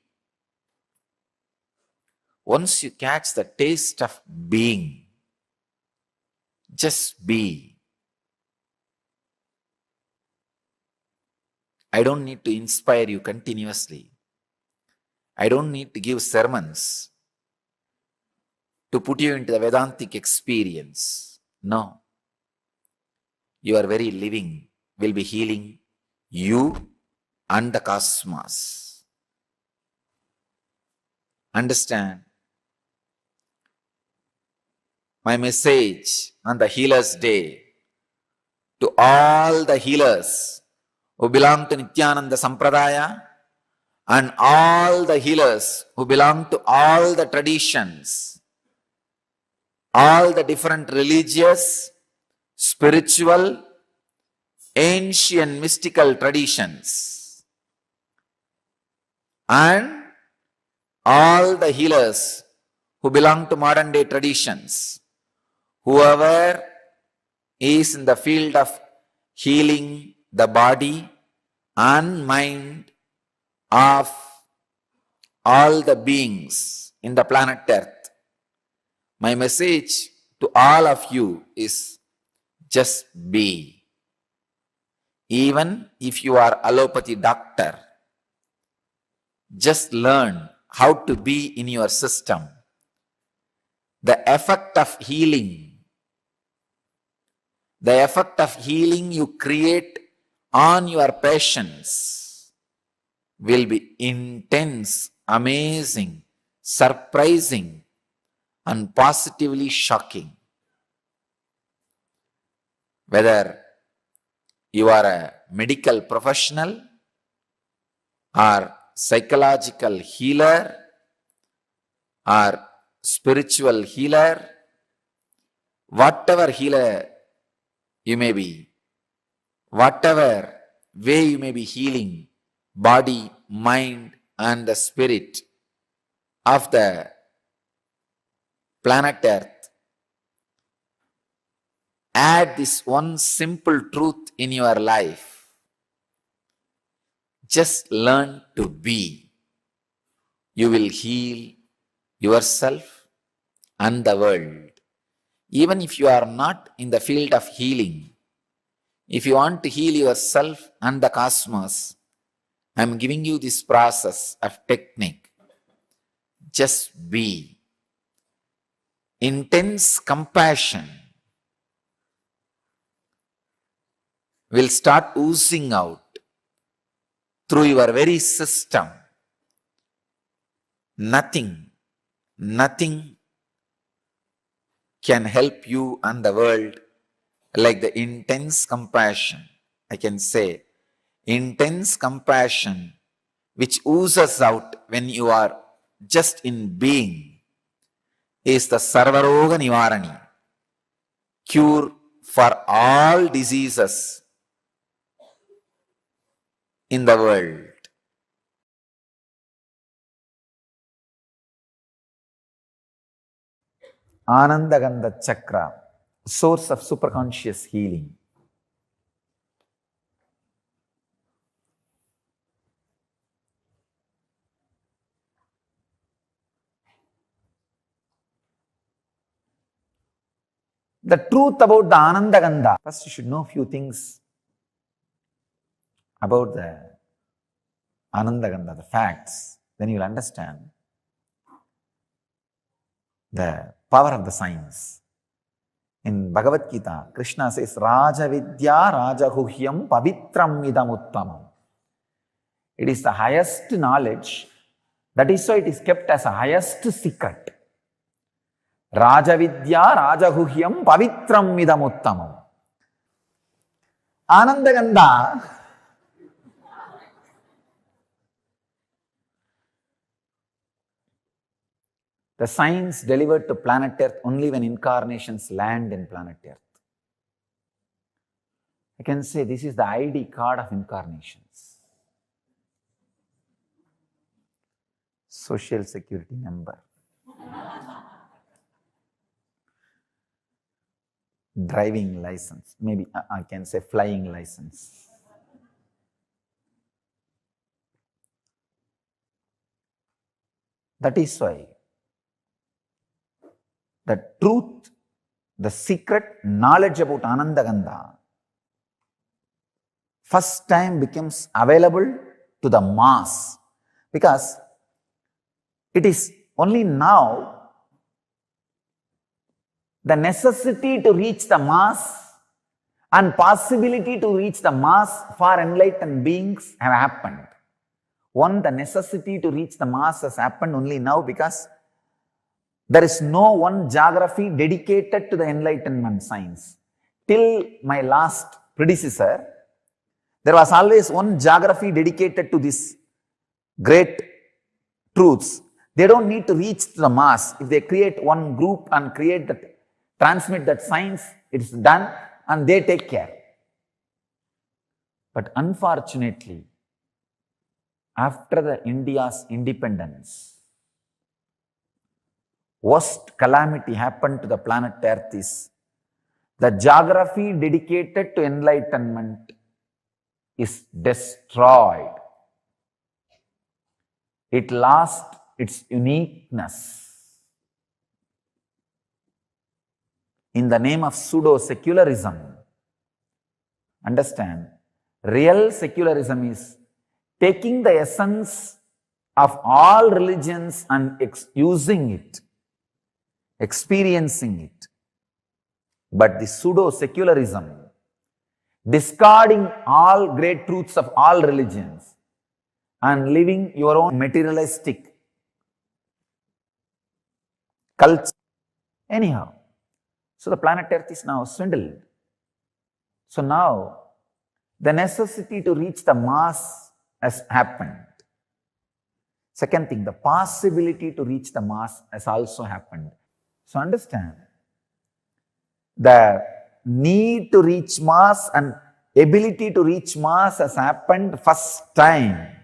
Once you catch the taste of being, just be. I don't need to inspire you continuously. I don't need to give sermons to put you into the Vedantic experience. No. Your very living will be healing you and the cosmos. Understand? My message on the Healer's Day to all the healers who belong to Nityananda Sampradaya and all the healers who belong to all the traditions, all the different religious, spiritual, ancient mystical traditions, and all the healers who belong to modern day traditions, whoever is in the field of healing the body and mind of all the beings in the planet Earth, my message to all of you is just be. Even if you are allopathy doctor, just learn how to be in your system. The effect of healing you create on your patients will be intense, amazing, surprising, and positively shocking. Whether you are a medical professional or psychological healer or spiritual healer, whatever healer you may be, whatever way you may be healing body, mind, and the spirit of the planet Earth, add this one simple truth in your life. Just learn to be. You will heal yourself and the world. Even if you are not in the field of healing, if you want to heal yourself and the cosmos, I am giving you this process of technique. Just be. Intense compassion will start oozing out through your very system. Nothing can help you and the world like the intense compassion. I can say intense compassion which oozes out when you are just in being is the Sarvaroga Nivarani, cure for all diseases in the world. Anandagandha Chakra, source of superconscious healing. The truth about the Anandagandha, first you should know a few things about the Anandagandha, the facts, then you will understand the power of the science. In Bhagavad Gita, Krishna says, Raja Vidya Rajaguhyam Pavitram Idam Uttamam. It is the highest knowledge. That is why it is kept as a highest secret. Raja Vidya Rajaguhyam Pavitram Idam Uttamam. Anandagandha, the science delivered to planet Earth only when incarnations land in planet Earth. I can say this is the ID card of incarnations. Social security number. Driving license. Maybe I can say flying license. That is why the truth, the secret knowledge about Anandagandha first time becomes available to the mass, because it is only now the necessity to reach the mass and possibility to reach the mass for enlightened beings have happened. One, the necessity to reach the mass has happened only now because there is no one geography dedicated to the enlightenment science. Till my last predecessor, there was always one geography dedicated to these great truths. They don't need to reach the mass. If they create one group and transmit that science, it's done and they take care. But unfortunately, after the India's independence, worst calamity happened to the planet Earth is the geography dedicated to enlightenment is destroyed. It lost its uniqueness in the name of pseudo-secularism. Understand, real secularism is taking the essence of all religions and using it, experiencing it. But the pseudo-secularism, discarding all great truths of all religions and living your own materialistic culture. Anyhow, so the planet Earth is now swindled. So now the necessity to reach the mass has happened. Second thing, the possibility to reach the mass has also happened. So understand, the need to reach mass and ability to reach mass has happened first time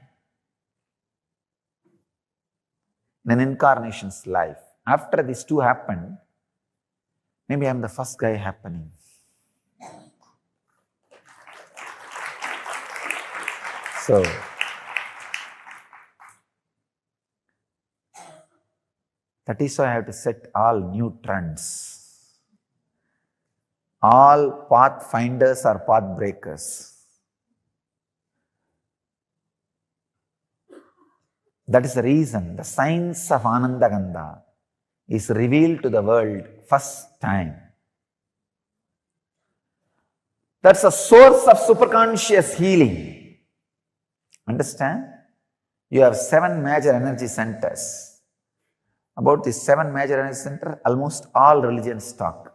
in an incarnation's life. After these two happened, maybe I am the first guy happening. So, that is why I have to set all new trends. All pathfinders are path breakers. That is the reason the science of Anandagandha is revealed to the world first time. That's a source of superconscious healing. Understand? You have 7 major energy centers. About these 7 major energy centers, almost all religions talk.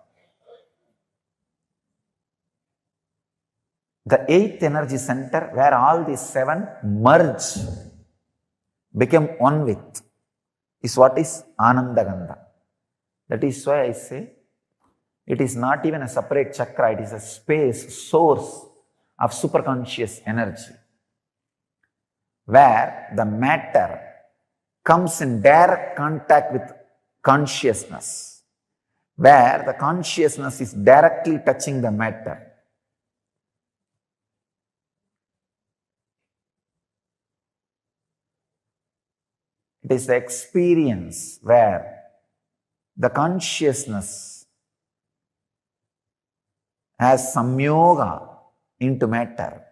The 8th energy center, where all these 7 merge, become one with, is what is Anandagandha. That is why I say, it is not even a separate chakra, it is a space, source of superconscious energy, where the matter comes in direct contact with consciousness, where the consciousness is directly touching the matter. It is the experience where the consciousness has samyoga into matter,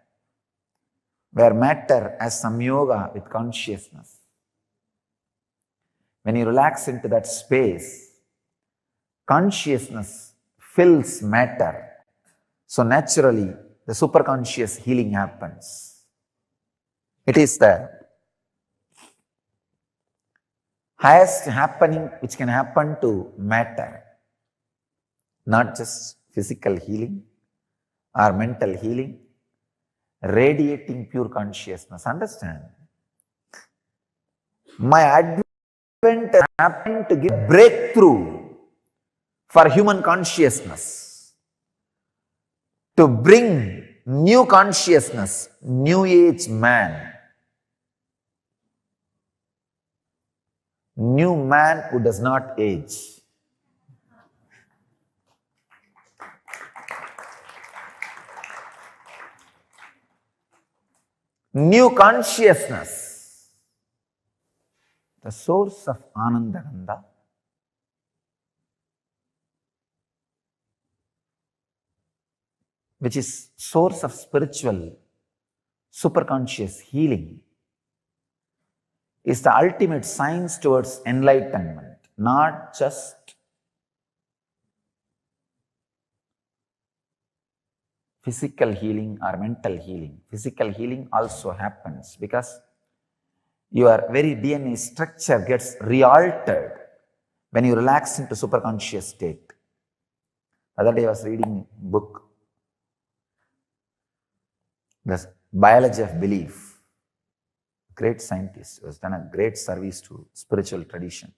where matter has samyoga with consciousness. When you relax into that space, consciousness fills matter. So naturally, the superconscious healing happens. It is the highest happening which can happen to matter, not just physical healing or mental healing, radiating pure consciousness. Understand? My advent happened to give breakthrough for human consciousness, to bring new consciousness, new age man. New man who does not age. New consciousness. The source of Anandagandha which is source of spiritual superconscious healing, is the ultimate science towards enlightenment, not just physical healing or mental healing. Physical healing also happens because your very DNA structure gets re-altered when you relax into superconscious state. The other day I was reading a book, The Biology of Belief. Great scientist who has done a great service to spiritual tradition.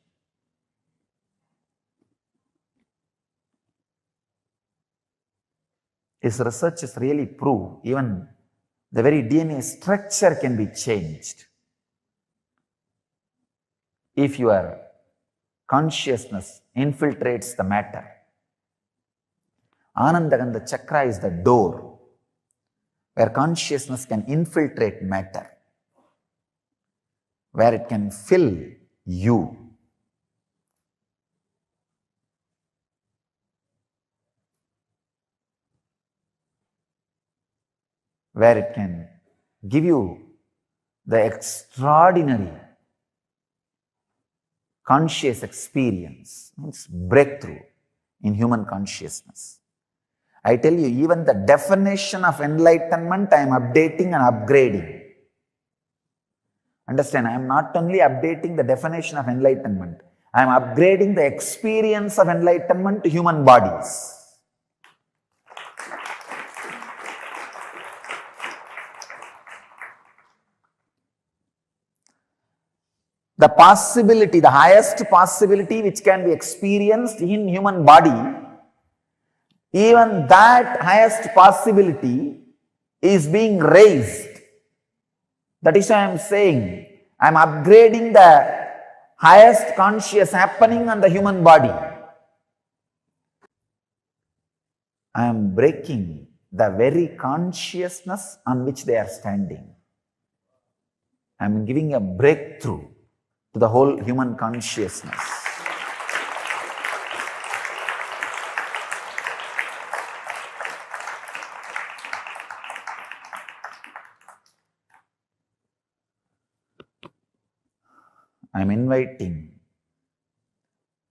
His researches really prove even the very DNA structure can be changed if your consciousness infiltrates the matter. Anandagandha chakra is the door where consciousness can infiltrate matter, where it can fill you. Where it can give you the extraordinary conscious experience. It's breakthrough in human consciousness. I tell you, even the definition of enlightenment, I am updating and upgrading. Understand, I am not only updating the definition of enlightenment, I am upgrading the experience of enlightenment to human bodies. The possibility, the highest possibility which can be experienced in human body, even that highest possibility is being raised. That is why I am saying, I am upgrading the highest conscious happening on the human body. I am breaking the very consciousness on which they are standing. I am giving a breakthrough to the whole human consciousness. I am inviting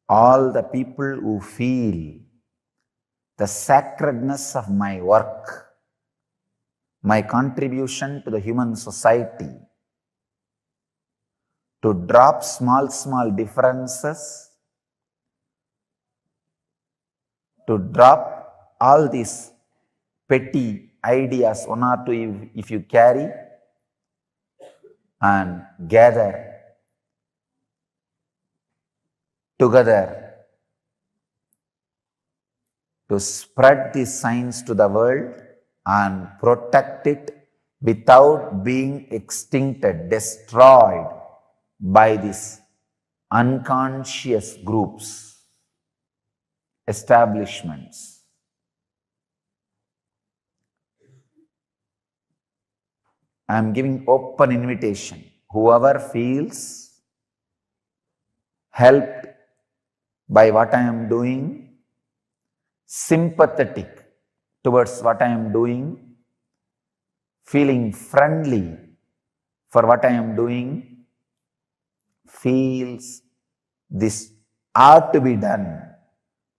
all the people who feel the sacredness of my work, my contribution to the human society, to drop small differences, to drop all these petty ideas, one or two if you carry, and gather together to spread these signs to the world and protect it without being extincted, destroyed by these unconscious groups, establishments. I am giving open invitation. Whoever feels helped by what I am doing, sympathetic towards what I am doing, feeling friendly for what I am doing, feels this ought to be done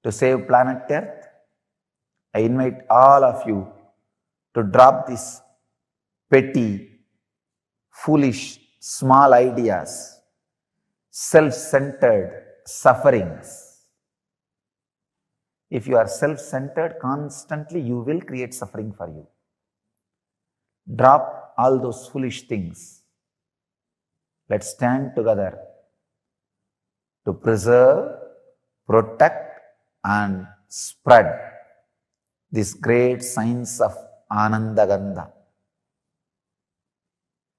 to save planet Earth, I invite all of you to drop these petty, foolish, small ideas, self-centered sufferings. If you are self-centered constantly, you will create suffering for you. Drop all those foolish things. Let's stand together to preserve, protect, and spread this great science of Anandagandha,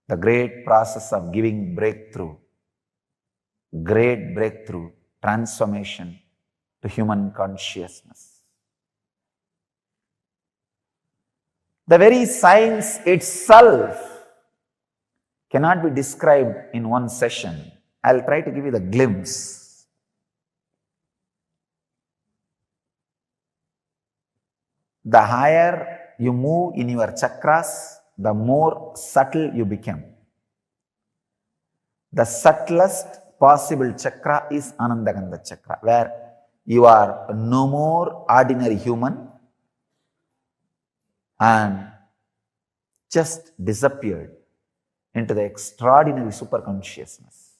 the great process of giving breakthrough, great breakthrough, transformation to human consciousness. The very science itself cannot be described in one session. I'll try to give you the glimpse. The higher you move in your chakras, the more subtle you become. The subtlest possible chakra is Anandagandha chakra, where you are no more ordinary human and just disappeared into the extraordinary superconsciousness.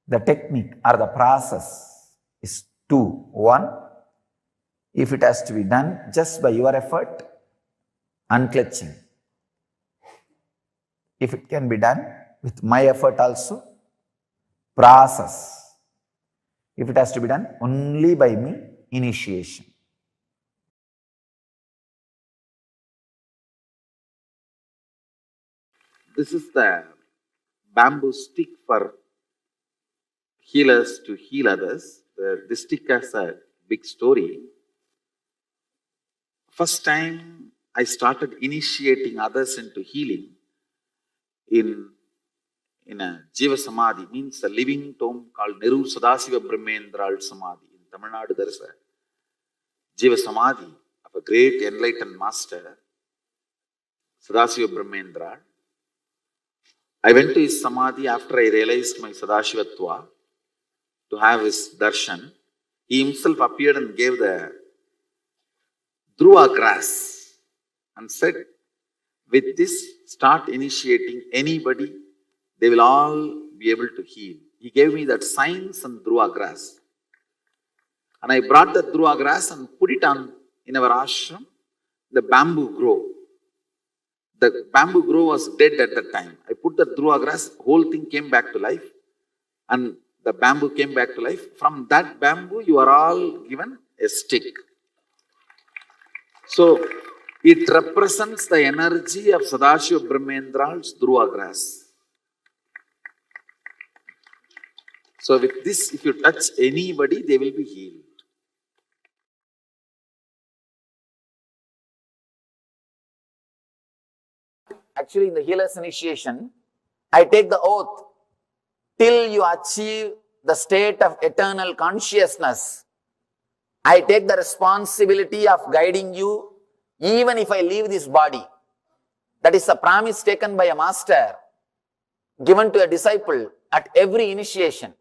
The technique or the process is two. One, if it has to be done just by your effort, unclutching. If it can be done with my effort also, process. If it has to be done only by me, initiation. This is the bamboo stick for healers to heal others. This stick has a big story. First time I started initiating others into healing in a Jiva Samadhi, means a living tomb called Neru Sadasiva Brahmendral Samadhi. In Tamil Nadu there is a Jiva Samadhi of a great enlightened master, Sadasiva Brahmendral. I went to his Samadhi after I realized my Sadashivatva to have his darshan. He himself appeared and gave the Dhruva grass and said, with this, start initiating anybody, they will all be able to heal. He gave me that science and Dhruva grass. And I brought the Dhruva grass and put it on in our ashram, the bamboo grove. The bamboo grove was dead at that time. I put the Dhruva grass, whole thing came back to life. And the bamboo came back to life. From that bamboo, you are all given a stick. So, it represents the energy of Sadashiva Brahmendral's Dhruva grass. So, with this, if you touch anybody, they will be healed. Actually, in the healer's initiation, I take the oath till you achieve the state of eternal consciousness. I take the responsibility of guiding you even if I leave this body. That is a promise taken by a master, given to a disciple at every initiation.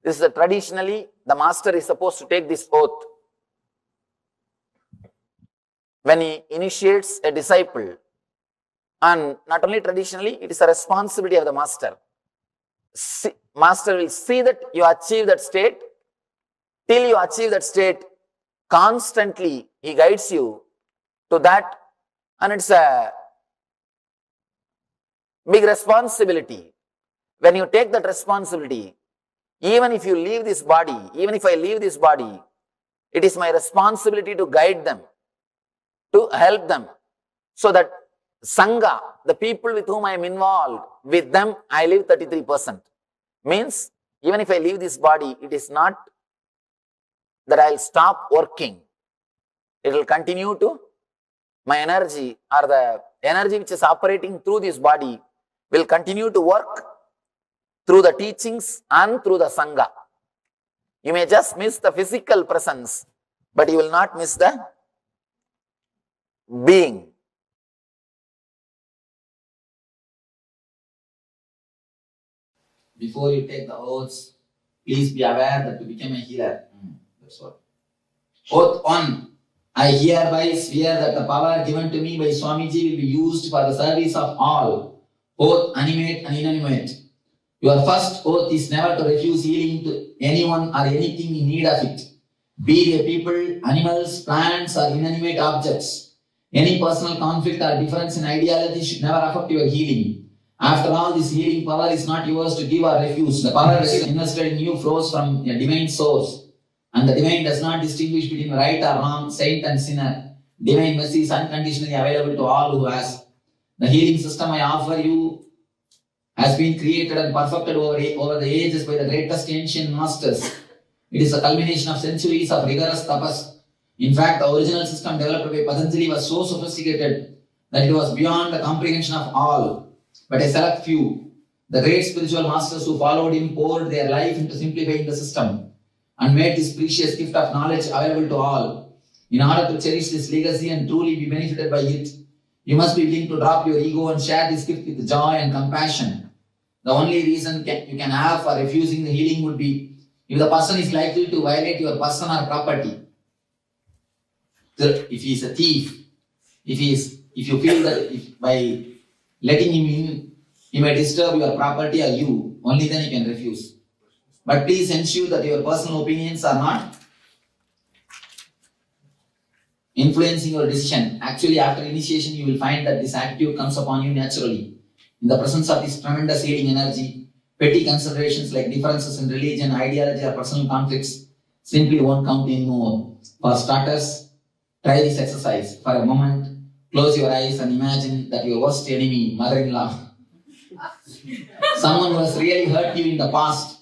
This is traditionally, the master is supposed to take this oath. When he initiates a disciple, and not only traditionally, it is a responsibility of the master. Master will see that you achieve that state. Till you achieve that state, constantly he guides you to that, and it's a big responsibility. When you take that responsibility, even if you leave this body, even if I leave this body, it is my responsibility to guide them, to help them, so that Sangha, the people with whom I am involved, with them I live 33%. Means, even if I leave this body, it is not that I will stop working. It will continue to, my energy or the energy which is operating through this body will continue to work through the teachings and through the Sangha. You may just miss the physical presence, but you will not miss the being. Before you take the oaths, please be aware that to become a healer. That's what. Oath 1. I hereby swear that the power given to me by Swamiji will be used for the service of all, both animate and inanimate. Your first oath is never to refuse healing to anyone or anything in need of it, be they people, animals, plants, or inanimate objects. Any personal conflict or difference in ideology should never affect your healing. After all, this healing power is not yours to give or refuse. The power invested in you flows from a divine source. And the divine does not distinguish between right or wrong, saint and sinner. Divine mercy is unconditionally available to all who ask. The healing system I offer you has been created and perfected over the ages by the greatest ancient masters. It is a culmination of centuries of rigorous tapas. In fact, the original system developed by Patanjali was so sophisticated that it was beyond the comprehension of all. But a select few, the great spiritual masters who followed him, poured their life into simplifying the system and made this precious gift of knowledge available to all. In order to cherish this legacy and truly be benefited by it, you must be willing to drop your ego and share this gift with joy and compassion. The only reason you can have for refusing the healing would be if the person is likely to violate your person or property. If he is a thief, if you feel that by letting him in, he may disturb your property or you, only then you can refuse. But please ensure that your personal opinions are not influencing your decision. Actually, after initiation, you will find that this attitude comes upon you naturally. In the presence of this tremendous healing energy, petty considerations like differences in religion, ideology, or personal conflicts simply won't count anymore. For starters, try this exercise. For a moment, close your eyes and imagine that your worst enemy, mother-in-law, Someone who has really hurt you in the past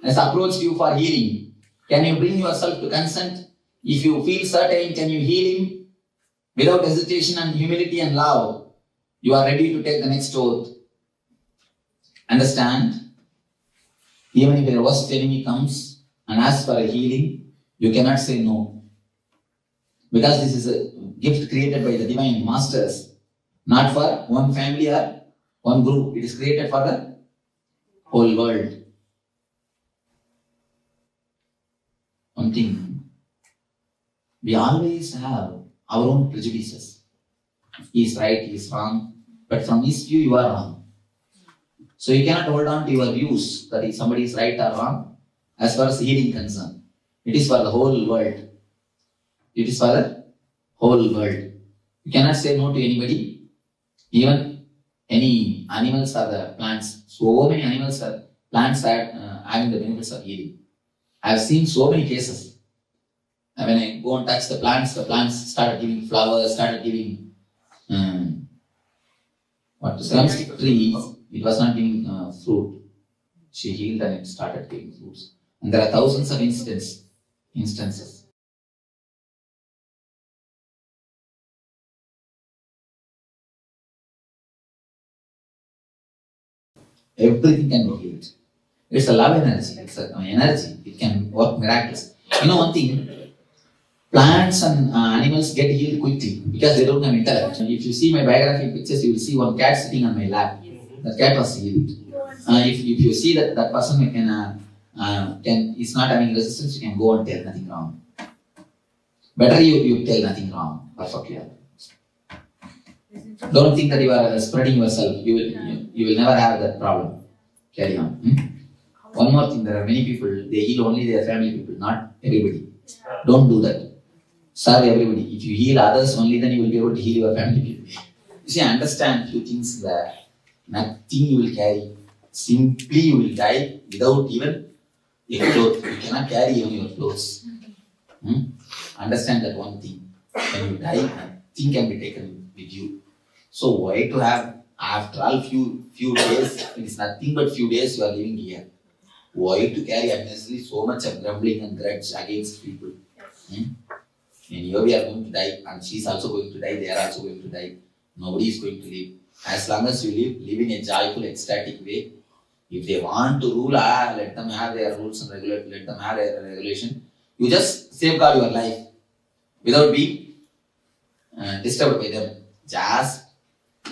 has approached you for healing. Can you bring yourself to consent? If you feel certain, can you heal him? Without hesitation and humility and love, you are ready to take the next oath. Understand? Even if your worst enemy comes and asks for a healing, you cannot say no. Because this is a gift created by the divine masters, not for one family or one group. It is created for the whole world. One thing, we always have our own prejudices. He is right, he is wrong, but from his view, you are wrong. So you cannot hold on to your views that if somebody is right or wrong as far as healing concerned. It is for the whole world. It is for the whole world. You cannot say no to anybody, even any animals or the plants. So many animals or plants are having the benefits of healing. I have seen so many cases. And when I go and touch the plants started giving flowers, started giving drumstick trees. It was not giving fruit. She healed and it started giving fruits. And there are thousands of instances. Everything can be healed. It's a love energy. It's an energy. It can work miracles. You know one thing, plants and animals get healed quickly because they don't have intellect. If you see my biography pictures, you will see one cat sitting on my lap. That cat was healed. If you see that person is not having resistance, you can go and tell nothing wrong. Better you tell nothing wrong. Perfectly. Don't think that you are spreading yourself. You will never have that problem. Carry on. One more thing, there are many people, they heal only their family people, not everybody. Don't do that. Serve everybody. If you heal others only, then you will be able to heal your family people. You see, understand few things that nothing you will carry. Simply you will die without even a cloth. You cannot carry even your clothes. Understand that one thing. When you die, nothing can be taken with you. So why to have, after all few days, it is nothing but few days you are living here. Why to carry unnecessarily so much of grumbling and grudge against people? And here we are going to die, and she is also going to die, they are also going to die. Nobody is going to live. As long as you live in a joyful, ecstatic way. If they want to rule, let them have their rules and let them have their regulation. You just safeguard your life without being disturbed by them. Just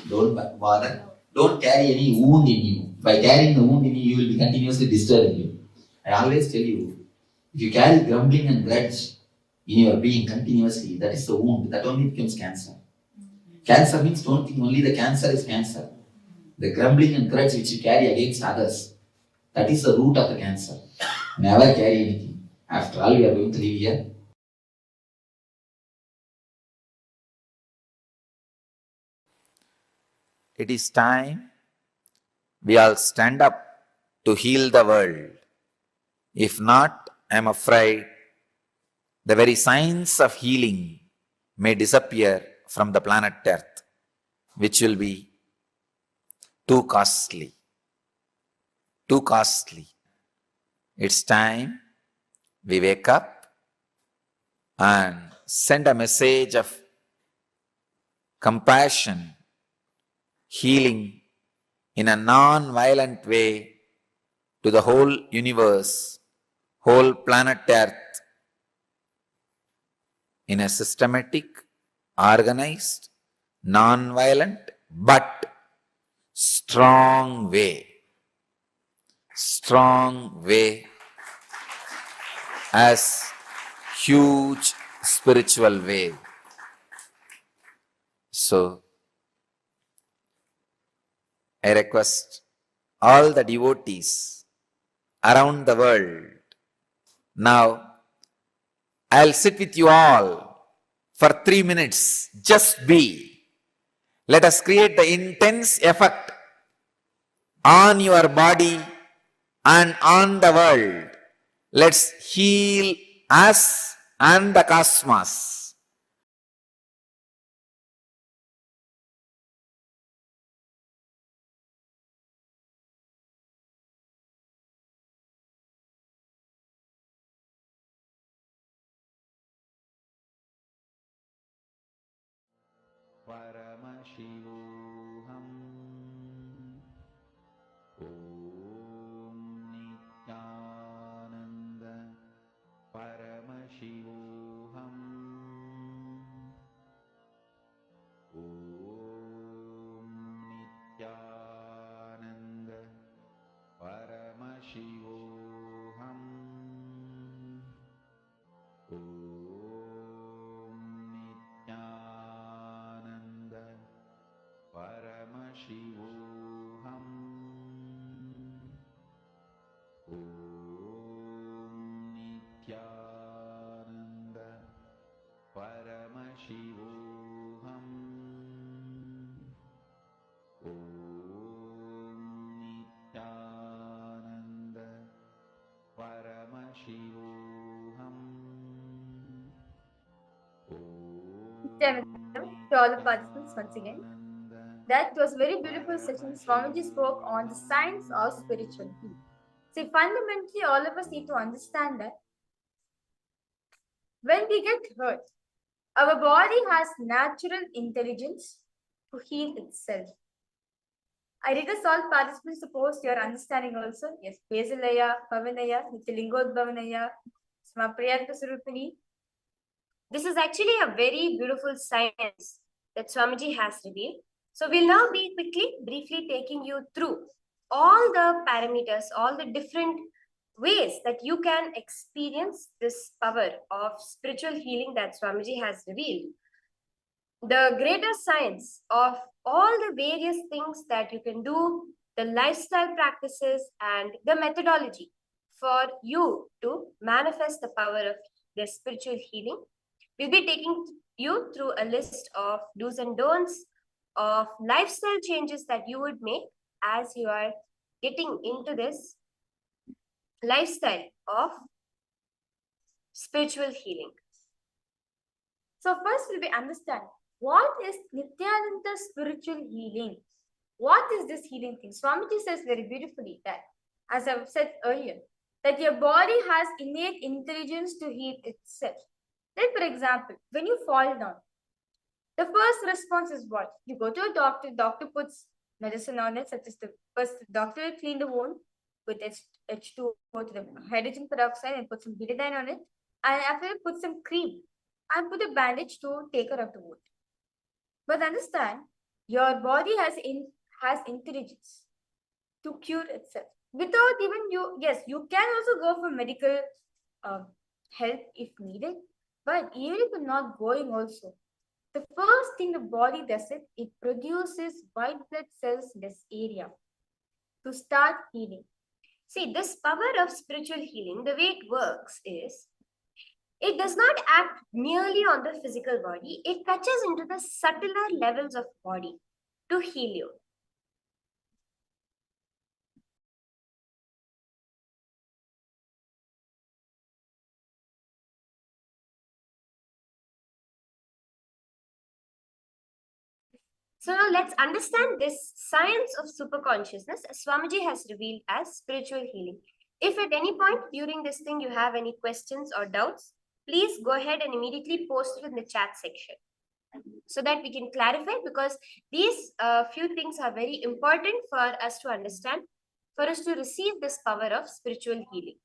don't bother. Don't carry any wound in you. By carrying the wound in you, you will be continuously disturbing you. I always tell you, if you carry grumbling and grudge in your being continuously, that is the wound. That only becomes cancer. Cancer means don't think only the cancer is cancer. The grumbling and grudge which you carry against others, that is the root of the cancer. Never carry anything. After all, we are going to live here. It is time we all stand up to heal the world. If not, I am afraid the very signs of healing may disappear from the planet Earth, which will be too costly. Too costly. It's time we wake up and send a message of compassion, healing in a non-violent way to the whole universe, whole planet Earth, in a systematic, organized, non-violent, but strong way. Strong way as huge spiritual wave. So, I request all the devotees around the world. Now, I'll sit with you all for 3 minutes. Just be. Let us create the intense effect on your body and on the world. Let's heal us and the cosmos. Paramashivoham Om Nityananda Paramashivoham Om Nityananda Paramashivoham Om Nityananda Paramashivoham Om Nityananda Paramashivoham Om Nityananda Paramashivoham To all the participants once again. That was a very beautiful session. Swamiji spoke on the science of spiritual healing. See, fundamentally, all of us need to understand that when we get hurt, our body has natural intelligence to heal itself. I request all participants to post your understanding also. Yes, Basilaya, Pavanaya, Nityalingodbhavanaya, Smapriyanta Surupini. This is actually a very beautiful science that Swamiji has revealed. So we'll now be briefly taking you through all the parameters, all the different ways that you can experience this power of spiritual healing that Swamiji has revealed. The greater science of all the various things that you can do, the lifestyle practices and the methodology for you to manifest the power of the spiritual healing. We'll be taking you through a list of do's and don'ts of lifestyle changes that you would make as you are getting into this lifestyle of spiritual healing. So first we'll be understanding what is Nityananda spiritual healing. What is this healing thing? Swamiji says very beautifully that, as I've said earlier, that your body has innate intelligence to heal itself. Like for example, when you fall down, the first response is what? You go to a doctor, doctor puts medicine on it, such as the first doctor will clean the wound with H2O to the hydrogen peroxide and put some betadine on it, and after put some cream and put a bandage to take care of the wound. But understand, your body has intelligence to cure itself without even you. Yes, you can also go for medical help if needed, but even if you're not going also, the first thing the body does it produces white blood cells in this area to start healing. See, this power of spiritual healing, the way it works is, it does not act merely on the physical body, it touches into the subtler levels of body to heal you. So now let's understand this science of superconsciousness as Swamiji has revealed as spiritual healing. If at any point during this thing you have any questions or doubts, please go ahead and immediately post it in the chat section so that we can clarify, because these few things are very important for us to understand, for us to receive this power of spiritual healing.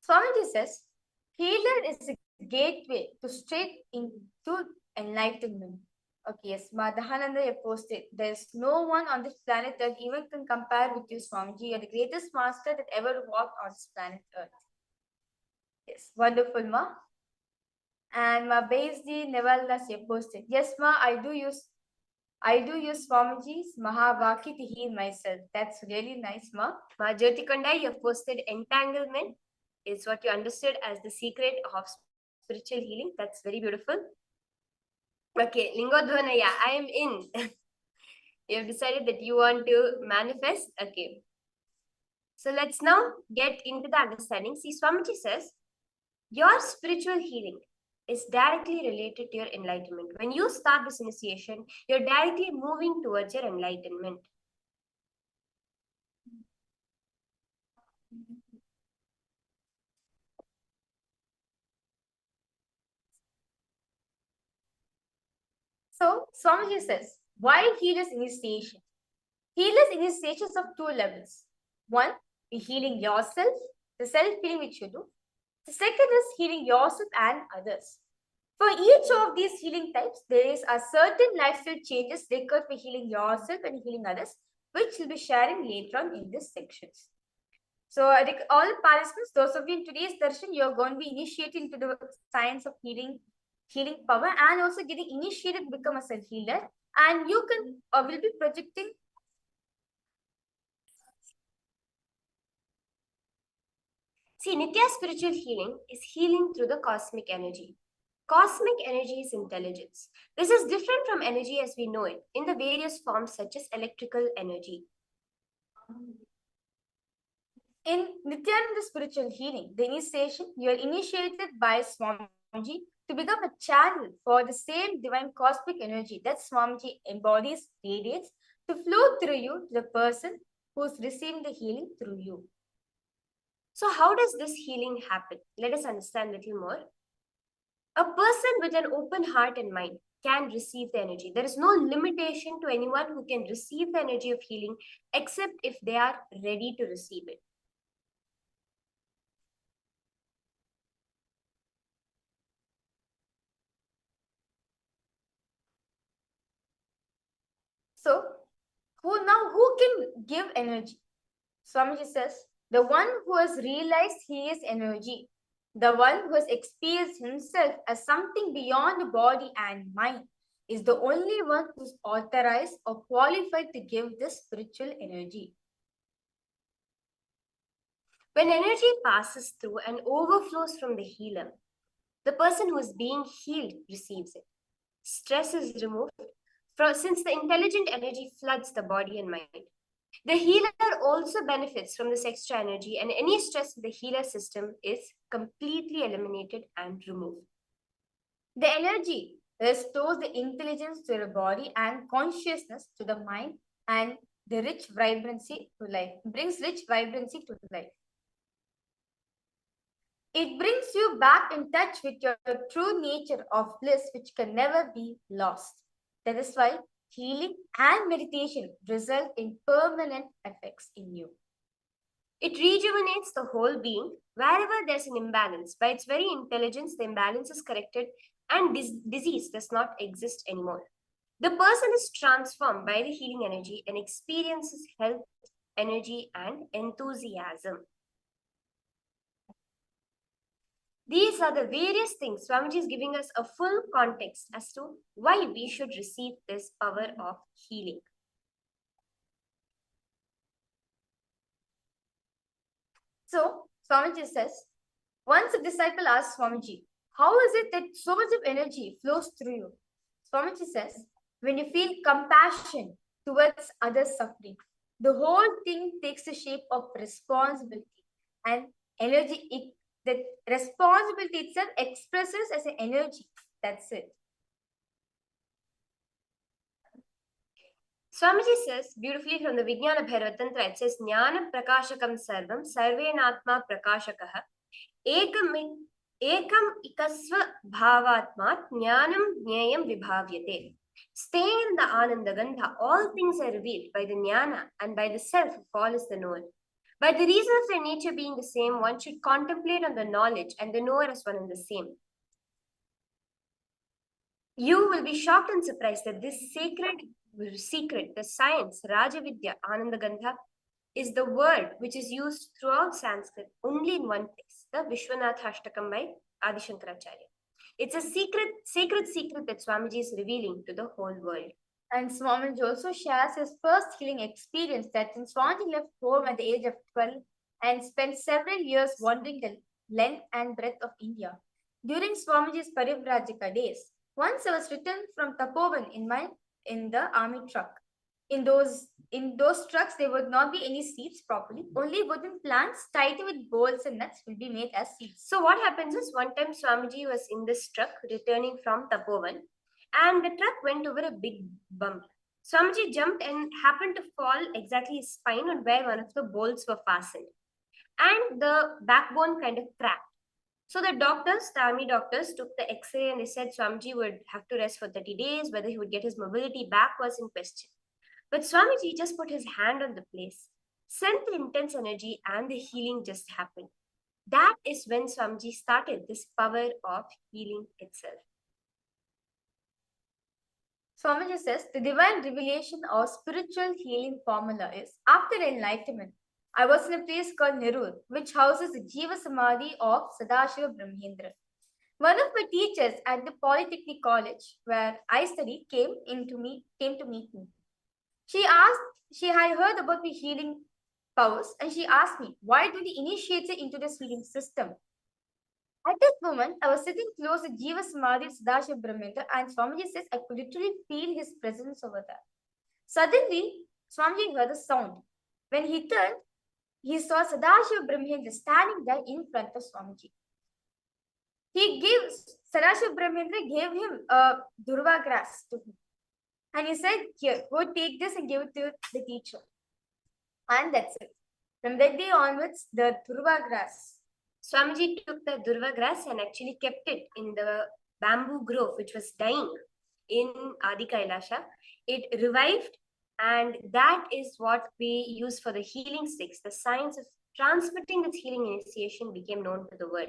Swamiji says, healer is a gateway to straight into enlightenment. Okay, yes, Madhahananda have posted, there's no one on this planet that even can compare with you, Swamiji. You're the greatest master that ever walked on this planet Earth. Yes, wonderful, Ma. And Ma Baisdi Nevaldas have posted, yes, Ma, I do use Swamiji's Mahavaki to heal myself. That's really nice, Ma. Ma Jyotikanda, you have posted entanglement is what you understood as the secret of spiritual healing. That's very beautiful. Okay, Lingodhwana, yeah, I am in. You have decided that you want to manifest. Okay. So let's now get into the understanding. See, Swamiji says, your spiritual healing is directly related to your enlightenment. When you start this initiation, you're directly moving towards your enlightenment. So, Swamiji says, why healers initiation? Healers initiations of two levels. One, healing yourself, the self-healing which you do. The second is healing yourself and others. For each of these healing types, there is a certain lifestyle changes required for healing yourself and healing others, which we'll be sharing later on in these sections. So, all the participants, those of you in today's darshan, you're going to be initiated into the science of healing power, and also getting initiated to become a self-healer. And you can will be projecting. See, Nitya's spiritual healing is healing through the cosmic energy. Cosmic energy is intelligence. This is different from energy as we know it in the various forms such as electrical energy. In Nityananda spiritual healing, the initiation, you are initiated by Swamiji to become a channel for the same divine cosmic energy that Swamiji embodies, radiates, to flow through you to the person who is receiving the healing through you. So, how does this healing happen? Let us understand a little more. A person with an open heart and mind can receive the energy. There is no limitation to anyone who can receive the energy of healing except if they are ready to receive it. So, who can give energy? Swamiji says, the one who has realized he is energy, the one who has experienced himself as something beyond the body and mind, is the only one who is authorized or qualified to give this spiritual energy. When energy passes through and overflows from the healer, the person who is being healed receives it. Stress is removed since the intelligent energy floods the body and mind. The healer also benefits from this extra energy, and any stress in the healer system is completely eliminated and removed. The energy restores the intelligence to the body and consciousness to the mind, and the rich vibrancy to life, brings rich vibrancy to life. It brings you back in touch with your true nature of bliss, which can never be lost. That is why healing and meditation result in permanent effects in you. It rejuvenates the whole being. Wherever there's an imbalance, by its very intelligence, the imbalance is corrected and disease does not exist anymore. The person is transformed by the healing energy and experiences health, energy, and enthusiasm. These are the various things. Swamiji is giving us a full context as to why we should receive this power of healing. So, Swamiji says, once a disciple asks Swamiji, how is it that so much of energy flows through you? Swamiji says, when you feel compassion towards others' suffering, the whole thing takes the shape of responsibility, and energy. The responsibility itself expresses as an energy. That's it. Swamiji says beautifully from the Vijnana Bhairava Tantra, it says, Jnana Prakashakam Sarvam, Sarvenatma Prakashakaha, Ekam Ikasva Bhavatmat, Jnanam Jnayam Vibhavyate. Staying in the Ananda Gandha, all things are revealed by the Jnana and by the self of all is the knower. By the reason of their nature being the same, one should contemplate on the knowledge and the knower as one and the same. You will be shocked and surprised that this sacred secret, the science, Rajavidya, Anandagandha, is the word which is used throughout Sanskrit only in one place, the Vishwanathashtakam by Adi Shankaracharya. It's a sacred secret that Swamiji is revealing to the whole world. And Swamiji also shares his first healing experience that when Swamiji left home at the age of 12 and spent several years wandering the length and breadth of India. During Swamiji's Parivrajika days, once I was returned from Tapovan in the army truck. In those trucks, there would not be any seats properly. Only wooden planks tied with bolts and nuts will be made as seats. So what happens is, one time Swamiji was in this truck returning from Tapovan, and the truck went over a big bump. Swamiji jumped and happened to fall exactly his spine on where one of the bolts were fastened. And the backbone kind of cracked. So the doctors, the army doctors, took the X-ray and they said Swamiji would have to rest for 30 days, whether he would get his mobility back was in question. But Swamiji just put his hand on the place, sent the intense energy, and the healing just happened. That is when Swamiji started this power of healing itself. Swamiji says the divine revelation or spiritual healing formula is after enlightenment. I was in a place called Nerur, which houses the Jiva Samadhi of Sadashiva Brahmendra. One of my teachers at the Polytechnic College, where I studied, came to meet me. She had heard about the healing powers, and she asked me, why do the initiates into this healing system? At this moment, I was sitting close to Jiva Samadhi of Sadashiva Brahmendra, and Swamiji says I could literally feel his presence over there. Suddenly, Swamiji heard a sound. When he turned, he saw Sadashiva Brahmendra standing there in front of Swamiji. Sadashiva Brahmendra gave him a durva grass to him. And he said, here, go take this and give it to the teacher. And that's it. From that day onwards, the durva grass. Swamiji took the durva grass and actually kept it in the bamboo grove, which was dying in Adi Kailasha. It revived, and that is what we use for the healing sticks. The science of transmitting this healing initiation became known to the world.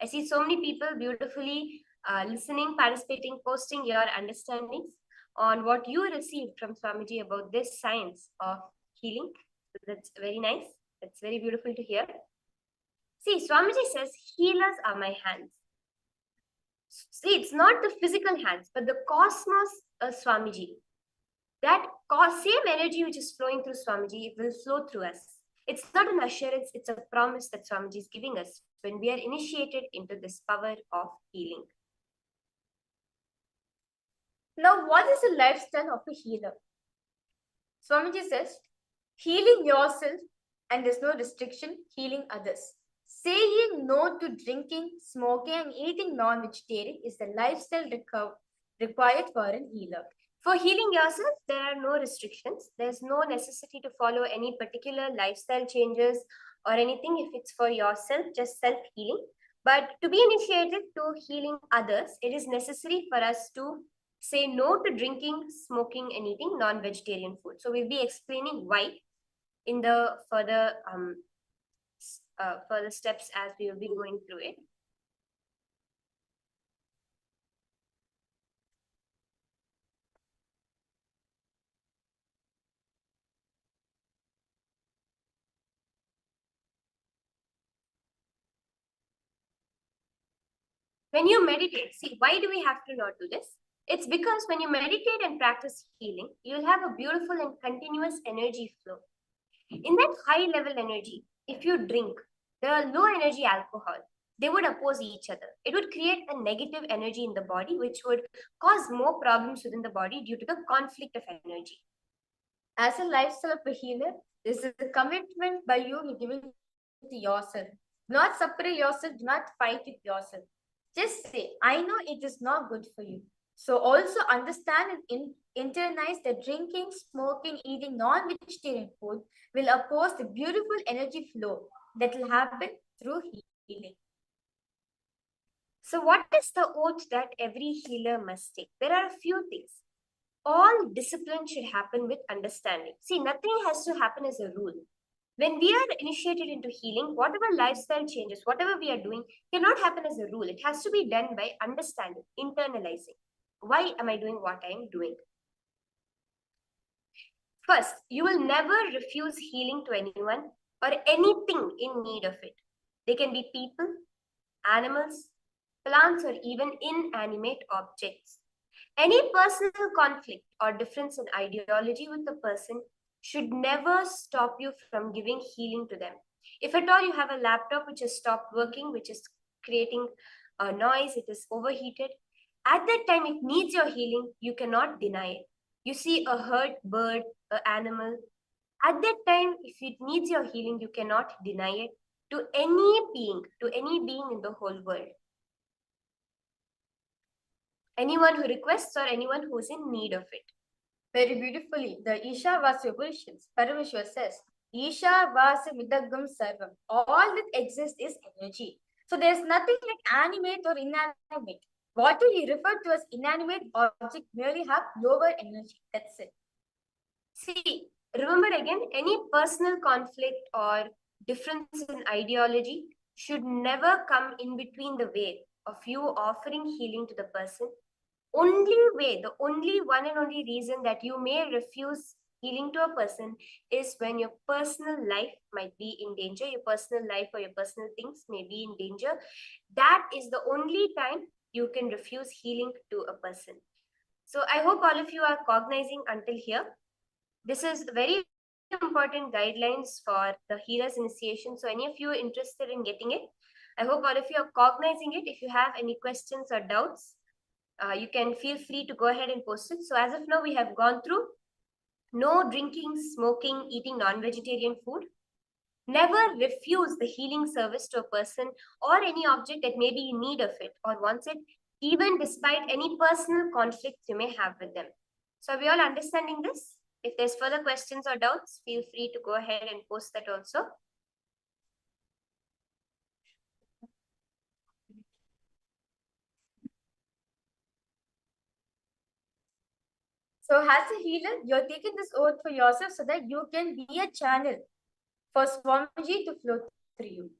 I see so many people beautifully listening, participating, posting your understandings on what you received from Swamiji about this science of healing. That's very nice. That's very beautiful to hear. See, Swamiji says, healers are my hands. See, it's not the physical hands, but the cosmos Swamiji. That same energy which is flowing through Swamiji, it will flow through us. It's not an assurance, it's a promise that Swamiji is giving us when we are initiated into this power of healing. Now, what is the lifestyle of a healer? Swamiji says, healing yourself, and there's no restriction, healing others. Saying no to drinking, smoking, and eating non-vegetarian is the lifestyle required for a healer. For healing yourself, there are no restrictions. There's no necessity to follow any particular lifestyle changes or anything. If it's for yourself, just self-healing. But to be initiated to healing others, it is necessary for us to say no to drinking, smoking, and eating non-vegetarian food. So we'll be explaining why in the further steps as we will be going through it. When you meditate, see, why do we have to not do this? It's because when you meditate and practice healing, you'll have a beautiful and continuous energy flow. In that high level energy, if you drink the low energy alcohol, they would oppose each other. It would create a negative energy in the body, which would cause more problems within the body due to the conflict of energy. As a lifestyle of a healer, this is a commitment by you giving to yourself. Do not separate yourself, do not fight with yourself. Just say, I know it is not good for you. So also understand and internalize that drinking, smoking, eating non-vegetarian food will oppose the beautiful energy flow that will happen through healing. So what is the oath that every healer must take? There are a few things. All discipline should happen with understanding. See, nothing has to happen as a rule. When we are initiated into healing, whatever lifestyle changes, whatever we are doing, cannot happen as a rule. It has to be done by understanding, internalizing. Why am I doing what I am doing? First, you will never refuse healing to anyone or anything in need of it. They can be people, animals, plants, or even inanimate objects. Any personal conflict or difference in ideology with the person should never stop you from giving healing to them. If at all you have a laptop which has stopped working, which is creating a noise, it is overheated, at that time it needs your healing, you cannot deny it. You see a hurt bird, an animal, at that time, if it needs your healing, you cannot deny it to any being in the whole world. Anyone who requests or anyone who is in need of it. Very beautifully, the Ishavasya Upanishads, Paramashiva says, Ishavasya Midagam Sarvam. All that exists is energy. So there's nothing like animate or inanimate. What we refer to as inanimate object merely have lower energy. That's it. See, remember again, any personal conflict or difference in ideology should never come in between the way of you offering healing to the person. Only way, the only one and only reason that you may refuse healing to a person is when your personal life might be in danger, your personal life or your personal things may be in danger. That is the only time you can refuse healing to a person. So I hope all of you are cognizing until here. This is very important guidelines for the healer's initiation. So any of you are interested in getting it, I hope all of you are cognizing it. If you have any questions or doubts, you can feel free to go ahead and post it. So as of now, we have gone through no drinking, smoking, eating non-vegetarian food. Never refuse the healing service to a person or any object that may be in need of it or wants it, even despite any personal conflicts you may have with them. So are we all understanding this? If there's further questions or doubts, feel free to go ahead and post that also. So as a healer, you're taking this oath for yourself so that you can be a channel for Swamiji to flow through you.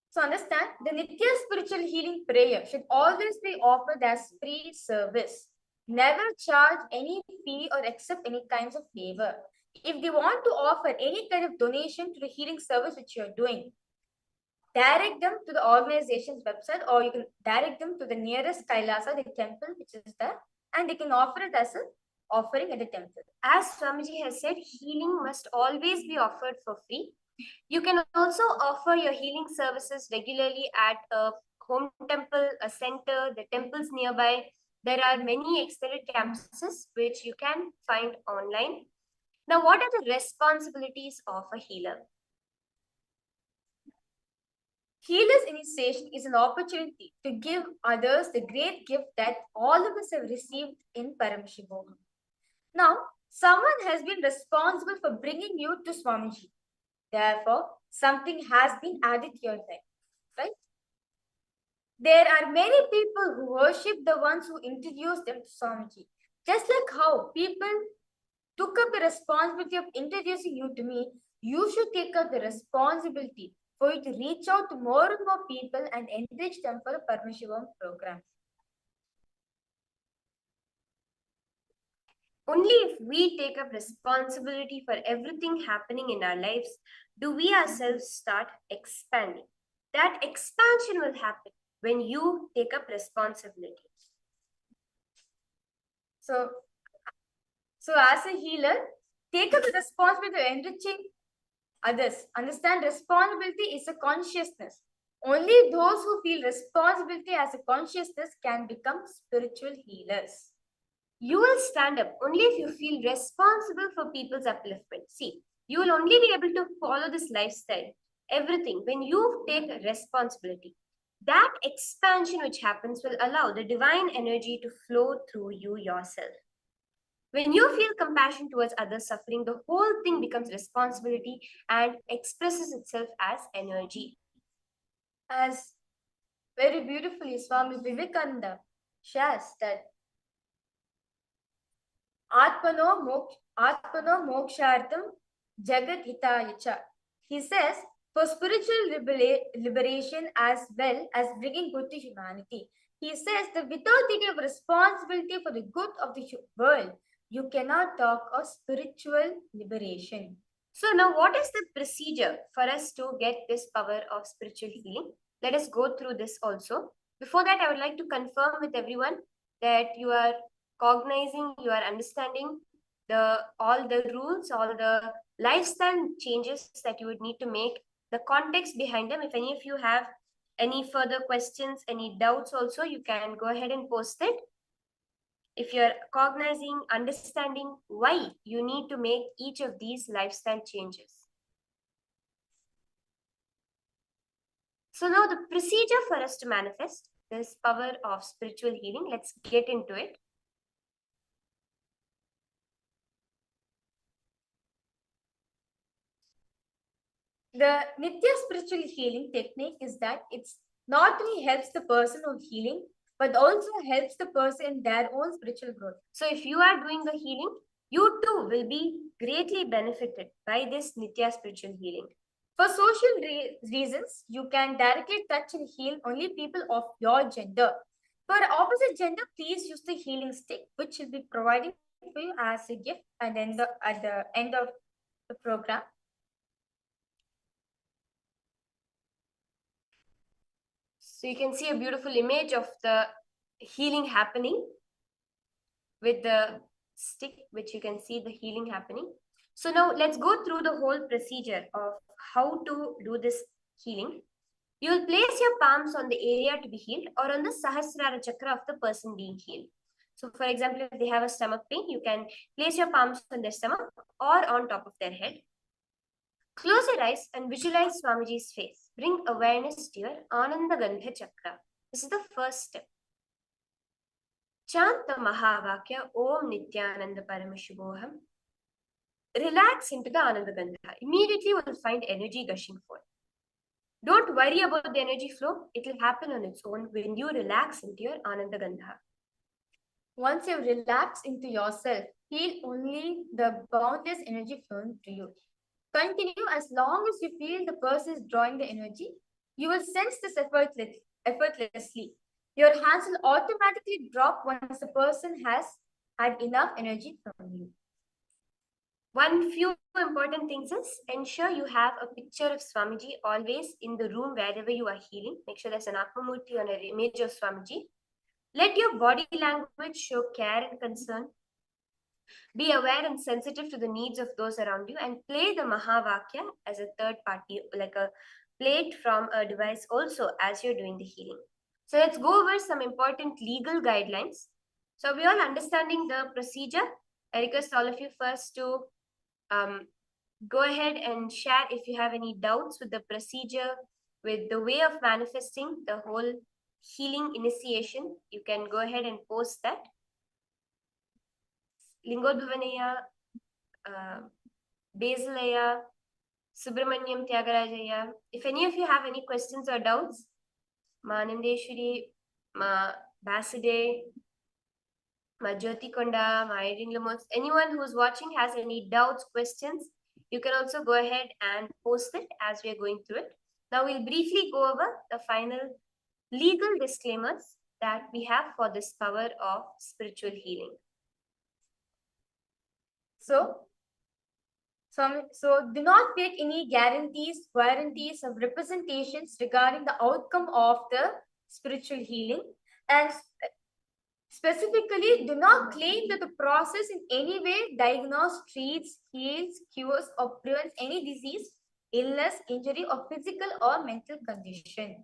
So understand, the Nitya spiritual healing prayer should always be offered as free service. Never charge any fee or accept any kinds of favor. If they want to offer any kind of donation to the healing service which you're doing, direct them to the organization's website, or you can direct them to the nearest Kailasa, the temple which is there, and they can offer it as an offering at the temple. As Swamiji has said, healing must always be offered for free. You can also offer your healing services regularly at a home temple, a center, the temples nearby. There are many extended campuses which you can find online. Now, what are the responsibilities of a healer? Healer's initiation is an opportunity to give others the great gift that all of us have received in Paramashivoham. Now, someone has been responsible for bringing you to Swamiji. Therefore, something has been added to your life, right? There are many people who worship the ones who introduced them to Swamiji. Just like how people took up the responsibility of introducing you to me, you should take up the responsibility for you to reach out to more and more people and enrich them for the Paramashivoham program. Only if we take up responsibility for everything happening in our lives do we ourselves start expanding. That expansion will happen when you take up responsibility. So as a healer, take up the responsibility of enriching others. Understand, responsibility is a consciousness. Only those who feel responsibility as a consciousness can become spiritual healers. You will stand up only if you feel responsible for people's upliftment. See, you will only be able to follow this lifestyle, everything, when you take responsibility. That expansion which happens will allow the divine energy to flow through you yourself. When you feel compassion towards others suffering, the whole thing becomes responsibility and expresses itself as energy. As very beautifully Swami Vivekananda shares that Atmano mokshartam jagat hitayacha. He says, for spiritual liberation as well as bringing good to humanity. He says that without taking up responsibility for the good of the world, you cannot talk of spiritual liberation. So now what is the procedure for us to get this power of spiritual healing? Let us go through this also. Before that, I would like to confirm with everyone that you are cognizing, you are understanding all the rules, all the lifestyle changes that you would need to make, the context behind them. If any of you have any further questions, any doubts also, you can go ahead and post it. If you're cognizing, understanding why you need to make each of these lifestyle changes. So now the procedure for us to manifest this power of spiritual healing, let's get into it. The Nitya spiritual healing technique is that it's not only helps the person on healing, but also helps the person in their own spiritual growth. So if you are doing the healing, you too will be greatly benefited by this Nitya spiritual healing. For social reasons, you can directly touch and heal only people of your gender. For opposite gender, please use the healing stick, which will be providing for you as a gift and then at the end of the program. So you can see a beautiful image of the healing happening with the stick, which you can see the healing happening. So now let's go through the whole procedure of how to do this healing. You will place your palms on the area to be healed or on the Sahasrara chakra of the person being healed. So for example, if they have a stomach pain, you can place your palms on their stomach or on top of their head. Close your eyes and visualize Swamiji's face. Bring awareness to your Ananda Gandha chakra. This is the first step. Chant the Mahavakya Om Nityananda Paramashivoham. Relax into the Ananda Gandha. Immediately you will find energy gushing forth. Don't worry about the energy flow. It will happen on its own when you relax into your Ananda Gandha. Once you've relaxed into yourself, feel only the boundless energy flowing to you. Continue as long as you feel the person is drawing the energy. You will sense this effortlessly. Your hands will automatically drop once the person has had enough energy from you. One few important things is ensure you have a picture of Swamiji always in the room wherever you are healing. Make sure there's an Atmamurti or an image of Swamiji. Let your body language show care and concern. Be aware and sensitive to the needs of those around you and play the Mahavakya as a third party, like a play it from a device also as you're doing the healing. So let's go over some important legal guidelines. So we all understanding the procedure. I request all of you first to go ahead and share if you have any doubts with the procedure, with the way of manifesting the whole healing initiation. You can go ahead and post that. Lingodhavanaya, Basilaya, Subramanyam Tyagarajaya. If any of you have any questions or doubts, Ma Nandeshwari, Ma Baside, Ma Jyoti Konda, Ma Irene Lamos, anyone who's watching has any doubts, questions, you can also go ahead and post it as we are going through it. Now we'll briefly go over the final legal disclaimers that we have for this power of spiritual healing. So do not take any guarantees, warranties of representations regarding the outcome of the spiritual healing, and specifically do not claim that the process in any way diagnoses, treats, heals, cures, or prevents any disease, illness, injury, or physical or mental condition.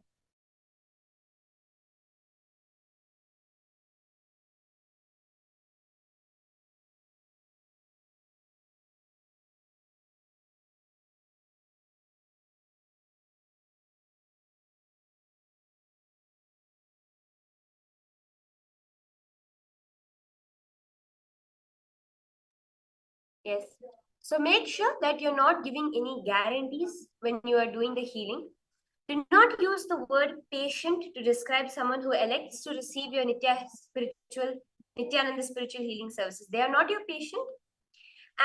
Yes. So make sure that you're not giving any guarantees when you are doing the healing. Do not use the word patient to describe someone who elects to receive your Nityananda spiritual healing services. They are not your patient.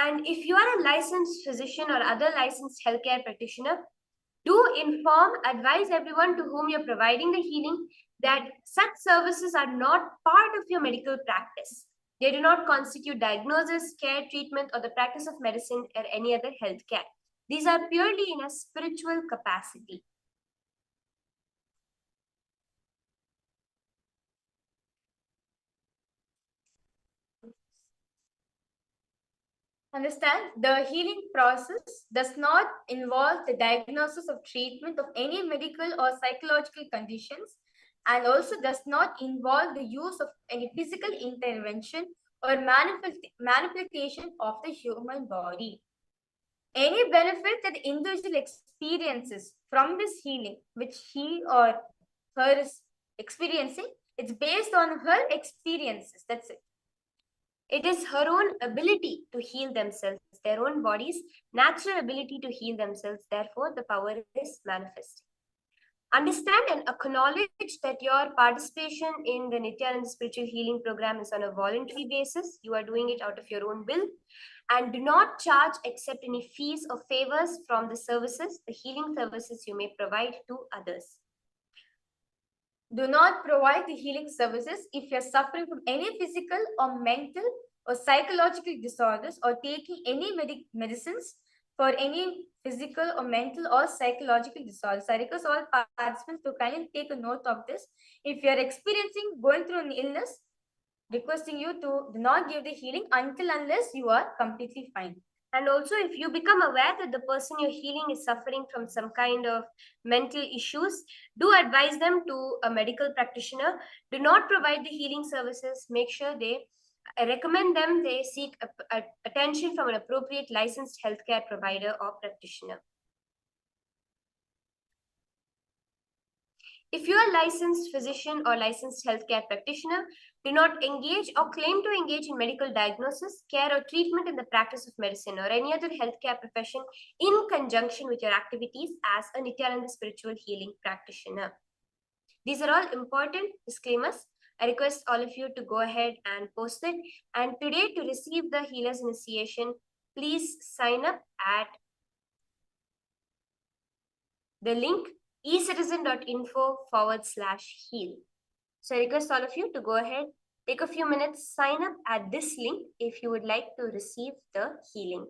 And if you are a licensed physician or other licensed healthcare practitioner, do inform, advise everyone to whom you're providing the healing that such services are not part of your medical practice. They do not constitute diagnosis, care, treatment, or the practice of medicine or any other healthcare. These are purely in a spiritual capacity. Understand, the healing process does not involve the diagnosis of treatment of any medical or psychological conditions, and also does not involve the use of any physical intervention or manipulation of the human body. Any benefit that the individual experiences from this healing, which he or her is experiencing, it's based on her experiences. That's it. It is her own ability to heal themselves, their own body's natural ability to heal themselves. Therefore, the power is manifest. Understand and acknowledge that your participation in the Nityananda Spiritual Healing Program is on a voluntary basis. You are doing it out of your own will. And do not charge, accept any fees or favors from the services, the healing services you may provide to others. Do not provide the healing services if you are suffering from any physical or mental or psychological disorders or taking any medicines for any physical or mental or psychological disorders. I request all participants to kindly take a note of this. If you are going through an illness, requesting you to do not give the healing until unless you are completely fine. And also, if you become aware that the person you're healing is suffering from some kind of mental issues, do advise them to a medical practitioner. Do not provide the healing services. Make sure they recommend them, they seek attention from an appropriate licensed healthcare provider or practitioner. If you are a licensed physician or licensed healthcare practitioner, do not engage or claim to engage in medical diagnosis, care, or treatment in the practice of medicine or any other healthcare profession in conjunction with your activities as a Nityananda spiritual healing practitioner. These are all important disclaimers. I request all of you to go ahead and post it. And today, to receive the Healer's Initiation, please sign up at the link ecitizen.info/heal. So I request all of you to go ahead, take a few minutes, sign up at this link if you would like to receive the healing.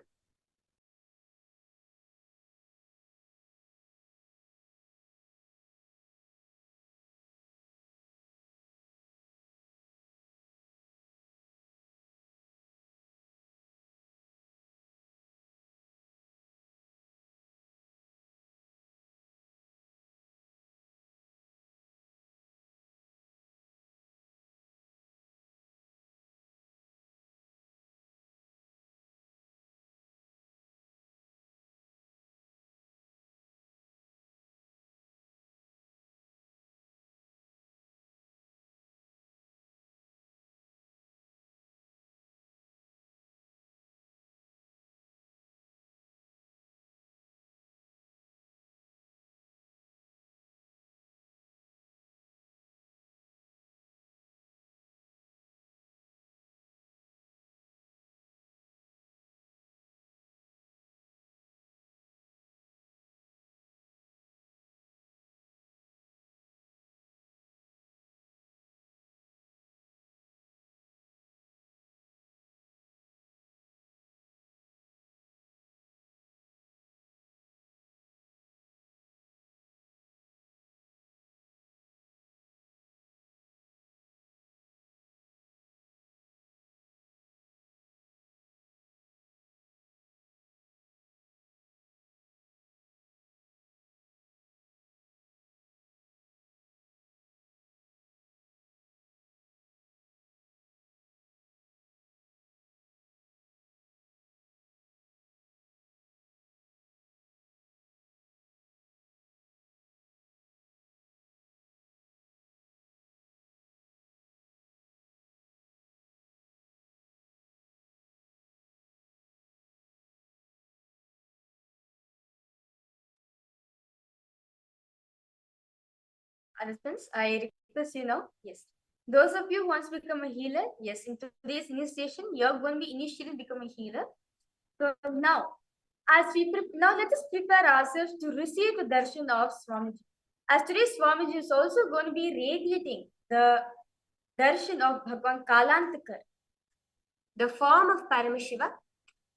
Participants, I request you now. Yes. Those of you who wants to become a healer, yes, in today's initiation, you're going to be initially become a healer. So now, now let us prepare ourselves to receive the darshan of Swamiji. As today's Swamiji is also going to be radiating the darshan of Bhagwan Kalantakar, the form of Paramashiva,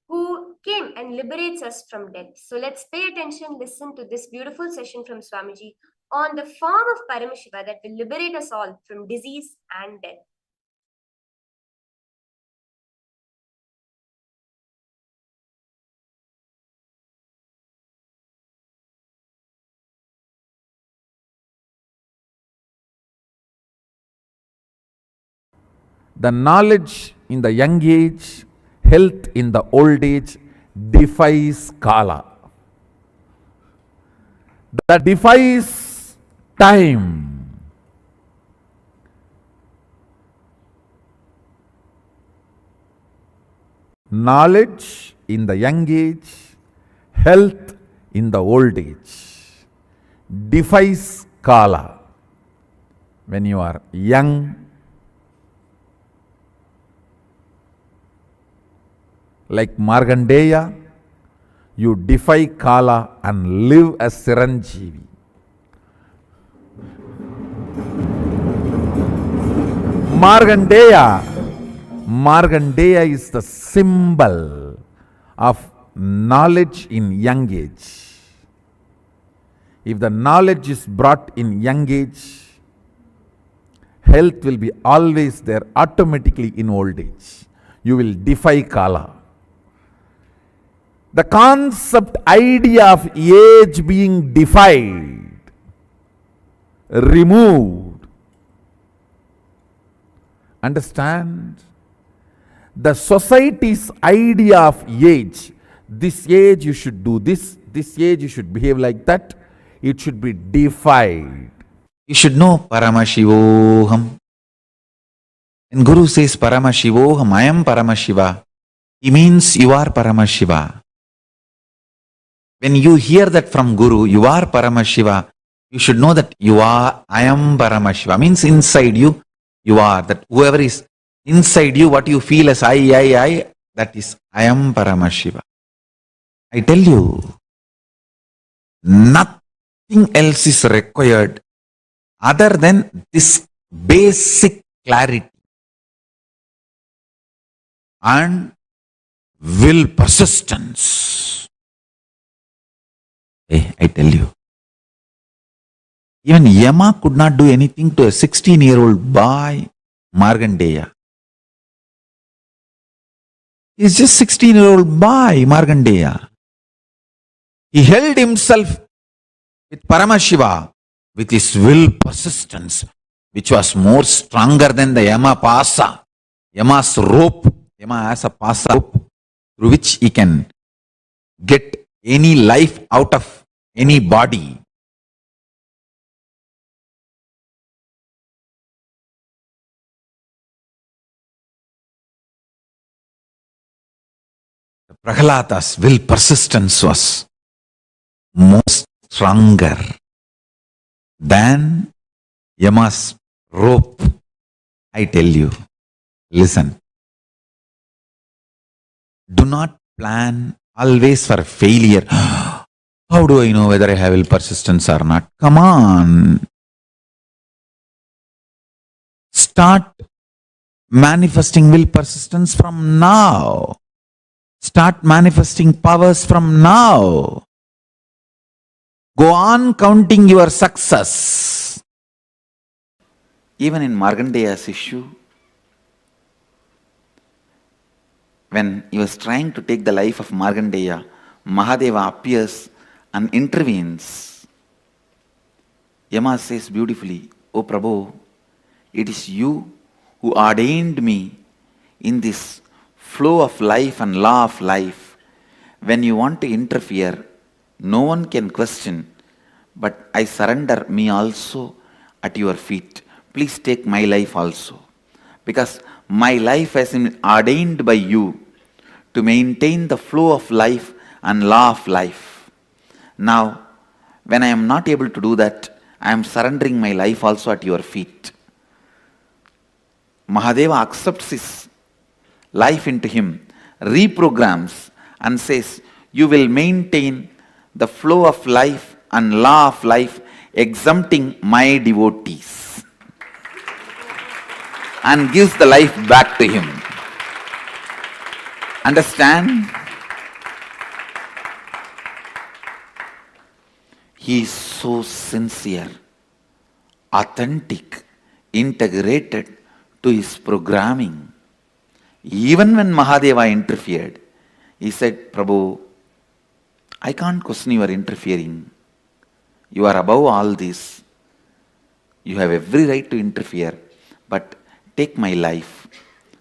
who came and liberates us from death. So let's pay attention, listen to this beautiful session from Swamiji on the form of Paramashiva that will liberate us all from disease and death. The knowledge in the young age, health in the old age defies Kala. That defies time. knowledge in the young age, health in the old age. Defies Kala. When you are young, like Markandeya, you defy Kala and live as Siranjeevi. Markandeya is the symbol of knowledge in young age. If the knowledge is brought in young age, health will be always there automatically in old age. You will defy Kala. The concept, idea of age being defied, removed. Understand? The society's idea of age, this age you should do this age you should behave like that, it should be defied. You should know Paramashivoham. When Guru says Paramashivoham, I am Paramashiva, he means you are Paramashiva. When you hear that from Guru, you are Paramashiva, you should know that I am Paramashiva. Means inside you, you are. That whoever is inside you, what you feel as I, that is I am Paramashiva. I tell you, nothing else is required other than this basic clarity and will persistence. I tell you, even Yama could not do anything to a 16-year-old boy, Markandeya. He's just 16-year-old boy, Markandeya. He held himself with Paramashiva, with his will persistence, which was more stronger than the Yama Pasa. Yama's rope. Yama has a Pasa rope through which he can get any life out of any body. Prahlada's will persistence was most stronger than Yama's rope. I tell you, listen. Do not plan always for failure. How do I know whether I have will persistence or not? Come on. Start manifesting will persistence from now. Start manifesting powers from now. Go on counting your success. Even in Markandeya's issue, when he was trying to take the life of Markandeya, Mahadeva appears and intervenes. Yama says beautifully, "O Prabhu, it is you who ordained me in this flow of life and law of life. When you want to interfere, no one can question, but I surrender me also at your feet. Please take my life also, because my life has been ordained by you to maintain the flow of life and law of life. Now, when I am not able to do that, I am surrendering my life also at your feet." Mahadeva accepts his life into him, reprograms and says, "You will maintain the flow of life and law of life, exempting my devotees," and gives the life back to him. Understand? He is so sincere, authentic, integrated to his programming. Even when Mahadeva interfered, he said, "Prabhu, I can't question your interfering. You are above all this. You have every right to interfere, but take my life,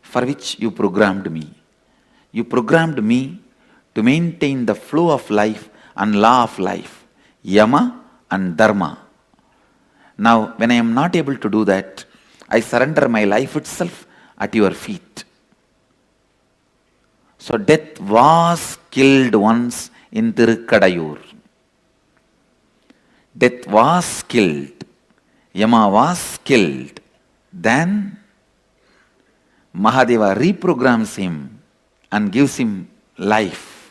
for which you programmed me. You programmed me to maintain the flow of life and law of life, Yama and Dharma. Now, when I am not able to do that, I surrender my life itself at your feet." So death was killed once in Tirukkadayur. Death was killed. Yama was killed. Then Mahadeva reprograms him and gives him life.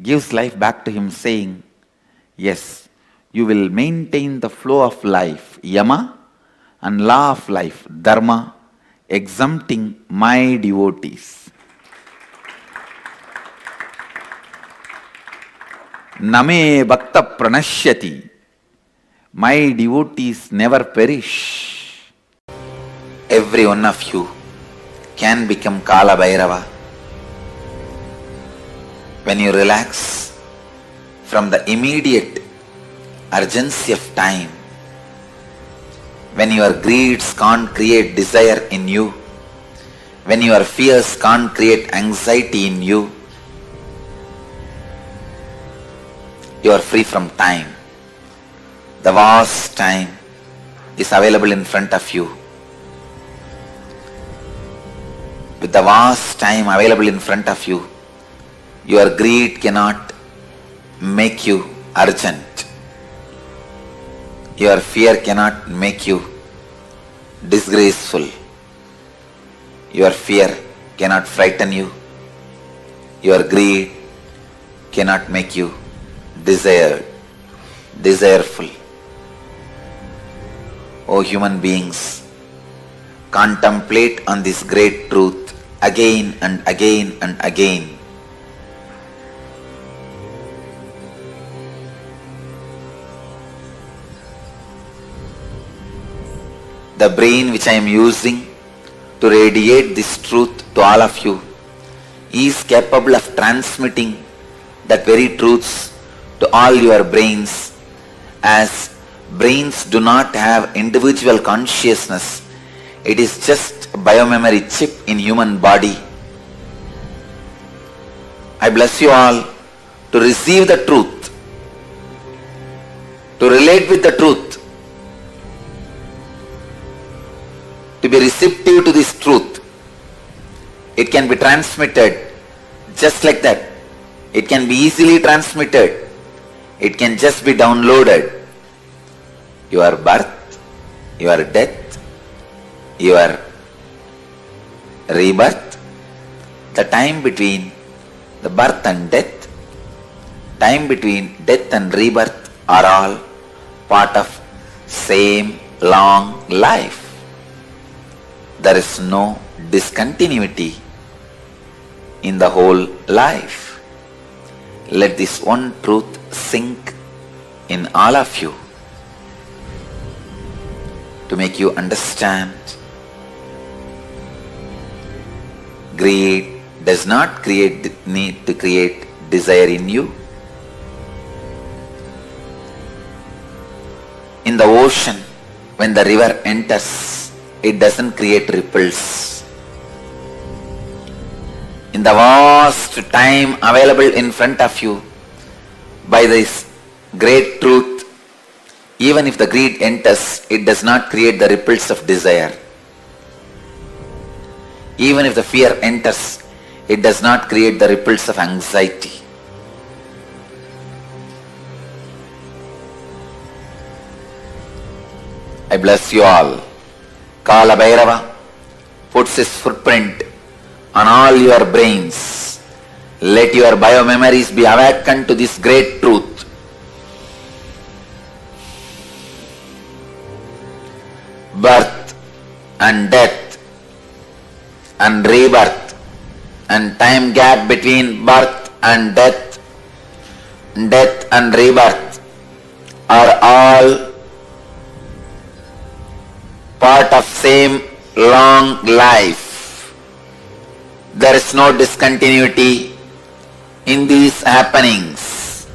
Gives life back to him saying, yes, you will maintain the flow of life, Yama, and law of life, Dharma, exempting my devotees. Name bhakta pranashyati. My devotees never perish. Every one of you can become Kala Bhairava when you relax from the immediate urgency of time, when your greeds can't create desire in you, when your fears can't create anxiety in you, you are free from time. The vast time is available in front of you. With the vast time available in front of you, your greed cannot make you urgent. Your fear cannot make you disgraceful. Your fear cannot frighten you. Your greed cannot make you desireful. O human beings, contemplate on this great truth again and again and again. The brain which I am using to radiate this truth to all of you is capable of transmitting that very truths to all your brains, as brains do not have individual consciousness. It is just a biomemory chip in human body. I bless you all to receive the truth, to relate with the truth, to be receptive to this truth. It can be transmitted just like that. It can be easily transmitted. It can just be downloaded. Your birth, your death, your rebirth, the time between the birth and death, time between death and rebirth are all part of same long life. There is no discontinuity in the whole life. Let this one truth sink in all of you to make you understand. Greed does not need to create desire in you. In the ocean, when the river enters, it doesn't create ripples. In the vast time available in front of you, by this great truth, even if the greed enters, it does not create the ripples of desire. Even if the fear enters, it does not create the ripples of anxiety. I bless you all. Kala Bhairava puts his footprint on all your brains. Let your biomemories be awakened to this great truth. Birth and death and rebirth and time gap between birth and death and rebirth are all part of same long life. There is no discontinuity in these happenings.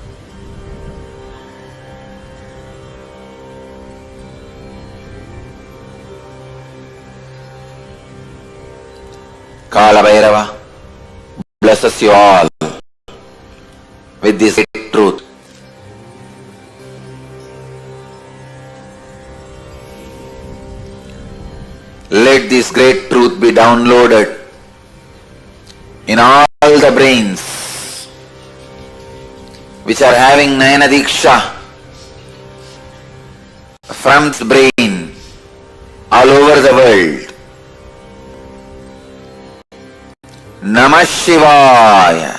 Kala Bhairava blesses you all with this truth. Let this great truth be downloaded in all all the brains which are having Nayana Diksha from the brain all over the world. Namah Shivaya.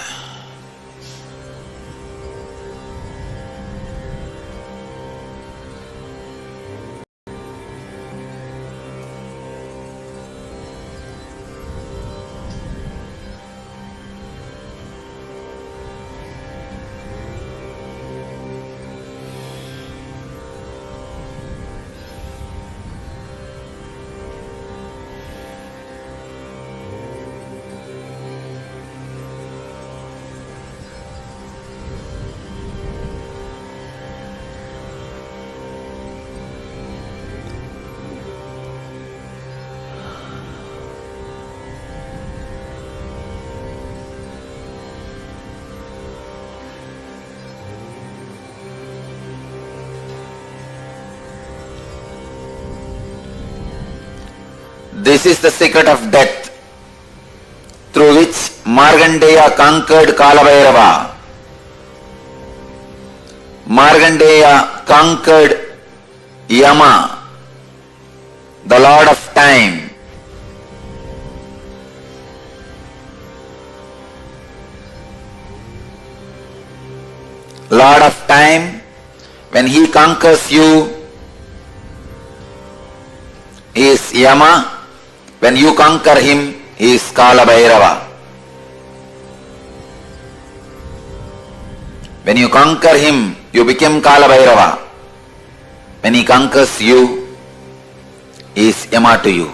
This is the secret of death, through which Markandeya conquered Kalabhairava. Markandeya conquered Yama, the Lord of Time. Lord of Time, when he conquers you, he is Yama. When you conquer him, he is Kalabhairava. When you conquer him, you become Kalabhairava. When he conquers you, he is Yama to you.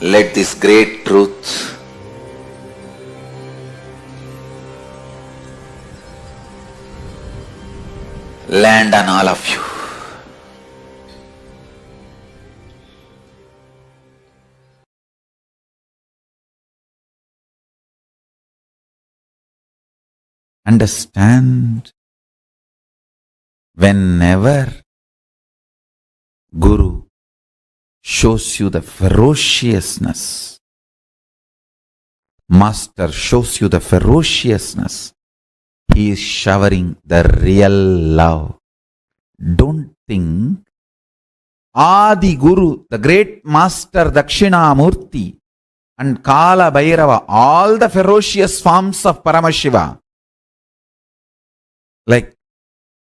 Let this great truth land on all of you. Understand, whenever Guru shows you the ferociousness, Master shows you the ferociousness, he is showering the real love. Don't think Adi Guru, the great Master Dakshinamurti and Kala Bhairava, all the ferocious forms of Paramashiva, like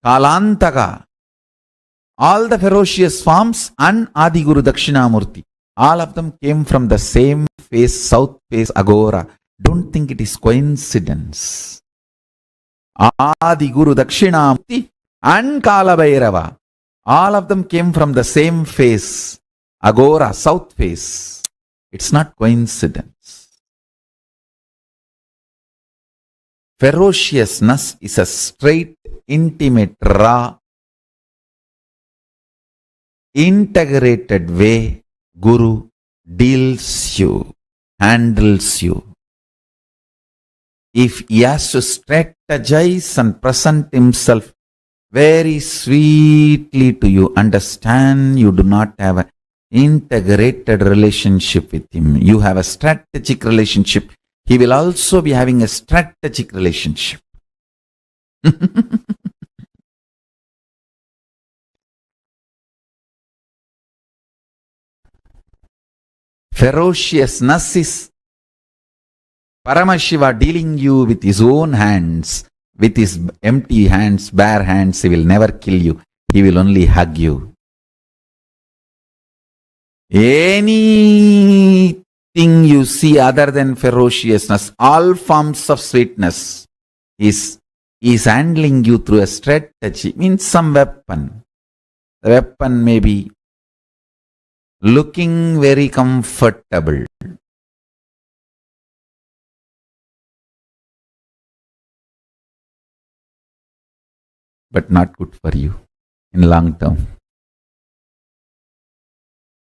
Kalantaka, all the ferocious forms, and Adi Guru Dakshinamurti, all of them came from the same face, south face, Agora. Don't think it is coincidence. Adi Guru Dakshinamurti and Kala Bhairava, all of them came from the same face, Agora, south face. It's not coincidence. Ferociousness is a straight, intimate, raw, integrated way Guru deals you, handles you. If he has to strategize and present himself very sweetly to you, understand you do not have an integrated relationship with him. You have a strategic relationship. He will also be having a strategic relationship. Ferociousness is Paramashiva dealing you with his own hands, with his empty hands, bare hands. He will never kill you. He will only hug you. Anything you see other than ferociousness, all forms of sweetness, is handling you through a strategy, means some weapon. The weapon may be looking very comfortable, but not good for you in long term.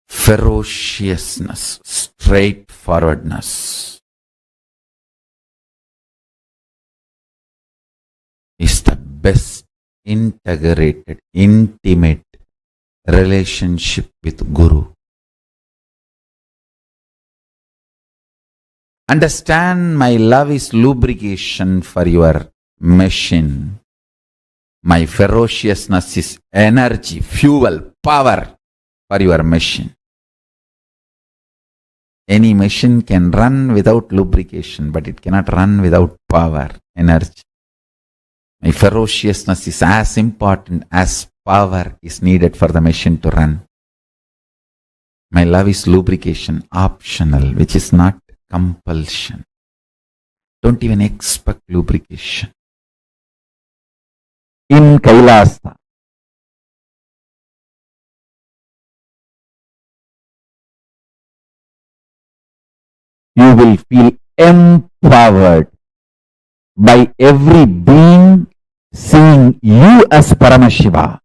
Ferociousness, straightforwardness is the best integrated, intimate relationship with Guru. Understand, my love is lubrication for your machine. My ferociousness is energy, fuel, power for your machine. Any machine can run without lubrication, but it cannot run without power, energy. My ferociousness is as important as power is needed for the machine to run. My love is lubrication, optional, which is not compulsion. Don't even expect lubrication. In Kailasa, you will feel empowered by every being seeing you as Paramashiva.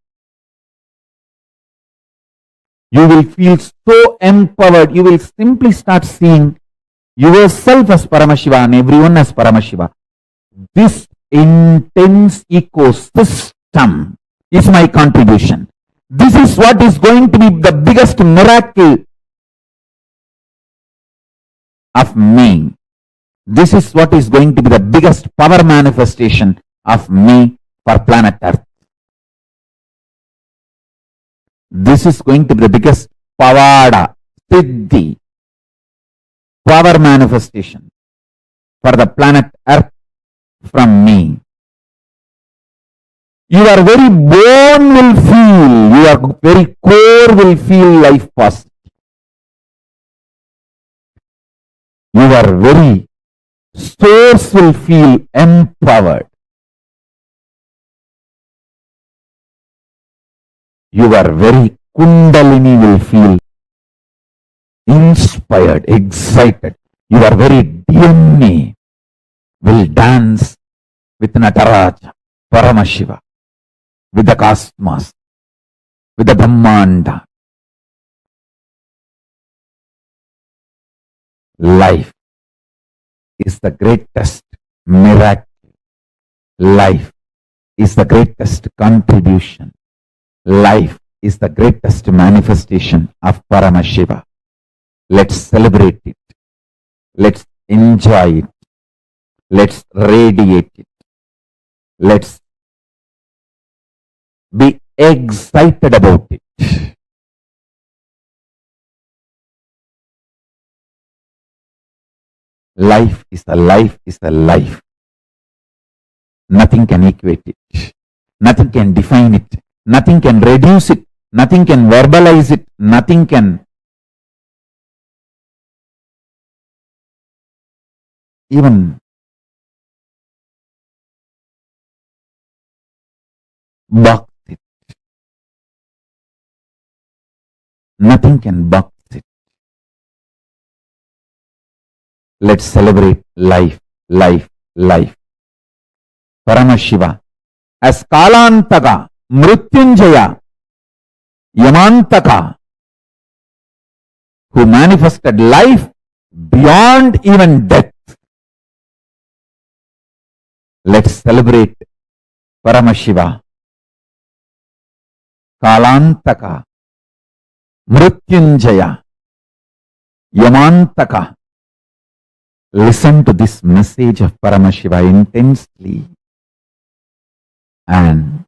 You will feel so empowered, you will simply start seeing yourself as Paramashiva and everyone as Paramashiva. This intense ecosystem is my contribution. This is what is going to be the biggest miracle of me. This is what is going to be the biggest power manifestation of me for planet Earth. This is going to be the biggest pavada, siddhi, power manifestation for the planet Earth from me. Your very bone will feel, your very core will feel life positive. Your very source will feel empowered. Your very kundalini will feel inspired, excited. Your very DNA will dance with Nataraja, Paramashiva, with the cosmos, with the Brahmanda. Life is the greatest miracle. Life is the greatest contribution. Life is the greatest manifestation of Paramashiva. Let's celebrate it. Let's enjoy it. Let's radiate it. Let's be excited about it. Life is a life is a life. Nothing can equate it. Nothing can define it. Nothing can reduce it. Nothing can verbalize it. Nothing can even box it. Nothing can box it. Let's celebrate life, life, life. Paramashiva as Kalantaka, Mrityunjaya, Yamantaka, who manifested life beyond even death. Let's celebrate Paramashiva, Kalantaka, Mrityunjaya, Yamantaka. Listen to this message of Paramashiva intensely and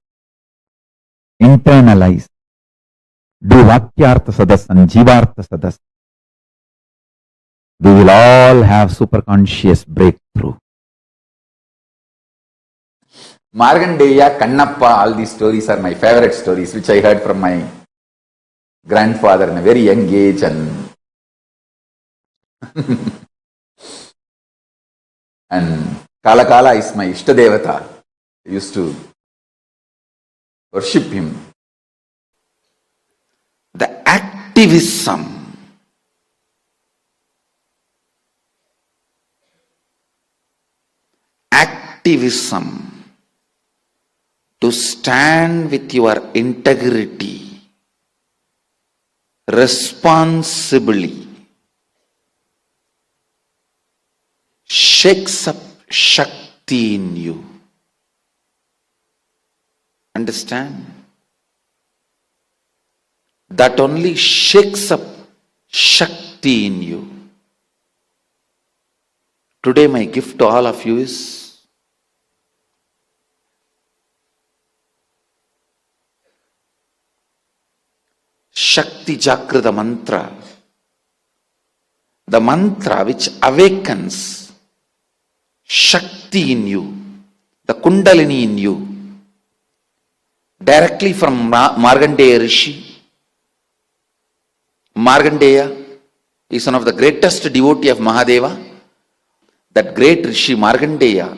internalize. Do Vakyartha Sadas and Jivartha Sadas. We will all have superconscious breakthrough. Margandeya, Kannappa, all these stories are my favorite stories, which I heard from my grandfather in a very young age, and and Kala Kala is my Ishtadevata. I used to worship him. The activism to stand with your integrity responsibly shakes up Shakti in you. Understand? That only shakes up Shakti in you. Today my gift to all of you is Shakti Jagrita Mantra, the mantra which awakens Shakti in you, the Kundalini in you, directly from Markandeya Rishi. Markandeya is one of the greatest devotee of Mahadeva. That great Rishi Markandeya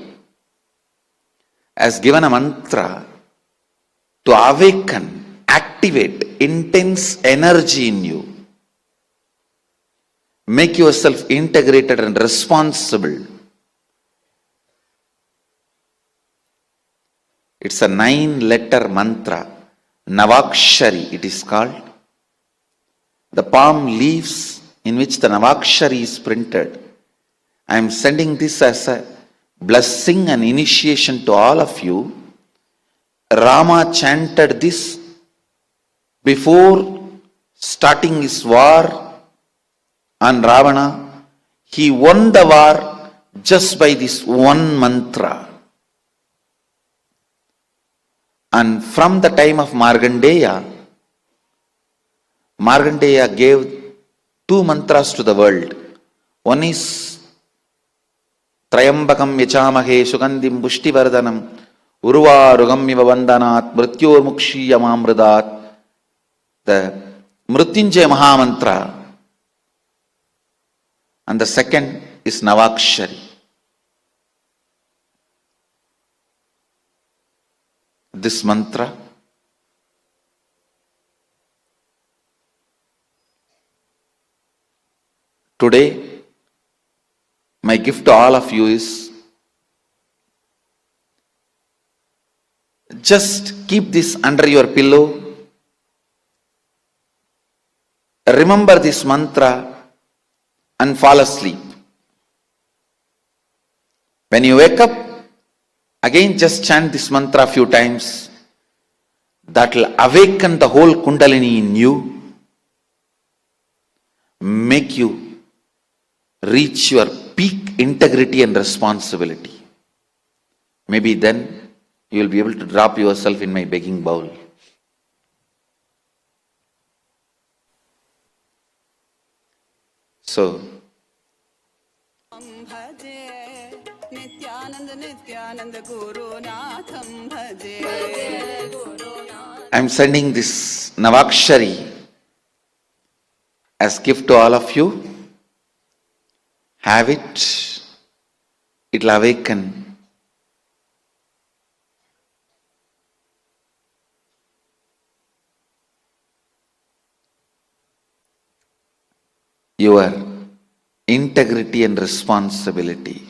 has given a mantra to awaken, activate intense energy in you. Make yourself integrated and responsible. It's a 9-letter mantra, Navakshari it is called. The palm leaves in which the Navakshari is printed. I am sending this as a blessing and initiation to all of you. Rama chanted this before starting his war on Ravana. He won the war just by this one mantra. And from the time of Markandeya, Markandeya gave 2 mantras to the world. One is Trayambakam Yachamahe Sugandhim Pushtivardhanam Urvarugam Iva Vandanat Mrityor Mukshiyamamridat, the Mrityunjaya Mahamantra. And the second is Navakshari. This mantra today, my gift to all of you is just keep this under your pillow. Remember this mantra and fall asleep. When you wake up, again just chant this mantra a few times. That will awaken the whole Kundalini in you, make you reach your peak integrity and responsibility. Maybe then you will be able to drop yourself in my begging bowl. So, I am sending this Navakshari as gift to all of you. Have it. It will awaken your integrity and responsibility.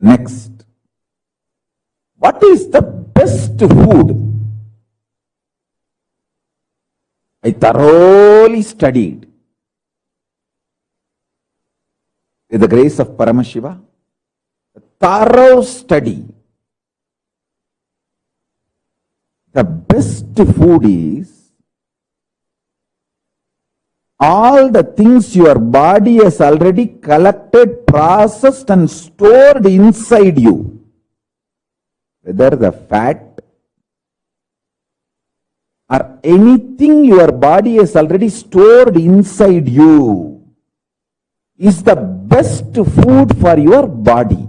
Next, what is the best food? I thoroughly studied with the grace of Paramashiva, a thorough study. The best food is all the things your body has already collected, processed and stored inside you. Whether the fat or anything your body has already stored inside you is the best food for your body.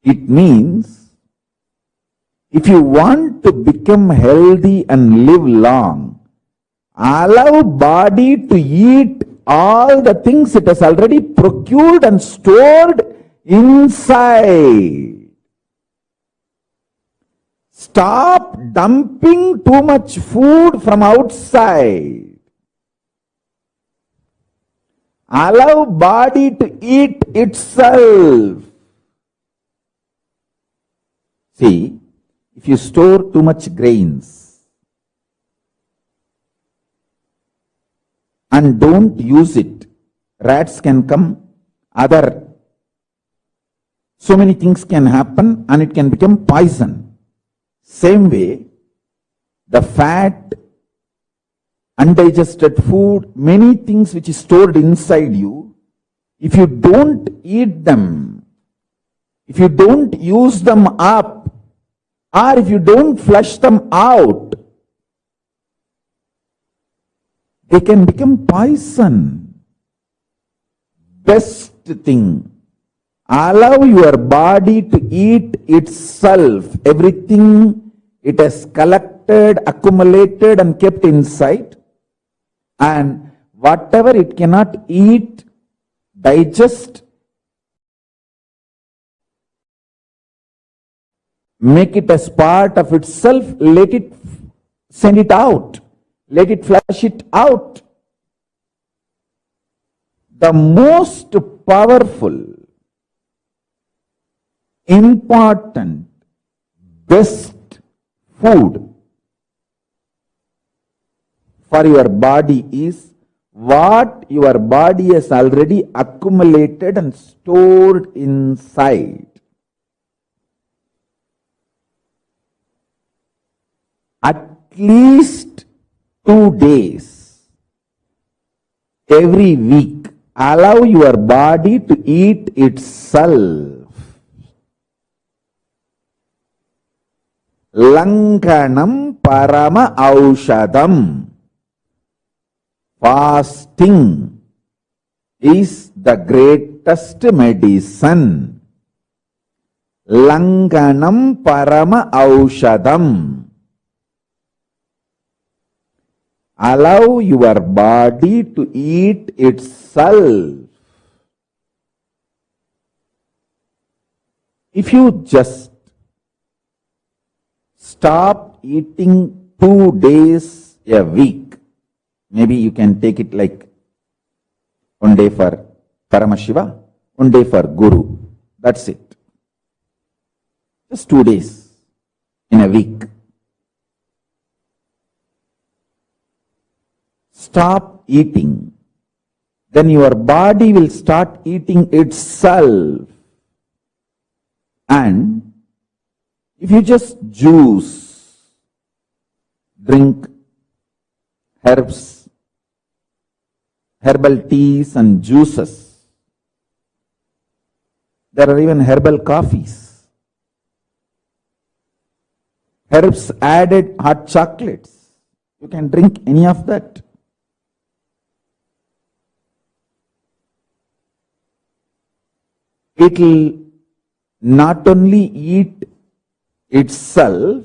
It means if you want to become healthy and live long, allow body to eat all the things it has already procured and stored inside. Stop dumping too much food from outside. Allow body to eat itself. See, if you store too much grains and don't use it, rats can come, so many things can happen and it can become poison. Same way, the fat, undigested food, many things which is stored inside you, if you don't eat them, if you don't use them up, or if you don't flush them out, they can become poison. Best thing, allow your body to eat itself, everything it has collected, accumulated and kept inside, and whatever it cannot eat, digest, make it as part of itself, let it send it out, let it flush it out. The most powerful, important, best food for your body is what your body has already accumulated and stored inside. At least 2 days every week, allow your body to eat itself. Lankanam parama aushadam. Fasting is the greatest medicine. Lankanam parama aushadam. Allow your body to eat itself. If you just stop eating 2 days a week, maybe you can take it like 1 day for Paramashiva, 1 day for Guru. That's it. Just 2 days in a week. Stop eating. Then your body will start eating itself. And if you just juice, drink herbs, herbal teas and juices, there are even herbal coffees, herbs added hot chocolates, you can drink any of that. It will not only eat itself,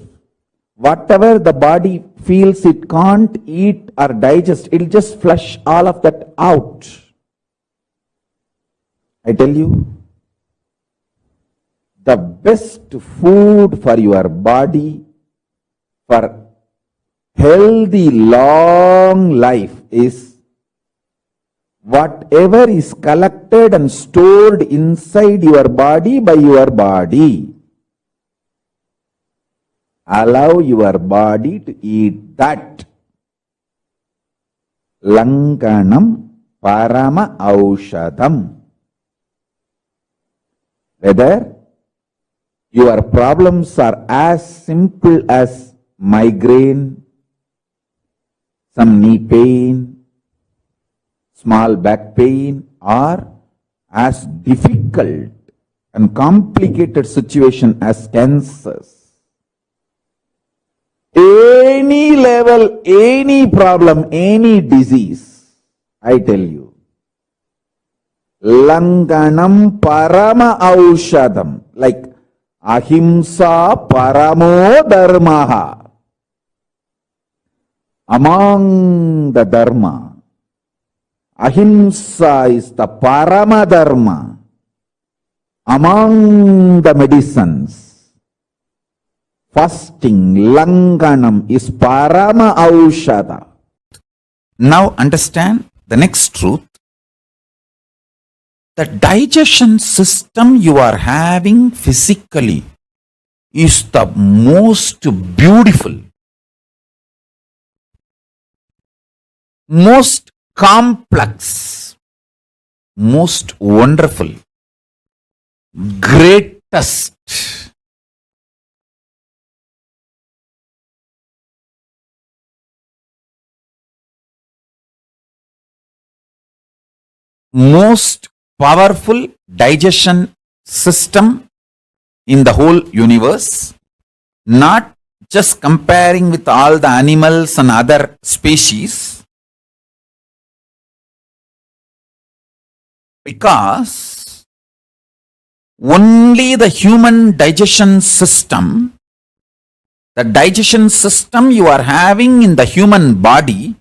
whatever the body feels it can't eat or digest, it will just flush all of that out. I tell you, the best food for your body, for healthy long life is whatever is collected and stored inside your body by your body, allow your body to eat that. Lankanam parama aushadam. Whether your problems are as simple as migraine, some knee pain, small back pain, or as difficult and complicated situation as cancers. Any level, any problem, any disease, I tell you, Langanam parama aushadam, like ahimsa paramo dharmaha. Among the dharma, ahimsa is the parama dharma. Among the medicines, fasting, langanam, is parama aushada. Now understand the next truth. The digestion system you are having physically is the most beautiful, most complex, most wonderful, greatest, most powerful digestion system in the whole universe, not just comparing with all the animals and other species, because only the human digestion system, the digestion system you are having in the human body,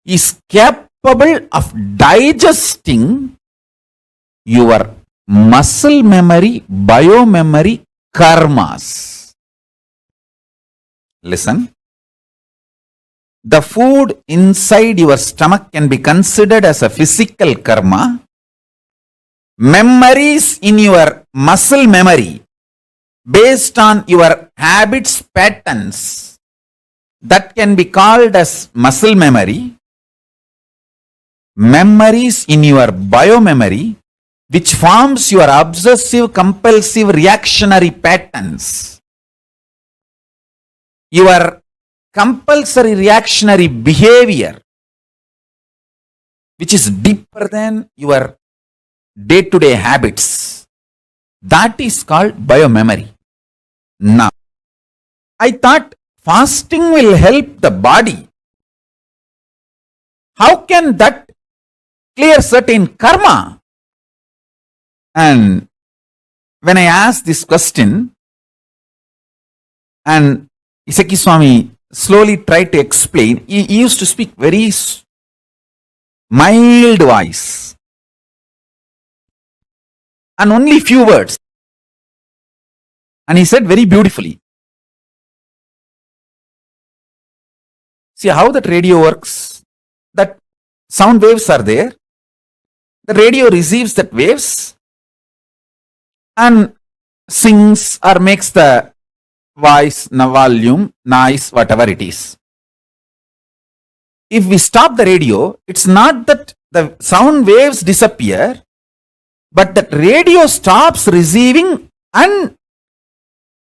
is capable of digesting your muscle memory, biomemory, karmas. Listen. The food inside your stomach can be considered as a physical karma. Memories in your muscle memory based on your habits, patterns, that can be called as muscle memory. Memories in your biomemory, which forms your obsessive compulsive reactionary patterns. Your compulsory reactionary behavior, which is deeper than your day-to-day habits, that is called biomemory. Now, I thought fasting will help the body. How can that clear certain karma? And when I asked this question, and Isaki Swami slowly tried to explain, he used to speak very mild voice and only few words. And he said very beautifully, see how that radio works? That sound waves are there. The radio receives that waves and sings or makes the voice, volume, noise, whatever it is. If we stop the radio, it's not that the sound waves disappear, but that radio stops receiving and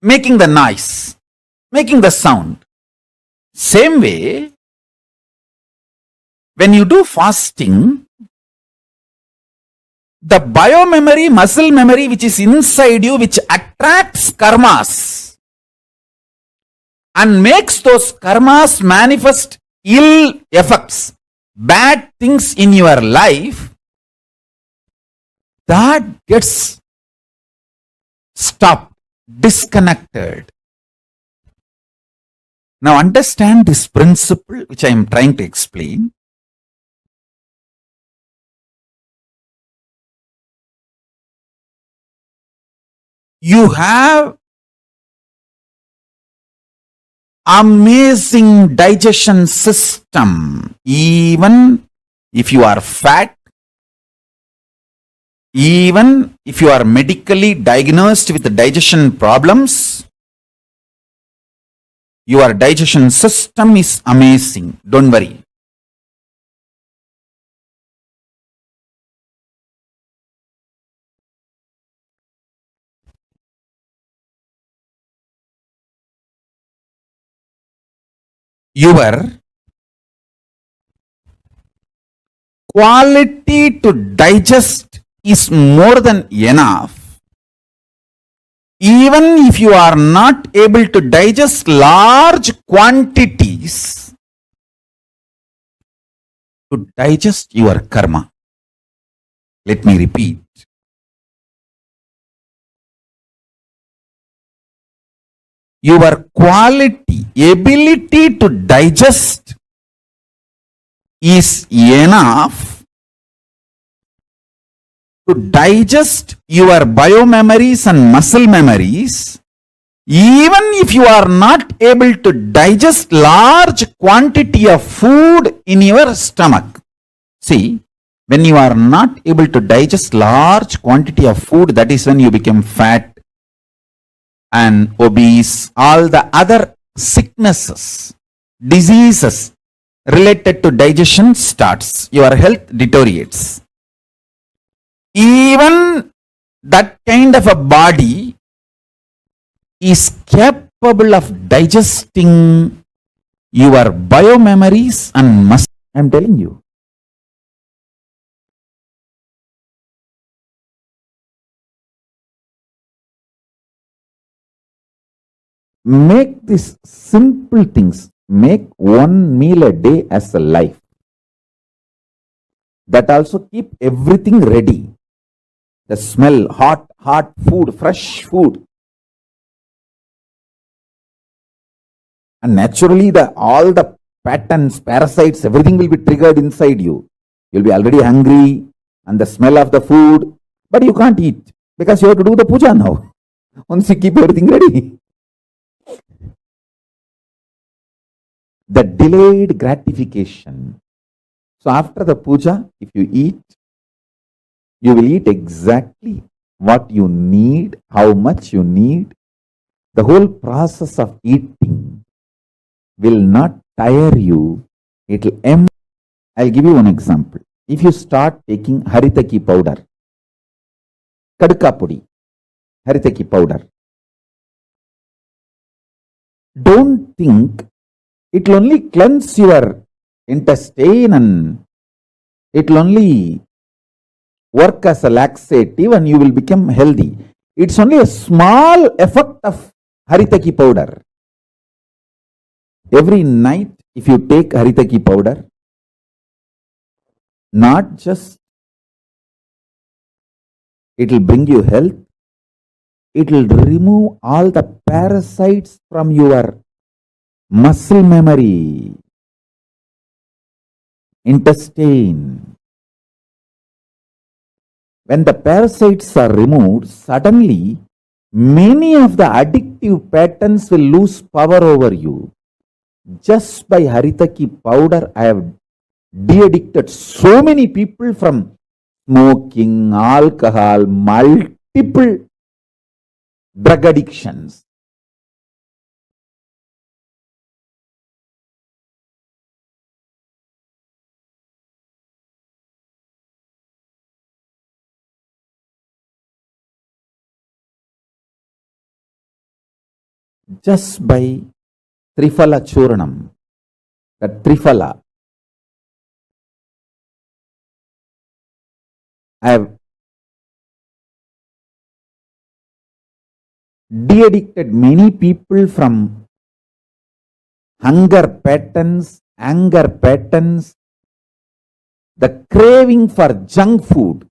making the noise, making the sound. Same way, when you do fasting, the biomemory, muscle memory which is inside you, which attracts karmas and makes those karmas manifest ill effects, bad things in your life, that gets stopped, disconnected. Now understand this principle which I am trying to explain. You have amazing digestion system. Even if you are fat, Even if you are medically diagnosed with digestion problems, your digestion system is amazing. Don't worry. Your quality to digest is more than enough. Even if you are not able to digest large quantities, to digest your karma. Let me repeat. Your quality, ability to digest is enough to digest your biomemories and muscle memories, even if you are not able to digest large quantity of food in your stomach. See, when you are not able to digest large quantity of food, that is when you become fat and obese, all the other sicknesses, diseases related to digestion starts, your health deteriorates. Even that kind of a body is capable of digesting your biomemories and muscle. I am telling you. Make these simple things, make one meal a day as a life. That also keep everything ready. The smell, hot food, fresh food. And naturally all the patterns, parasites, everything will be triggered inside you. You'll be already hungry and the smell of the food, but you can't eat because you have to do the puja now. Once you keep everything ready. The delayed gratification. So after the puja, if you eat, you will eat exactly what you need, how much you need. The whole process of eating will not tire you. It will empty. I'll give you one example. If you start taking haritaki powder, kadka pudi, haritaki powder, don't think it will only cleanse your intestine and it will only work as a laxative and you will become healthy. It's only a small effect of haritaki powder. Every night, if you take haritaki powder, not just it will bring you health, it will remove all the parasites from your muscle memory, intestine. When the parasites are removed, suddenly many of the addictive patterns will lose power over you. Just by haritaki powder, I have de-addicted so many people from smoking, alcohol, multiple drug addictions. Just by Trifala Churnam, the Trifala, I have de-addicted many people from hunger patterns, anger patterns, the craving for junk food.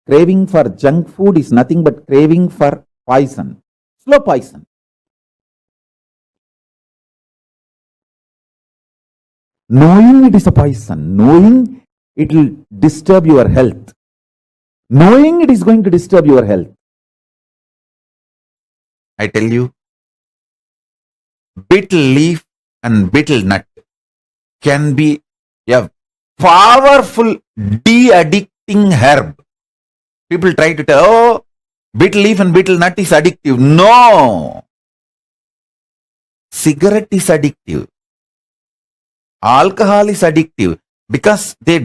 Craving for junk food is nothing but craving for poison, slow poison. Knowing it is a poison, knowing it will disturb your health, knowing it is going to disturb your health. I tell you, betel leaf and betel nut can be a powerful de-addicting herb. People try to tell, oh, betel leaf and betel nut is addictive. No. Cigarette is addictive. Alcohol is addictive because they